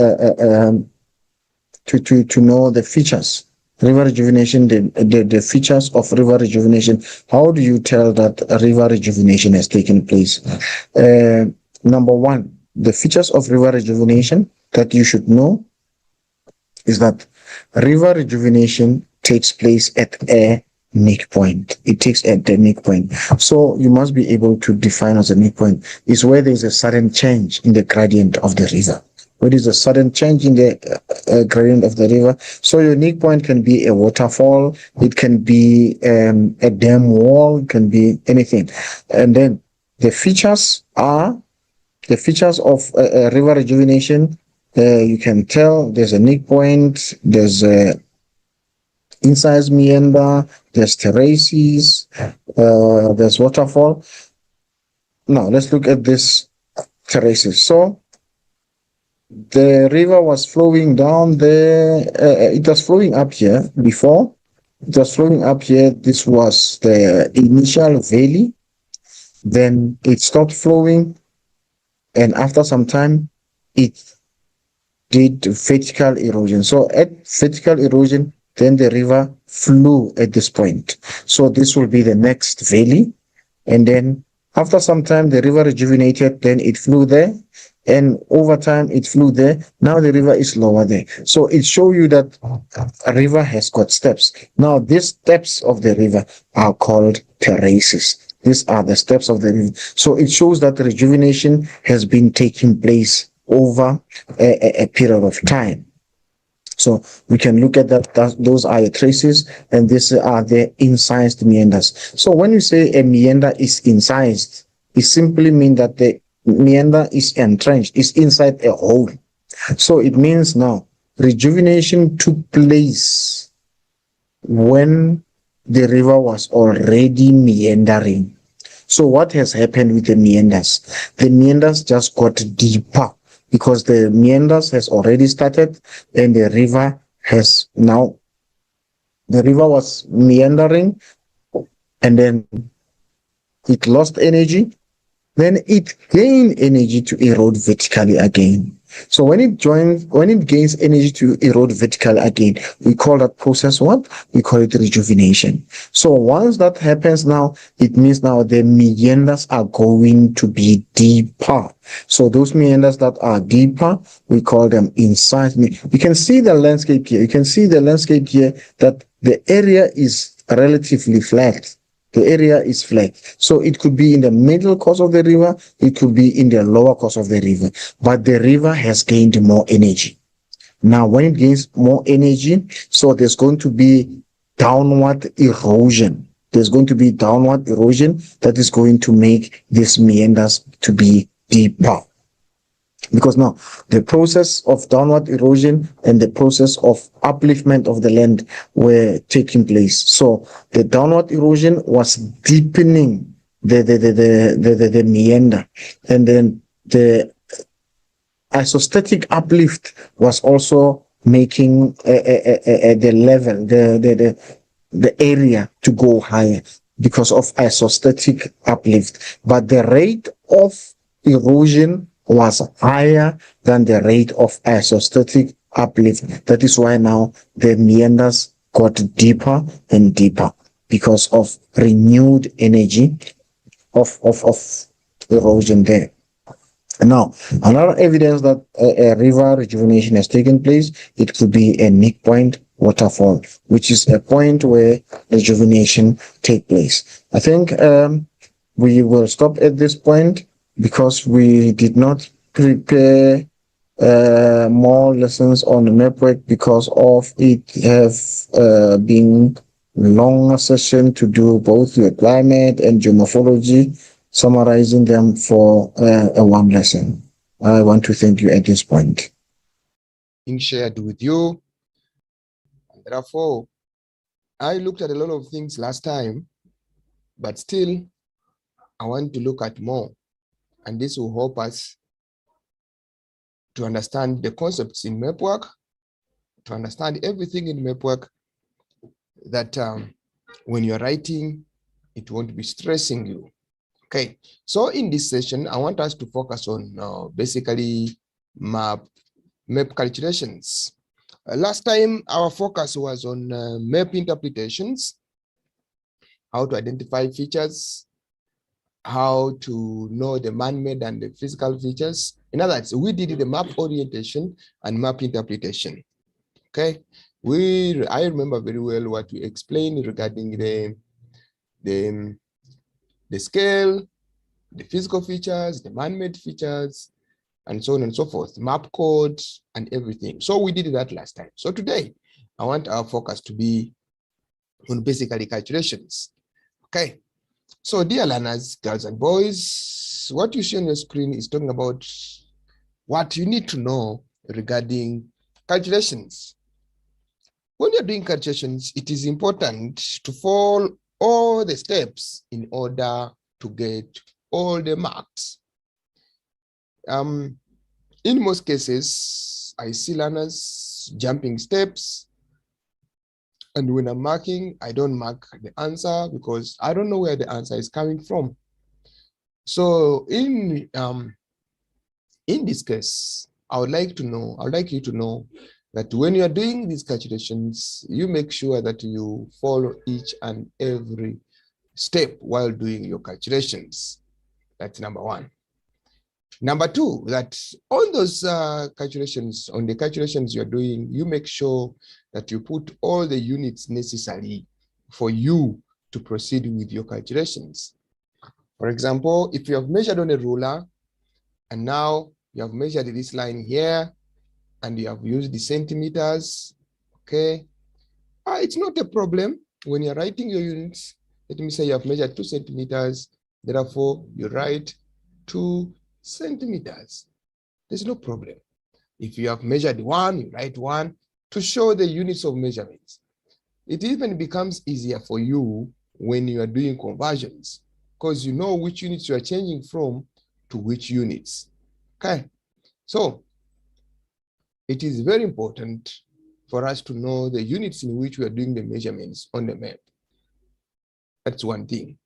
know the features. River rejuvenation, the features of river rejuvenation. How do you tell that a river rejuvenation has taken place? Number one, the features of river rejuvenation that you should know is that river rejuvenation takes place at a neck point. It takes at the neck point. So you must be able to define as a neck point is where there is a sudden change in the gradient of the river. what is a sudden change in the gradient of the river. So your unique point can be a waterfall, it can be a dam wall, it can be anything. And then the features of river rejuvenation. You can tell there's a unique point, there's a incised meander, there's terraces, there's waterfall. Now let's look at this terraces. So the river was flowing down there. It was flowing up here before. It was flowing up here. This was the initial valley. Then it stopped flowing. And after some time, it did vertical erosion. So at vertical erosion, then the river flew at this point. So this will be the next valley. And then after some time, the river rejuvenated, then it flew there. And over time, it flew there. Now the river is lower there. So it shows you that a river has got steps. Now, these steps of the river are called terraces. These are the steps of the river. So it shows that rejuvenation has been taking place over a period of time. So we can look at that, those are the traces, and these are the incised meanders. So when you say a meander is incised, it simply means that the meander is entrenched, is inside a hole. So it means now rejuvenation took place when the river was already meandering. So what has happened with the meanders? The meanders just got deeper because the meanders has already started and the river has now, the river was meandering and then it lost energy. Then it gained energy to erode vertically again. So when it gains energy to erode vertically again, we call that process what? We call it rejuvenation. So once that happens now, it means now the meanders are going to be deeper. So those meanders that are deeper, we call them incised. You can see the landscape here. You can see the landscape here that the area is relatively flat. The area is flat. So it could be in the middle course of the river, it could be in the lower course of the river, but the river has gained more energy. Now, when it gains more energy, so there's going to be downward erosion. There's going to be downward erosion that is going to make these meanders to be deeper. Because now the process of downward erosion and the process of upliftment of the land were taking place. So the downward erosion was deepening the meander, and then the isostatic uplift was also making the level, the area to go higher because of isostatic uplift. But the rate of erosion was higher than the rate of isostatic uplift. That is why now the meanders got deeper and deeper because of renewed energy of erosion there. Now, another evidence that a river rejuvenation has taken place, it could be a nick point waterfall, which is a point where rejuvenation take place. I think we will stop at this point because we did not prepare more lessons on the Mapwork because of it have been longer session to do both your climate and geomorphology, summarizing them for a one lesson. I want to thank you at this point. Being shared with you. Therefore, I looked at a lot of things last time, but still I want to look at more. And this will help us to understand the concepts in Mapwork, to understand everything in Mapwork, that when you're writing, it won't be stressing you. Okay, so in this session, I want us to focus on basically map calculations. Last time, our focus was on map interpretations, how to identify features, how to know the man-made and the physical features. In other words, we did the map orientation and map interpretation. Okay, I remember very well what we explained regarding the scale, the physical features, the man-made features, and so on and so forth, map codes and everything. So we did that last time. So today, I want our focus to be on basically calculations. Okay. So dear learners, girls and boys, what you see on your screen is talking about what you need to know regarding calculations. When you're doing calculations, it is important to follow all the steps in order to get all the marks. In most cases, I see learners jumping steps, and when I'm marking, I don't mark the answer because I don't know where the answer is coming from. So in this case, I would like you to know that when you are doing these calculations, you make sure that you follow each and every step while doing your calculations. That's number one. Number two, that on those calculations, on the calculations you're doing, you make sure that you put all the units necessary for you to proceed with your calculations. For example, if you have measured on a ruler, and now you have measured this line here, and you have used the centimeters, okay? It's not a problem when you're writing your units. Let me say you have measured 2 centimeters, therefore you write 2 centimeters. There's no problem. If you have measured 1, you write 1 to show the units of measurements. It even becomes easier for you when you are doing conversions because you know which units you are changing from to which units. Okay, so it is very important for us to know the units in which we are doing the measurements on the map. That's one thing.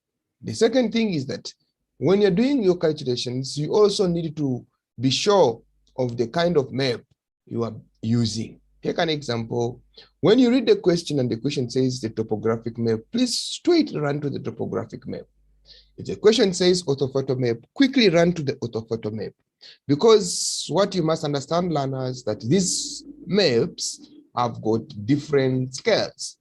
The second thing is that when you're doing your calculations, you also need to be sure of the kind of map you are using. Take an example. When you read the question and the question says the topographic map, please straight run to the topographic map. If the question says orthophoto map, quickly run to the orthophoto map. Because what you must understand, learners, that these maps have got different scales.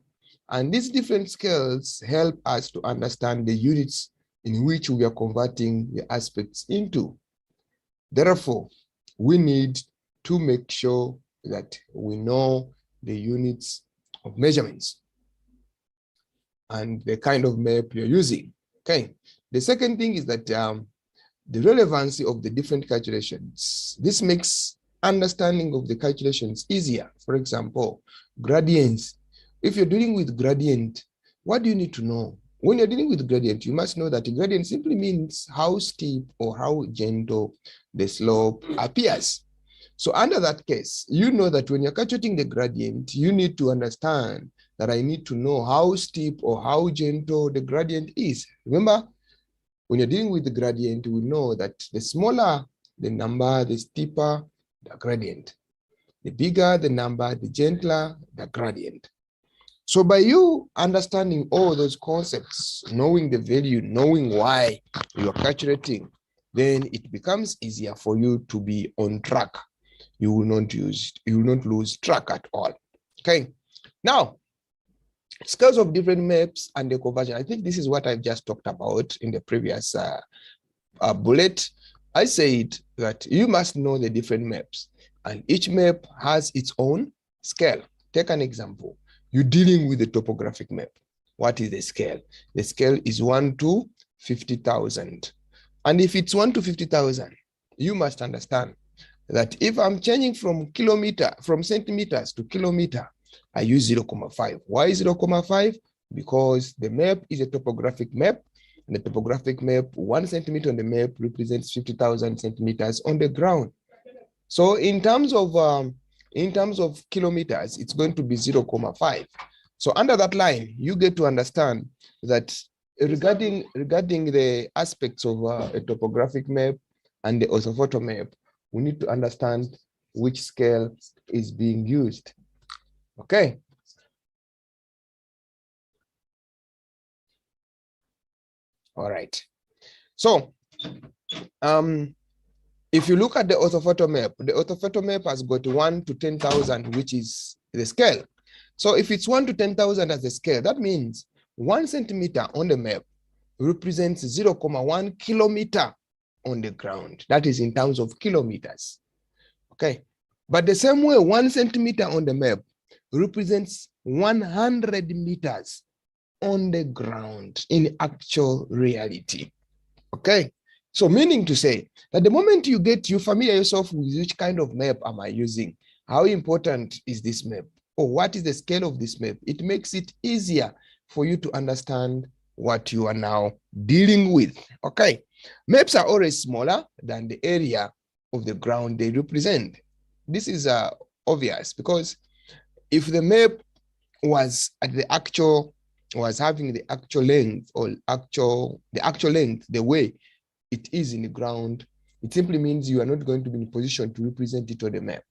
And these different scales help us to understand the units in which we are converting the aspects into. Therefore, we need to make sure that we know the units of measurements and the kind of map you're using. Okay. The second thing is that the relevancy of the different calculations. This makes understanding of the calculations easier. For example, gradients. If you're dealing with gradient, what do you need to know? When you're dealing with gradient, you must know that a gradient simply means how steep or how gentle the slope appears. So under that case, you know that when you're calculating the gradient, you need to understand that I need to know how steep or how gentle the gradient is. Remember, when you're dealing with the gradient, we know that the smaller the number, the steeper the gradient. The bigger the number, the gentler the gradient. So by you understanding all those concepts, knowing the value, knowing why you are calculating, then it becomes easier for you to be on track. You will not lose track at all. Okay. Now, scales of different maps and the conversion. I think this is what I've just talked about in the previous bullet. I said that you must know the different maps, and each map has its own scale. Take an example. You're dealing with the topographic map. What is the scale? The scale is 1 to 50,000. And if it's 1 to 50,000, you must understand that if I'm changing from centimeters to kilometer, I use 0.5. Why 0.5? Because the map is a topographic map. And the topographic map, 1 centimeter on the map represents 50,000 centimeters on the ground. So in terms of kilometers, it's going to be 0.5. So under that line, you get to understand that regarding the aspects of a topographic map and the orthophoto map, we need to understand which scale is being used. Okay. All right. So, if you look at the orthophoto map has got 1 to 10,000, which is the scale. So if it's 1 to 10,000 as the scale, that means 1 centimeter on the map represents 0.1 kilometer on the ground. That is in terms of kilometers. Okay. But the same way, 1 centimeter on the map represents 100 meters on the ground in actual reality. Okay. So meaning to say that the moment you familiar yourself with which kind of map am I using, how important is this map, or what is the scale of this map, it makes it easier for you to understand what you are now dealing with. Okay. Maps are always smaller than the area of the ground they represent. This is obvious, because if the map was at the actual, was having the actual length, or the actual length, the way it is in the ground, it simply means you are not going to be in a position to represent it on the map,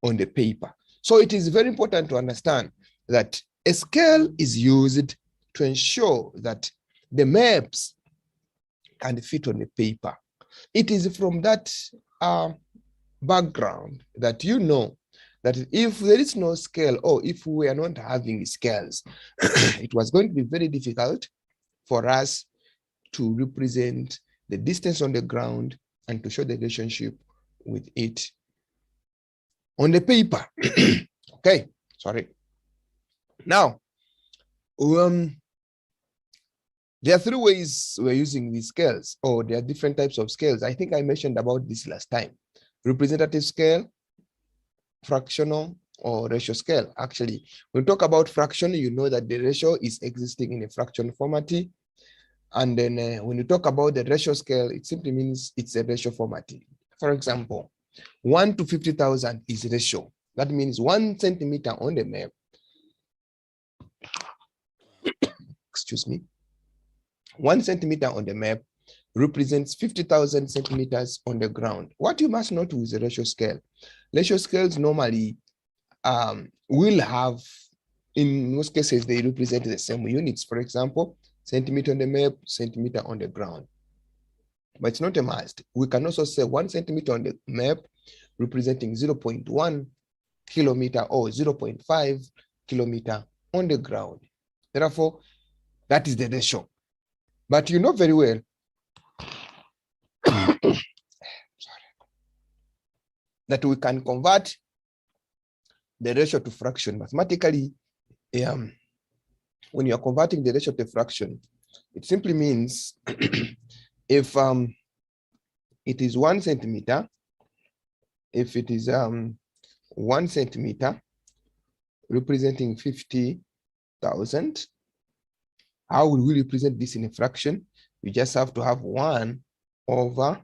on the paper. So it is very important to understand that a scale is used to ensure that the maps can fit on the paper. It is from that background that you know that if there is no scale, or if we are not having scales, it was going to be very difficult for us to represent the distance on the ground and to show the relationship with it on the paper. Okay, sorry. Now, there are 3 ways we're using these scales, or there are different types of scales. I think I mentioned about this last time. Representative scale, fractional, or ratio scale. Actually, when we talk about fraction, you know that the ratio is existing in a fraction format. And then when you talk about the ratio scale, it simply means it's a ratio format. For example, 1 to 50,000 is ratio. That means 1 centimeter on the map, excuse me, 1 centimeter on the map represents 50,000 centimeters on the ground. What you must note with the ratio scale, ratio scales normally will have, in most cases, they represent the same units. For example, centimeter on the map, centimeter on the ground. But it's not a must. We can also say 1 centimeter on the map representing 0.1 kilometer or 0.5 kilometer on the ground. Therefore, that is the ratio. But you know very well that we can convert the ratio to fraction mathematically. When you are converting the ratio to fraction, it simply means if it is 1 centimeter, if it is 1 centimeter representing 50,000, how will we represent this in a fraction? You just have to have 1 over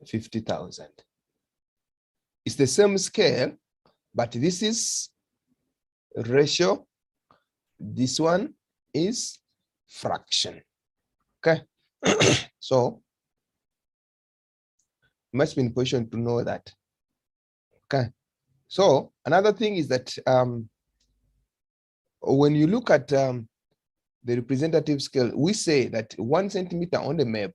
50,000. It's the same scale, but this is ratio. This one is fraction. Okay. So you must be in position to know that. Okay. So another thing is that when you look at the representative scale, we say that 1 centimeter on the map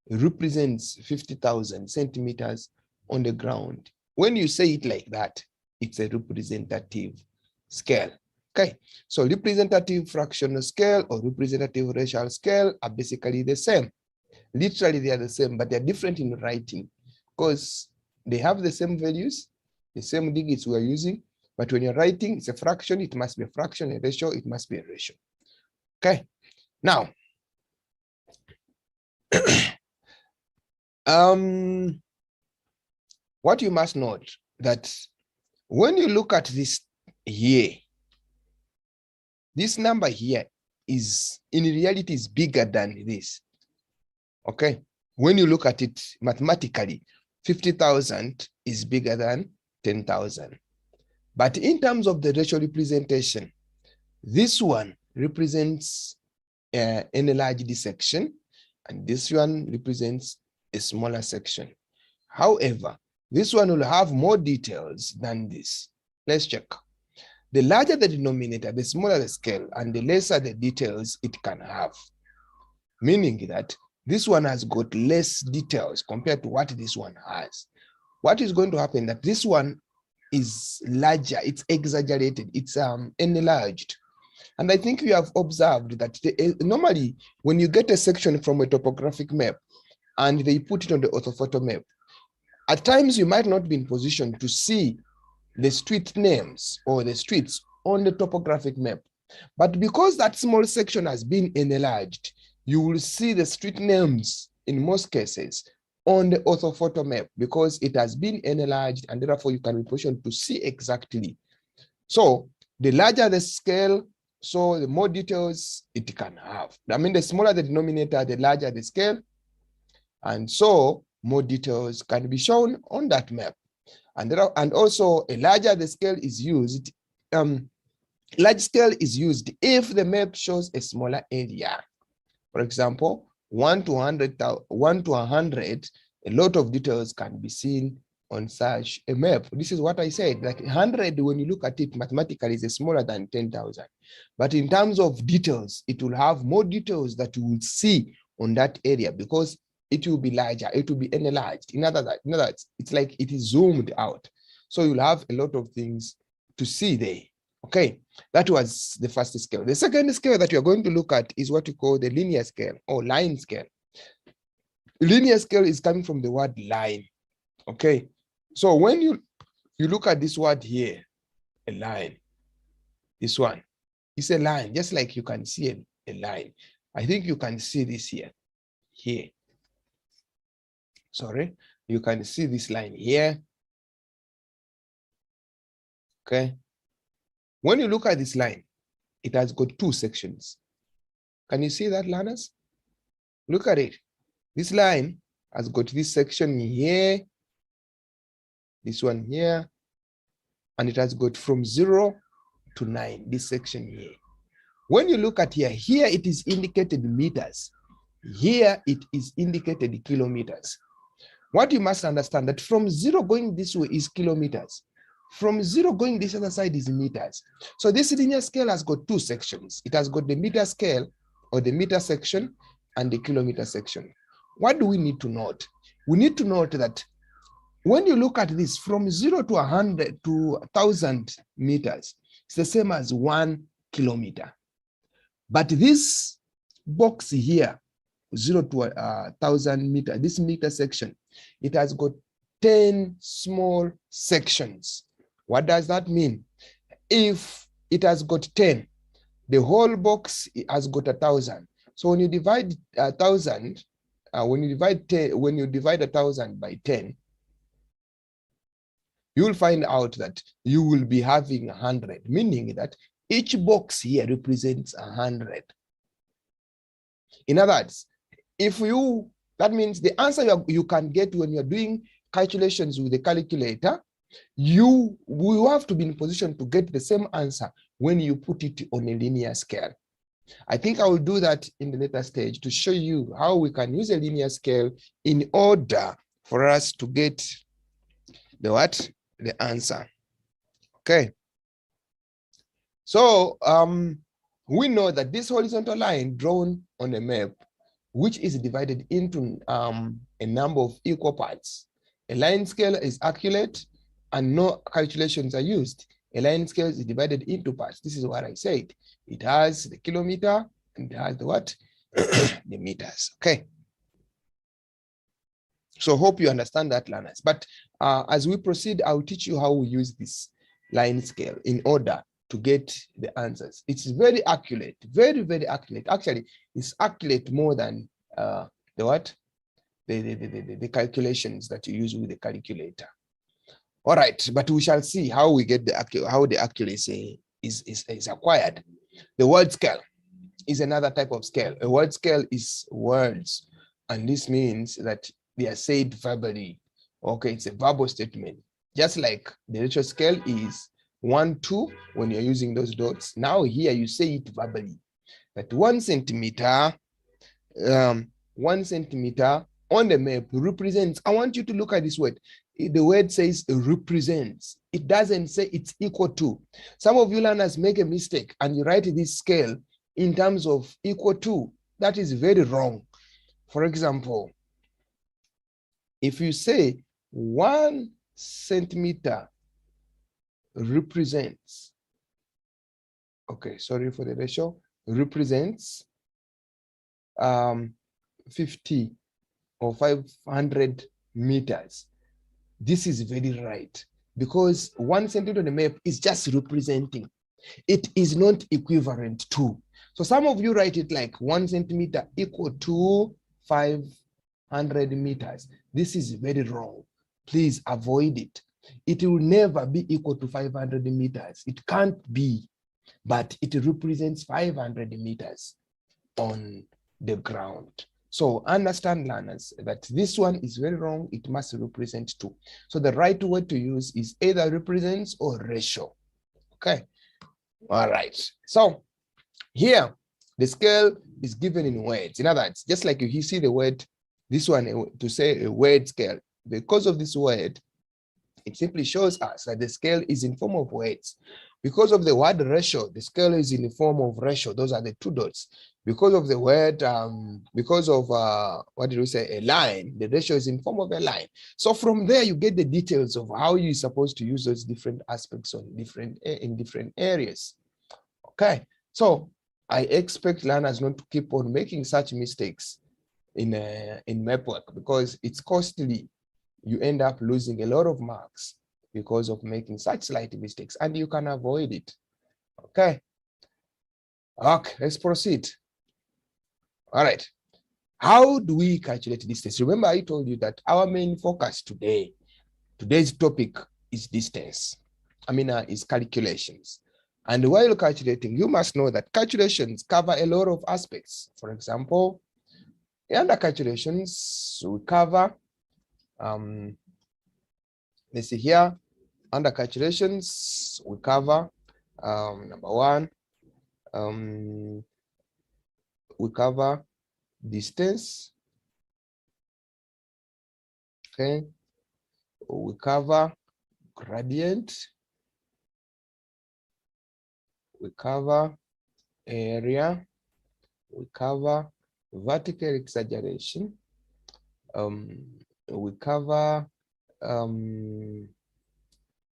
represents 50,000 centimeters on the ground. When you say it like that, it's a representative scale. Okay, so representative fractional scale or representative ratio scale are basically the same. Literally, they are the same, but they're different in writing because they have the same values, the same digits we are using. But when you're writing, it's a fraction, it must be a fraction, a ratio, it must be a ratio. Okay, now, what you must note that when you look at this here, this number here is in reality is bigger than this. Okay, when you look at it mathematically, 50,000 is bigger than 10,000. But in terms of the ratio representation, this one represents an enlarged section, and this one represents a smaller section. However, this one will have more details than this. Let's check. The larger the denominator, the smaller the scale, and the lesser the details it can have. Meaning that this one has got less details compared to what this one has. What is going to happen that this one is larger, it's exaggerated, it's enlarged. And I think you have observed that normally when you get a section from a topographic map, and they put it on the orthophoto map. At times, you might not be in position to see the street names or the streets on the topographic map. But because that small section has been enlarged, you will see the street names in most cases on the orthophoto map because it has been enlarged, and therefore you can be positioned to see exactly. So the larger the scale, so the more details it can have. I mean, the smaller the denominator, the larger the scale, and so more details can be shown on that map. And also a larger the scale is used, large scale is used if the map shows a smaller area. For example, 1 to 100, a lot of details can be seen on such a map. This is what I said, like 100, when you look at it mathematically, is smaller than 10,000. But in terms of details, it will have more details that you will see on that area because it will be larger, it will be enlarged. In other words, it's like it is zoomed out. So you'll have a lot of things to see there. Okay, that was the first scale. The second scale that we are going to look at is what we call the linear scale or line scale. Linear scale is coming from the word line. Okay, so when you look at this word here, a line, this one is a line, just like you can see a line. I think you can see this here. Sorry, you can see this line here. Okay. When you look at this line, it has got two sections. Can you see that, learners? Look at it. This line has got this section here, this one here, and it has got from 0 to 9, this section here. When you look at here, here it is indicated meters. Here it is indicated kilometers. What you must understand that from 0 going this way is kilometers. From 0 going this other side is meters. So this linear scale has got two sections. It has got the meter scale or the meter section and the kilometer section. What do we need to note? We need to note that when you look at this from 0 to 100 to 1,000 meters, it's the same as 1 kilometer. But this box here, 0 to 1,000 meters, this meter section, it has got 10 small sections. What does that mean? If it has got 10, the whole box has got 1,000. So when you divide 1,000, when you divide 1,000 by 10, you will find out that you will be having 100, meaning that each box here represents 100. In other words, that means the answer you can get when you're doing calculations with the calculator, you will have to be in position to get the same answer when you put it on a linear scale. I think I will do that in the later stage to show you how we can use a linear scale in order for us to get the answer. Okay. So we know that this horizontal line drawn on a map, which is divided into a number of equal parts. A line scale is accurate and no calculations are used. A line scale is divided into parts. This is what I said. It has the kilometer and it has the what? The meters. Okay. So hope you understand that, learners. But as we proceed, I'll teach you how we use this line scale in order to get the answers. It's very accurate, very, very accurate. Actually, it's accurate more than the calculations that you use with the calculator. All right, but we shall see how we get the accuracy is acquired. The word scale is another type of scale. A word scale is words, and this means that they are said verbally. Okay, it's a verbal statement. Just like the ratio scale is 1, 2 when you're using those dots. Now here you say it verbally. That 1 centimeter, 1 centimeter on the map represents. I want you to look at this word. The word says represents. It doesn't say it's equal to. Some of you learners make a mistake and you write this scale in terms of equal to. That is very wrong. For example, if you say 1 centimeter represents, okay, sorry for the ratio, represents 50 or 500 meters. This is very right, because 1 centimeter on the map is just representing. It is not equivalent to. So some of you write it like 1 centimeter equal to 500 meters. This is very wrong. Please avoid it. It will never be equal to 500 meters. It can't be, but it represents 500 meters on the ground. So understand, learners, that this one is very wrong. It must represent 2. So the right word to use is either represents or ratio. Okay. All right. So here, the scale is given in words. In other words, just like you see the word, this one to say a word scale, because of this word, it simply shows us that the scale is in form of words. Because of the word ratio, the scale is in the form of ratio. Those are the 2 dots. Because of the word, because of, what did we say, a line, the ratio is in form of a line. So from there, you get the details of how you're supposed to use those different aspects on in different areas. Okay, so I expect learners not to keep on making such mistakes in Mapwork, because it's costly. You end up losing a lot of marks because of making such slight mistakes, and you can avoid it. Okay. Okay, let's proceed. All right. How do we calculate distance? Remember, I told you that our main focus today's topic is distance. Is calculations. And while calculating, you must know that calculations cover a lot of aspects. For example, under calculations, we cover, let's see here, under calculations, we cover, number 1, we cover distance. Okay, we cover gradient, we cover area, we cover vertical exaggeration, we cover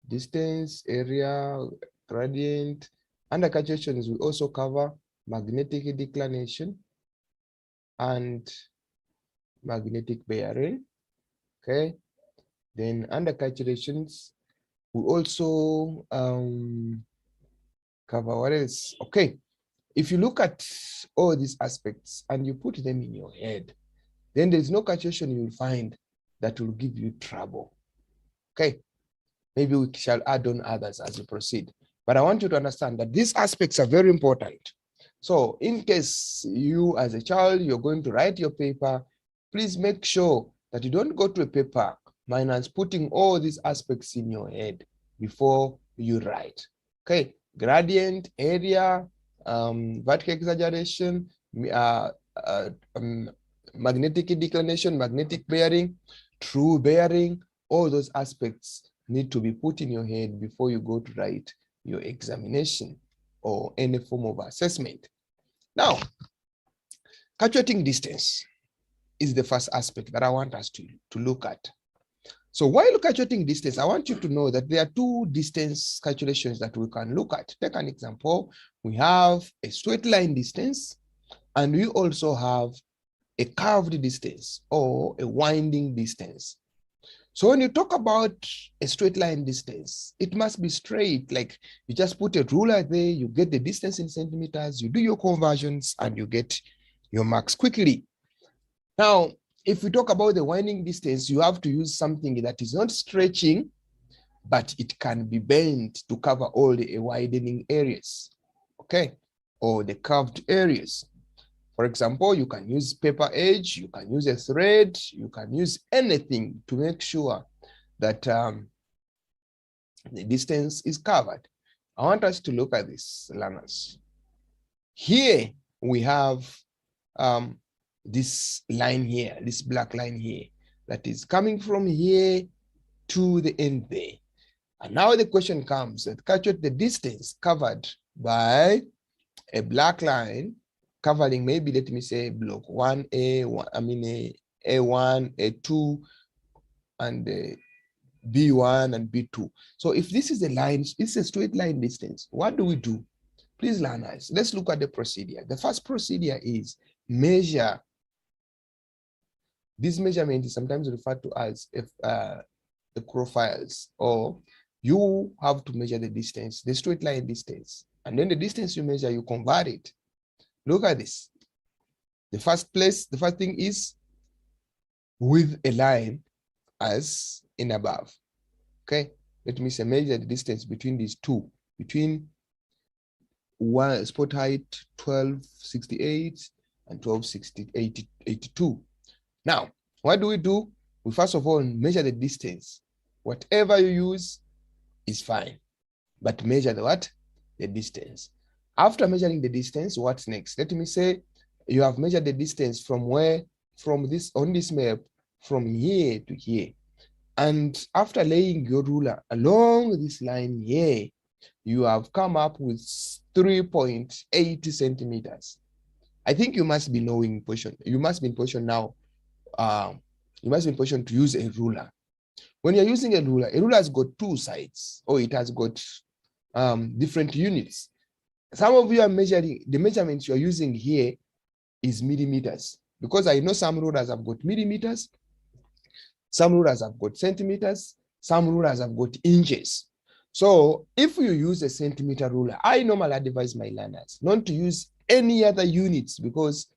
distance, area, gradient. Under calculations, we also cover magnetic declination and magnetic bearing. Okay, then under calculations, we also cover what else? Okay, if you look at all these aspects and you put them in your head, then there's no calculation you will find that will give you trouble. Okay, maybe we shall add on others as we proceed, but I want you to understand that these aspects are very important. So in case you as a child, you're going to write your paper, please make sure that you don't go to a paper minus putting all these aspects in your head before you write. Okay, gradient, area, vertical exaggeration, magnetic declination, magnetic bearing, true bearing, all those aspects need to be put in your head before you go to write your examination or any form of assessment. Now, calculating distance is the first aspect that I want us to look at. So while calculating distance, I want you to know that there are 2 distance calculations that we can look at. Take an example. We have a straight line distance, and we also have a curved distance or a winding distance. So when you talk about a straight line distance, it must be straight. Like you just put a ruler there, you get the distance in centimeters, you do your conversions, and you get your marks quickly. Now, if we talk about the winding distance, you have to use something that is not stretching, but it can be bent to cover all the widening areas, okay, or the curved areas. For example, you can use paper edge, you can use a thread, you can use anything to make sure that the distance is covered. I want us to look at this, learners. Here we have this line here, this black line here, that is coming from here to the end there. And now the question comes that calculate the distance covered by a black line covering, maybe let me say block 1A, A1, A2, and B1 and B2. So if this is a line, it's a straight line distance, what do we do? Please, learners, let's look at the procedure. The first procedure is measure This measurement is sometimes referred to as the profiles, or you have to measure the distance, the straight line distance, and then the distance you measure, you convert it. Look at this. The first thing is with a line as in above. Okay, let me say measure the distance between these two, between one spot height 1268 and 1282. Now, what do? We first of all measure the distance. Whatever you use is fine, but measure the what? The distance. After measuring the distance, what's next? Let me say you have measured the distance from where, from this, on this map, from here to here. And after laying your ruler along this line here, you have come up with 3.8 centimeters. I think you must be knowing position. You must be in position now. You must be in position to use a ruler. When you're using a ruler has got two sides, or it has got different units. Some of you are measuring, the measurements you're using here is millimeters, because I know some rulers have got millimeters, some rulers have got centimeters, some rulers have got inches. So if you use a centimeter ruler, I normally advise my learners not to use any other units, because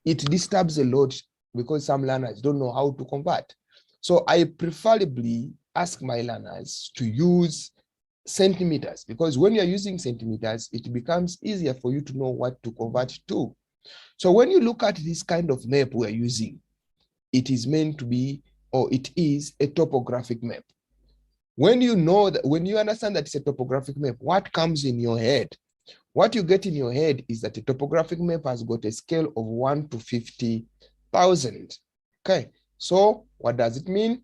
it disturbs a lot, because some learners don't know how to convert. So I preferably ask my learners to use centimeters, because when you're using centimeters, it becomes easier for you to know what to convert to. So when you look at this kind of map we're using, it is meant to be, or it is a topographic map. When you know that, when you understand that it's a topographic map, what comes in your head? What you get in your head is that a topographic map has got a scale of 1 to 50,000. Okay, so what does it mean?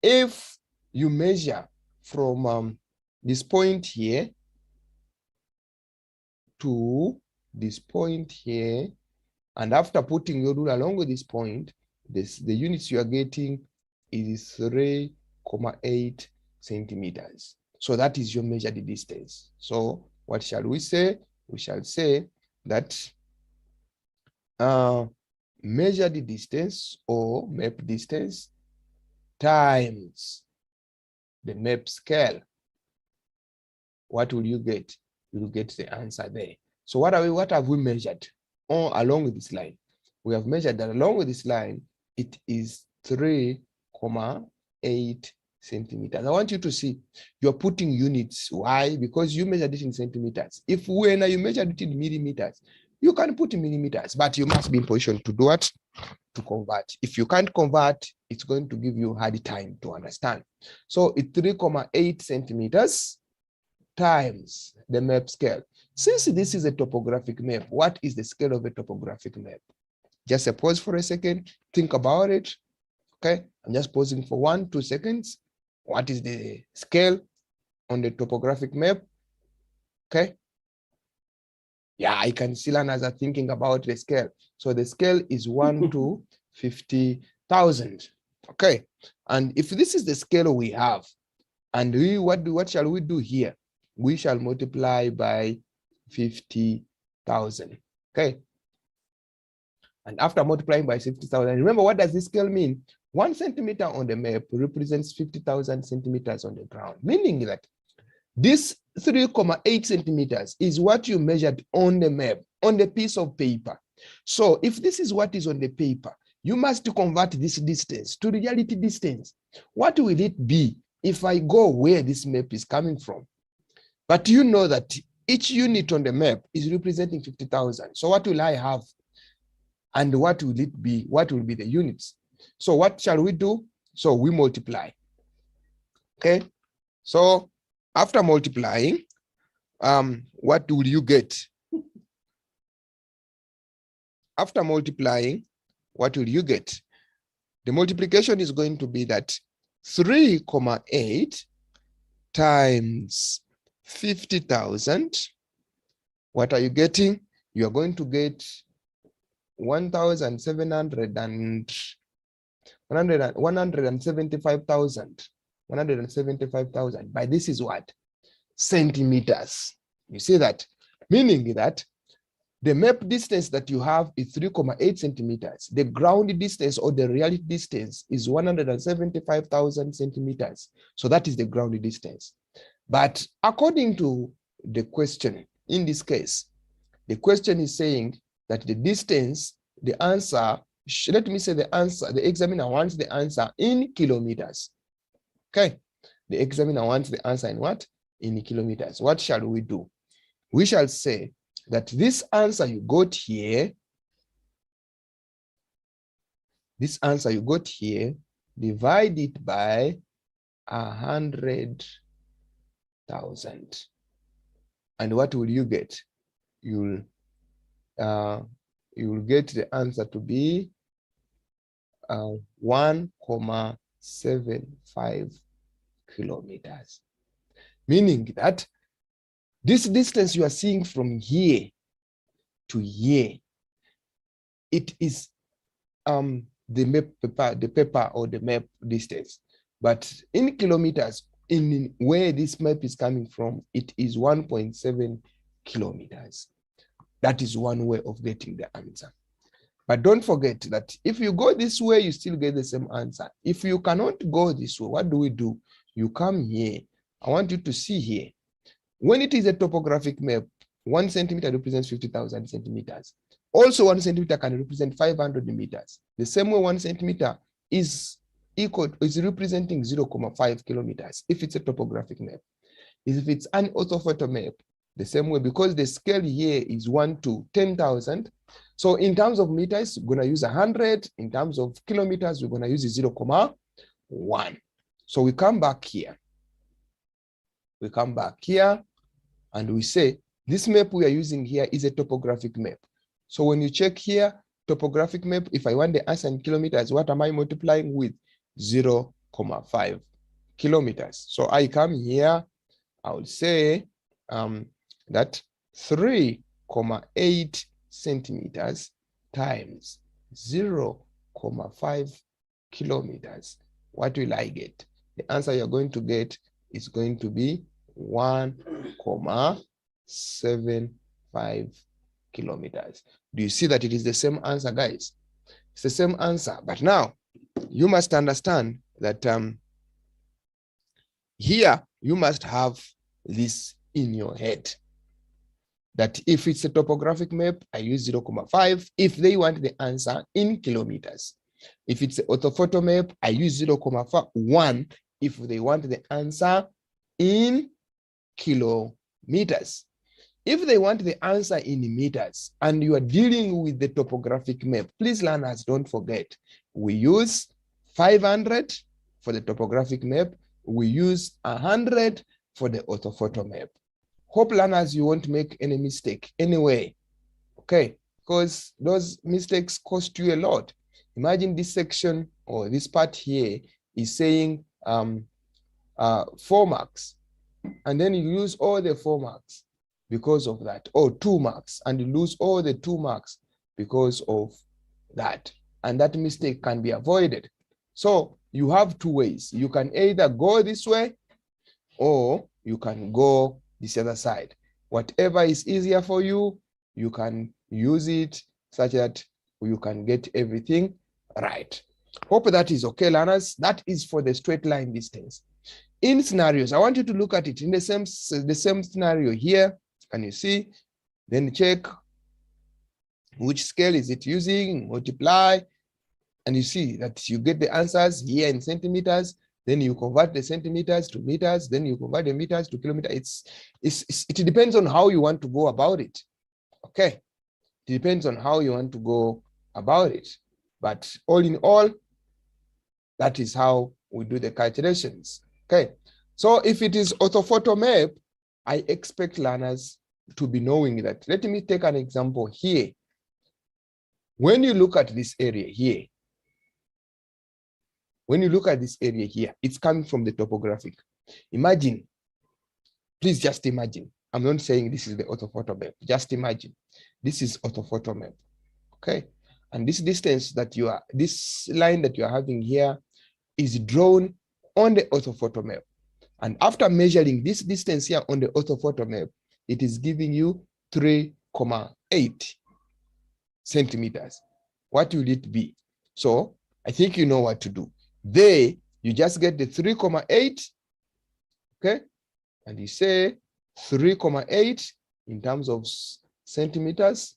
If you measure from this point here to this point here, and after putting your ruler along with this point, the units you are getting is 3.8 centimeters. So that is your measured distance. So what shall we say? We shall say that measured distance, or map distance, times the map scale. What will you get? You will get the answer there. So what have we measured along this line? We have measured that along with this line, it is 3.8 centimeters. I want you to see you're putting units. Why? Because you measured it in centimeters. If when you measured it in millimeters, you can put in millimeters, but you must be in position to do what? To convert. If you can't convert, it's going to give you a hard time to understand. So it's 3.8 centimeters times the map scale. Since this is a topographic map, what is the scale of a topographic map? Just a pause for a second, think about it. Okay, I'm just pausing for 1-2 seconds. What is the scale on the topographic map? Okay. Yeah, I can see learners are thinking about the scale. So the scale is 1 to 50,000. Okay, and if this is the scale we have, and what shall we do here? We shall multiply by 50,000. Okay. And after multiplying by 50,000, remember, what does this scale mean? 1 centimeter on the map represents 50,000 centimeters on the ground, meaning that this 3.8 centimeters is what you measured on the map, on the piece of paper. So if this is what is on the paper, you must convert this distance to reality distance. What will it be if I go where this map is coming from? But you know that each unit on the map is representing 50,000. So what will I have? And what will it be? What will be the units? So what shall we do? So we multiply. Okay. So after multiplying, what will you get? After multiplying, what will you get? The multiplication is going to be that 3.8 times 50,000. What are you getting? You are going to get 175,000. 175,000. But this is what? Centimeters. You see that? Meaning that The map distance that you have is 3.8 centimeters. The ground distance or the reality distance is 175,000 centimeters. So that is the ground distance. But according to the question, in this case, the question is saying that the distance, the answer, let me say the answer, the examiner wants the answer in kilometers. Okay. The examiner wants the answer in what? In kilometers. What shall we do? We shall say that this answer you got here, divide it by 100,000. And what will you get? You'll get the answer to be 1.75 kilometers. Meaning that this distance you are seeing from here to here, it is the paper or the map distance. But in kilometers, in where this map is coming from, it is 1.7 kilometers. That is one way of getting the answer. But don't forget that if you go this way, you still get the same answer. If you cannot go this way, what do? You come here. I want you to see here. When it is a topographic map, 1 centimeter represents 50,000 centimeters. Also, 1 centimeter can represent 500 meters. The same way 1 centimeter is representing 0.5 kilometers if it's a topographic map. If it's an orthophoto map, the same way, because the scale here is 1 to 10,000. So in terms of meters, we're going to use 100. In terms of kilometers, we're going to use 0.1. So we come back here. And we say, this map we are using here is a topographic map. So when you check here, topographic map, if I want the answer in kilometers, what am I multiplying with? 0.5 kilometers. So I come here, I would say that 3.8 centimeters times 0.5 kilometers. What will I get? The answer you're going to get is going to be 1.75 kilometers. Do you see that it is the same answer, guys? It's the same answer. But now you must understand that here you must have this in your head, that if it's a topographic map, I use 0.5 if they want the answer in kilometers. If it's an orthophoto map, I use 0.1 if they want the answer in kilometers. If they want the answer in meters and you are dealing with the topographic map, please learners, don't forget, we use 500 for the topographic map. We use 100 for the orthophoto map. Hope learners, you won't make any mistake anyway, okay? Because those mistakes cost you a lot. Imagine this section or this part here is saying 4 marks, and then you lose all the 4 marks because of that, or 2 marks, and you lose all the 2 marks because of that. And that mistake can be avoided. So you have 2 ways. You can either go this way or you can go this other side. Whatever is easier for you, you can use it such that you can get everything right. Hope that is okay, learners. That is for the straight line distance. In scenarios, I want you to look at it in the same scenario here. Can you see? Then check which scale is it using, multiply, and you see that you get the answers here in centimeters. Then you convert the centimeters to meters. Then you convert the meters to kilometers. It depends on how you want to go about it. Okay, it depends on how you want to go about it. But all in all, that is how we do the calculations. Okay, so if it is orthophoto map, I expect learners to be knowing that. Let me take an example here. When you look at this area here, it's coming from the topographic. Imagine, please just imagine. I'm not saying this is the orthophoto map. Just imagine. This is orthophoto map. Okay. And this distance that this line that you are having here is drawn on the orthophoto map. And after measuring this distance here on the orthophoto map, it is giving you 3.2 3.8 centimeters, what will it be? So I think you know what to do. There, you just get the 3.8, okay? And you say 3.8 in terms of centimeters.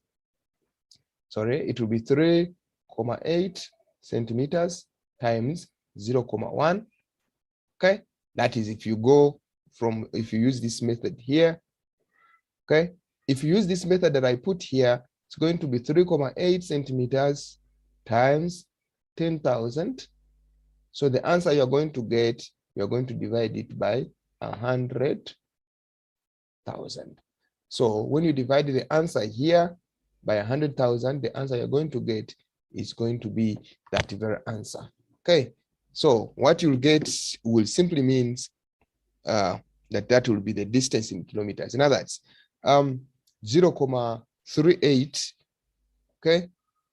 Sorry, it will be 3.8 centimeters times 0.1. Okay, that is if you go from, if you use this method here. Okay, if you use this method that I put here, it's going to be 3.8 centimeters times 10,000. So the answer you're going to get, you're going to divide it by 100,000. So when you divide the answer here by 100,000, the answer you're going to get is going to be that very answer. Okay, so what you'll get will simply means that will be the distance in kilometers. In other words, 0.38, okay,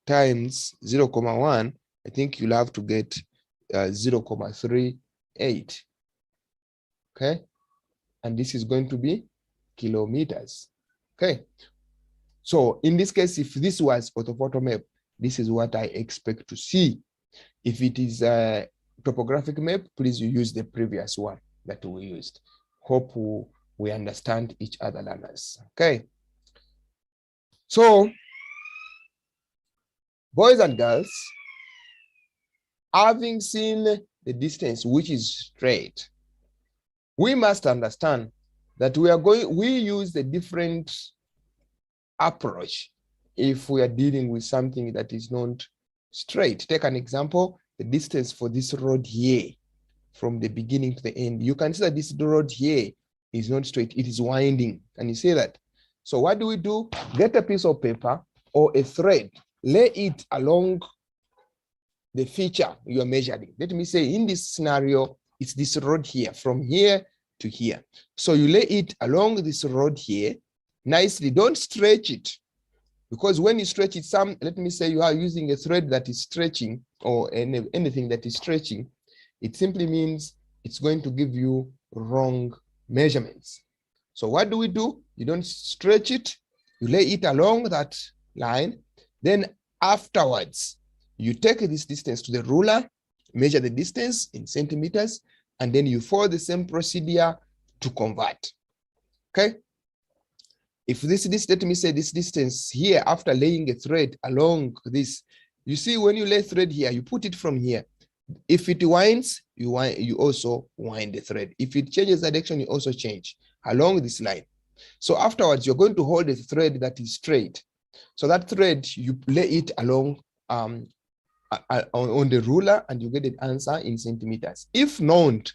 times 0.1, I think you'll have to get 0.38, okay, and this is going to be kilometers. Okay, so in this case, if this was orthophoto map, this is what I expect to see. If it is a topographic map, please you use the previous one that we used. Hope we understand each other, learners. Okay, so boys and girls, having seen the distance which is straight, we must understand that we use the different approach if we are dealing with something that is not straight. Take an example, the distance for this road here from the beginning to the end. You can see that this road here is not straight, it is winding. Can you see that? So what do? Get a piece of paper or a thread, lay it along the feature you are measuring. Let me say in this scenario, it's this road here, from here to here. So you lay it along this road here nicely. Don't stretch it, because when you stretch it, let me say you are using a thread that is stretching, or anything that is stretching, it simply means it's going to give you wrong measurements. So what do? You don't stretch it, you lay it along that line. Then afterwards, you take this distance to the ruler, measure the distance in centimeters, and then you follow the same procedure to convert. Okay, if this let me say this distance here, after laying a thread along this, you see when you lay thread here, you put it from here. If it winds, you also wind the thread. If it changes direction, you also change along this line. So afterwards, you're going to hold a thread that is straight. So that thread, you lay it along on the ruler, and you get the answer in centimeters. If not,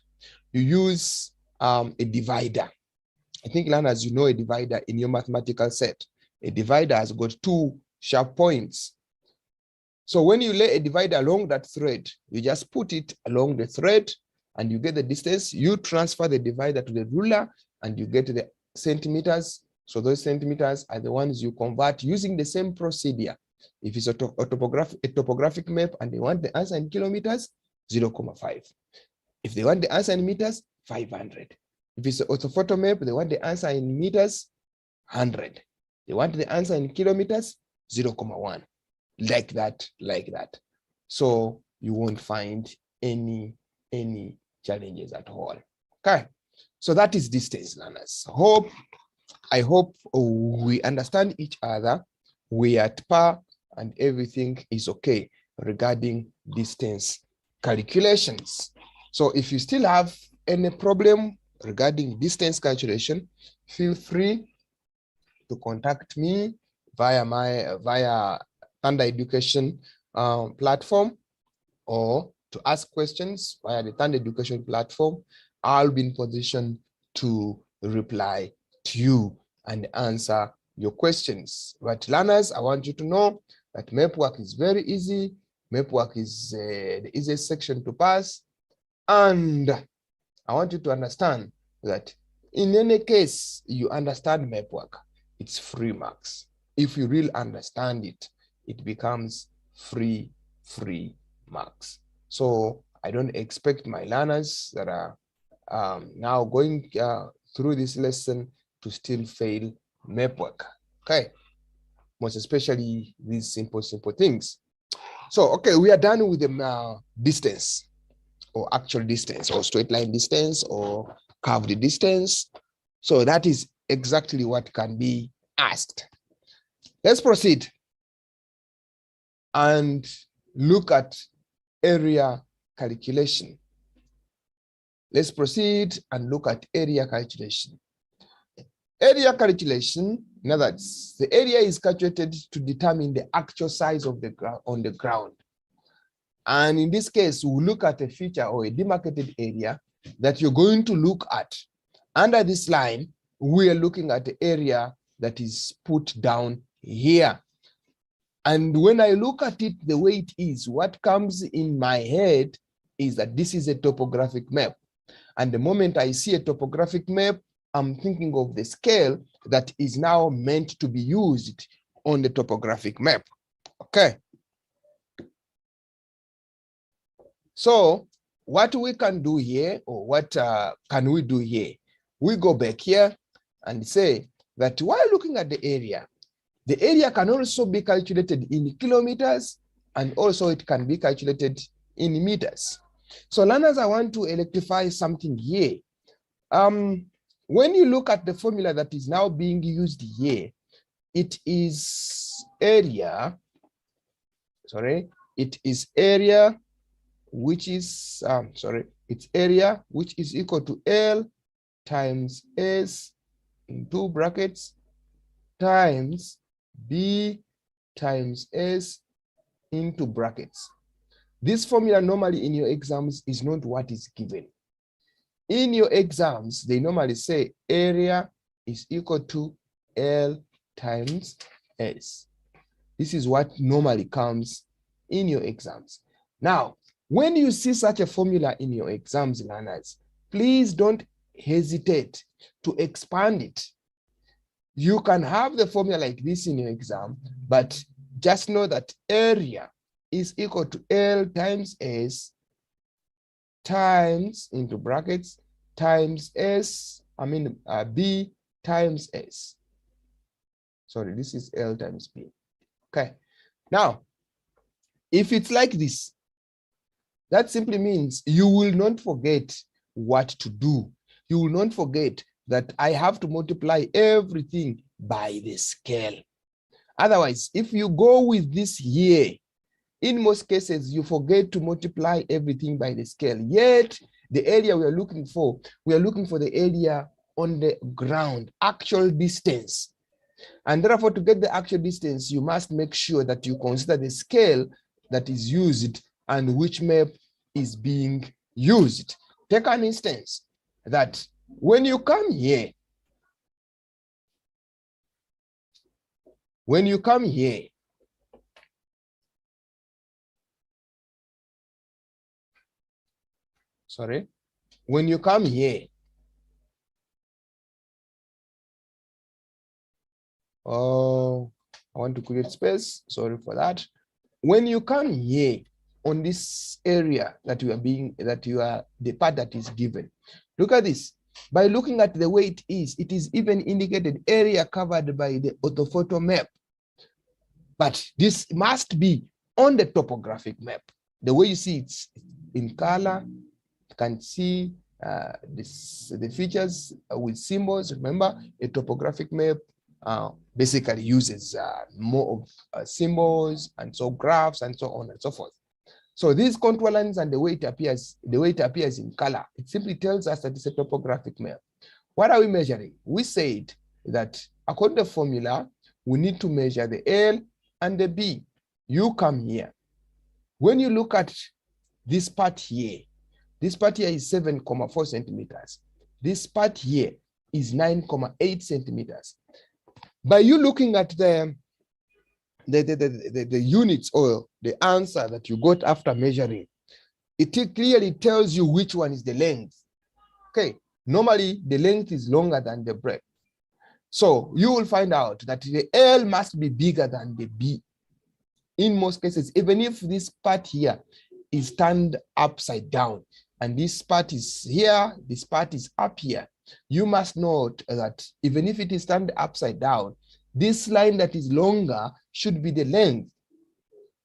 you use a divider. I think, learners, you know a divider in your mathematical set. A divider has got two sharp points. So when you lay a divider along that thread, you just put it along the thread and you get the distance. You transfer the divider to the ruler and you get the centimeters. So those centimeters are the ones you convert using the same procedure. If it's a topographic map and they want the answer in kilometers, 0.5. If they want the answer in meters, 500. If it's an orthophoto map, they want the answer in meters, 100. They want the answer in kilometers, 0.1. Like that. So you won't find any challenges at all. Okay, so that is distance, learners. I hope we understand each other. We are at par and everything is okay regarding distance calculations. So if you still have any problem regarding distance calculation, feel free to contact me via ThunderEDUC platform, or to ask questions via the ThunderEDUC platform. I'll be in position to reply to you and answer your questions. But learners, I want you to know that Mapwork is very easy. Mapwork is the easiest section to pass. And I want you to understand that in any case you understand Mapwork, it's free marks. If you really understand it, it becomes free marks. So I don't expect my learners that are now going through this lesson to still fail Mapwork. Okay. most especially these simple things. So, okay, we are done with the distance, or actual distance, or straight line distance, or curved distance. So that is exactly what can be asked. Let's proceed and look at area calculation. Let's proceed and look at area calculation. Area calculation, in other words, the area is calculated to determine the actual size of the ground on the ground. And in this case, we'll look at a feature or a demarcated area that you're going to look at. Under this line, we are looking at the area that is put down here. And when I look at it the way it is, what comes in my head is that this is a topographic map. And the moment I see a topographic map, I'm thinking of the scale that is now meant to be used on the topographic map. Okay. So what we can do here, or what can we do here? We go back here and say that while looking at the area can also be calculated in kilometers, and also it can be calculated in meters. So learners, I want to electrify something here. When you look at the formula that is now being used here, it is area, which is, it's area which is equal to L times S in 2 brackets times B times S into brackets. This formula normally in your exams is not what is given. In your exams, they normally say area is equal to L times S. This is what normally comes in your exams. Now, when you see such a formula in your exams, learners, please don't hesitate to expand it. You can have the formula like this in your exam, but just know that area is equal to L times S times into brackets times S, B times S. Sorry, this is L times B. Okay. Now, if it's like this, that simply means you will not forget what to do. You will not forget that I have to multiply everything by the scale. Otherwise, if you go with this here, in most cases, you forget to multiply everything by the scale. Yet, the area we are looking for the area on the ground, actual distance. And therefore, to get the actual distance, you must make sure that you consider the scale that is used and which map is being used. Take an instance that when you come here, when you come here, oh, I want to create space, sorry for that. When you come here on this area that the part that is given, look at this. By looking at the way it is even indicated area covered by the orthophoto map. But this must be on the topographic map. The way you see it's in color, you can see the features with symbols. Remember, a topographic map basically uses more of symbols and so graphs and so on and so forth. So these contour lines and the way it appears in color, it simply tells us that it's a topographic map. What are we measuring? We said that according to the formula, we need to measure the L and the B. You come here. When you look at this part here is 7.4 centimeters. This part here is 9.8 centimeters. By you looking at the units or the answer that you got after measuring, it clearly tells you which one is the length. Okay, normally the length is longer than the breadth. So you will find out that the L must be bigger than the B. In most cases, even if this part here is turned upside down and this part is here, this part is up here, you must note that even if it is turned upside down, This line that is longer should be the length.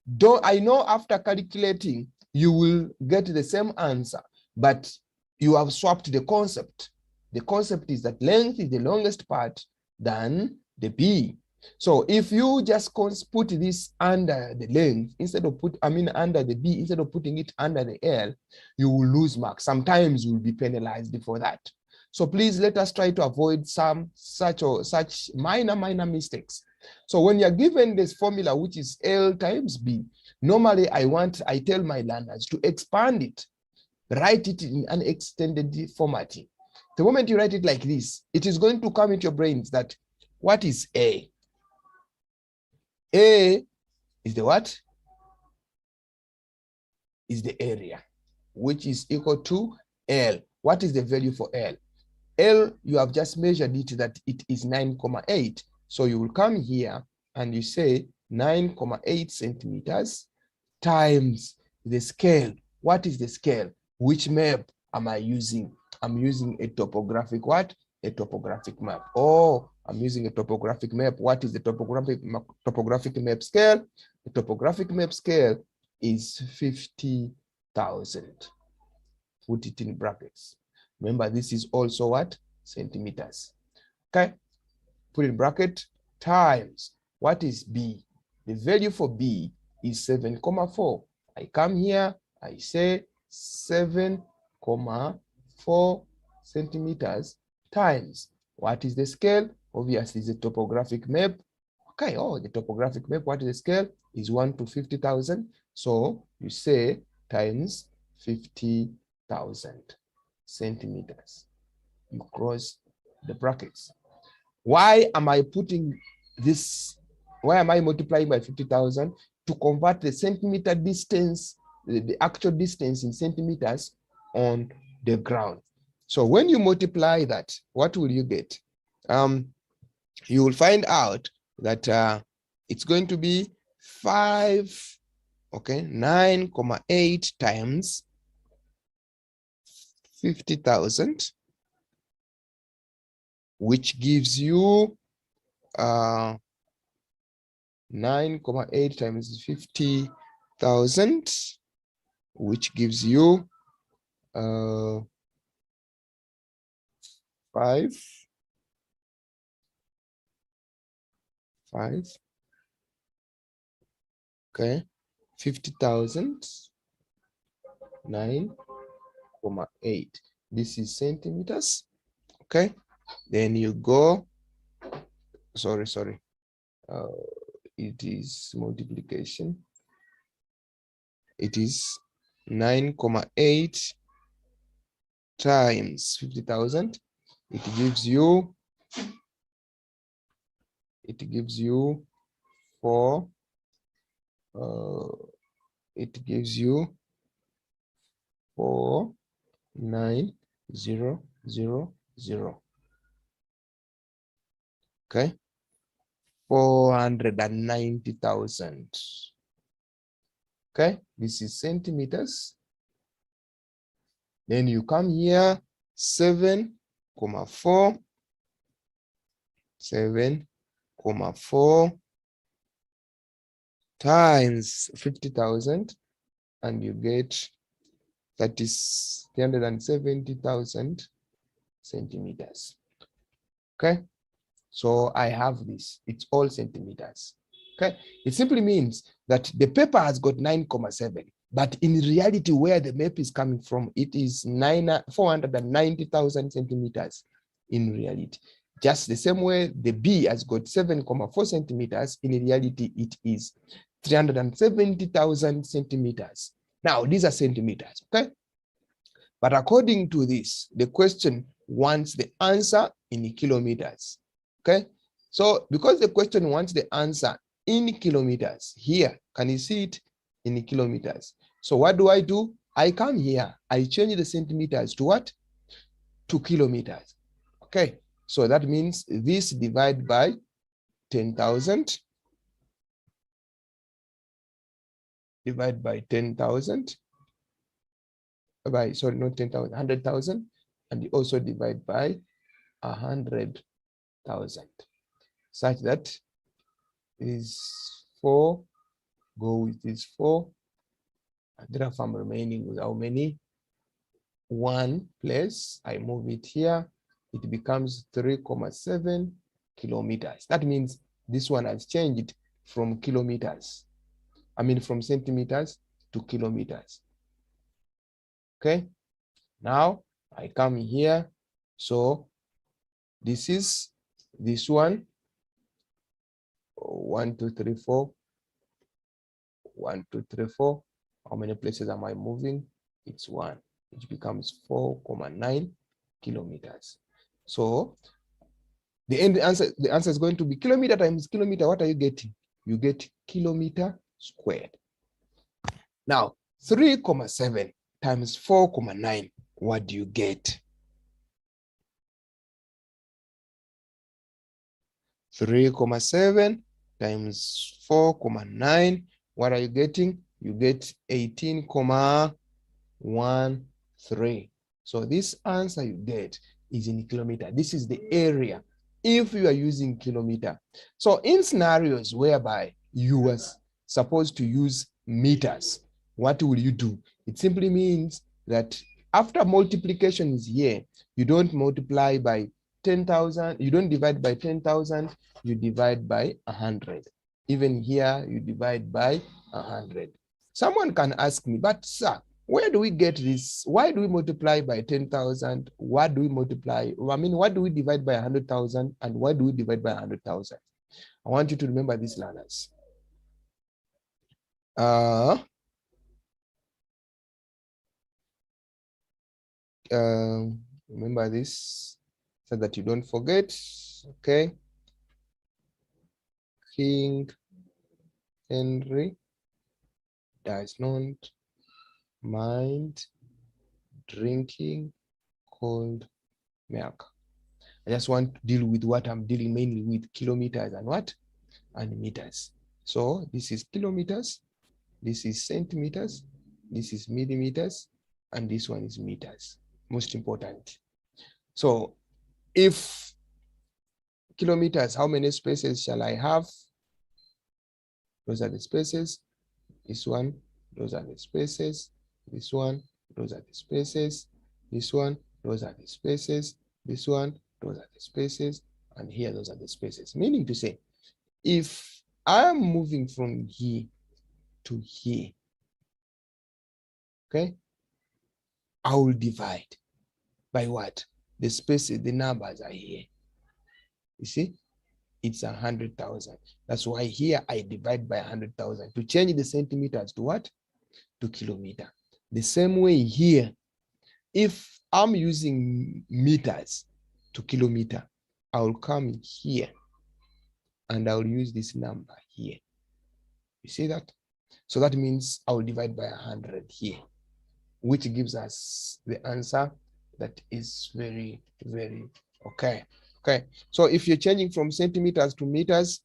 Though I know after calculating, you will get the same answer, but you have swapped the concept. The concept is that length is the longest part than the B. So if you just put this under the length instead of under the B, instead of putting it under the L, you will lose marks. Sometimes you will be penalized for that. So please let us try to avoid some such minor mistakes. So when you're given this formula, which is L times B, normally I tell my learners to expand it, write it in an extended formatting. The moment you write it like this, it is going to come into your brains that what is A? A is the what? Is the area, which is equal to L. What is the value for L? L, you have just measured it that it is 9,8. So you will come here and you say 9,8 centimeters times the scale. What is the scale? Which map am I using? I'm using a topographic what? A topographic map. Oh, I'm using a topographic map. What is the topographic map scale? The topographic map scale is 50,000. Put it in brackets. Remember, this is also what? Centimeters. Okay, put in bracket times. What is B? The value for B is 7,4. I come here, I say 7,4 centimeters times. What is the scale? Obviously, it's a topographic map. Okay, oh, the topographic map, what is the scale? Is 1 to 50,000. So you say times 50,000 centimeters. You cross the brackets. Why am I putting this? Why am I multiplying by 50,000? To convert the centimeter distance, the actual distance in centimeters on the ground. So when you multiply that, what will you get? You will find out that it's going to be 9,8 times 50,000, which gives you 9,8 times 50,000, which gives you 5. Okay, 50,000, 9,8. This is centimeters. Okay, then you go, sorry, it is multiplication. It is 9,8 times 50,000. It gives you 4. It gives you 4,900. Okay, 490,000. Okay, this is centimeters. Then you come here, 7,4 times 50,000, and you get that is 370,000 centimeters. Okay, so I have this. It's all centimeters. Okay, it simply means that the paper has got 9,7, but in reality, where the map is coming from, it is 490,000 centimeters in reality. Just the same way the B has got 7,4 centimeters, in reality, it is 370,000 centimeters. Now, these are centimeters, okay? But according to this, the question wants the answer in kilometers, okay? So because the question wants the answer in kilometers, here, can you see it in kilometers? So what do? I come here, I change the centimeters to what? To kilometers, okay? So that means this divide by 10,000, divide by 10,000, by, sorry, not 10,000, 100,000, and you also divide by 100,000. such that it is 4, go with this 4, and therefore I'm remaining with how many? 1 place. I move it here, it becomes 3.7 kilometers. That means this one has changed from kilometers, from centimeters to kilometers. Okay, now I come here, so this is this one, 1, 2, 3, 4, 1, 2, 3, 4. How many places am I moving? It's 1, which becomes 4.9 kilometers. So the answer is going to be kilometer times kilometer. What are you getting? You get kilometer squared. Now 3.7 times 4.9, what do you get? 3.7 times 4.9, what are you getting? You get 18.13. So this answer you get is in kilometer. This is the area if you are using kilometer. So in scenarios whereby you were supposed to use meters, what will you do? It simply means that after multiplication is here, you don't multiply by 10,000, you don't divide by 10,000, you divide by 100. Even here, you divide by 100. Someone can ask me, but sir, where do we get this? Why do we multiply by 10,000? What do we multiply? What do we divide by 100,000? And why do we divide by 100,000? I want you to remember these, learners. Remember this so that you don't forget. Okay. King Henry does not mind drinking cold milk. I just want to deal with what I'm dealing mainly with, kilometers and what? And meters. So this is kilometers, this is centimeters, this is millimeters, and this one is meters. Most important. So if kilometers, how many spaces shall I have? Those are the spaces. This one, those are the spaces. This one, those are the spaces. This one, those are the spaces. This one, those are the spaces. And here, those are the spaces. Meaning to say, if I am moving from here to here, okay, I will divide by what? The spaces, the numbers are here. You see, it's 100,000. That's why here I divide by 100,000 to change the centimeters to what? To kilometer. The same way here, if I'm using meters to kilometer, I will come here and I will use this number here. You see that? So that means I will divide by 100 here, which gives us the answer that is very, very okay. Okay, so if you're changing from centimeters to meters,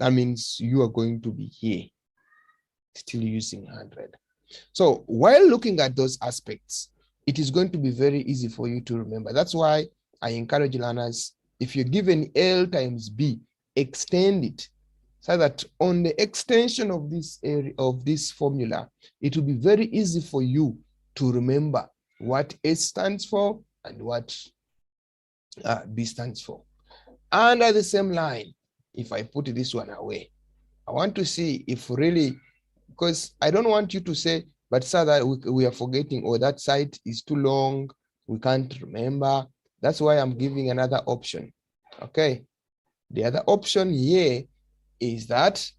that means you are going to be here, still using 100. So while looking at those aspects, it is going to be very easy for you to remember. That's why I encourage learners, if you're given L times B, extend it so that on the extension of this area of this formula, it will be very easy for you to remember what S stands for and what B stands for. Under the same line, if I put this one away, I want to see if really, because I don't want you to say, but sir, that we are forgetting, or that site is too long, we can't remember. That's why I'm giving another option. Okay. The other option here is that,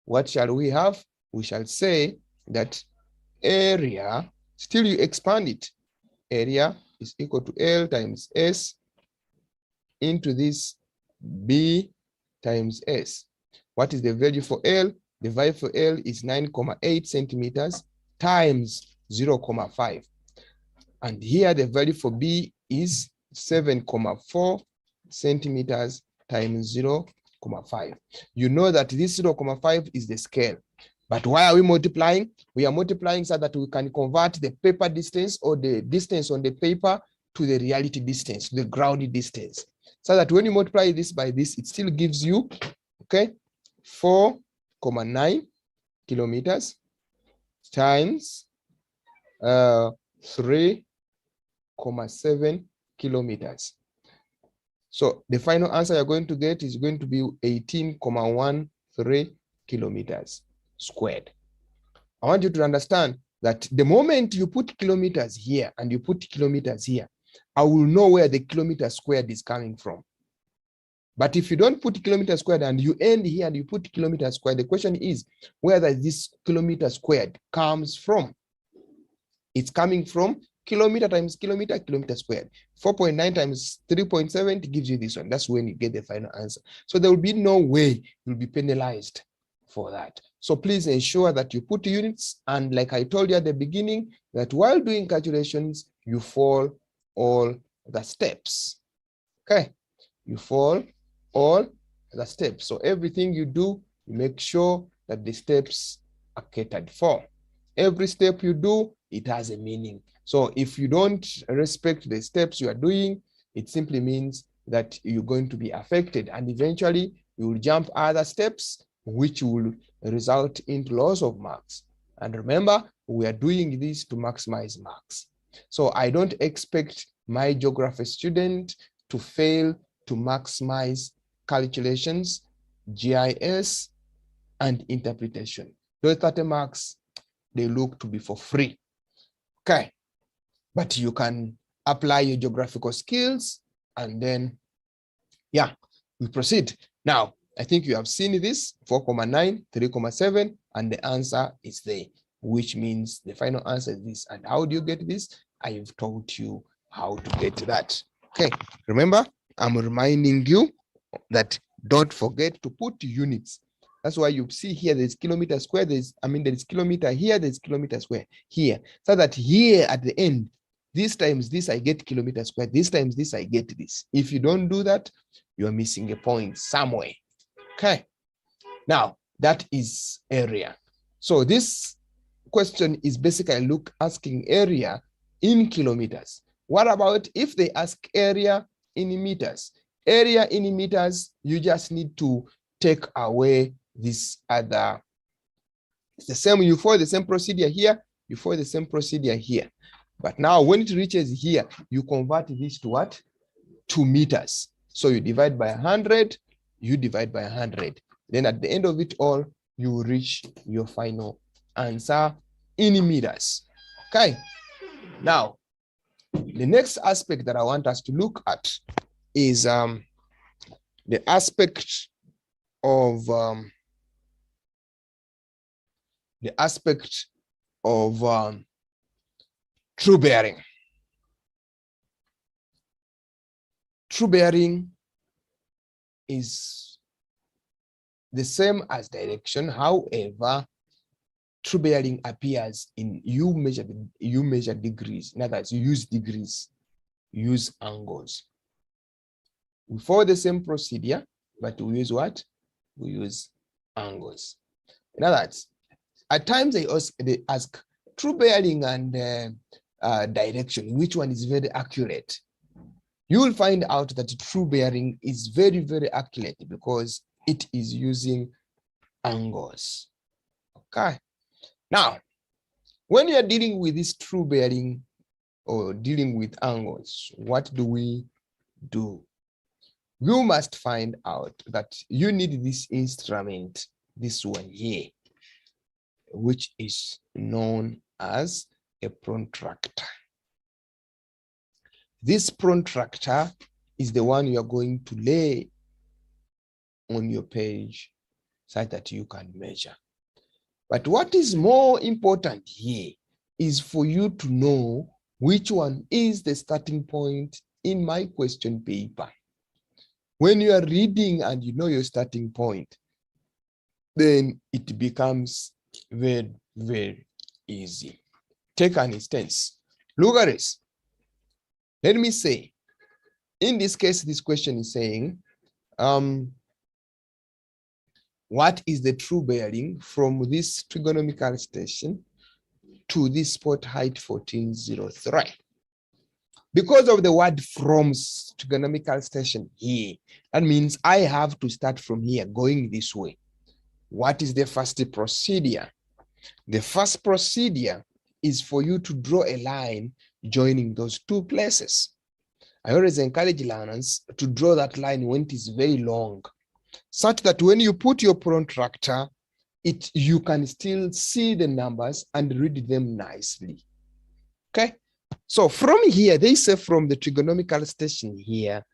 what shall we have? We shall say that area, still you expand it, area is equal to L times S into this B times S. What is the value for L? The value for L is 9.8 centimeters times 0.5. And here the value for B is 7.4 centimeters times 0.5. You know that this 0.5 is the scale. But why are we multiplying? We are multiplying so that we can convert the paper distance or the distance on the paper to the reality distance, the ground distance. So that when you multiply this by this, it still gives you, okay, 4,9 kilometers times 3,7 kilometers. So the final answer you're going to get is going to be 18,13 kilometers squared. I want you to understand that the moment you put kilometers here and you put kilometers here, I will know where the kilometer squared is coming from. But if you don't put kilometer squared and you end here and you put kilometer squared, the question is whether this kilometer squared comes from. It's coming from kilometer times kilometer, kilometer squared. 4.9 times 3.7 gives you this one. That's when you get the final answer. So there will be no way you'll be penalized for that. So please ensure that you put units. And like I told you at the beginning, that while doing calculations, you follow all the steps. Okay, you follow all the steps. So everything you do, you make sure that the steps are catered for. Every step you do, it has a meaning. So if you don't respect the steps you are doing, it simply means that you're going to be affected, and eventually you will jump other steps, which will result into loss of marks. And remember, we are doing this to maximize marks. So I don't expect my geography student to fail to maximize calculations, GIS, and interpretation. Those 30 marks, they look to be for free. Okay, but you can apply your geographical skills, and then, yeah, we proceed. Now, I think you have seen this, 4,9, 3,7, and the answer is there, which means the final answer is this. And how do you get this? I've taught you how to get that. Okay, remember, I'm reminding you that don't forget to put units. That's why you see here there's kilometer square, there's kilometer here, there's kilometer square here. So that here at the end, this times this I get kilometer square, this times this I get this. If you don't do that, you are missing a point somewhere. Okay. Now that is area. So this question is basically asking area in kilometers. What about if they ask area in meters? Area in meters, you just need to take away this other. It's the same, you follow the same procedure here, you follow the same procedure here. But now when it reaches here, you convert this to what? To meters. So you divide by 100, you divide by 100. Then at the end of it all, you will reach your final answer in meters. Okay. Now, the next aspect that I want us to look at is the aspect of true bearing. True bearing is the same as direction. However, true bearing appears in you measure degrees. In other words, you use degrees, you use angles. We follow the same procedure, but we use what? We use angles. In other words, at times they ask true bearing and direction, which one is very accurate? You will find out that true bearing is very, very accurate because it is using angles. Okay. Now, when you are dealing with this true bearing or dealing with angles, what do we do? You must find out that you need this instrument, this one here, which is known as a protractor. This protractor is the one you are going to lay on your page so that you can measure. But what is more important here is for you to know which one is the starting point in my question paper. When you are reading and you know your starting point, then it becomes very, very easy. Take an instance. Look at this. Let me say, in this case, this question is saying, what is the true bearing from this trigonometric station to this spot height 1403? because of the word from trigonomical station here, that means I have to start from here going this way. What is the first procedure? The first procedure is for you to draw a line joining those two places. I always encourage learners to draw that line when it is very long, such that when you put your protractor, you can still see the numbers and read them nicely. Okay, so from here, they say from the trigonomical station here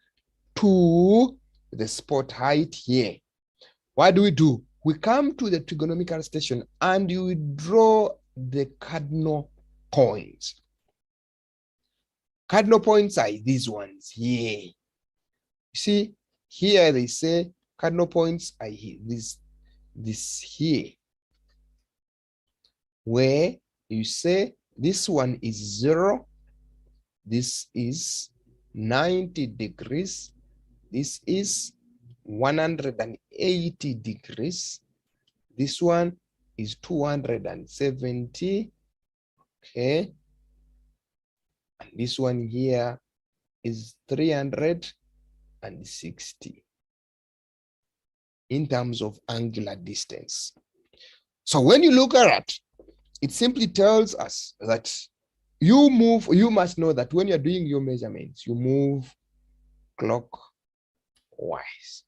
to the spot height here. What do? We come to the trigonomical station and you draw the cardinal points. Cardinal points are these ones here. You see, here they say cardinal points are here, this here, where you say this one is 0, this is 90 degrees, this is 180 degrees, this one is 270, okay, and this one here is 360 in terms of angular distance. So when you look at it, it simply tells us that you must know that when you're doing your measurements, you move clockwise.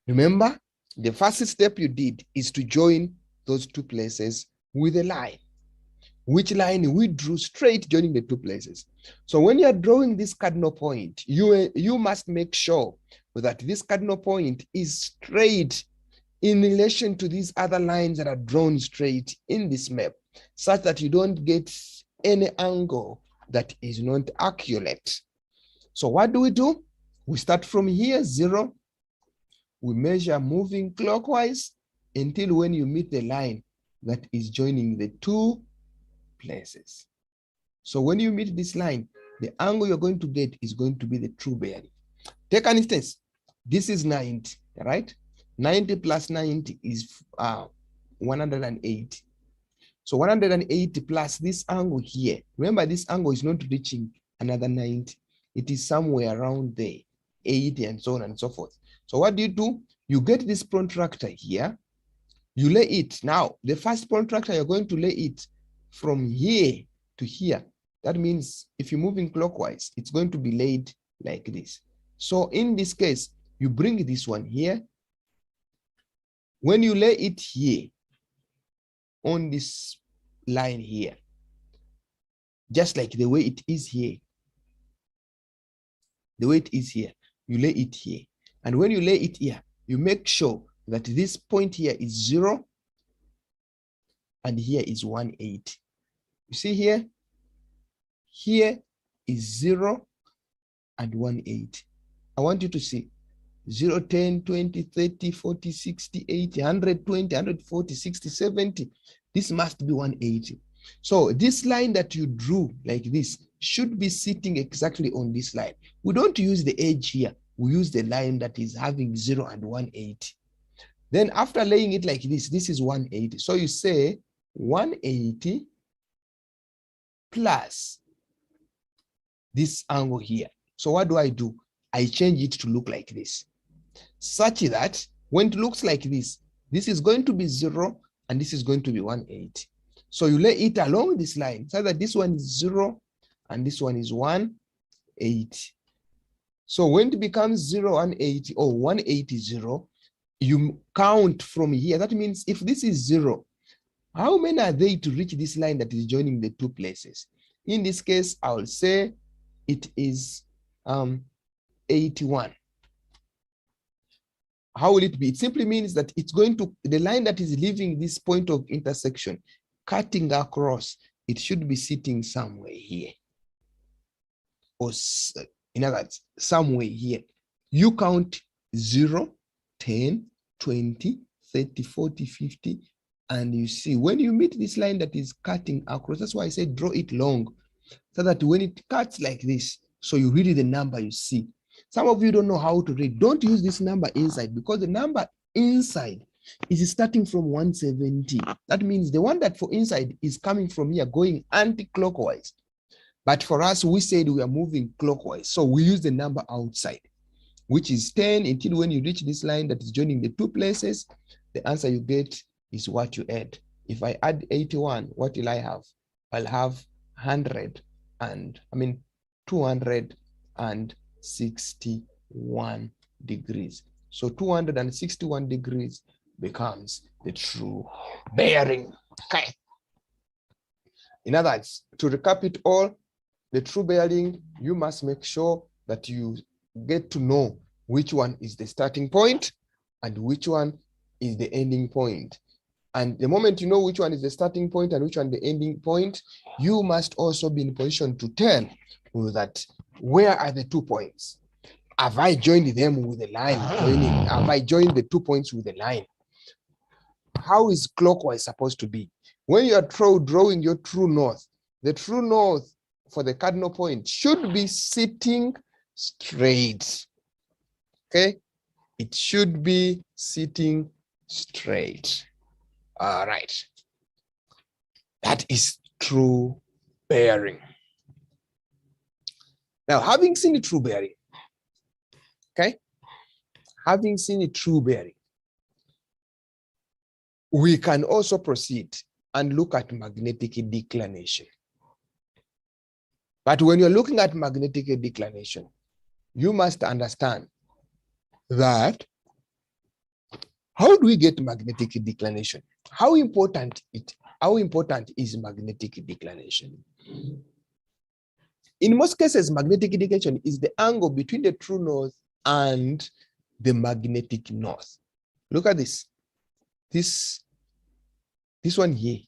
Remember, the first step you did is to join those two places with a line. Which line? We drew straight joining the two places. So when you're drawing this cardinal point, you must make sure that this cardinal point is straight in relation to these other lines that are drawn straight in this map, such that you don't get any angle that is not accurate. So what do? We start from here, 0. We measure moving clockwise until when you meet the line that is joining the two places. So when you meet this line, the angle you're going to get is going to be the true bearing. Take an instance. This is 90, right? 90 plus 90 is 180. So 180 plus this angle here. Remember, this angle is not reaching another 90. It is somewhere around there, 80 and so on and so forth. So what do? You get this protractor here. You lay it. Now, the first protractor, you're going to lay it from here to here. That means if you're moving clockwise, it's going to be laid like this. So in this case, you bring this one here. When you lay it here, on this line here, just like the way it is here, you lay it here. And when you lay it here, you make sure that this point here is 0 and here is 180. You see here? Here is 0 and 180. I want you to see 0, 10, 20, 30, 40, 60, 80, 120, 140, 60, 70. This must be 180. So this line that you drew like this should be sitting exactly on this line. We don't use the edge here. We use the line that is having 0 and 180. Then after laying it like this, this is 180. So you say 180 plus this angle here. So what do? I change it to look like this, such that when it looks like this, this is going to be 0 and this is going to be 180. So you lay it along this line so that this one is 0 and this one is 180. So when it becomes 0, 180 or 180, 0, you count from here. That means if this is 0, how many are they to reach this line that is joining the two places? In this case, I will say it is 81. How will it be? It simply means that it's going to, the line that is leaving this point of intersection, cutting across, it should be sitting somewhere here. Or in other words, somewhere here. You count 0, 10, 20, 30, 40, 50, and you see when you meet this line that is cutting across, that's why I say draw it long, so that when it cuts like this, so you read the number you see. Some of you don't know how to read. Don't use this number inside, because the number inside is starting from 170. That means the one that for inside is coming from here going anti-clockwise. But for us, we said we are moving clockwise. So we use the number outside, which is 10 until when you reach this line that is joining the two places, the answer you get is what you add. If I add 81, what will I have? I'll have 261 degrees. So 261 degrees becomes the true bearing. Okay. In other words, to recap it all, the true bearing, you must make sure that you get to know which one is the starting point and which one is the ending point. And the moment you know which one is the starting point and which one the ending point, you must also be in position to tell that where are the 2 points? Have I joined them with a line joining? Have I joined the 2 points with a line? How is clockwise supposed to be? When you are drawing your true north, the true north for the cardinal point should be sitting straight. Okay? It should be sitting straight. All right. That is true bearing. Now, having seen the true bearing, okay? Having seen the true bearing, we can also proceed and look at magnetic declination. But when you're looking at magnetic declination, you must understand that how do we get magnetic declination? How important is magnetic declination? In most cases, magnetic declination is the angle between the true north and the magnetic north. Look at this. This one here.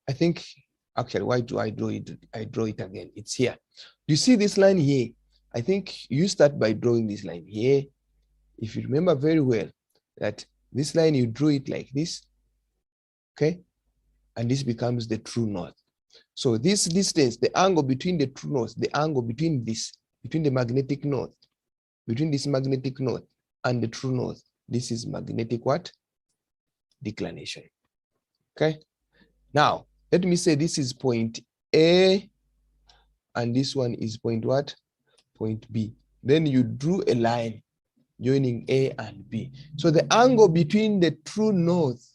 I think, actually, why do I draw it? I draw it again. It's here. You see this line here? I think you start by drawing this line here. If you remember very well that this line, you drew it like this, okay? And this becomes the true north. So this distance, the angle between the true north, the angle between this, between the magnetic north, between this magnetic north and the true north, this is magnetic what? Declination, okay? Now, let me say this is point A, and this one is point what? Point B. Then you drew a line joining A and B. So the angle between the true north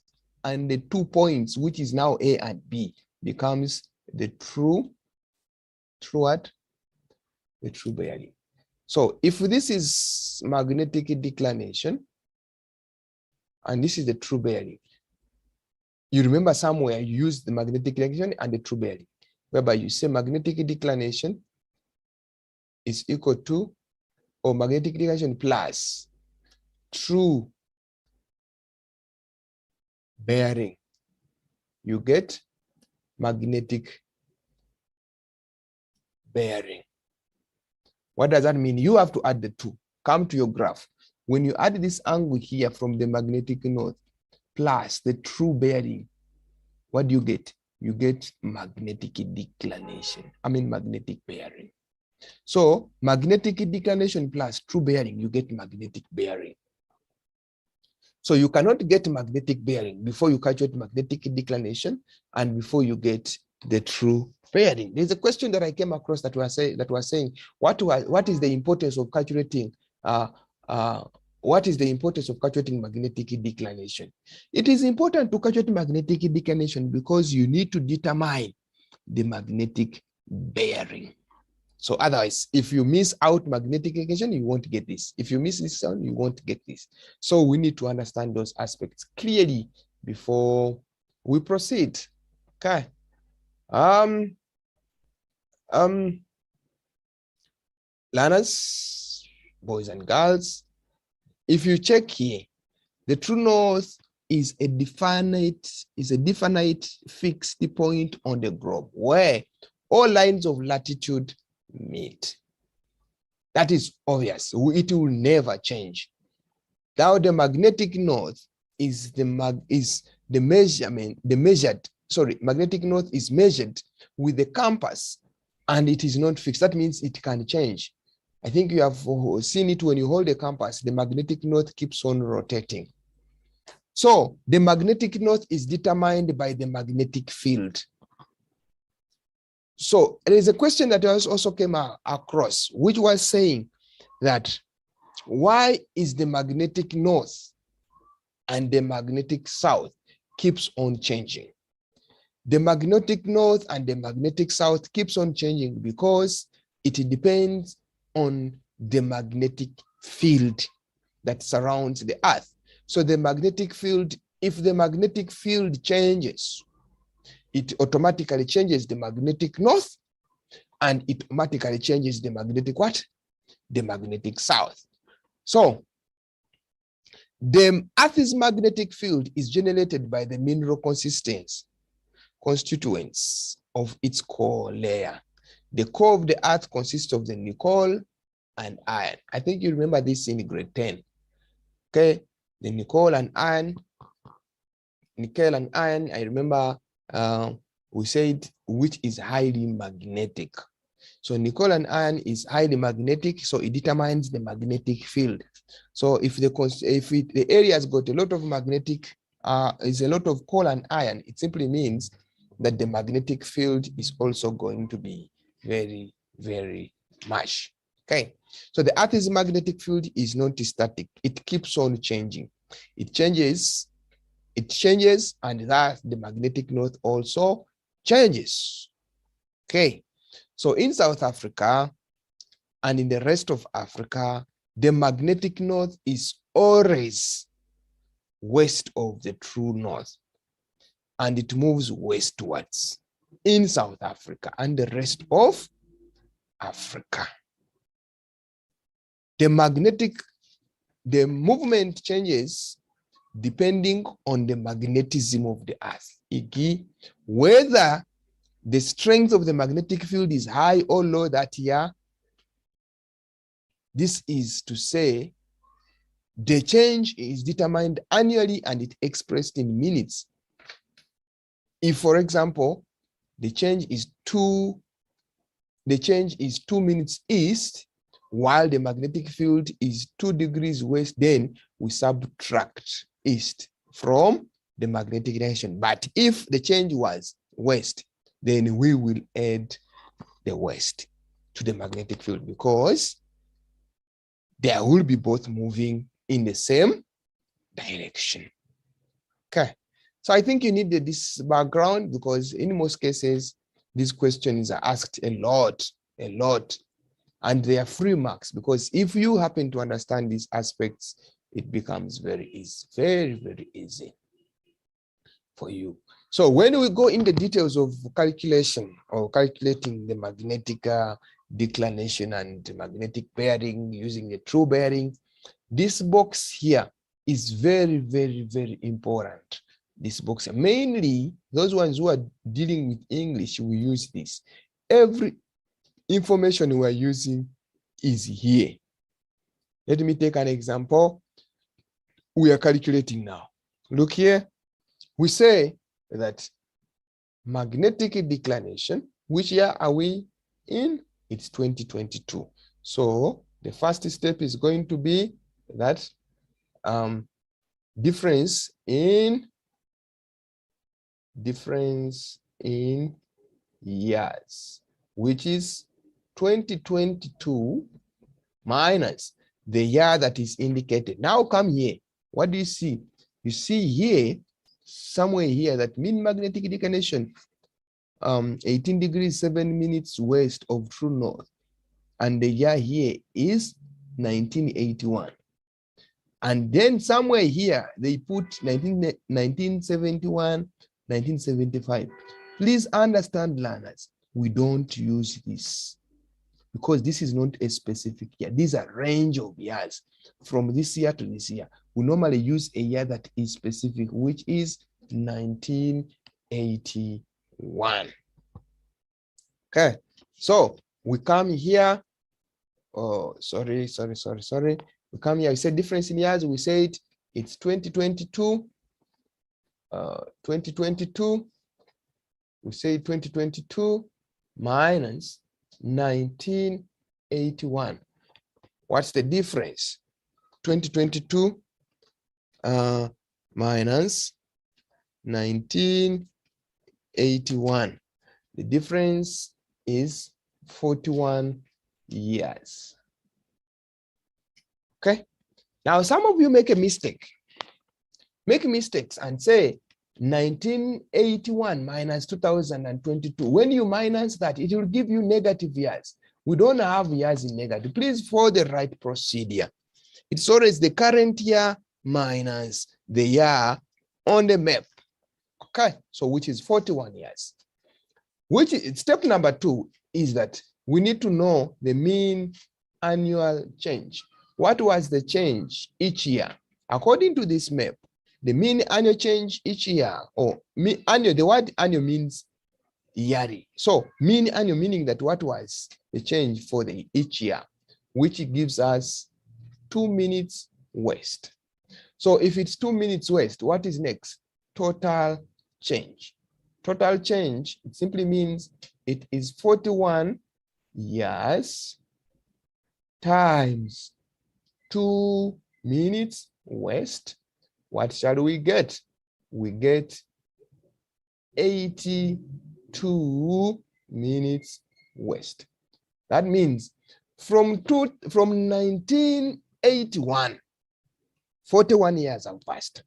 and the 2 points, which is now A and B, becomes the true what? The true bearing. So if this is magnetic declination, and this is the true bearing, you remember somewhere you use the magnetic declination and the true bearing, whereby you say magnetic declination is equal to, or magnetic declination plus true bearing. You get magnetic bearing. What does that mean? You have to add the two. Come to your graph. When you add this angle here from the magnetic north plus the true bearing, what do you get? You get magnetic declination. Magnetic bearing. So magnetic declination plus true bearing, you get magnetic bearing. So you cannot get magnetic bearing before you calculate magnetic declination and before you get the true bearing. There's a question that I came across that was saying what is the importance of calculating magnetic declination? It is important to calculate magnetic declination because you need to determine the magnetic bearing. So otherwise, if you miss out magnetic declination, you won't get this. If you miss this one, you won't get this. So we need to understand those aspects clearly before we proceed. Okay. Learners, boys and girls, if you check here, the true north is a definite fixed point on the globe where all lines of latitude meet. That is obvious. It will never change. Now the magnetic north is magnetic north is measured with the compass and it is not fixed. That means it can change. I think you have seen it when you hold the compass, the magnetic north keeps on rotating. So the magnetic north is determined by the magnetic field. So there is a question that also came across, which was saying that why is the magnetic north and the magnetic south keeps on changing? The magnetic north and the magnetic south keeps on changing because it depends on the magnetic field that surrounds the earth. So the magnetic field, if the magnetic field changes, it automatically changes the magnetic north, and it automatically changes the magnetic what? The magnetic south. So the Earth's magnetic field is generated by the mineral constituents of its core layer. The core of the Earth consists of the nickel and iron. I think you remember this in grade 10. Okay, the nickel and iron, I remember we said which is highly magnetic. So nickel and iron is highly magnetic, so it determines the magnetic field. So if the area has got a lot of magnetic, is a lot of coal and iron, it simply means that the magnetic field is also going to be very, very much. Okay, so the Earth's magnetic field is not static; it keeps on changing. It changes, and thus the magnetic north also changes. Okay, so in South Africa and in the rest of Africa, the magnetic north is always west of the true north, and it moves westwards in South Africa and the rest of Africa. The movement changes depending on the magnetism of the earth, whether the strength of the magnetic field is high or low that year. This is to say the change is determined annually and it expressed in minutes. If, for example, the change is 2 minutes east, while the magnetic field is 2 degrees west, then we subtract east from the magnetic direction. But if the change was west, then we will add the west to the magnetic field because they will be both moving in the same direction. Okay, so I think you need this background because in most cases, these questions are asked a lot, and they are free marks because if you happen to understand these aspects, it becomes very easy, very, very easy for you. So when we go in the details of calculation or calculating the magnetic declination and magnetic bearing using the true bearing, this box here is very, very, very important. This box, mainly those ones who are dealing with English, will use this. Every information we are using is here. Let me take an example. We are calculating now. Look here. We say that magnetic declination, which year are we in? It's 2022. So the first step is going to be that difference in years, which is 2022 minus the year that is indicated. Now come here. What do you see? You see here, somewhere here, that mean magnetic declination, 18 degrees 7 minutes west of true north, and the year here is 1981. And then somewhere here they put 1971, 1975. Please understand, learners, we don't use this because this is not a specific year. These are range of years from this year to this year. We normally use a year that is specific, which is 1981. Okay, so we come here. Oh, sorry. We come here, we said difference in years, we said it's 2022. 2022, we say 2022 minus 1981. What's the difference? 2022 minus 1981. The difference is 41 years. Okay. Now, some of you make mistakes and say 1981 minus 2022. When you minus that, it will give you negative years. We don't have years in negative. Please follow the right procedure. It's always the current year minus the year on the map. Okay, so which is 41 years. Which is, step number 2 is that we need to know the mean annual change. What was the change each year? According to this map, the mean annual change each year, or annual, the word annual means yearly. So mean annual meaning that what was the change for the each year, which gives us 2 minutes west. So if it's 2 minutes west, what is next? Total change. Total change, it simply means it is 41 years times 2 minutes west. What shall we get? We get 82 minutes west. That means from 1981, 41 years have passed.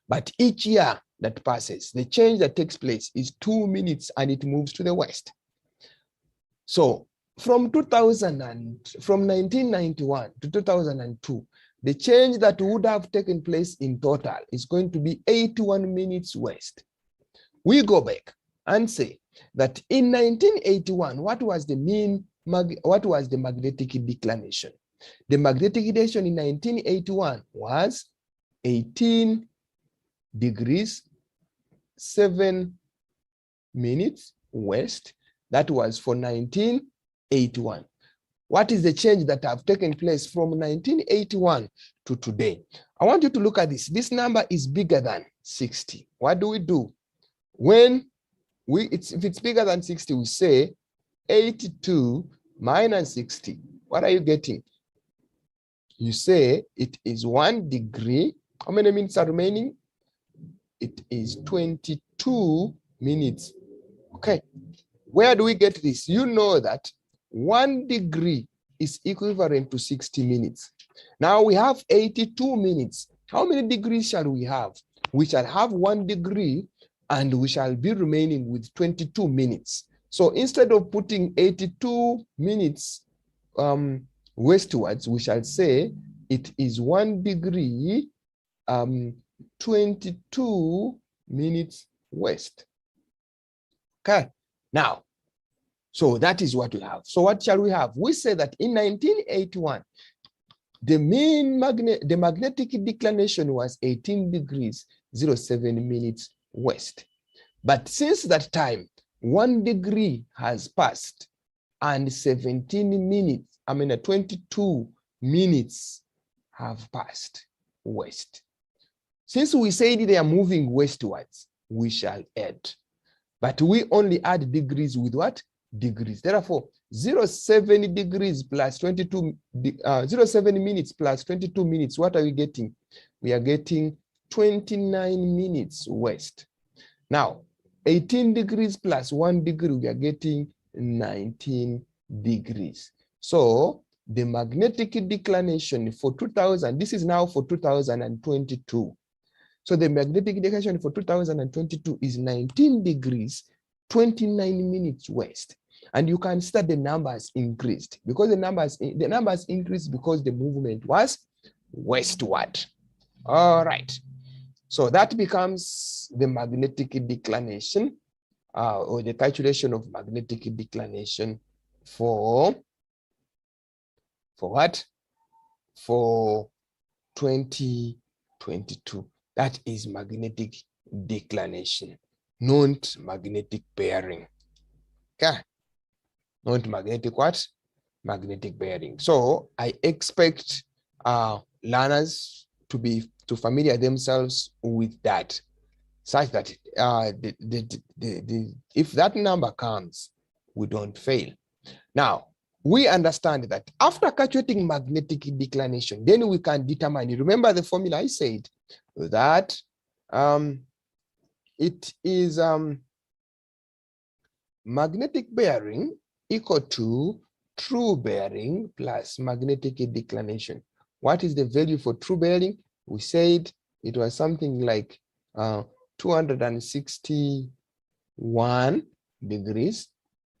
But each year that passes, the change that takes place is 2 minutes and it moves to the west. So from 1991 to 2002, the change that would have taken place in total is going to be 81 minutes west. We go back and say that in 1981, what was the magnetic declination? The magnetic declination in 1981 was 18 degrees 7 minutes west. That was for 1981. What is the change that have taken place from 1981 to today? I want you to look at this. This number is bigger than 60. What do we do? When if it's bigger than 60, we say 82 minus 60. What are you getting? You say it is 1 degree. How many minutes are remaining? It is 22 minutes. Okay. Where do we get this? You know that 1 degree is equivalent to 60 minutes. Now we have 82 minutes. How many degrees shall we have? We shall have 1 degree and we shall be remaining with 22 minutes. So instead of putting 82 minutes westwards, we shall say it is 1 degree 22 minutes west. Okay. Now, so that is what we have. So what shall we have? We say that in 1981, the magnetic declination was 18 degrees 07 minutes west. But since that time, 1 degree has passed and 17 minutes, 22 minutes have passed west. Since we said they are moving westwards, we shall add. But we only add degrees with what? Degrees. Therefore, 07 degrees plus 22, 07 minutes plus 22 minutes, what are we getting? We are getting 29 minutes west. Now, 18 degrees plus 1 degree, we are getting 19 degrees. So the magnetic declination for 2000, this is now for 2022. So the magnetic declination for 2022 is 19 degrees, 29 minutes west. And you can start the numbers increased because the numbers increased because the movement was westward. All right. So that becomes the magnetic declination or the calculation of magnetic declination for what? For 2022. That is magnetic declination, not magnetic bearing. Okay. Not magnetic what? Magnetic bearing. So I expect learners to familiar themselves with that, such that if that number comes, we don't fail. Now, we understand that after calculating magnetic declination, then we can determine, remember the formula I said, that it is magnetic bearing equal to true bearing plus magnetic declination. What is the value for true bearing? We said it was something like 261 degrees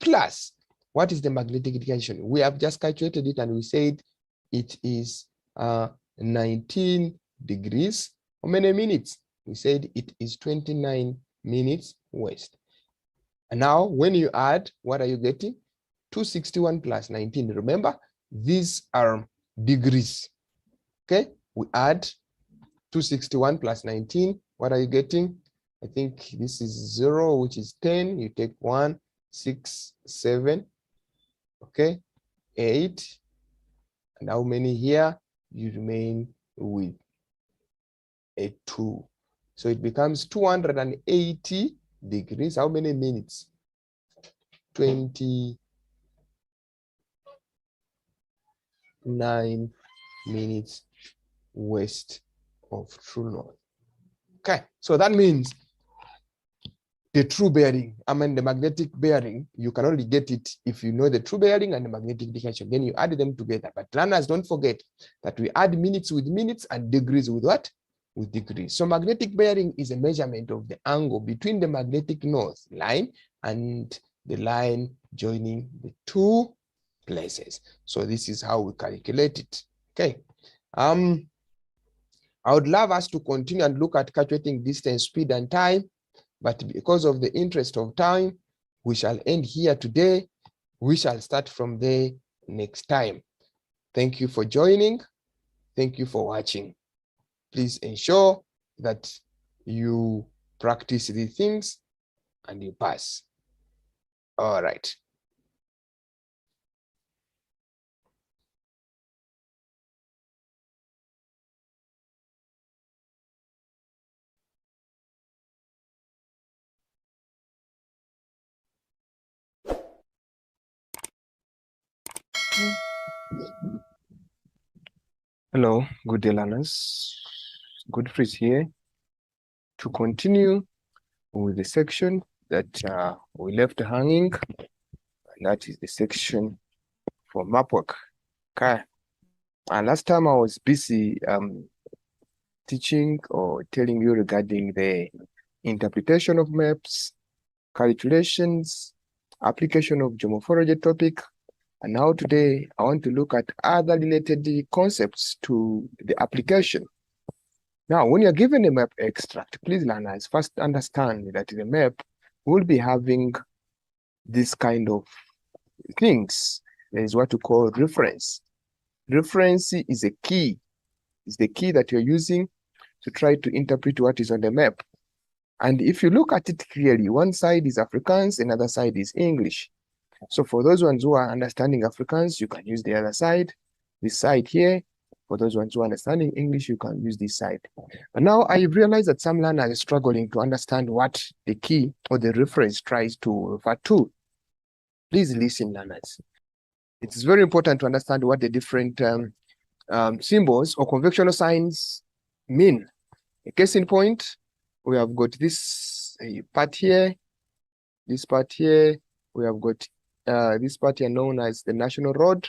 plus. What is the magnetic declination? We have just calculated it and we said it is 19 degrees. How many minutes? We said it is 29 minutes west. And now when you add, what are you getting? 261 plus 19. Remember, these are degrees. Okay, we add 261 plus 19. What are you getting? I think this is 0, which is 10. You take 1, 6, 7. Okay, 8. And how many here? You remain with a 2. So it becomes 280 degrees. How many minutes? 29 minutes west of true north. Okay, so that means the true bearing, the magnetic bearing, you can only get it if you know the true bearing and the magnetic declination. Then you add them together. But learners, don't forget that we add minutes with minutes and degrees with what? With degrees. So magnetic bearing is a measurement of the angle between the magnetic north line and the line joining the two places. So this is how we calculate it. Okay. I would love us to continue and look at calculating distance, speed, and time. But because of the interest of time, we shall end here today. We shall start from there next time. Thank you for joining. Thank you for watching. Please ensure that you practice these things and you pass. All right. Hello, good day learners. Good Fritz here to continue with the section that we left hanging, and that is the section for Mapwork. Okay. And last time I was busy teaching or telling you regarding the interpretation of maps, calculations, application of geomorphology topic. And now today, I want to look at other related concepts to the application. Now, when you're given a map extract, please learners first understand that the map will be having this kind of things. There is what we call reference. Reference is a key. It's the key that you're using to try to interpret what is on the map. And if you look at it clearly, one side is Afrikaans, another side is English. So for those ones who are understanding Afrikaans, you can use the other side, this side here. For those ones who are understanding English, you can use this side. And now I realize that some learners are struggling to understand what the key or the reference tries to refer to. Please listen, learners. It's very important to understand what the different symbols or conventional signs mean. A case in point, we have got this part here, this part here. We have got this part here known as the national road.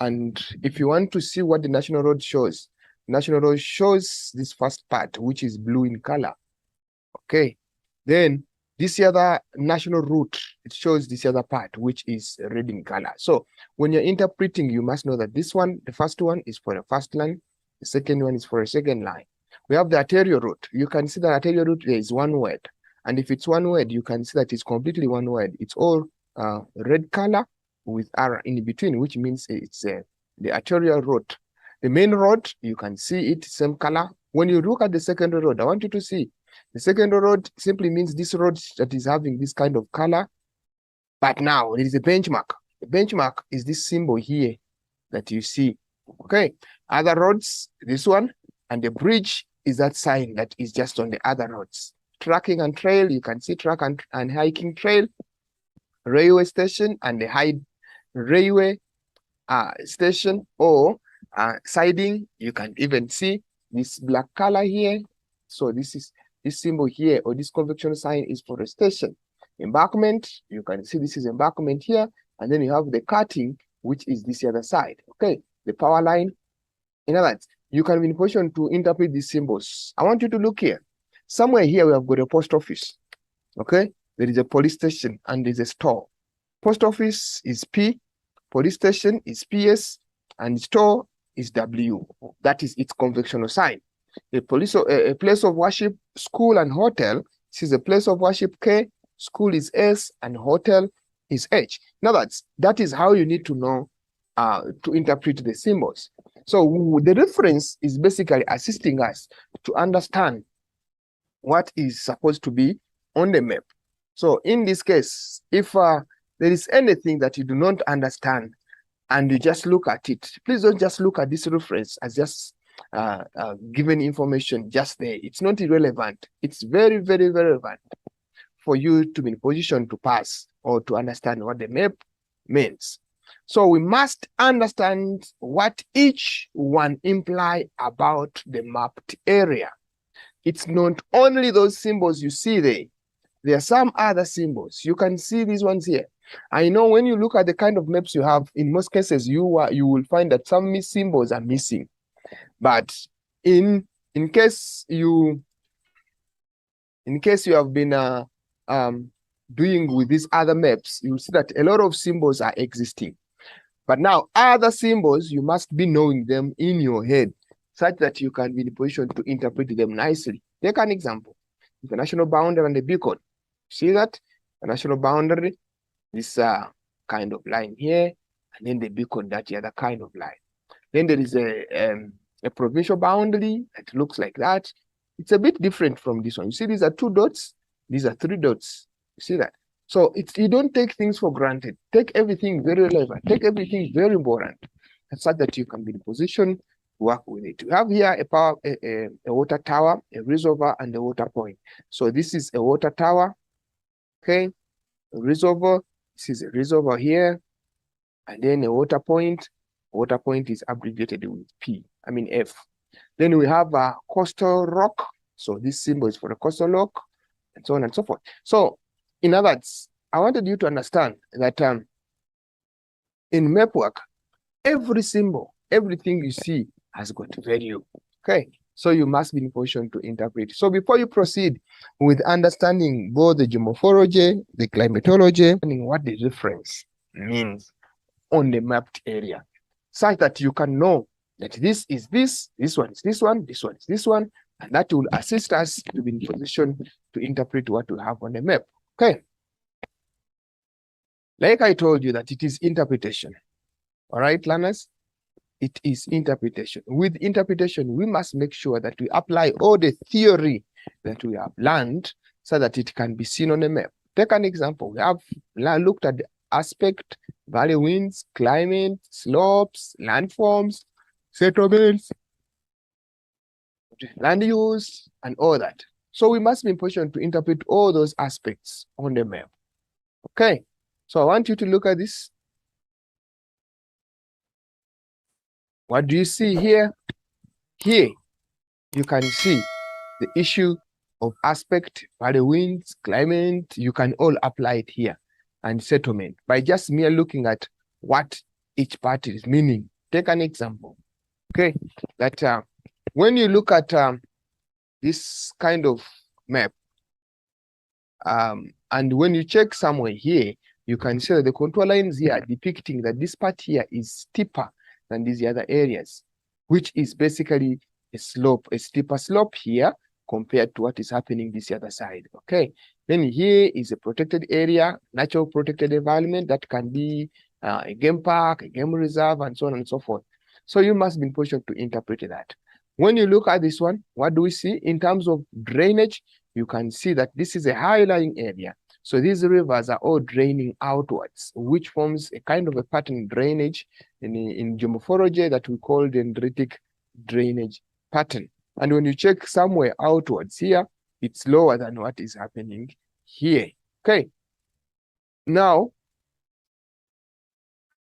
And if you want to see what the national road shows this first part, which is blue in color. Okay. Then this other national route, it shows this other part, which is red in color. So when you're interpreting, you must know that this one, the first one is for the first line. The second one is for a second line. We have the arterial route. You can see that arterial route, there is one word. And if it's one word, you can see that it's completely one word. It's all red color with R in between, which means it's the arterial road. The main road, you can see it, same color. When you look at the secondary road, I want you to see the secondary road simply means this road that is having this kind of color. But now there is a benchmark. The benchmark is this symbol here that you see. Okay. Other roads, this one, and the bridge is that sign that is just on the other roads. Tracking and trail, you can see track and hiking trail, railway station, and the high railway station or siding. You can even see this black color here. So this is this symbol here, or this conventional sign is for a station. Embankment, you can see this is embankment here, and then you have the cutting, which is this other side. Okay, the power line. In other words, you can be in position to interpret these symbols. I want you to look here. Somewhere here we have got a post office. Okay, there is a police station and there's a store. Post office is P, police station is PS, and store is W. That is its conventional sign. A place of worship, school, and hotel. This is a place of worship K, school is S, and hotel is H. Now that is how you need to know to interpret the symbols. So the reference is basically assisting us to understand what is supposed to be on the map. So in this case, if there is anything that you do not understand and you just look at it, please don't just look at this reference as just given information just there. It's not irrelevant. It's very, very, very relevant for you to be in position to pass or to understand what the map means. So we must understand what each one imply about the mapped area. It's not only those symbols you see there. There are some other symbols. You can see these ones here. I know when you look at the kind of maps you have, in most cases, you will find that some symbols are missing. But in case you have been doing with these other maps, you'll see that a lot of symbols are existing. But now other symbols, you must be knowing them in your head such that you can be in a position to interpret them nicely. Take an example. The national boundary and the beacon. See that? The national boundary, this kind of line here, and then the beacon, that the other kind of line. Then there is a provincial boundary that looks like that. It's a bit different from this one. You see, these are 2 dots. These are 3 dots. You see that? So you don't take things for granted. Take everything very relevant. Take everything very important, such that you can be in a position to work with it. We have here a water tower, a reservoir, and a water point. So this is a water tower. Okay, a reservoir. This is a reservoir here, and then a water point. Water point is abbreviated with F. Then we have a coastal rock. So this symbol is for a coastal rock, and so on and so forth. So in other words, I wanted you to understand that in Mapwork, every symbol, everything you see has got value. Okay, so you must be in position to interpret. So before you proceed with understanding both the geomorphology, the climatology, and what the reference means on the mapped area, such that you can know that this is this one is this one, this one is this one, and that will assist us to be in position to interpret what we have on the map. Okay. Like I told you that it is interpretation. All right, learners? It is interpretation. With interpretation, we must make sure that we apply all the theory that we have learned so that it can be seen on the map. Take an example. We have looked at the aspect, valley winds, climate, slopes, landforms, settlements, land use, and all that. So we must be in position to interpret all those aspects on the map. Okay, so I want you to look at this. What do you see here? Here, you can see the issue of aspect, valley winds, climate. You can all apply it here, and settlement by just mere looking at what each part is meaning. Take an example. Okay, that when you look at this kind of map, and when you check somewhere here, you can see that the contour lines here are depicting that this part here is steeper than these other areas, which is basically a slope, a steeper slope here compared to what is happening this other side. Okay, then here is a protected area, natural protected environment that can be a game park, a game reserve, and so on and so forth. So you must be in position to interpret that. When you look at this one, what do we see in terms of drainage? You can see that this is a high-lying area. So these rivers are all draining outwards, which forms a kind of a pattern drainage in geomorphology that we call the dendritic drainage pattern. And when you check somewhere outwards here, it's lower than what is happening here. Okay. Now,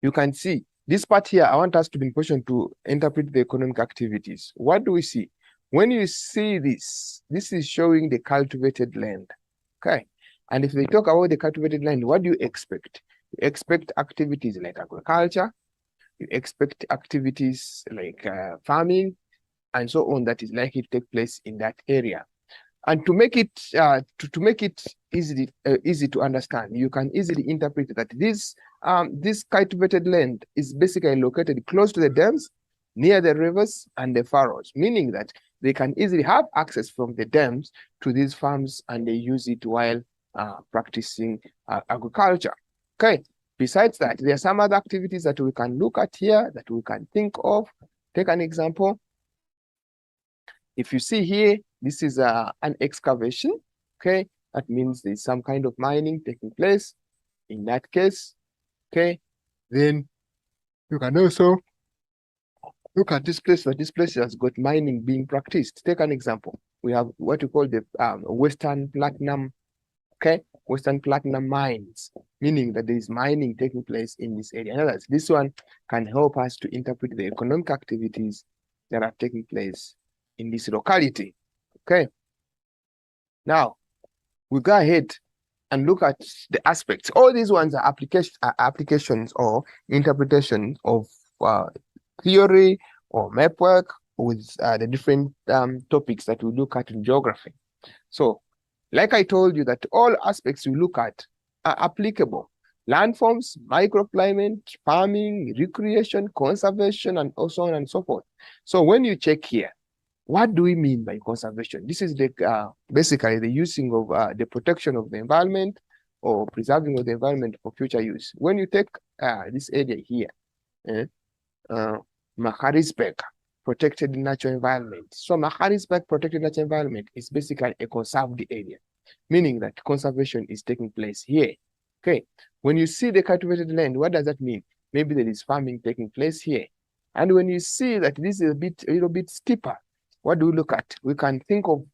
you can see this part here. I want us to be in position to interpret the economic activities. What do we see? When you see this, this is showing the cultivated land. Okay. And if they talk about the cultivated land, what do you expect? You expect activities like agriculture, you expect activities like farming, and so on that is likely to take place in that area. And to make it easy to understand, you can easily interpret that this cultivated land is basically located close to the dams, near the rivers and the furrows, meaning that they can easily have access from the dams to these farms and they use it while practicing agriculture. Okay. Besides that, there are some other activities that we can look at here that we can think of. Take an example. If you see here, this is an excavation, okay? That means there's some kind of mining taking place. In that case, okay, then you can also look at this place, that this place has got mining being practiced. Take an example. We have what you call the Western Platinum, okay? Western Platinum mines, meaning that there is mining taking place in this area. In other words, this one can help us to interpret the economic activities that are taking place in this locality. Okay. Now we go ahead and look at the aspects. All these ones are applications or interpretation of theory or map work with the different topics that we look at in geography. So, like I told you, that all aspects we look at are applicable. Landforms, microclimate, farming, recreation, conservation, and so on and so forth. So when you check here, what do we mean by conservation? This is the basically the using of the protection of the environment or preserving of the environment for future use. When you take this area here, Maharisberg protected natural environment. So Maharisberg protected natural environment is basically a conserved area, meaning that conservation is taking place here. Okay, when you see the cultivated land, what does that mean? Maybe there is farming taking place here. And when you see that this is a little bit steeper, what do we look at? We can think of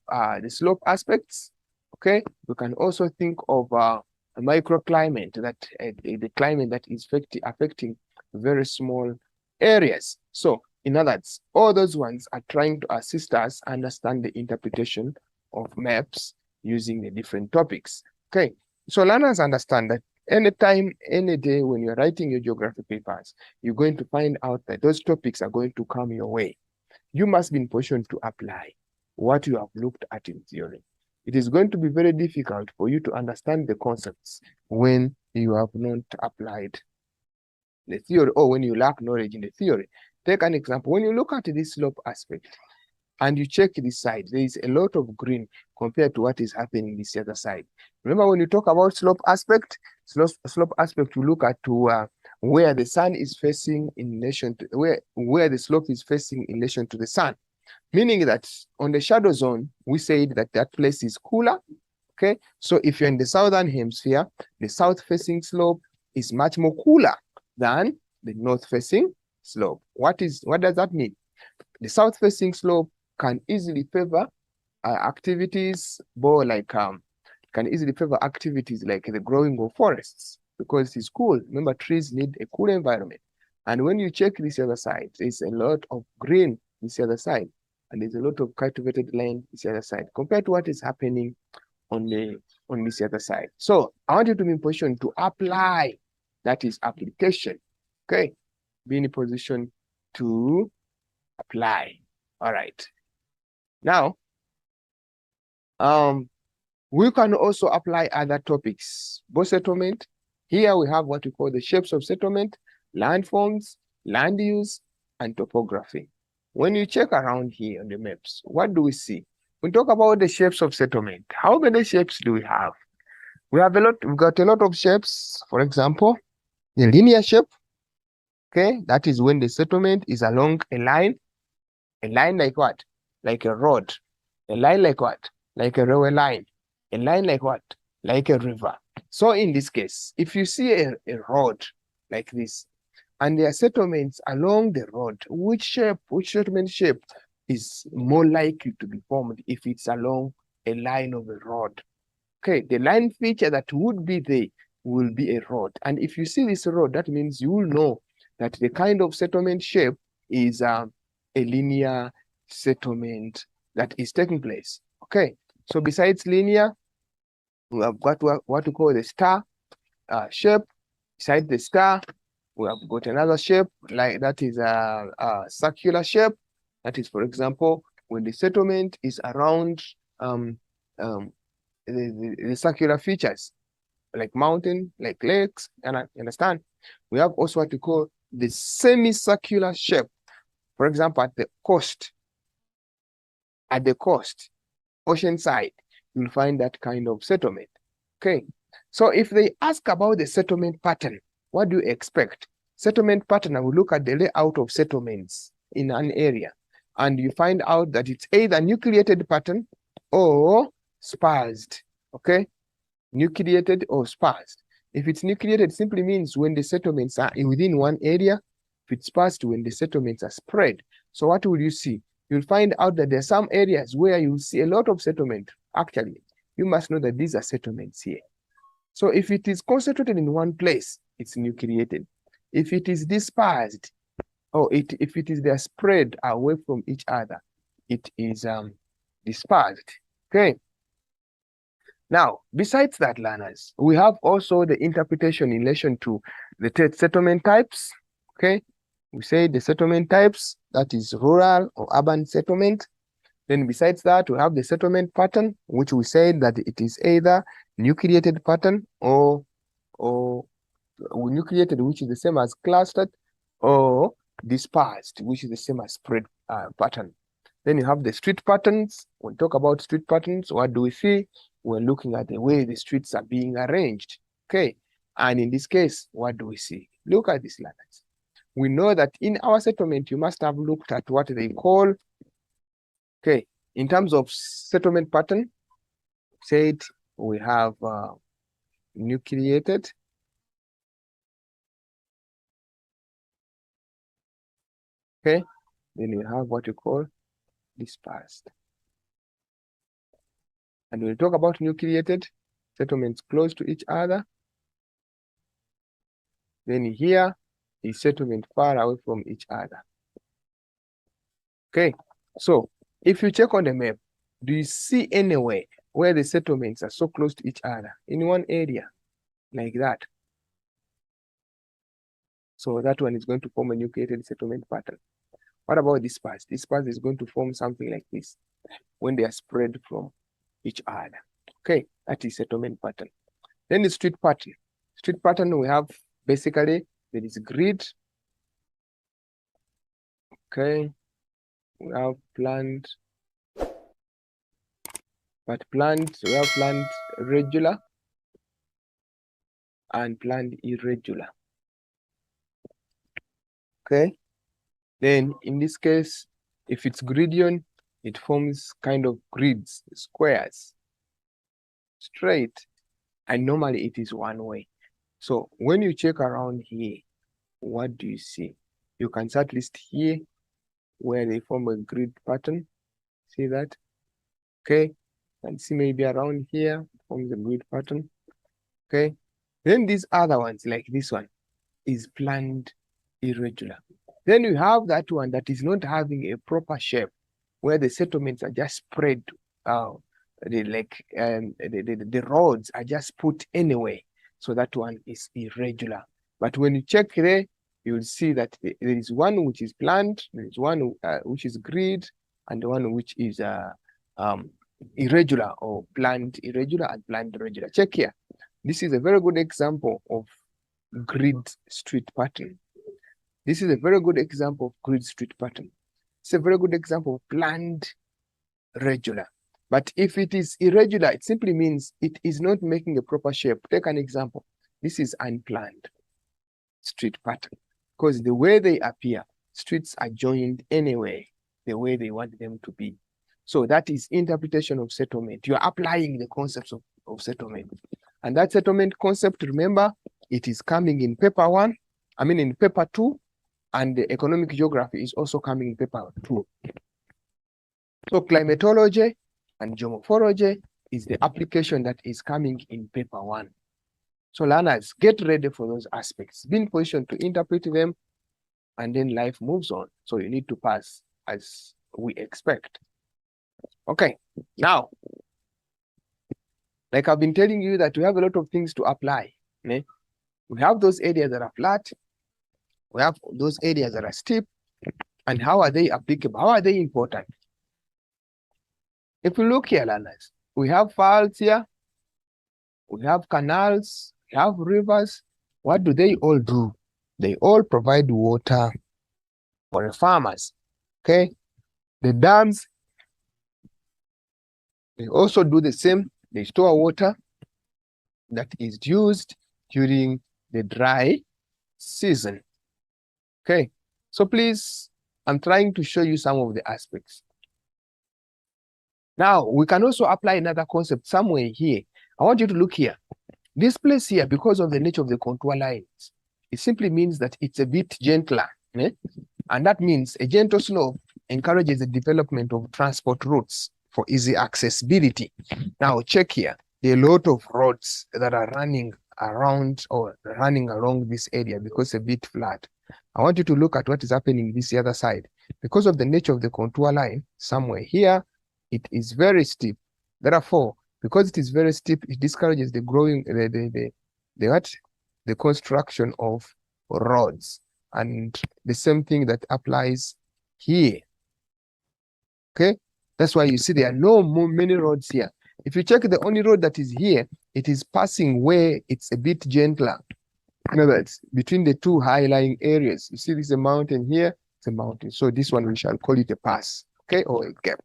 the slope aspects, okay? We can also think of a microclimate, that the climate that is affecting very small areas. So, in other words, all those ones are trying to assist us understand the interpretation of maps using the different topics, okay? So learners understand that anytime, any day when you're writing your geography papers, you're going to find out that those topics are going to come your way. You must be in position to apply what you have looked at in theory. It is going to be very difficult for you to understand the concepts when you have not applied the theory or when you lack knowledge in the theory. Take an example. When you look at this slope aspect and you check this side, there is a lot of green compared to what is happening this other side. Remember, when you talk about slope aspect, you look at where the sun is facing in relation to where the slope is facing in relation to the sun, meaning that on the shadow zone we said that that place is cooler. Okay, so if you're in the southern hemisphere, the south facing slope is much more cooler than the north facing slope. What does that mean? The south facing slope can easily favor activities like the growing of forests, because it's cool. Remember, trees need a cool environment. And when you check this other side, there's a lot of green this other side, and there's a lot of cultivated land this other side compared to what is happening on this other side. So I want you to be in position to apply, that is application. Okay, be in a position to apply. All right. Now, we can also apply other topics. Both settlement. Here we have what we call the shapes of settlement, landforms, land use, and topography. When you check around here on the maps, what do we see? We talk about the shapes of settlement. How many shapes do we have? We've got a lot of shapes. For example, the linear shape. Okay, that is when the settlement is along a line. A line like what? Like a road. A line like what? Like a railway line. A line like what? Like a river. So in this case, if you see a road like this, and there are settlements along the road, which settlement shape is more likely to be formed if it's along a line of a road? Okay, the line feature that would be there will be a road. And if you see this road, that means you will know that the kind of settlement shape is a linear settlement that is taking place. Okay, so besides linear, we have got what we call the star shape. Beside the star, we have got another shape, like that is a circular shape. That is, for example, when the settlement is around the circular features, like mountain, like lakes, and I understand. We have also what we call the semicircular shape. For example, at the coast, ocean side, you'll find that kind of settlement. Okay, so if they ask about the settlement pattern, what do you expect? Settlement pattern, I will look at the layout of settlements in an area, and you find out that it's either nucleated pattern or sparsed. Okay, nucleated or sparsed. If it's nucleated, it simply means when the settlements are within one area. If it's sparsed, when the settlements are spread. So what will you see? You'll find out that there are some areas where you'll see a lot of settlement. Actually, you must know that these are settlements here. So if it is concentrated in one place, it's nucleated. If it is dispersed, or if it is they're spread away from each other, it is dispersed. Okay. Now, besides that, learners, we have also the interpretation in relation to the settlement types. Okay, we say the settlement types, that is rural or urban settlement. Then besides that, we have the settlement pattern, which we say that it is either nucleated pattern or nucleated, which is the same as clustered, or dispersed, which is the same as spread pattern. Then you have the street patterns. When we talk about street patterns, what do we see? We're looking at the way the streets are being arranged. Okay. And in this case, what do we see? Look at these letters. We know that in our settlement, you must have looked at what they call, okay, in terms of settlement pattern, said we have nucleated, okay, then we have what you call dispersed. And when we talk about nucleated, settlements close to each other, then here is settlement far away from each other. Okay, so if you check on the map, do you see anywhere where the settlements are so close to each other in one area like that? So that one is going to form a nucleated settlement pattern. What about dispersed? Dispersed is going to form something like this when they are spread from each other. Okay, that is settlement pattern. Then the street pattern. Street pattern, we have basically there is grid. Okay, we have planned, but planned, we have planned regular and planned irregular. Okay, then in this case, if it's gridion, it forms kind of grids, squares, straight, and normally it is one way. So when you check around here, what do you see? You can see at least here where they form a grid pattern. See that? Okay, and see maybe around here forms a grid pattern. Okay, then these other ones, like this one, is planned irregular. Then you have that one that is not having a proper shape, where the settlements are just spread out. The roads are just put anyway. So that one is irregular. But when you check there, you'll see that there is one which is planned, there is one which is grid, and the one which is irregular, or planned irregular and planned irregular. Check here. This is a very good example of grid street pattern. This is a very good example of grid street pattern. It's a very good example of planned regular. But if it is irregular, it simply means it is not making a proper shape. Take an example. This is unplanned street pattern, because the way they appear, streets are joined anyway, the way they want them to be. So that is interpretation of settlement. You are applying the concepts of settlement. And that settlement concept, remember, it is coming in paper 1, in paper 2, and the economic geography is also coming in paper 2. So climatology and geomorphology is the application that is coming in paper 1. So learners, get ready for those aspects. Be in position to interpret them, and then life moves on. So you need to pass as we expect. Okay, now, like I've been telling you that we have a lot of things to apply. We have those areas that are flat. We have those areas that are steep. And how are they applicable? How are they important? If you look here, learners, we have faults here. We have canals. We have rivers. What do they all do? They all provide water for the farmers. Okay. The dams, they also do the same. They store water that is used during the dry season. Okay. So please, I'm trying to show you some of the aspects. Now, we can also apply another concept somewhere here. I want you to look here. This place here, because of the nature of the contour lines, it simply means that it's a bit gentler. Eh? And that means a gentle slope encourages the development of transport routes for easy accessibility. Now, check here. There are a lot of roads that are running around or running along this area because it's a bit flat. I want you to look at what is happening this other side. Because of the nature of the contour line, somewhere here, it is very steep. Therefore, because it is very steep, it discourages the growing, the construction of roads. And the same thing that applies here. Okay, that's why you see there are many roads here. If you check the only road that is here, it is passing where it's a bit gentler. In other words, between the two high-lying areas. You see, this is a mountain here, it's a mountain. So this one we shall call it a pass, okay, or a gap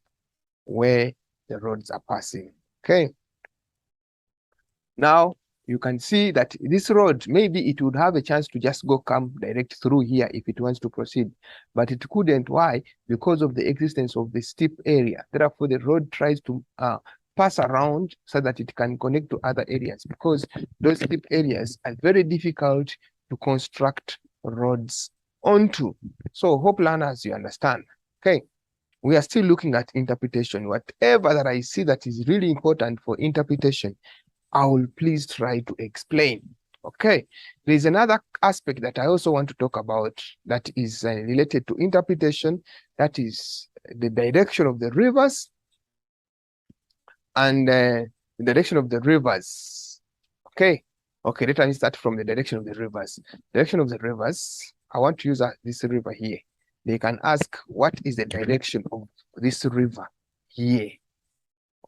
where the roads are passing. Okay. Now you can see that this road, maybe it would have a chance to just come direct through here if it wants to proceed, but it couldn't. Why? Because of the existence of the steep area. Therefore, the road tries to pass around so that it can connect to other areas, because those steep areas are very difficult to construct roads onto. So hope learners, you understand. Okay. We are still looking at interpretation. Whatever that I see that is really important for interpretation, I will please try to explain. Okay. There is another aspect that I also want to talk about that is related to interpretation. That is the direction of the rivers and the direction of the rivers. Okay. Okay, let me start from the direction of the rivers. Direction of the rivers, I want to use this river here. They can ask, what is the direction of this river here?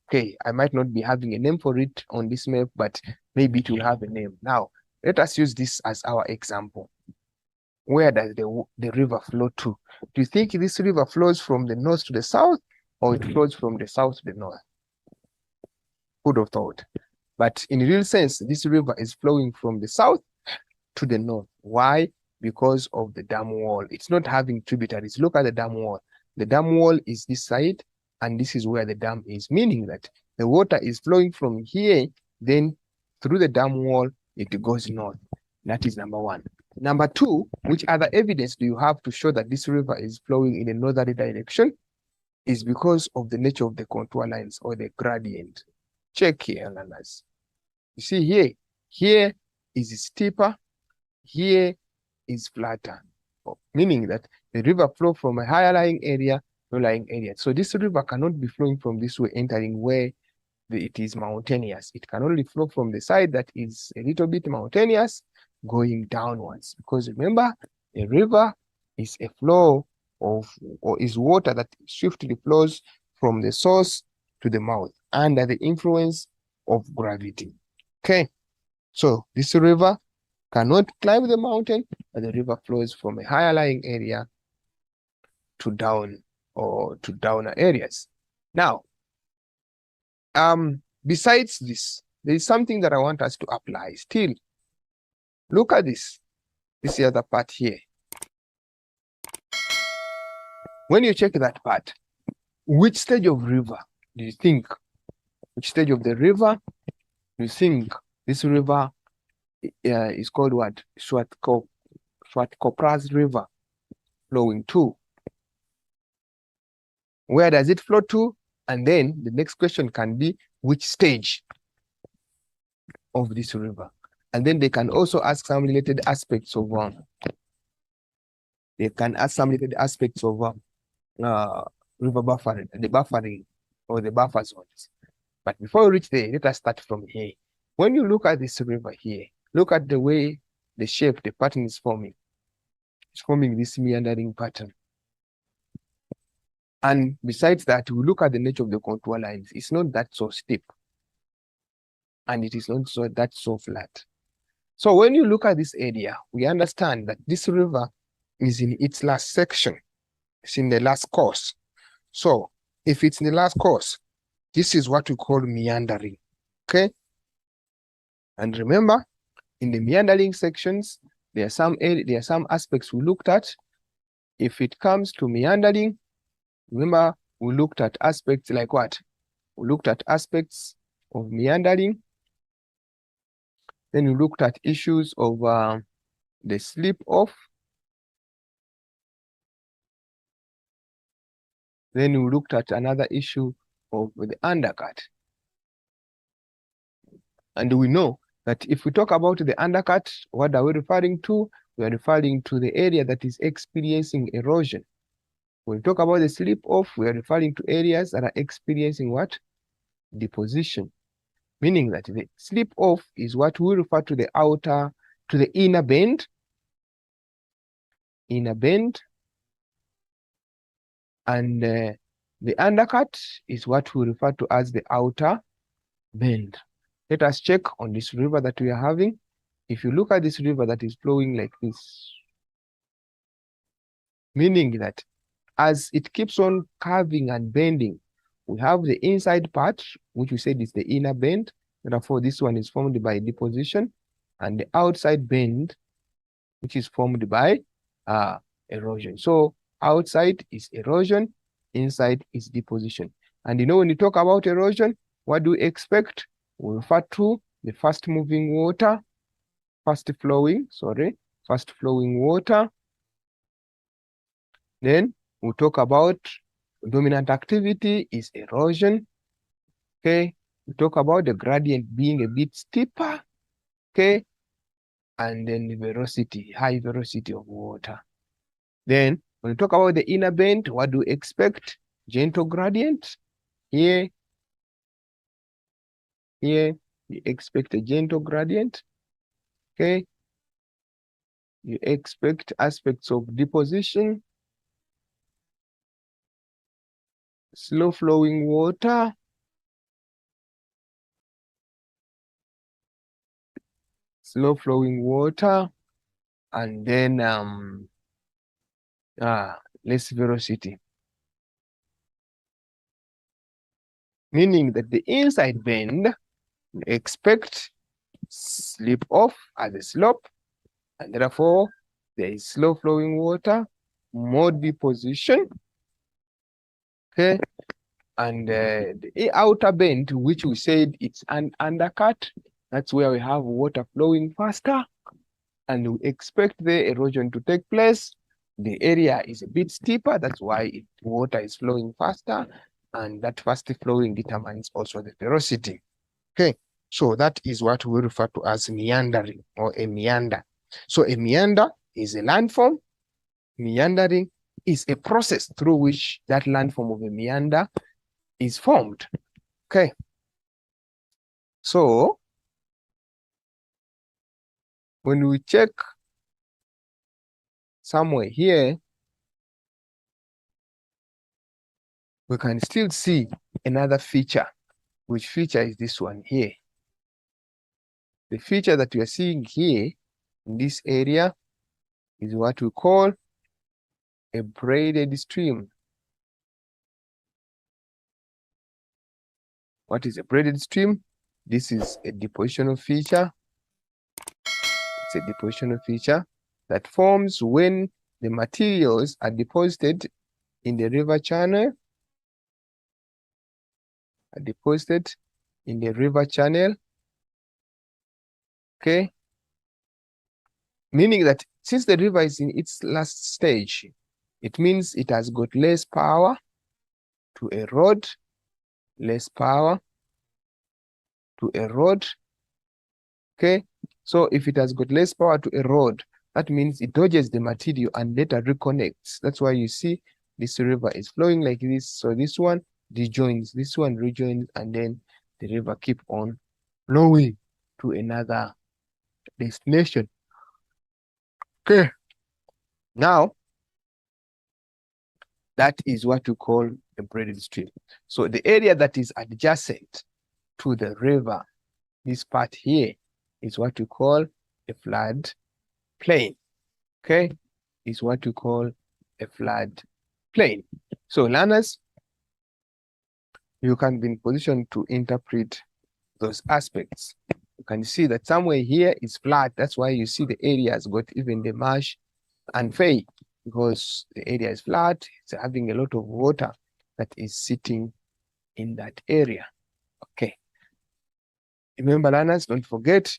Okay, I might not be having a name for it on this map, but maybe it will have a name. Now, let us use this as our example. Where does the river flow to? Do you think this river flows from the north to the south, or it flows from the south to the north? Who would have thought? But in real sense, this river is flowing from the south to the north. Why? Because of the dam wall. It's not having tributaries. Look at the dam wall. The dam wall is this side, and this is where the dam is, meaning that the water is flowing from here, then through the dam wall, it goes north. That is number one. Number two, which other evidence do you have to show that this river is flowing in a northerly direction? Is because of the nature of the contour lines or the gradient. Check here, learners. You see here is steeper, here is flatter, meaning that the river flows from a higher lying area to lying area. So this river cannot be flowing from this way, entering where it is mountainous. It can only flow from the side that is a little bit mountainous, going downwards. Because remember, a river is a flow of, or is water that swiftly flows from the source to the mouth under the influence of gravity. Okay, so this river cannot climb the mountain, but the river flows from a higher lying area to down or to downer areas. Now, besides this, there is something that I want us to apply still. Look at this is the other part here. When you check that part, which stage of river do you think? Which stage of the river do you think this river is called what? Swartkopras River flowing to? Where does it flow to? And then the next question can be, which stage of this river? And then they can also ask some related aspects of they can ask some related aspects of river buffering, the buffering or the buffer zones. But before we reach there, let us start from here. When you look at this river here, look at the way the shape, the pattern is forming. It's forming this meandering pattern. And besides that, we look at the nature of the contour lines. It's not that so steep. And it is not that so flat. So when you look at this area, we understand that this river is in its last section. It's in the last course. So if it's in the last course, this is what we call meandering. Okay? And remember, in the meandering sections, there are some aspects we looked at. If it comes to meandering, remember, we looked at aspects like what? We looked at aspects of meandering. Then we looked at issues of the slip off. Then we looked at another issue of the undercut. And we know that if we talk about the undercut, what are we referring to? We are referring to the area that is experiencing erosion. When we talk about the slip off, we are referring to areas that are experiencing what? Deposition. Meaning that the slip off is what we refer to the inner bend. Inner bend. And the undercut is what we refer to as the outer bend. Let us check on this river that we are having. If you look at this river that is flowing like this, meaning that as it keeps on curving and bending, we have the inside part, which we said is the inner bend. Therefore, this one is formed by deposition, and the outside bend, which is formed by erosion. So outside is erosion, inside is deposition. And you know, when you talk about erosion, what do we expect? We refer to the fast flowing water. Then we talk about dominant activity is erosion. Okay, we talk about the gradient being a bit steeper. Okay, and then the velocity, high velocity of water. Then when we talk about the inner bend, what do we expect? Gentle gradient. Here you expect a gentle gradient. Okay, you expect aspects of deposition, slow flowing water, and then less velocity. Meaning that the inside bend, expect slip off at the slope, and therefore there is slow flowing water, more deposition. Okay, and the outer bend, which we said it's an undercut, that's where we have water flowing faster, and we expect the erosion to take place. The area is a bit steeper, that's why water is flowing faster, and that fast flowing determines also the velocity. Okay, so that is what we refer to as meandering or a meander. So a meander is a landform. Meandering is a process through which that landform of a meander is formed. Okay, so when we check somewhere here, we can still see another feature. Which feature is this one here? The feature that we are seeing here in this area is what we call a braided stream. What is a braided stream? This is a depositional feature. It's a depositional feature that forms when the materials are deposited in the river channel. Okay, meaning that since the river is in its last stage, it means it has got less power to erode, Okay, so if it has got less power to erode, that means it dodges the material and later reconnects. That's why you see this river is flowing like this. So this one rejoins, this one rejoins, and then the river keep on flowing to another destination. Okay. Now, that is what we call a braided stream. So the area that is adjacent to the river, this part here, is what we call a flood plain. Okay, is what we call a flood plain. So learners, you can be in position to interpret those aspects. You can see that somewhere here is flat. That's why you see the area has got even the marsh and fay, because the area is flat. It's having a lot of water that is sitting in that area. Okay. Remember, learners, don't forget,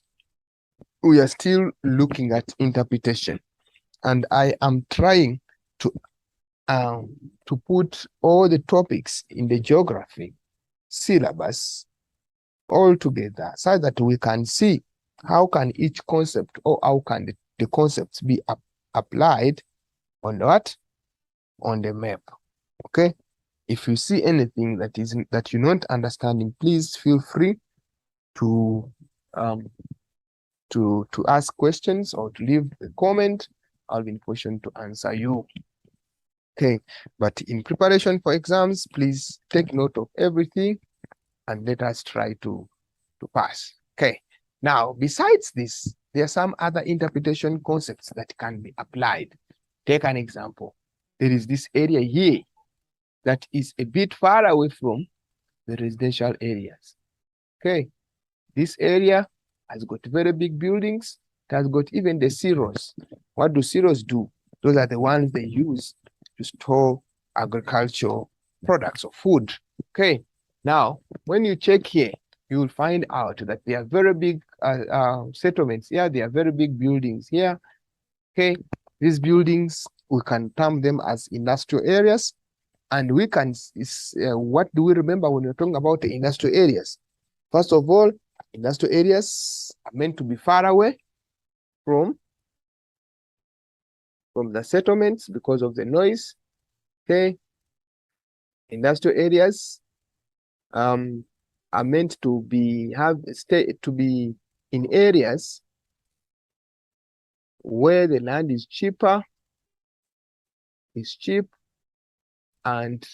we are still looking at interpretation. And I am trying to put all the topics in the geography syllabus all together so that we can see how can each concept, or how can the concepts be applied on what? On the map. Okay. If you see anything that you're not understanding, please feel free to ask questions or to leave a comment. I'll be in position to answer you. Okay, but in preparation for exams, please take note of everything and let us try to pass. Okay, now besides this, there are some other interpretation concepts that can be applied. Take an example. There is this area here that is a bit far away from the residential areas. Okay, this area has got very big buildings. It has got even the silos. What do silos do? Those are the ones they use to store agricultural products or food. Okay. Now, when you check here, you will find out that there are very big settlements here. There are very big buildings here. Okay. These buildings, we can term them as industrial areas. And we can, what do we remember when we're talking about the industrial areas? First of all, industrial areas are meant to be far away from the settlements because of the noise. Okay. Industrial areas are meant to be in areas where the land is cheap and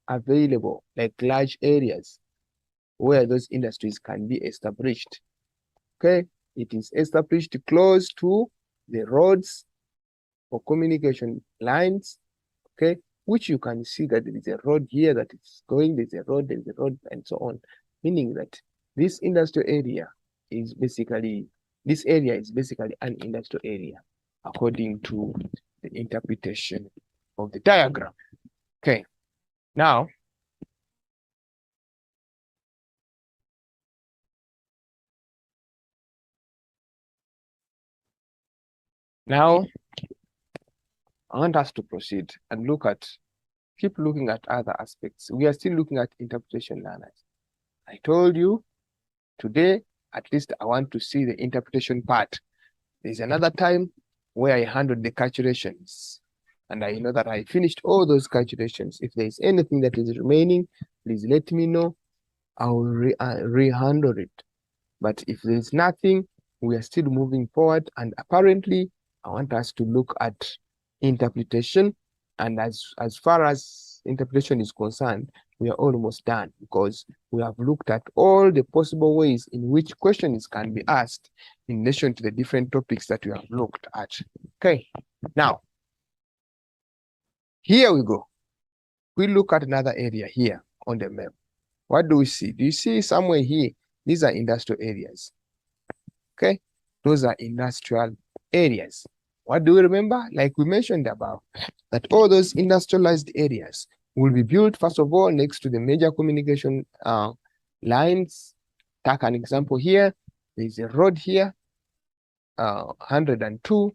available, like large areas where those industries can be established. Okay, it is established close to the roads or communication lines. Okay, which you can see that there is a road here that is going, there's a road, and so on. Meaning that this industrial area is basically, an industrial area according to the interpretation of the diagram. Okay, now I want us to proceed and keep looking at other aspects. We are still looking at interpretation, learners. I told you today, at least I want to see the interpretation part. There's another time where I handled the calculations, and I know that I finished all those calculations. If there's anything that is remaining, please let me know. I will re-handle it. But if there's nothing, we are still moving forward, and apparently I want us to look at interpretation. And as far as interpretation is concerned, we are almost done, because we have looked at all the possible ways in which questions can be asked in relation to the different topics that we have looked at. Okay, now here we go. We look at another area here on the map. What do we see? Do you see somewhere here? These are industrial areas. Okay, those are industrial areas. What do we remember? Like we mentioned above, that all those industrialized areas will be built, first of all, next to the major communication lines. Take an example here. There's a road here, 102.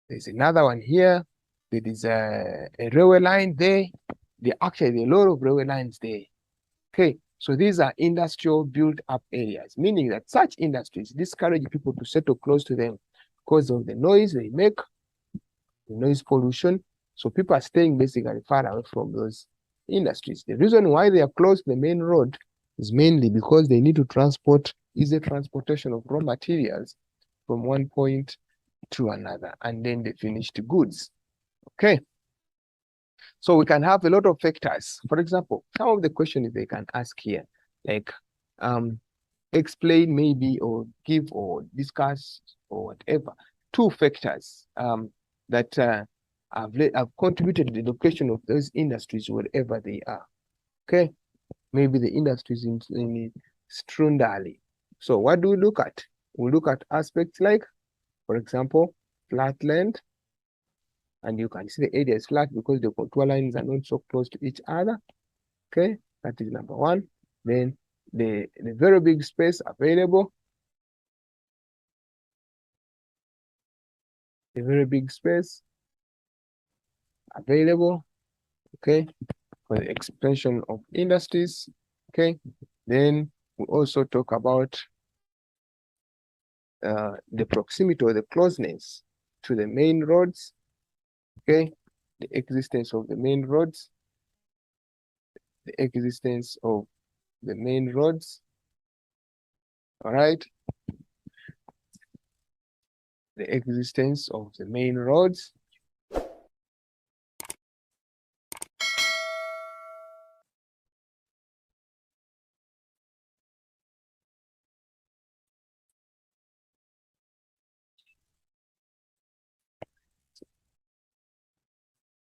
There's another one here. There is a railway line there. There are actually a lot of railway lines there. Okay, so these are industrial built-up areas, meaning that such industries discourage people to settle close to them because of the noise they make, the noise pollution. So people are staying basically far away from those industries. The reason why they are close to the main road is mainly because they need to transport, easy transportation of raw materials from one point to another, and then the finished goods. Okay. So we can have a lot of factors. For example, some of the questions they can ask here, like explain maybe, or give, or discuss, or whatever, 2 factors that have contributed to the location of those industries wherever they are. Okay, maybe the industries in Strundali. So what do we look at? We look at aspects like, for example, flatland, and you can see the area is flat because the contour lines are not so close to each other. Okay, that is number 1. Then the very big space available. The very big space available, okay, for the expansion of industries. Okay, then we also talk about the proximity or the closeness to the main roads. Okay, the existence of the main roads. The existence of the main roads. All right. The existence of the main roads.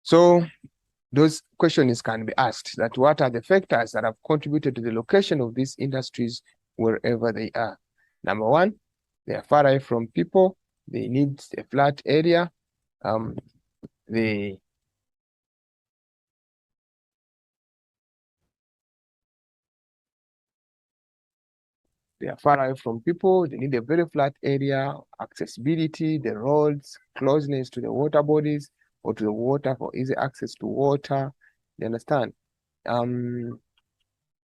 So those questions can be asked, that what are the factors that have contributed to the location of these industries wherever they are? Number 1, they are far away from people. They need a flat area. They are far away from people. They need a very flat area, accessibility, the roads, closeness to the water bodies, or to the water for easy access to water. You understand?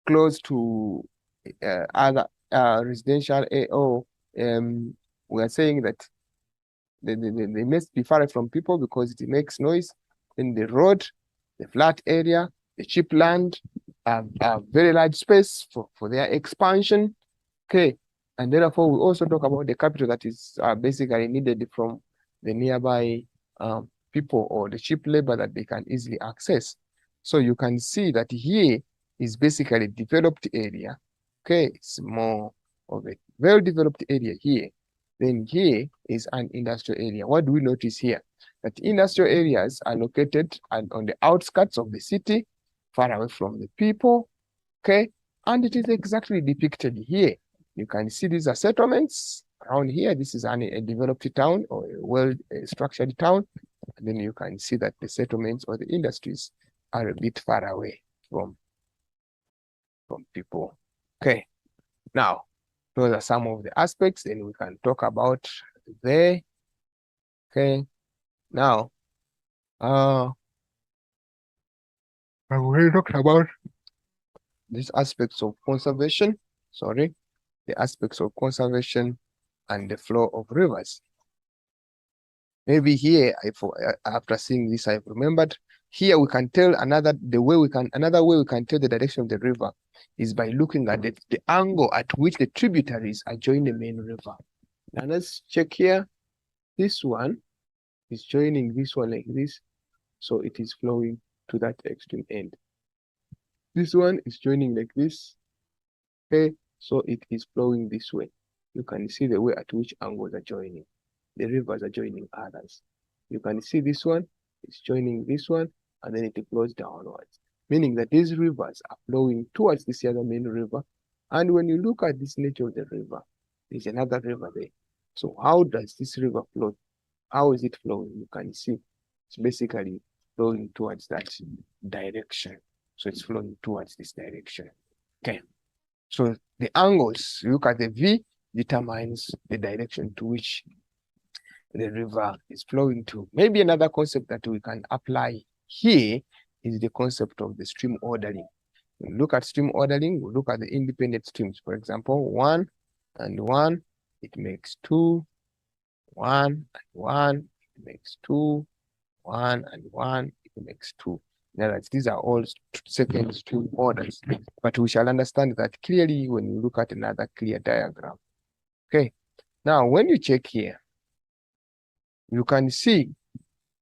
Close to other residential AO. We are saying that they must be far from people because it makes noise. In the road, the flat area, the cheap land, very large space for their expansion. Okay, and therefore we also talk about the capital that is basically needed from the nearby people, or the cheap labor that they can easily access. So you can see that here is basically developed area. Okay, it's more of a well-developed area here. Then here is an industrial area. What do we notice here? That industrial areas are located on the outskirts of the city, far away from the people. Okay, and it is exactly depicted here. You can see these are settlements around here. This is a developed town, or a well-structured town. And then you can see that the settlements or the industries are a bit far away from people. Okay, now those are some of the aspects. Then we can talk about there. Okay, now I've already talked about these aspects of conservation. Sorry. The aspects of conservation and the flow of rivers. Maybe here, after seeing this, I've remembered. Here we can tell another way we can tell the direction of the river is by looking at the angle at which the tributaries are joining the main river. Now let's check here. This one is joining this one like this, so it is flowing to that extreme end. This one is joining like this. Okay. So it is flowing this way. You can see the way at which angles are joining. The rivers are joining others. You can see this one is joining this one, and then it flows downwards, meaning that these rivers are flowing towards this other main river. And when you look at this nature of the river, there's another river there. So how does this river flow? How is it flowing? You can see it's basically flowing towards that direction. So it's flowing towards this direction. Okay. So the angles, you look at the V, determines the direction to which the river is flowing to. Maybe another concept that we can apply here is the concept of the stream ordering. When we look at stream ordering, we look at the independent streams. For example, 1 and 1, it makes 2, 1 and 1, it makes 2, 1 and 1, it makes 2. In other words, these are all second stream orders, but we shall understand that clearly when we look at another clear diagram. Okay, now when you check here, you can see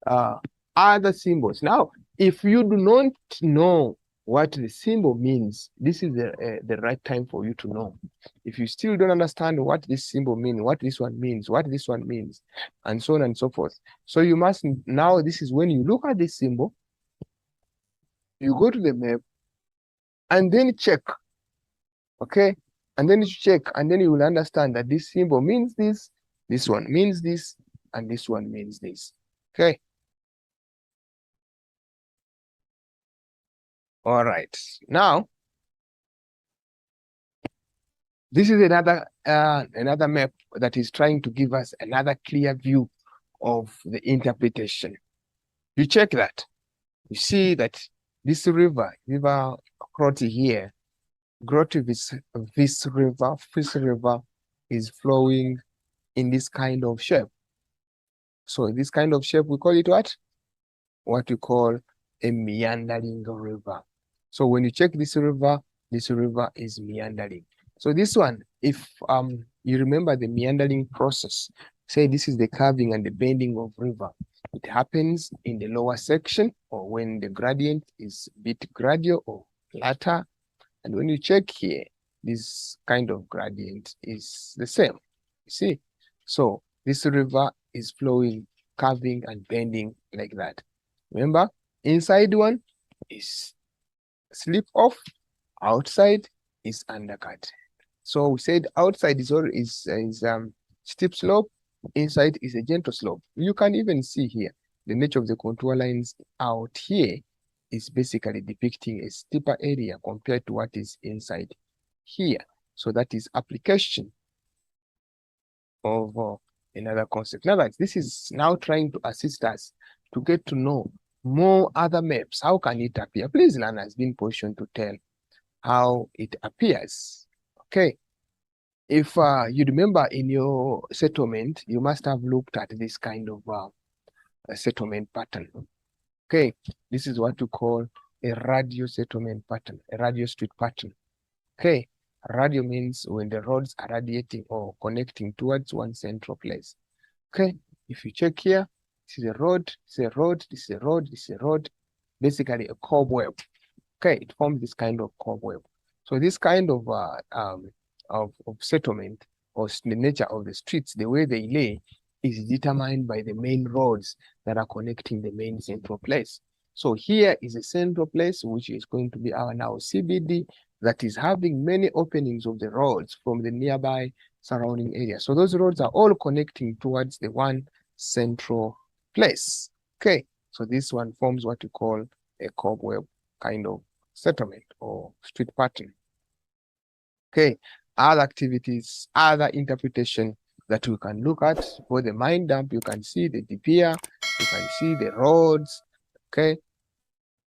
other symbols. Now, if you do not know what the symbol means, this is the right time for you to know. If you still don't understand what this symbol means, what this one means, what this one means, and so on and so forth. So you must now, this is when you look at this symbol, you go to the map and then check, okay? And then you check, and then you will understand that this symbol means this one means this, and this one means this, okay? All right, now, this is another map that is trying to give us another clear view of the interpretation. You check that. You see that this river Groti here, this river is flowing in this kind of shape. So this kind of shape, we call it what? What we call a meandering river. So when you check this river is meandering. So this one, if you remember the meandering process, say this is the curving and the bending of river. It happens in the lower section, or when the gradient is a bit gradual or flatter. And when you check here, this kind of gradient is the same. You see? So this river is flowing, curving and bending like that. Remember, inside one is slip off, outside is undercut. So we said outside is steep slope, inside is a gentle slope. You can even see here the nature of the contour lines out here is basically depicting a steeper area compared to what is inside here. So that is application of another concept. In other words, this is now trying to assist us to get to know more other maps. How can it appear? Please, learner has been positioned to tell how it appears. Okay. If you remember in your settlement, you must have looked at this kind of a settlement pattern. Okay, this is what we call a radio settlement pattern, a radio street pattern. Okay, radio means when the roads are radiating or connecting towards one central place. Okay, if you check here, this is a road, this is a road, this is a road, this is a road, basically a cobweb. Okay, it forms this kind of cobweb. So this kind of settlement, or the nature of the streets, the way they lay, is determined by the main roads that are connecting the main central place. So here is a central place, which is going to be our now CBD, that is having many openings of the roads from the nearby surrounding area. So those roads are all connecting towards the one central place. Okay, so this one forms what we call a cobweb kind of settlement or street pattern. Okay, other activities, other interpretation that we can look at for the mine dump. You can see the pier, you can see the roads. Okay,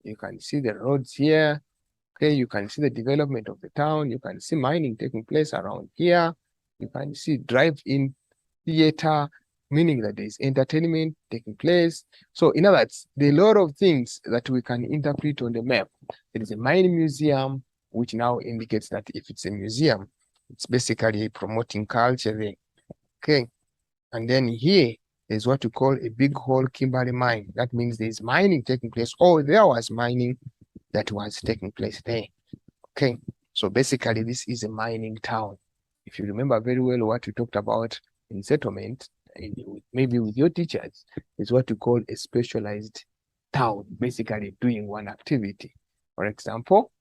you can see the roads here. Okay, you can see the development of the town. You can see mining taking place around here. You can see drive-in theater, meaning that there is entertainment taking place. So in other words, there are a lot of things that we can interpret on the map. There is a mining museum, which now indicates that if it's a museum, it's basically promoting culture there. Okay, and then here is what we call a big hole Kimberley mine. That means there is mining taking place, or there was mining that was taking place there. Okay, so basically this is a mining town. If you remember very well what we talked about in settlement, maybe with your teachers, is what we call a specialized town, basically doing one activity. For example,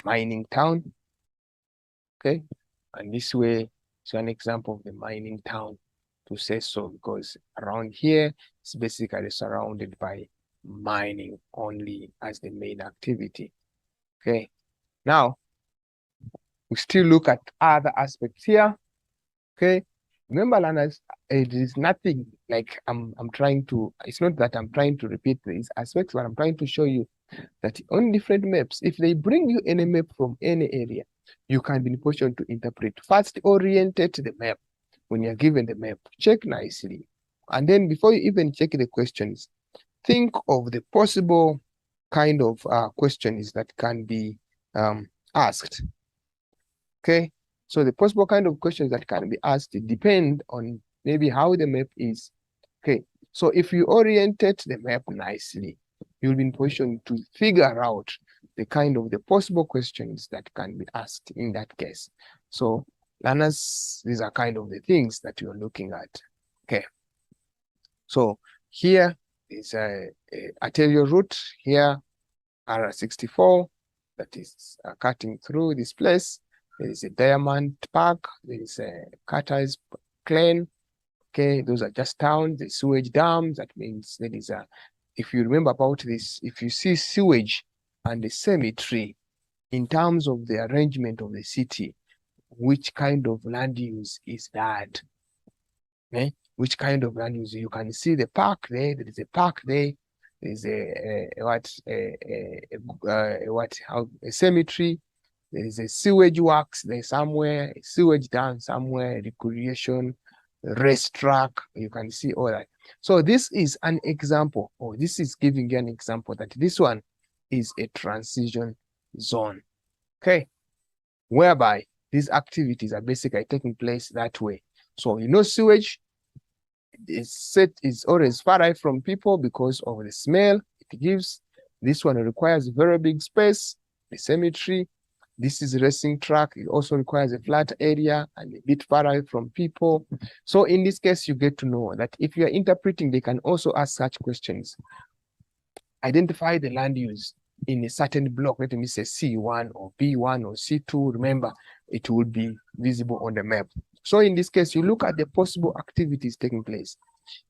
mining town. Okay, and this way is an example of the mining town, to say so, because around here it's basically surrounded by mining only as the main activity. Okay, now we still look at other aspects here. Okay, remember, learners, it is nothing like I'm trying to, it's not that I'm trying to repeat these aspects, but I'm trying to show you that on different maps, if they bring you any map from any area, you can be in position to interpret. First, orientate the map. When you're given the map, check nicely. And then before you even check the questions, think of the possible kind of questions that can be asked. Okay, so the possible kind of questions that can be asked depend on maybe how the map is. Okay, so if you orientate the map nicely, you'll be in position to figure out the kind of the possible questions that can be asked in that case. So learners, these are kind of the things that you're looking at. Okay, so here is a arterial route here, R64, that is cutting through this place. There is a Diamond Park, there is a Carter's Plain. Okay, those are just towns, the sewage dams. That means there is a, if you remember about this, if you see sewage and the cemetery in terms of the arrangement of the city, which kind of land use is that? Okay? Which kind of land use? You can see the park there. There is a park there. There is a cemetery. There is a sewage works there somewhere, a sewage dam somewhere, recreation, racetrack. You can see all that. So this is an example, or this is giving you an example that this one is a transition zone. Okay, whereby these activities are basically taking place that way. So you know, sewage is always far away from people because of the smell it gives. This one requires very big space. The cemetery, this is a racing track. It also requires a flat area and a bit far away from people. So in this case, you get to know that if you are interpreting, they can also ask such questions. Identify the land use in a certain block. Let me say C1 or B1 or C2. Remember, it will be visible on the map. So in this case, you look at the possible activities taking place.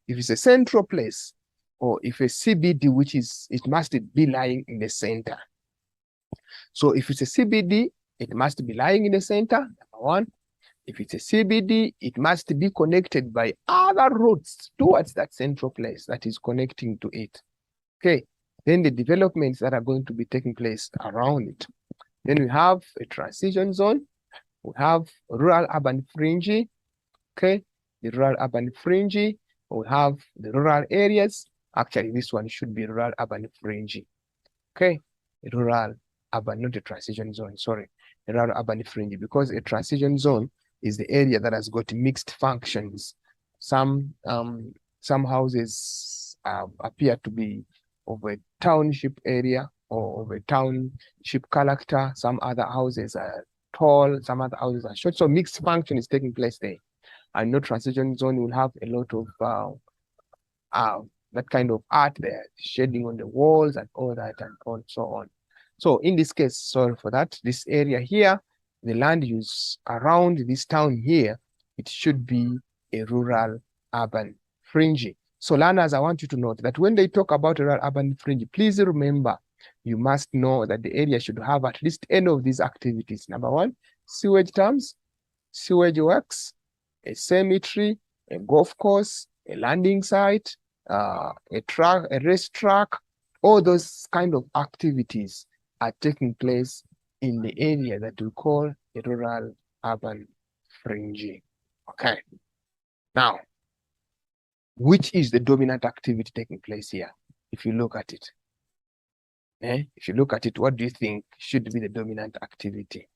If it's a central place, or if a CBD, which is, it must be lying in the center. So if it's a CBD, it must be lying in the center, number one. If it's a CBD, it must be connected by other roads towards that central place that is connecting to it. Okay, then the developments that are going to be taking place around it. Then we have a transition zone. We have rural-urban fringe. Okay, the rural-urban fringe. We have the rural areas. Actually, this one should be rural-urban fringe. Okay, rural-urban, not a transition zone, sorry. A rural-urban fringe, because a transition zone is the area that has got mixed functions. Some houses appear to be of a township area or of a township character. Some other houses are tall, some other houses are short. So mixed function is taking place there. And no transition zone will have a lot of that kind of art there, shading on the walls and all that and so on. So in this case, sorry for that, this area here, the land use around this town here, it should be a rural urban fringe. So learners, I want you to note that when they talk about rural urban fringe, please remember, you must know that the area should have at least any of these activities. Number one, sewage dams, sewage works, a cemetery, a golf course, a landing site, a race track. All those kind of activities are taking place in the area that we call a rural urban fringe. Okay. Now, which is the dominant activity taking place here? If you look at it, if you look at it, what do you think should be the dominant activity?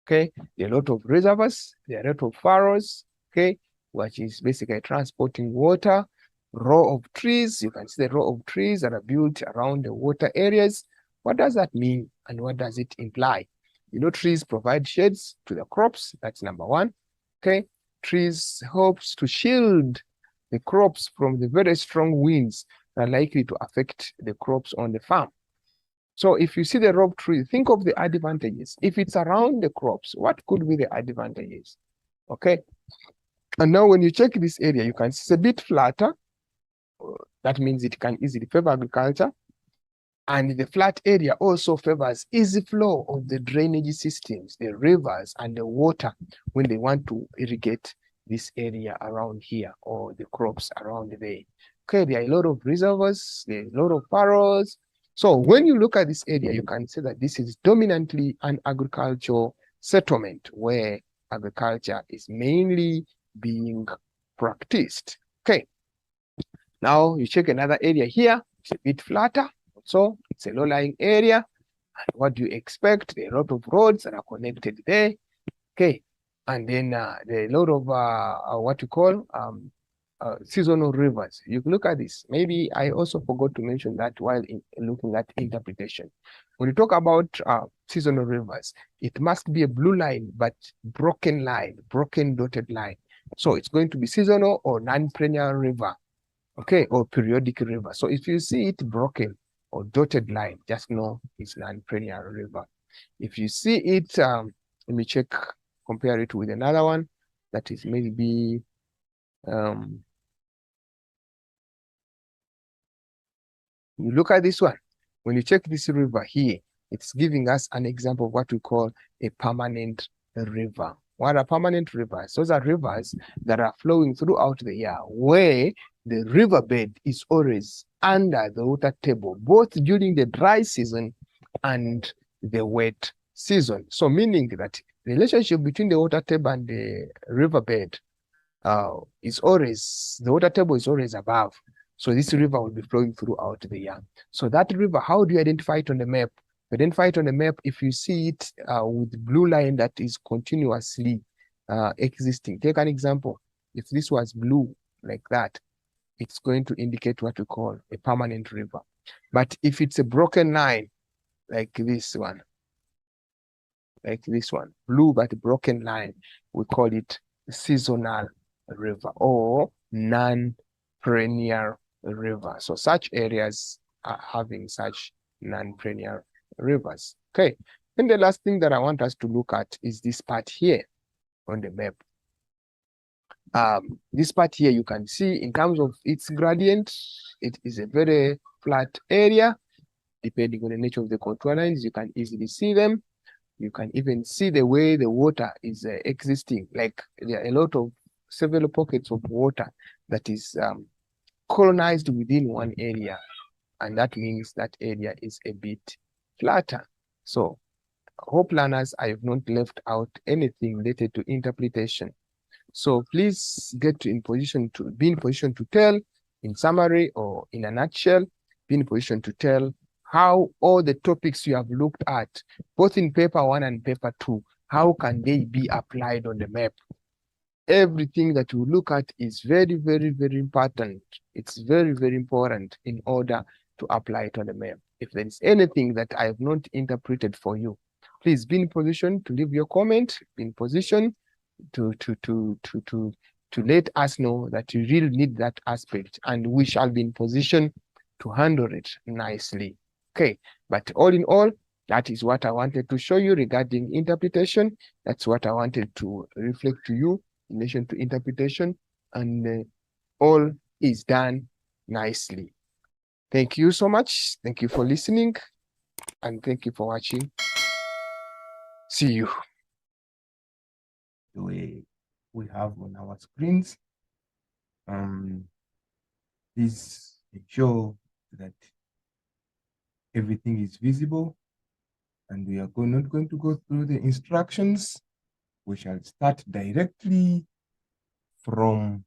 Okay, there are a lot of reservoirs, there are a lot of furrows, okay, which is basically transporting water, row of trees. You can see the row of trees that are built around the water areas. What does that mean and what does it imply? You know, trees provide shades to the crops. That's number one. Okay, trees helps to shield the crops from the very strong winds that are likely to affect the crops on the farm. So if you see the row of trees, think of the advantages. If it's around the crops, what could be the advantages? Okay, and now when you check this area, you can see it's a bit flatter. That means it can easily favor agriculture. And the flat area also favors easy flow of the drainage systems, the rivers and the water when they want to irrigate this area around here or the crops around there. Okay, there are a lot of reservoirs, there are a lot of furrows. So when you look at this area, you can see that this is dominantly an agricultural settlement where agriculture is mainly being practiced. Okay, now you check another area here, it's a bit flatter. So it's a low-lying area. And what do you expect? There are a lot of roads that are connected there. Okay. And then there are a lot of what you call seasonal rivers. You look at this. Maybe I also forgot to mention that while looking at interpretation. When you talk about seasonal rivers, it must be a blue line, but broken line, broken dotted line. So it's going to be seasonal or non-perennial river, okay, or periodic river. So if you see it broken or dotted line, just know it's non-perennial river. If you see it, let me check, compare it with another one that is maybe you look at this one. When you check this river here, it's giving us an example of what we call a permanent river. What are permanent rivers? Those are rivers that are flowing throughout the year, where the riverbed is always under the water table, both during the dry season and the wet season. So meaning that the relationship between the water table and the riverbed is always, the water table is always above. So this river will be flowing throughout the year. So that river, how do you identify it on the map? You identify it on the map if you see it with blue line that is continuously existing. Take an example. If this was blue like that, it's going to indicate what we call a permanent river. But if it's a broken line, like this one, blue but broken line, we call it seasonal river or non-perennial river. So such areas are having such non-perennial rivers. Okay. And the last thing that I want us to look at is this part here on the map. This part here, you can see in terms of its gradient, it is a very flat area. Depending on the nature of the contour lines, you can easily see them. You can even see the way the water is existing. Like there are a lot of several pockets of water that is colonized within one area. And that means that area is a bit flatter. So I hope learners, I have not left out anything related to interpretation. So please be in position to tell in summary or in a nutshell, be in position to tell how all the topics you have looked at, both in paper 1 and paper 2, how can they be applied on the map? Everything that you look at is very, very, very important. It's very, very important in order to apply it on the map. If there is anything that I have not interpreted for you, please be in position to leave your comment, be in position to let us know that you really need that aspect, and we shall be in position to handle it nicely. Okay, but all in all, that is what I wanted to show you regarding interpretation. That's what I wanted to reflect to you in relation to interpretation, and all is done nicely. Thank you so much. Thank you for listening, and thank you for watching. See you. The way we have on our screens. Please ensure that everything is visible, and we are not going to go through the instructions. We shall start directly from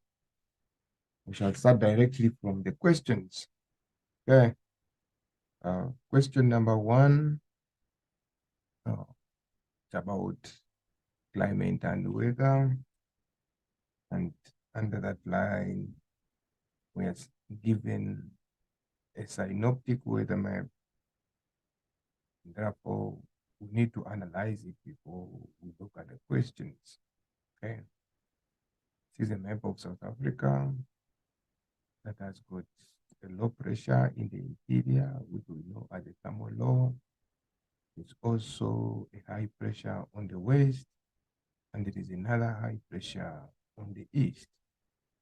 the questions. Okay. Question number 1, it's about climate and weather, and under that line we are given a synoptic weather map. Therefore, we need to analyze it before we look at the questions. Okay. This is a map of South Africa that has got a low pressure in the interior, which we know as the thermal low. There's also a high pressure on the west, and there is another high pressure on the east.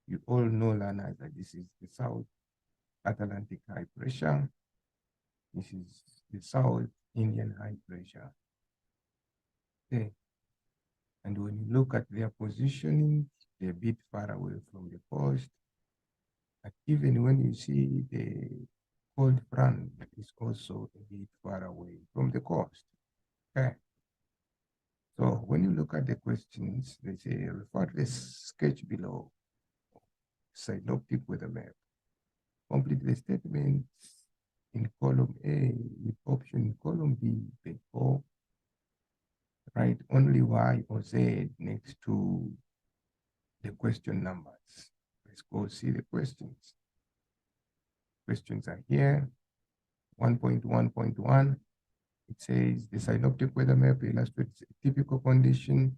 You all know, learners, that this is the South Atlantic high pressure. This is the South Indian high pressure. Okay. And when you look at their positioning, they're a bit far away from the coast. But even when you see the cold front, is also a bit far away from the coast. Okay. So when you look at the questions, they say refer to the sketch below, synoptic weather map. Complete the statements in column A with option in column B, page 4. Write only Y or Z next to the question numbers. Let's go see the questions. Questions are here. 1.1.1. It says the synoptic weather map illustrates a typical condition.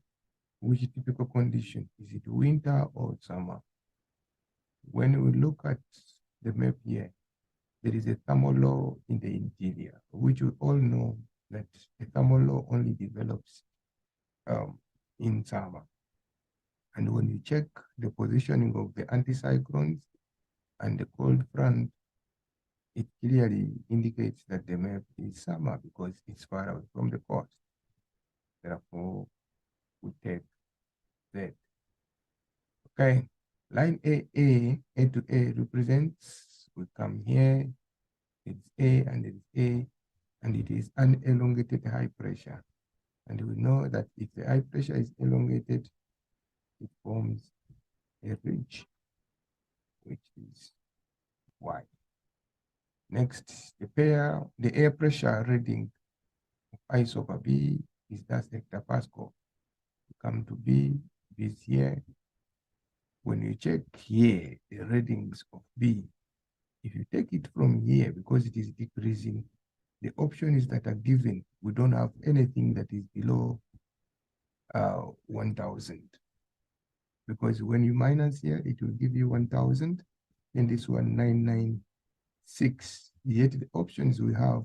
Which typical condition? Is it winter or summer? When we look at the map here, there is a thermal law in the interior, which we all know that the thermal law only develops in summer. And when you check the positioning of the anticyclones and the cold front, it clearly indicates that the map is summer because it's far away from the coast. Therefore, we take that. Okay, line A to A represents, we come here, it's A and it's A, and it is an elongated high pressure. And we know that if the high pressure is elongated, it forms a ridge, which is Y. Next, the air pressure reading of I over B is thus hectopascal. We come to B is here. When you check here, the readings of B, if you take it from here, because it is decreasing, the options that are given, we don't have anything that is below 1,000. Because when you minus here, it will give you 1,000, and this one 996. Yet the options we have,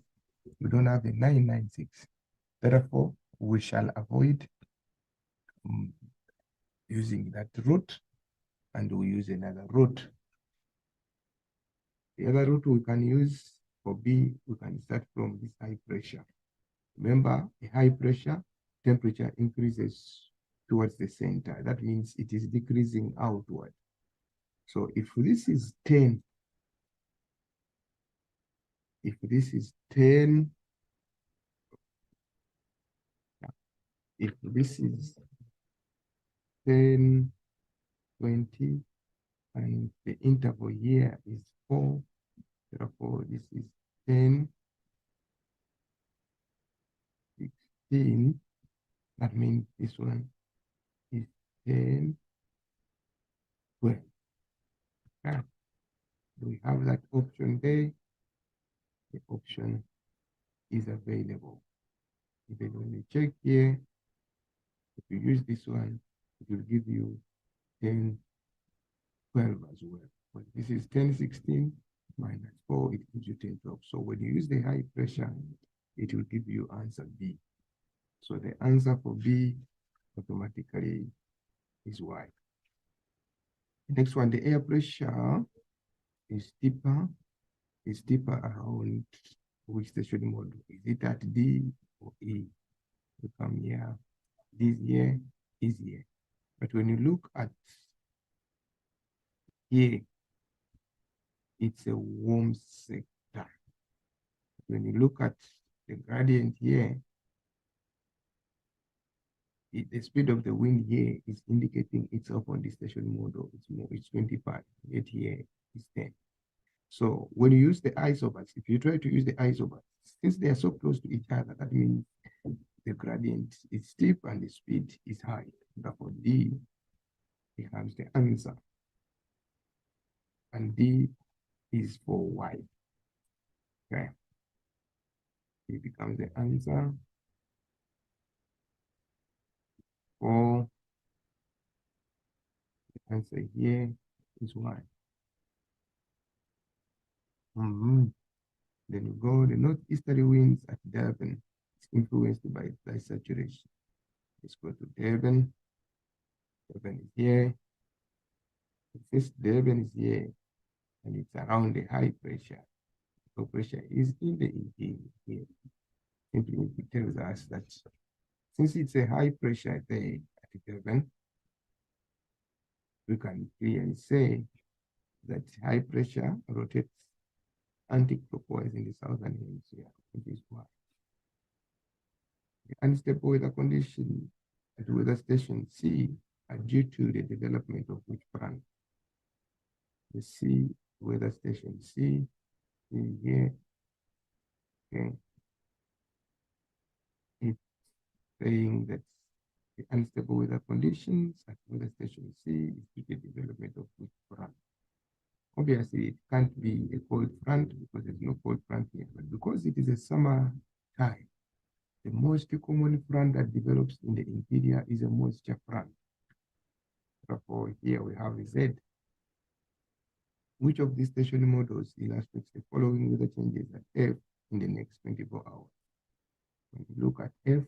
we don't have a 996. Therefore, we shall avoid using that route, and we use another route. The other route we can use for B, we can start from this high pressure. Remember, a high pressure, temperature increases towards the center. That means it is decreasing outward. So if this is 10, if this is 10, if this is 10, 20, and the interval here is 4, therefore this is 10, 16, that means this one is 10, 12. Okay. Do we have that option there? The option is available. Even when you check here, if you use this one, it will give you 10, 12 as well. But this is 10, 16 minus 4, it gives you 10, 12. So when you use the high pressure, it will give you answer B. So the answer for B automatically is Y. The next one, the air pressure is deeper around which station model? Is it at D or E? We come here, this here is here. But when you look at here, it's a warm sector. When you look at the gradient here, the speed of the wind here is indicating it's up on the station model. It's 25, yet here is 10. So when you use the isobars, if you try to use the isobars, since they are so close to each other, that means the gradient is steep and the speed is high. Therefore, D becomes the answer. And D is for Y. Okay. D becomes the answer for the answer here is Y. Then you go, the northeasterly winds at Durban. It's influenced by dry saturation. Let's go to Durban. Durban is here. This Durban is here, and it's around the high pressure. Low pressure is in the interior here. Simply it tells us that since it's a high pressure there at Durban, we can clearly say that high pressure rotates anti-clockwise in the southern hemisphere, which is why. The unstable weather conditions at weather station C are due to the development of which front? The C weather station C is here. Okay. It's saying that The unstable weather conditions at weather station C is due to the development of which front? Obviously, it can't be a cold front because there's no cold front here, but because it is a summer time, the most common front that develops in the interior is a moisture front. Therefore, here we have Z. Which of these station models illustrates the following weather changes at F in the next 24 hours? When you look at F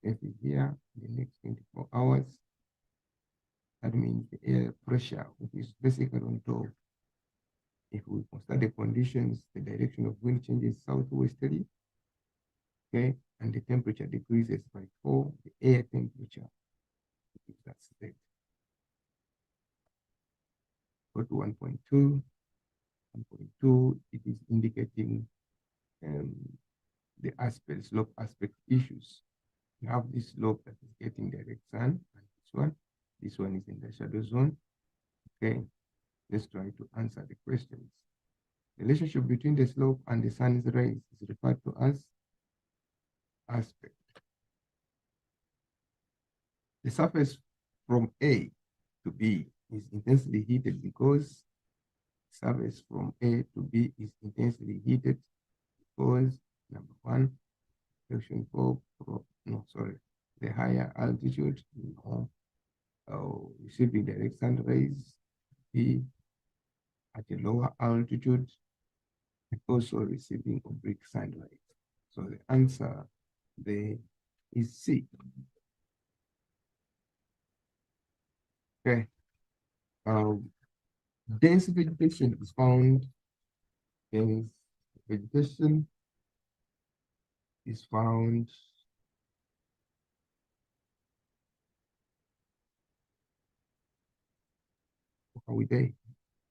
is here in the next 24 hours. That means the air pressure, which is basically on top. If we consider the conditions, the direction of wind changes southwesterly, okay, and the temperature decreases by 4, the air temperature, that's Z. Go to 1.2. 1.2, it is indicating the aspect, slope aspect issues. You have this slope that is getting direct sun, and this one is in the shadow zone. Okay, let's try to answer the questions. The relationship between the slope and the sun's rays is referred to as aspect. The surface from A to B is intensely heated because surface from A to B is intensely heated because number one, reflection fog, the higher altitude, receiving direct sun rays, B at a lower altitude, also receiving oblique sun rays. So the answer there is C. Okay. Dense vegetation is found. Dense vegetation is found are we there?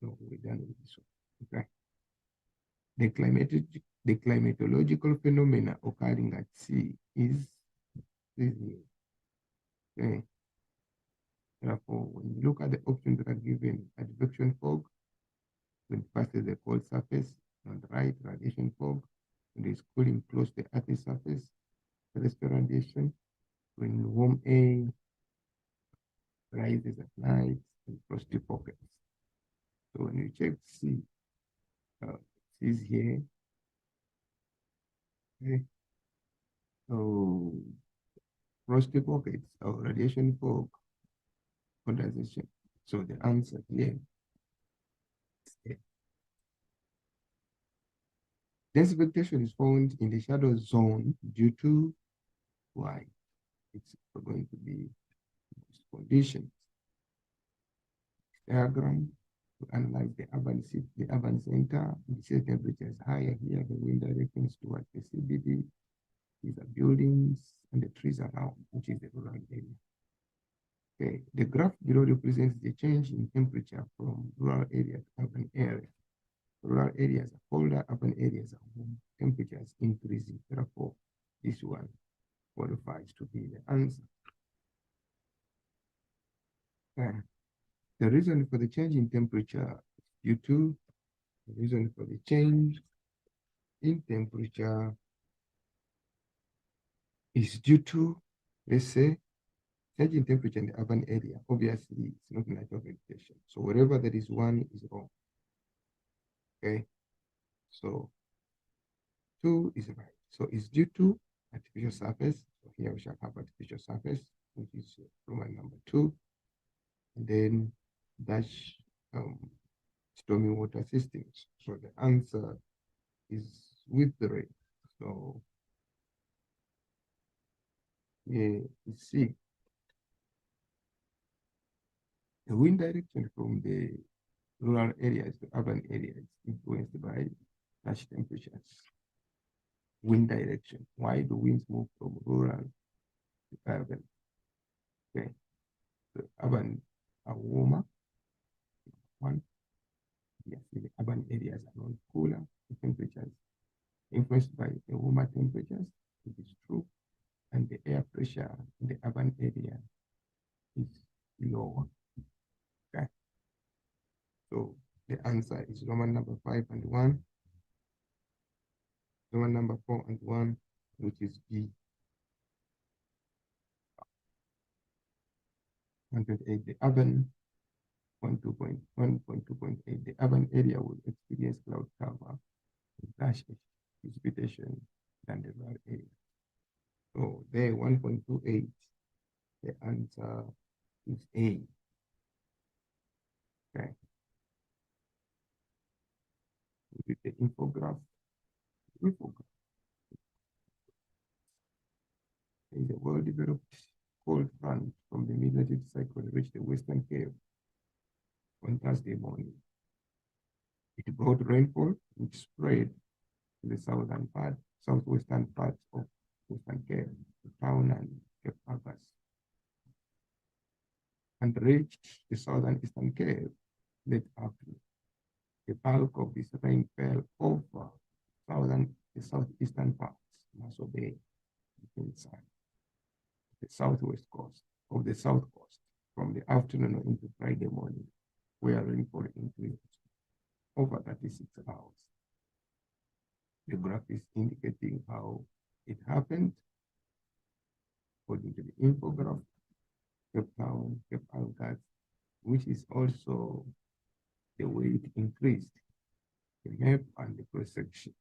No, we're done with this one. Okay. The climatological phenomena occurring at sea is this here. Okay. Therefore, when you look at the options that are given, advection fog, when it passes the cold surface, on the right, radiation fog, when it's cooling close to the Earth's surface, terrestrial radiation, when warm air rises at night, and frosty pockets. So when you check C, C is here. Okay. So frosty pockets or radiation fog, condensation. So the answer here is A. Dense vegetation is found in the shadow zone due to why? It's going to be conditions. Diagram to analyze the urban center. The sea temperature is higher here. The wind directions towards the CBD. These are buildings and the trees around, which is the rural area. Okay, the graph below represents the change in temperature from rural area to urban area. Rural areas are colder, urban areas are warm. Temperatures increasing. Therefore, this one qualifies to be the answer. The reason for the change in temperature is due to the reason for the change in temperature is due to, let's say, change in temperature in the urban area. Obviously, it's not natural vegetation. So wherever there is one is wrong. Okay. So 2 is right. So it's due to artificial surface. So here we shall have artificial surface, which is Roman number 2. And then dash stormy water systems. So the answer is with the rain. So yeah, it's C. The wind direction from the rural areas to urban areas influenced by such temperatures. Wind direction. Why do winds move from rural to urban? Okay. The urban are warmer. One. Yes, the urban areas are not cooler. The temperatures influenced by the warmer temperatures. It is true. And the air pressure in the urban area is lower. Okay. So the answer is Roman number 5 and 1. Roman number 4 and 1, which is B. 1.8, the urban, 1.2.8, the urban area will experience cloud cover, flash precipitation than the rural area. So there, 1.28, the answer is A. Okay. With the infograph. There is a well-developed cold front from the Mid-Latitude cyclone reached the Western Cape on Thursday morning. It brought rainfall, which spread to the southwestern parts of Western Cape, Town and Cape Argus, and reached the southeastern Cape late afternoon. The bulk of this rain fell over the southeastern parts, Maso Bay, inside the southwest coast of the south coast from the afternoon into Friday morning, where rainfall increased over 36 hours. The graph is indicating how it happened. According to the infograph, Cape Town, Cape Argus, which is also the way it increased, the map and the cross-section.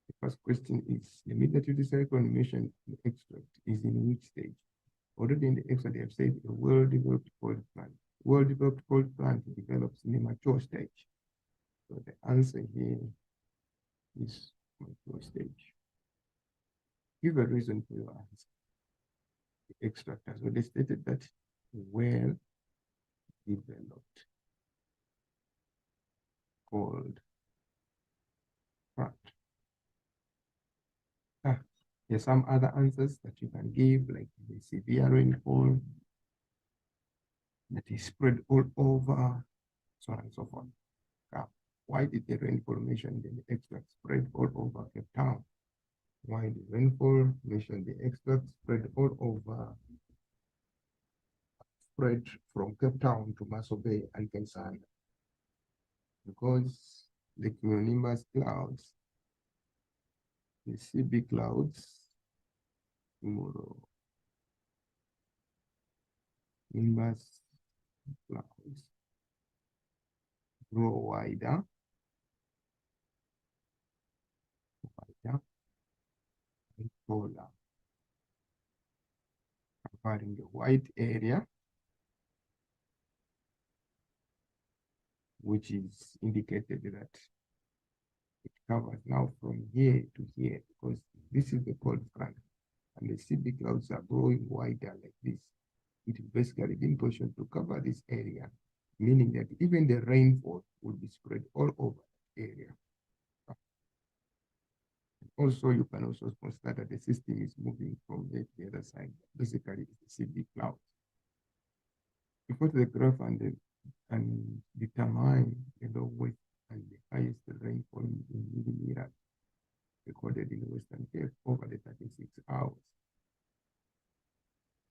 The first question is, the Mid-Latitude cyclone mentioned in the extract is in which stage? Already in the extract, they have said a well-developed cold front. Well-developed cold front develops in a mature stage. So the answer here is mature stage. Give a reason for your answer. The extract has already stated that well-developed cold front. There's some other answers that you can give, like the severe rainfall that is spread all over, so on and so forth. Why did the rainfall mentioned in the extract spread all over Cape Town? Why the rainfall mentioned the extract spread all over, spread from Cape Town to Maso Bay and Kensana? Because the cumulonimbus clouds, the CB clouds, nimbus clouds grow wider, and taller, covering the white area, which is indicated that it covers now from here to here, because this is the cold front, and the CB clouds are growing wider like this. It is basically being positioned to cover this area, meaning that even the rainfall will be spread all over the area. Also, you can also consider that the system is moving from the other side. Basically, it's the CB cloud. You go to the graph and determine the lowest and the highest rainfall in millimeters recorded in the Western Cape over the 36 hours.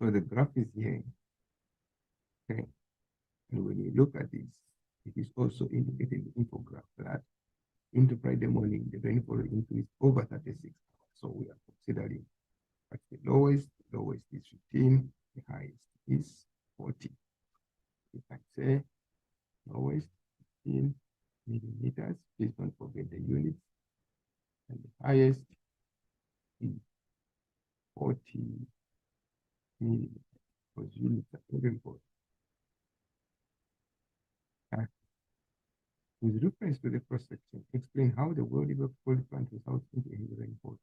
So the graph is here. Okay. And when you look at this, it is also indicating the infograph that into Friday morning, the rainfall increased over 36 hours. So we are considering at the lowest is 15, the highest is 40. You can say lowest 15 millimeters, please don't forget the units, and the highest is 40 millimeters, because units are very important. With reference to the cross-section, explain how the well-developed cold front results into heavy rainfall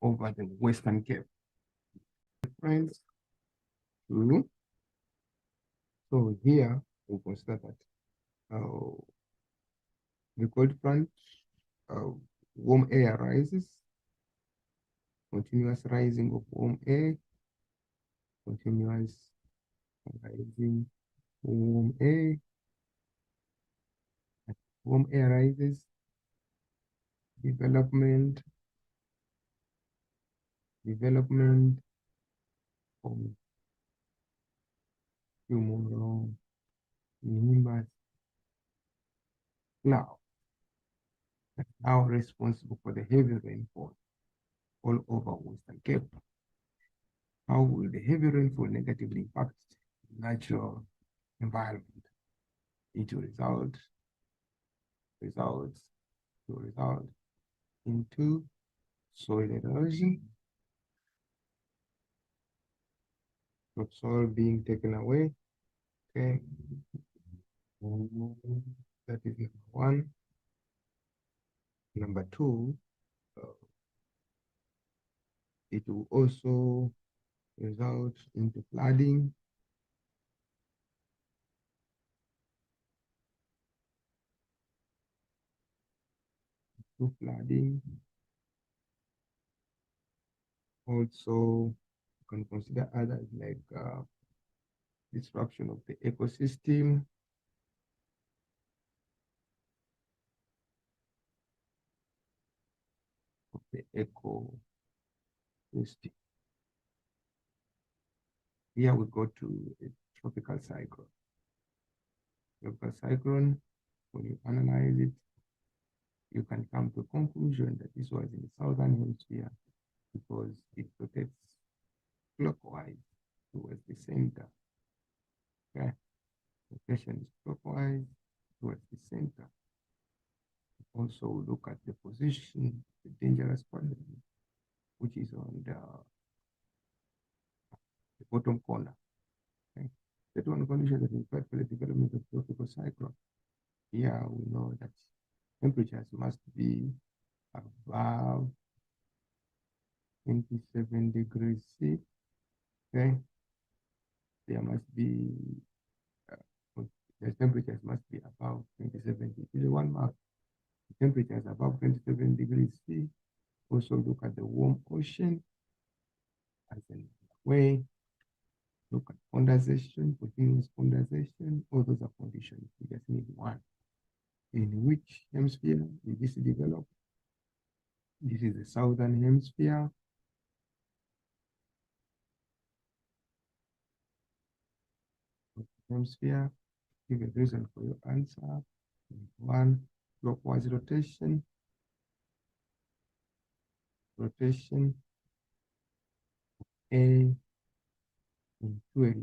over the Western Cape. Reference to, so here we consider that the cold front, warm air rises, continuous rising of warm air, continuous rising warm air. Warm air rises, development of cumulonimbus cloud that are now responsible for the heavy rainfall all over Western Cape. How will the heavy rainfall negatively impact natural environment? It will result into soil erosion, topsoil being taken away. Okay, that is number one. Number two, it will also result into flooding. Also, you can consider others like disruption of the ecosystem, Here we go to a tropical cyclone. Tropical cyclone, when you analyze it, you can come to a conclusion that this was in the southern hemisphere because it rotates clockwise towards the center. Okay, rotation is clockwise towards the center. Also look at the position, the dangerous quadrant, which is on the bottom corner. Okay, that one condition that is quite for the development of tropical cyclone. Here we know that temperatures must be above 27 degrees C. Okay, there must be the temperatures must be above 27 degrees. One mark, the temperatures above 27 degrees C. Also look at the warm ocean as a way. Look at condensation, continuous condensation. All those are conditions. We just need one. In which hemisphere did this develop? This is the southern hemisphere. Give a reason for your answer. One, clockwise rotation. A into a